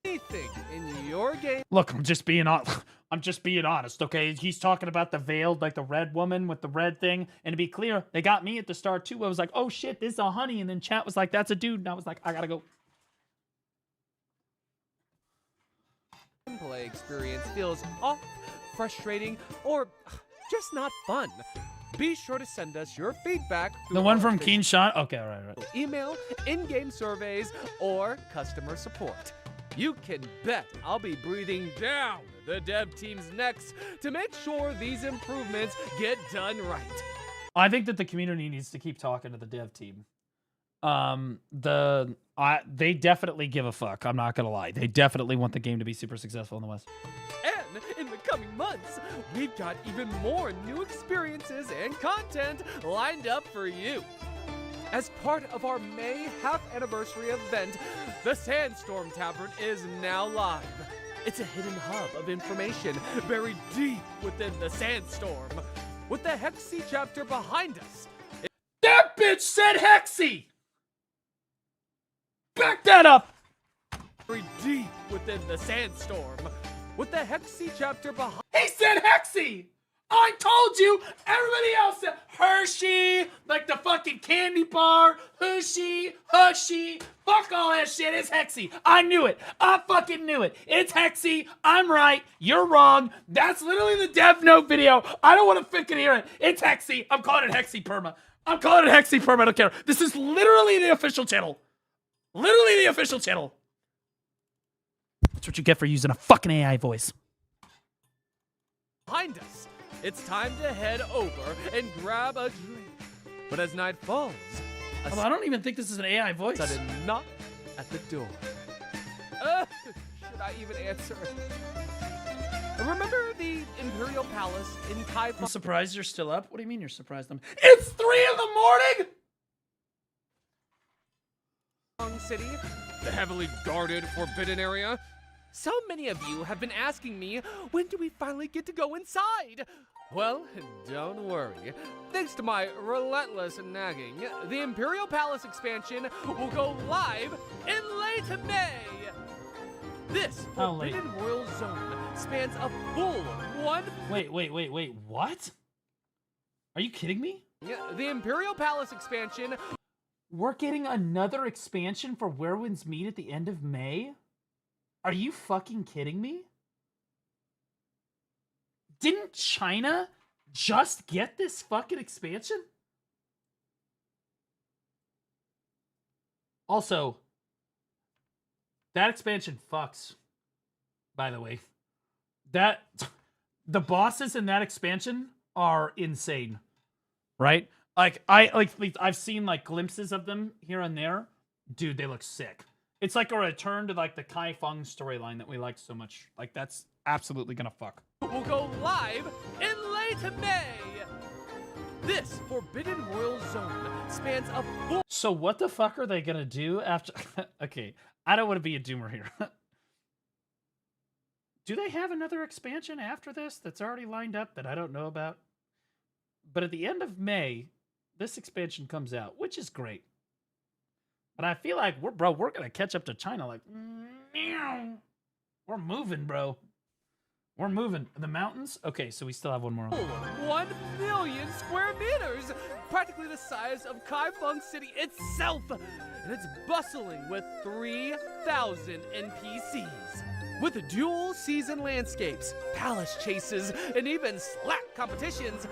Anything in your game. Look, I'm just being honest, okay? He's talking about the veiled, like the red woman with the red thing. And to be clear, they got me at the start too. I was like, oh shit, this is a honey. And then chat was like, that's a dude. And I was like, I gotta go. Gameplay experience feels off, frustrating, or just not fun. Be sure to send us your feedback through The one our from official Keen Shot? Okay, all right. email, in-game surveys, or customer support. You can bet I'll be breathing down the dev team's necks to make sure these improvements get done right. I think that the community needs to keep talking to the dev team. They definitely give a fuck. I'm not gonna lie. They definitely want the game to be super successful in the West. And in the coming months, we've got even more new experiences and content lined up for you. As part of our May half anniversary event, the Sandstorm Tavern is now live. It's a hidden hub of information buried deep within the Sandstorm. With the Hexy chapter behind us. That bitch said Hexy! Back that up! Buried deep within the Sandstorm. With the Hexy chapter behind. He said Hexy! I told you! Everybody else said Hershey, like the fucking candy bar, Hershey, fuck all that shit, it's Hexy. I knew it. I fucking knew it. It's Hexy. I'm right. You're wrong. That's literally the Dev Note video. I don't want to fucking hear it. It's Hexy. I'm calling it Hexy Perma. I'm calling it Hexy Perma. I don't care. This is literally the official channel. Literally the official channel. That's what you get for using a fucking AI voice. Behind us. It's time to head over and grab a drink. But as night falls, Although I don't even think this is an AI voice. Sudden knock at the door. Should I even answer? Remember the Imperial Palace in Kai? I'm surprised you're still up. What do you mean you're surprised? It's 3 in the morning. City, the heavily guarded forbidden area. So many of you have been asking me, when do we finally get to go inside? Well, don't worry. Thanks to my relentless nagging, the Imperial Palace expansion will go live in late May. This Forbidden Royal Zone spans a full one... Wait, what? Are you kidding me? Yeah, the Imperial Palace expansion... We're getting another expansion for Where Winds Meet at the end of May? Are you fucking kidding me? Didn't China just get this fucking expansion? Also, that expansion fucks, by the way. The bosses in that expansion are insane, right? I've seen like glimpses of them here and there. Dude, they look sick. It's like a return to like the Kai Feng storyline that we like so much. Like that's absolutely gonna fuck. Will go live in late May. This Forbidden Royal Zone spans a full... So what the fuck are they gonna do after... Okay, I don't want to be a doomer here. Do they have another expansion after this that's already lined up that I don't know about? But at the end of May, this expansion comes out, which is great. But I feel like we're gonna catch up to China. Like, we're moving, bro. We're moving. The mountains? Okay, so we still have one more. 1 million square meters! Practically the size of Kai Feng City itself! And it's bustling with 3,000 NPCs. With dual season landscapes, palace chases, and even slack competitions.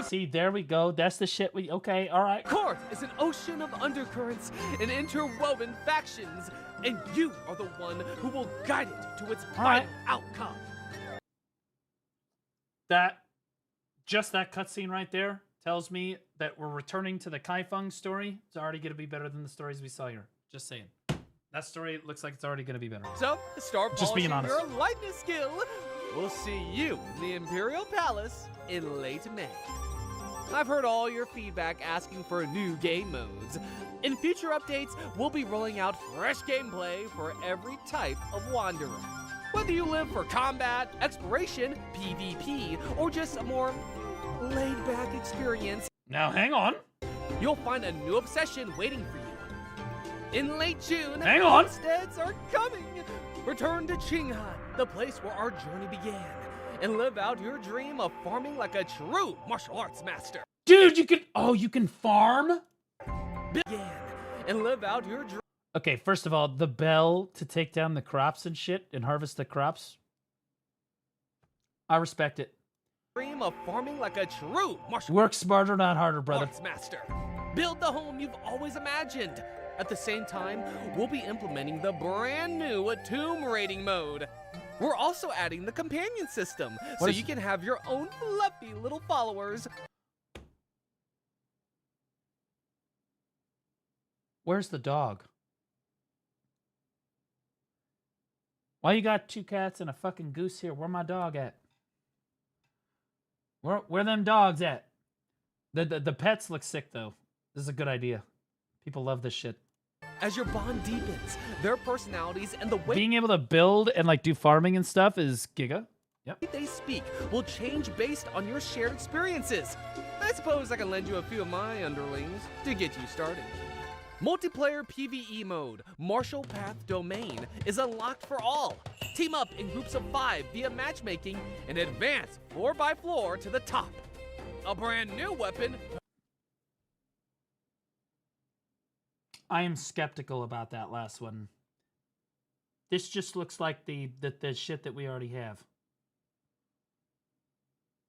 See, there we go. That's the shit we... Okay, all right. Court is an ocean of undercurrents and interwoven factions, and you are the one who will guide it to its final outcome. Just that cutscene right there tells me that we're returning to the Kai Feng story. It's already going to be better than the stories we saw here. Just saying. That story looks like it's already going to be better. So, start just being polishing honest. your lightning skill. We'll see you in the Imperial Palace in late May. I've heard all your feedback asking for new game modes. In future updates, we'll be rolling out fresh gameplay for every type of wanderer. Whether you live for combat, exploration, PvP, or just a more laid-back experience. Now, hang on. You'll find a new obsession waiting for you. In late June, hang on. homesteads are coming. Return to Qinghai, the place where our journey began, and live out your dream of farming like a true martial arts master. Dude, you can farm? Began and live out your dream. Okay, first of all, the bell to take down the crops and shit and harvest the crops. I respect it. dream of farming like a true martial Work smarter, not harder, brother. arts master. Build the home you've always imagined. At the same time, we'll be implementing the brand new tomb raiding mode. We're also adding the companion system, so you can have your own fluffy little followers. Where's the dog? Why you got 2 cats and a fucking goose here? Where my dog at? Where them dogs at? The pets look sick though. This is a good idea. People love this shit. As your bond deepens, their personalities and the way Being able to build and like do farming and stuff is giga. Yep. they speak will change based on your shared experiences. I suppose I can lend you a few of my underlings to get you started. Multiplayer PvE mode, Martial Path Domain, is unlocked for all. Team up in groups of 5 via matchmaking and advance floor by floor to the top. A brand new weapon. I am skeptical about that last one. This just looks like the shit that we already have.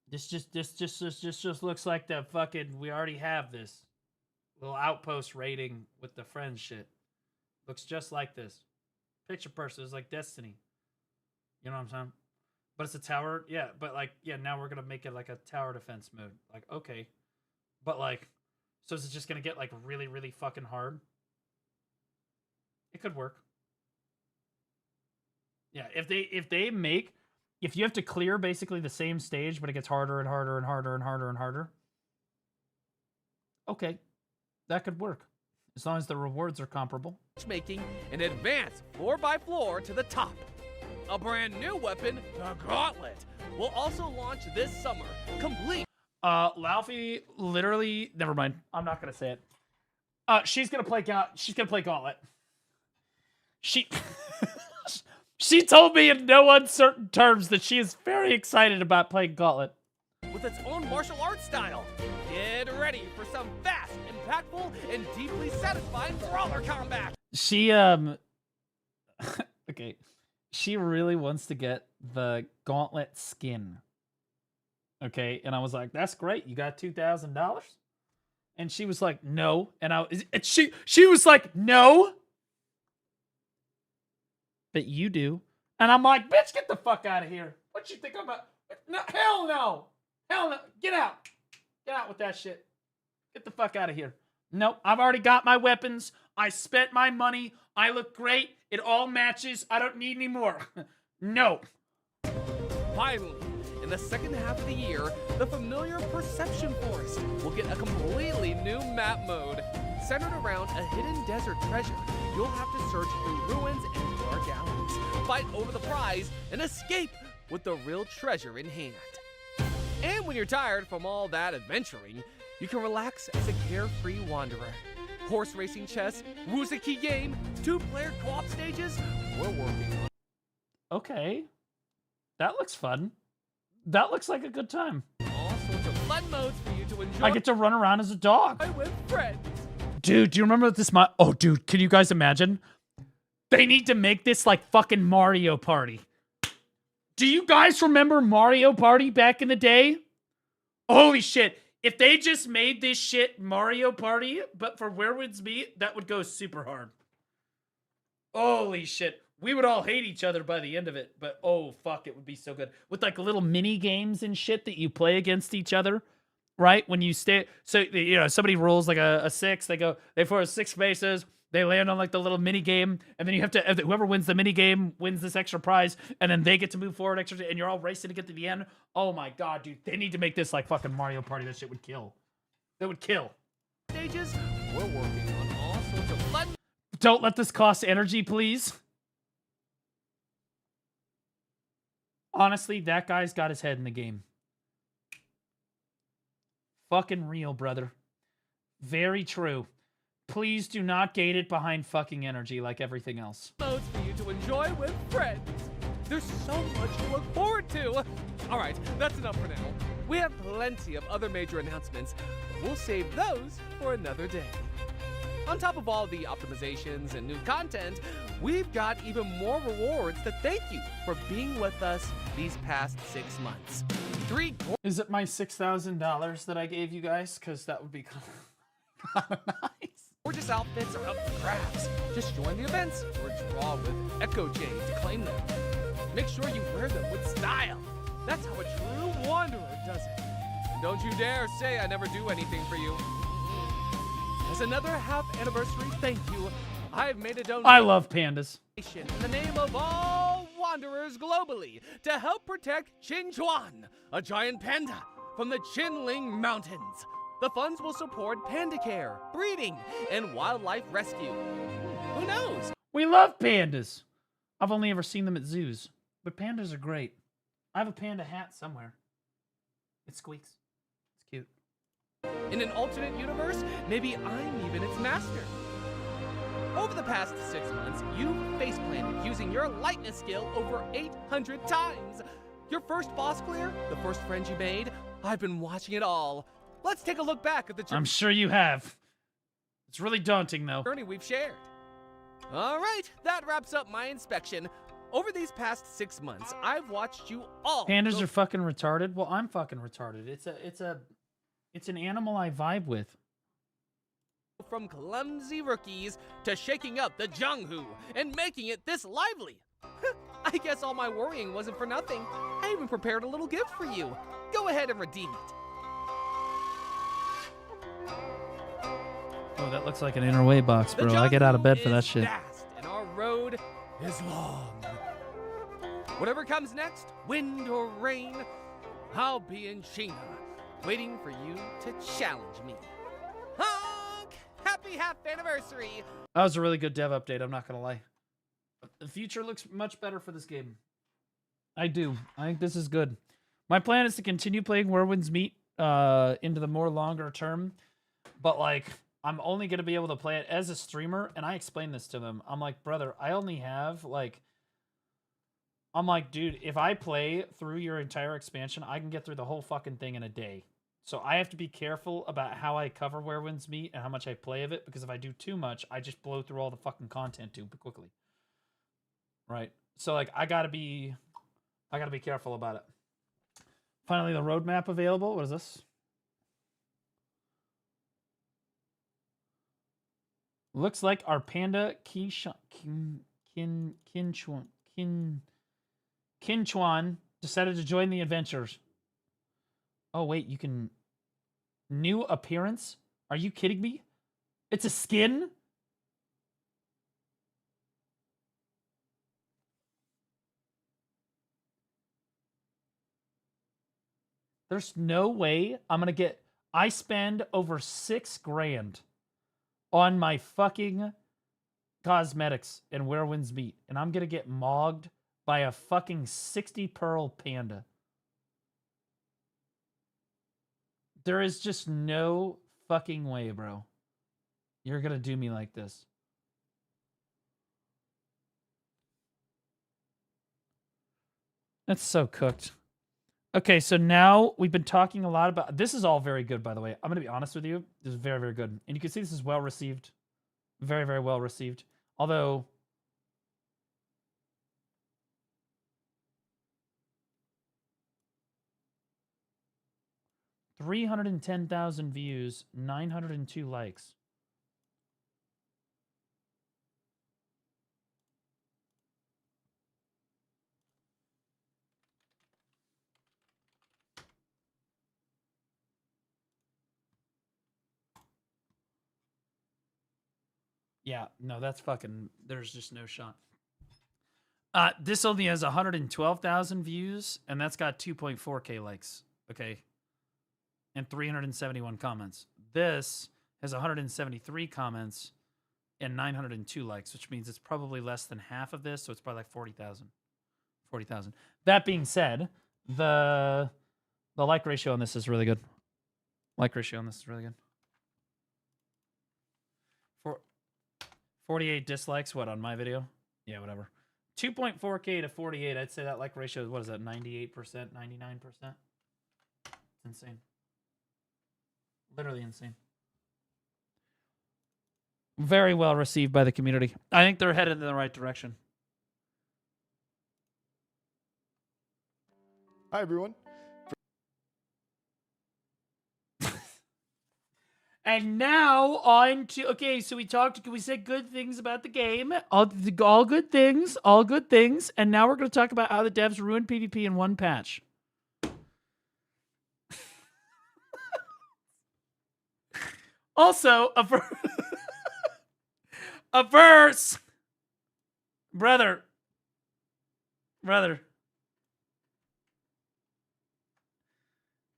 This just looks like the fucking we already have this. Little outpost raiding with the friends shit. Looks just like this. Picture person is like Destiny. You know what I'm saying? But it's a tower. Yeah, but like, yeah, now we're going to make it like a tower defense mode. Like, okay. But like, so is it just going to get like really, really fucking hard? It could work. Yeah, if you have to clear basically the same stage, but it gets harder and harder and harder and harder and harder. Okay. That could work, as long as the rewards are comparable. Matchmaking and advance floor by floor to the top. A brand new weapon, the Gauntlet, will also launch this summer, complete. Laufey literally, never mind. I'm not gonna say it. She's gonna play Gauntlet. She told me in no uncertain terms that she is very excited about playing Gauntlet. With its own martial arts style. Get ready for some fast, impactful, and deeply satisfying brawler combat. She okay. She really wants to get the Gauntlet skin. Okay, and I was like, "That's great. You got $2,000?" And she was like, "No." And she was like, "No." But you do. And I'm like, "Bitch, get the fuck out of here. What you think about? No, hell no. Hell no. Get out. Get out with that shit. Get the fuck out of here." Nope, I've already got my weapons. I spent my money. I look great. It all matches. I don't need any more. No. Finally, in the second half of the year, the familiar Perception Forest will get a completely new map mode. Centered around a hidden desert treasure, you'll have to search through ruins and dark alleys, fight over the prize, and escape with the real treasure in hand. And when you're tired from all that adventuring, you can relax as a carefree wanderer. Horse racing chess, Wuzaki game, 2-player co-op stages, we're working on. Okay. That looks fun. That looks like a good time. All sorts of fun modes for you to enjoy. I get to run around as a dog. With friends. Dude, do you remember this? Oh, dude, can you guys imagine? They need to make this like fucking Mario Party. Do you guys remember Mario Party back in the day? Holy shit. If they just made this shit Mario Party, but for Werewolves Meet, that would go super hard. Holy shit. We would all hate each other by the end of it, but oh, fuck, it would be so good. With like little mini games and shit that you play against each other, right? When you stay, so, you know, somebody rolls like a 6, they force 6 spaces, they land on like the little mini game, and then you have to, whoever wins the mini game wins this extra prize, and then they get to move forward extra, and you're all racing to get to the end. Oh my god, dude, they need to make this like fucking Mario Party. That shit would kill. That would kill. Stages, we're working on all sorts of fun. Don't let this cost energy, please. Honestly, that guy's got his head in the game. Fucking real, brother. Very true. Please do not gate it behind fucking energy like everything else. Modes for you to enjoy with friends. There's so much to look forward to. All right, that's enough for now. We have plenty of other major announcements, but we'll save those for another day. On top of all the optimizations and new content, we've got even more rewards to thank you for being with us these past 6 months. Is it my $6,000 that I gave you guys? Because that would be kind of nice. Gorgeous outfits are up for grabs. Just join the events or draw with Echo Chain to claim them. Make sure you wear them with style. That's how a true wanderer does it. And don't you dare say I never do anything for you. As another half anniversary thank you, I've made a donation. I love pandas. In the name of all wanderers globally to help protect Qinchuan, a giant panda from the Qinling Mountains. The funds will support panda care, breeding, and wildlife rescue. Who knows? We love pandas. I've only ever seen them at zoos, but pandas are great. I have a panda hat somewhere. It squeaks. It's cute. In an alternate universe, maybe I'm even its master. Over the past 6 months, you've face-planted using your lightness skill over 800 times. Your first boss clear, the first friend you made, I've been watching it all. Let's take a look back at the I'm sure you have. It's really daunting, though. Journey we've shared. All right, that wraps up my inspection. Over these past 6 months, I've watched you all. Pandas are fucking retarded. Well, I'm fucking retarded. It's an animal I vibe with. From clumsy rookies to shaking up the Jianghu and making it this lively. I guess all my worrying wasn't for nothing. I even prepared a little gift for you. Go ahead and redeem it. Oh, that looks like an inner way box, bro. I get out of bed for that shit. Fast and our road is long. Whatever comes next, wind or rain, I'll be in China, waiting for you to challenge me. Honk! Happy half anniversary! That was a really good dev update, I'm not gonna lie. The future looks much better for this game. I do. I think this is good. My plan is to continue playing Where Winds Meet into the more longer term, but like, I'm only going to be able to play it as a streamer, and I explained this to them. I'm like, brother, I only have, like... I'm like, dude, if I play through your entire expansion, I can get through the whole fucking thing in a day. So I have to be careful about how I cover Where Winds Meet and how much I play of it, because if I do too much, I just blow through all the fucking content too quickly. Right? So, like, I gotta be careful about it. Finally, the roadmap available. What is this? Looks like our panda Qinchuan decided to join the adventures. Oh wait, you can... New appearance? Are you kidding me? It's a skin? There's no way I'm gonna get... I spend over $6 grand on my fucking cosmetics and Where Winds Meet, and I'm gonna get mogged by a fucking 60 pearl panda. There is just no fucking way, bro. You're gonna do me like this. That's so cooked. Okay, so now we've been talking a lot about... This is all very good, by the way. I'm going to be honest with you. This is very, very good. And you can see this is well received. Very, very well received. Although... $310,000 views, 902 likes. Yeah, no, that's fucking... There's just no shot. This only has 112,000 views, and that's got 2.4K likes. Okay. And 371 comments. This has 173 comments and 902 likes, which means it's probably less than half of this, so it's probably like 40,000. 40,000. That being said, the like ratio on this is really good. Like ratio on this is really good. 48 dislikes, what, on my video? Yeah, whatever. 2.4K to 48, I'd say that like ratio is, what is that, 98%, 99%? It's insane. Literally insane. Very well received by the community. I think they're headed in the right direction. Hi, everyone. And now on to, okay, so we said good things about the game. All good things, all good things. And now we're going to talk about how the devs ruined PvP in one patch. Also, a verse. Brother.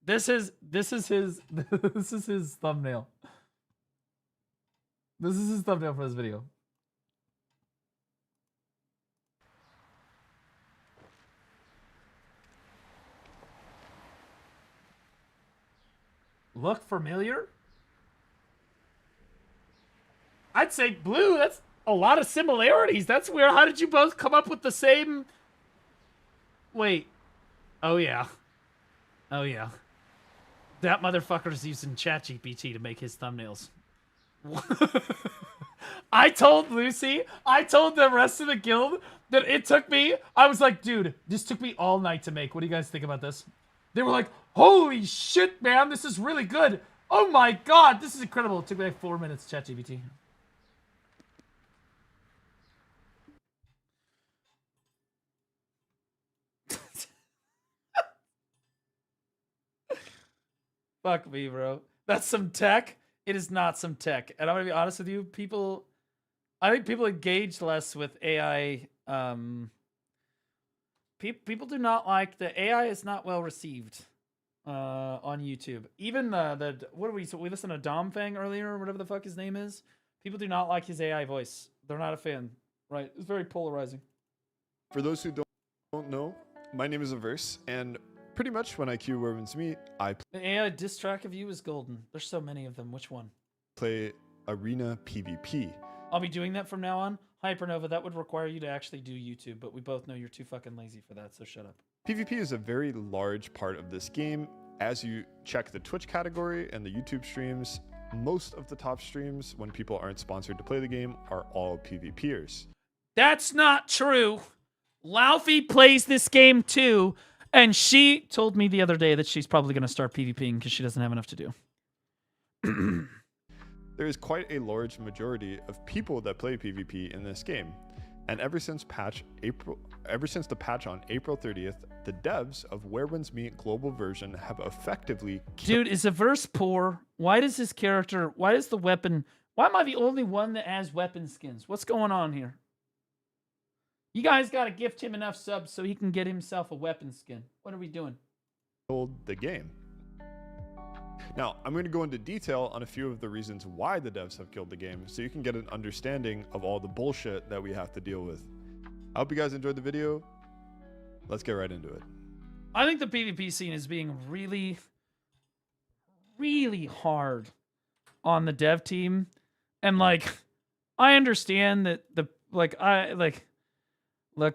This is his thumbnail. This is his thumbnail for this video. Look familiar? I'd say blue. That's a lot of similarities. That's weird. How did you both come up with the same? Wait. Oh yeah. Oh yeah. That motherfucker's using ChatGPT to make his thumbnails. I told Lucy, I told the rest of the guild that it took me, I was like, dude, this took me all night to make. What do you guys think about this? They were like, holy shit, man, this is really good. Oh my god, this is incredible. It took me like 4 minutes, ChatGPT. Fuck me, bro. That's some tech. It is not some tech. And I'm gonna be honest with you, I think people engage less with AI. People do not like the AI is not well received on YouTube. Even what are we listened to Domfang earlier or whatever the fuck his name is. People do not like his AI voice. They're not a fan. Right? It's very polarizing. For those who don't know, my name is Averse, and pretty much when I queue Werewolves Meet, I The AI diss track of you is golden. There's so many of them. Which one? play Arena PvP. I'll be doing that from now on. Hypernova, that would require you to actually do YouTube, but we both know you're too fucking lazy for that, so shut up. PvP is a very large part of this game. As you check the Twitch category and the YouTube streams, most of the top streams, when people aren't sponsored to play the game, are all PvPers. That's not true. Laufey plays this game too, and she told me the other day that she's probably going to start PvPing because she doesn't have enough to do. There is quite a large majority of people that play PvP in this game. And ever since the patch on April 30th, the devs of Werewolves Meet Global Version have effectively Dude, is Averse poor? Why does the weapon... Why am I the only one that has weapon skins? What's going on here? You guys got to gift him enough subs so he can get himself a weapon skin. What are we doing? The game. Now, I'm going to go into detail on a few of the reasons why the devs have killed the game so you can get an understanding of all the bullshit that we have to deal with. I hope you guys enjoyed the video. Let's get right into it. I think the PvP scene is being really, really hard on the dev team. And like, I understand that look,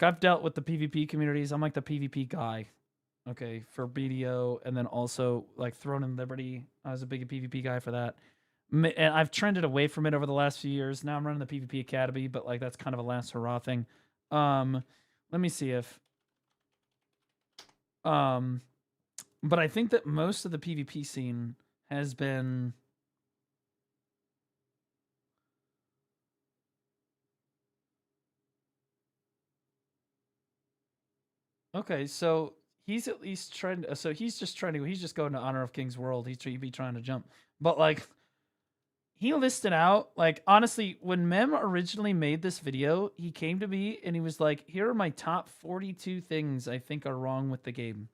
I've dealt with the PvP communities. I'm like the PvP guy. Okay, for BDO, and then also like Throne and Liberty. I was a big PvP guy for that. And I've trended away from it over the last few years. Now I'm running the PvP Academy, but like that's kind of a last hurrah thing. Let me see if but I think that most of the PvP scene has been okay, so he's at least trying to, so he's just going to Honor of King's World. He'd be trying to jump. But like, he listed out, like, honestly, when Mem originally made this video, he came to me and he was like, here are my top 42 things I think are wrong with the game.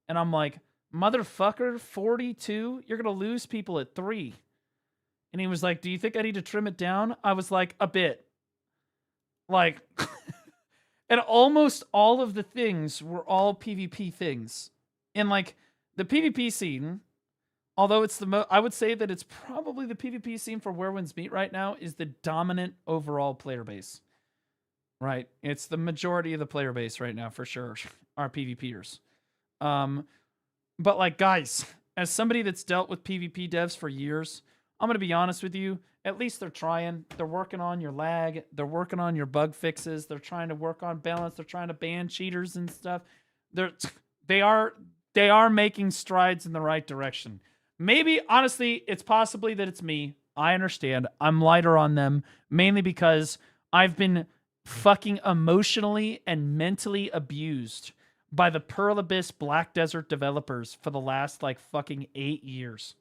And I'm like, motherfucker, 42? You're going to lose people at 3. And he was like, do you think I need to trim it down? I was like, a bit. Like... And almost all of the things were all PvP things. And like the PvP scene, although it's I would say that it's probably the PvP scene for Werewolves Meet right now is the dominant overall player base. Right? It's the majority of the player base right now for sure are PvPers. But like guys, as somebody that's dealt with PvP devs for years, I'm going to be honest with you. At least they're trying. They're working on your lag. They're working on your bug fixes. They're trying to work on balance. They're trying to ban cheaters and stuff. They are making strides in the right direction. Maybe, honestly, it's possibly that it's me. I understand. I'm lighter on them, mainly because I've been fucking emotionally and mentally abused by the Pearl Abyss Black Desert developers for the last, like, fucking 8 years.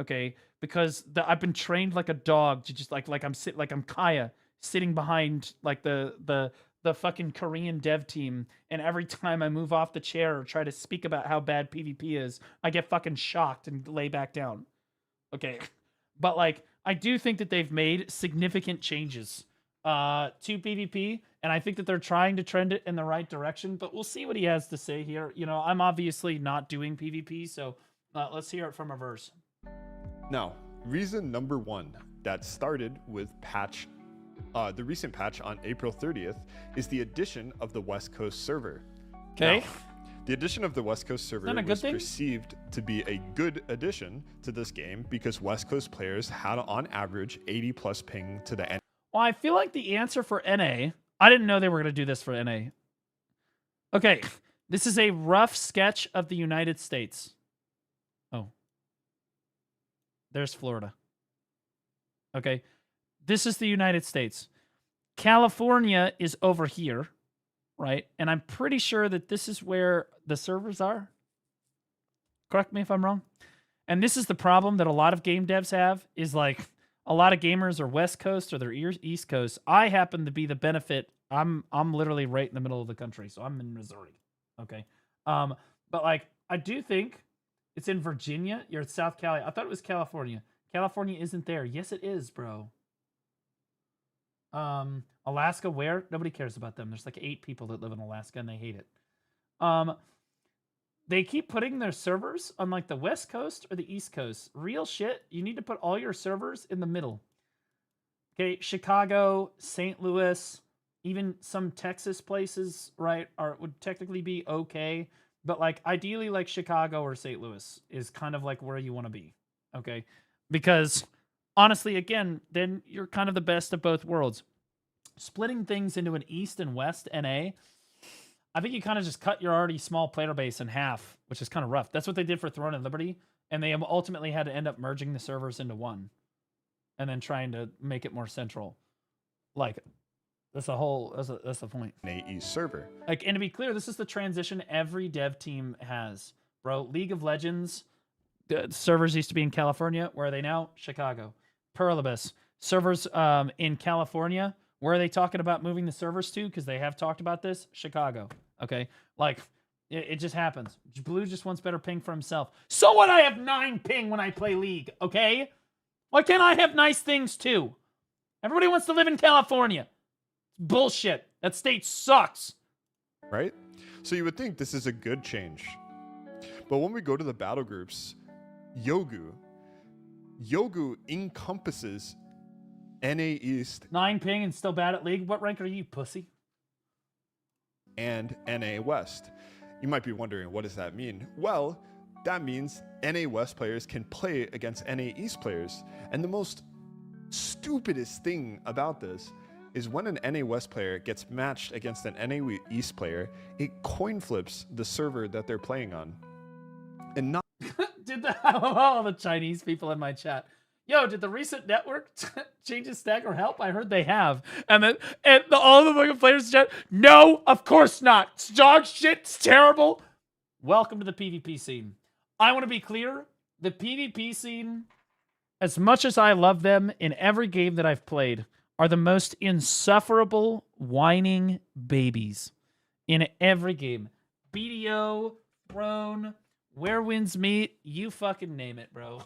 Okay? Because I've been trained like a dog to just, like I'm Kaya, sitting behind, like, the fucking Korean dev team, and every time I move off the chair or try to speak about how bad PvP is, I get fucking shocked and lay back down. Okay. But, like, I do think that they've made significant changes to PvP, and I think that they're trying to trend it in the right direction, but we'll see what he has to say here. You know, I'm obviously not doing PvP, so let's hear it from a verse. Now, reason number one that started with the recent patch on April 30th is the addition of the West Coast server. Okay. Now, the addition of the West Coast server was perceived to be a good addition to this game because West Coast players had on average 80 plus ping to the end. Well, I feel like the answer for NA, I didn't know they were going to do this for NA. Okay, this is a rough sketch of the United States. Oh. There's Florida. Okay. This is the United States. California is over here, right? And I'm pretty sure that this is where the servers are. Correct me if I'm wrong. And this is the problem that a lot of game devs have, is like a lot of gamers are West Coast or they're East Coast. I happen to be the benefit. I'm literally right in the middle of the country, so I'm in Missouri. Okay. But like I do think it's in Virginia. You're at South Cali. I thought it was California. California isn't there. Yes, it is, bro. Alaska, where? Nobody cares about them. There's like 8 people that live in Alaska and they hate it. They keep putting their servers on like the West Coast or the East Coast. Real shit. You need to put all your servers in the middle. Okay, Chicago, St. Louis, even some Texas places, right, would technically be okay. But like ideally like Chicago or St. Louis is kind of like where you want to be. Okay? Because honestly, again, then you're kind of the best of both worlds. Splitting things into an East and West NA, I think you kind of just cut your already small player base in half, which is kind of rough. That's what they did for Throne and Liberty, and they ultimately had to end up merging the servers into one and then trying to make it more central. Like, that's the point. An East server. Like, and to be clear, this is the transition every dev team has. Bro, League of Legends, the servers used to be in California. Where are they now? Chicago. Pearl Abyss. Servers in California. Where are they talking about moving the servers to? Because they have talked about this. Chicago. Okay? Like, it just happens. Blue just wants better ping for himself. So what? I have 9 ping when I play League, okay? Why can't I have nice things too? Everybody wants to live in California. Bullshit. That state sucks. Right? So you would think this is a good change. But when we go to the battle groups, Yogu encompasses NA East. 9 ping and still bad at League? What rank are you, pussy? And NA West. You might be wondering, what does that mean? Well, that means NA West players can play against NA East players. And the most stupidest thing about this is when an NA West player gets matched against an NA East player, it coin flips the server that they're playing on. And not Did all the Chinese people in my chat. Yo, did the recent network changes stagger help? I heard they have. And all the fucking players in chat, no, of course not. It's dog shit. It's terrible. Welcome to the PvP scene. I want to be clear. The PvP scene, as much as I love them in every game that I've played, are the most insufferable whining babies in every game. BDO, Throne, Where Winds Meet, you fucking name it, bro.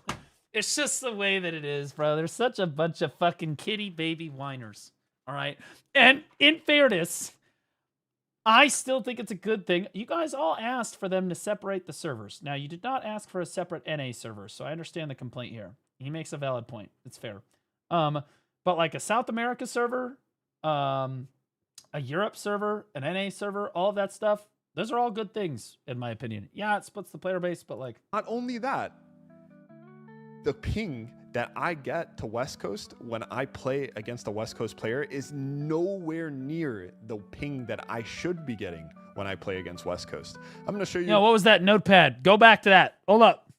It's just the way that it is, bro. There's such a bunch of fucking kitty baby whiners, all right? And in fairness, I still think it's a good thing. You guys all asked for them to separate the servers. Now, you did not ask for a separate NA server, so I understand the complaint here. He makes a valid point. It's fair. But like a South America server, a Europe server, an NA server, all of that stuff, those are all good things, in my opinion. Yeah, it splits the player base, but like... Not only that, the ping that I get to West Coast when I play against a West Coast player is nowhere near the ping that I should be getting when I play against West Coast. I'm going to show you. Yo, what was that notepad? Go back to that. Hold up.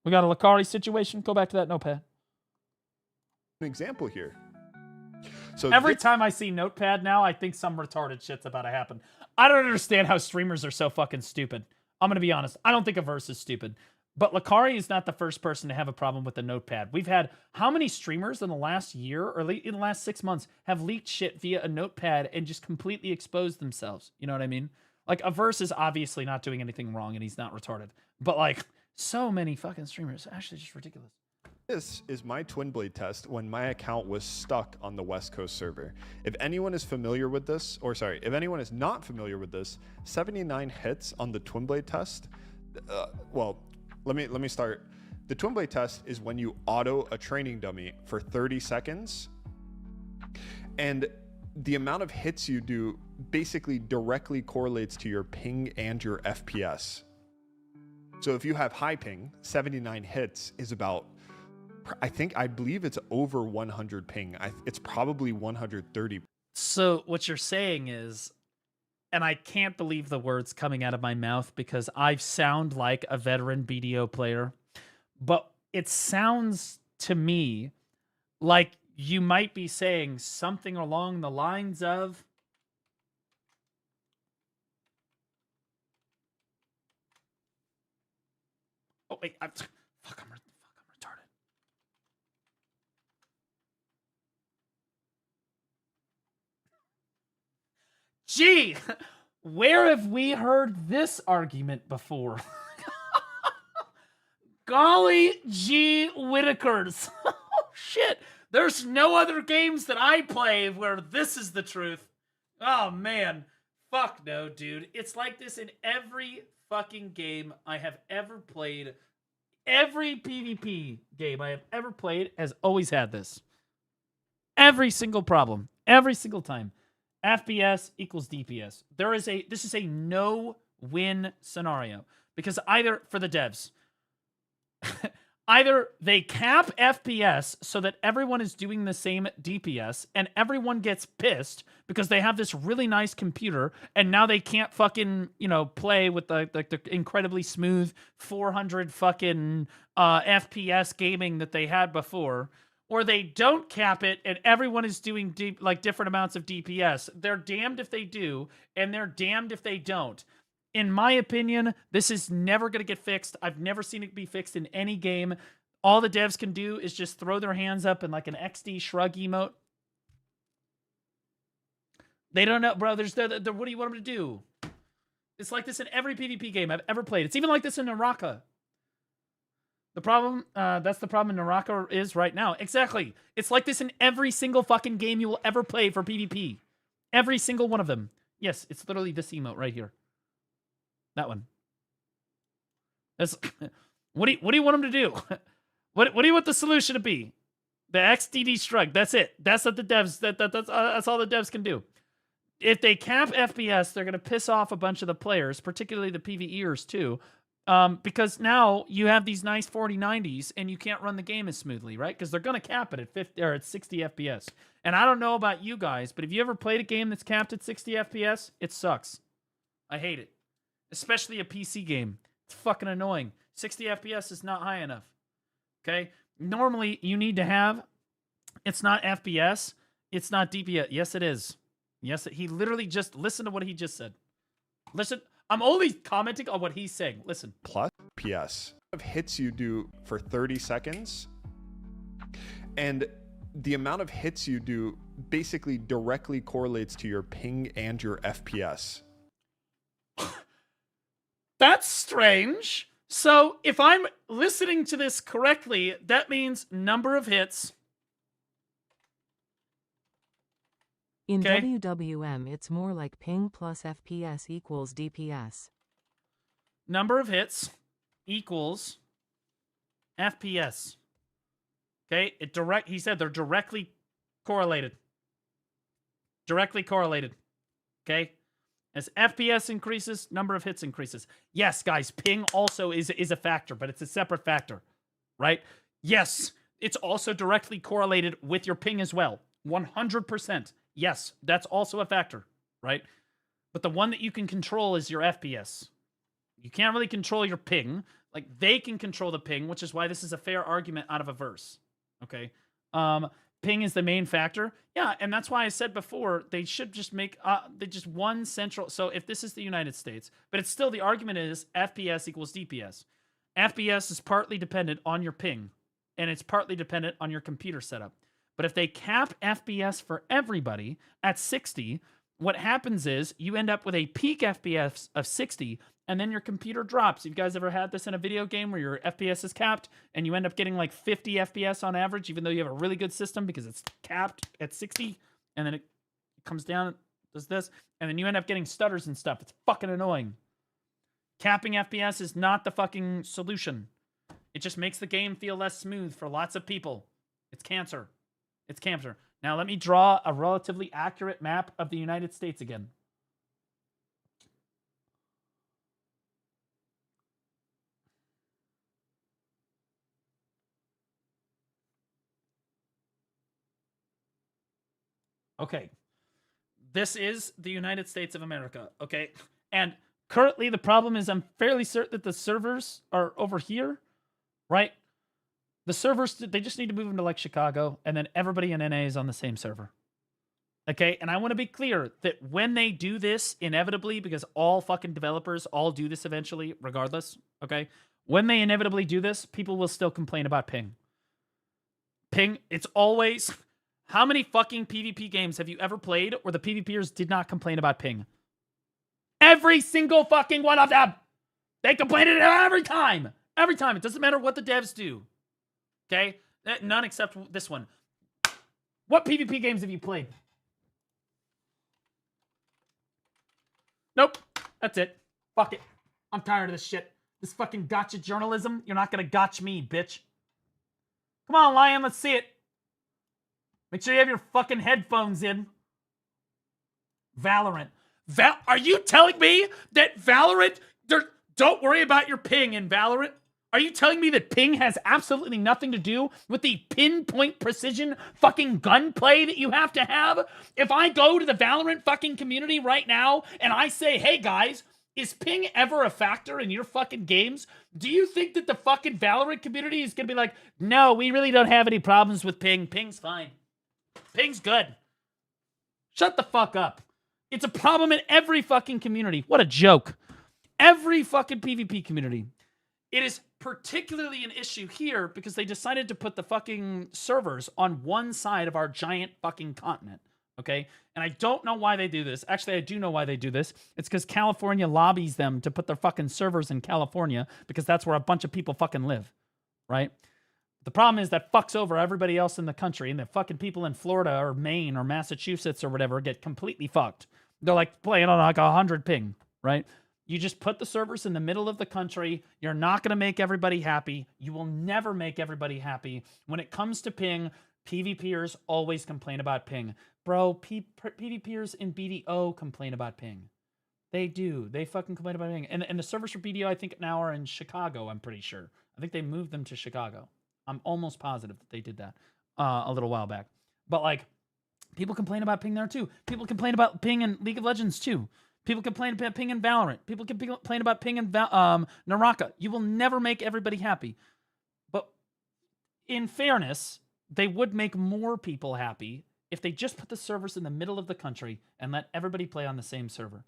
We got a Lakari situation. Go back to that notepad. An example here. So every time I see notepad now, I think some retarded shit's about to happen. I don't understand how streamers are so fucking stupid. I'm going to be honest. I don't think Averse is stupid. But Lakari is not the first person to have a problem with the notepad. We've had how many streamers in the last year or in the last 6 months have leaked shit via a notepad and just completely exposed themselves? You know what I mean? Like, Averse is obviously not doing anything wrong and he's not retarded. But, like, so many fucking streamers. Actually, just ridiculous. This is my Twin Blade test when my account was stuck on the West Coast server. If anyone is familiar with this, or sorry, if anyone is not familiar with this, 79 hits on the Twin Blade test, well, let me start. The Twin Blade test is when you auto a training dummy for 30 seconds, and the amount of hits you do basically directly correlates to your ping and your FPS. So if you have high ping, 79 hits is about, I believe it's over 100 ping. It's probably 130. So what you're saying is, and I can't believe the words coming out of my mouth because I sound like a veteran BDO player, but it sounds to me like you might be saying something along the lines of, oh wait, I'm retarded. Gee, where have we heard this argument before? Golly gee Whitakers. Oh, shit. There's no other games that I play where this is the truth. Oh, man. Fuck no, dude. It's like this in every fucking game I have ever played. Every PvP game I have ever played has always had this. Every single problem. Every single time. FPS equals DPS. This is a no-win scenario because either for the devs, either they cap FPS so that everyone is doing the same DPS and everyone gets pissed because they have this really nice computer and now they can't fucking, play with the incredibly smooth 400 fucking FPS gaming that they had before. Or they don't cap it and everyone is doing different amounts of DPS. They're damned if they do, and they're damned if they don't. In my opinion, this is never going to get fixed. I've never seen it be fixed in any game. All the devs can do is just throw their hands up in like an XD shrug emote. They don't know, bro. What do you want them to do? It's like this in every PvP game I've ever played. It's even like this in Naraka. The problem, that's the problem in Naraka is right now. Exactly. It's like this in every single fucking game you will ever play for PvP. Every single one of them. Yes, it's literally this emote right here. That one. That's, what do you want them to do? What do you want the solution to be? The XDD shrug. That's it. That's what the devs, that's all the devs can do. If they cap FPS, they're going to piss off a bunch of the players, particularly the PvEers too. Because now you have these nice 4090s and you can't run the game as smoothly, right? Because they're going to cap it at 50 or at 60 FPS. And I don't know about you guys, but have you ever played a game that's capped at 60 FPS? It sucks. I hate it. Especially a PC game. It's fucking annoying. 60 FPS is not high enough. Okay? Normally, you need to have, it's not FPS, it's not DPS. Yes, it is. Yes, he literally just, listen to what he just said. Listen. I'm only commenting on what he's saying. Listen. Plus PS of hits you do for 30 seconds, and the amount of hits you do basically directly correlates to your ping and your FPS. That's strange. So if I'm listening to this correctly, that means number of hits. In WWM, it's more like ping plus FPS equals DPS. Number of hits equals FPS. Okay, he said they're directly correlated. Directly correlated. Okay? As FPS increases, number of hits increases. Yes, guys, ping also is a factor, but it's a separate factor, right? Yes, it's also directly correlated with your ping as well. 100%. Yes, that's also a factor, right? But the one that you can control is your FPS. You can't really control your ping. Like, they can control the ping, which is why this is a fair argument out of a verse. Okay? Ping is the main factor. Yeah, and that's why I said before, they should just make just one central. So if this is the United States, but it's still, the argument is FPS equals DPS. FPS is partly dependent on your ping, and it's partly dependent on your computer setup. But if they cap FPS for everybody at 60, what happens is you end up with a peak FPS of 60, and then your computer drops. You guys ever had this in a video game where your FPS is capped and you end up getting like 50 FPS on average, even though you have a really good system because it's capped at 60, and then it comes down, does this, and then you end up getting stutters and stuff. It's fucking annoying. Capping FPS is not the fucking solution. It just makes the game feel less smooth for lots of people. It's cancer. It's cancer. Now let me draw a relatively accurate map of the United States again. Okay. This is the United States of America, okay? And currently the problem is I'm fairly certain that the servers are over here, right? The servers, they just need to move them to like Chicago, and then everybody in NA is on the same server. Okay, and I want to be clear that when they do this, inevitably, because all fucking developers all do this eventually, regardless, okay? When they inevitably do this, people will still complain about ping. Ping, it's always... How many fucking PvP games have you ever played where the PvPers did not complain about ping? Every single fucking one of them! They complain it every time! Every time. It doesn't matter what the devs do. Okay? None except this one. What PvP games have you played? Nope. That's it. Fuck it. I'm tired of this shit. This fucking gotcha journalism. You're not gonna gotcha me, bitch. Come on, Lion. Let's see it. Make sure you have your fucking headphones in. Valorant. Are you telling me that Valorant... Don't worry about your ping in Valorant? Are you telling me that ping has absolutely nothing to do with the pinpoint precision fucking gunplay that you have to have? If I go to the Valorant fucking community right now and I say, hey guys, is ping ever a factor in your fucking games? Do you think that the fucking Valorant community is gonna be like, no, we really don't have any problems with ping. Ping's fine. Ping's good. Shut the fuck up. It's a problem in every fucking community. What a joke. Every fucking PvP community. It is particularly an issue here because they decided to put the fucking servers on one side of our giant fucking continent. Okay? And I don't know why they do this. Actually, I do know why they do this. It's because California lobbies them to put their fucking servers in California because that's where a bunch of people fucking live. Right? The problem is that fucks over everybody else in the country, and the fucking people in Florida or Maine or Massachusetts or whatever get completely fucked. They're like playing on like 100 ping, right? You just put the servers in the middle of the country. You're not going to make everybody happy. You will never make everybody happy. When it comes to ping, PvPers always complain about ping. Bro, PvPers in BDO complain about ping. They do. They fucking complain about ping. And the servers for BDO, I think now are in Chicago, I'm pretty sure. I think they moved them to Chicago. I'm almost positive that they did that a little while back. But, like, people complain about ping there, too. People complain about ping in League of Legends, too. People complain about ping in Valorant. People complain about ping in Naraka. You will never make everybody happy. But in fairness, they would make more people happy if they just put the servers in the middle of the country and let everybody play on the same server.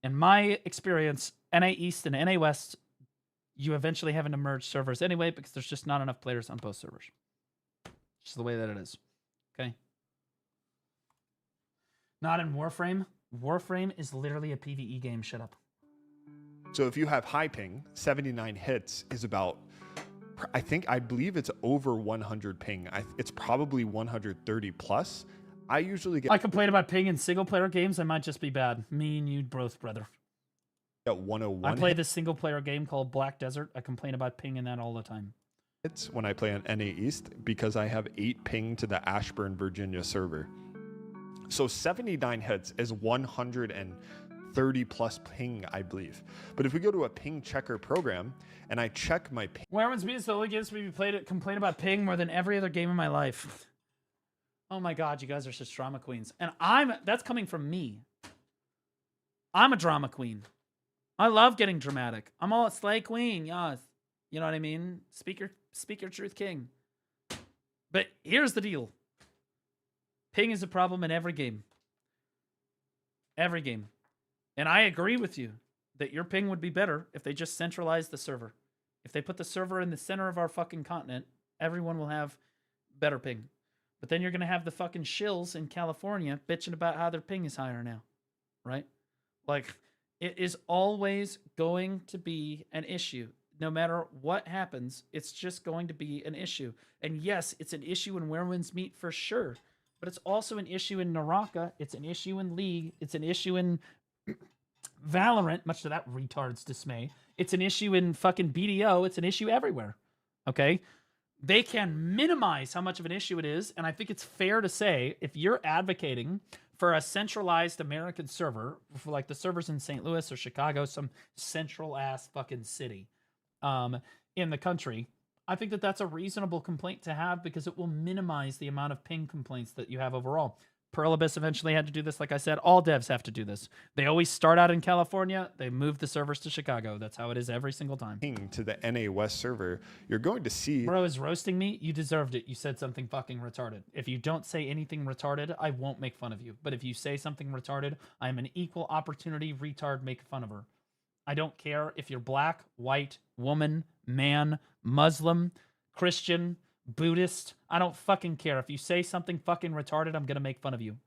In my experience, NA East and NA West, you eventually have to merge servers anyway because there's just not enough players on both servers. Just the way that it is. Okay? Not in Warframe. Warframe is literally a PvE game. Shut up. So if you have high ping, 79 hits is about, I believe it's over 100 ping. It's probably 130 plus. I usually get... I complain about ping in single player games. I might just be bad. Me and you both, brother. At 101 I play this single player game called Black Desert. I complain about ping in that all the time. It's when I play on NA East because I have 8 ping to the Ashburn, Virginia server. So 79 hits is 100 and 30 plus ping, I believe. But if we go to a ping checker program and I check my ping, Werewolves Meet is the only games we complain about ping more than every other game in my life. Oh my god, you guys are such drama queens. And that's coming from me. I'm a drama queen. I love getting dramatic. I'm all slay queen, yes. You know what I mean? Speak your truth, king. But here's the deal. Ping is a problem in every game. Every game. And I agree with you that your ping would be better if they just centralized the server. If they put the server in the center of our fucking continent, everyone will have better ping. But then you're going to have the fucking shills in California bitching about how their ping is higher now. Right? Like, it is always going to be an issue. No matter what happens, it's just going to be an issue. And yes, it's an issue in Where Winds Meet for sure. But it's also an issue in Naraka. It's an issue in League. It's an issue in Valorant, much to that retard's dismay. It's an issue in fucking BDO. It's an issue everywhere. Okay? They can minimize how much of an issue it is. And I think it's fair to say, if you're advocating for a centralized American server, for like the servers in St. Louis or Chicago, some central-ass fucking city in the country, I think that that's a reasonable complaint to have because it will minimize the amount of ping complaints that you have overall. Pearl Abyss eventually had to do this. Like I said, all devs have to do this. They always start out in California. They move the servers to Chicago. That's how it is every single time. To the NA West server, you're going to see... Bro is roasting me. You deserved it. You said something fucking retarded. If you don't say anything retarded, I won't make fun of you. But if you say something retarded, I am an equal opportunity retard make fun of her. I don't care if you're black, white, woman, man, Muslim, Christian, Buddhist. I don't fucking care. If you say something fucking retarded, I'm gonna make fun of you.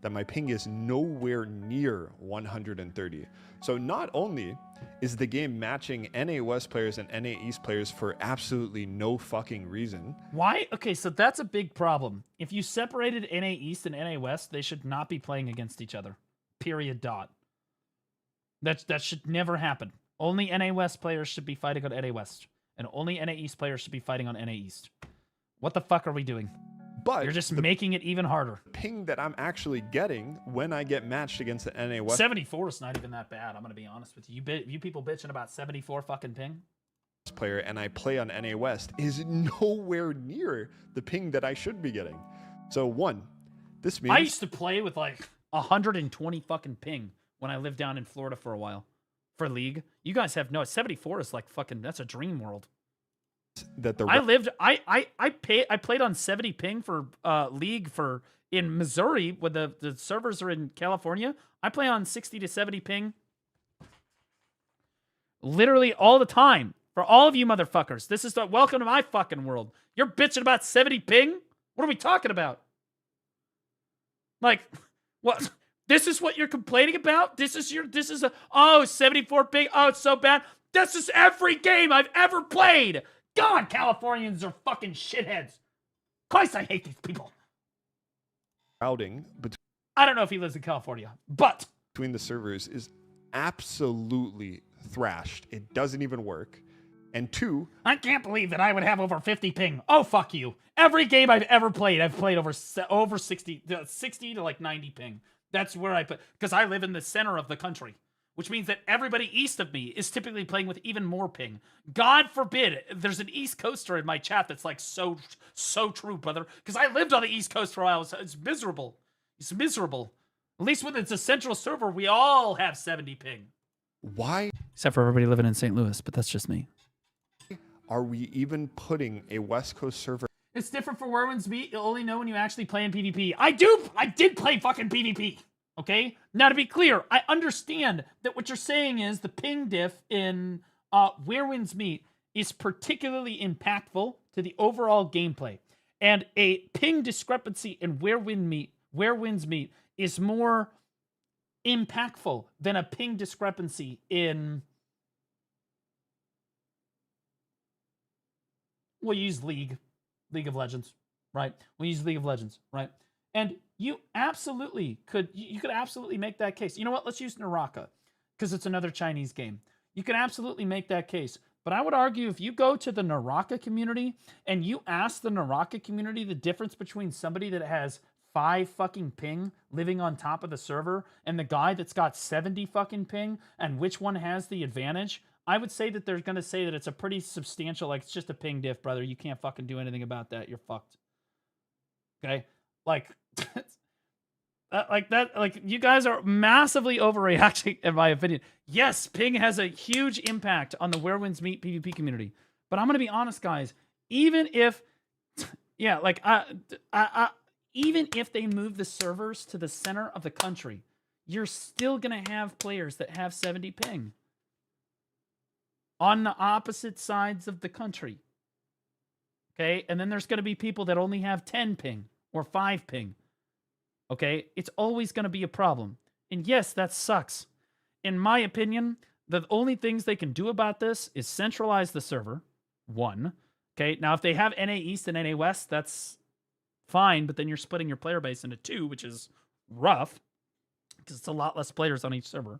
That my ping is nowhere near 130. So not only is the game matching NA West players and NA East players for absolutely no fucking reason. Why? Okay, so that's a big problem. If you separated NA East and NA West, they should not be playing against each other. Period. Dot. That should never happen. Only NA West players should be fighting on NA West. And only NA East players should be fighting on NA East. What the fuck are we doing? But you're just making it even harder. Ping that I'm actually getting when I get matched against the NA West. 74 is not even that bad. I'm going to be honest with you. You people bitching about 74 fucking ping? Player and I play on NA West is nowhere near the ping that I should be getting. So one, this means... I used to play with like 120 fucking ping when I lived down in Florida for a while. For League. You guys have no... 74 is like fucking... That's a dream world. That the I played on 70 ping for League for in Missouri when the servers are in California. I play on 60 to 70 ping literally all the time. For all of you motherfuckers, this is the welcome to my fucking world. You're bitching about 70 ping? What are we talking about? Like, what? This is what you're complaining about? This is 74 ping. Oh, it's so bad. This is every game I've ever played. God, Californians are fucking shitheads. Christ, I hate these people. Routing I don't know if he lives in California, but between the servers is absolutely thrashed. It doesn't even work. And two, I can't believe that I would have over 50 ping. Oh, fuck you. Every game I've ever played, I've played over 60 to like 90 ping. That's where I put, because I live in the center of the country, which means that everybody east of me is typically playing with even more ping. God forbid, there's an East Coaster in my chat that's like so true, brother. Because I lived on the East Coast for a while. So it's miserable. It's miserable. At least when it's a central server, we all have 70 ping. Why? Except for everybody living in St. Louis, but that's just me. Are we even putting a West Coast server? It's different for Where Winds Meet. You'll only know when you actually play in PvP. I did play fucking PvP. Okay? Now, to be clear, I understand that what you're saying is the ping diff in Where Winds Meet is particularly impactful to the overall gameplay. And a ping discrepancy in Where Winds Meet is more impactful than a ping discrepancy in... We'll use League of Legends, right? We'll use League of Legends, right? And you absolutely could absolutely make that case. You know what? Let's use Naraka because it's another Chinese game. You can absolutely make that case. But I would argue if you go to the Naraka community and you ask the Naraka community the difference between somebody that has 5 fucking ping living on top of the server and the guy that's got 70 fucking ping and which one has the advantage, I would say that they're going to say that it's a pretty substantial, like, it's just a ping diff, brother. You can't fucking do anything about that. You're fucked. Okay? Like, like, you guys are massively overreacting, in my opinion. Yes, ping has a huge impact on the Where Winds Meet PvP community. But I'm going to be honest, guys. Even if, yeah, like, even if they move the servers to the center of the country, you're still going to have players that have 70 ping on the opposite sides of the country. Okay? And then there's going to be people that only have 10 ping or 5 ping. Okay? It's always going to be a problem. And yes, that sucks. In my opinion, the only things they can do about this is centralize the server. 1. Okay? Now, if they have NA East and NA West, that's fine, but then you're splitting your player base into 2, which is rough because it's a lot less players on each server.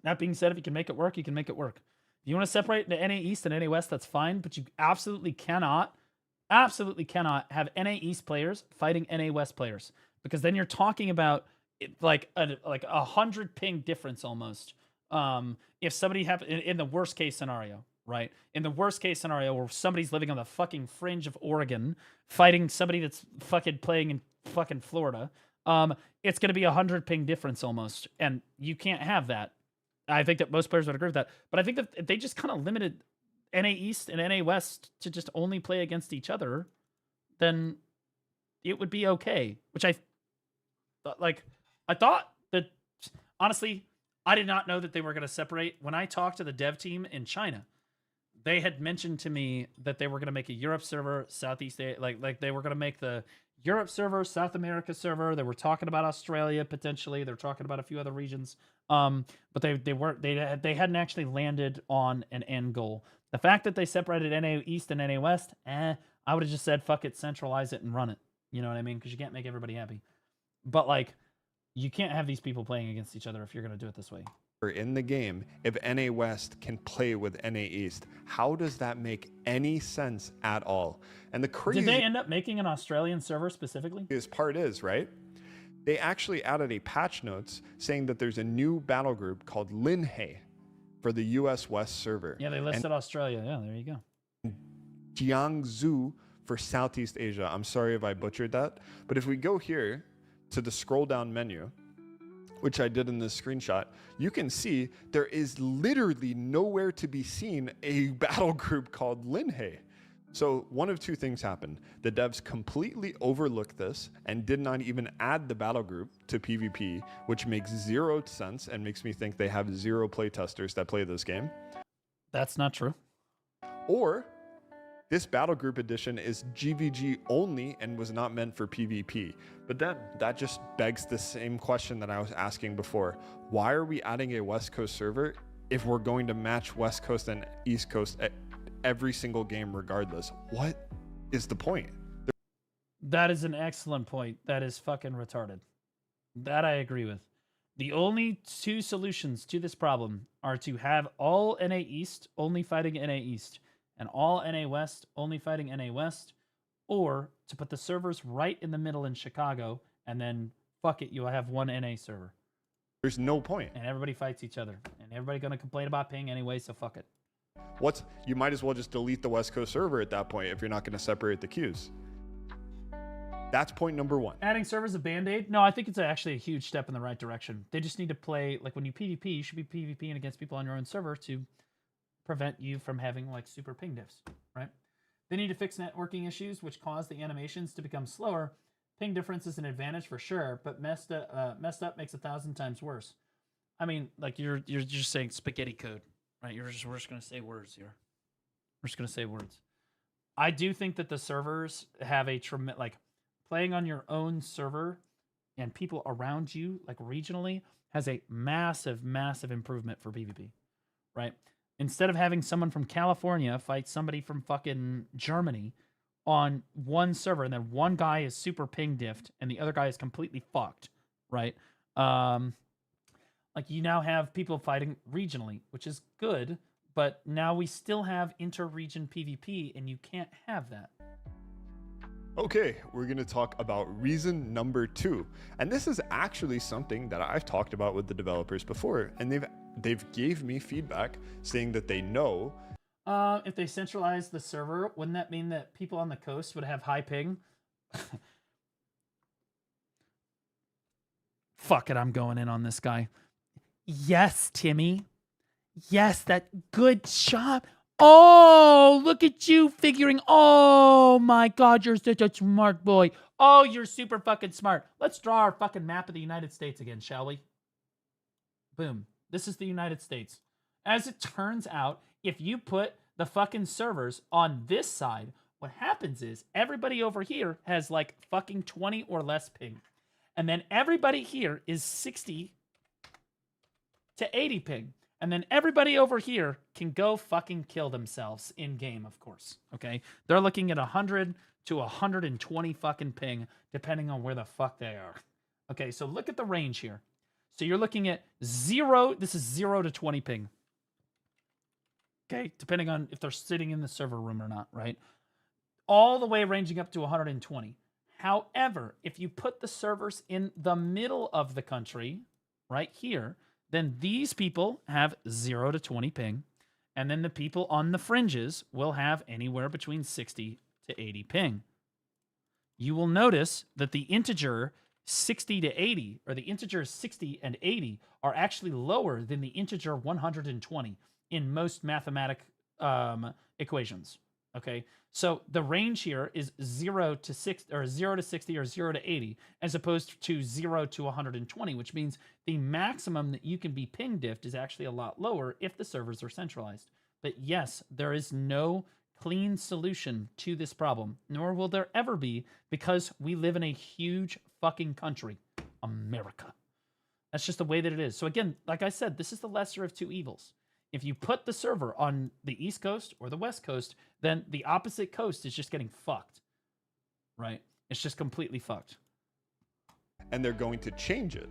That being said, if you can make it work, you can make it work. If you want to separate into NA East and NA West, that's fine, but you absolutely cannot have NA East players fighting NA West players, because then you're talking about like a 100 ping difference almost. If somebody in the worst case scenario, right? In the worst case scenario where somebody's living on the fucking fringe of Oregon fighting somebody that's fucking playing in fucking Florida, it's going to be 100 ping difference almost, and you can't have that. I think that most players would agree with that. But I think that if they just kind of limited NA East and NA West to just only play against each other, then it would be okay. Which I thought that, honestly, I did not know that they were going to separate. When I talked to the dev team in China, they had mentioned to me that they were going to make a Europe server, Southeast Asia, like they were going to make the Europe server, South America server. They were talking about Australia potentially. They were talking about a few other regions. But they hadn't actually landed on an end goal. The fact that they separated NA East and NA West, I would have just said fuck it, centralize it and run it. You know what I mean? Because you can't make everybody happy. But like, you can't have these people playing against each other if you're going to do it this way. In the game, if NA West can play with NA East, how does that make any sense at all? And the crazy... Did they end up making an Australian server specifically? This part is, right? They actually added a patch notes saying that there's a new battle group called Linhei for the US West server. Yeah, they listed Australia. Yeah, there you go. Jiangsu for Southeast Asia. I'm sorry if I butchered that. But if we go here to the scroll down menu, which I did in this screenshot, you can see there is literally nowhere to be seen a battle group called Linhei. So one of two things happened. The devs completely overlooked this and did not even add the battle group to PvP, which makes zero sense and makes me think they have zero playtesters that play this game. That's not true. Or this battle group edition is GVG only and was not meant for PvP. But then that just begs the same question that I was asking before. Why are we adding a West Coast server if we're going to match West Coast and East Coast at every single game regardless? What is the point? That is an excellent point. That is fucking retarded. That I agree with. The only two solutions to this problem are to have all NA East only fighting NA East, and all NA West only fighting NA West, or to put the servers right in the middle in Chicago, and then fuck it, you'll have one NA server. There's no point. And everybody fights each other. And everybody gonna complain about ping anyway, so fuck it. You might as well just delete the West Coast server at that point if you're not gonna separate the queues. That's point number one. Adding servers a band-aid? No, I think it's actually a huge step in the right direction. They just need to play, like when you PvP, you should be PvPing against people on your own server to prevent you from having like super ping diffs, right? They need to fix networking issues which cause the animations to become slower. Ping difference is an advantage for sure, but messed up makes 1,000 times worse. I mean, like you're just saying spaghetti code, right? We're just gonna say words here. We're just gonna say words. I do think that the servers have a tremendous, like playing on your own server and people around you, like regionally, has a massive, massive improvement for PvP, right? Instead of having someone from California fight somebody from fucking Germany on one server, and then one guy is super ping diffed and the other guy is completely fucked, right? Like you now have people fighting regionally, which is good, but now we still have inter-region PvP, and you can't have that. Okay, we're going to talk about reason number 2. And this is actually something that I've talked about with the developers before, and they've gave me feedback saying that they know. If they centralize the server, wouldn't that mean that people on the coast would have high ping? Fuck it, I'm going in on this guy. Yes, Timmy. Yes, that good shot. Oh, look at you figuring. Oh my God, you're such a smart boy. Oh, you're super fucking smart. Let's draw our fucking map of the United States again, shall we? Boom. This is the United States. As it turns out, if you put the fucking servers on this side, what happens is everybody over here has like fucking 20 or less ping. And then everybody here is 60 to 80 ping. And then everybody over here can go fucking kill themselves in game, of course. Okay? They're looking at 100 to 120 fucking ping, depending on where the fuck they are. Okay, so look at the range here. So you're looking at 0, this is 0 to 20 ping. Okay, depending on if they're sitting in the server room or not, right? All the way ranging up to 120. However, if you put the servers in the middle of the country, right here, then these people have 0 to 20 ping, and then the people on the fringes will have anywhere between 60 to 80 ping. You will notice that the integer 60 to 80, or the integer 60 and 80, are actually lower than the integer 120 in most mathematic equations. Okay, so the range here is 0 to 60 or 0 to 80, as opposed to 0 to 120, which means the maximum that you can be ping diffed is actually a lot lower if the servers are centralized. But yes, there is no clean solution to this problem, nor will there ever be, because we live in a huge fucking country, America. That's just the way that it is. So again, like I said, this is the lesser of two evils. If you put the server on the East Coast or the West Coast, then the opposite coast is just getting fucked, right? It's just completely fucked. And they're going to change it.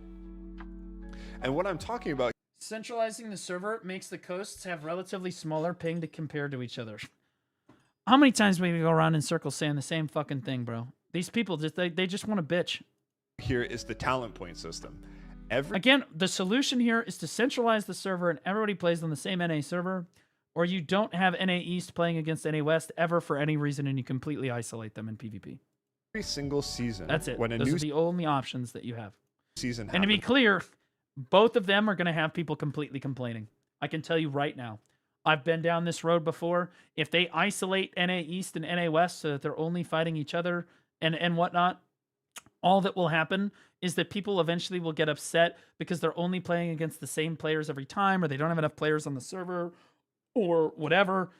And what I'm talking about... Centralizing the server makes the coasts have relatively smaller ping to compare to each other. How many times do we go around in circles saying the same fucking thing, bro? These people, they just want to bitch. Here is the talent point system. Again, the solution here is to centralize the server and everybody plays on the same NA server, or you don't have NA East playing against NA West ever for any reason and you completely isolate them in PvP. Every single season. That's it. When a Those new are the only options that you have. Season and to be clear, both of them are going to have people completely complaining. I can tell you right now. I've been down this road before. If they isolate NA East and NA West so that they're only fighting each other and whatnot, all that will happen is that people eventually will get upset because they're only playing against the same players every time, or they don't have enough players on the server, or whatever.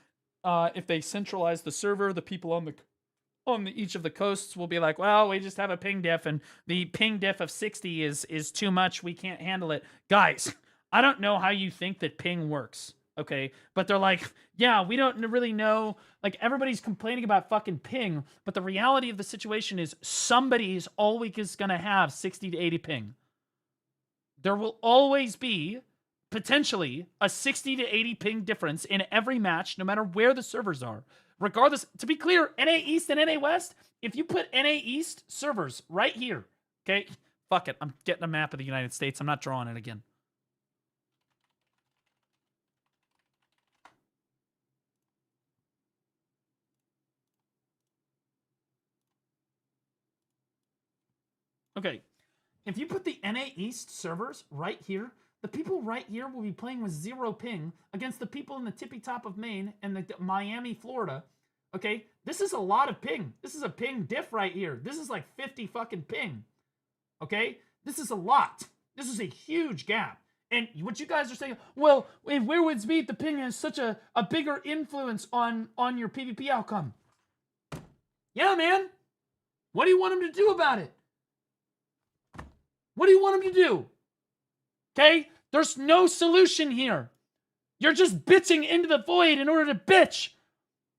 If they centralize the server, the people on each of the coasts will be like, well, we just have a ping diff, and the ping diff of 60 is too much. We can't handle it. Guys, I don't know how you think that ping works. Okay, but they're like, yeah, we don't really know. Like, everybody's complaining about fucking ping, but the reality of the situation is somebody's always going to have 60 to 80 ping. There will always be, potentially, a 60 to 80 ping difference in every match, no matter where the servers are. Regardless, to be clear, NA East and NA West, if you put NA East servers right here, okay, fuck it, I'm getting a map of the United States. I'm not drawing it again. Okay, if you put the NA East servers right here, the people right here will be playing with 0 ping against the people in the tippy top of Maine and the Miami, Florida. Okay, this is a lot of ping. This is a ping diff right here. This is like 50 fucking ping. Okay, this is a lot. This is a huge gap. And what you guys are saying, well, if Werewolves Meet, the ping has such a bigger influence on your PvP outcome. Yeah, man. What do you want them to do about it? What do you want them to do? Okay? There's no solution here. You're just bitching into the void in order to bitch.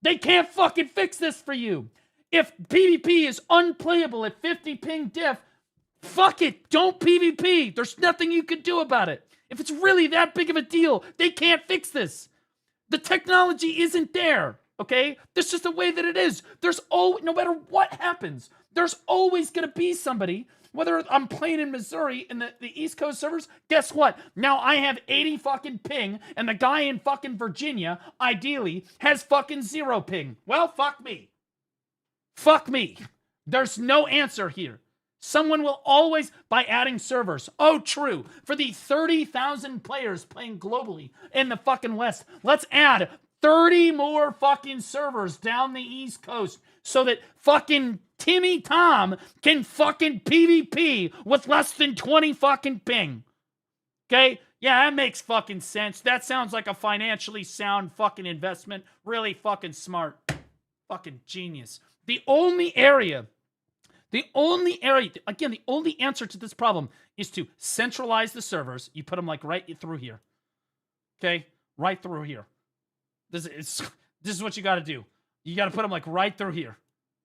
They can't fucking fix this for you. If PvP is unplayable at 50 ping diff, fuck it. Don't PvP. There's nothing you can do about it. If it's really that big of a deal, they can't fix this. The technology isn't there. okay? That's just the way that it is. No matter what happens, there's always going to be somebody, whether I'm playing in Missouri in the East Coast servers, guess what? Now I have 80 fucking ping, and the guy in fucking Virginia, ideally, has fucking 0 ping. Well, fuck me. Fuck me. There's no answer here. Someone will always, by adding servers. Oh, true. For the 30,000 players playing globally in the fucking West, let's add 30 more fucking servers down the East Coast so that fucking Timmy Tom can fucking PvP with less than 20 fucking ping. Okay? Yeah, that makes fucking sense. That sounds like a financially sound fucking investment. Really fucking smart. Fucking genius. The only answer to this problem is to centralize the servers. You put them like right through here. Okay? Right through here. This is what you got to do. You got to put them like right through here.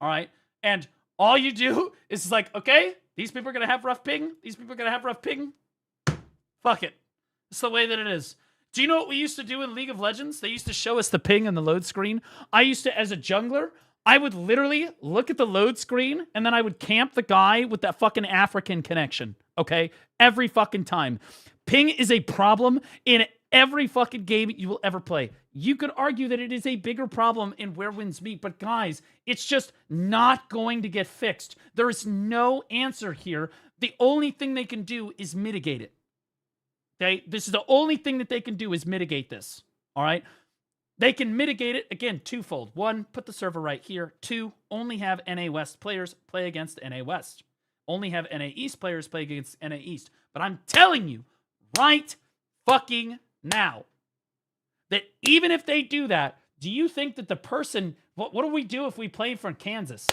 All right? And all you do is like, okay, these people are going to have rough ping. These people are going to have rough ping. Fuck it. It's the way that it is. Do you know what we used to do in League of Legends? They used to show us the ping and the load screen. I used to, as a jungler, I would literally look at the load screen and then I would camp the guy with that fucking African connection, okay? Every fucking time. Ping is a problem in every fucking game you will ever play. You could argue that it is a bigger problem in Where Winds Meet, but guys, it's just not going to get fixed. There is no answer here. The only thing they can do is mitigate it. Okay? This is the only thing that they can do is mitigate this. All right? They can mitigate it, again, twofold. 1, put the server right here. 2, only have NA West players play against NA West. Only have NA East players play against NA East. But I'm telling you, right fucking now, that even if they do that, do you think that the person... What do we do if we play from Kansas?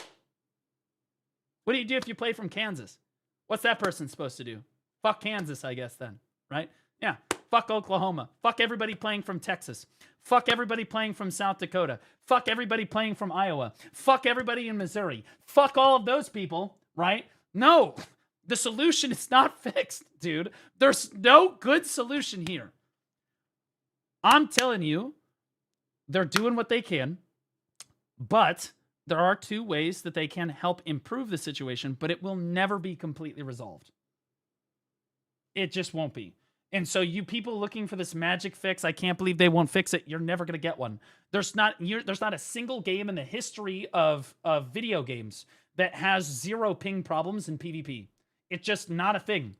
What do you do if you play from Kansas? What's that person supposed to do? Fuck Kansas, I guess, then. Right? Yeah. Fuck Oklahoma. Fuck everybody playing from Texas. Fuck everybody playing from South Dakota. Fuck everybody playing from Iowa. Fuck everybody in Missouri. Fuck all of those people, right? No. The solution is not fixed, dude. There's no good solution here. I'm telling you, they're doing what they can, but there are 2 ways that they can help improve the situation, but it will never be completely resolved. It just won't be. And so you people looking for this magic fix, I can't believe they won't fix it. You're never going to get one. There's not a single game in the history of video games that has 0 ping problems in PvP. It's just not a thing.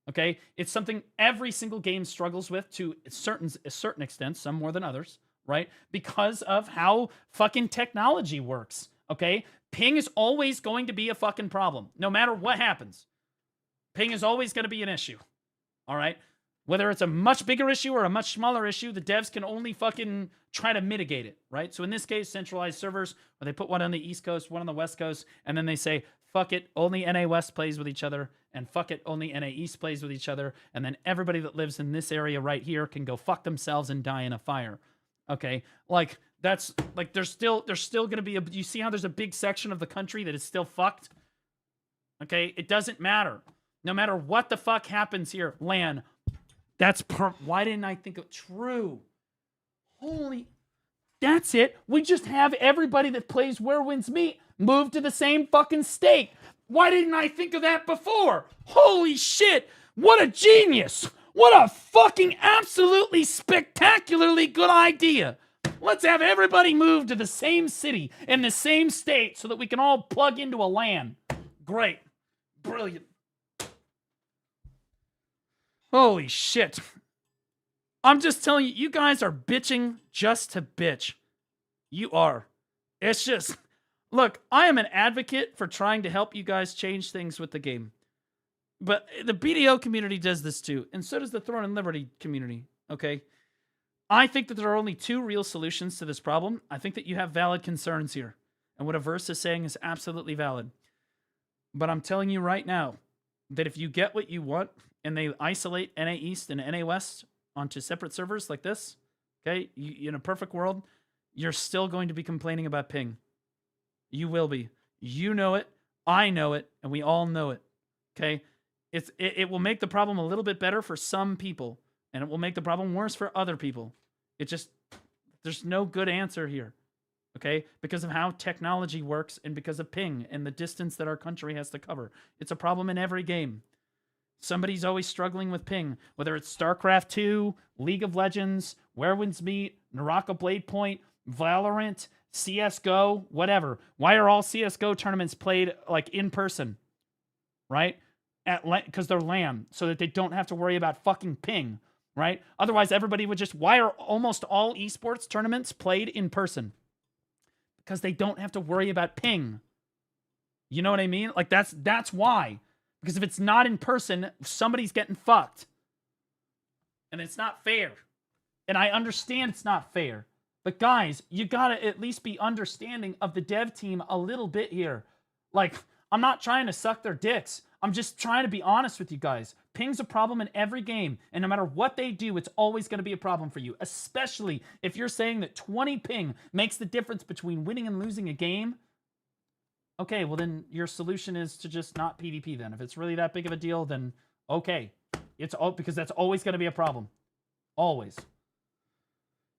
Okay? It's something every single game struggles with to a certain extent, some more than others, right? Because of how fucking technology works. Okay? Ping is always going to be a fucking problem. No matter what happens. Ping is always going to be an issue. All right? Whether it's a much bigger issue or a much smaller issue, the devs can only fucking try to mitigate it, right? So in this case, centralized servers, where they put one on the East Coast, one on the West Coast, and then they say, fuck it, only NA West plays with each other, and fuck it, only NA East plays with each other, and then everybody that lives in this area right here can go fuck themselves and die in a fire. Okay? Like, that's, like, there's still gonna be you see how there's a big section of the country that is still fucked? Okay? It doesn't matter. No matter what the fuck happens here, LAN, why didn't I think of true? Holy, that's it. We just have everybody that plays Where Winds Meet move to the same fucking state. Why didn't I think of that before? Holy shit. What a genius. What a fucking absolutely spectacularly good idea. Let's have everybody move to the same city in the same state so that we can all plug into a LAN. Great. Brilliant. Holy shit. I'm just telling you, you guys are bitching just to bitch. You are. It's just, look, I am an advocate for trying to help you guys change things with the game. But the BDO community does this too, and so does the Throne and Liberty community, okay? I think that there are only 2 real solutions to this problem. I think that you have valid concerns here, and what Averse is saying is absolutely valid. But I'm telling you right now that if you get what you want, and they isolate NA East and NA West onto separate servers like this, okay, in a perfect world, you're still going to be complaining about ping. You will be. You know it, I know it, and we all know it, okay? It will make the problem a little bit better for some people, and it will make the problem worse for other people. It just, there's no good answer here, okay? Because of how technology works and because of ping and the distance that our country has to cover. It's a problem in every game. Somebody's always struggling with ping, whether it's StarCraft 2, League of Legends, Where Winds Meet, Naraka Blade Point, Valorant, CSGO, whatever. Why are all CSGO tournaments played like in person? Right? Because they're LAN, so that they don't have to worry about fucking ping, right? Otherwise, everybody would just... Why are almost all esports tournaments played in person? Because they don't have to worry about ping. You know what I mean? Like, that's why. Because if it's not in person, somebody's getting fucked. And it's not fair. And I understand it's not fair. But guys, you gotta at least be understanding of the dev team a little bit here. Like, I'm not trying to suck their dicks. I'm just trying to be honest with you guys. Ping's a problem in every game. And no matter what they do, it's always going to be a problem for you. Especially if you're saying that 20 ping makes the difference between winning and losing a game. Okay, well then your solution is to just not PvP then. If it's really that big of a deal, then okay. It's all because that's always going to be a problem. Always.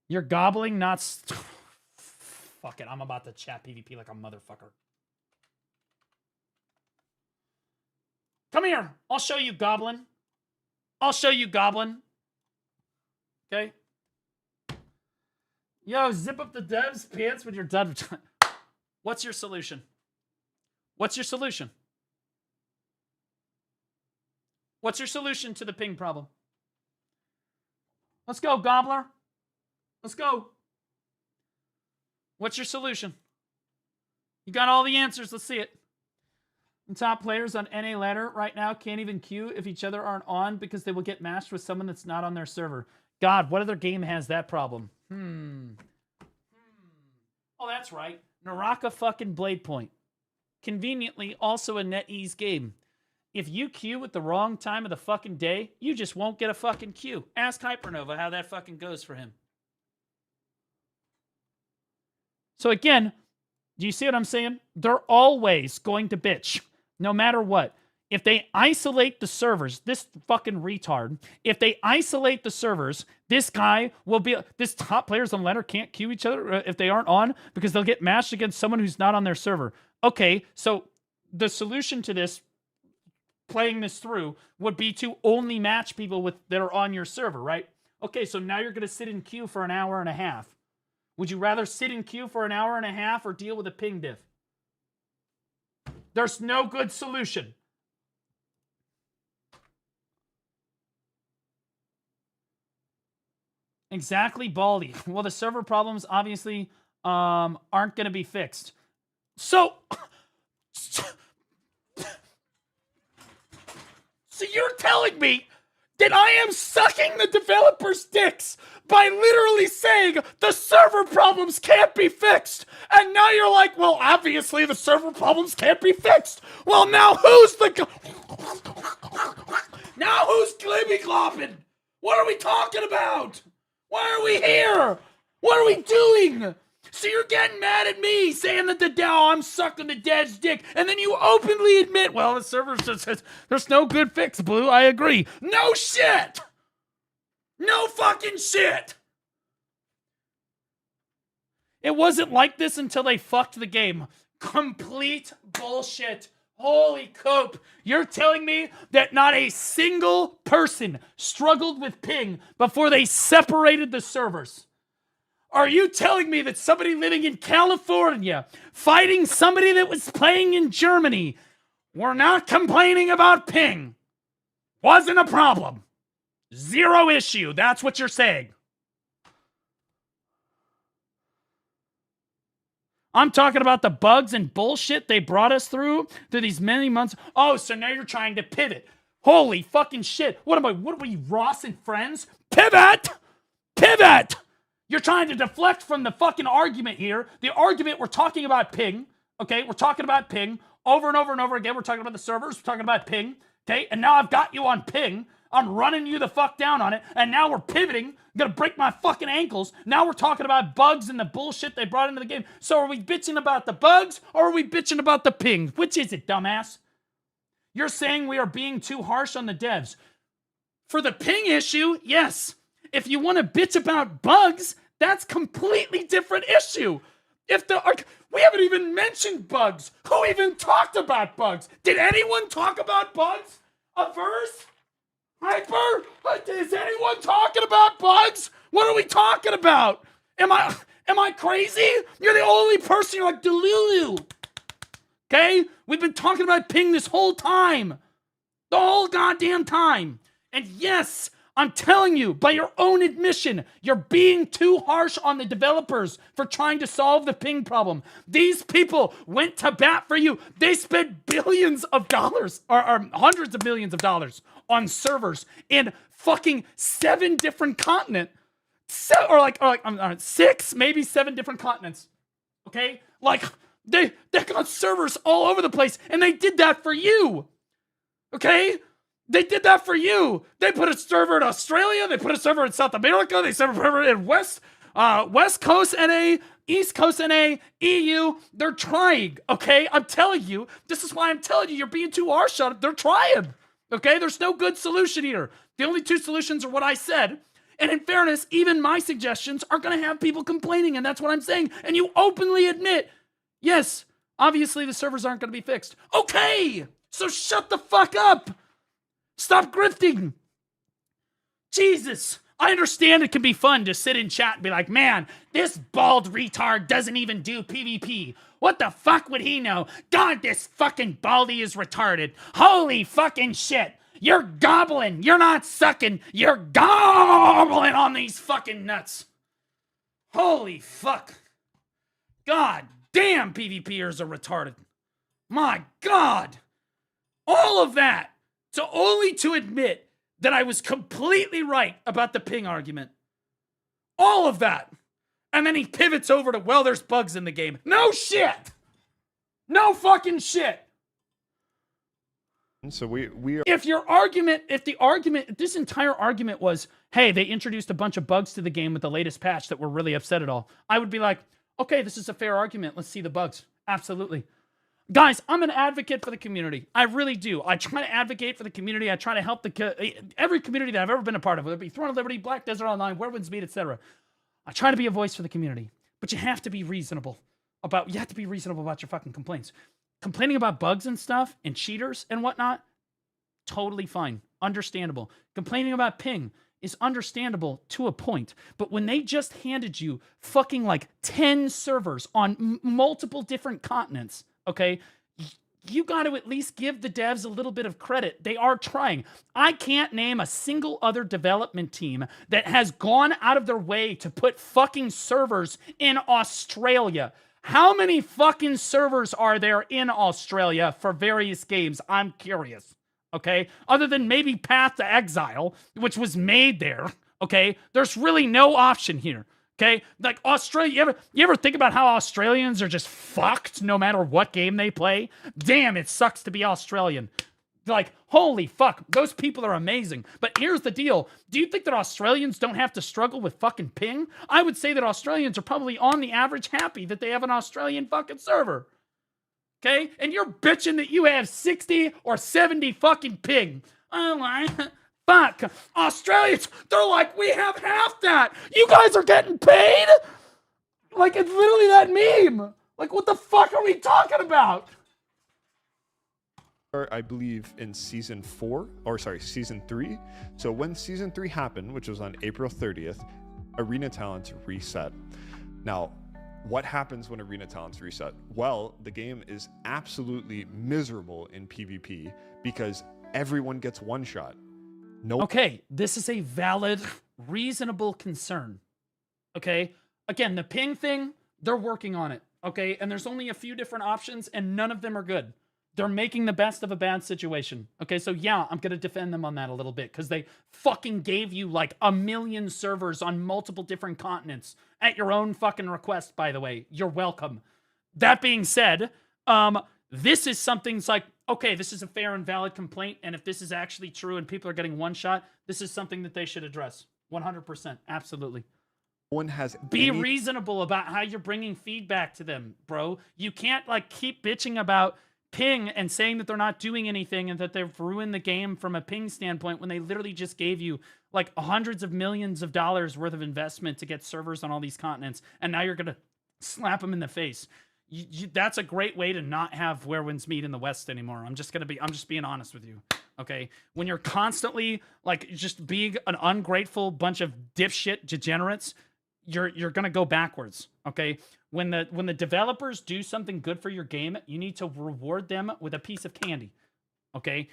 You're gobbling, not... Fuck it, I'm about to chat PvP like a motherfucker. Come here. I'll show you, Goblin. I'll show you, Goblin. Okay? Yo, zip up the dev's pants when you're done. What's your solution? What's your solution? What's your solution to the ping problem? Let's go, Gobbler. Let's go. What's your solution? You got all the answers. Let's see it. And top players on NA ladder right now can't even queue if each other aren't on because they will get matched with someone that's not on their server. God, what other game has that problem? Oh, that's right. Naraka fucking Blade Point. Conveniently, also a NetEase game. If you queue at the wrong time of the fucking day, you just won't get a fucking queue. Ask Hypernova how that fucking goes for him. So again, do you see what I'm saying? They're always going to bitch. No matter what. If they isolate the servers, this fucking retard, if they isolate the servers, this guy will be... This top players on ladder can't queue each other if they aren't on because they'll get matched against someone who's not on their server. Okay, so the solution to this, playing this through, would be to only match people that are on your server, right? Okay, so now you're going to sit in queue for an hour and a half. Would you rather sit in queue for an hour and a half or deal with a ping diff? There's no good solution. Exactly, Baldy. Well, the server problems obviously aren't going to be fixed. So you're telling me that I am sucking the developers' dicks by literally saying the server problems can't be fixed. And now you're like, well, obviously the server problems can't be fixed. Well, now who's now who's glibby glopping? What are we talking about? Why are we here? What are we doing? So you're getting mad at me saying that I'm sucking the dev's dick, and then you openly admit, well, the server says there's no good fix, Blue. I agree. No shit. No fucking shit. It wasn't like this until they fucked the game. Complete bullshit. Holy cope. You're telling me that not a single person struggled with ping before they separated the servers? Are you telling me that somebody living in California fighting somebody that was playing in Germany were not complaining about ping? Wasn't a problem. Zero issue. That's what you're saying. I'm talking about the bugs and bullshit they brought us through these many months. Oh, so now you're trying to pivot. Holy fucking shit. What are we, Ross and Friends? Pivot! Pivot! You're trying to deflect from the fucking argument here. The argument, we're talking about ping. Okay, we're talking about ping. Over and over and over again, we're talking about the servers. We're talking about ping. Okay, and now I've got you on ping. I'm running you the fuck down on it. And now we're pivoting. I'm gonna break my fucking ankles. Now we're talking about bugs and the bullshit they brought into the game. So are we bitching about the bugs or are we bitching about the ping? Which is it, dumbass? You're saying we are being too harsh on the devs. For the ping issue, yes. If you want to bitch about bugs, that's completely different issue. We haven't even mentioned bugs. Who even talked about bugs? Did anyone talk about bugs? Averse? Hyper? Is anyone talking about bugs? What are we talking about? Am I crazy? You're the only person. You're like Delulu. Okay? We've been talking about ping this whole time. The whole goddamn time. And yes, I'm telling you, by your own admission, you're being too harsh on the developers for trying to solve the ping problem. These people went to bat for you. They spent billions of dollars, or hundreds of millions of dollars on servers in fucking 7 different continents. Or 6, maybe 7 different continents. Okay? Like, they got servers all over the place, and they did that for you. Okay? They did that for you. They put a server in Australia. They put a server in South America. They put a server in West Coast NA, East Coast NA, EU. They're trying, okay? I'm telling you. This is why I'm telling you. You're being too harsh on it. They're trying, okay? There's no good solution here. The only 2 solutions are what I said. And in fairness, even my suggestions are going to have people complaining, and that's what I'm saying. And you openly admit, yes, obviously the servers aren't going to be fixed. Okay, so shut the fuck up. Stop grifting. Jesus. I understand it can be fun to sit in chat and be like, man, this bald retard doesn't even do PvP. What the fuck would he know? God, this fucking baldy is retarded. Holy fucking shit. You're gobbling. You're not sucking. You're gobbling on these fucking nuts. Holy fuck. God damn, PvPers are retarded. My God. All of that. So only to admit that I was completely right about the ping argument. All of that. And then he pivots over to, well, there's bugs in the game. No shit. No fucking shit. So we are... If this entire argument was, hey, they introduced a bunch of bugs to the game with the latest patch that we're really upset at all, I would be like, okay, this is a fair argument. Let's see the bugs. Absolutely. Guys, I'm an advocate for the community. I really do. I try to advocate for the community. I try to help every community that I've ever been a part of, whether it be Throne of Liberty, Black Desert Online, Where Winds Meet, etc. I try to be a voice for the community. But you have to be reasonable about your fucking complaints. Complaining about bugs and stuff and cheaters and whatnot, totally fine. Understandable. Complaining about ping is understandable to a point. But when they just handed you fucking like 10 servers on multiple different continents, okay, you got to at least give the devs a little bit of credit. They are trying. I can't name a single other development team that has gone out of their way to put fucking servers in Australia. How many fucking servers are there in Australia for various games? I'm curious, okay? Other than maybe Path to Exile, which was made there, okay? There's really no option here. Okay, like Australia, you ever think about how Australians are just fucked no matter what game they play? Damn, it sucks to be Australian. Like, holy fuck, those people are amazing. But here's the deal. Do you think that Australians don't have to struggle with fucking ping? I would say that Australians are probably on the average happy that they have an Australian fucking server. Okay, and you're bitching that you have 60 or 70 fucking ping. Oh, fuck. Australians, they're like, we have half that. You guys are getting paid? Like, it's literally that meme. Like, what the fuck are we talking about? I believe in season 3. So when season 3 happened, which was on April 30th, Arena Talents reset. Now, what happens when Arena Talents reset? Well, the game is absolutely miserable in PvP because everyone gets one shot. Nope. Okay, this is a valid, reasonable concern. Okay? Again, the ping thing, they're working on it. Okay? And there's only a few different options, and none of them are good. They're making the best of a bad situation. Okay, so yeah, I'm going to defend them on that a little bit, because they fucking gave you like 1 million servers on multiple different continents at your own fucking request, by the way. You're welcome. That being said, this is something like, okay, this is a fair and valid complaint, and if this is actually true and people are getting one shot, this is something that they should address. 100%. Absolutely. One has Be reasonable about how you're bringing feedback to them, bro. You can't like keep bitching about ping and saying that they're not doing anything and that they've ruined the game from a ping standpoint when they literally just gave you like hundreds of millions of dollars worth of investment to get servers on all these continents, and now you're gonna Slap them in the face. That's a great way to not have Where Winds Meet in the West anymore. I'm just being honest with you. Okay, when you're constantly like just being an ungrateful bunch of dipshit degenerates, you're gonna go backwards. Okay, when the developers do something good for your game, you need to reward them with a piece of candy. Okay,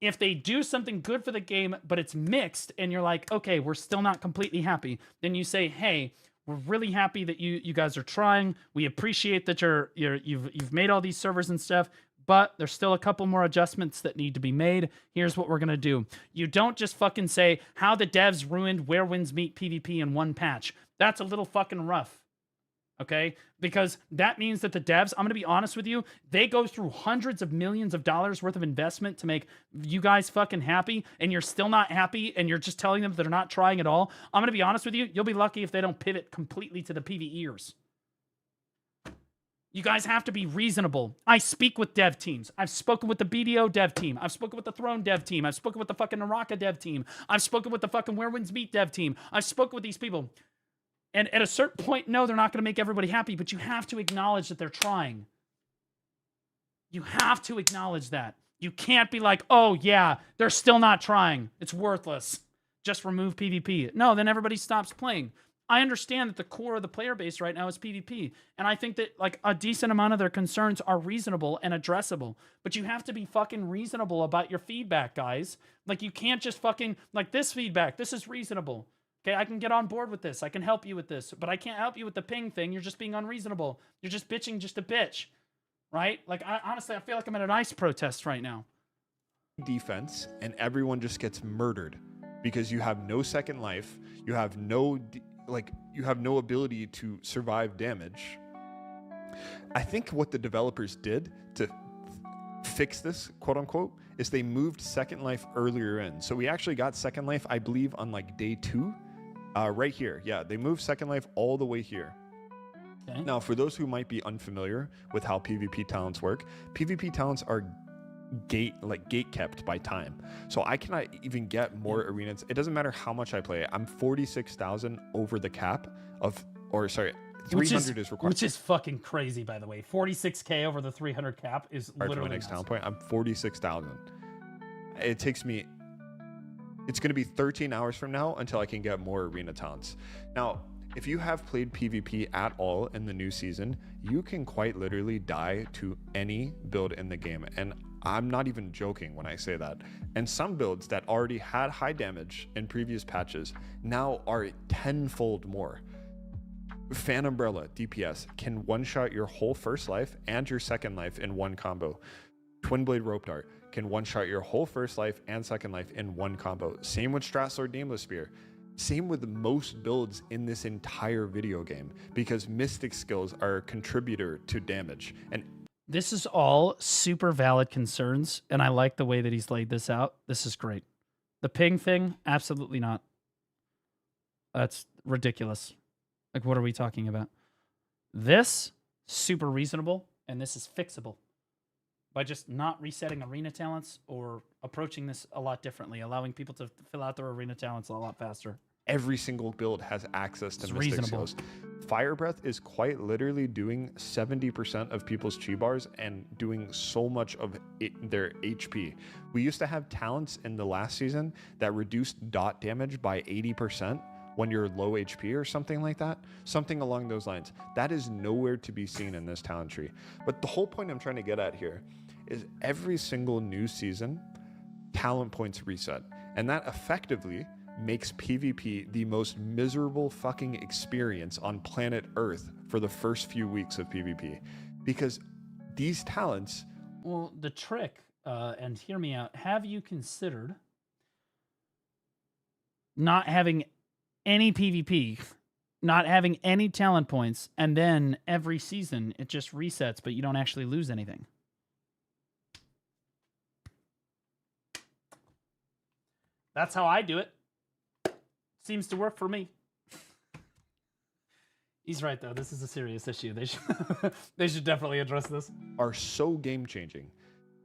if they do something good for the game but it's mixed and you're like, okay, we're still not completely happy, then you say, hey, we're really happy that you guys are trying. We appreciate that you've made all these servers and stuff, but there's still a couple more adjustments that need to be made. Here's what we're going to do. You don't just fucking say how the devs ruined Where Winds Meet PvP in one patch. That's a little fucking rough. Okay? Because that means that the devs, I'm going to be honest with you, they go through hundreds of millions of dollars worth of investment to make you guys fucking happy, and you're still not happy, and you're just telling them they're not trying at all. I'm going to be honest with you, you'll be lucky if they don't pivot completely to the PvEers. You guys have to be reasonable. I speak with dev teams. I've spoken with the BDO dev team. I've spoken with the Throne dev team. I've spoken with the fucking Naraka dev team. I've spoken with the fucking Where Winds Meet dev team. I've spoken with these people. And at a certain point, no, they're not going to make everybody happy, but you have to acknowledge that they're trying. You have to acknowledge that. You can't be like, oh, yeah, they're still not trying. It's worthless. Just remove PvP. No, then everybody stops playing. I understand that the core of the player base right now is PvP, and I think that like a decent amount of their concerns are reasonable and addressable, but you have to be fucking reasonable about your feedback, guys. Like, you can't just fucking, like, this feedback, this is reasonable. Okay, I can get on board with this. I can help you with this, but I can't help you with the ping thing. You're just being unreasonable. You're just bitching just to bitch, right? Like, honestly, I feel like I'm at an ICE protest right now. Defense, and everyone just gets murdered because you have no second life. You have no you have no ability to survive damage. I think what the developers did to fix this, quote unquote, is they moved Second Life earlier in. So we actually got Second Life, I believe, on like day 2, right here. Yeah, they moved Second Life all the way here. Okay. Now, for those who might be unfamiliar with how PvP talents work, PvP talents are gate kept by time. So I cannot even get more arenas. It doesn't matter how much I play. I'm 46,000 over the cap of, or sorry, 300 is required. Which is fucking crazy, by the way. 46k over the 300 cap is literally my next talent point. I'm 46,000. It takes me, it's going to be 13 hours from now until I can get more arena talents. Now, if you have played PvP at all in the new season, you can quite literally die to any build in the game. And I'm not even joking when I say that. And some builds that already had high damage in previous patches now are tenfold more. Fan Umbrella DPS can one-shot your whole first life and your second life in one combo. Twin Blade Rope Dart can one-shot your whole first life and second life in one combo. Same with Strat Sword Nameless Spear. Same with most builds in this entire video game, because Mystic skills are a contributor to damage. And this is all super valid concerns, and I like the way that he's laid this out. This is great. The ping thing, absolutely not. That's ridiculous. Like, what are we talking about? This, super reasonable, and this is fixable by just not resetting arena talents or approaching this a lot differently, allowing people to fill out their arena talents a lot faster. Every single build has access to Mystic skills. Fire Breath is quite literally doing 70% of people's chi bars and doing so much of their HP. We used to have talents in the last season that reduced dot damage by 80% when you're low HP or something like that. Something along those lines. That is nowhere to be seen in this talent tree. But the whole point I'm trying to get at here is every single new season, talent points reset. And that effectively makes PvP the most miserable fucking experience on planet Earth for the first few weeks of PvP. Because these talents... Well, the trick, and hear me out, have you considered not having any PvP, not having any talent points, and then every season it just resets, but you don't actually lose anything? That's how I do it. Seems to work for me. He's right, though. This is a serious issue. They should definitely address this. Are so game-changing.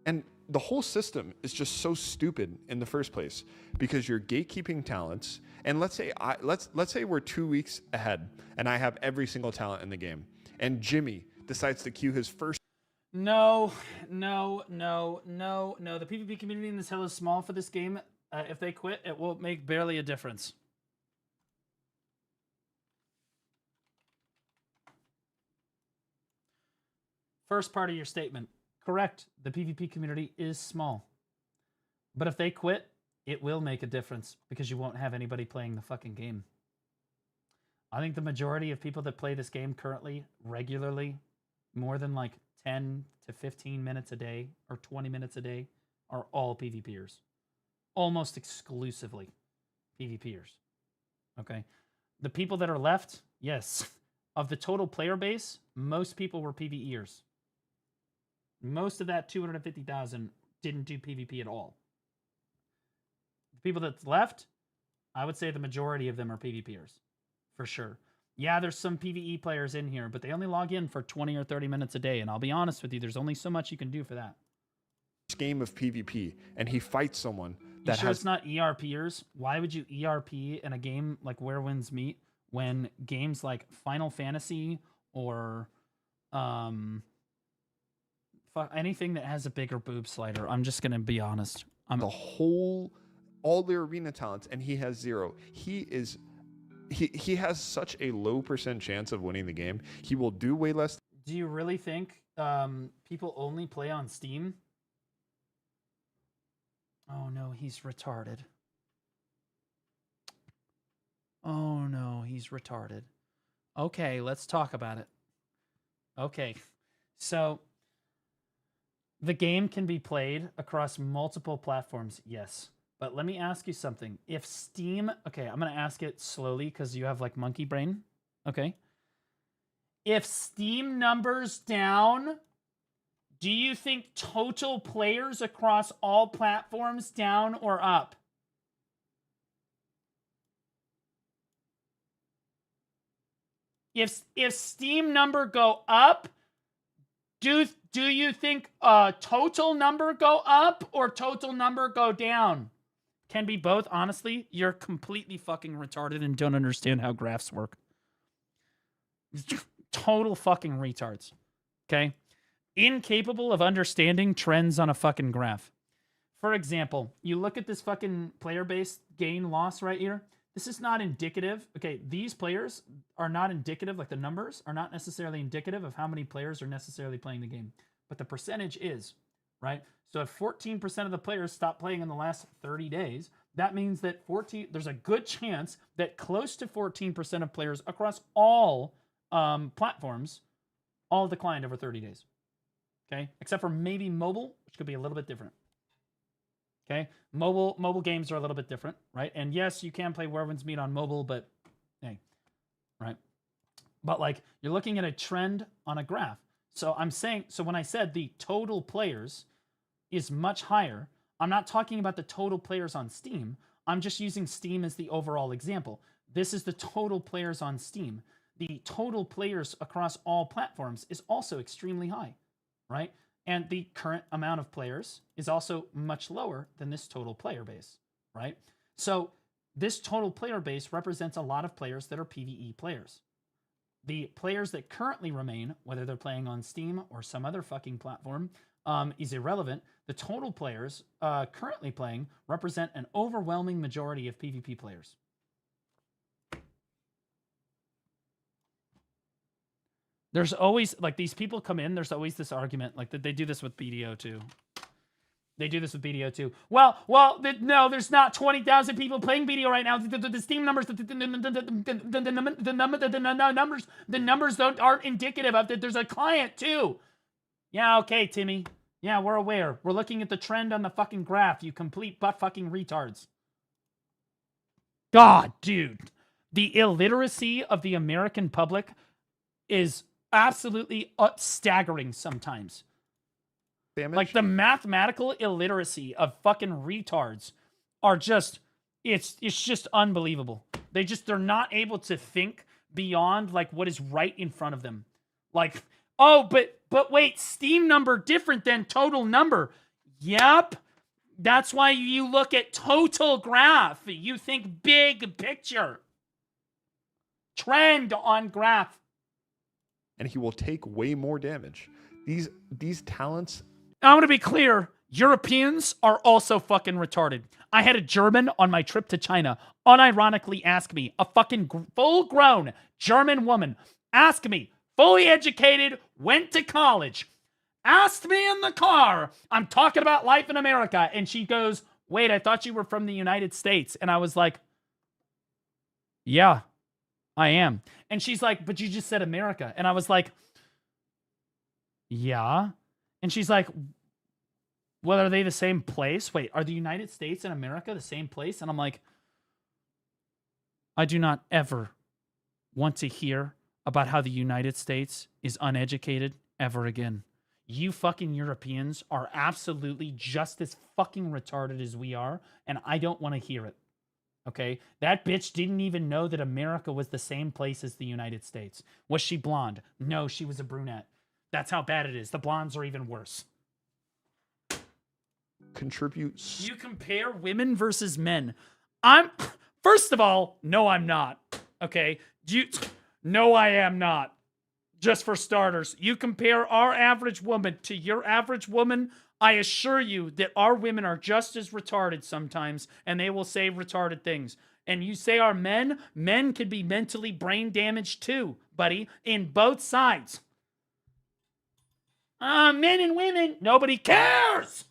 And the whole system is just so stupid in the first place, because you're gatekeeping talents. And let's say we're 2 weeks ahead and I have every single talent in the game. and Jimmy decides to queue his first. No. The PvP community in this hill is small for this game. If they quit, it will make barely a difference. First part of your statement. Correct. The PvP community is small. But if they quit, it will make a difference because you won't have anybody playing the fucking game. I think the majority of people that play this game currently, regularly, more than like 10 to 15 minutes a day or 20 minutes a day, are all PvPers. Almost exclusively PvPers. Okay? The people that are left, yes. Of the total player base, most people were PvEers. Most of that 250,000 didn't do PvP at all. The people that's left, I would say the majority of them are PvPers. For sure. Yeah, there's some PvE players in here, but they only log in for 20 or 30 minutes a day. And I'll be honest with you, there's only so much you can do for that. Game of PvP, and he fights someone that sure it's not ERPers? Why would you ERP in a game like Where Winds Meet when games like Final Fantasy or anything that has a bigger boob slider? I'm just gonna be honest. All their arena talents, and he has 0. He has such a low % chance of winning the game. He will do way less. Do you really think people only play on Steam? Oh no, he's retarded. Oh no, he's retarded. Okay, let's talk about it. Okay, so the game can be played across multiple platforms, yes. But let me ask you something. If Steam... Okay, I'm going to ask it slowly because you have like monkey brain. Okay. If Steam numbers down... Do you think total players across all platforms down or up? If Steam number go up, do you think total number go up or total number go down? Can be both. Honestly, you're completely fucking retarded and don't understand how graphs work. Total fucking retards. Okay? Incapable of understanding trends on a fucking graph. For example, you look at this fucking player-based gain-loss right here. This is not indicative. Okay, these players are not indicative, like the numbers are not necessarily indicative of how many players are necessarily playing the game. But the percentage is, right? So if 14% of the players stop playing in the last 30 days, that means that there's a good chance that close to 14% of players across all platforms all declined over 30 days. Okay, except for maybe mobile, which could be a little bit different. Okay, mobile games are a little bit different, right? And yes, you can play Where Winds Meet on mobile, but hey, right? But like you're looking at a trend on a graph. So I'm saying, so when I said the total players is much higher, I'm not talking about the total players on Steam. I'm just using Steam as the overall example. This is the total players on Steam. The total players across all platforms is also extremely high. Right? And the current amount of players is also much lower than this total player base, right? So this total player base represents a lot of players that are PvE players. The players that currently remain, whether they're playing on Steam or some other fucking platform, is irrelevant. The total players currently playing represent an overwhelming majority of PvP players. There's always, like, these people come in, there's always this argument, like, that they do this with BDO, too. They do this with BDO, too. Well, no, there's not 20,000 people playing BDO right now. The Steam numbers, the numbers aren't indicative of that. There's a client, too. Yeah, okay, Timmy. Yeah, we're aware. We're looking at the trend on the fucking graph, you complete butt-fucking retards. God, dude. The illiteracy of the American public is absolutely staggering sometimes. Damage. Like the mathematical illiteracy of fucking retards are just, it's just unbelievable. They're not able to think beyond like what is right in front of them. Like, oh, but wait, Steam number different than total number. Yep. That's why you look at total graph. You think big picture. Trend on graph. and he will take way more damage. These talents. I want to be clear. Europeans are also fucking retarded. I had a German on my trip to China unironically ask me, a fucking full-grown German woman, ask me, fully educated, went to college, asked me in the car, I'm talking about life in America, and she goes, wait, I thought you were from the United States. And I was like, yeah, I am. And she's like, but you just said America. And I was like, yeah. And she's like, well, are they the same place? Wait, are the United States and America the same place? And I'm like, I do not ever want to hear about how the United States is uneducated ever again. You fucking Europeans are absolutely just as fucking retarded as we are, and I don't want to hear it. Okay? That bitch didn't even know that America was the same place as the United States. Was she blonde? No, she was a brunette. That's how bad it is. The blondes are even worse. Contribute. You compare women versus men. First of all, no, I'm not. Okay? No, I am not. Just for starters, you compare our average woman to your average woman, I assure you that our women are just as retarded sometimes, and they will say retarded things. And you say our men could be mentally brain damaged too, buddy, in both sides. Men and women, nobody cares.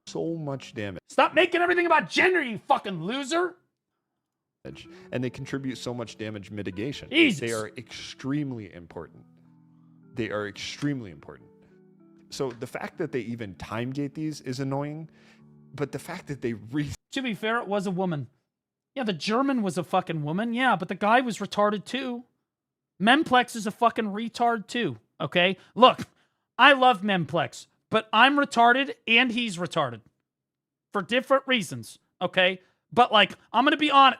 So much damage. Stop making everything about gender, you fucking loser. And they contribute so much damage mitigation. Jesus. They are extremely important. They are extremely important. So the fact that they even time gate these is annoying, but the fact that they To be fair, it was a woman. Yeah, the German was a fucking woman. Yeah, but the guy was retarded too. Memplex is a fucking retard too, okay? Look, I love Memplex, but I'm retarded and he's retarded. For different reasons, okay? But like, I'm gonna be honest.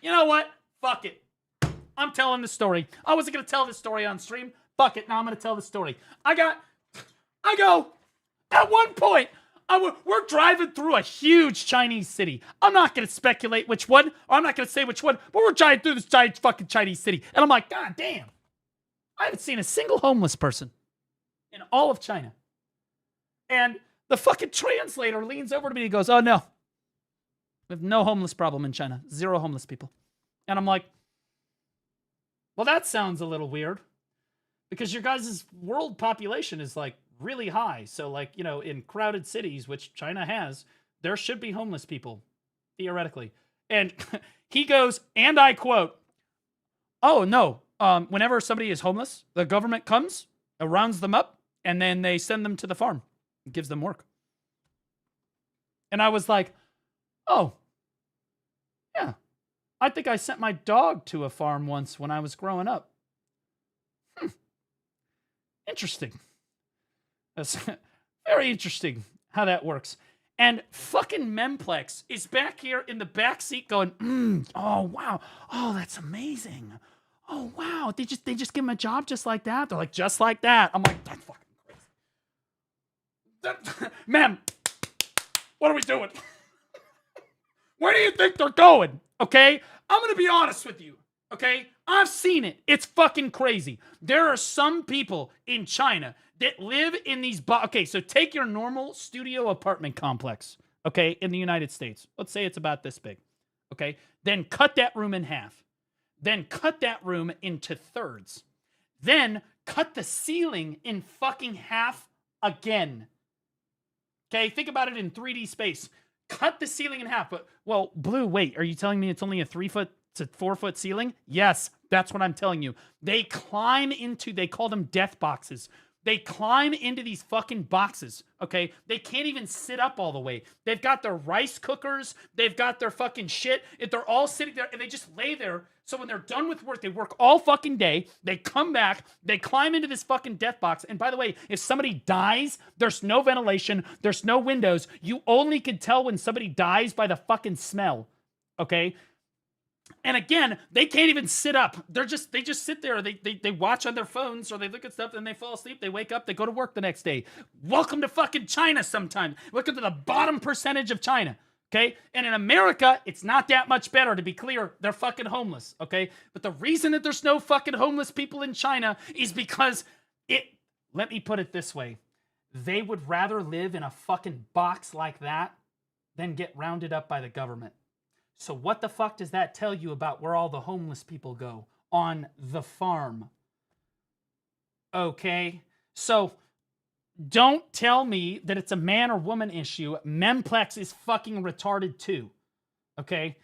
You know what? Fuck it. I'm telling the story. I wasn't going to tell this story on stream. Fuck it. Now I'm going to tell the story. At one point, we're driving through a huge Chinese city. I'm not going to speculate which one, or I'm not going to say which one, but we're driving through this giant fucking Chinese city. And I'm like, God damn. I haven't seen a single homeless person in all of China. And the fucking translator leans over to me and goes, oh no. We have no homeless problem in China. 0 homeless people. And I'm like, well, that sounds a little weird. Because your guys' world population is like really high. So like, you know, in crowded cities, which China has, there should be homeless people, theoretically. And he goes, and I quote, oh no, whenever somebody is homeless, the government comes, rounds them up, and then they send them to the farm. It gives them work. And I was like, oh, yeah. I think I sent my dog to a farm once when I was growing up. Interesting. That's very interesting how that works. And fucking Memplex is back here in the back seat going, oh, wow. Oh, that's amazing. Oh, wow. They just give him a job just like that? They're like, just like that. I'm like, that's fucking crazy. Ma'am, what are we doing? Where do you think they're going? Okay? I'm going to be honest with you. Okay? I've seen it. It's fucking crazy. There are some people in China that live in these... Okay, so take your normal studio apartment complex, okay, in the United States. Let's say it's about this big, okay? Then cut that room in half. Then cut that room into thirds. Then cut the ceiling in fucking half again. Okay? Think about it in 3D space. Cut the ceiling in half. But, well, Blue, wait, are you telling me it's only a 3-foot to 4-foot ceiling? Yes, that's what I'm telling you. They climb into, they call them death boxes. They climb into these fucking boxes, okay? They can't even sit up all the way. They've got their rice cookers. They've got their fucking shit. If they're all sitting there and they just lay there. So when they're done with work, they work all fucking day. They come back. They climb into this fucking death box. And by the way, if somebody dies, there's no ventilation. There's no windows. You only can tell when somebody dies by the fucking smell, okay? And again, they can't even sit up. They just sit there. They watch on their phones or they look at stuff and they fall asleep. They wake up. They go to work the next day. Welcome to fucking China sometimes. Welcome to the bottom percentage of China. Okay? And in America, it's not that much better, to be clear. They're fucking homeless, okay? But the reason that there's no fucking homeless people in China is because let me put it this way. They would rather live in a fucking box like that than get rounded up by the government. So what the fuck does that tell you about where all the homeless people go? On the farm. Okay? So don't tell me that it's a man or woman issue. Memplex is fucking retarded too. Okay?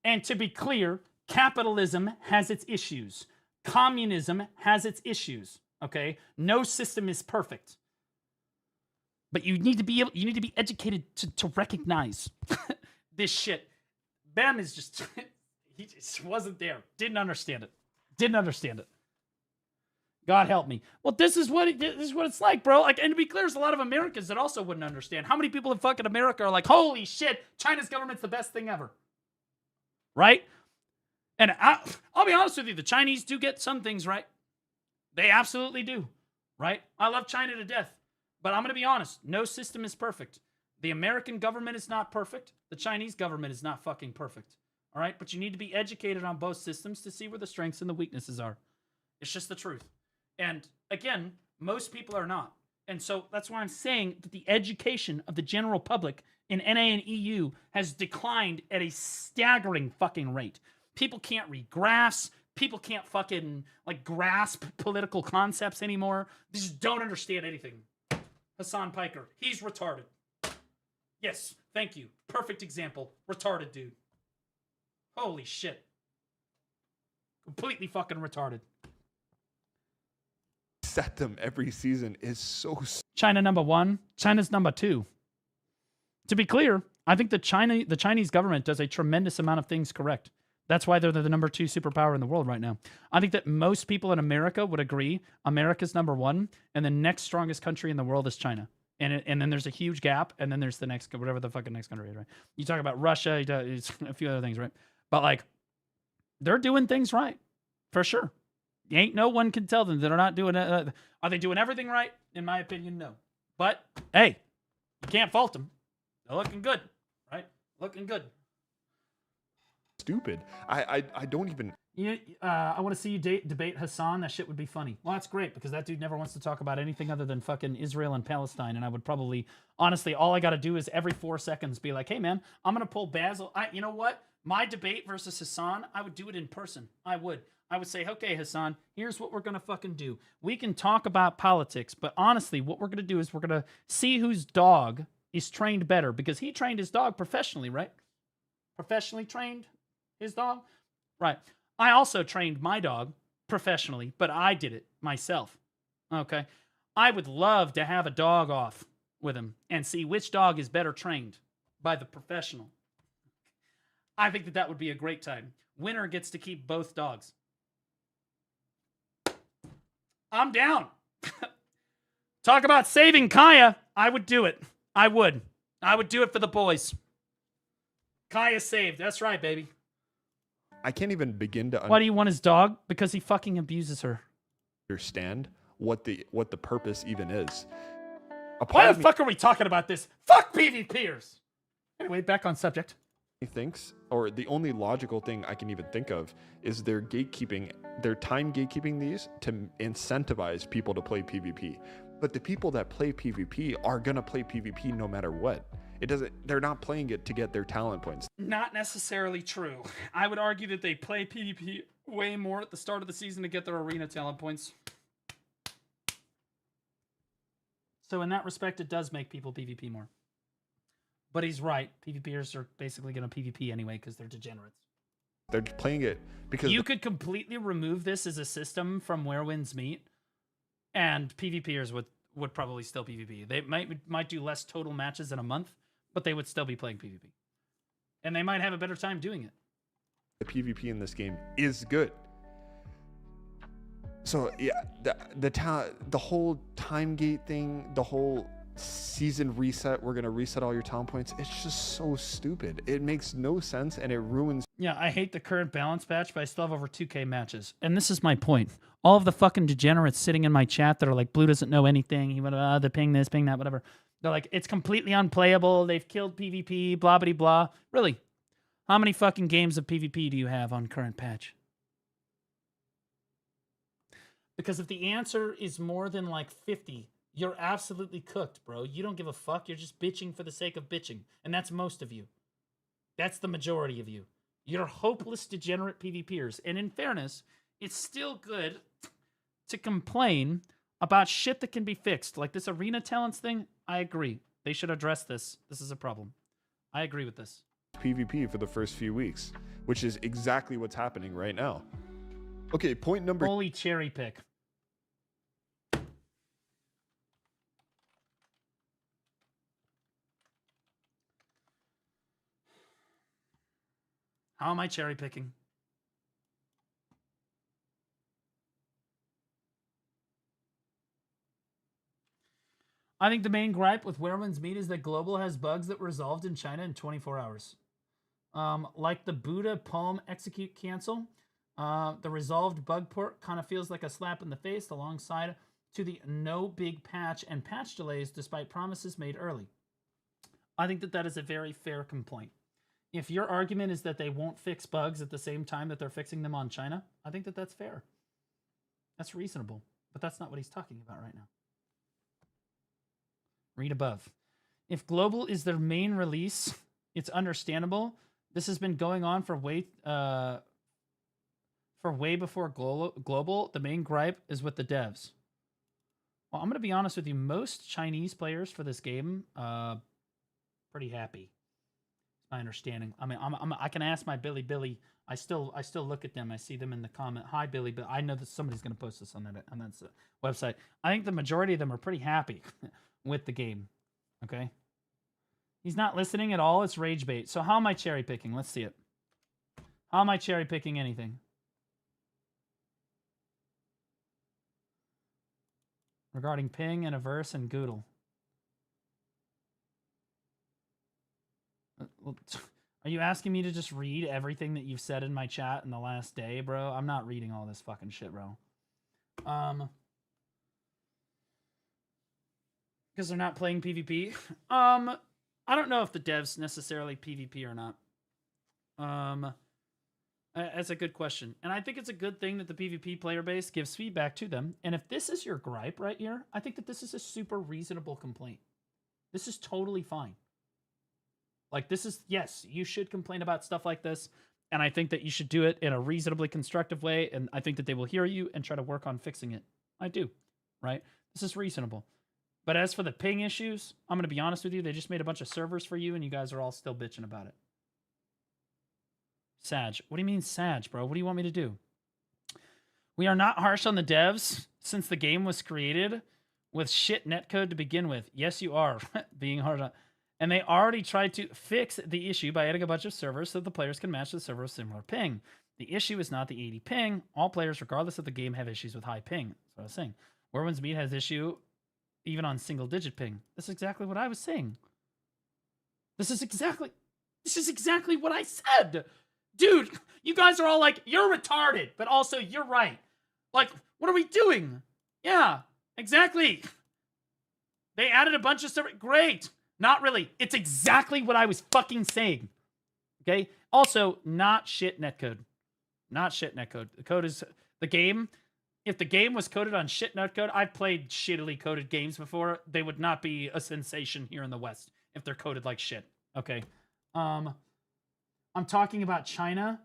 And to be clear, capitalism has its issues. Communism has its issues. Okay? No system is perfect. But you need to be educated to recognize this shit. Bam is just he just wasn't there. Didn't understand it. God help me. Well, this is what it's like, bro. Like, and to be clear, there's a lot of Americans that also wouldn't understand. How many people in fucking America are like, holy shit, China's government's the best thing ever. Right? And I'll be honest with you, the Chinese do get some things right. They absolutely do. Right? I love China to death. But I'm going to be honest, no system is perfect. The American government is not perfect. The Chinese government is not fucking perfect. All right? But you need to be educated on both systems to see where the strengths and the weaknesses are. It's just the truth. And again, most people are not. And so that's why I'm saying that the education of the general public in NA and EU has declined at a staggering fucking rate. People can't read graphs. People can't fucking like grasp political concepts anymore. They just don't understand anything. Hassan Piker, he's retarded. Yes, thank you. Perfect example. Retarded dude. Holy shit. Completely fucking retarded. Set them every season is so... China number 1. China's number 2. To be clear, I think the Chinese government does a tremendous amount of things correct. That's why they're the number 2 superpower in the world right now. I think that most people in America would agree America's number 1, and the next strongest country in the world is China. And then there's a huge gap, and then there's the next, whatever the fucking next country is, right? You talk about Russia, it's a few other things, right? But like, they're doing things right, for sure. Ain't no one can tell them that they're not doing it. Are they doing everything right? In my opinion, no. But, hey, you can't fault them. They're looking good, right? Looking good. Stupid. I don't even... I want to see you debate Hassan. That shit would be funny. Well, that's great, because that dude never wants to talk about anything other than fucking Israel and Palestine, and I would probably... Honestly, all I got to do is every 4 seconds be like, hey, man, I'm going to pull Basil... You know what? My debate versus Hassan, I would do it in person. I would say, okay, Hassan, here's what we're going to fucking do. We can talk about politics, but honestly, what we're going to do is we're going to see whose dog is trained better, because he trained his dog professionally, right? Professionally trained his dog? Right. I also trained my dog professionally, but I did it myself. Okay? I would love to have a dog off with him and see which dog is better trained by the professional. I think that would be a great time. Winner gets to keep both dogs. I'm down. Talk about saving Kaya. I would do it. I would do it for the boys. Kaya saved. That's right, baby. I can't even begin to... Why do you want his dog? Because he fucking abuses her. ...understand what the purpose even is. Why the fuck are we talking about this? Fuck PvPers! Anyway, back on subject. He thinks, or the only logical thing I can even think of, is they're time gatekeeping these to incentivize people to play PvP. But the people that play PvP are gonna play PvP no matter what. They're not playing it to get their talent points. Not necessarily true. I would argue that they play PvP way more at the start of the season to get their arena talent points. So in that respect, it does make people PvP more. But he's right. PvPers are basically going to PvP anyway because they're degenerates. They're playing it because... You could completely remove this as a system from Where Winds Meet, and PvPers would probably still PvP. They might do less total matches in a month, but they would still be playing PvP. And they might have a better time doing it. The PvP in this game is good. So, yeah, the whole time gate thing, the whole season reset, we're going to reset all your talent points, it's just so stupid. It makes no sense, and it ruins... Yeah, I hate the current balance patch, but I still have over 2K matches. And this is my point. All of the fucking degenerates sitting in my chat that are like, Blue doesn't know anything, he went, the ping this, ping that, whatever. They're like, it's completely unplayable. They've killed PvP, blah, blah, blah. Really? How many fucking games of PvP do you have on current patch? Because if the answer is more than like 50, you're absolutely cooked, bro. You don't give a fuck. You're just bitching for the sake of bitching. And that's most of you. That's the majority of you. You're hopeless, degenerate PvPers. And in fairness, it's still good to complain about shit that can be fixed. Like this arena talents thing, I agree. They should address this. This is a problem. I agree with this. PvP for the first few weeks, which is exactly what's happening right now. Okay, point number... Holy cherry pick. How am I cherry picking? I think the main gripe with Where Winds Meet is that Global has bugs that were resolved in China in 24 hours. Like the Buddha Palm Execute Cancel. The resolved bug port kind of feels like a slap in the face alongside to the no big patch and patch delays despite promises made early. I think that that is a very fair complaint. If your argument is that they won't fix bugs at the same time that they're fixing them on China, I think that that's fair. That's reasonable. But that's not what he's talking about right now. Read above. If Global is their main release, it's understandable. This has been going on for way before Global. The main gripe is with the devs. Well, I'm going to be honest with you. Most Chinese players for this game, pretty happy. My understanding. I mean, I can ask my Billy. I still look at them. I see them in the comment. Hi, Billy. But I know that somebody's going to post this on that website. I think the majority of them are pretty happy with the game. Okay. He's not listening at all. It's rage bait. So how am I cherry picking? Let's see it. How am I cherry picking anything? Regarding ping and averse and Goodle. Are you asking me to just read everything that you've said in my chat in the last day, bro? I'm not reading all this fucking shit, bro. Because they're not playing PvP. I don't know if the devs necessarily PvP or not. That's a good question. And I think it's a good thing that the PvP player base gives feedback to them. And if this is your gripe right here, I think that this is a super reasonable complaint. This is totally fine. Like, this is, yes, you should complain about stuff like this, and I think that you should do it in a reasonably constructive way, and I think that they will hear you and try to work on fixing it. I do, right? This is reasonable. But as for the ping issues, I'm going to be honest with you, they just made a bunch of servers for you, and you guys are all still bitching about it. Sag. What do you mean Sag, bro? What do you want me to do? We are not harsh on the devs since the game was created with shit netcode to begin with. Yes, you are being harsh on... And they already tried to fix the issue by adding a bunch of servers so the players can match the server with similar ping. The issue is not the 80 ping. All players, regardless of the game, have issues with high ping. That's what I was saying. Where Winds Meet has issue even on single-digit ping. That's exactly what I was saying. This is exactly what I said. Dude, you guys are all like, you're retarded, but also you're right. Like, what are we doing? Yeah, exactly. They added a bunch of servers. Great. Not really. It's exactly what I was fucking saying. Okay? Also, not shit netcode. Not shit netcode. The code is... The game... If the game was coded on shit netcode, I've played shittily coded games before. They would not be a sensation here in the West if they're coded like shit. Okay? I'm talking about China.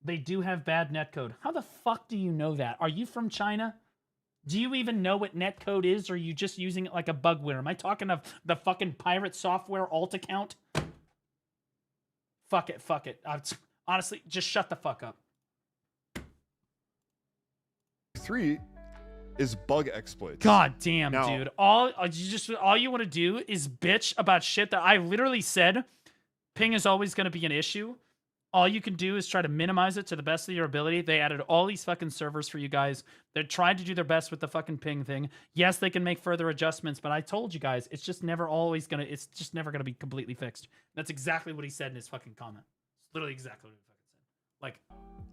They do have bad netcode. How the fuck do you know that? Are you from China? Do you even know what netcode is, or are you just using it like a bugware? Am I talking of the fucking pirate software alt account? Fuck it. Honestly, just shut the fuck up. 3 is bug exploits. God damn, now, dude. All you want to do is bitch about shit that I literally said ping is always going to be an issue. All you can do is try to minimize it to the best of your ability. They added all these fucking servers for you guys. They're trying to do their best with the fucking ping thing. Yes, they can make further adjustments, but I told you guys, it's just never gonna be completely fixed. That's exactly what he said in his fucking comment. It's literally exactly what he fucking said. Like,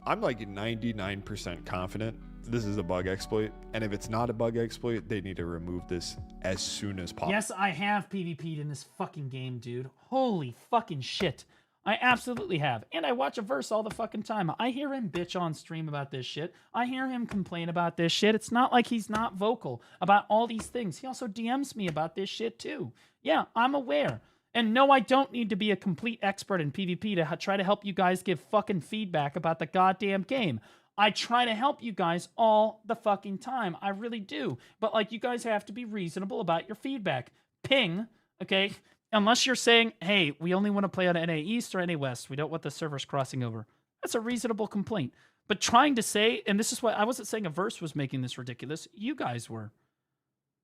I'm like 99% confident this is a bug exploit, and if it's not a bug exploit, they need to remove this as soon as possible. yes, I have PvP'd in this fucking game, dude. Holy fucking shit. I absolutely have. And I watch a verse all the fucking time. I hear him bitch on stream about this shit. I hear him complain about this shit. It's not like he's not vocal about all these things. He also DMs me about this shit too. Yeah, I'm aware. And no, I don't need to be a complete expert in PvP to try to help you guys give fucking feedback about the goddamn game. I try to help you guys all the fucking time. I really do. But, like, you guys have to be reasonable about your feedback. Ping, okay? Unless you're saying, hey, we only want to play on NA East or NA West. We don't want the servers crossing over. That's a reasonable complaint. But trying to say, and this is why I wasn't saying a verse was making this ridiculous. You guys were.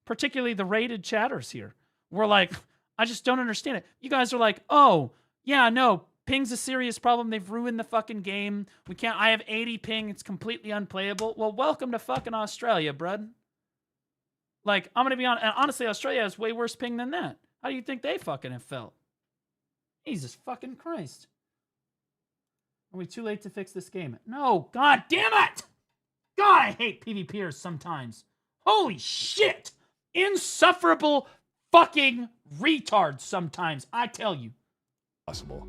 Particularly the rated chatters here. We're like, I just don't understand it. You guys are like, oh, yeah, no, ping's a serious problem. They've ruined the fucking game. We can't, I have 80 ping. It's completely unplayable. Well, welcome to fucking Australia, brud. Like, I'm going to be honest. And honestly, Australia has way worse ping than that. How do you think they fucking have felt? Jesus fucking Christ. Are we too late to fix this game? No, god damn it! God, I hate PvPers sometimes. Holy shit! Insufferable fucking retards sometimes, I tell you. Possible.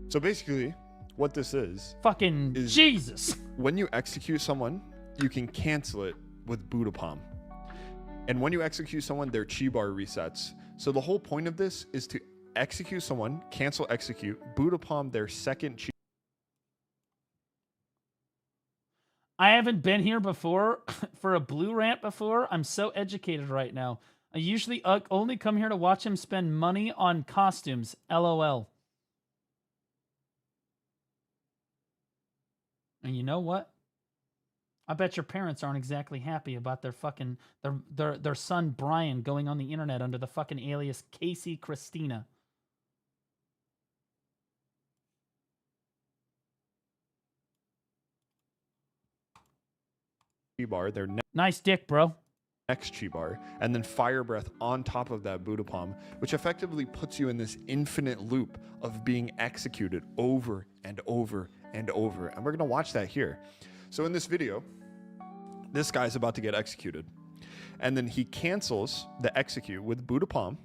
So basically, what this is... Fucking Jesus. When you execute someone, you can cancel it with Budapom. And when you execute someone, their chi bar resets. So the whole point of this is to execute someone, cancel execute, Budapom their second chi. I haven't been here before for a blue rant before. I'm so educated right now. I usually only come here to watch him spend money on costumes. LOL. And you know what? I bet your parents aren't exactly happy about their fucking their son Brian going on the internet under the fucking alias Casey Christina. Chi bar, their nice dick, bro. Next chi bar, and then fire breath on top of that Budapom, which effectively puts you in this infinite loop of being executed over and over and over. And we're gonna watch that here. So in this video, this guy's about to get executed, and then he cancels the execute with Budapom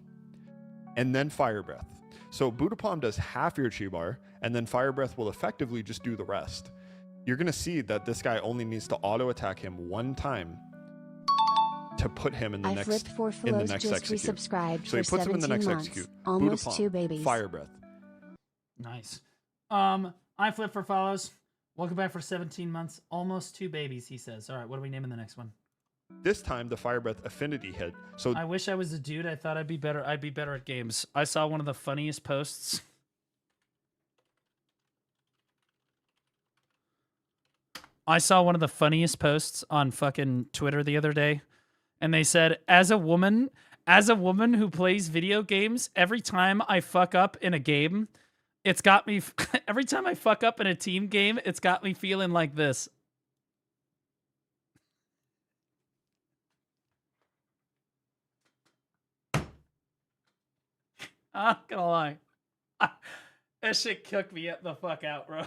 and then fire breath. So Budapom does half your chi bar, and then fire breath will effectively just do the rest. You're gonna see that this guy only needs to auto attack him one time to put him in the next execute. So he puts him in the next execute. Almost Budapom, 2 babies. fire breath. Nice. I flip for follows. Welcome back for 17 months. Almost 2 babies, he says. All right, what are we naming the next one? This time the fire breath affinity hit. So I wish I was a dude. I thought I'd be better at games. I saw one of the funniest posts. On fucking Twitter the other day. And they said, as a woman who plays video games, every time I fuck up in a game, it's got me, every time I fuck up in a team game, it's got me feeling like this. I'm not gonna lie. That shit took me the fuck out, bro.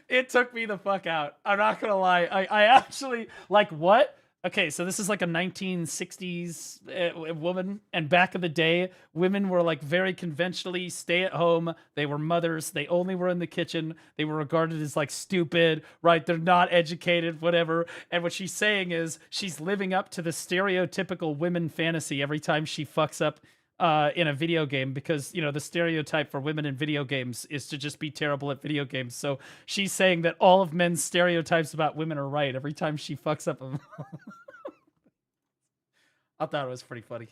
It took me the fuck out. I'm not gonna lie. I actually, like, what? Okay, so this is like a 1960s woman, and back in the day, women were like very conventionally stay at home. They were mothers. They only were in the kitchen. They were regarded as like stupid, right? They're not educated, whatever. And what she's saying is she's living up to the stereotypical women fantasy every time she fucks up in a video game, because, you know, the stereotype for women in video games is to just be terrible at video games. So she's saying that all of men's stereotypes about women are right every time she fucks up. I thought it was pretty funny.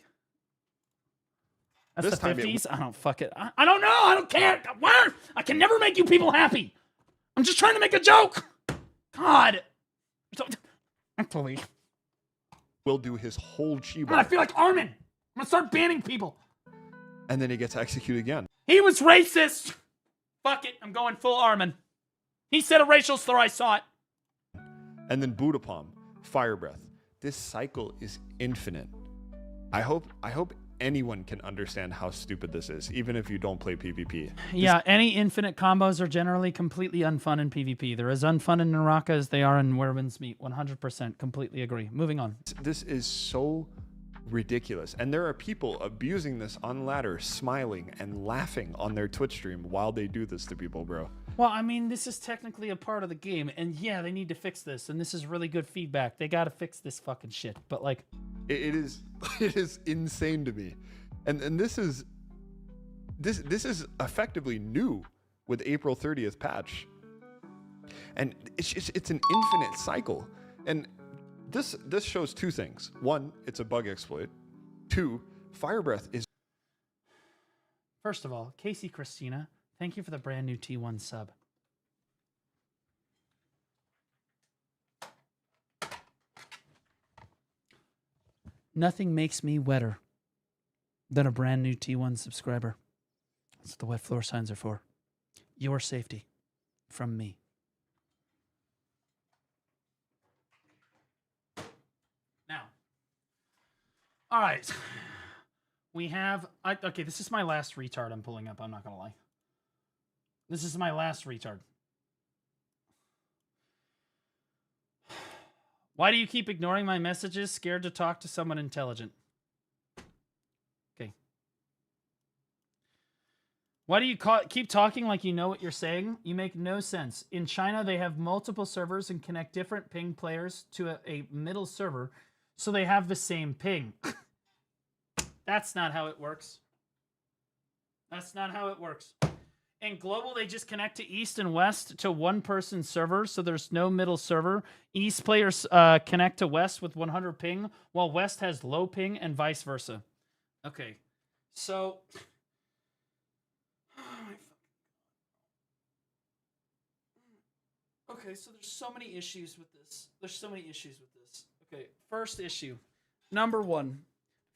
That's this the 50s? I don't fuck it. I don't know. I don't care. Where? I can never make you people happy. I'm just trying to make a joke. God. Actually. Will do his whole chi bar. God, I feel like Armin. I'm gonna start banning people. And then he gets executed again. He was racist. Fuck it. I'm going full Armin. He said a racial slur. I saw it. And then Budapom, fire breath. This cycle is infinite. I hope anyone can understand how stupid this is, even if you don't play PvP. Yeah, any infinite combos are generally completely unfun in PvP. They're as unfun in Naraka as they are in Where Winds Meet. 100%. Completely agree. Moving on. This is so ridiculous. And there are people abusing this on ladder, smiling and laughing on their Twitch stream while they do this to people, bro. Well, I mean, this is technically a part of the game. And yeah, they need to fix this. And this is really good feedback. They got to fix this fucking shit. But like... It is insane to me. And this is effectively new with April 30th patch. And it's an infinite cycle. And this shows two things. One, it's a bug exploit. Two, Fire Breath is... First of all, Casey Christina, thank you for the brand new T1 sub. Nothing makes me wetter than a brand new T1 subscriber. That's what the wet floor signs are for. Your safety from me. Now, all right. We have... okay, this is my last retard I'm pulling up. I'm not going to lie. This is my last retard. Why do you keep ignoring my messages? Scared to talk to someone intelligent. Okay. Why do you keep talking like you know what you're saying? You make no sense. In China, they have multiple servers and connect different ping players to a middle server, so they have the same ping. That's not how it works. That's not how it works. In global, they just connect to East and West to one-person server, so there's no middle server. East players connect to West with 100 ping, while West has low ping, and vice versa. Okay, so... okay, so there's so many issues with this. There's so many issues with this. Okay, first issue. Number one.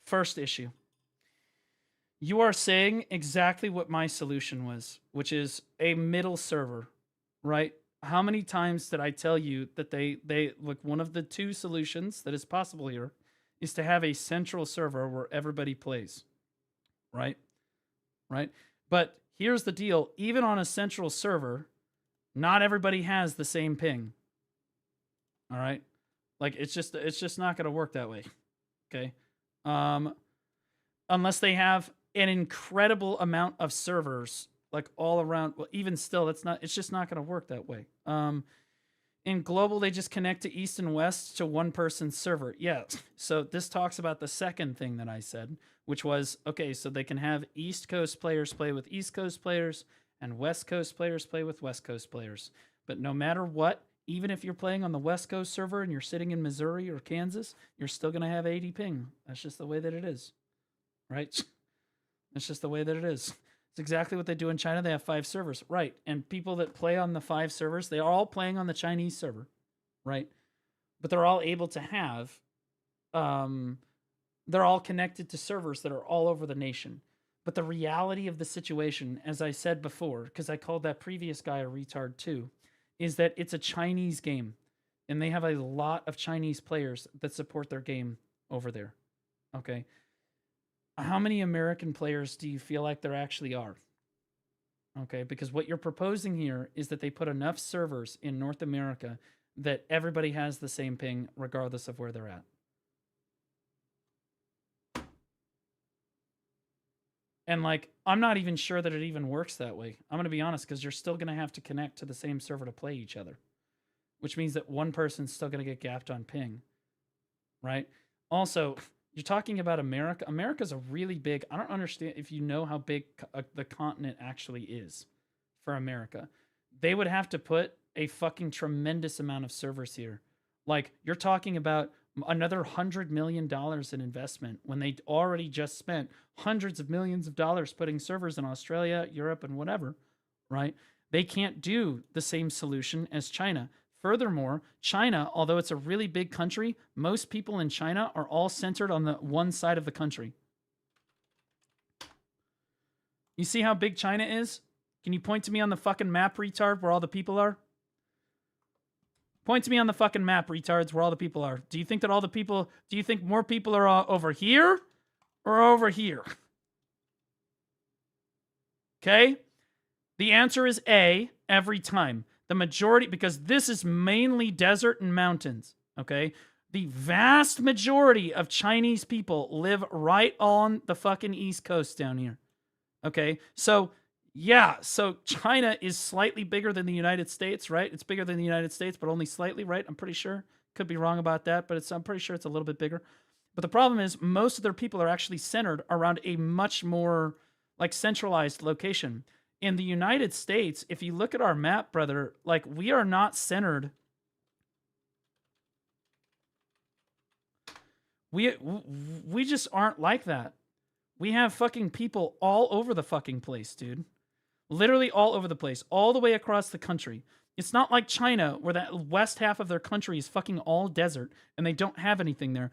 First issue. You are saying exactly what my solution was, which is a middle server, right? How many times did I tell you that they like one of the two solutions that is possible here is to have a central server where everybody plays, right? Right? But here's the deal. Even on a central server, not everybody has the same ping. All right? Like it's just not going to work that way. Okay? Unless they have an incredible amount of servers like all around. Well, even still, it's just not going to work that way. In global, they just connect to East and West to one person's server. Yeah. So this talks about the second thing that I said, which was, okay, so they can have East Coast players play with East Coast players and West Coast players play with West Coast players. But no matter what, even if you're playing on the West Coast server and you're sitting in Missouri or Kansas, you're still going to have 80 ping. That's just the way that it is. Right? That's just the way that it is. It's exactly what they do in China. They have 5 servers. Right. And people that play on the 5 servers, they are all playing on the Chinese server. Right? But they're all able to have... they're all connected to servers that are all over the nation. But the reality of the situation, as I said before, because I called that previous guy a retard too, is that it's a Chinese game. And they have a lot of Chinese players that support their game over there. Okay? How many American players do you feel like there actually are? Okay, because what you're proposing here is that they put enough servers in North America that everybody has the same ping regardless of where they're at. And like, I'm not even sure that it even works that way. I'm going to be honest, because you're still going to have to connect to the same server to play each other, which means that one person's still going to get gapped on ping, right? Also, you're talking about America. America's a really big... I don't understand if you know how big the continent actually is for America. They would have to put a fucking tremendous amount of servers here. Like, you're talking about another $100 million in investment when they already just spent hundreds of millions of dollars putting servers in Australia, Europe, and whatever, right? They can't do the same solution as China. Furthermore, China, although it's a really big country, most people in China are all centered on the one side of the country. You see how big China is? Can you point to me on the fucking map, retard, where all the people are? Point to me on the fucking map, retards, where all the people are. Do you think that all the people... Do you think more people are over here? or over here? Okay? The answer is A every time. The majority, because this is mainly desert and mountains, okay? The vast majority of Chinese people live right on the fucking East Coast down here, okay? So, yeah, so China is slightly bigger than the United States, right? It's bigger than the United States, but only slightly, right? I'm pretty sure. Could be wrong about that, but I'm pretty sure it's a little bit bigger. But the problem is most of their people are actually centered around a much more like centralized location. In the United States, if you look at our map, brother, like we are not centered. We just aren't like that. We have fucking people all over the fucking place, dude. Literally all over the place, all the way across the country. It's not like China, where that west half of their country is fucking all desert and they don't have anything there.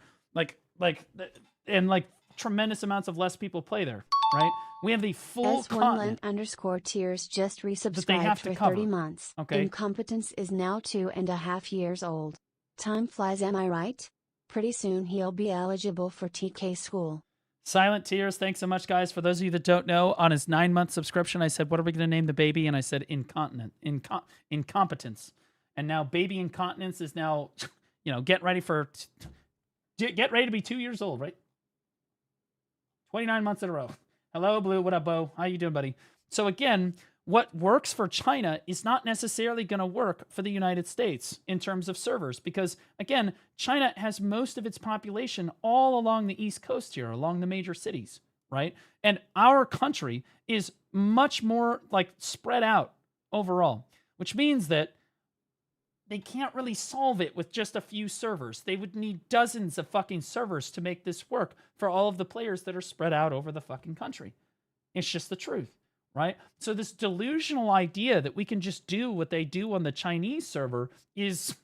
And tremendous amounts of less people play there, right? We have the full continent. S1len_tears just resubscribed for 30 months. Okay. Incompetence is now 2.5 years old. Time flies, am I right? Pretty soon he'll be eligible for TK school. Silent Tears, thanks so much, guys. For those of you that don't know, on his 9-month subscription, I said, what are we going to name the baby? And I said, incompetence. And now baby incontinence is now, get ready to be 2 years old, right? 29 months in a row. Hello, Blue. What up, Bo? How you doing, buddy? So again, what works for China is not necessarily going to work for the United States in terms of servers because, again, China has most of its population all along the East Coast here, along the major cities, right? And our country is much more spread out overall, which means that they can't really solve it with just a few servers. They would need dozens of fucking servers to make this work for all of the players that are spread out over the fucking country. It's just the truth. Right? So this delusional idea that we can just do what they do on the Chinese server is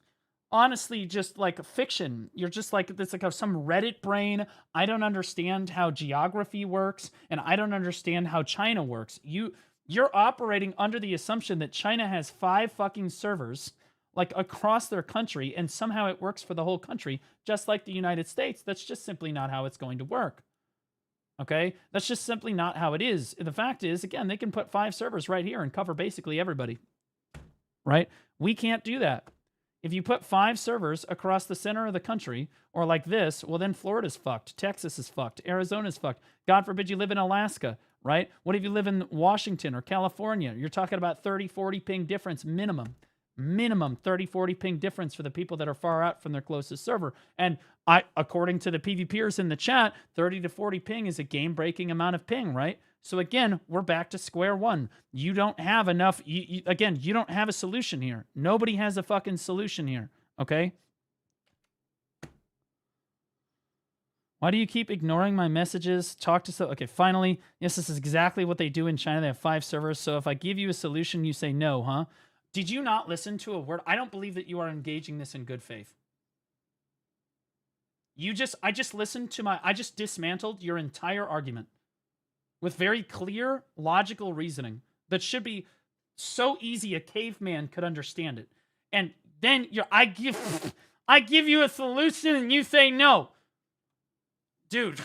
honestly just like fiction. You're just like, it's like some Reddit brain. I don't understand how geography works, and I don't understand how China works. You're operating under the assumption that China has 5 fucking servers across their country, and somehow it works for the whole country, just like the United States. That's just simply not how it's going to work. Okay? That's just simply not how it is. The fact is, again, they can put 5 servers right here and cover basically everybody. Right? We can't do that. If you put 5 servers across the center of the country, or like this, well, then Florida's fucked. Texas is fucked. Arizona's fucked. God forbid you live in Alaska, right? What if you live in Washington or California? You're talking about 30, 40 ping difference minimum. Minimum 30, 40 ping difference for the people that are far out from their closest server. And according to the PvPers in the chat, 30 to 40 ping is a game-breaking amount of ping, right? So again, we're back to square one. You don't have enough, you don't have a solution here. Nobody has a fucking solution here, okay? Why do you keep ignoring my messages? Talk to okay, finally, yes, this is exactly what they do in China. They have 5 servers, so if I give you a solution, you say no, huh? Did you not listen to a word? I don't believe that you are engaging this in good faith. I just dismantled your entire argument with very clear, logical reasoning that should be so easy a caveman could understand it. And then I give you a solution and you say no. Dude,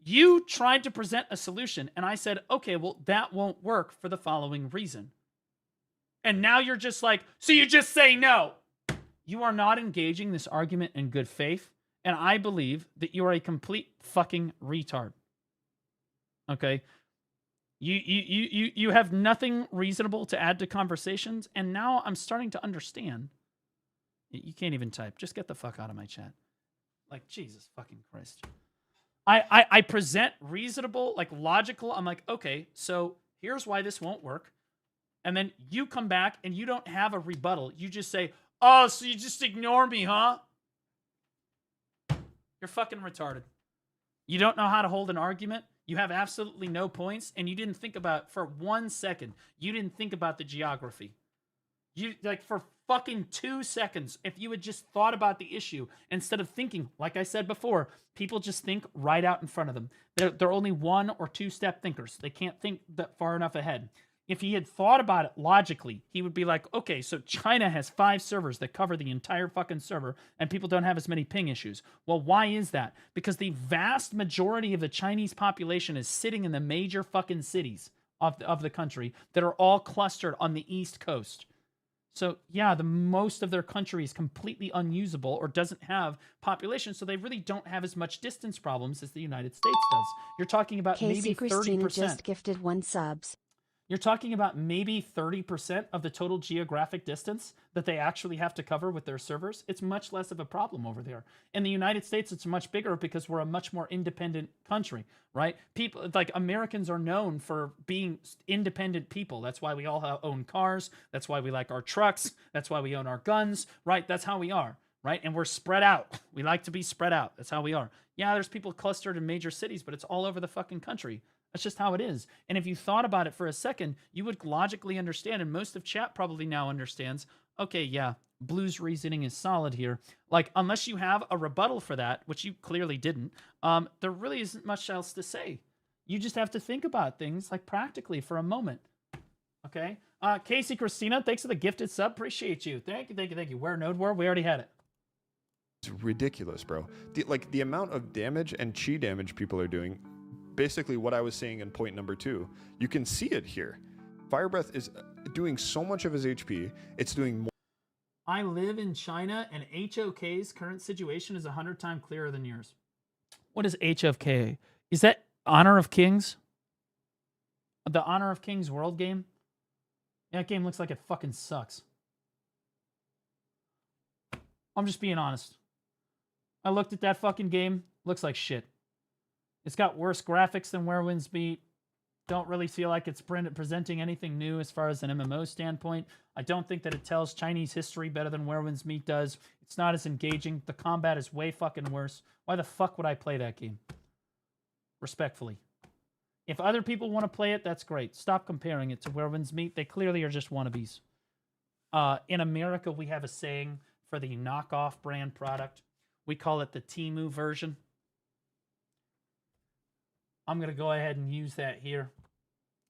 you tried to present a solution, and I said, okay, well, that won't work for the following reason. And now you're just like, so you just say no. You are not engaging this argument in good faith, and I believe that you are a complete fucking retard. Okay? You have nothing reasonable to add to conversations, and now I'm starting to understand. You can't even type. Just get the fuck out of my chat. Like, Jesus fucking Christ. I present reasonable, logical. I'm like, okay, so here's why this won't work. And then you come back and you don't have a rebuttal. You just say, oh, so you just ignore me, huh? You're fucking retarded. You don't know how to hold an argument. You have absolutely no points. And you didn't think about, for 1 second, you didn't think about the geography. For fucking 2 seconds, if you had just thought about the issue instead of thinking, like I said before, people just think right out in front of them. They're only 1 or 2 step thinkers. They can't think that far enough ahead. if he had thought about it logically, he would be like, okay, so China has 5 servers that cover the entire fucking server, and people don't have as many ping issues. Well, why is that? Because the vast majority of the Chinese population is sitting in the major fucking cities of the country that are all clustered on the East Coast. So, yeah, the most of their country is completely unusable or doesn't have population, so they really don't have as much distance problems as the United States does. You're talking about Casey maybe Christina 30%. just gifted 1 subs. You're talking about maybe 30% of the total geographic distance that they actually have to cover with their servers. It's much less of a problem over there. In the United States, it's much bigger because we're a much more independent country, right? People like Americans are known for being independent people. That's why we all own cars. That's why we like our trucks. That's why we own our guns, right? That's how we are, right? And we're spread out. We like to be spread out. That's how we are. Yeah, there's people clustered in major cities, but it's all over the fucking country. That's just how it is. And if you thought about it for a second, you would logically understand, and most of chat probably now understands, okay, yeah, Blue's reasoning is solid here. Like, unless you have a rebuttal for that, which you clearly didn't, there really isn't much else to say. You just have to think about things, like, practically for a moment. Okay? Casey Christina, thanks for the gifted sub. Appreciate you. Thank you, thank you, thank you. Where Node War? We already had it. It's ridiculous, bro. The amount of damage and chi damage people are doing, basically what I was saying in point number 2, you can see it here. Fire Breath is doing so much of his HP. It's doing more. I live in China, and HOK's current situation is 100 times clearer than yours. What is HOK? Is that Honor of Kings? The Honor of Kings world game? That game looks like it fucking sucks. I'm just being honest. I looked at that fucking game. Looks like shit. It's got worse graphics than Where Winds Meet. Don't really feel like it's presenting anything new as far as an MMO standpoint. I don't think that it tells Chinese history better than Where Winds Meet does. It's not as engaging. The combat is way fucking worse. Why the fuck would I play that game? Respectfully. If other people want to play it, that's great. Stop comparing it to Where Winds Meet. They clearly are just wannabes. In America, we have a saying for the knockoff brand product. We call it the Temu version. I'm going to go ahead and use that here.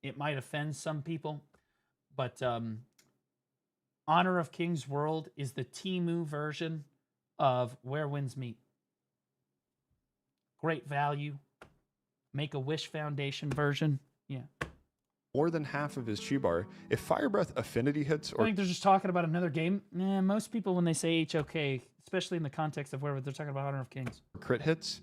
It might offend some people, but Honor of Kings World is the Temu version of Where Winds Meet. Great value. Make-A-Wish Foundation version. Yeah. More than half of his chi bar. If Fire Breath affinity hits, or I think they're just talking about another game. Most people, when they say HOK, especially in the context of where they're talking about Honor of Kings, crit hits,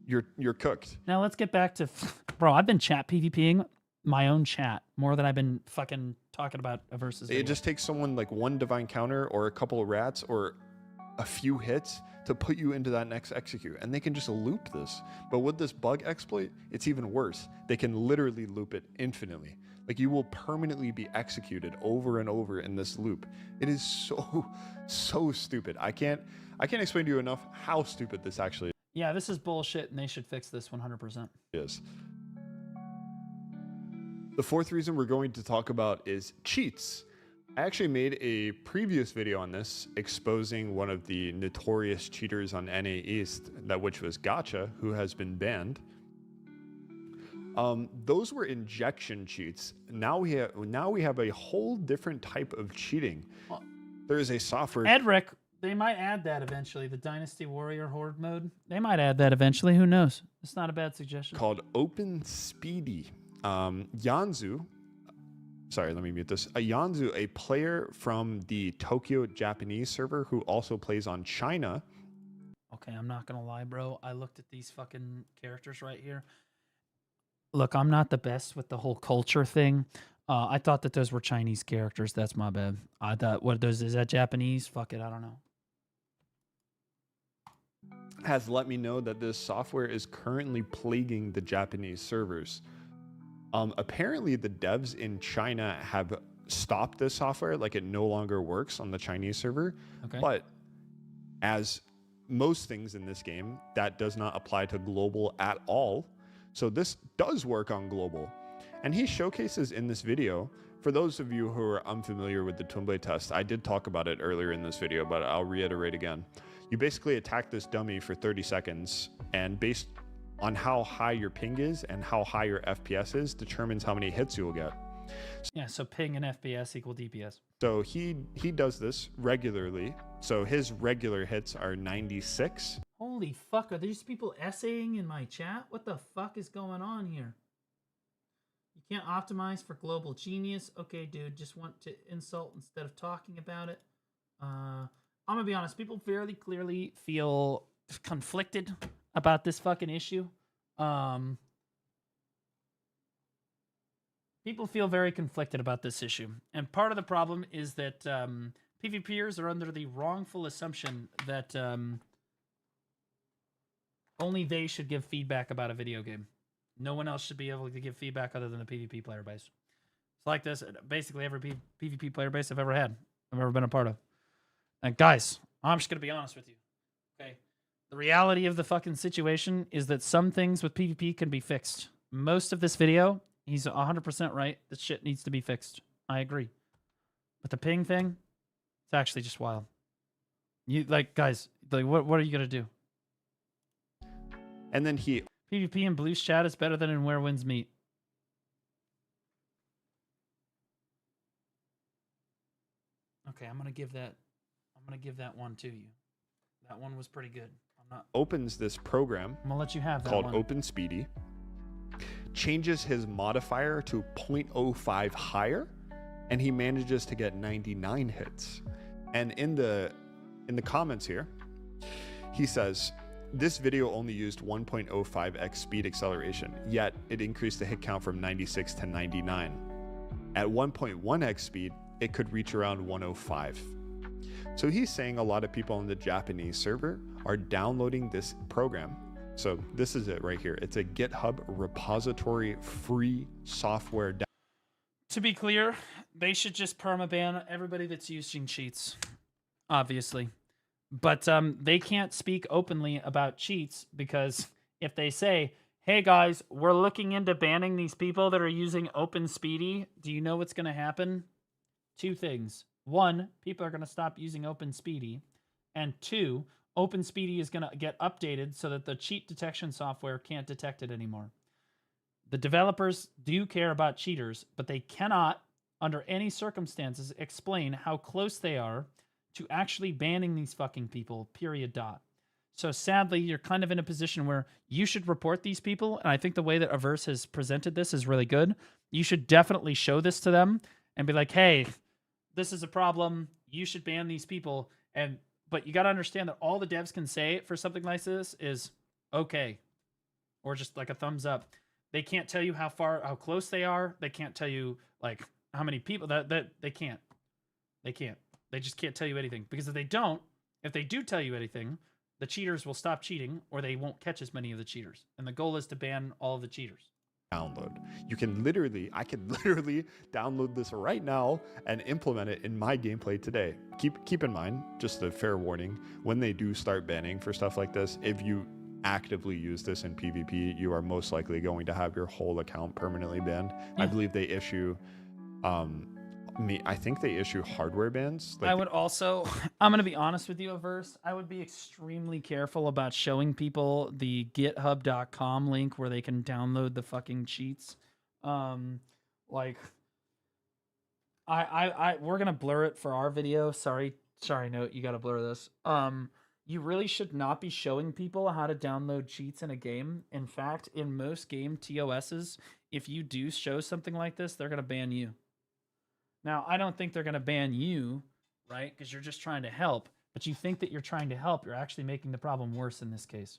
you're cooked. Now let's get back to, bro, I've been chat PvPing my own chat more than I've been fucking talking about a versus. It just takes someone like one divine counter or a couple of rats or a few hits to put you into that next execute, and they can just loop this. But with this bug exploit, it's even worse. They can literally loop it infinitely. Like, you will permanently be executed over and over in this loop. It is so stupid. I can't explain to you enough how stupid this actually is. Yeah, this is bullshit, and they should fix this 100%. Is. The fourth reason we're going to talk about is cheats. I actually made a previous video on this, exposing one of the notorious cheaters on NA East, which was Gacha, who has been banned. Those were injection cheats. Now we have a whole different type of cheating. There is a software. Edric, they might add that eventually. The Dynasty Warrior Horde mode. They might add that eventually. Who knows? It's not a bad suggestion. Called Open Speedy. Yanzu. Sorry, let me mute this. Yanzu, a player from the Tokyo Japanese server who also plays on China. Okay, I'm not gonna lie, bro. I looked at these fucking characters right here. Look, I'm not the best with the whole culture thing. I thought that those were Chinese characters. That's my bad. I thought, what those is that Japanese? Fuck it, I don't know. Has let me know that this software is currently plaguing the Japanese servers. Apparently, the devs in China have stopped this software, like it no longer works on the Chinese server. Okay. But as most things in this game, that does not apply to global at all. So this does work on global. And he showcases in this video, for those of you who are unfamiliar with the Twin Blade test, I did talk about it earlier in this video, but I'll reiterate again. You basically attack this dummy for 30 seconds, and based on how high your ping is and how high your FPS is determines how many hits you'll get. Yeah, so ping and FPS equal DPS. So he does this regularly. So his regular hits are 96. Holy fuck, are these people essaying in my chat? What the fuck is going on here? You can't optimize for global genius. Okay, dude, just want to insult instead of talking about it. I'm gonna be honest, people fairly clearly feel conflicted about this fucking issue. People feel very conflicted about this issue. And part of the problem is that PvPers are under the wrongful assumption that only they should give feedback about a video game. No one else should be able to give feedback other than the PvP player base. It's like this basically every PvP player base I've ever been a part of. And guys, I'm just going to be honest with you. Okay? The reality of the fucking situation is that some things with PvP can be fixed. Most of this video, he's 100% right. This shit needs to be fixed. I agree. But the ping thing, it's actually just wild. You guys, what are you going to do? And then he... PvP in Blue's chat is better than in Where Winds Meet. Okay, I'm gonna give that one to you. That one was pretty good. Opens this program. I'm gonna let you have that called one. OpenSpeedy. Changes his modifier to 0.05 higher, and he manages to get 99 hits. And in the comments here, he says, this video only used 1.05x speed acceleration, yet it increased the hit count from 96 to 99. At 1.1x speed, it could reach around 105. So he's saying a lot of people on the Japanese server are downloading this program. So this is it right here. It's a GitHub repository free software. To be clear, they should just permaban everybody that's using cheats, obviously. But they can't speak openly about cheats because if they say, hey guys, we're looking into banning these people that are using OpenSpeedy, do you know what's going to happen? Two things. One, people are going to stop using OpenSpeedy. And two, OpenSpeedy is going to get updated so that the cheat detection software can't detect it anymore. The developers do care about cheaters, but they cannot, under any circumstances, explain how close they are to actually banning these fucking people, period dot. So sadly, you're kind of in a position where you should report these people, and I think the way that Averse has presented this is really good. You should definitely show this to them and be like, hey, this is a problem. You should ban these people. But you got to understand that all the devs can say for something like this is okay, or just like a thumbs up. They can't tell you how close they are. They can't tell you like how many people that they can't. They can't. They just can't tell you anything, because if they do tell you anything, the cheaters will stop cheating, or they won't catch as many of the cheaters. And the goal is to ban all of the cheaters. Download. I can literally download this right now and implement it in my gameplay today. Keep in mind, just a fair warning, when they do start banning for stuff like this, if you actively use this in PvP, you are most likely going to have your whole account permanently banned. Yeah. I believe they issue I think they issue hardware bans. I would also, I'm going to be honest with you, Averse, I would be extremely careful about showing people the github.com link where they can download the fucking cheats. We're going to blur it for our video. Sorry, note, you got to blur this. You really should not be showing people how to download cheats in a game. In fact, in most game TOSs, if you do show something like this, they're going to ban you. Now, I don't think they're going to ban you, right? Because you're just trying to help. But you think that you're trying to help. You're actually making the problem worse in this case.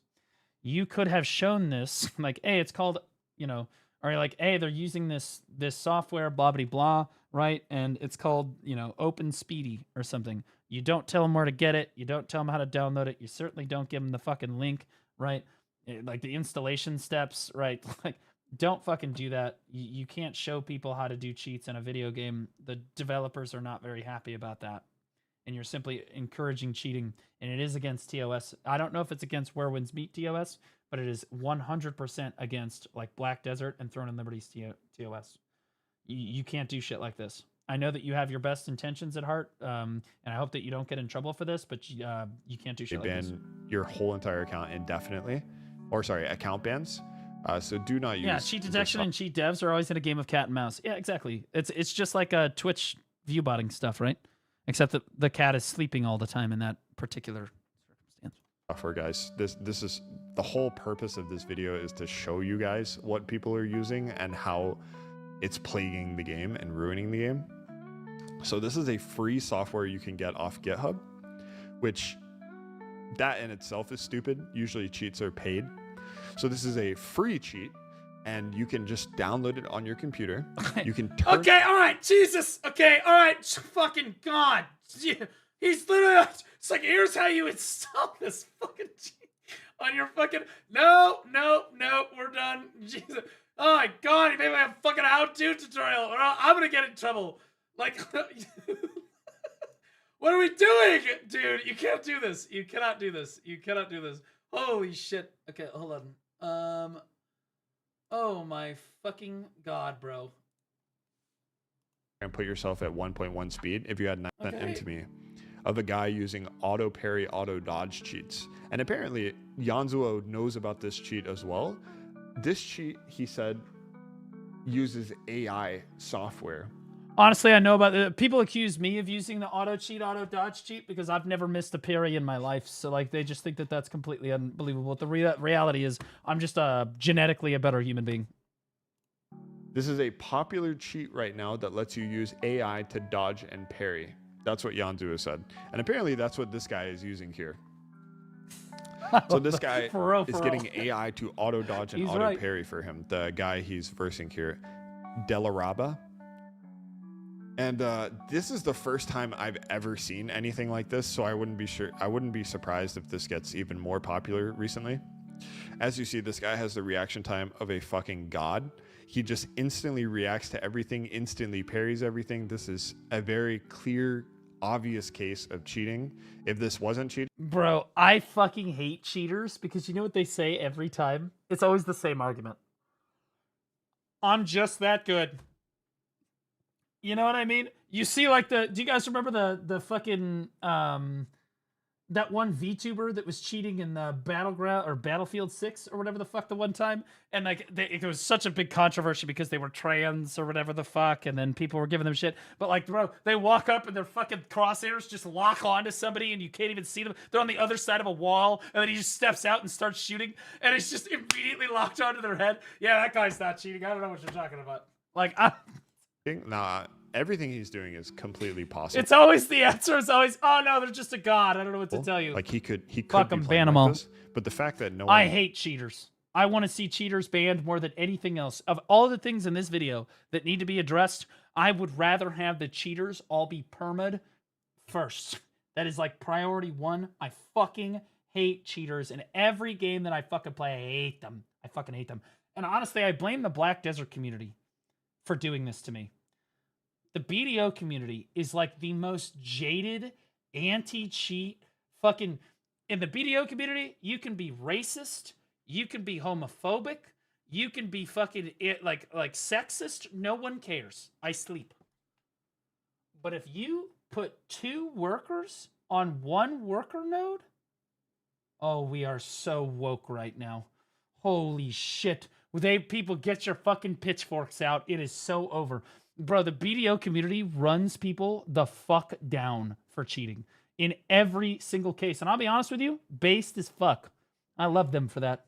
You could have shown this, like, hey, it's called, or like, hey, they're using this software, blah, blah, blah, right? And it's called, OpenSpeedy or something. You don't tell them where to get it. You don't tell them how to download it. You certainly don't give them the fucking link, right? Like the installation steps, right? Like, don't fucking do that. You can't show people how to do cheats in a video game. The developers are not very happy about that. And you're simply encouraging cheating. And it is against TOS. I don't know if it's against Where Winds Meet TOS, but it is 100% against like Black Desert and Throne and Liberty's TOS. You can't do shit like this. I know that you have your best intentions at heart, and I hope that you don't get in trouble for this, but you can't do shit like this. Ban your whole entire account indefinitely. Or sorry, account bans. So do not use. Yeah, cheat detection and cheat devs are always in a game of cat and mouse. Yeah, exactly. It's just like Twitch view botting stuff, right? Except that the cat is sleeping all the time in that particular circumstance. Software, guys. This is the whole purpose of this video, is to show you guys what people are using and how it's plaguing the game and ruining the game. So this is a free software you can get off GitHub, which that in itself is stupid. Usually cheats are paid. So this is a free cheat, and you can just download it on your computer. You can turn. Okay, all right, Jesus. Okay, all right, fucking God. He's literally. It's like, here's how you install this fucking cheat on your fucking. No, we're done. Jesus. Oh my God, he made me a fucking how-to tutorial, or I'm gonna get in trouble. Like, what are we doing, dude? You can't do this. You cannot do this. You cannot do this. Holy shit. Okay, hold on. Oh my fucking God, bro. And put yourself at 1.1 speed. If you had sent into me of a guy using auto parry, auto dodge cheats, and apparently Yanzuo knows about this cheat as well. This cheat, he said, uses AI software. Honestly, I know about it. People accuse me of using the auto cheat, auto dodge cheat because I've never missed a parry in my life. So like, they just think that that's completely unbelievable. The reality is, I'm just genetically a better human being. This is a popular cheat right now that lets you use AI to dodge and parry. That's what Yanzuo said, and apparently that's what this guy is using here. So this guy is getting AI to auto dodge and auto parry for him. The guy he's versing here, Delaraba. And this is the first time I've ever seen anything like this, so I wouldn't be surprised if this gets even more popular recently. As you see, this guy has the reaction time of a fucking god. He just instantly reacts to everything, instantly parries everything. This is a very clear, obvious case of cheating. If this wasn't cheating, bro, I fucking hate cheaters because you know what they say every time? It's always the same argument. I'm just that good. You know what I mean? You see, like, do you guys remember the fucking that one VTuber that was cheating in the Battleground or Battlefield 6 or whatever the fuck the one time, and like it was such a big controversy because they were trans or whatever the fuck, and then people were giving them shit. But like, bro, they walk up and their fucking crosshairs just lock onto somebody and you can't even see them. They're on the other side of a wall, and then he just steps out and starts shooting, and it's just immediately locked onto their head. Yeah, that guy's not cheating. I don't know what you're talking about. Like, nah, everything he's doing is completely possible. It's always the answer is always, oh no, they're just a god. I don't know what to tell you. Like he could fuck be them, playing ban them like all. this, but the fact that no one... I hate cheaters. I want to see cheaters banned more than anything else. Of all the things in this video that need to be addressed, I would rather have the cheaters all be perma'd first. That is like priority one. I fucking hate cheaters in every game that I fucking play. I hate them. I fucking hate them. And honestly, I blame the Black Desert community for doing this to me. The BDO community is like the most jaded, anti-cheat fucking... In the BDO community, you can be racist, you can be homophobic, you can be fucking like sexist. No one cares. I sleep. But if you put 2 workers on 1 worker node, oh, we are so woke right now. Holy shit. People, get your fucking pitchforks out. It is so over. Bro, the BDO community runs people the fuck down for cheating in every single case. And I'll be honest with you, based as fuck. I love them for that.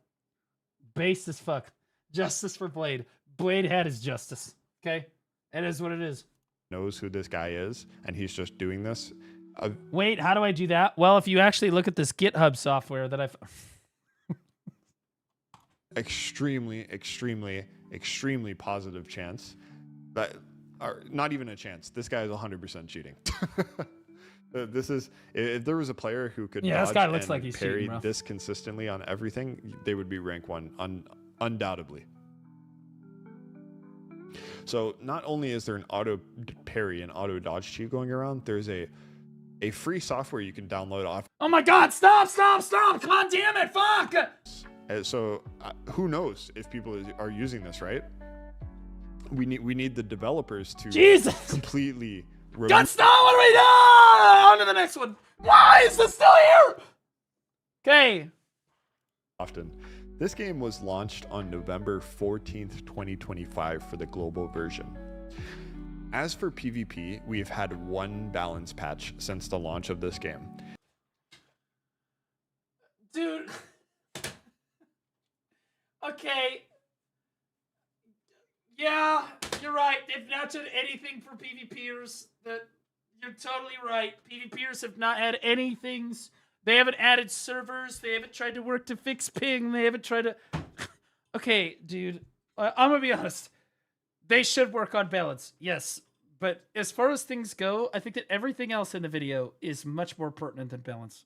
Based as fuck. Justice for Blade. Blade had his justice. Okay? It is what it is. Knows who this guy is, and he's just doing this. Wait, how do I do that? Well, if you actually look at this GitHub software that I've... extremely positive chance that... Or not even a chance. This guy is 100% cheating. This is, if there was a player who could this guy looks like he's parry cheating, bro. this consistently on everything, they would be rank 1 undoubtedly. So not only is there an auto parry and auto dodge cheat going around, there's a free software you can download off. Oh my God! Stop! God damn it! Fuck! So who knows if people are using this, right? We need the developers to completely... God, stop! What are we doing? On to the next one. Why is this still here? Okay. Often. This game was launched on November 14th, 2025 for the global version. As for PvP, we've had one balance patch since the launch of this game. Dude. Okay. Yeah, you're right. They've not done anything for PvPers. You're totally right. PvPers have not had anything. They haven't added servers. They haven't tried to work to fix ping. They haven't tried to... Okay, dude. I'm going to be honest. They should work on balance. Yes. But as far as things go, I think that everything else in the video is much more pertinent than balance.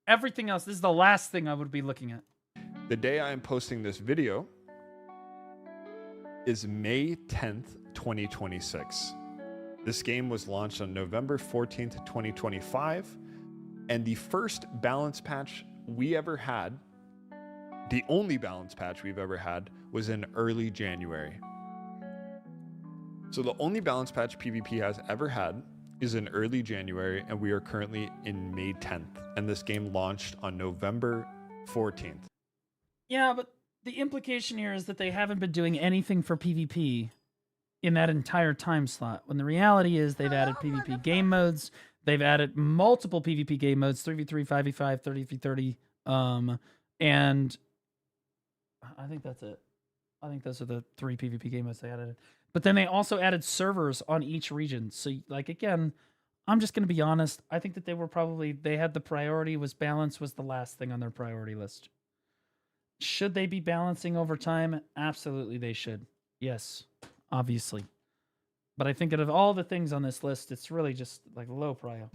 Everything else, this is the last thing I would be looking at. The day I am posting this video is May 10th, 2026. This game was launched on November 14th, 2025, and the first balance patch we ever had, the only balance patch we've ever had, was in early January. So the only balance patch PvP has ever had is in early January, and we are currently in May 10th, and this game launched on November 14th. Yeah, but the implication here is that they haven't been doing anything for PvP in that entire time slot, when the reality is they've added PvP game modes, they've added multiple PvP game modes, 3v3, 5v5, 30v30, and I think that's it. I think those are the 3 PvP game modes they added. But then they also added servers on each region. So, like, again, I'm just going to be honest. I think that they had the priority was balance was the last thing on their priority list. Should they be balancing over time? Absolutely they should. Yes, obviously. But I think out of all the things on this list, it's really just like low prio.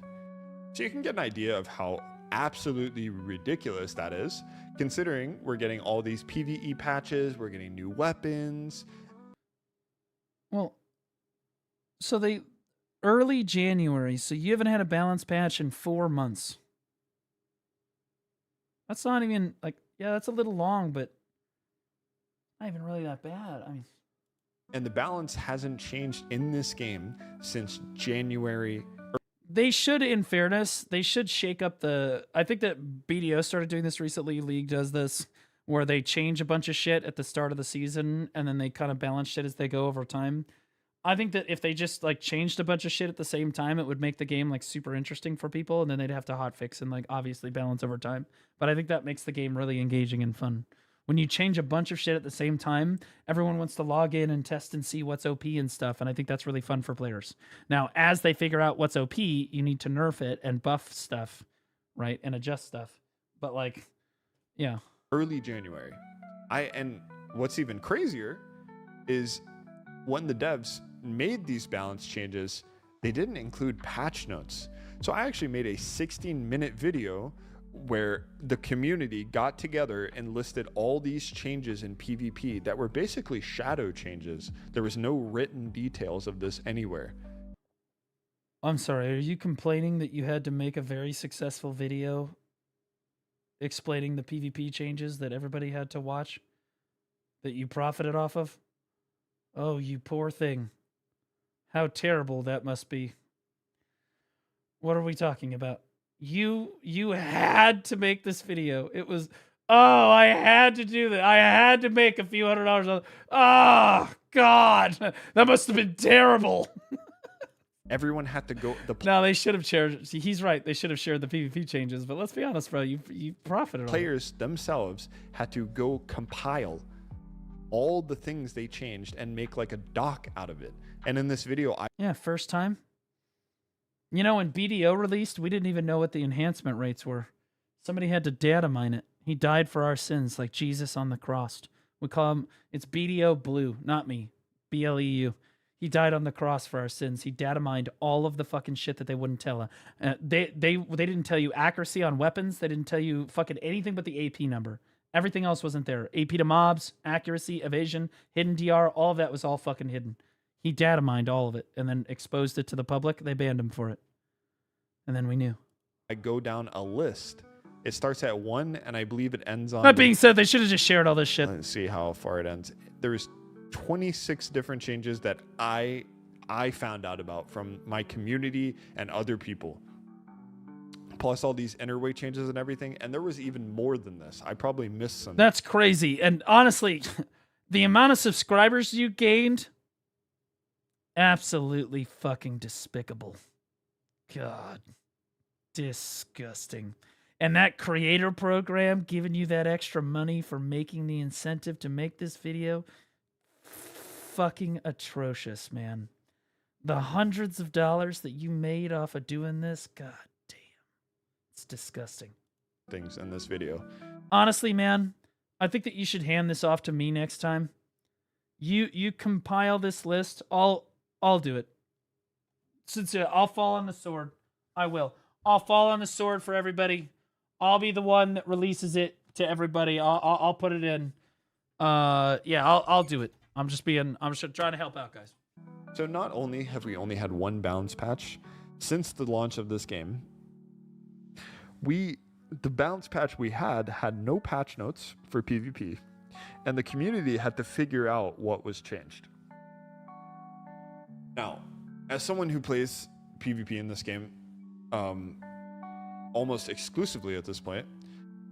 So you can get an idea of how absolutely ridiculous that is, considering we're getting all these PvE patches, we're getting new weapons. Well, so early January, so you haven't had a balance patch in 4 months. That's not even, like, yeah, that's a little long, but not even really that bad. I mean... And the balance hasn't changed in this game since January. They should, in fairness, they should shake up the... I think that BDO started doing this recently. League does this, where they change a bunch of shit at the start of the season, and then they kind of balance shit as they go over time. I think that if they just, like, changed a bunch of shit at the same time, it would make the game, like, super interesting for people, and then they'd have to hotfix and, like, obviously balance over time. But I think that makes the game really engaging and fun. When you change a bunch of shit at the same time, everyone wants to log in and test and see what's OP and stuff, and I think that's really fun for players. Now, as they figure out what's OP, you need to nerf it and buff stuff, right, and adjust stuff. But, like, yeah. Early January. And what's even crazier is when the devs made these balance changes, they didn't include patch notes. So I actually made a 16-minute video where the community got together and listed all these changes in PvP that were basically shadow changes. There was no written details of this anywhere. I'm sorry, are you complaining that you had to make a very successful video explaining the PvP changes that everybody had to watch, that you profited off of? Oh, you poor thing. How terrible that must be. What are we talking about? You had to make this video. It was, oh, I had to do that. I had to make a few $100 on. Oh, God. That must have been terrible. Everyone had to go. No, they should have shared. See, he's right. They should have shared the PvP changes. But let's be honest, bro. You profited. Players themselves had to go compile all the things they changed and make like a doc out of it. And in this video, yeah, first time. You know, when BDO released, we didn't even know what the enhancement rates were. Somebody had to data mine it. He died for our sins, like Jesus on the cross. We call him. It's BDO Blue, not me. BLEU. He died on the cross for our sins. He data mined all of the fucking shit that they wouldn't tell. They didn't tell you accuracy on weapons. They didn't tell you fucking anything but the AP number. Everything else wasn't there. AP to mobs, accuracy, evasion, hidden DR, all of that was all fucking hidden. He data mined all of it and then exposed it to the public. They banned him for it. And then we knew. I go down a list. It starts at 1 and I believe it ends on... That being said, they should have just shared all this shit. Let's see how far it ends. There's 26 different changes that I found out about from my community and other people. plus all these interway changes and everything. And there was even more than this. I probably missed some. That's crazy. And honestly, the amount of subscribers you gained, absolutely fucking despicable. God, disgusting. And that creator program giving you that extra money for making the incentive to make this video, fucking atrocious, man. The hundreds of dollars that you made off of doing this, god damn. It's disgusting. Things in this video. Honestly, man, I think that you should hand this off to me next time. You compile this list. I'll do it. Since I'll fall on the sword. I will. I'll fall on the sword for everybody. I'll be the one that releases it to everybody. I'll put it in. Yeah, I'll do it. I'm just trying to help out, guys. So not only have we only had one bounce patch since the launch of this game, the bounce patch we had no patch notes for PvP, and the community had to figure out what was changed. Now, as someone who plays PvP in this game, almost exclusively at this point,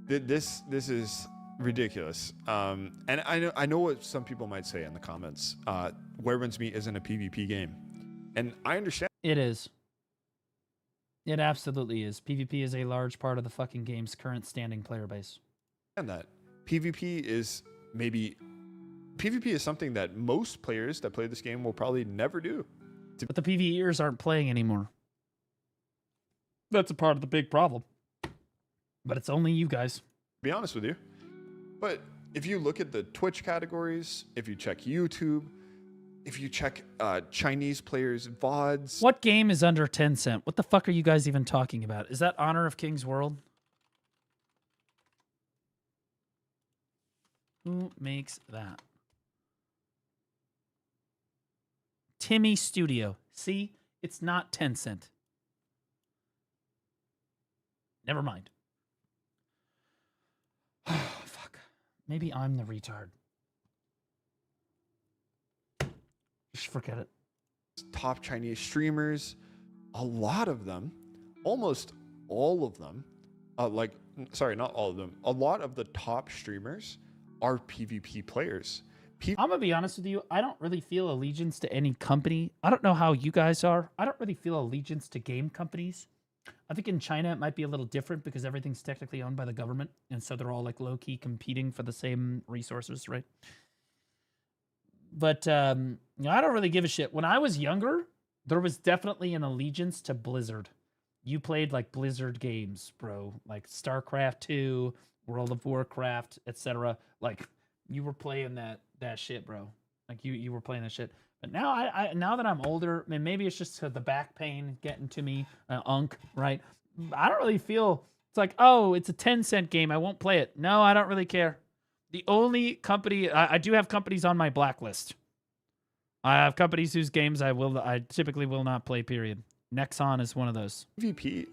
this is ridiculous. And I know what some people might say in the comments. Where Winds Meet isn't a PvP game, and I understand. It is. It absolutely is. PvP is a large part of the fucking game's current standing player base. And that PvP is something that most players that play this game will probably never do. But the PvEers aren't playing anymore. That's a part of the big problem. But it's only you guys. To be honest with you. But if you look at the Twitch categories, if you check YouTube, if you check Chinese players' VODs. What game is under 10 cent? What the fuck are you guys even talking about? Is that Honor of Kings World? Who makes that? Timmy Studio. See? It's not 10 cent. Never mind. Fuck. Maybe I'm the retard. Just forget it. Top Chinese streamers, a lot of them, almost all of them, sorry, not all of them, a lot of the top streamers are PvP players. I'm going to be honest with you. I don't really feel allegiance to any company. I don't know how you guys are. I don't really feel allegiance to game companies. I think in China it might be a little different because everything's technically owned by the government. And so they're all like low-key competing for the same resources, right? But I don't really give a shit. When I was younger, there was definitely an allegiance to Blizzard. You played like Blizzard games, bro. Like StarCraft 2, World of Warcraft, etc. Like you were playing that shit, bro. Like you were playing that shit. But now now that I'm older, I mean, maybe it's just the back pain getting to me, right? I don't really feel it's like, oh, it's a 10 cent game. I won't play it. No, I don't really care. The only company I do have companies on my blacklist. I have companies whose games I typically will not play. Period. Nexon is one of those. PvP.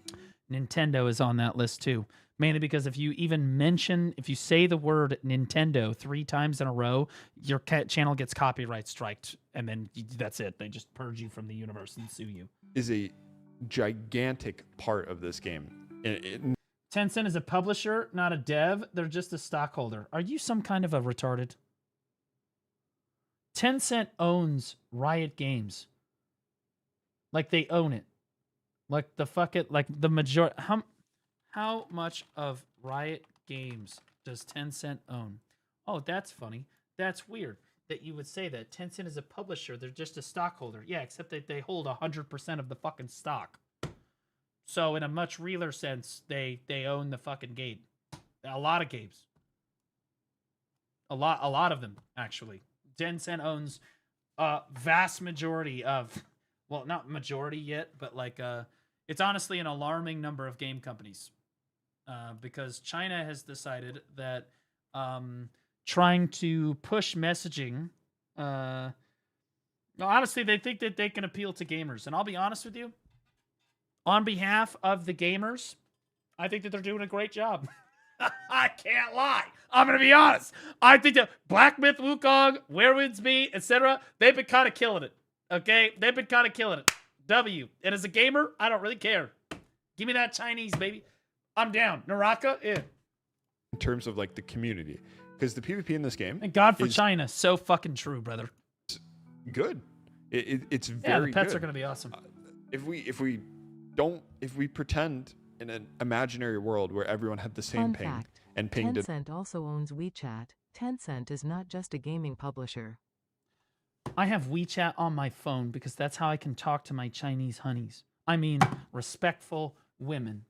Nintendo is on that list too. Mainly because if you say the word Nintendo 3 times in a row, your channel gets copyright striked, and then that's it. They just purge you from the universe and sue you. Is a gigantic part of this game. Tencent is a publisher, not a dev. They're just a stockholder. Are you some kind of a retarded? Tencent owns Riot Games. Like they own it. Like the majority. How much of Riot Games does Tencent own? Oh, that's funny. That's weird that you would say that. Tencent is a publisher. They're just a stockholder. Yeah, except that they hold 100% of the fucking stock. So in a much realer sense, they own the fucking game. A lot of games. A lot of them, actually. Tencent owns a vast majority of, well, not majority yet, but like it's honestly an alarming number of game companies. Because China has decided that trying to push messaging, honestly, they think that they can appeal to gamers. And I'll be honest with you, on behalf of the gamers, I think that they're doing a great job. I can't lie. I'm going to be honest. I think that Black Myth Wukong, Where Winds Meet, etc., they've been kind of killing it. Okay? They've been kind of killing it. W. And as a gamer, I don't really care. Give me that Chinese, baby. I'm down. Naraka, yeah. In terms of like the community, because the PvP in this game, Thank God for China. So fucking true, brother. Good. It's very Yeah, the pets good. are gonna be awesome. If we pretend in an imaginary world where everyone had the same Fun ping fact, and pinged it. Tencent also owns WeChat. Tencent is not just a gaming publisher. I have WeChat on my phone because that's how I can talk to my Chinese honeys. I mean, respectful women.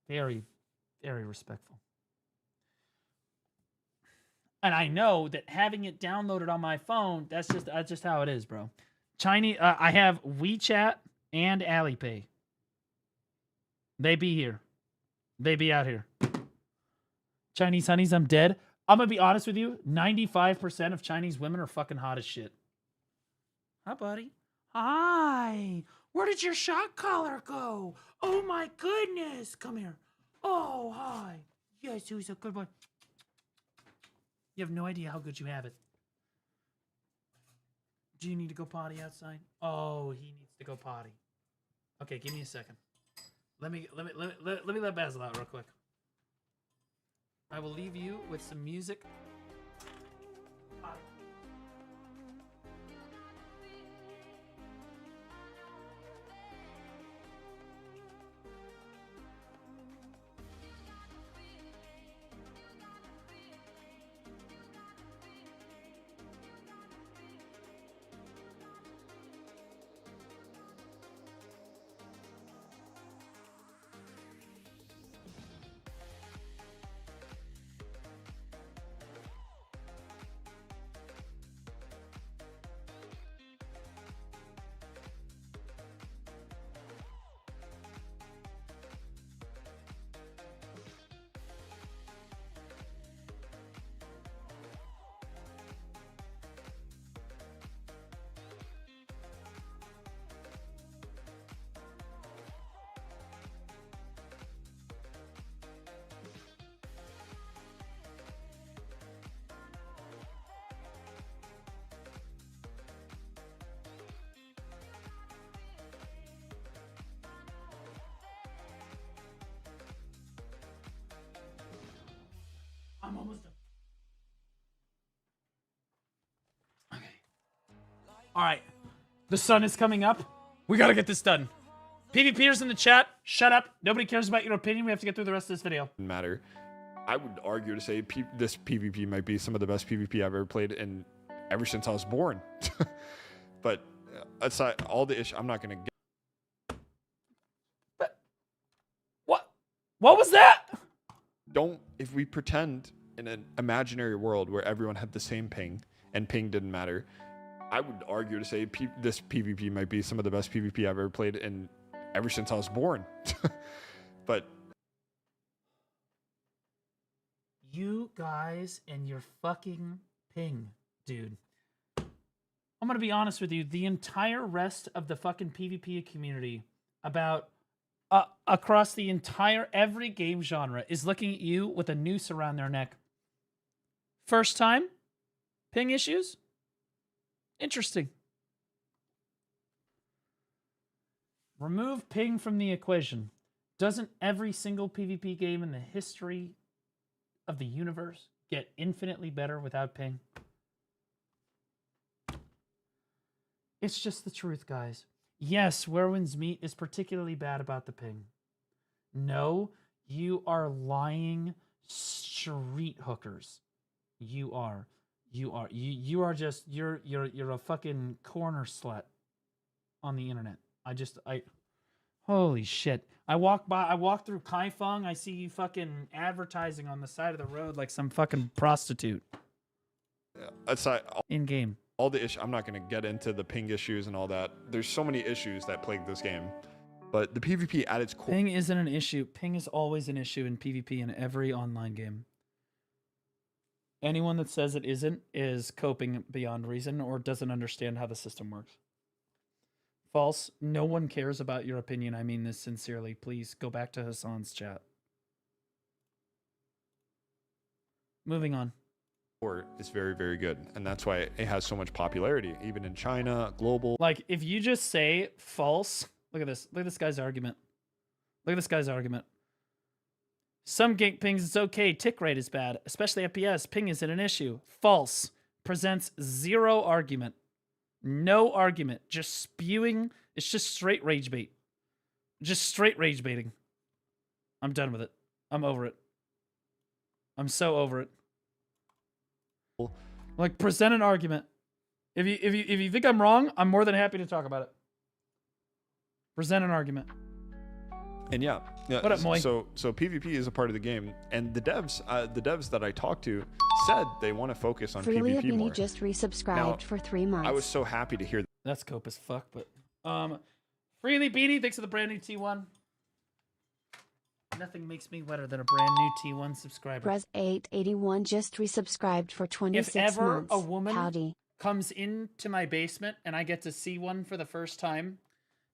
Very, very respectful. And I know that having it downloaded on my phone, that's just how it is, bro. Chinese, I have WeChat and Alipay. They be here. They be out here. Chinese honeys, I'm dead. I'm gonna be honest with you. 95% of Chinese women are fucking hot as shit. Hi, buddy. Hi. Where did your shot collar go? Oh my goodness. Come here. Oh, hi. Yes, who's a good boy. You have no idea how good you have it. Do you need to go potty outside? Oh, he needs to go potty. Okay, give me a second. Let me let Basil out real quick. I will leave you with some music. I'm almost done. Okay. All right. The sun is coming up. We got to get this done. PvPers in the chat, shut up. Nobody cares about your opinion. We have to get through the rest of this video. Matter. I would argue to say this PvP might be some of the best PvP I've ever played in ever since I was born. But aside all the issues, I'm not going to get. But what was that? If we pretend in an imaginary world where everyone had the same ping and ping didn't matter, I would argue to say this PvP might be some of the best PvP I've ever played in ever since I was born. But You guys and your fucking ping, dude. I'm gonna be honest with you. The entire rest of the fucking PvP community, about across the entire every game genre, is looking at you with a noose around their neck. First time? Ping issues? Interesting. Remove ping from the equation. Doesn't every single PvP game in the history of the universe get infinitely better without ping? It's just the truth, guys. Yes, Werewin's Meat is particularly bad about the ping. No, you are lying street hookers. You are. You are just you're a fucking corner slut on the internet. Holy shit. I walk through Kaifeng, I see you fucking advertising on the side of the road like some fucking prostitute. Aside in game. All the issues, I'm not going to get into the ping issues and all that. There's so many issues that plague this game. But the PvP at its core. Ping isn't an issue. Ping is always an issue in PvP in every online game. Anyone that says it isn't is coping beyond reason or doesn't understand how the system works. False. No one cares about your opinion. I mean this sincerely. Please go back to Hassan's chat. Moving on. Is very, very good. And that's why it has so much popularity, even in China, global. Like, if you just say false Look at this. Look at this guy's argument. Look at this guy's argument. Some game pings, it's okay. Tick rate is bad, especially FPS. Ping isn't an issue. False. Presents zero argument. No argument. Just spewing. It's just straight rage bait. Just straight rage baiting. I'm done with it. I'm over it. I'm so over it. Like, present an argument. If you think I'm wrong, I'm more than happy to talk about it. Present an argument. And yeah, What up, Moy? So PvP is a part of the game, and the devs that I talked to said they want to focus on Freely PvP more. just resubscribed Now, for 3 months. I was so happy to hear that. That's cope as fuck, but Freely Beanie, thanks for the brand new T1. Nothing makes me wetter than a brand new T1 subscriber. Brez 881 just resubscribed for 26 If ever months. a woman Howdy. comes into my basement and I get to see one for the first time,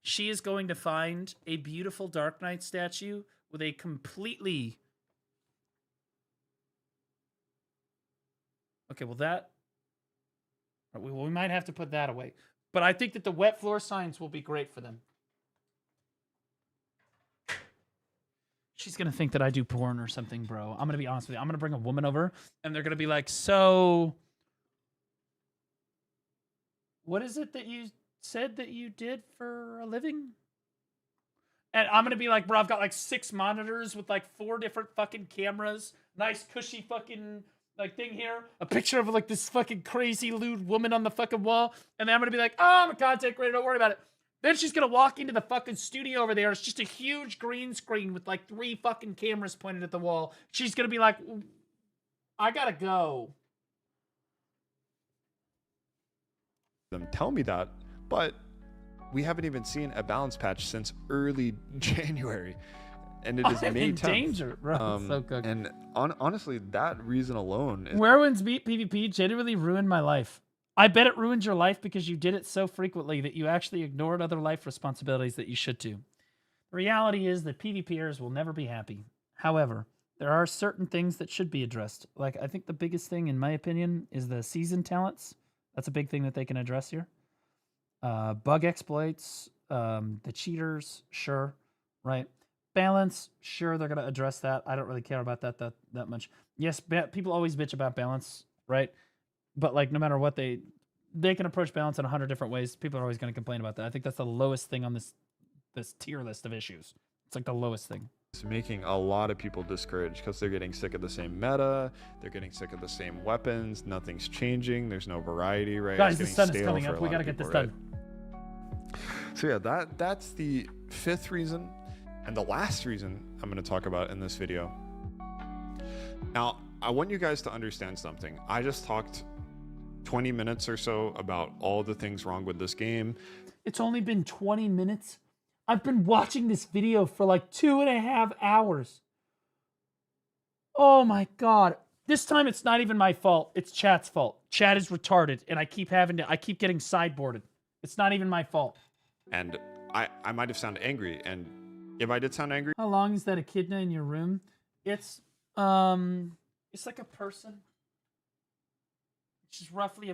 she is going to find a beautiful Dark Knight statue with a completely... Okay, well that... We might have to put that away. But I think that the wet floor signs will be great for them. She's going to think that I do porn or something, bro. I'm going to be honest with you. I'm going to bring a woman over, and they're going to be like, so... What is it that you said that you did for a living? And I'm going to be like, bro, I've got like 6 monitors with like 4 different fucking cameras. Nice cushy fucking like thing here. A picture of like this fucking crazy lewd woman on the fucking wall. And then I'm going to be like, oh, I'm a content creator. Don't worry about it. Then she's going to walk into the fucking studio over there. It's just a huge green screen with like 3 fucking cameras pointed at the wall. She's going to be like, I got to go. Them tell me that, but we haven't even seen a balance patch since early January, and it is I'm May in 10th. danger, bro. So good. And honestly, that reason alone is Werewin's Beat PvP genuinely ruined my life. I bet it ruined your life because you did it so frequently that you actually ignored other life responsibilities that you should do. The reality is that PvPers will never be happy. However, there are certain things that should be addressed. Like, I think the biggest thing, in my opinion, is the season talents. That's a big thing that they can address here. Bug exploits, the cheaters, sure, right? Balance, sure, they're going to address that. I don't really care about that much. Yes, people always bitch about balance, right? But like, no matter what, they can approach balance in 100 different ways. People are always going to complain about that. I think that's the lowest thing on this tier list of issues. It's like the lowest thing. It's making a lot of people discouraged because they're getting sick of the same meta. They're getting sick of the same weapons. Nothing's changing. There's no variety, right? Guys, the sun is coming up. We got to get this done. So yeah, that's the 5th reason and the last reason I'm going to talk about in this video. Now, I want you guys to understand something. I just talked 20 minutes or so about all the things wrong with this game. It's only been 20 minutes. I've been watching this video for like 2.5 hours. Oh my God. This time it's not even my fault. It's chat's fault. Chat is retarded and I keep getting sideboarded. It's not even my fault. And I might have sounded angry, and if I did sound angry, how long is that echidna in your room? It's like a person. It's just roughly a...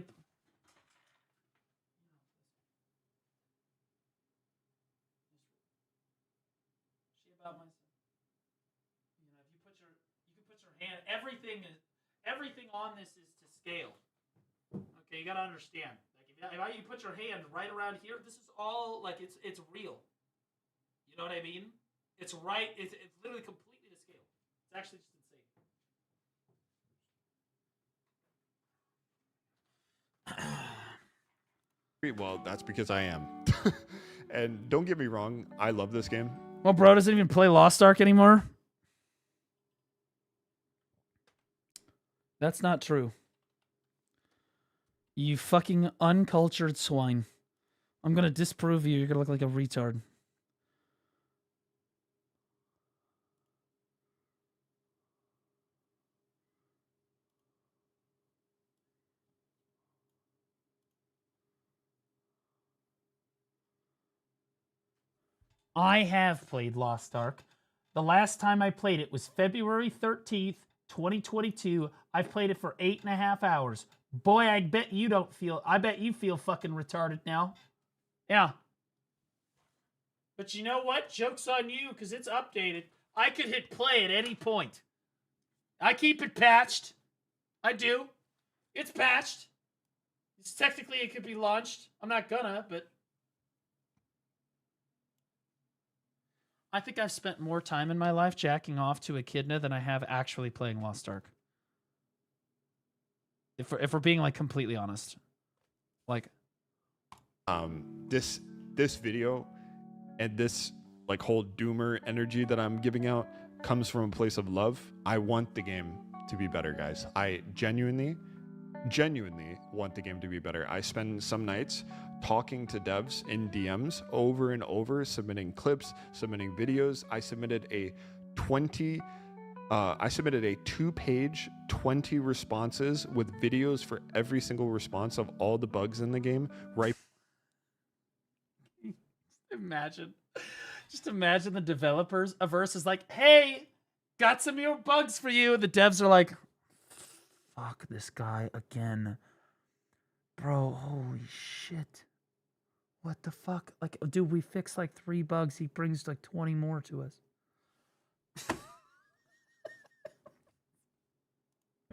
About my, you know, if you can put your hand, everything on this is to scale. Okay, you gotta understand. Like if you put your hand right around here, this is all like it's real. You know what I mean? It's right. It's literally completely to scale. It's actually just insane. well, that's because I am. And don't get me wrong, I love this game. Well, bro doesn't even play Lost Ark anymore. That's not true. You fucking uncultured swine. I'm gonna disprove you. You're gonna look like a retard. I have played Lost Ark. The last time I played it was February 13th, 2022. I've played it for 8.5 hours. Boy, I bet you feel fucking retarded now. Yeah. But you know what? Joke's on you, because it's updated. I could hit play at any point. I keep it patched. I do. It's patched. Technically, it could be launched. I'm not gonna, but... I think I've spent more time in my life jacking off to Echidna than I have actually playing Lost Ark. If we're being, like, completely honest. Like... This video and this, like, whole doomer energy that I'm giving out comes from a place of love. I want the game to be better, guys. I genuinely want the game to be better. I spend some nights talking to devs in DMs over and over, submitting clips, submitting videos. I submitted a 2-page, 20 responses with videos for every single response of all the bugs in the game. Right. Just imagine the developers. Averse is like, hey, got some more bugs for you. The devs are like, fuck this guy again. Bro, holy shit. What the fuck? Like, dude, we fixed like 3 bugs. He brings like 20 more to us.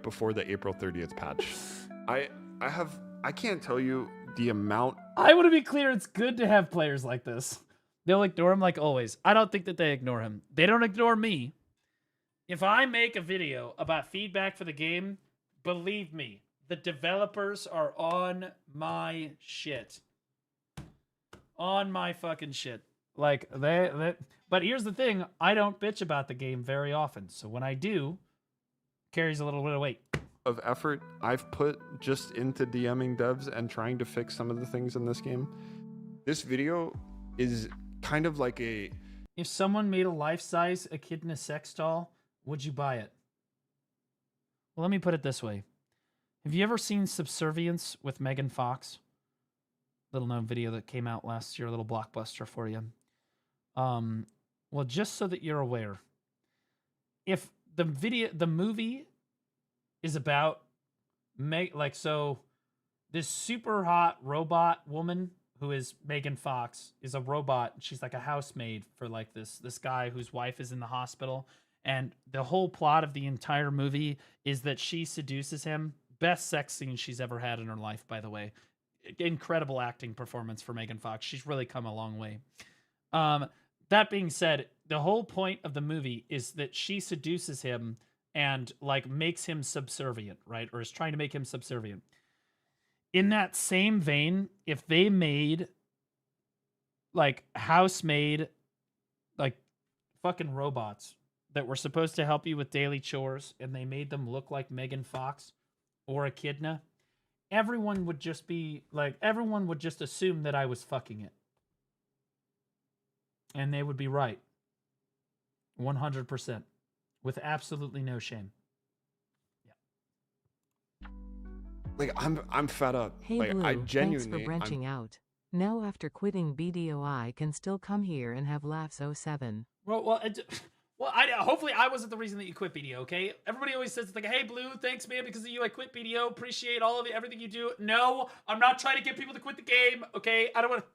Before the April 30th patch. I can't tell you the amount. I want to be clear, it's good to have players like this. They'll ignore him like always. I don't think that they ignore him. They don't ignore me. If I make a video about feedback for the game, believe me, the developers are on my shit. On my fucking shit. Like, but here's the thing, I don't bitch about the game very often. So when I do, carries a little bit of weight. Of effort I've put just into DMing devs and trying to fix some of the things in this game. This video is kind of like a... If someone made a life-size Echidna sex doll, would you buy it? Well, let me put it this way. Have you ever seen Subservience with Megan Fox? Little known video that came out last year, a little blockbuster for you. Well, just so that you're aware, if the movie is about this super hot robot woman who is Megan Fox is a robot. She's like a housemaid for like this guy whose wife is in the hospital. And the whole plot of the entire movie is that she seduces him. Best sex scene she's ever had in her life, by the way. Incredible acting performance for Megan Fox. She's really come a long way. That being said, the whole point of the movie is that she seduces him and like makes him subservient, right? Or is trying to make him subservient. In that same vein, if they made like housemaid, like fucking robots that were supposed to help you with daily chores and they made them look like Megan Fox or Echidna, everyone would just assume that I was fucking it. And they would be right. 100%. With absolutely no shame. Like, I'm fed up. Hey like, Blue, I genuinely, thanks for branching out. Now after quitting BDOI can still come here and have laughs 07. Hopefully I wasn't the reason that you quit BDO, okay? Everybody always says, it's like, hey, Blue, thanks, man, because of you I quit BDO. Appreciate all of it, everything you do. No, I'm not trying to get people to quit the game, okay? I don't want to...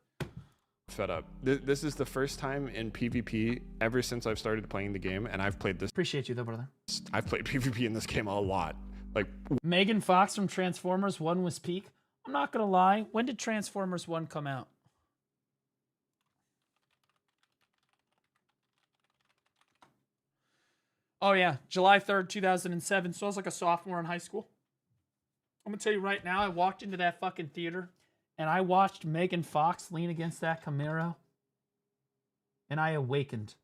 Fed up. This is the first time in PvP ever since I've started playing the game, and I've played this. Appreciate you though, brother. I've played PvP in this game a lot. Like Megan Fox from Transformers 1 was peak. I'm not gonna lie. When did Transformers 1 come out? Oh yeah, July 3rd, 2007. So I was like a sophomore in high school. I'm gonna tell you right now, I walked into that fucking theater and I watched Megan Fox lean against that Camaro and I awakened.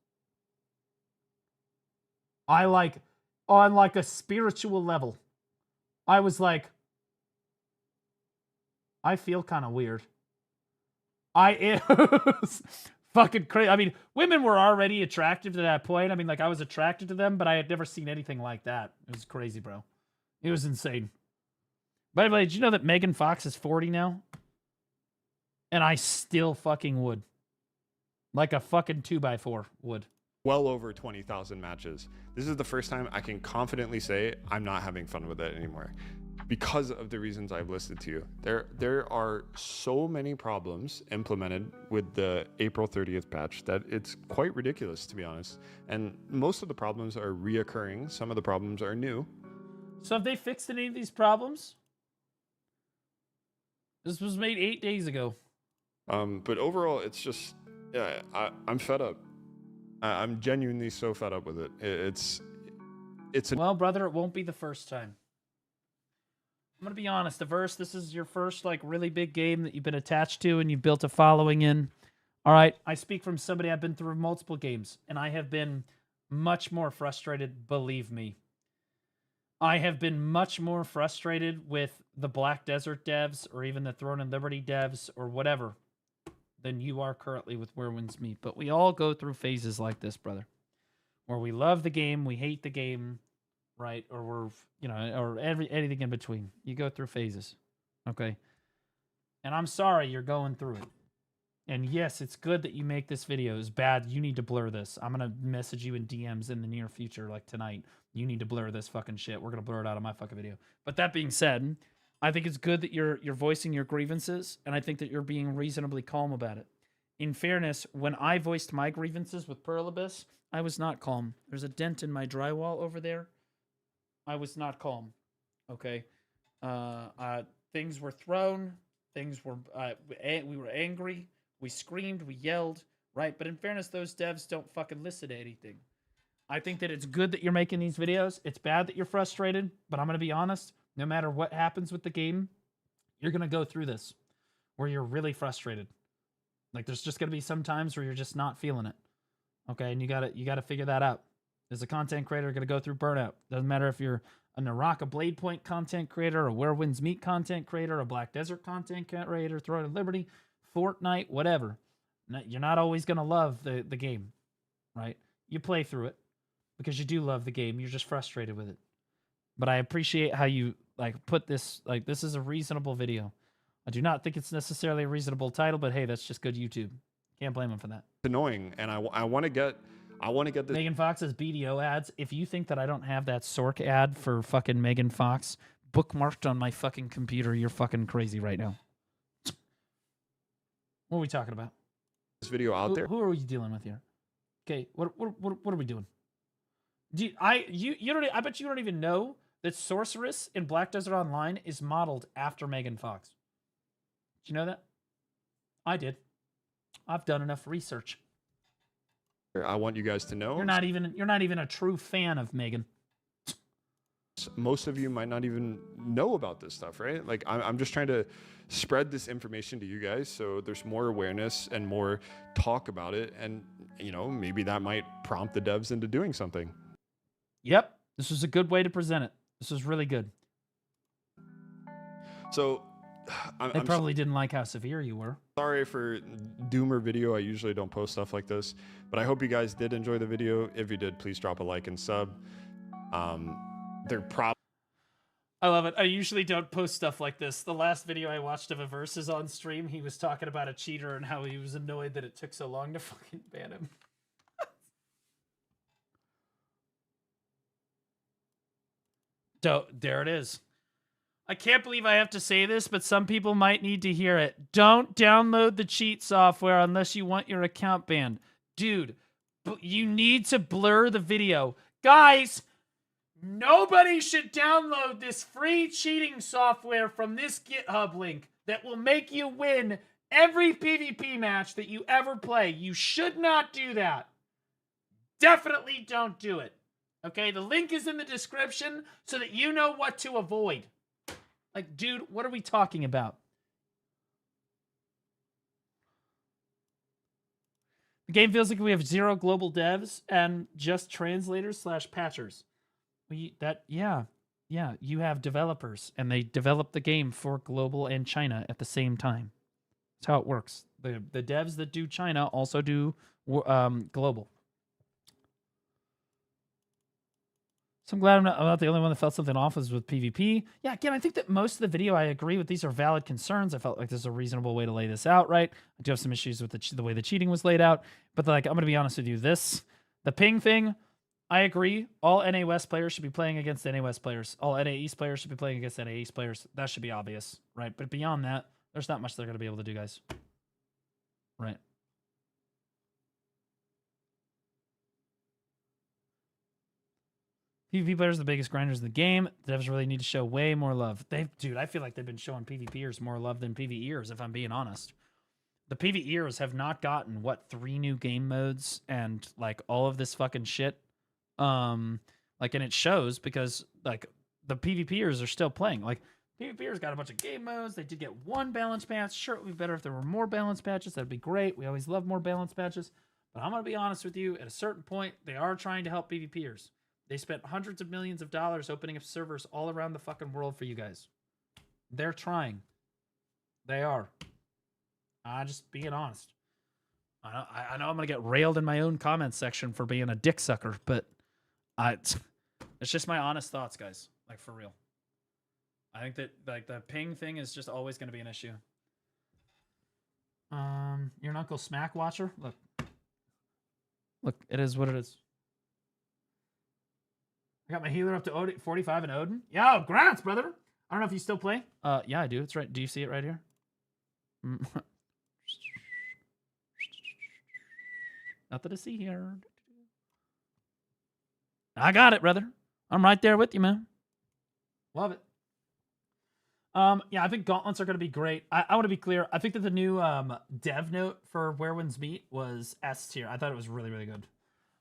On like a spiritual level. I was like, I feel kind of weird. It was fucking crazy. I mean, women were already attractive to that point. I mean, like, I was attracted to them, but I had never seen anything like that. It was crazy, bro. It was insane. By the way, did you know that Megan Fox is 40 now? And I still fucking would. Like a fucking 2x4 would. Well over 20,000 matches. This is the first time I can confidently say I'm not having fun with it anymore. because of the reasons I've listed to you. There are so many problems implemented with the April 30th patch that it's quite ridiculous, to be honest. And most of the problems are reoccurring. Some of the problems are new. So have they fixed any of these problems? This was made 8 days ago. But overall, it's just, yeah, I'm fed up. I'm genuinely so fed up with it. Well, brother, it won't be the first time. I'm gonna be honest, Averse, this is your first like really big game that you've been attached to and you've built a following in. All right, I speak from somebody, I've been through multiple games, and I have been much more frustrated, believe me. I have been much more frustrated with the Black Desert devs or even the Throne and Liberty devs or whatever than you are currently with Where Winds Meet. But we all go through phases like this, brother, where we love the game, we hate the game, right? Or we're, you know, or anything in between. You go through phases, okay? And I'm sorry you're going through it. And yes, it's good that you make this video. It's bad. You need to blur this. I'm going to message you in DMs in the near future, like tonight. You need to blur this fucking shit. We're going to blur it out of my fucking video. But that being said, I think it's good that you're voicing your grievances, and I think that you're being reasonably calm about it. In fairness, when I voiced my grievances with Pearl Abyss, I was not calm. There's a dent in my drywall over there. I was not calm. Okay? Things were thrown. Things were... we were angry. We screamed. We yelled. Right? But in fairness, those devs don't fucking listen to anything. I think that it's good that you're making these videos. It's bad that you're frustrated, but I'm going to be honest. No matter what happens with the game, you're going to go through this where you're really frustrated. Like, there's just going to be some times where you're just not feeling it. Okay, and you got to figure that out. As a content creator, you're going to go through burnout. Doesn't matter if you're a Naraka Blade Point content creator, a Where Winds Meet content creator, a Black Desert content creator, Throne of Liberty, Fortnite, whatever. You're not always going to love the game, right? You play through it because you do love the game. You're just frustrated with it. But I appreciate how you like put this, like, this is a reasonable video. I do not think it's necessarily a reasonable title, but hey, that's just good YouTube. Can't blame him for that. It's annoying, and I want to get this. Megan Fox's BDO ads. If you think that I don't have that Sork ad for fucking Megan Fox bookmarked on my fucking computer, you're fucking crazy right now. What are we talking about? This video out there. Who are we dealing with here? Okay, what are we doing? I bet you don't even know that Sorceress in Black Desert Online is modeled after Megan Fox. Did you know that? I did. I've done enough research. I want you guys to know. You're not even a true fan of Megan. Most of you might not even know about this stuff, right? Like, I'm just trying to spread this information to you guys so there's more awareness and more talk about it, and you know, maybe that might prompt the devs into doing something. Yep, this was a good way to present it. This was really good. So they probably didn't like how severe you were. Sorry for Doomer video. I usually don't post stuff like this, but I hope you guys did enjoy the video. If you did, please drop a like and sub. I love it. I usually don't post stuff like this. The last video I watched of Averse's on stream, he was talking about a cheater and how he was annoyed that it took so long to fucking ban him. There it is. I can't believe I have to say this, but some people might need to hear it. Don't download the cheat software unless you want your account banned. Dude, you need to blur the video. Guys, nobody should download this free cheating software from this GitHub link that will make you win every PvP match that you ever play. You should not do that. Definitely don't do it. Okay, the link is in the description so that you know what to avoid. Like, dude, what are we talking about? The game feels like we have 0 global devs and just translators / patchers. Yeah, you have developers, and they develop the game for global and China at the same time. That's how it works. The devs that do China also do global. So I'm glad I'm not the only one that felt something off was with PvP. Yeah, again, I think that most of the video, I agree with. These are valid concerns. I felt like there's a reasonable way to lay this out, right? I do have some issues with the way the cheating was laid out. But like, I'm going to be honest with you. The ping thing, I agree. All NA West players should be playing against NA West players. All NA East players should be playing against NA East players. That should be obvious, right? But beyond that, there's not much they're going to be able to do, guys. Right. PvP players are the biggest grinders in the game. The devs really need to show way more love. Dude, I feel like they've been showing PvPers more love than PvEers, if I'm being honest. The PvEers have not gotten, 3 new game modes and, like, all of this fucking shit. Like, and it shows because, like, the PvPers are still playing. Like, PvPers got a bunch of game modes. They did get 1 balance patch. Sure, it would be better if there were more balance patches. That'd be great. We always love more balance patches. But I'm going to be honest with you. At a certain point, they are trying to help PvPers. They spent hundreds of millions of dollars opening up servers all around the fucking world for you guys. They're trying. They are. I'm just being honest. I know I'm going to get railed in my own comments section for being a dick sucker, but it's just my honest thoughts, guys. Like, for real. I think that, like, the ping thing is just always going to be an issue. You're an Uncle Smack watcher? Look, it is what it is. I got my healer up to 45 in Odin. Yo, grants, brother. I don't know if you still play. Yeah, I do. It's right. Do you see it right here? Nothing to see here. I got it, brother. I'm right there with you, man. Love it. Yeah, I think gauntlets are going to be great. I want to be clear. I think that the new dev note for Where Winds Meet was S tier. I thought it was really, really good.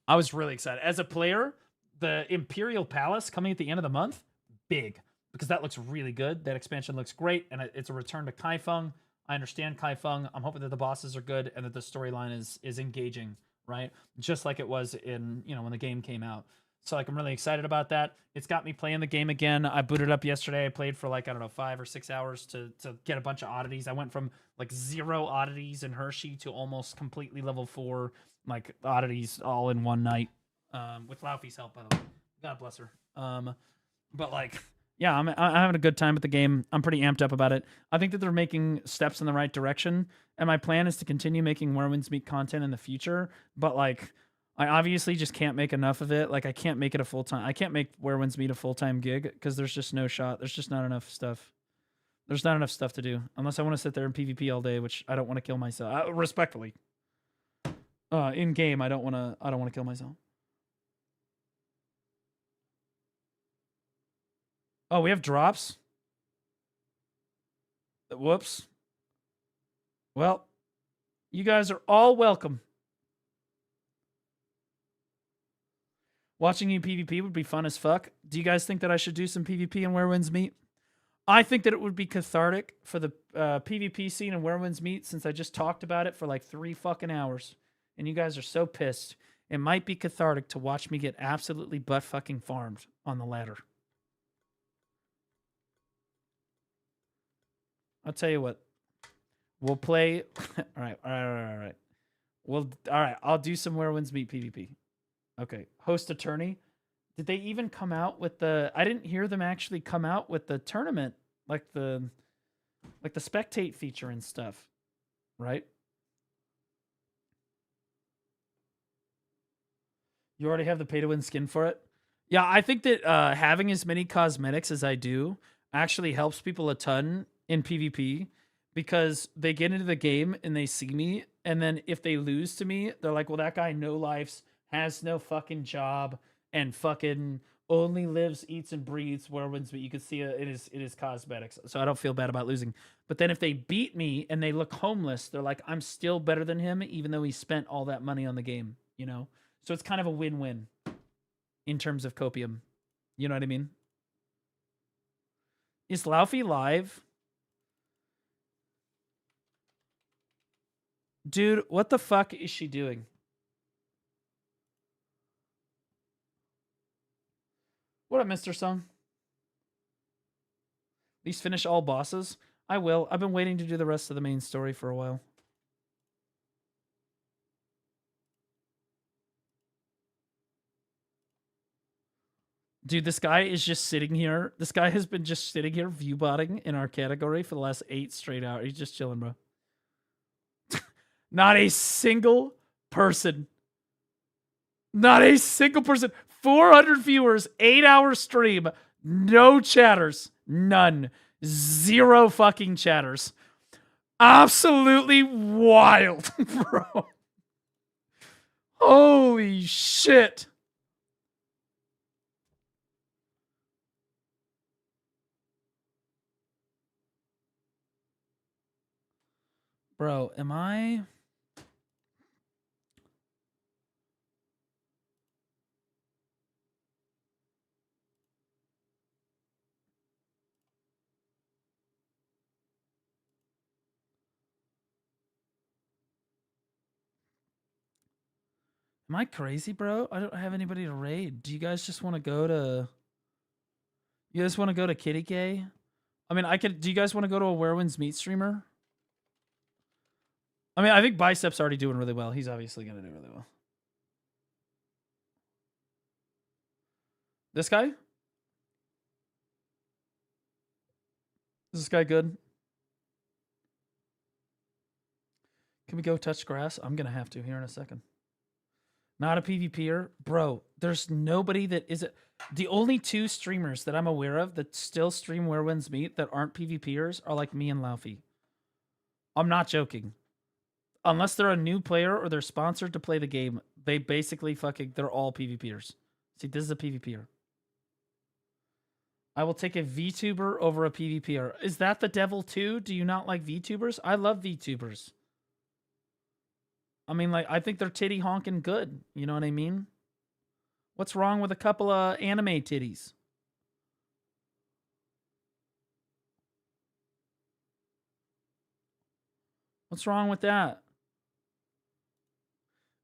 I was really excited. As a player, the Imperial Palace coming at the end of the month, big. Because that looks really good. That expansion looks great. And it's a return to Kaifeng. I understand Kaifeng. I'm hoping that the bosses are good and that the storyline is engaging, right? Just like it was in, when the game came out. So, like, I'm really excited about that. It's got me playing the game again. I booted up yesterday. I played for, 5 or 6 hours to get a bunch of oddities. I went from, 0 oddities in Hershey to almost completely level 4, oddities all in one night. With Laufey's help, by the way. God bless her. But, yeah, I'm having a good time with the game. I'm pretty amped up about it. I think that they're making steps in the right direction. And my plan is to continue making Where Winds Meet content in the future. But, I obviously just can't make enough of it. I can't make it a full-time... I can't make Where Winds Meet a full-time gig because there's just no shot. There's just not enough stuff. There's not enough stuff to do. Unless I want to sit there and PvP all day, which I don't want to kill myself. Respectfully. In-game, I don't want to kill myself. Oh, we have drops? Whoops. Well, you guys are all welcome. Watching you PvP would be fun as fuck. Do you guys think that I should do some PvP in Where Winds Meet? I think that it would be cathartic for the PvP scene in Where Winds Meet since I just talked about it for 3 fucking hours. And you guys are so pissed. It might be cathartic to watch me get absolutely butt fucking farmed on the ladder. I'll tell you what. We'll play. All right. All right. I'll do some Where Winds Meet PvP. Okay. Host attorney. Did they even come out with the... I didn't hear them actually come out with the tournament, the spectate feature and stuff, right? You already have the pay-to-win skin for it? Yeah, I think that having as many cosmetics as I do actually helps people a ton in PvP because they get into the game and they see me, and then if they lose to me, they're like, well, that guy no lives, has no fucking job, and fucking only lives, eats, and breathes Where Winds Meet. You can see it is cosmetics, so I don't feel bad about losing. But then if they beat me and they look homeless, they're like, I'm still better than him, even though he spent all that money on the game, So it's kind of a win-win in terms of copium. You know what I mean? Is Laufey live? Dude, what the fuck is she doing? What up, Mr. Song? At least finish all bosses? I will. I've been waiting to do the rest of the main story for a while. Dude, this guy is just sitting here. This guy has been just sitting here view-botting in our category for the last 8 straight hours. He's just chilling, bro. Not a single person Not a single person. 400 viewers, 8-hour stream, no chatters, none. 0 fucking chatters. Absolutely wild, bro. Holy shit. Bro, am I... Am I crazy, bro? I don't have anybody to raid. Do you guys just want to go to... You guys want to go to Kitty K? I mean, I could... Do you guys want to go to a Where Winds Meet streamer? I mean, I think Bicep's already doing really well. He's obviously going to do really well. This guy? Is this guy good? Can we go touch grass? I'm going to have to here in a second. Not a PvPer? Bro, there's nobody that is... The only 2 streamers that I'm aware of that still stream Where Winds Meet that aren't PvPers are like me and Laufey. I'm not joking. Unless they're a new player or they're sponsored to play the game, they basically fucking... They're all PvPers. See, this is a PvPer. I will take a VTuber over a PvPer. Is that the devil too? Do you not like VTubers? I love VTubers. I mean, like, I think they're titty honking good. You know what I mean? What's wrong with a couple of anime titties? What's wrong with that?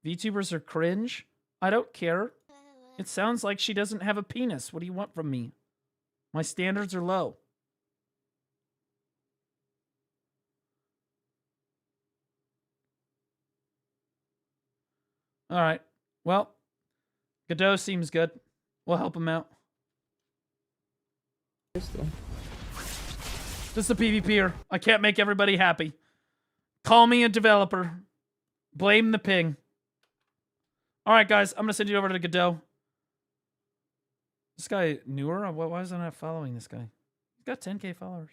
VTubers are cringe? I don't care. It sounds like she doesn't have a penis. What do you want from me? My standards are low. All right. Well, Godot seems good. We'll help him out. Just a PvPer. I can't make everybody happy. Call me a developer. Blame the ping. All right, guys. I'm going to send you over to Godot. This guy newer? Why is I not following this guy? He's got 10K followers.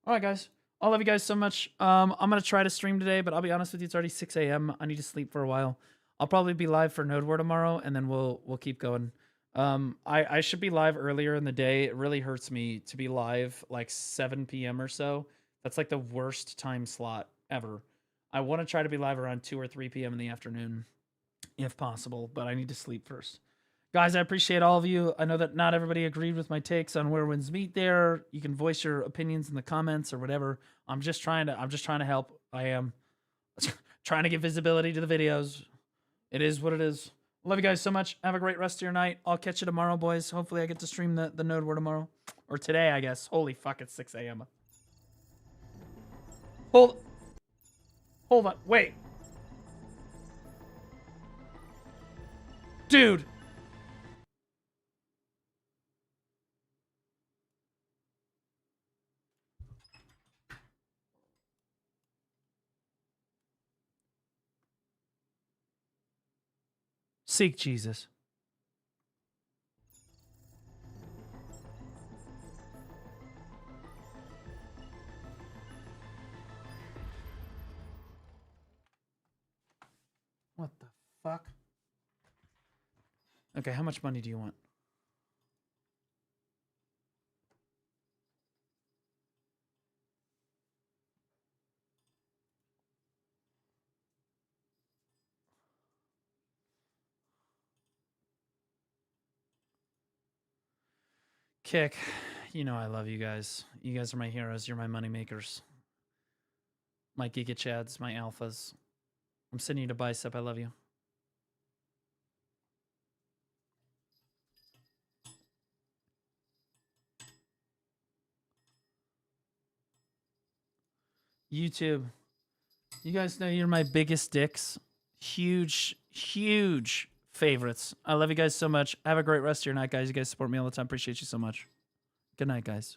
All right, guys. I love you guys so much. I'm going to try to stream today, but I'll be honest with you, it's already 6 a.m. I need to sleep for a while. I'll probably be live for Node War tomorrow, and then we'll keep going. I should be live earlier in the day. It really hurts me to be live like 7 p.m. or so. That's like the worst time slot ever. I want to try to be live around 2 or 3 p.m. in the afternoon, if possible, but I need to sleep first. Guys, I appreciate all of you. I know that not everybody agreed with my takes on Where Winds Meet there. You can voice your opinions in the comments or whatever. I'm just trying to help. I am trying to get visibility to the videos. It is what it is. Love you guys so much. Have a great rest of your night. I'll catch you tomorrow, boys. Hopefully I get to stream the Node War tomorrow. Or today, I guess. Holy fuck, it's 6 a.m. Hold on. Wait. Dude. Seek Jesus. What the fuck? Okay, how much money do you want? Kick, you know I love you guys. You guys are my heroes. You're my money makers. My Giga Chads, my alphas. I'm sending you to Bicep. I love you. YouTube. You guys know you're my biggest dicks. Huge, huge favorites. I love you guys so much. Have a great rest of your night, guys. You guys support me all the time. Appreciate you so much. Good night, guys.